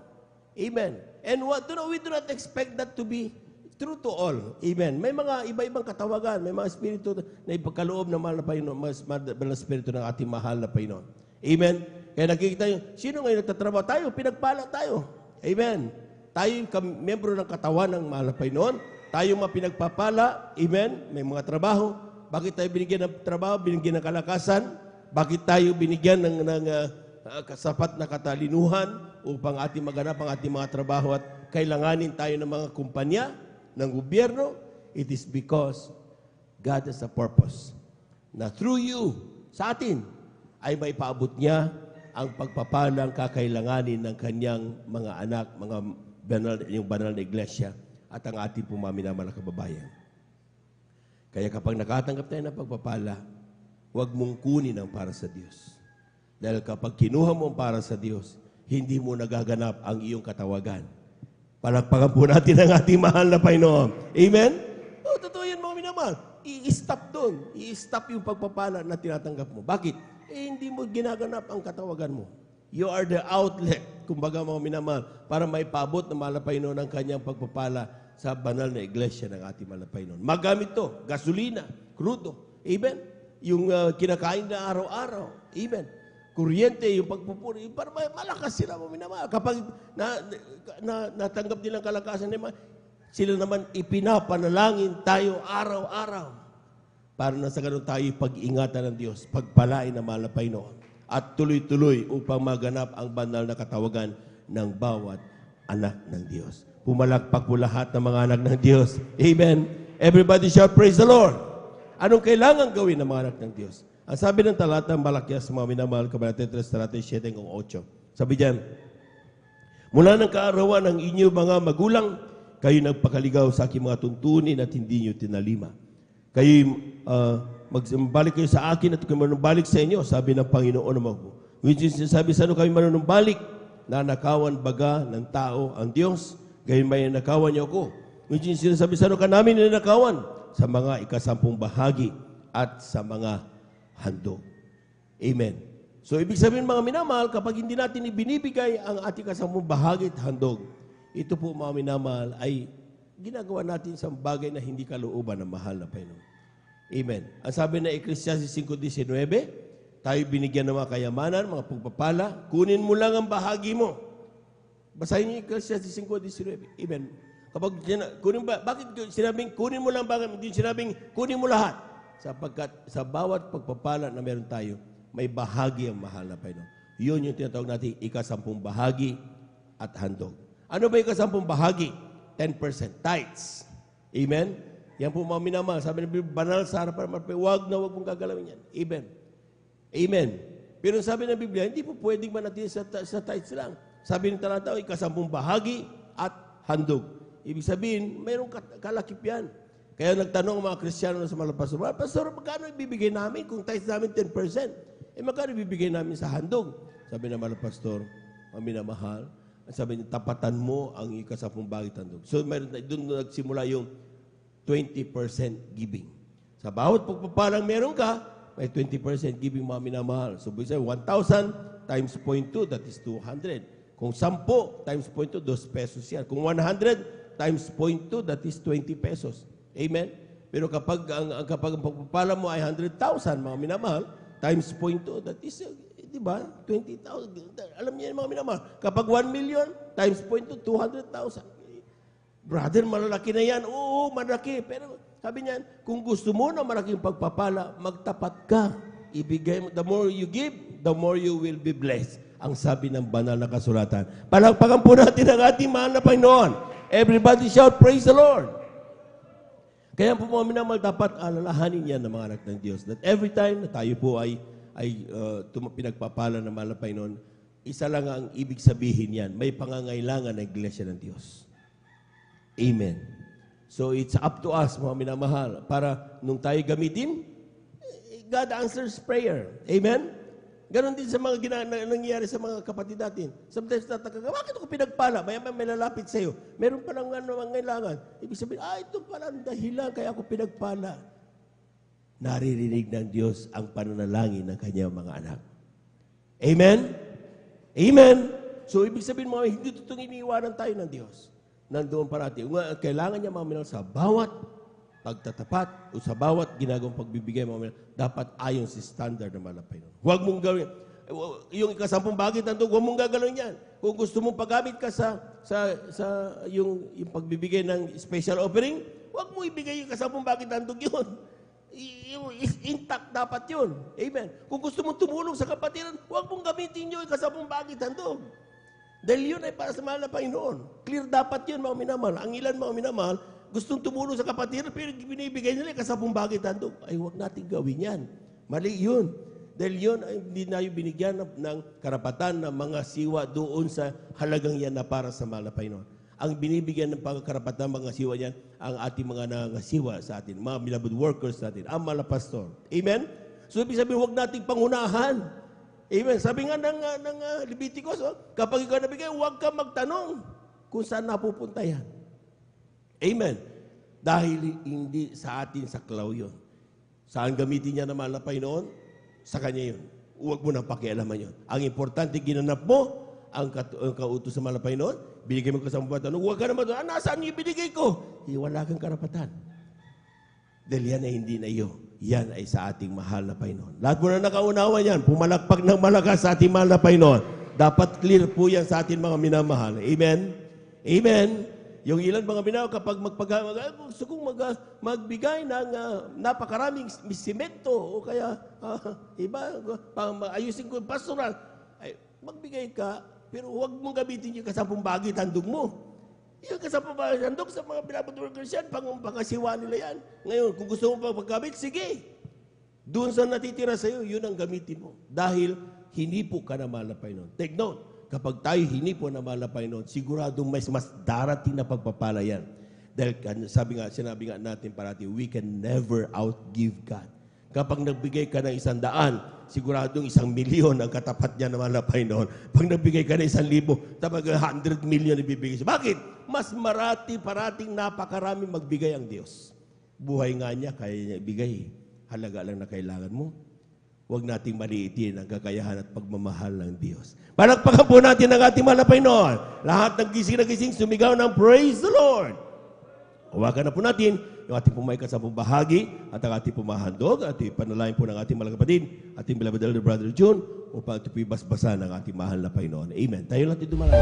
Amen. And we do not expect that to be true to all. Amen. May mga iba-ibang katawagan, may mga espiritu na ipagkaloob ng mahal na Panginoon, mga espiritu ng ating mahal na Panginoon. Amen. Kaya nakikita nyo, sino ngayon nagtatrabaho? Tayo, pinagpala tayo. Amen. Tayo yung membro ng katawan ng mahal na Panginoon. Tayo mga pinagpapala. Amen. May mga trabaho. Bakit tayo binigyan ng trabaho? Binigyan ng kalakasan? Bakit tayo binigyan ng sapat na katalinuhan upang ating maganap ang ating mga trabaho at kailanganin tayo ng mga kumpanya, ng gobyerno? It is because God has a purpose na through you, sa atin, ay may paabot niya ang pagpapalang kakailanganin ng kanyang mga anak, mga yung banal na iglesia at ang ating pumaminamahal na kababayan. Kaya kapag nakatanggap tayo ng pagpapala, huwag mong kunin ang para sa Diyos. Dahil kapag kinuha mo ang para sa Diyos, hindi mo nagaganap ang iyong katawagan. Palakpakan po natin ang ating mahal na Panginoon. Amen? O, totoo yan mga minamahal. I-stop doon. I-stop yung pagpapala na tinatanggap mo. Bakit? Hindi mo ginaganap ang katawagan mo. You are the outlet, kumbaga mga minamahal, para maipaabot ng mahal na Panginoon ang kanyang pagpapala sa banal na iglesia ng ating mahal na Panginoon. Magamit to, gasolina, krudo. Amen? Yung kinakain na araw-araw. Amen? Kuryente, yung pagpupuri, para malakas sila mga minamahal. Kapag natanggap nilang kalakasan nila, sila naman ipinapanalangin tayo araw-araw. Para na sa ganun tayo pag-ingatan ng Diyos, pagpalain ng mahal na Panginoon. At tuloy-tuloy upang maganap ang banal na katawagan ng bawat anak ng Diyos. Pumalakpak po lahat ng mga anak ng Diyos. Amen. Everybody shout, praise the Lord. Anong kailangan gawin ng mga anak ng Diyos? Ang sabi ng talata ng Malakias, mga minamahal, Kabanata 3:7-8. Sabi diyan, mula ng kaarawan ng inyo mga magulang, kayo nagpakaligaw sa aking mga tuntunin at hindi nyo tinalima. Kayo magbalik kayo sa akin at kami manumbalik sa inyo, sabi ng Panginoon naman po. Which is, sabi sa ano kami manumbalik, nanakawan baga ng tao ang Diyos, gayon may nanakawan niyo ako. Which is, sinasabi sa ano ka namin nanakawan, sa mga ikasampung bahagi at sa mga handog. Amen. So, ibig sabihin mga minamahal, kapag hindi natin ibinibigay ang ating kasampung bahagi at handog, ito po mga minamahal ay ginagawa natin sa bagay na hindi kalooban ng mahal na Panginoon. Amen. Ang sabi na Ecclesiastes 5:19, tayo binigyan ng mga kayamanan, mga pagpapala, kunin mo lang ang bahagi mo. Basahin niyo Ecclesiastes 5:19. Amen. Kapag bakit sinabing kunin mo lang bahagi, hindi sinabing kunin mo lahat? Sapagkat sa bawat pagpapala na meron tayo, may bahagi ang mahal na Panginoon. Yun yung tinatawag natin ikasampung bahagi at handog. Ano ba ikasampung bahagi? 10%. Tithes. Amen? Yan po mga minamahal. Sabi ng Biblia, banal sa harapan, huwag mong gagalawin yan. Amen. Amen. Pero sabi ng Biblia, hindi po pwedeng manatili sa tithes lang. Sabi ng talata, ikasampung bahagi at handog. Ibig sabihin, mayroong kalakip yan. Kaya nagtanong ang mga Kristiyano sa mga pastor, Pastor, magkano ibibigay namin kung tithes namin 10%? Magkano ibibigay namin sa handog? Sabi ng mga pastor, mga minamahal, sabi niya, tapatan mo ang ikasampung bahagi handog. So, doon nagsimula yung 20% giving. Sa bawat pagpapalang meron ka, may 20% giving mga minamahal. So, 1,000 times 0.2, that is 200. Kung 10 times 0.2, 2 pesos yan. Kung 100 times 0.2, that is 20 pesos. Amen? Pero kapag ang pagpapala mo ay 100,000, mga minamahal, times 0.2, that is, di ba, 20,000. Alam niyo yan, mga minamahal. Kapag 1 million, times 0.2, 200,000. Brother, malalaki na yan. Oo, malaki. Pero sabi niyan, kung gusto mo na malaking pagpapala, magtapat ka. Ibigay mo. The more you give, the more you will be blessed. Ang sabi ng banal na kasulatan. Palakpakan po natin ang ating mahal na Panginoon. Everybody shout, praise the Lord. Kaya po mga minamahal, dapat alalahanin yan ng mga anak ng Diyos. That every time na tayo po ay pinagpapala ng mahal na Panginoon, isa lang ang ibig sabihin yan. May pangangailangan ng Iglesia ng Diyos. Amen. So it's up to us, mga minamahal, para nung tayo gamitin, God answers prayer. Amen? Ganon din sa mga nangyayari sa mga kapatid natin. Sometimes tataka ka, bakit ako pinagpala? May lalapit sa iyo. Meron pa lang ngailangan. Ibig sabihin, ito pala ang dahilan kaya ako pinagpala. Naririnig ng Diyos ang pananalangin ng kanyang mga anak. Amen? Amen? So, ibig sabihin mga hindi totoong iniiwanan tayo ng Diyos. Nandoon parati. Kailangan niya mga minamahal sa bawat pagtatapat o sa bawat ginagawang pagbibigay mga minamahal, dapat ayon sa standard ng mahal na Panginoon. Huwag mong gawin. Yung ikasampung bahagi ng handog, huwag mong gagalawin yan. Kung gusto mong paggamit ka sa yung pagbibigay ng special offering, huwag mo ibigay yung ikasampung bahagi ng handog yun. Intact dapat yun. Amen. Kung gusto mong tumulong sa kapatiran, huwag mong gamitin yung ikasampung bahagi ng handog. Dahil yun ay para sa mahal na Panginoon. Clear dapat yun, mga minamahal. Ang ilan, mga minamahal, gustong tumulong sa kapatiran, pero binibigay nila kasabong bagay tandog. Ay, huwag natin gawin yan. Mali yun. Dahil yun ay hindi na yung binigyan ng karapatan ng mga siwa doon sa halagang yan na para sa mahal na Panginoon. Ang binibigyan ng pagkarapatan ng mga ngasiwa niyan, ang ating mga nangasiwa sa atin, mga beloved workers natin, ang mga pastor. Amen? So, ibig sabihin, huwag nating pangunahan. Amen? Sabi nga ng Leviticus, kapag ikaw nabigay, huwag ka magtanong kung saan napupunta yan. Amen? Dahil hindi sa atin saklaw yun. Saan gamitin niya na mahal na Panginoon? Sa Kanya yun. Huwag mo nang pakialaman yun. Ang importante, ginanap mo ang kautos sa mahal na Panginoon, binigay mo ka sa mga tanong, huwag ka naman doon, nasaan yung binigay ko? Wala kang karapatan. Dahil yan ay hindi na iyo. Yan ay sa ating mahal na Panginoon. Lahat mo na nakaunawa yan, pumalakpak ng malakas sa ating mahal na Panginoon. Dapat clear po yan sa ating mga minamahal. Amen? Amen? Yung ilan mga minamahal, kapag gusto kong magbigay ng napakaraming simento o kaya iba, ayusin ko yung pastoral, ay, magbigay ka, pero huwag mong gamitin yung kasampung bagay tandog mo. Yung kasampung bagay tandog sa mga beloved workers yan, pangasiwa nila yan. Ngayon, kung gusto mo pa paggamit, sige. Doon sa natitira sa'yo, yun ang gamitin mo. Dahil hinipo ka na mahal na Panginoon. Take note, kapag tayo hinipo na mahal na Panginoon, siguradong mas darating na pagpapala yan. Dahil sinabi nga natin parati, we can never outgive God. Kapag nagbigay ka ng 100, siguradong 1,000,000 ang katapat niya naman na Panginoon. Pag nagbigay ka ng 1,000, tapos 100 million ibibigay siya. Bakit? Mas parating napakarami magbigay ang Diyos. Buhay nga niya, kaya niya ibigay. Halaga lang na kailangan mo. Huwag nating maliitin ang kakayahan at pagmamahal ng Diyos. Palakpakan po natin ang ating mahal na Panginoon. Lahat ng gising na gising, sumigaw ng Praise the Lord. Hawakan na po natin yung ating pumaykat sa bahagi at ang ating pumahandog at ipanalain po ng ating mga kapatid, ating beloved elder brother June, upang ito po ibasbasa ng ating mahal na Panginoon. Amen. Tayo lang dito malayo.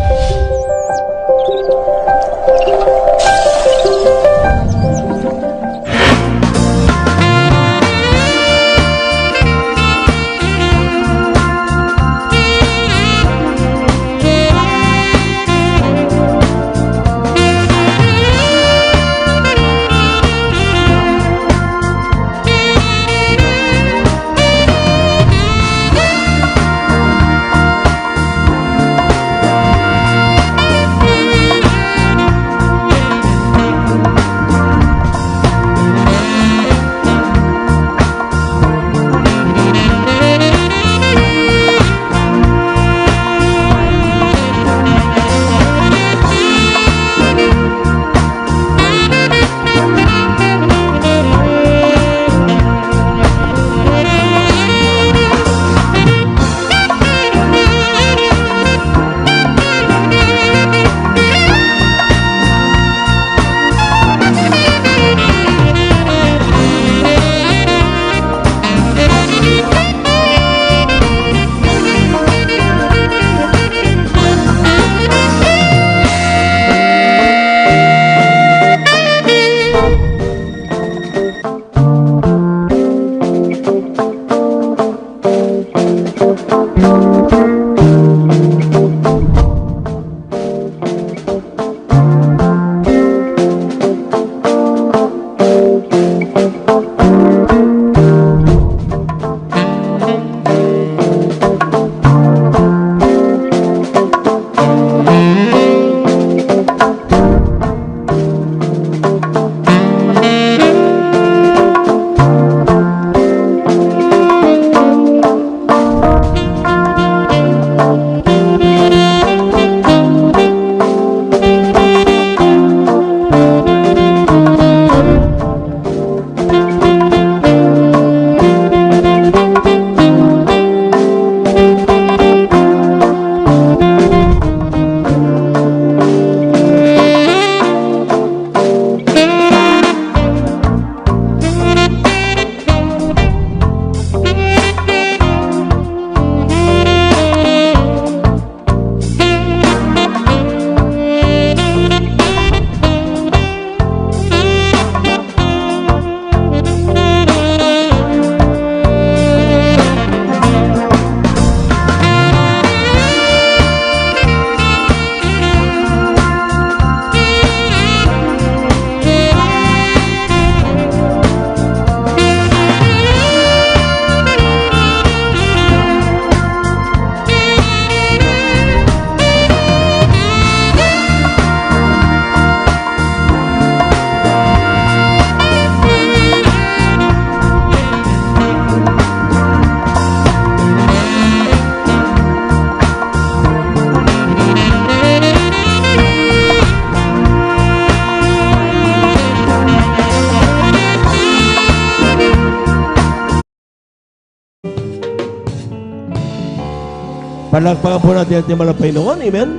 Palakpakan po natin ating mga Panginoon. Amen.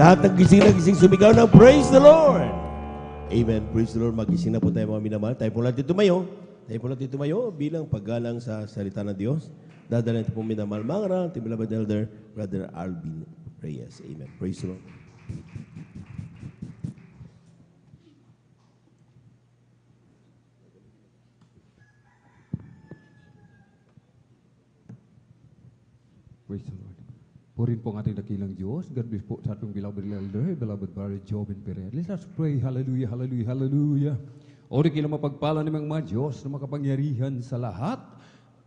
Lahat ng gising na gising sumigaw ng praise the Lord. Amen. Praise the Lord. Magising na po tayo mga minamahal. Tayo po natin tumayo. Tayo po natin tumayo bilang paggalang sa salita ng Diyos. Dadalhin natin po minamahal. Mga ating beloved elder, Brother Alvin Reyes. Amen. Praise the Lord. Praise the Lord. Purin po ang ating dakilang Diyos. God bless po sa ating beloved elder, beloved brother Jobin Perez. Let us pray. Hallelujah, hallelujah, hallelujah. O rin kailang mapagpala ng mga Diyos na makapangyarihan sa lahat.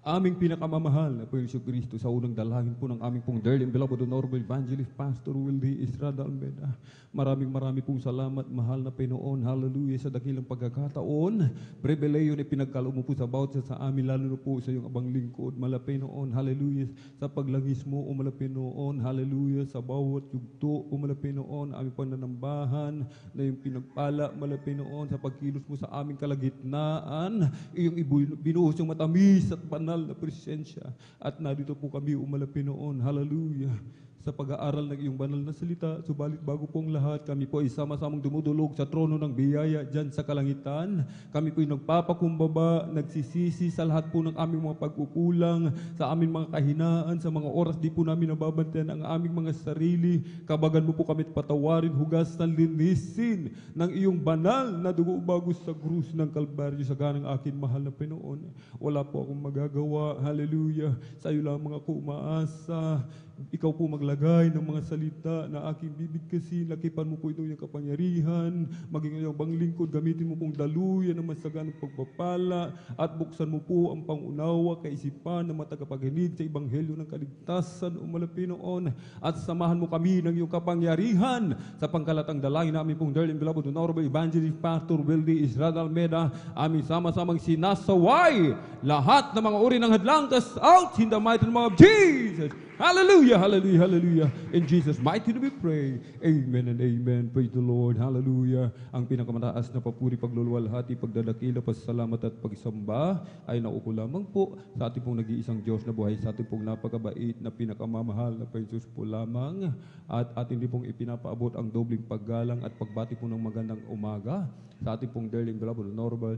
Aming pinakamamahal na po yung Kristo sa unang dalangin po ng aming pong dearly and beloved Honorable Evangelist Pastor Wildy Estrada Almeida. Maraming pong salamat, mahal na Panginoon. Hallelujah sa dakilang pagkakataon. Pribileyo na pinagkaloob mo po sa bawat sa amin, lalo na po sa iyong abang lingkod. Malapay noon, hallelujah, sa paglangis mo, o malapay noon, hallelujah, sa bawat yugto, o malapay noon, aming pananambahan, na yung pinagpala, malapay noon, sa pagkilos mo sa aming kalagitnaan, iyong binuhos yung matamis at banal na presensya. At narito po kami, umalapay noon, hallelujah, sa pag-aaral ng iyong banal na salita. Subalit bago pong lahat, kami po ay sama-samang dumudulog sa trono ng biyaya dyan sa kalangitan. Kami po ay nagpapakumbaba, nagsisisi sa lahat po ng aming mga pagkukulang, sa aming mga kahinaan, sa mga oras di po namin nababantayan ang aming mga sarili. Kabagan mo po kami at patawarin, hugasan, linisin ng iyong banal na dugo bago sa krus ng Kalbaryo sa ganang akin mahal na Panginoon. Wala po akong magagawa, hallelujah. Sa iyo lamang ako umaasa. Ikaw po maglagay ng mga salita na aking bibigkasin. Lakipan mo po ito yung kapangyarihan. Maging ngayong bang lingkod, gamitin mo pong daluyan ng masaganang pagpapala at buksan mo po ang pangunawa, kaisipan ng matagapaginig sa Ebanghelyo ng kaligtasan o malapinoon. At samahan mo kami ng iyong kapangyarihan sa pangkalatang dalangin namin pong dearly and beloved Honorable Evangelist Pastor Wildy Estrada Almeida. Aming sama-samang sinasaway lahat ng mga uri ng hadlang. Cast out in the mighty name of Jesus. Hallelujah, hallelujah, hallelujah. In Jesus' mighty name we pray. Amen and amen. Praise the Lord. Hallelujah. Ang pinakamataas na papuri, pagluluwalhati, pagdadakila, pasasalamat at pagsamba ay nauko lamang po sa ating pong nag-iisang Diyos na buhay, sa ating pong napakabait na pinakamamahal na Jesus po lamang. At ating din pong ipinapaabot ang dobling paggalang at pagbati po ng magandang umaga sa ating pong dearly beloved Honorable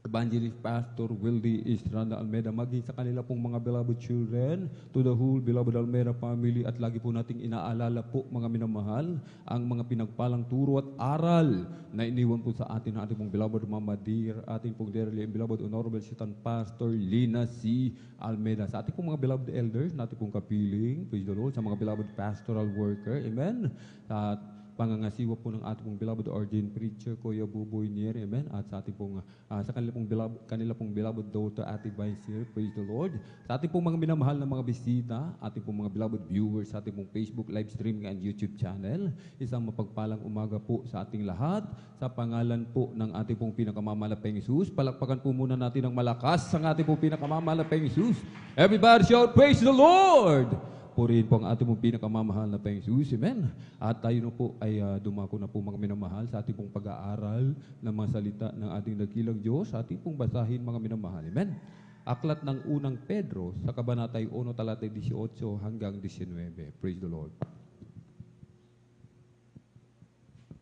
Evangelist Pastor Wildy Estrada Almeida, maging sa kanila pong mga beloved children, to the whole beloved Almeida family, at lagi po nating inaalala po mga minamahal ang mga pinagpalang turo at aral na iniwan po sa atin na ating pong beloved Mama Dear, ating pong dearly and beloved Honorable Sitan Pastor Lina C. Almeida, sa ating pong mga beloved elders, natin pong kapiling, praise the Lord, sa mga beloved pastoral worker, amen, at pangangasiwa po ng ating pong beloved ordained preacher, Kuya Buboy Nier, amen, at sa ating pong, sa kanila pong beloved daughter, Ate Vice, praise the Lord. Sa ating pong mga minamahal na mga bisita, ating pong mga beloved viewers, sa ating pong Facebook live streaming and YouTube channel, isang mapagpalang umaga po sa ating lahat, sa pangalan po ng ating pong pinakamamahalapeng Jesus. Palakpakan po muna natin ng malakas ang ating pong pinakamamahalapeng Jesus. Everybody shout, praise the Lord! Purihin po ang ating pong pinakamamahal na Panginoong Jesus. Amen. At tayo na po ay dumako na po mga minamahal sa ating pong pag-aaral ng mga salita ng ating dakilang Diyos. Sa ating pong basahin mga minamahal. Amen. Aklat ng unang Pedro sa kabanata 1, talatay 18 hanggang 19. Praise the Lord.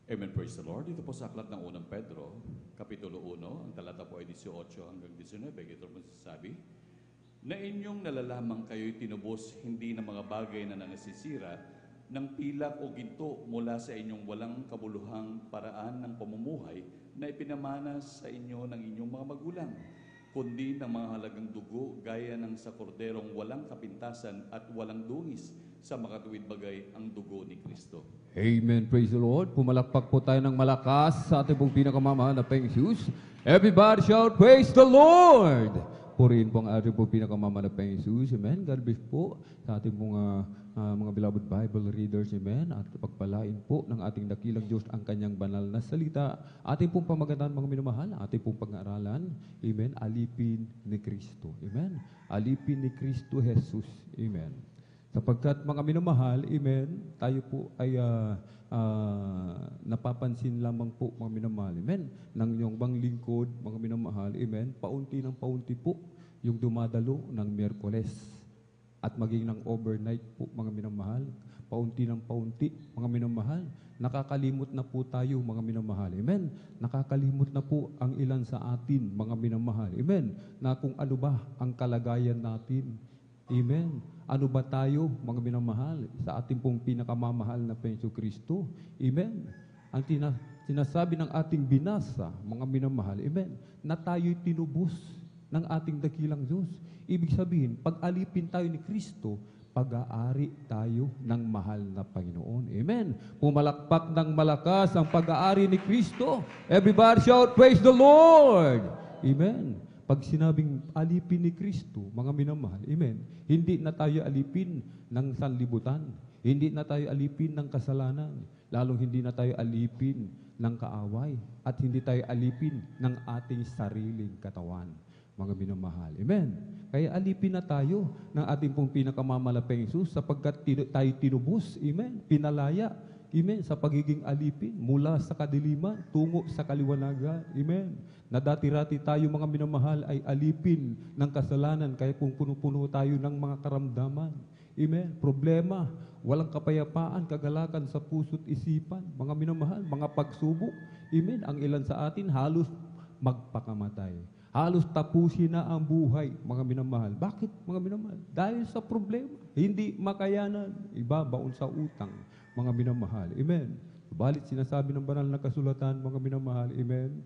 Amen. Praise the Lord. Ito po sa aklat ng unang Pedro, kapitulo 1, ang talata po ay 18 hanggang 19. Ito po sasabi, na inyong nalalamang kayo'y tinubos hindi ng mga bagay na nanasisira, ng pilak o ginto mula sa inyong walang kabuluhang paraan ng pamumuhay na ipinamana sa inyo ng inyong mga magulang, kundi ng mga halagang dugo gaya ng sa korderong walang kapintasan at walang dungis, sa makatuwid bagay ang dugo ni Kristo. Amen. Praise the Lord. Pumalakpak po tayo ng malakas sa ating pong pinakamamahal na Panginoong Jesus. Everybody shout, praise the Lord! Purihin po ang ating po pinakamanapang Jesus. Amen. God bless po sa ating mga beloved Bible readers. Amen. At pagpalain po ng ating dakilang Diyos ang kanyang banal na salita. Ating pong pamagatang mga minamahal, ating pong pag-aaralan. Amen. Alipin ni Kristo. Amen. Alipin ni Kristo Jesus. Amen. Sapagkat mga minamahal, amen, tayo po ay napapansin lamang po mga minamahal, amen, ng inyong bang lingkod, mga minamahal, amen, paunti ng paunti po yung dumadalo ng Miyerkules. at maging ng overnight po, mga minamahal. Paunti ng paunti, mga minamahal. Nakakalimot na po tayo, mga minamahal. Amen. Nakakalimot na po ang ilan sa atin, mga minamahal. Amen. Na kung ano ba ang kalagayan natin. Amen. Ano ba tayo, mga minamahal, sa ating pong pinakamamahal na Penso Kristo? Amen. Ang sinasabi ng ating binasa, mga minamahal, amen, na tayo'y tinubos ng ating dakilang Diyos. Ibig sabihin, pag alipin tayo ni Kristo, pag-aari tayo ng mahal na Panginoon. Amen. Pumalakpak ng malakas ang pag-aari ni Kristo. Everybody shout, praise the Lord! Amen. Pag sinabing alipin ni Kristo, mga minamahal, amen, hindi na tayo alipin ng sanlibutan. Hindi na tayo alipin ng kasalanan. Lalong hindi na tayo alipin ng kaaway. At hindi tayo alipin ng ating sariling katawan. Mga minamahal. Amen. Kaya alipin na tayo ng ating pong pinakamamalapeng Jesus sapagkat tayo tinubos. Amen. Pinalaya. Amen. Sa pagiging alipin mula sa kadiliman tungo sa kaliwanagan. Amen. Na dati-rati tayo, mga minamahal, ay alipin ng kasalanan kaya kung puno-puno tayo ng mga karamdaman. Amen. Problema, walang kapayapaan, kagalakan sa puso't isipan. Mga minamahal, mga pagsubok. Amen. Ang ilan sa atin halos magpakamatay. Halos tapusin na ang buhay, mga minamahal. Bakit, mga minamahal? Dahil sa problema. Hindi makayanan. Iba, baon sa utang, mga minamahal. Amen. Balit sinasabi ng banal na kasulatan, mga minamahal. Amen.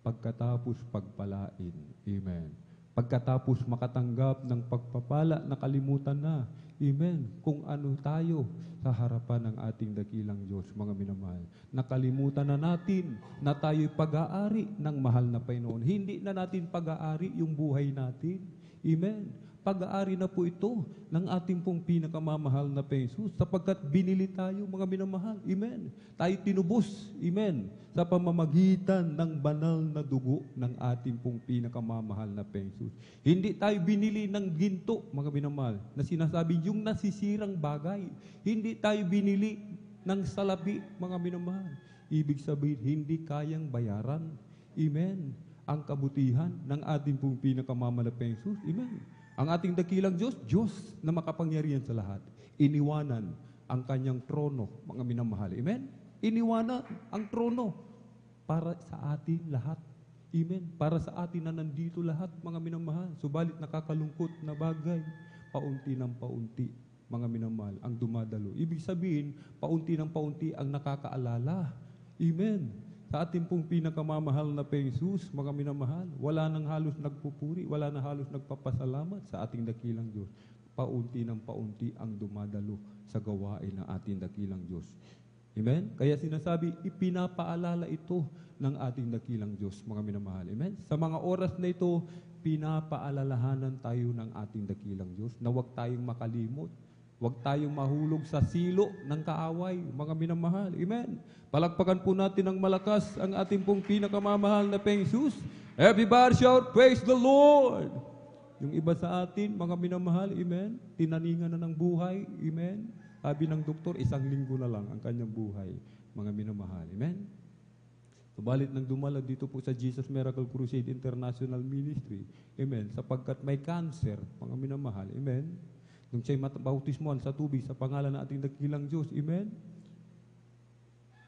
Pagkatapos pagpalain. Amen. Pagkatapos makatanggap ng pagpapala, nakalimutan na. Amen. Kung ano tayo sa harapan ng ating dakilang Diyos, mga minamahal. Nakalimutan na natin na tayo'y pag-aari ng mahal na Panginoon. Hindi na natin pag-aari yung buhay natin. Amen. Pag-aari na po ito ng ating pong pinakamamahal na Jesus sapagkat binili tayo, mga minamahal. Amen. Tayo tinubos. Amen. Sa pamamagitan ng banal na dugo ng ating pong pinakamamahal na Jesus. Hindi tayo binili ng ginto, mga minamahal, na sinasabi yung nasisirang bagay. Hindi tayo binili ng salapi, mga minamahal. Ibig sabihin, hindi kayang bayaran. Amen. Ang kabutihan ng ating pong pinakamamahal na Jesus. Amen. Ang ating dakilang Diyos, Diyos na makapangyarihan sa lahat, iniwanan ang kanyang trono, mga minamahal. Amen? Iniwanan ang trono para sa atin lahat. Amen? Para sa atin na nandito lahat, mga minamahal. Subalit nakakalungkot na bagay, paunti ng paunti, mga minamahal, ang dumadalo. Ibig sabihin, paunti ng paunti ang nakakaalala. Amen? Sa ating pong pinakamamahal na Jesus, mga minamahal, wala nang halos nagpupuri, wala nang halos nagpapasalamat sa ating dakilang Diyos. Paunti ng paunti ang dumadalo sa gawain ng ating dakilang Diyos. Amen? Kaya sinasabi, ipinapaalala ito ng ating dakilang Diyos, mga minamahal. Amen? Sa mga oras na ito, pinapaalalahanan tayo ng ating dakilang Diyos na huwag tayong makalimot. Huwag tayong mahulog sa silo ng kaaway, mga minamahal. Amen. Palakpakan po natin ng malakas ang ating pong pinakamamahal na Jesus. Everybody shout, praise the Lord! Yung iba sa atin, mga minamahal, amen, tinaningan na ng buhay, amen. Sabi ng doktor, 1 linggo na lang ang kanyang buhay, mga minamahal, amen. Subalit nang dumala dito po sa Jesus Miracle Crusade International Ministry, amen, sapagkat may cancer, mga minamahal, amen. Nung siya'y bautismuhan sa tubig sa pangalan ng ating dakilang Diyos. Amen?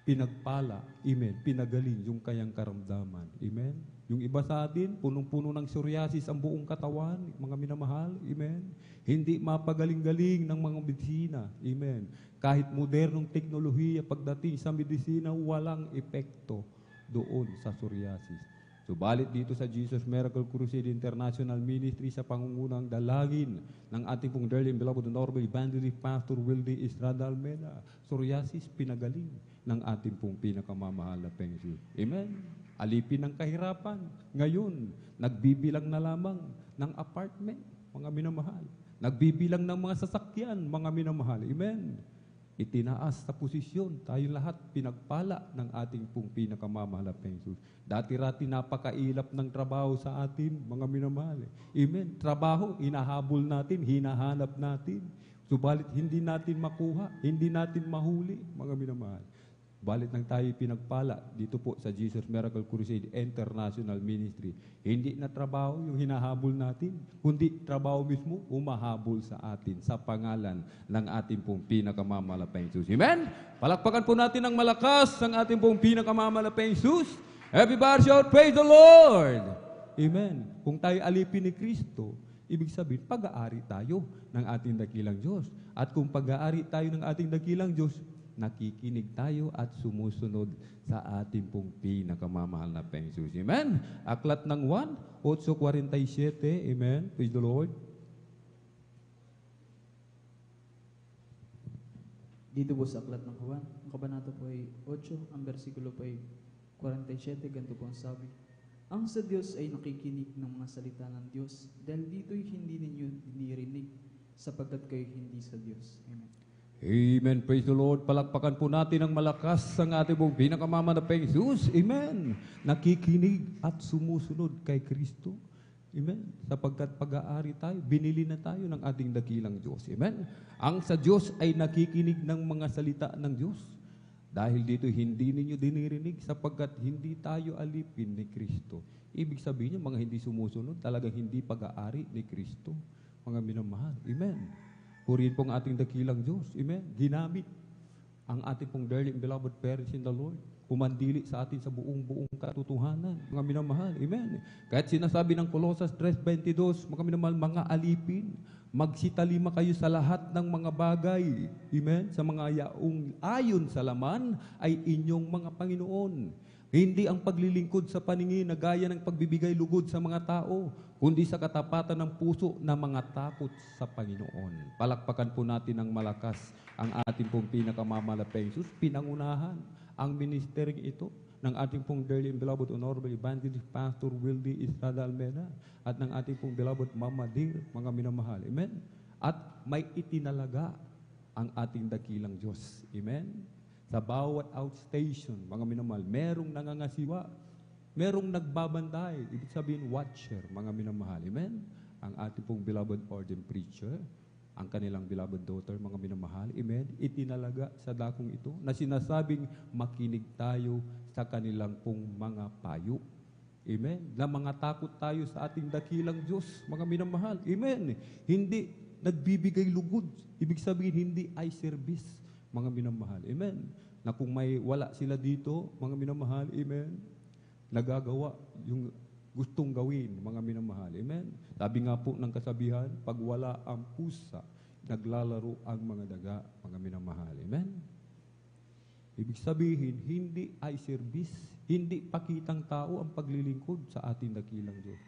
Pinagpala. Amen? Pinagaling yung kayang karamdaman. Amen? Yung iba sa atin, punong-puno ng psoriasis ang buong katawan, mga minamahal. Amen? Hindi mapagaling-galing ng mga medisina. Amen? Kahit modernong teknolohiya pagdating sa medisina, walang epekto doon sa psoriasis. Subalit dito sa Jesus Miracle Crusade International Ministry sa pangungunang dalangin ng ating pong dearly and beloved Honorable Evangelist Pastor Wildy Estrada Almeda, psoriasis pinagaling ng ating pong pinakamamahal na Panginoon. Amen? Alipin ng kahirapan. Ngayon, nagbibilang na lamang ng apartment, mga minamahal. Nagbibilang ng mga sasakyan, mga minamahal. Amen? Itinaas sa posisyon, tayong lahat pinagpala ng ating pong pinakamamahal na Panginoon. Dati-rati napakailap ng trabaho sa atin, mga minamahal. Amen. Trabaho, inahabol natin, hinahanap natin. Subalit hindi natin makuha, hindi natin mahuli, mga minamahal. Balit nang tayo pinagpala dito po sa Jesus Miracle Crusade International Ministry, hindi na trabaho yung hinahabol natin, kundi trabaho mismo umahabol sa atin sa pangalan ng ating pong pinakamamalapayang Jesus. Amen? Palakpakan po natin ng malakas ang ating pong pinakamamalapayang Jesus. Everybody shout, praise the Lord! Amen. Kung tayo alipin ni Kristo, ibig sabihin, pag-aari tayo ng ating dakilang Diyos. At kung pag-aari tayo ng ating dakilang Diyos, nakikinig tayo at sumusunod sa ating pong pinakamamahal na Panginoon. Amen? Aklat ng 1, 8:47. Amen? Praise the Lord. Dito po sa aklat ng Juan, ang kabanata po ay 8, ang bersikulo po ay 47, ganito po ang sabi. Ang sa Diyos ay nakikinig ng mga salita ng Diyos, dahil dito'y hindi ninyo dinirinig, sapagkat kayo hindi sa Diyos. Amen. Amen. Praise the Lord. Palakpakan po natin ng malakas ang ating pong pinakamamanapeng Jesus. Amen. Nakikinig at sumusunod kay Kristo. Amen. Sapagkat pag-aari tayo, binili na tayo ng ating dakilang Diyos. Amen. Ang sa Diyos ay nakikinig ng mga salita ng Diyos. Dahil dito hindi ninyo dinirinig sapagkat hindi tayo alipin ni Kristo. Ibig sabihin niya, mga hindi sumusunod, talagang hindi pag-aari ni Kristo. Mga minamahal. Amen. Purihin po ang ating dakilang Diyos. Amen. Ginamit ang ating pong dearly and beloved parents in the Lord. Umandili sa atin sa buong katotohanan. Mga minamahal. Amen. Kahit sinasabi ng Colossus 3:22, mga minamahal, mga alipin, magsitalima kayo sa lahat ng mga bagay. Amen. Sa mga yaong ayon sa laman ay inyong mga Panginoon. Hindi ang paglilingkod sa paningin na gaya ng pagbibigay lugod sa mga tao, kundi sa katapatan ng puso na mga takot sa Panginoon. Palakpakan po natin ng malakas ang ating pong pinakamamalapeng Jesus. Pinangunahan ang ministering ito ng ating pong dearly and beloved Honorable Evangelist Pastor Wildy Estrada Almeda at ng ating pong beloved Mama Dear, mga minamahal. Amen? At may itinalaga ang ating dakilang Diyos. Amen? Sa bawat outstation, mga minamahal, merong nangangasiwa, merong nagbabantay, ibig sabihin watcher, mga minamahal. Amen? Ang ating pong beloved ordained preacher, ang kanilang beloved daughter, mga minamahal. Amen? Itinalaga sa dakong ito na sinasabing makinig tayo sa kanilang pong mga payo. Amen? Na mga takot tayo sa ating dakilang Diyos, mga minamahal. Amen? Hindi nagbibigay lugod. Ibig sabihin, hindi eye service, mga minamahal. Amen? Na kung may wala sila dito, mga minamahal, amen, nagagawa yung gustong gawin, mga minamahal. Amen? Sabi nga po ng kasabihan, pag wala ang pusa, naglalaro ang mga daga, mga minamahal. Amen? Ibig sabihin, hindi eye service, hindi pakitang tao ang paglilingkod sa ating dakilang Diyos.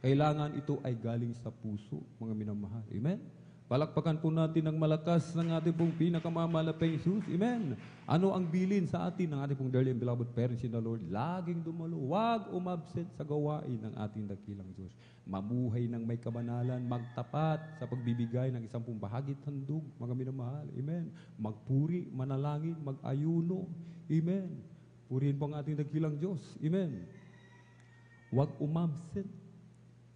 Kailangan ito ay galing sa puso, mga minamahal. Amen? Palakpakan po natin ng malakas ng ating pong pinakamamalapeng Jesus. Amen. Ano ang bilin sa atin ng ating pong dearly and beloved parents in the Lord? Laging dumalo. Huwag umabsent sa gawain ng ating dakilang Diyos. Mabuhay ng may kabanalan, magtapat sa pagbibigay ng isang pong bahagit handog, mga minamahal. Amen. Magpuri, manalangin, mag-ayuno. Amen. Purihin po ang ating dakilang Diyos. Amen. Huwag umabsent.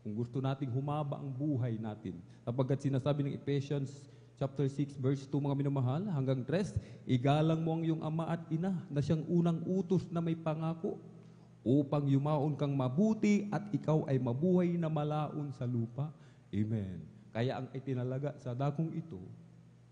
Kung gusto nating humaba ang buhay natin. Sapagkat sinasabi ng Ephesians chapter 6 verse 2, mga minamahal, hanggang 3, igalang mo ang iyong ama at ina na siyang unang utos na may pangako upang yumaon kang mabuti at ikaw ay mabuhay na malaon sa lupa. Amen. Kaya ang itinalaga sa dakong ito,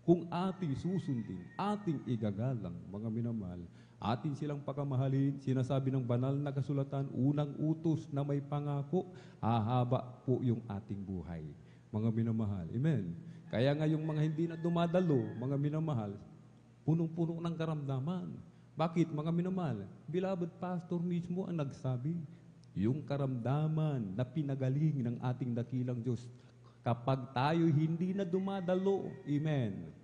kung ating susundin, ating igagalang, mga minamahal, atin silang pakamahalin, sinasabi ng banal na kasulatan, unang utos na may pangako, hahaba po yung ating buhay. Mga minamahal. Amen. Kaya nga yung mga hindi na dumadalo, mga minamahal, punong-puno ng karamdaman. Bakit, mga minamahal? Beloved pastor mismo ang nagsabi, yung karamdaman na pinagaling ng ating dakilang Diyos, kapag tayo hindi na dumadalo, amen,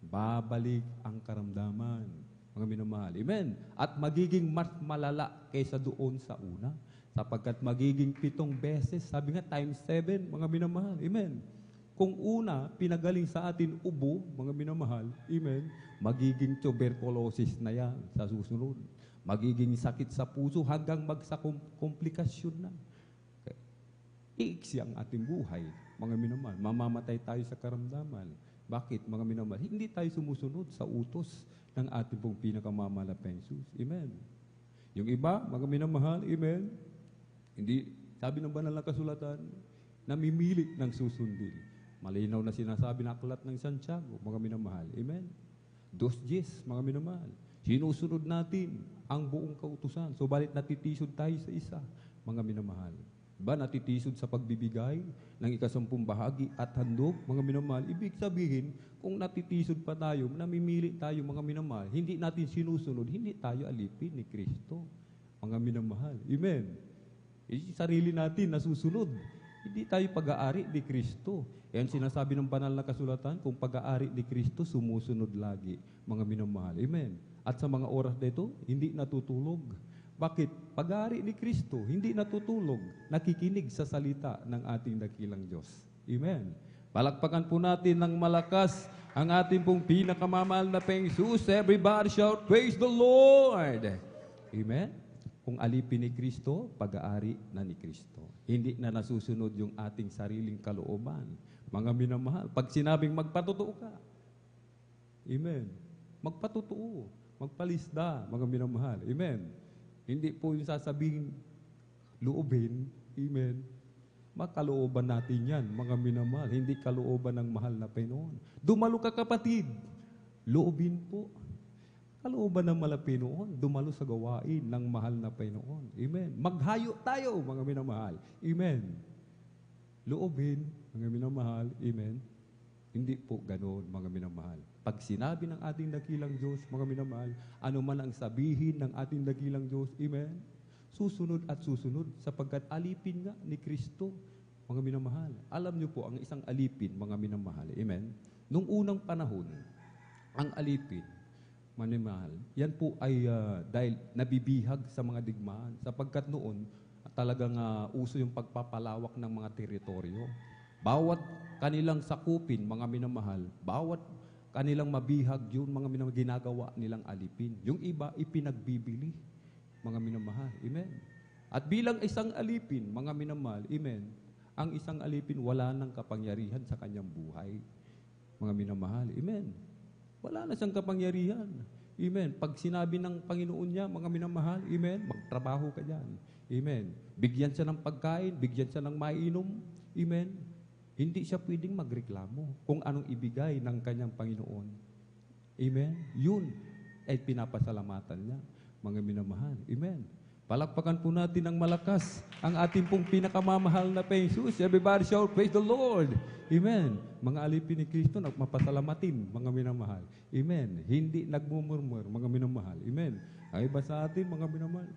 babalik ang karamdaman. Mga minamahal. Amen. At magiging mas malala kaysa doon sa una. Sapagkat magiging 7 beses, sabi nga, times 7, mga minamahal. Amen. Kung una, pinagaling sa atin ubo, mga minamahal. Amen. Magiging tuberculosis na yan sa susunod. Magiging sakit sa puso hanggang magsa-komplikasyon na. Iiksi ang ating buhay, mga minamahal. Mamamatay tayo sa karamdaman. Bakit, mga minamahal? Hindi tayo sumusunod sa utos ng ating pong pinakamamahal na Jesus. Amen. Yung iba, mga minamahal, amen, hindi, sabi ng banal na kasulatan, namimilit ng susundin. Malinaw na sinasabi na aklat ng Santiago, mga minamahal. Amen. 2:10, mga minamahal. Sinusunod natin ang buong kautusan. Subalit natitisod tayo sa isa, mga minamahal. Diba, natitisod sa pagbibigay ng ikasampung bahagi at handog, mga minamahal. Ibig sabihin, kung natitisod pa tayo, namimili tayo, mga minamahal, hindi natin sinusunod, hindi tayo alipin ni Kristo, mga minamahal. Amen. Sarili natin nasusunod. Hindi tayo pag-aari ni Kristo. Yan sinasabi ng banal na kasulatan, kung pag-aari ni Kristo, sumusunod lagi, mga minamahal. Amen. At sa mga oras na ito, hindi natutulog. Bakit? Pag-aari ni Kristo, hindi natutulog, nakikinig sa salita ng ating dakilang Diyos. Amen. Palakpakan po natin ng malakas ang ating pong pinakamamahal na Jesus. Everybody shout, praise the Lord! Amen. Kung alipin ni Kristo, pag-aari na ni Kristo. Hindi na nasusunod yung ating sariling kalooban. Mga minamahal, pag sinabing magpatotoo ka, amen, magpatotoo, magpalisda, mga minamahal, amen. Hindi po yung sasabihin, loobin, amen, makalooban natin yan, mga minamahal, hindi kalooban ng mahal na Panginoon. Dumalo ka kapatid, loobin po. Kalooban ng Panginoon, dumalo sa gawain ng mahal na Panginoon. Amen. Maghayo tayo, mga minamahal. Amen. Loobin, mga minamahal. Amen. Hindi po ganoon, mga minamahal. Pag sinabi ng ating dakilang Diyos, mga minamahal, ano man ang sabihin ng ating dakilang Diyos, amen, susunod at susunod, sapagkat alipin nga ni Kristo, mga minamahal. Alam niyo po, ang isang alipin, mga minamahal, amen, nung unang panahon, ang alipin, manimahal, yan po ay dahil nabibihag sa mga digmaan, sapagkat noon, talagang uso yung pagpapalawak ng mga teritoryo. Bawat kanilang sakupin, mga minamahal, bawat kanilang mabihag yun, mga minamahal, ginagawa nilang alipin. Yung iba, ipinagbibili, mga minamahal. Amen. At bilang isang alipin, mga minamahal, amen, ang isang alipin wala nang kapangyarihan sa kanyang buhay. Mga minamahal, amen. Wala na siyang kapangyarihan. Amen. Pag sinabi ng Panginoon niya, mga minamahal, amen, magtrabaho ka dyan. Amen. Bigyan siya ng pagkain, bigyan siya ng maiinom. Amen. Hindi siya pwedeng magreklamo kung anong ibigay ng kanyang Panginoon. Amen. Yun ay pinapasalamatan niya, mga minamahal. Amen. Palakpakan po natin ng malakas ang ating pong pinakamamahal na Jesus. Everybody shout, praise the Lord. Amen. Mga alipin ni Kristo, nagmapasalamatin, mga minamahal. Amen. Hindi nagmumurmur, mga minamahal. Amen. Ang iba sa atin, mga minamahal,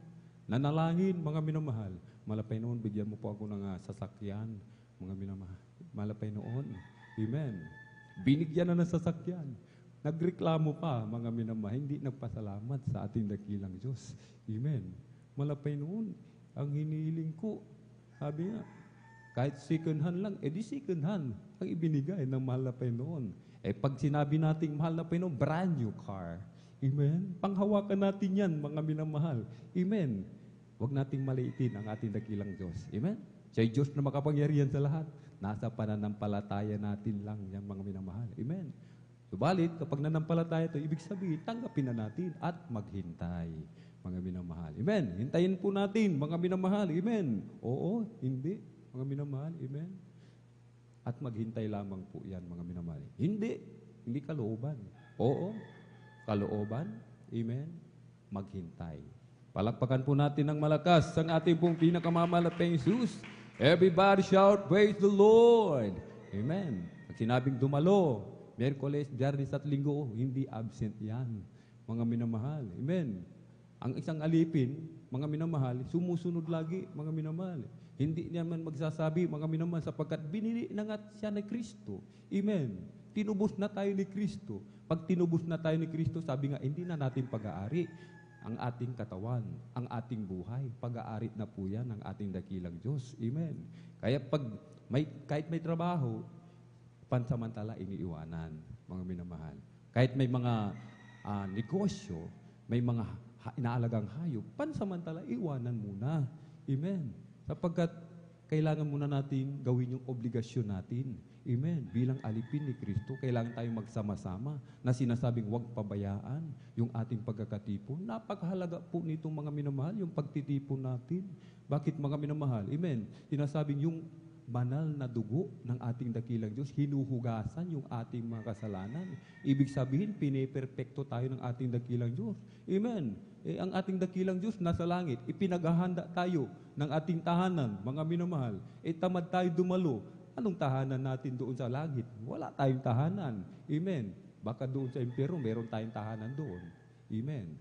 nanalangin, mga minamahal. Malapay noon, bigyan mo po ako ng sasakyan, mga minamahal. Malapay noon. Amen. Binigyan na ng sasakyan. Nagreklamo pa, mga minamahal, hindi nagpasalamat sa ating dakilang Diyos. Amen. Malapay noon, ang hinihiling ko, sabi nga, kahit second hand lang, edi second hand ang ibinigay ng mahal na Panginoon. Pag sinabi nating mahal na Panginoon, brand new car. Amen? Panghawakan natin yan, mga minamahal. Amen? Huwag nating maliitin ang ating dakilang Diyos. Amen? Siya'y Diyos na makapangyarihan sa lahat. Nasa pananampalataya natin lang yan, mga minamahal. Amen? Subalit, kapag nanampalataya ito, ibig sabihin, tanggapin na natin at maghintay, mga minamahal. Amen? Hintayin po natin, mga minamahal. Amen? Oo, hindi. Mga minamahal, amen? At maghintay lamang po yan, mga minamahal. Hindi kalooban. Oo, kalooban, amen? Maghintay. Palakpakan po natin ng malakas ang ating pong pinakamamahal na Jesus. Everybody shout, praise the Lord. Amen. Pag sinabing dumalo, Miyerkules, Biyernes at Linggo, hindi absent yan, mga minamahal. Amen. Ang isang alipin, mga minamahal, sumusunod lagi, mga minamahal. Hindi naman magsasabi, mga minamahal, sapagkat binili na nga siya ni Kristo. Amen. Tinubos na tayo ni Kristo. Pag tinubos na tayo ni Kristo, sabi nga, hindi na natin pag-aari ang ating katawan, ang ating buhay. Pag-aari na po yan ng ating dakilang Diyos. Amen. Kaya kahit may trabaho, pansamantala iniiwanan, mga minamahal. Kahit may mga negosyo, may mga inaalagang hayop, pansamantala iwanan muna. Amen. Sapagkat kailangan muna natin gawin yung obligasyon natin. Amen. Bilang alipin ni Kristo, kailangan tayong magsama-sama na sinasabing huwag pabayaan yung ating pagkakatipon. Napakahalaga po nitong mga minamahal, yung pagtitipon natin. Bakit mga minamahal? Amen. Sinasabing yung banal na dugo ng ating dakilang Diyos, hinuhugasan yung ating mga kasalanan. Ibig sabihin, piniperpekto tayo ng ating dakilang Diyos. Amen. Ang ating dakilang Diyos nasa langit, ipinaghahanda tayo ng ating tahanan, mga minamahal. Tamad tayo dumalo. Anong tahanan natin doon sa langit? Wala tayong tahanan. Amen. Baka doon sa impyerno, meron tayong tahanan doon. Amen.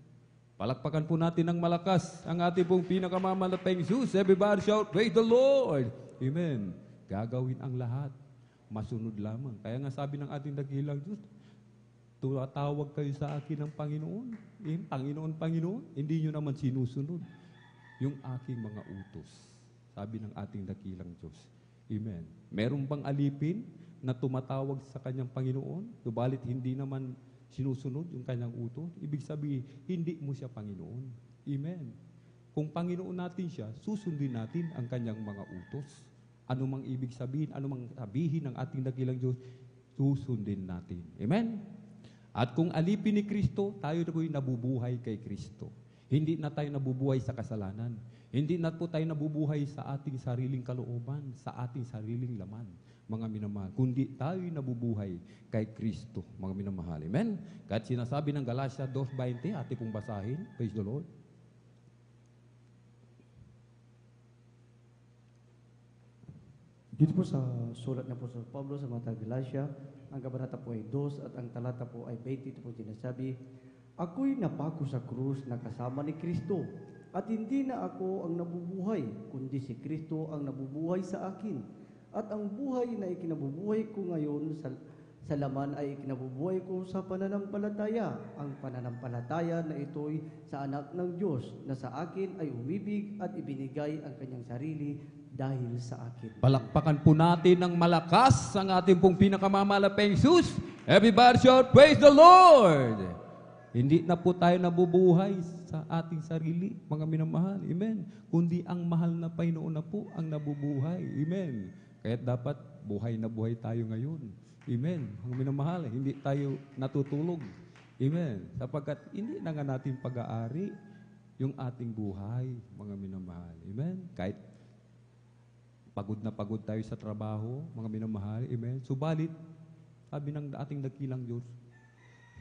Palakpakan po natin ng malakas ang ating pong pinakamamalapeng Jesus. Everybody shout, praise the Lord. Amen. Gagawin ang lahat. Masunod lamang. Kaya nga sabi ng ating dakilang Diyos, tumatawag kayo sa akin ng Panginoon. Panginoon, Panginoon. Hindi nyo naman sinusunod yung aking mga utos. Sabi ng ating dakilang Diyos. Amen. Meron bang alipin na tumatawag sa kanyang Panginoon, subalit hindi naman sinusunod yung kanyang utos? Ibig sabihin, hindi mo siya Panginoon. Amen. Kung Panginoon natin siya, susundin natin ang kanyang mga utos. Ano mang ibig sabihin, ano mang sabihin ng ating dakilang Diyos, susundin natin. Amen. At kung alipin ni Kristo, tayo na po'y nabubuhay kay Kristo. Hindi na tayo nabubuhay sa kasalanan. Hindi na po tayo nabubuhay sa ating sariling kalooban, sa ating sariling laman, mga minamahal. Kundi tayo nabubuhay kay Kristo, mga minamahal. Amen? Kahit sinasabi ng Galatia 2:20, ate pong basahin. Praise the Lord. Dito po sa sulat na po sa Pablo sa mga Galatia, ang kabanata po ay 2 at ang talata po ay 20. Ito po sinasabi, ako'y napako sa krus na kasama ni Kristo. At hindi na ako ang nabubuhay, kundi si Kristo ang nabubuhay sa akin. At ang buhay na ikinabubuhay ko ngayon sa laman ay ikinabubuhay ko sa pananampalataya. Ang pananampalataya na ito'y sa anak ng Diyos na sa akin ay umibig at ibinigay ang kanyang sarili dahil sa akin. Palakpakan po natin ng malakas ang ating pong pinakamamalapeng Jesus. Everybody shout, praise the Lord! Hindi na po tayo nabubuhay sa ating sarili, mga minamahal. Amen. Kundi ang mahal na Panginoon na po ang nabubuhay. Amen. Kaya dapat buhay na buhay tayo ngayon. Amen. Mga minamahal, hindi tayo natutulog. Amen. Sapagkat hindi na nga natin pag-aari yung ating buhay, mga minamahal. Amen. Kahit pagod na pagod tayo sa trabaho, mga minamahal. Amen. Subalit, sabi ng ating dakilang Diyos,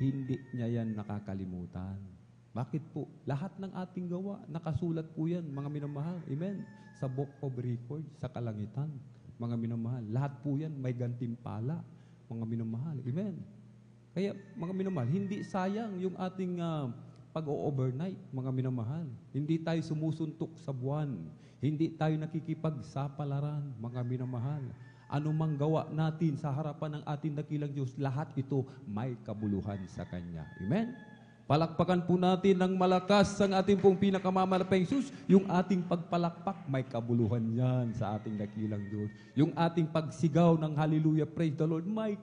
hindi niya yan nakakalimutan. Bakit po? Lahat ng ating gawa, nakasulat po yan, mga minamahal. Amen. Sa Book of Records, sa kalangitan, mga minamahal. Lahat po yan, may gantimpala, mga minamahal. Amen. Kaya, mga minamahal, hindi sayang yung ating pag-overnight, mga minamahal. Hindi tayo sumusuntok sa buwan. Hindi tayo nakikipagsapalaran, mga minamahal. Anumang gawa natin sa harapan ng ating dakilang Diyos, lahat ito may kabuluhan sa Kanya. Amen? Palakpakan po natin ng malakas ang ating pong pinakamamalapeng Jesus. Yung ating pagpalakpak, may kabuluhan yan sa ating dakilang Diyos. Yung ating pagsigaw ng hallelujah, praise the Lord, may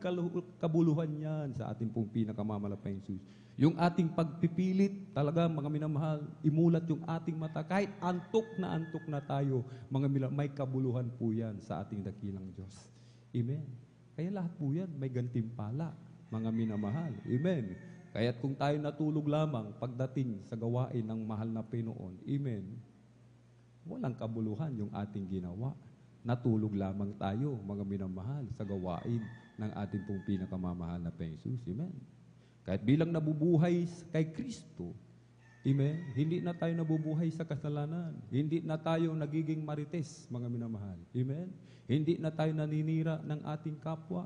kabuluhan yan sa ating pong pinakamamalapeng Jesus. Yung ating pagpipilit, talaga mga minamahal, imulat yung ating mata. Kahit antok na tayo, mga minamahal, may kabuluhan po yan sa ating dakilang Diyos. Amen. Kaya lahat po yan, may gantimpala, mga minamahal. Amen. Kaya't kung tayo natulog lamang pagdating sa gawain ng mahal na Panginoon, amen, walang kabuluhan yung ating ginawa. Natulog lamang tayo, mga minamahal, sa gawain ng ating pong pinakamamahal na Panginoon. Amen. Kahit bilang nabubuhay kay Kristo, amen, hindi na tayo nabubuhay sa kasalanan. Hindi na tayo nagiging marites, mga minamahal. Amen. Hindi na tayo naninira ng ating kapwa.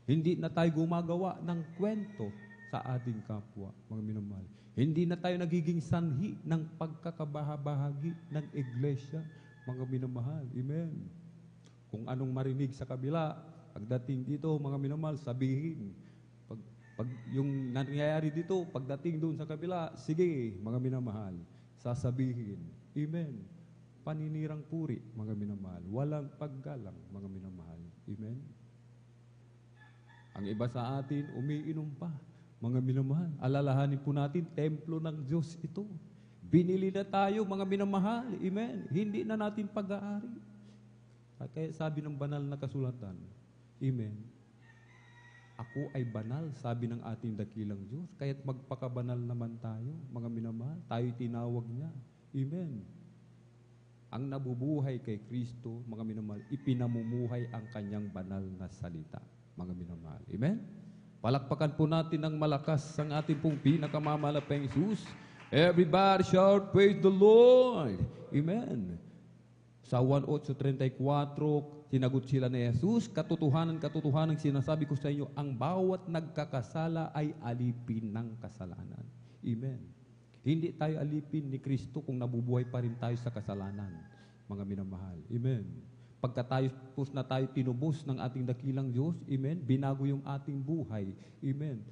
Hindi na tayo gumagawa ng kwento sa ating kapwa, mga minamahal. Hindi na tayo nagiging sanhi ng pagkakabahabahagi ng iglesia, mga minamahal. Amen. Kung anong marinig sa kabila, pagdating dito, mga minamahal, sabihin. Pag yung nangyayari dito, pagdating doon sa kabila, sige, mga minamahal, sasabihin. Amen. Paninirang puri, mga minamahal. Walang paggalang, mga minamahal. Amen. Ang iba sa atin, umiinom pa. Mga minamahal, alalahanin po natin, templo ng Diyos ito. Binili na tayo, mga minamahal. Amen. Hindi na natin pag-aari. Kaya sabi ng banal na kasulatan, amen, ako ay banal, sabi ng ating dakilang Diyos. Kaya't magpakabanal naman tayo, mga minamahal. Tayo'y tinawag niya. Amen. Ang nabubuhay kay Kristo, mga minamahal, ipinamumuhay ang kanyang banal na salita, mga minamahal. Amen? Palakpakan po natin ng malakas ang ating pong pinakamamahal na Jesus. Everybody shout, praise the Lord. Amen. Sa 1:34, sinagot sila ni Jesus, katotohanan sinasabi ko sa inyo, ang bawat nagkakasala ay alipin ng kasalanan. Amen. Hindi tayo alipin ni Kristo kung nabubuhay pa rin tayo sa kasalanan, mga minamahal. Amen. Pagkatapos na tayo tinubos ng ating dakilang Diyos, amen, binago yung ating buhay. Amen.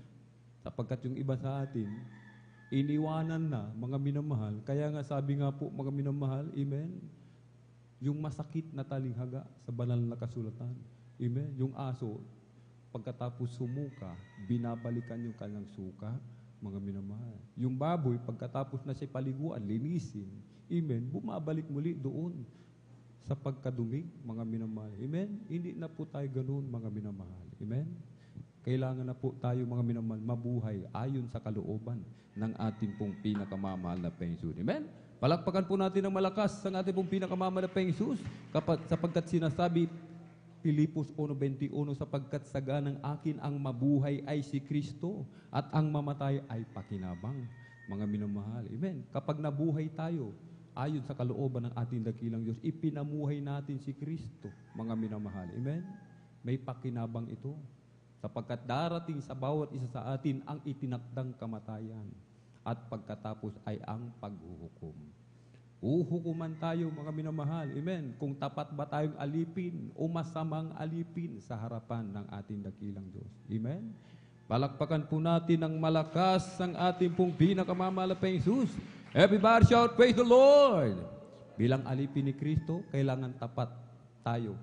Sapagkat yung iba sa atin, iniwanan na, mga minamahal. Kaya nga sabi nga po, mga minamahal, amen, yung masakit na talinghaga sa banal na kasulatan. Amen. Yung aso, pagkatapos sumuka, binabalikan yung kanyang suka, mga minamahal. Yung baboy, pagkatapos na siya paliguan, linisin, amen, bumabalik muli doon sa pagkadumi, mga minamahal. Amen. Hindi na po tayo ganoon, mga minamahal. Amen. Kailangan na po tayo, mga minamahal, mabuhay ayon sa kalooban ng ating pong pinakamamahal na Panginoon. Amen? Palakpakan po natin ng malakas ang ating pong pinakamamahal na Panginoon sapagkat sinasabi, Pilipos 1:21, sapagkat saganang akin ang mabuhay ay si Kristo at ang mamatay ay pakinabang. Mga minamahal. Amen? Kapag nabuhay tayo, ayon sa kalooban ng ating dakilang Diyos, ipinamuhay natin si Kristo, mga minamahal. Amen? May pakinabang ito. Sapagkat darating sa bawat isa sa atin ang itinakdang kamatayan at pagkatapos ay ang paghuhukom. Uhukuman tayo, mga minamahal. Amen. Kung tapat ba tayong alipin o masamang alipin sa harapan ng ating dakilang Diyos. Amen. Palakpakan po natin ng malakas ang ating pong pinakamamahal na Jesus. Everybody shout, praise the Lord! Bilang alipin ni Kristo, kailangan tapat tayo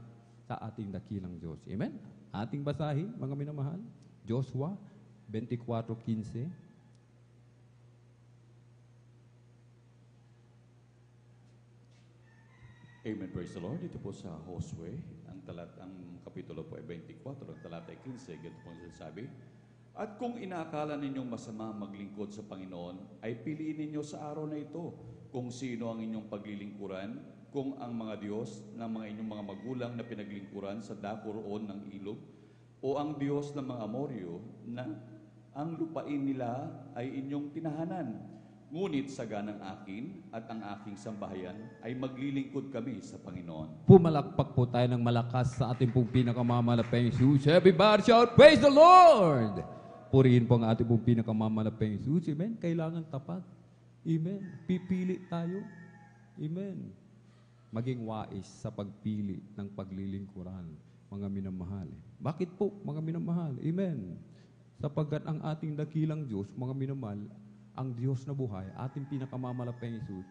sa ating dakilang Diyos. Amen. Ating basahin, mga minamahal, Joshua 24:15. Amen, praise the Lord. Ito po sa Josue, ang kapitulo po ay 24, ang talata ay 15, ganito po sinasabi, at kung inaakala ninyong masama maglingkod sa Panginoon, ay piliin ninyo sa araw na ito kung sino ang inyong paglilingkuran, kung ang mga Diyos ng mga inyong mga magulang na pinaglingkuran sa dako roon ng ilog, o ang Diyos ng mga Amoryo na ang lupain nila ay inyong tinahanan. Ngunit saganang akin at ang aking sambahayan ay maglilingkod kami sa Panginoon. Pumalakpak po tayo ng malakas sa ating pong pinakamamahal na Panginoon. Everybody shout, praise the Lord! Purihin po ang ating pong pinakamamahal na Panginoon. Amen? Kailangan tapat. Amen? Pipili tayo. Amen? Maging wais sa pagpili ng paglilingkuran, mga minamahal. Bakit po, mga minamahal? Amen? Sapagkat ang ating dakilang Diyos, mga minamahal, ang Diyos na buhay, ating pinakamamalaking Jesus,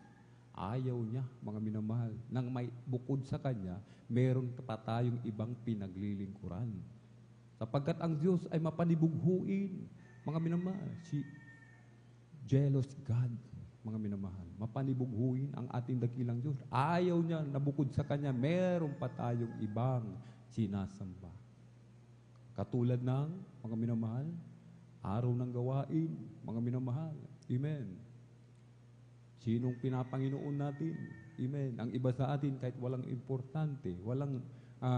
ayaw niya, mga minamahal, nang may bukod sa Kanya, meron pa tayong ibang pinaglilingkuran. Sapagkat ang Diyos ay mapanibughuin, mga minamahal, si jealous God, mga minamahal, mapanibughuin ang ating dakilang Diyos. Ayaw niya na bukod sa Kanya, meron pa tayong ibang sinasamba. Katulad ng, mga minamahal, araw ng gawain, mga minamahal. Amen. Sinong pinapanginoon natin? Amen. Ang iba sa atin, kahit walang importante, walang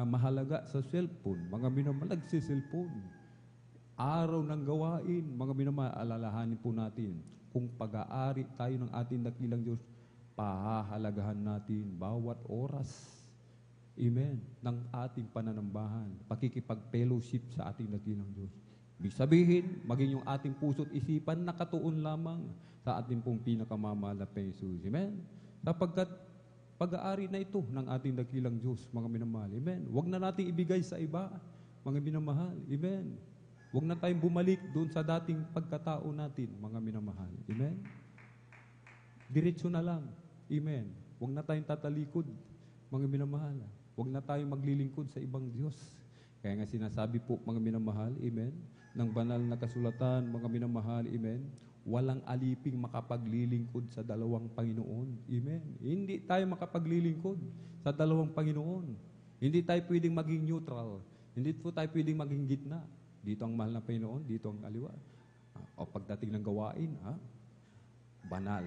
mahalaga sa cellphone, mga minamahal, nagsiselphone. Araw ng gawain, mga minamahal, alalahanin po natin, kung pag-aari tayo ng ating dakilang Diyos, pahahalagahan natin bawat oras. Amen. Ng ating pananambahan, pakikipag-fellowship sa ating dakilang Diyos. Ibig sabihin, maging yung ating puso't isipan nakatuon lamang sa ating pong pinakamamahal na Panginoon. Amen? Sapagkat pag-aari na ito ng ating dakilang Diyos, mga minamahal. Amen? Huwag na natin ibigay sa iba, mga minamahal. Amen? Huwag na tayong bumalik doon sa dating pagkatao natin, mga minamahal. Amen? Diretso na lang. Amen? Huwag na tayong tatalikod, mga minamahal. Huwag na tayong maglilingkod sa ibang Diyos. Kaya nga sinasabi po, mga minamahal, amen, ng banal na kasulatan, mga minamahal, amen, walang aliping makapaglilingkod sa dalawang Panginoon. Amen. Hindi tayo makapaglilingkod sa dalawang Panginoon. Hindi tayo pwedeng maging neutral. Hindi po tayo pwedeng maging gitna. Dito ang mahal na Panginoon, dito ang kaliwa. O pagdating ng gawain, banal.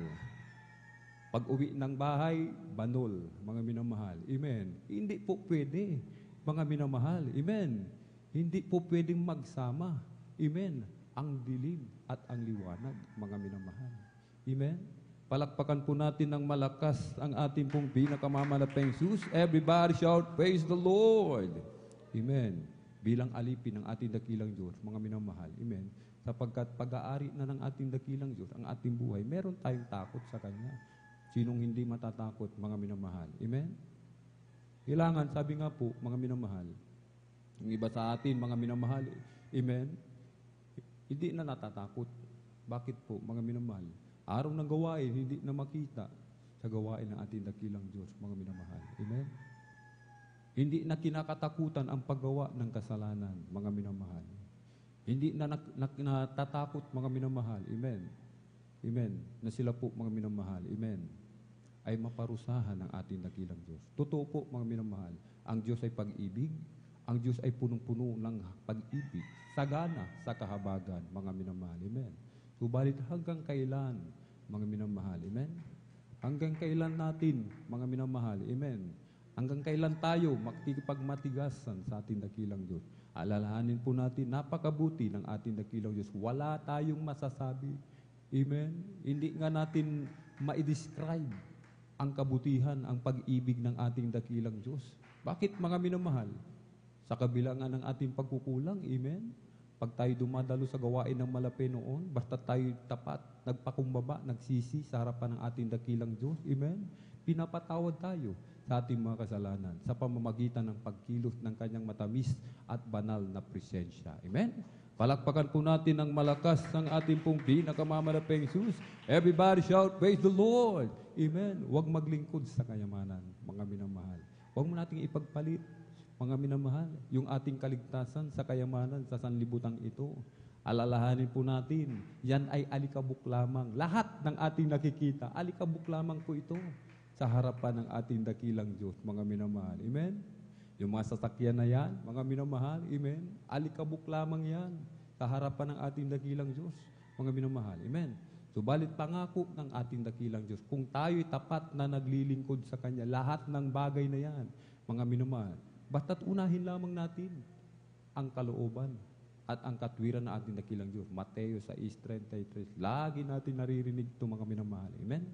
Pag uwi ng bahay, banol, mga minamahal. Amen. Hindi po pwede, mga minamahal. Amen. Hindi po pwedeng magsama. Amen. Ang dilim at ang liwanag, mga minamahal. Amen. Palakpakan po natin ng malakas ang ating pong pinakamamalatayang Jesus. Everybody shout, praise the Lord. Amen. Bilang alipin ng ating dakilang Diyos, mga minamahal. Amen. Sapagkat pag-aari na ng ating dakilang Diyos, ang ating buhay, meron tayong takot sa Kanya. Sinong hindi matatakot, mga minamahal? Amen? Kailangan, sabi nga po, mga minamahal, yung iba sa atin, mga minamahal, amen? Hindi na natatakot. Bakit po, mga minamahal? Araw ng gawain, hindi na makita sa gawain ng ating dakilang Diyos, mga minamahal. Amen? Hindi na kinakatakutan ang paggawa ng kasalanan, mga minamahal. Hindi na natatakot, mga minamahal. Amen? Amen? Na sila po, mga minamahal. Amen? Ay maparusahan ng ating dakilang Diyos. Totoo po, mga minamahal, ang Diyos ay pag-ibig, ang Diyos ay punong-puno ng pag-ibig, sagana sa kahabagan, mga minamahal. Amen? Subalit hanggang kailan, mga minamahal. Amen? Hanggang kailan natin, mga minamahal. Amen? Hanggang kailan tayo makikipagmatigasan sa ating dakilang Diyos? Alalahanin po natin, napakabuti ng ating dakilang Diyos. Wala tayong masasabi. Amen? Hindi nga natin ma-describe ang kabutihan, ang pag-ibig ng ating dakilang Diyos. Bakit, mga minamahal? Sa kabila nga ng ating pagkukulang, amen? Pag tayo dumadalo sa gawain ng malapi noon, basta tayo tapat, nagpakumbaba, nagsisi sa harapan ng ating dakilang Diyos, amen? Pinapatawad tayo sa ating mga kasalanan sa pamamagitan ng pagkilos ng kanyang matamis at banal na presensya. Amen? Palakpakan po natin ng malakas ng ating pong pinakamamalatayang Jesus. Everybody shout, praise the Lord. Amen. Huwag maglingkod sa kayamanan, mga minamahal. Huwag mo nating ipagpalit, mga minamahal, yung ating kaligtasan sa kayamanan sa sanlibutan ito. Alalahanin po natin, yan ay alikabok lamang. Lahat ng ating nakikita, alikabok lamang po ito sa harapan ng ating dakilang Diyos, mga minamahal. Amen? Yung mga sasakyan na yan, mga minamahal, amen? Alikabok lamang yan sa harapan ng ating dakilang Diyos, mga minamahal. Amen? Subalit pangako ng ating dakilang Diyos, kung tayo'y tapat na naglilingkod sa Kanya, lahat ng bagay na yan, mga minamahal, basta't unahin lamang natin ang kalooban at ang katwiran ng ating dakilang Diyos. Mateo 6:33. Lagi natin naririnig ito, mga minamahal. Amen?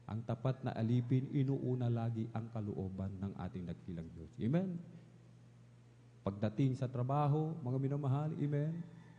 Ang tapat na alipin, inuuna lagi ang kalooban ng ating dakilang Diyos. Amen? Pagdating sa trabaho, mga minamahal, amen?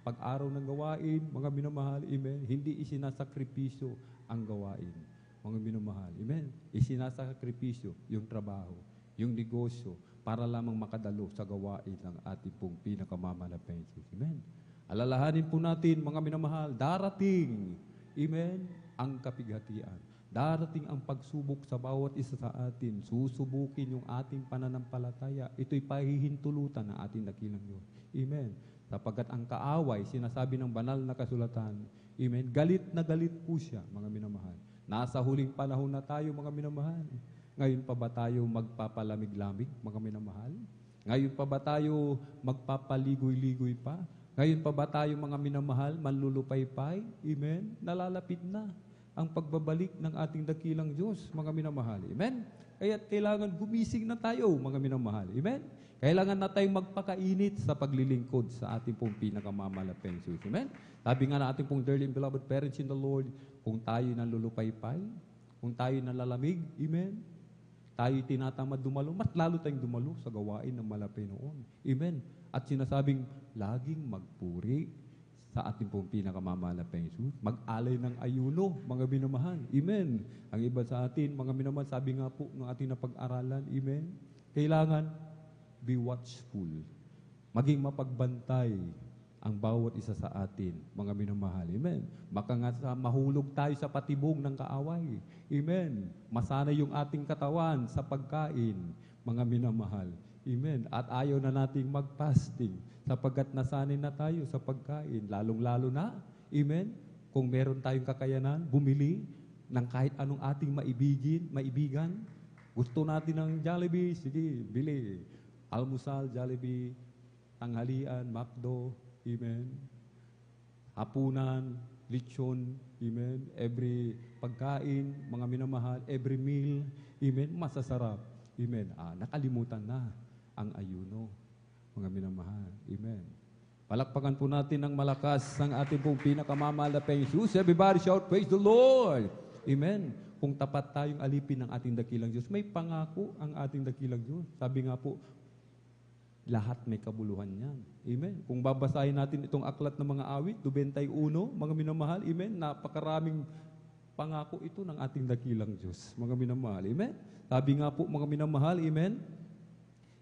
Pag-araw ng gawain, mga minamahal, amen? Hindi isinasakripisyo ang gawain, mga minamahal. Amen? Isinasakripisyo yung trabaho, yung negosyo, para lamang makadalo sa gawain ng ating pong pinakamamalatayang Jesus. Amen? Alalahanin po natin, mga minamahal, darating, amen, ang kapighatian. Darating ang pagsubok sa bawat isa sa atin. Susubukin yung ating pananampalataya. Ito'y pahihintulutan ng ating dakilang Diyos. Amen. Sapagkat ang kaaway, sinasabi ng banal na kasulatan, amen, galit na galit po siya, mga minamahal. Nasa huling panahon na tayo, mga minamahal. Ngayon pa ba tayo magpapalamig-lamig, mga minamahal? Ngayon pa ba tayo magpapaligoy-ligoy pa? Ngayon pa ba tayo, mga minamahal, manlulupaypay? Amen? Nalalapit na ang pagbabalik ng ating dakilang Diyos, mga minamahal. Amen? Kaya kailangan gumising na tayo, mga minamahal. Amen? Kailangan na tayong magpakainit sa paglilingkod sa ating pong pinakamamalatayang Jesus. Amen? Sabi nga na ating pong dearly and beloved parents in the Lord, kung tayo nalulupaypay, kung tayo nalalamig, amen? Tayo tinatamad dumalo, mas lalo tayong dumalo sa gawain ng malapay noon. Amen? At sinasabing, laging magpuri sa ating pong pinakamamalatayang Jesus. Mag-alay ng ayuno, mga minamahal. Amen. Ang iba sa atin, mga minamahal, sabi nga po ng ating napag-aralan, amen, kailangan be watchful. Maging mapagbantay ang bawat isa sa atin, mga minamahal. Amen. Baka nga mahulog tayo sa patibong ng kaaway. Amen. Masanay yung ating katawan sa pagkain, mga minamahal. Amen. At ayaw na nating mag-fasting sapagkat nasanay na tayo sa pagkain. Lalong-lalo na, amen, kung meron tayong kakayanan, bumili ng kahit anong ating maibigan. Gusto natin ng Jollibee, sige, bili. Almusal, Jollibee, tanghalian, McDo, Amen. Hapunan, lechon, amen. Every pagkain, mga minamahal, every meal, amen, masasarap. Amen. Nakalimutan na ang ayuno, mga minamahal. Amen. Palakpakan po natin ng malakas ang ating pong pinakamamahal na Jesus. Everybody shout, praise the Lord. Amen. Kung tapat tayong alipin ng ating dakilang Diyos, may pangako ang ating dakilang Diyos. Sabi nga po, lahat may kabuluhan yan. Amen. Kung babasahin natin itong aklat ng mga awit, 21, mga minamahal, amen, napakaraming pangako ito ng ating dakilang Diyos, mga minamahal. Amen. Sabi nga po, mga minamahal, amen,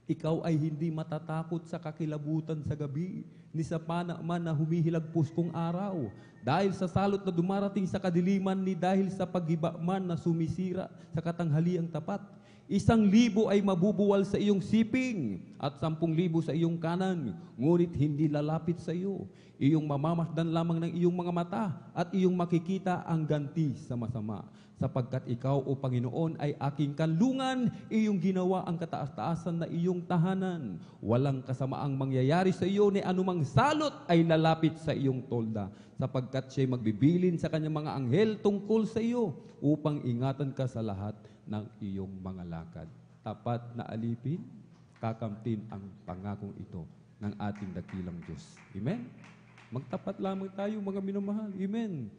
ikaw ay hindi matatakot sa kakilabutan sa gabi, ni sa panaman na humihilagpos kong araw. Dahil sa salot na dumarating sa kadiliman, ni dahil sa paghiba man na sumisira sa katanghaliang tapat. 1,000 ay mabubuwal sa iyong siping at 10,000 sa iyong kanan, ngunit hindi lalapit sa iyo. Iyong mamamasdan lamang ng iyong mga mata at iyong makikita ang ganti sa masama. Sapagkat ikaw, O Panginoon, ay aking kanlungan, iyong ginawa ang kataas-taasan na iyong tahanan. Walang kasamaang mangyayari sa iyo, ni anumang salot ay lalapit sa iyong tolda, sapagkat siya'y magbibilin sa kanyang mga anghel tungkol sa iyo, upang ingatan ka sa lahat ng iyong mga lakad. Tapat na alipin, kakamtin ang pangakong ito ng ating dakilang Diyos. Amen? Magtapat lamang tayo, mga minamahal. Amen?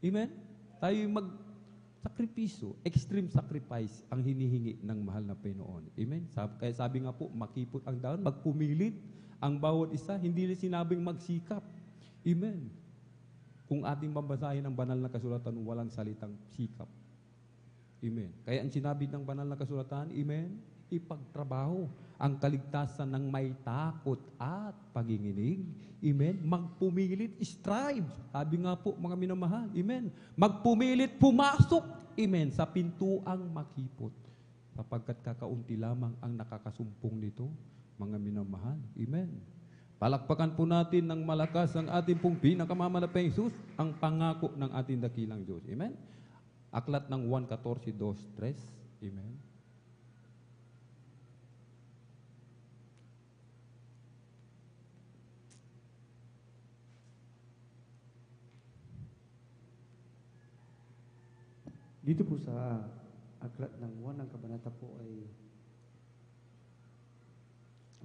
Amen? Tayo mag-sakripisyo, extreme sacrifice ang hinihingi ng mahal na Panginoon. Amen? Kaya sabi nga po, makipot ang dahon, magpumilit ang bawat isa, hindi rin sinabing magsikap. Amen? Kung ating babasahin ang banal na kasulatan, walang salitang sikap. Amen. Kaya ang sinabi ng banal na kasulatan, amen, ipagtrabaho ang kaligtasan ng may takot at paginginig. Amen. Magpumilit, strive. Sabi nga po, mga minamahal, amen. Magpumilit, pumasok, amen, sa pintuang makipot. Sapagkat kakaunti lamang ang nakakasumpong nito, mga minamahal. Amen. Palakpakan po natin ng malakas ang ating pong pinakamamalapang Jesus, ang pangako ng ating dakilang Diyos. Amen. Aklat ng 1:14-2-3. Amen. Dito po sa aklat ng 1, ang kabanata po ay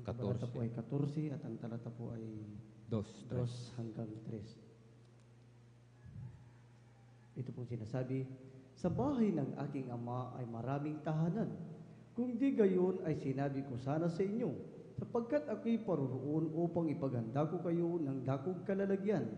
14 at ang talata po ay 2 hanggang 3. Ito pong sinasabi, sa bahay ng aking ama ay maraming tahanan. Kung di gayon ay sinabi ko sana sa inyo, sapagkat ako'y paroroon upang ipaghanda ko kayo ng dakong kalalagyan.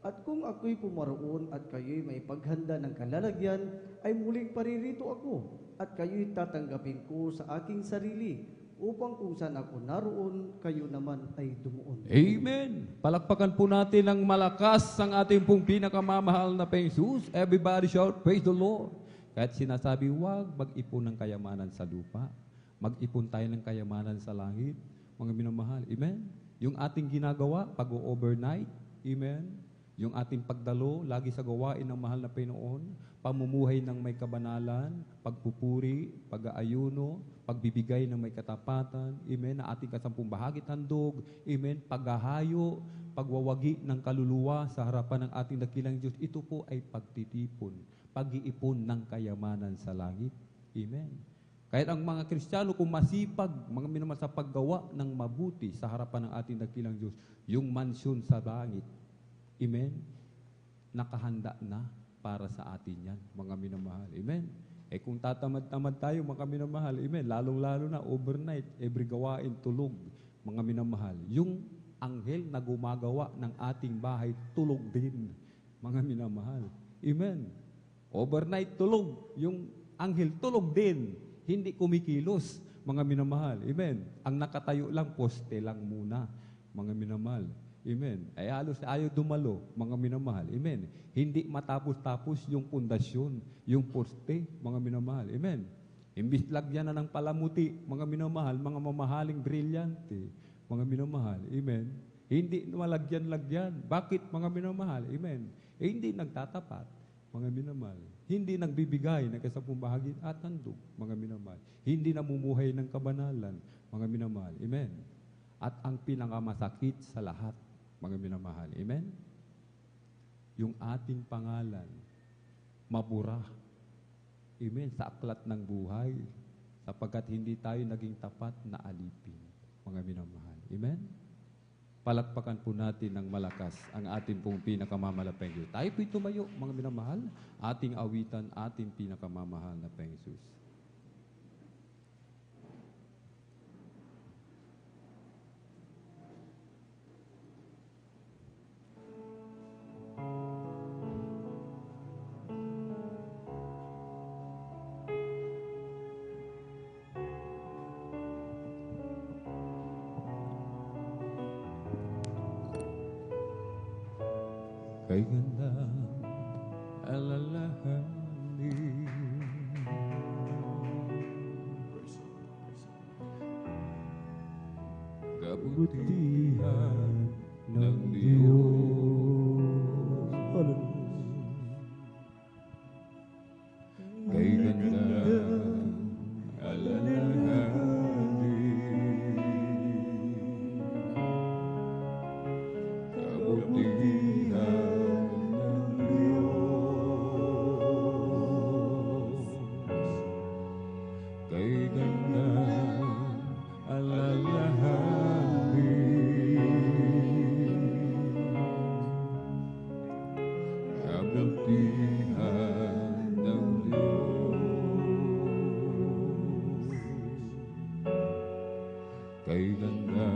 At kung ako'y pumaroon at kayo'y may paghanda ng kalalagyan, ay muling paririto ako, at kayo'y tatanggapin ko sa aking sarili, upang kung saan ako naroon, kayo naman ay dumuon. Amen. Palakpakan po natin ng malakas ang ating pong pinakamamahal na Jesus. Everybody shout, praise the Lord. Kahit sinasabi, huwag mag-ipon ng kayamanan sa lupa. Mag-ipon tayo ng kayamanan sa langit. Mga minamahal. Amen. Yung ating ginagawa, pag-overnight. Amen. Yung ating pagdalo, lagi sa gawain ng mahal na Panginoon, pamumuhay ng may kabanalan, pagpupuri, pag-aayuno, pagbibigay ng may katapatan, amen, na ating kasampung bahagi tandog, amen, paghahayo, pagwawagi ng kaluluwa sa harapan ng ating dakilang Diyos, ito po ay pagtitipon, pag-iipon ng kayamanan sa langit. Amen. Kahit ang mga Kristiyano, kung masipag, mga minamahal sa paggawa ng mabuti sa harapan ng ating dakilang Diyos, yung mansyon sa langit, amen, nakahanda na para sa atin yan, mga minamahal. Amen. Kung tatamad-tamad tayo, mga minamahal, amen, lalong-lalo na overnight, every gawain, tulog, mga minamahal. Yung anghel na gumagawa ng ating bahay, tulog din, mga minamahal. Amen. Overnight, tulog. Yung anghel, tulog din. Hindi kumikilos, mga minamahal. Amen. Ang nakatayo lang, poste lang muna, mga minamahal. Amen. Ay halos ayaw dumalo, mga minamahal. Amen. Hindi matapos-tapos yung pundasyon, yung poste, mga minamahal. Amen. Imbis lagyan na ng palamuti, mga minamahal, mga mamahaling brilyante, mga minamahal. Amen. Hindi malagyan-lagyan. Bakit, mga minamahal? Amen. Hindi nagtatapat, mga minamahal. Hindi nagbibigay ng kasampung bahagi at handog, mga minamahal. Hindi namumuhay ng kabanalan, mga minamahal. Amen. At ang pinakamasakit sa lahat, mga minamahal. Amen? Yung ating pangalan, mabura. Amen? Sa aklat ng buhay, sapagkat hindi tayo naging tapat na alipin, mga minamahal. Amen? Palakpakan po natin ng malakas ang ating pong pinakamamalapang Diyos. Tayo po'y tumayo, mga minamahal, ating awitan, ating pinakamamahal na Panginoon Jesus. Kay ganda alalahanin, kabutihan ng Diyos. Kay ganda alalahanin, kabutihan kay ganda alalahanin, kabutihan ng Diyos. Kay ganda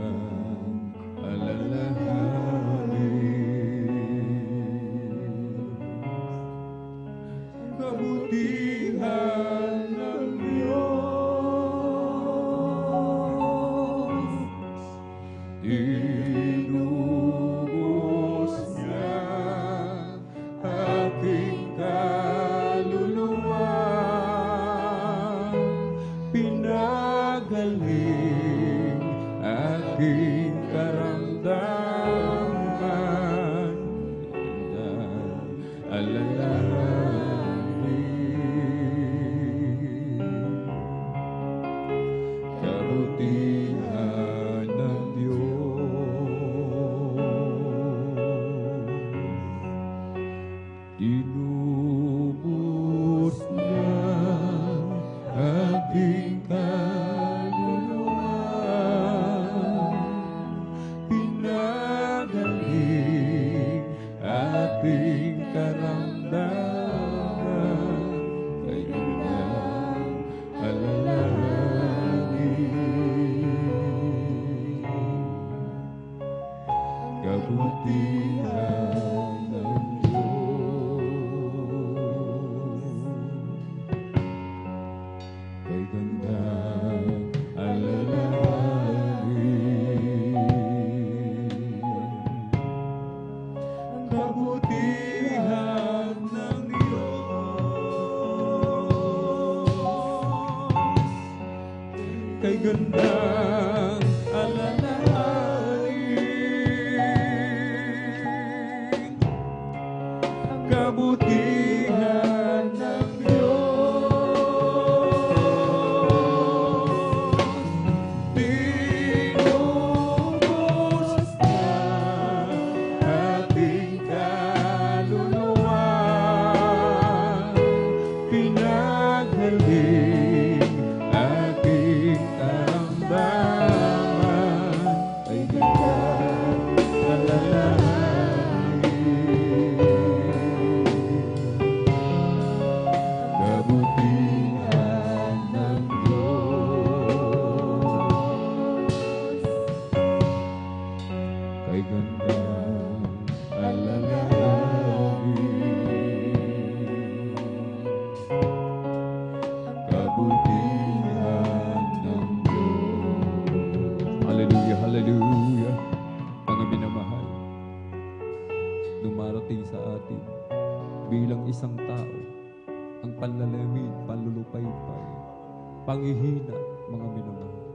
alalahanin, kabutihan ng Diyos. Tinubos niya aking kaluluwa, pinagaling aking karamdaman, alalahanin, kabutihan ng Diyos. Tinubos niya aking kaluluwa, pinagaling ating karamdaman, kay gandang alalahanin, kabutihan ng Diyos. Kay gandang alalahanin, kabutihan ng Diyos. Kay gandang alalahanin, kabutihan ng Diyos. Tinubos niya ating kaluluwa, pinagaling ating karamdaman, kay gandang alalahanin, kabutihan ng Diyos. Kay gandang alalahanin, kabutihan ng Diyos. Hallelujah, hallelujah. Mga minamahal, dumarating sa atin bilang isang tao ang panlalamig, panlulupaypay, panghihina, mga minamahal.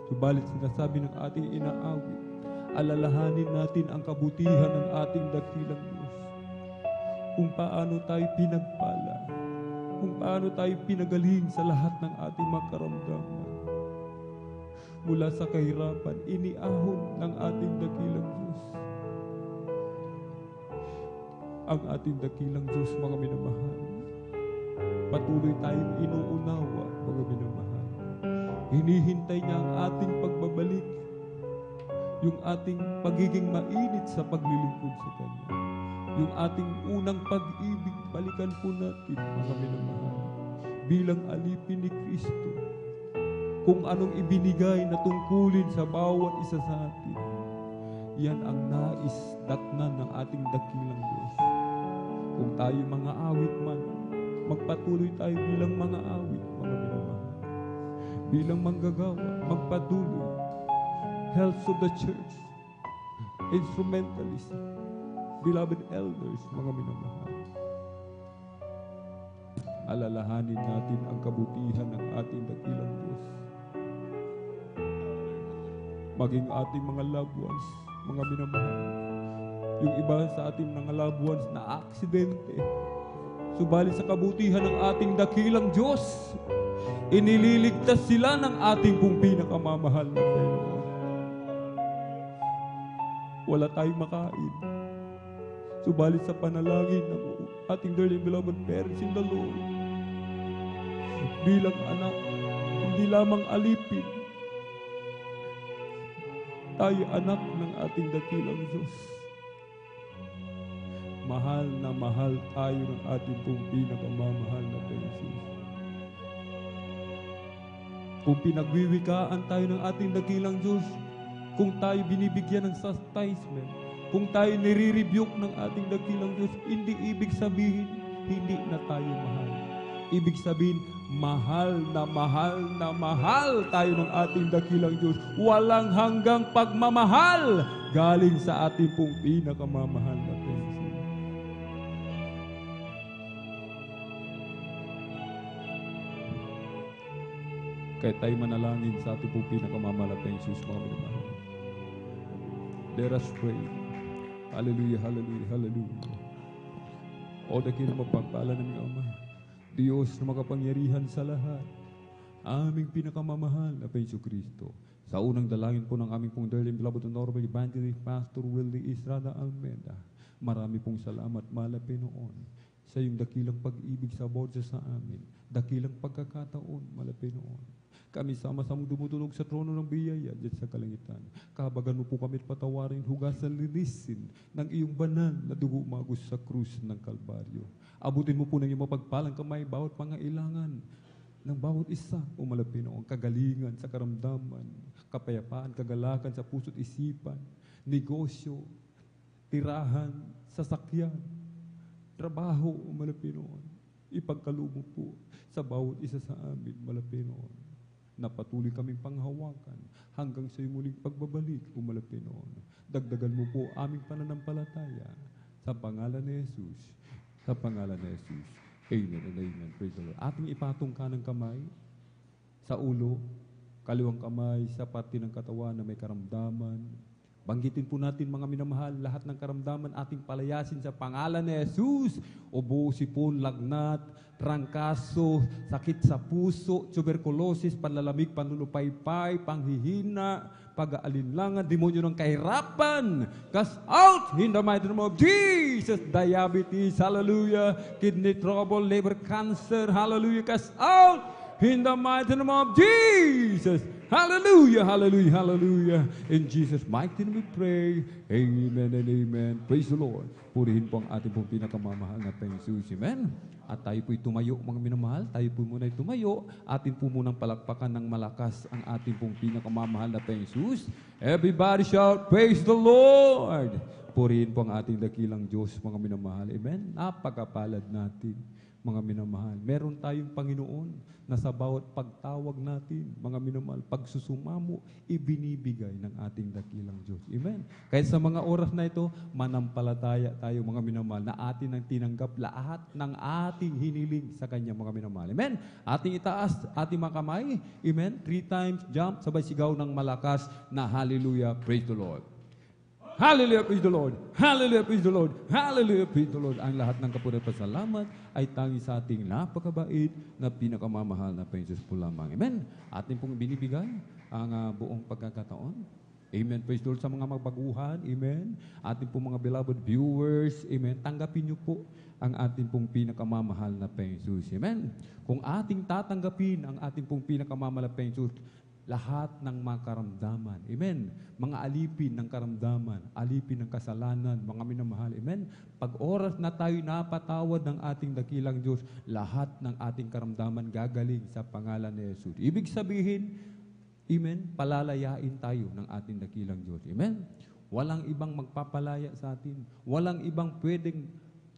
Subalit sinasabi ng ating inaawit, alalahanin natin ang kabutihan ng ating dakilang Diyos. Kung paano tayo pinagpala, kung paano tayo pinagaling sa lahat ng ating mga karamdaman. Mula sa kahirapan, iniahon ng ating dakilang Diyos ang ating dakilang Diyos, mga minamahal. Patuloy tayong inuunawa, mga minamahal. Hinihintay niya ang ating pagbabalik, yung ating pagiging mainit sa paglilingkod sa Kanya. Yung ating unang pag-ibig, balikan po natin, mga minamahal, bilang alipin ni Kristo. Kung anong ibinigay na tungkulin sa bawat isa sa atin, yan ang nais datnan ng ating dakilang Diyos. Kung tayo mga awit man, magpatuloy tayo bilang mga awit, mga minamahal. Bilang manggagawa, magpatuloy. Helps of the church, instrumentalists, beloved elders, mga minamahal. Alalahanin natin ang kabutihan ng ating dakilang Diyos. Maging ating mga loved ones, mga minamahal. Yung iba sa ating mga loved ones na aksidente, subalit sa kabutihan ng ating dakilang Diyos, inililigtas sila ng ating pong pinakamamahal na Panginoon. Wala tayong makain. Subalit sa panalangin ng ating dearly beloved parents in the Lord, bilang anak, hindi lamang alipin, tayo anak ng ating dakilang Diyos. Mahal na mahal tayo ng ating pong pinakamamahal na Jesus. Kung pinagwiwikaan tayo ng ating dakilang Diyos, kung tayo binibigyan ng chastisement, kung tayo nire-rebuke ng ating dakilang Diyos, hindi ibig sabihin, hindi na tayo mahal. Ibig sabihin, mahal na mahal na mahal tayo ng ating dakilang Diyos. Walang hanggang pagmamahal galing sa ating pong pinakamamahal na Jesus. Kaya tayo manalangin sa ating pong pinakamamahal na Jesus, mga minamahal. Let us pray. Hallelujah, hallelujah, hallelujah. O dakilang mapagpala ng Ama, Diyos na makapangyarihan sa lahat, aming pinakamamahal na Panginoon Kristo. Sa unang dalangin po ng aming pong dearly beloved honorable evangelist Pastor Willie Estrada Almeida, marami pong salamat, mahal na Panginoon, sa iyong dakilang pag-ibig sa bawat sa amin, dakilang pagkakataon, mahal na Panginoon. Kami sama-samang dumutulog sa trono ng biyaya dyan sa kalangitan. Kabagan mo po kami at patawarin, hugasan, linisin ng iyong banal na dugo umagos sa krus ng Kalbaryo. Abutin mo po ng iyong mapagpalang kamay bawat pangailangan ng bawat isa, umalapin noong kagalingan sa karamdaman, kapayapaan, kagalakan sa puso't isipan, negosyo, tirahan, sasakyan, trabaho, umalapin noon. Ipagkalumo po sa bawat isa sa amin, umalapin noon. Na patuloy kaming panghawakan hanggang sa iyong muling pagbabalik, umalapin noon. Dagdagan mo po aming pananampalataya sa pangalan ni Jesus. Sa pangalan ni Jesus. Amen and amen. Praise the Lord. Ating ipatong kanang kamay sa ulo, kaliwang kamay sa parte ng katawan na may karamdaman. Banggitin po natin, mga minamahal, lahat ng karamdaman ating palayasin sa pangalan ni Jesus. Ubo, sipon, lagnat, trangkaso, sakit sa puso, tuberculosis, panlalamig, panlulupaypay, panghihina, pag-aalinlangan, demonyo ng kahirapan. Cast out in the mighty name of Jesus. Diabetes, hallelujah. Kidney trouble, liver cancer, hallelujah. Cast out in the mighty name of Jesus. Hallelujah, hallelujah, hallelujah. In Jesus' mighty name we pray. Amen and amen. Praise the Lord. Purihin po ang ating pong pinakamamahal na Panginoon. Amen. At tayo po'y tumayo, mga minamahal. Tayo po muna'y tumayo. Atin po munang palakpakan ng malakas ang ating pong pinakamamahal na Panginoon. Everybody shout, praise the Lord. Purihin po ang ating dakilang Diyos, mga minamahal. Amen. Napakapalad natin, mga minamahal. Meron tayong Panginoon na sa bawat pagtawag natin, mga minamahal, pagsusumamo, ibinibigay ng ating dakilang Diyos. Amen. Kaya sa mga oras na ito, manampalataya tayo, mga minamahal, na atin ang tinanggap lahat ng ating hiniling sa Kanya, mga minamahal. Amen. Ating itaas, ating mga kamay. Amen. 3 times jump, sabay sigaw ng malakas na hallelujah, praise the Lord. Hallelujah, praise the Lord. Hallelujah, praise the Lord. Hallelujah, praise the Lord. Ang lahat ng kapurihan at pasalamat ay tangi sa ating napakabait na pinakamamahal na Panginoon po lamang. Amen. Atin pong binibigay ang buong pagkakataon. Amen. Praise the Lord sa mga magbaguhan. Amen. Ating pong mga beloved viewers. Amen. Tanggapin niyo po ang ating pong pinakamamahal na Panginoon. Amen. Kung ating tatanggapin ang ating pong pinakamamahal na Panginoon, lahat ng mga karamdaman. Amen. Mga alipin ng karamdaman, alipin ng kasalanan, mga minamahal. Amen. Pag oras na tayo napatawad ng ating dakilang Diyos, lahat ng ating karamdaman gagaling sa pangalan ni Jesus. Ibig sabihin, amen, palalayain tayo ng ating dakilang Diyos. Amen. Walang ibang magpapalaya sa atin. Walang ibang pwedeng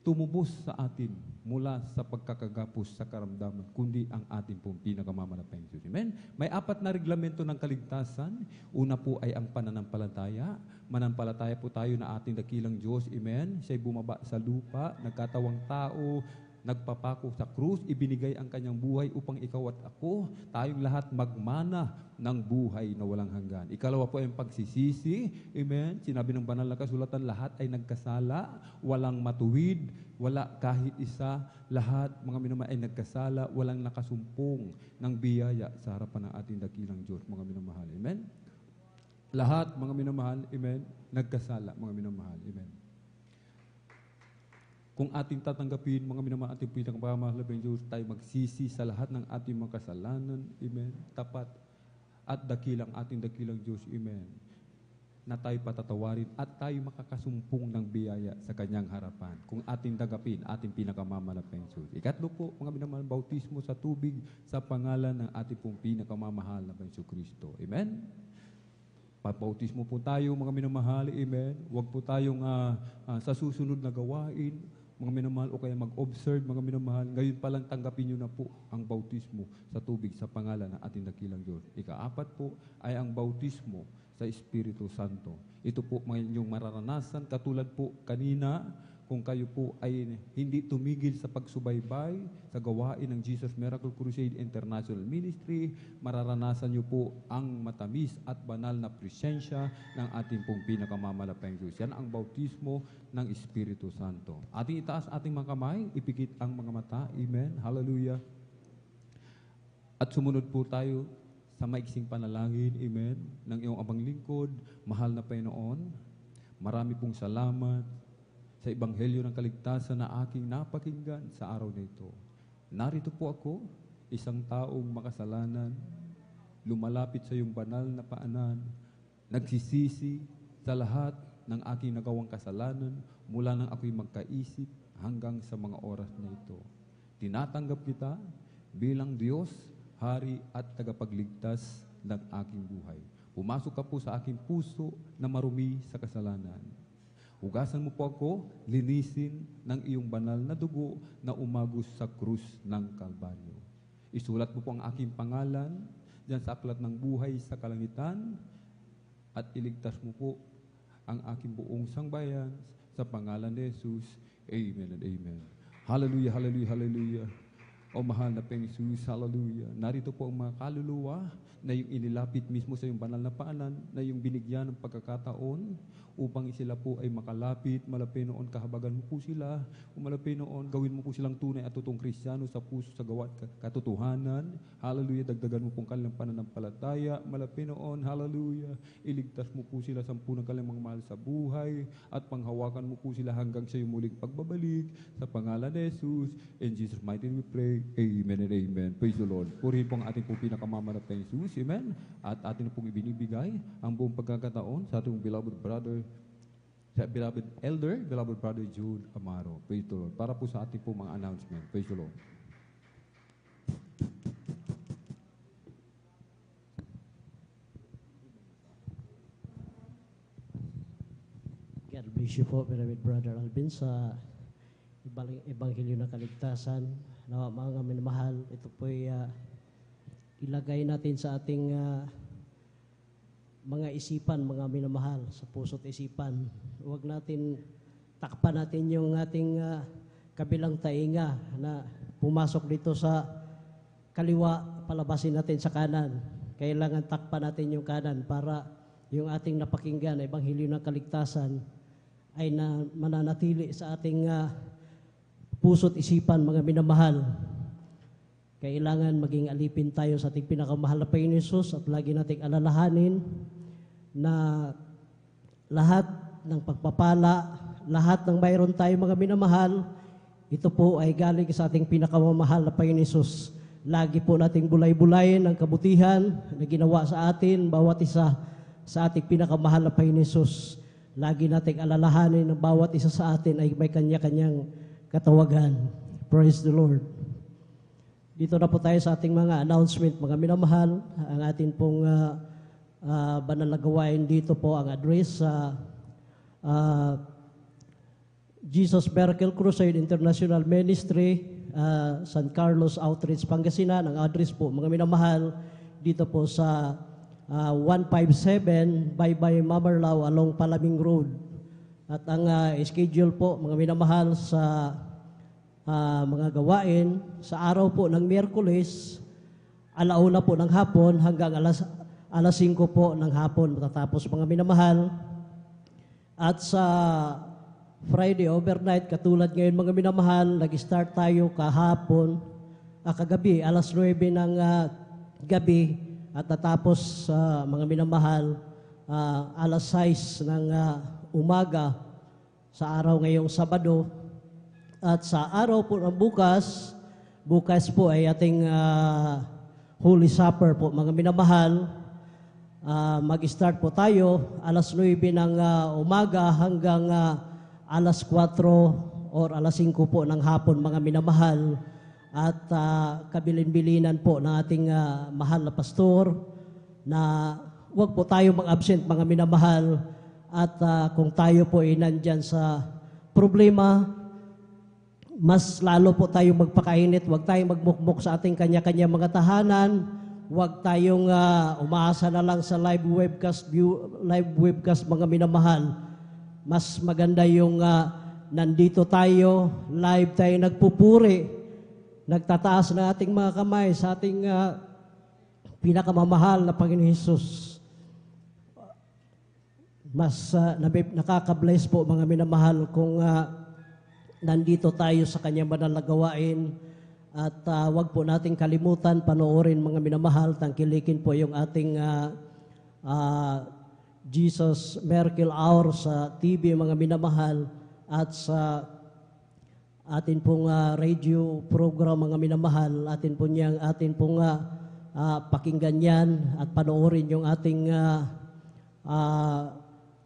tumubos sa atin mula sa pagkakagapos sa karamdaman, kundi ang ating pong pinakamamalaking Diyos. Amen? May 4 na reglamento ng kaligtasan. Una po ay ang pananampalataya. Manampalataya po tayo na ating dakilang Diyos. Amen? Siya'y bumaba sa lupa, nagkatawang tao, nagpapako sa krus, ibinigay ang kanyang buhay upang ikaw at ako, tayong lahat magmana ng buhay na walang hanggan. Ikalawa po ay ang pagsisisi. Amen? Sinabi ng banal na kasulatan, lahat ay nagkasala, walang matuwid, wala kahit isa, lahat, mga minamahal, ay nagkasala, walang nakasumpong ng biyaya sa harapan ng ating dakilang Diyos, mga minamahal. Amen? Lahat, mga minamahal, amen, nagkasala, mga minamahal. Amen? Kung ating tatanggapin, mga minamahal, ating pinakamahal na Diyos, tayo magsisi sa lahat ng ating mga kasalanan, amen, tapat, at dakilang ating dakilang Diyos, amen, na tayo patatawarin at tayo makakasumpong ng biyaya sa kanyang harapan. Kung ating tanggapin, ating pinakamamahal Diyos. Ikatlo po, mga minamahal, bautismo sa tubig sa pangalan ng ating pong pinakamamahal na Panginoon Kristo. Amen? Pabautismo po tayo, mga minamahal, amen. Huwag po tayong sa susunod na gawain, mga minamahal, o kaya mag-observe, mga minamahal, ngayon pa lang tanggapin nyo na po ang bautismo sa tubig sa pangalan ng ating dakilang Diyos. Ika-4 po ay ang bautismo sa Espiritu Santo. Ito po mga inyong mararanasan, katulad po kanina, kung kayo po ay hindi tumigil sa pagsubaybay sa gawain ng Jesus Miracle Crusade International Ministry, mararanasan nyo po ang matamis at banal na presensya ng ating pong pinakamamalaking Diyos. Yan ang bautismo ng Espiritu Santo. Ating itaas ating mga kamay, ipikit ang mga mata. Amen. Hallelujah. At sumunod po tayo sa maiksing panalangin, amen, ng iyong abang lingkod, mahal na Panginoon. Marami pong salamat sa Ebanghelyo ng Kaligtasan na aking napakinggan sa araw na ito. Narito po ako, isang taong makasalanan, lumalapit sa iyong banal na paanan, nagsisisi sa lahat ng aking nagawang kasalanan mula nang ako'y magkaisip hanggang sa mga oras na ito. Tinatanggap kita bilang Diyos, Hari at tagapagligtas ng aking buhay. Pumasok ka po sa aking puso na marumi sa kasalanan. Hugasan mo po ako, linisin ng iyong banal na dugo na umagos sa krus ng Kalbaryo. Isulat mo po ang aking pangalan diyan sa aklat ng buhay sa kalangitan at iligtas mo po ang aking buong sangbayan sa pangalan ni Jesus. Amen and amen. Hallelujah, hallelujah, hallelujah. O mahal na Panginoon, hallelujah. Narito po ang mga kaluluwa na yung inilapit mismo sa yung banal na paanan, na yung binigyan ng pagkakataon upang sila po ay makalapit, malapit noon, kahabagan mo po sila, o malapit noon, gawin mo po silang tunay at totoong Kristiyano sa puso, sa gawa at katotohanan. Hallelujah, dagdagan mo pong kanilang pananampalataya, malapit noon, hallelujah, iligtas mo po sila sa ng kanilang mga mahal sa buhay, at panghawakan mo po sila hanggang sa iyong muling pagbabalik, sa pangalan ni Jesus. In Jesus' mighty name we pray, amen and amen. Praise the Lord. Purihin po ang ating pong pinakamamanap na Jesus, amen. At atin pong ibinibigay ang buong pagkakataon sa ating beloved brother, sa beloved elder, beloved brother Jude Amaro. Praise the Lord. Para po sa ating pong mga announcement. Praise the Lord. God bless you po, beloved brother Alvin, sa Ebanghelyo ng Kaligtasan. Na mga minamahal, ito po ay ilagay natin sa ating mga isipan, mga minamahal, sa puso't isipan. Huwag natin, takpan natin yung ating kabilang tainga na pumasok dito sa kaliwa, palabasin natin sa kanan. Kailangan takpan natin yung kanan para yung ating napakinggan, Ebanghelyo ng Kaligtasan, ay mananatili sa ating puso't isipan, mga minamahal. Kailangan maging alipin tayo sa ating pinakamahal na Panginoon Jesus at lagi nating alalahanin na lahat ng pagpapala, lahat ng mayroon tayo mga minamahal, ito po ay galing sa ating pinakamamahal na Panginoon Hesus. Lagi po nating bulay-bulayin ang kabutihan na ginawa sa atin, bawat isa sa ating pinakamahal na Panginoon Hesus. Lagi nating alalahanin na bawat isa sa atin ay may kanya-kanyang katawagan. Praise the Lord. Dito na po tayo sa ating mga announcement, mga minamahal. Ang atin pong banal na gawain dito po ang address sa Jesus Miracle Crusade International Ministry, San Carlos Outreach, Pangasinan. Ang address po, mga minamahal, dito po sa 157 Baybay Mamarlao along Palaming Road. At ang schedule po, mga minamahal, sa mga gawain, sa araw po ng Miyerkules, 1:00 po ng hapon hanggang alas 5 po ng hapon matatapos, mga minamahal. At sa Friday overnight, katulad ngayon mga minamahal, nag-start tayo kahapon, kagabi, alas 9 ng gabi, at natapos mga minamahal, alas 6 ng umaga sa araw ngayong Sabado. At sa araw po ng bukas po ay ating Holy Supper po mga minamahal. Mag-start po tayo alas 9 ng umaga hanggang alas 4 or alas 5 po ng hapon mga minamahal. At kabilin-bilinan po ng ating mahal na pastor na huwag po tayo mag-absent mga minamahal. At kung tayo po ay nandyan sa problema, mas lalo po tayong magpakainit. Huwag tayong magmukmuk sa ating kanya-kanya mga tahanan. Huwag tayong umaasa na lang sa live webcast mga minamahal. Mas maganda yung nandito tayo, live tayo nagpupuri, nagtataas na ating mga kamay sa ating pinakamamahal na Panginoon Hesus. Mas nakaka-bless po mga minamahal kung nandito tayo sa kanyang banal na gawain. At wag po nating kalimutan, panoorin mga minamahal, tangkilikin po yung ating Jesus Miracle Hour sa TV mga minamahal, at sa atin pong radio program mga minamahal, atin pong pakinggan yan at panoorin yung ating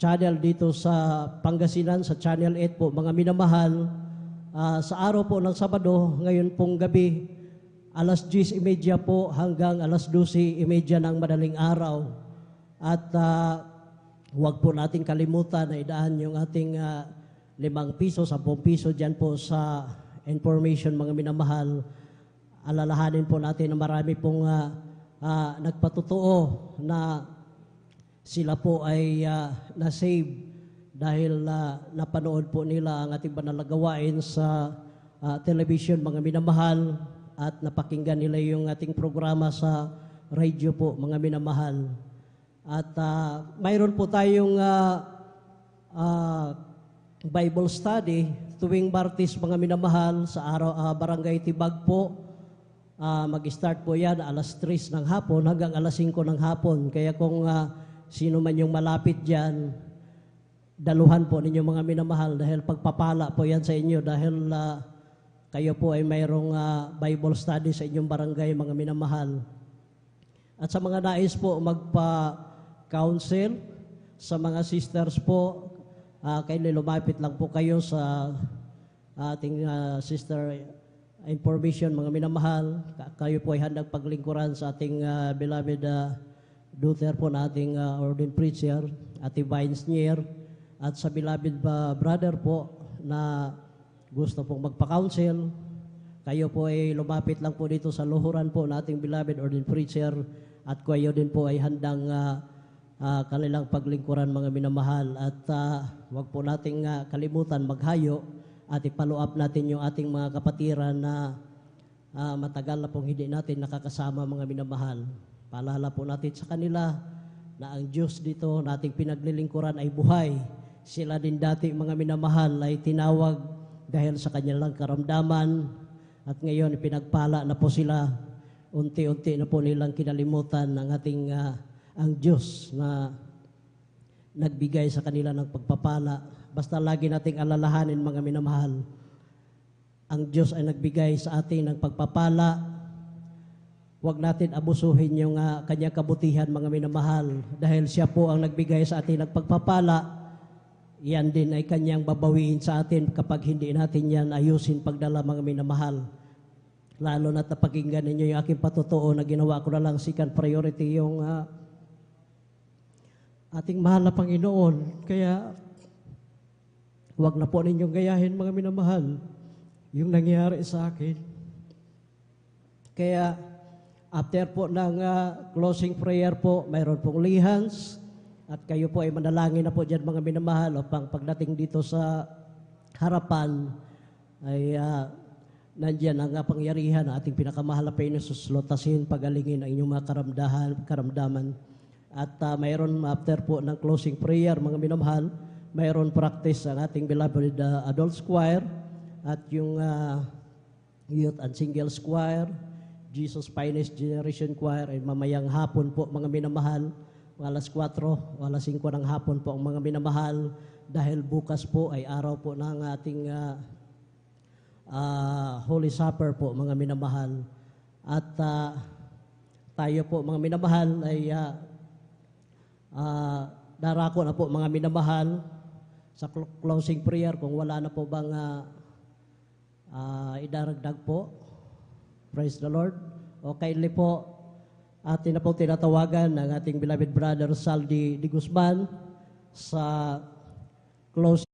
channel dito sa Pangasinan, sa Channel 8 po mga minamahal. Sa araw po ng Sabado, ngayon pong gabi, alas 10:30 po hanggang alas 12:30 ng madaling araw. At huwag po natin kalimutan na idaan yung ating 5 piso, 10 piso dyan po sa information mga minamahal. Alalahanin po natin na marami pong nagpatotoo na sila po ay na-save dahil napanood po nila ang ating banal na gawain sa television mga minamahal, at napakinggan nila yung ating programa sa radio po mga minamahal. At mayroon po tayong Bible study tuwing Martes mga minamahal sa Barangay Tibag po. Mag-start po yan alas 3 ng hapon hanggang alas 5 ng hapon. Kaya kung sino man yung malapit dyan, daluhan po ninyo mga minamahal dahil pagpapala po yan sa inyo dahil kayo po ay mayroong Bible study sa inyong barangay mga minamahal. At sa mga nais po magpa-counsel, sa mga sisters po, kayo lumapit lang po kayo sa ating sister information mga minamahal. Kayo po ay handang paglingkuran sa ating beloved daughter po na ating ordained preacher, Ate Vines Nier, at sa beloved brother po na gusto pong magpa-counsel. Kayo po ay lumapit lang po dito sa luhuran po na ating beloved ordained preacher, at kayo din po ay handang kanilang paglingkuran mga minamahal. At huwag po nating kalimutan maghayo at i-follow up natin yung ating mga kapatiran na matagal na pong hindi natin nakakasama mga minamahal. Paalala po natin sa kanila na ang Diyos dito na ating pinaglilingkuran ay buhay. Sila din dati mga minamahal ay tinawag dahil sa kanilang karamdaman, at ngayon pinagpala na po sila. Unti-unti na po nilang kinalimutan ang ating ang Diyos na nagbigay sa kanila ng pagpapala. Basta lagi nating alalahanin, mga minamahal, ang Diyos ay nagbigay sa atin ng pagpapala. Huwag natin abusuhin yung kanyang kabutihan, mga minamahal, dahil siya po ang nagbigay sa atin ng pagpapala. Yan din ay kanyang babawiin sa atin kapag hindi natin yan ayusin pagdala, mga minamahal. Lalo na't napakinggan ninyo yung aking patutuo na ginawa ko na lang second priority yung ating mahal na Panginoon. Kaya huwag na po ninyong gayahin, mga minamahal, yung nangyari sa akin. Kaya after po ng closing prayer po, mayroon pong lihans. At kayo po ay manalangin na po dyan, mga minamahal, upang pagdating dito sa harapan ay nandyan ang kapangyarihan ng ating pinakamahal na Panginoon Jesus, lutasin, pagalingin ang inyong mga karamdaman. At mayroon after po ng closing prayer, mga minamahal, mayroon practice ang ating beloved adult choir at yung youth and singles choir, Jesus Finest Generation Choir, ay mamayang hapon po, mga minamahal, alas 4 o alas 5 ng hapon po ang mga minamahal, dahil bukas po ay araw po ng ating Holy Supper po, mga minamahal. At tayo po, mga minamahal, ay darako na po, mga minamahal, sa closing prayer, kung wala na po bang idaragdag po. Praise the Lord. O kindly po, atin na po tinatawagan ng ating beloved brother Saldi Di Guzman sa closing.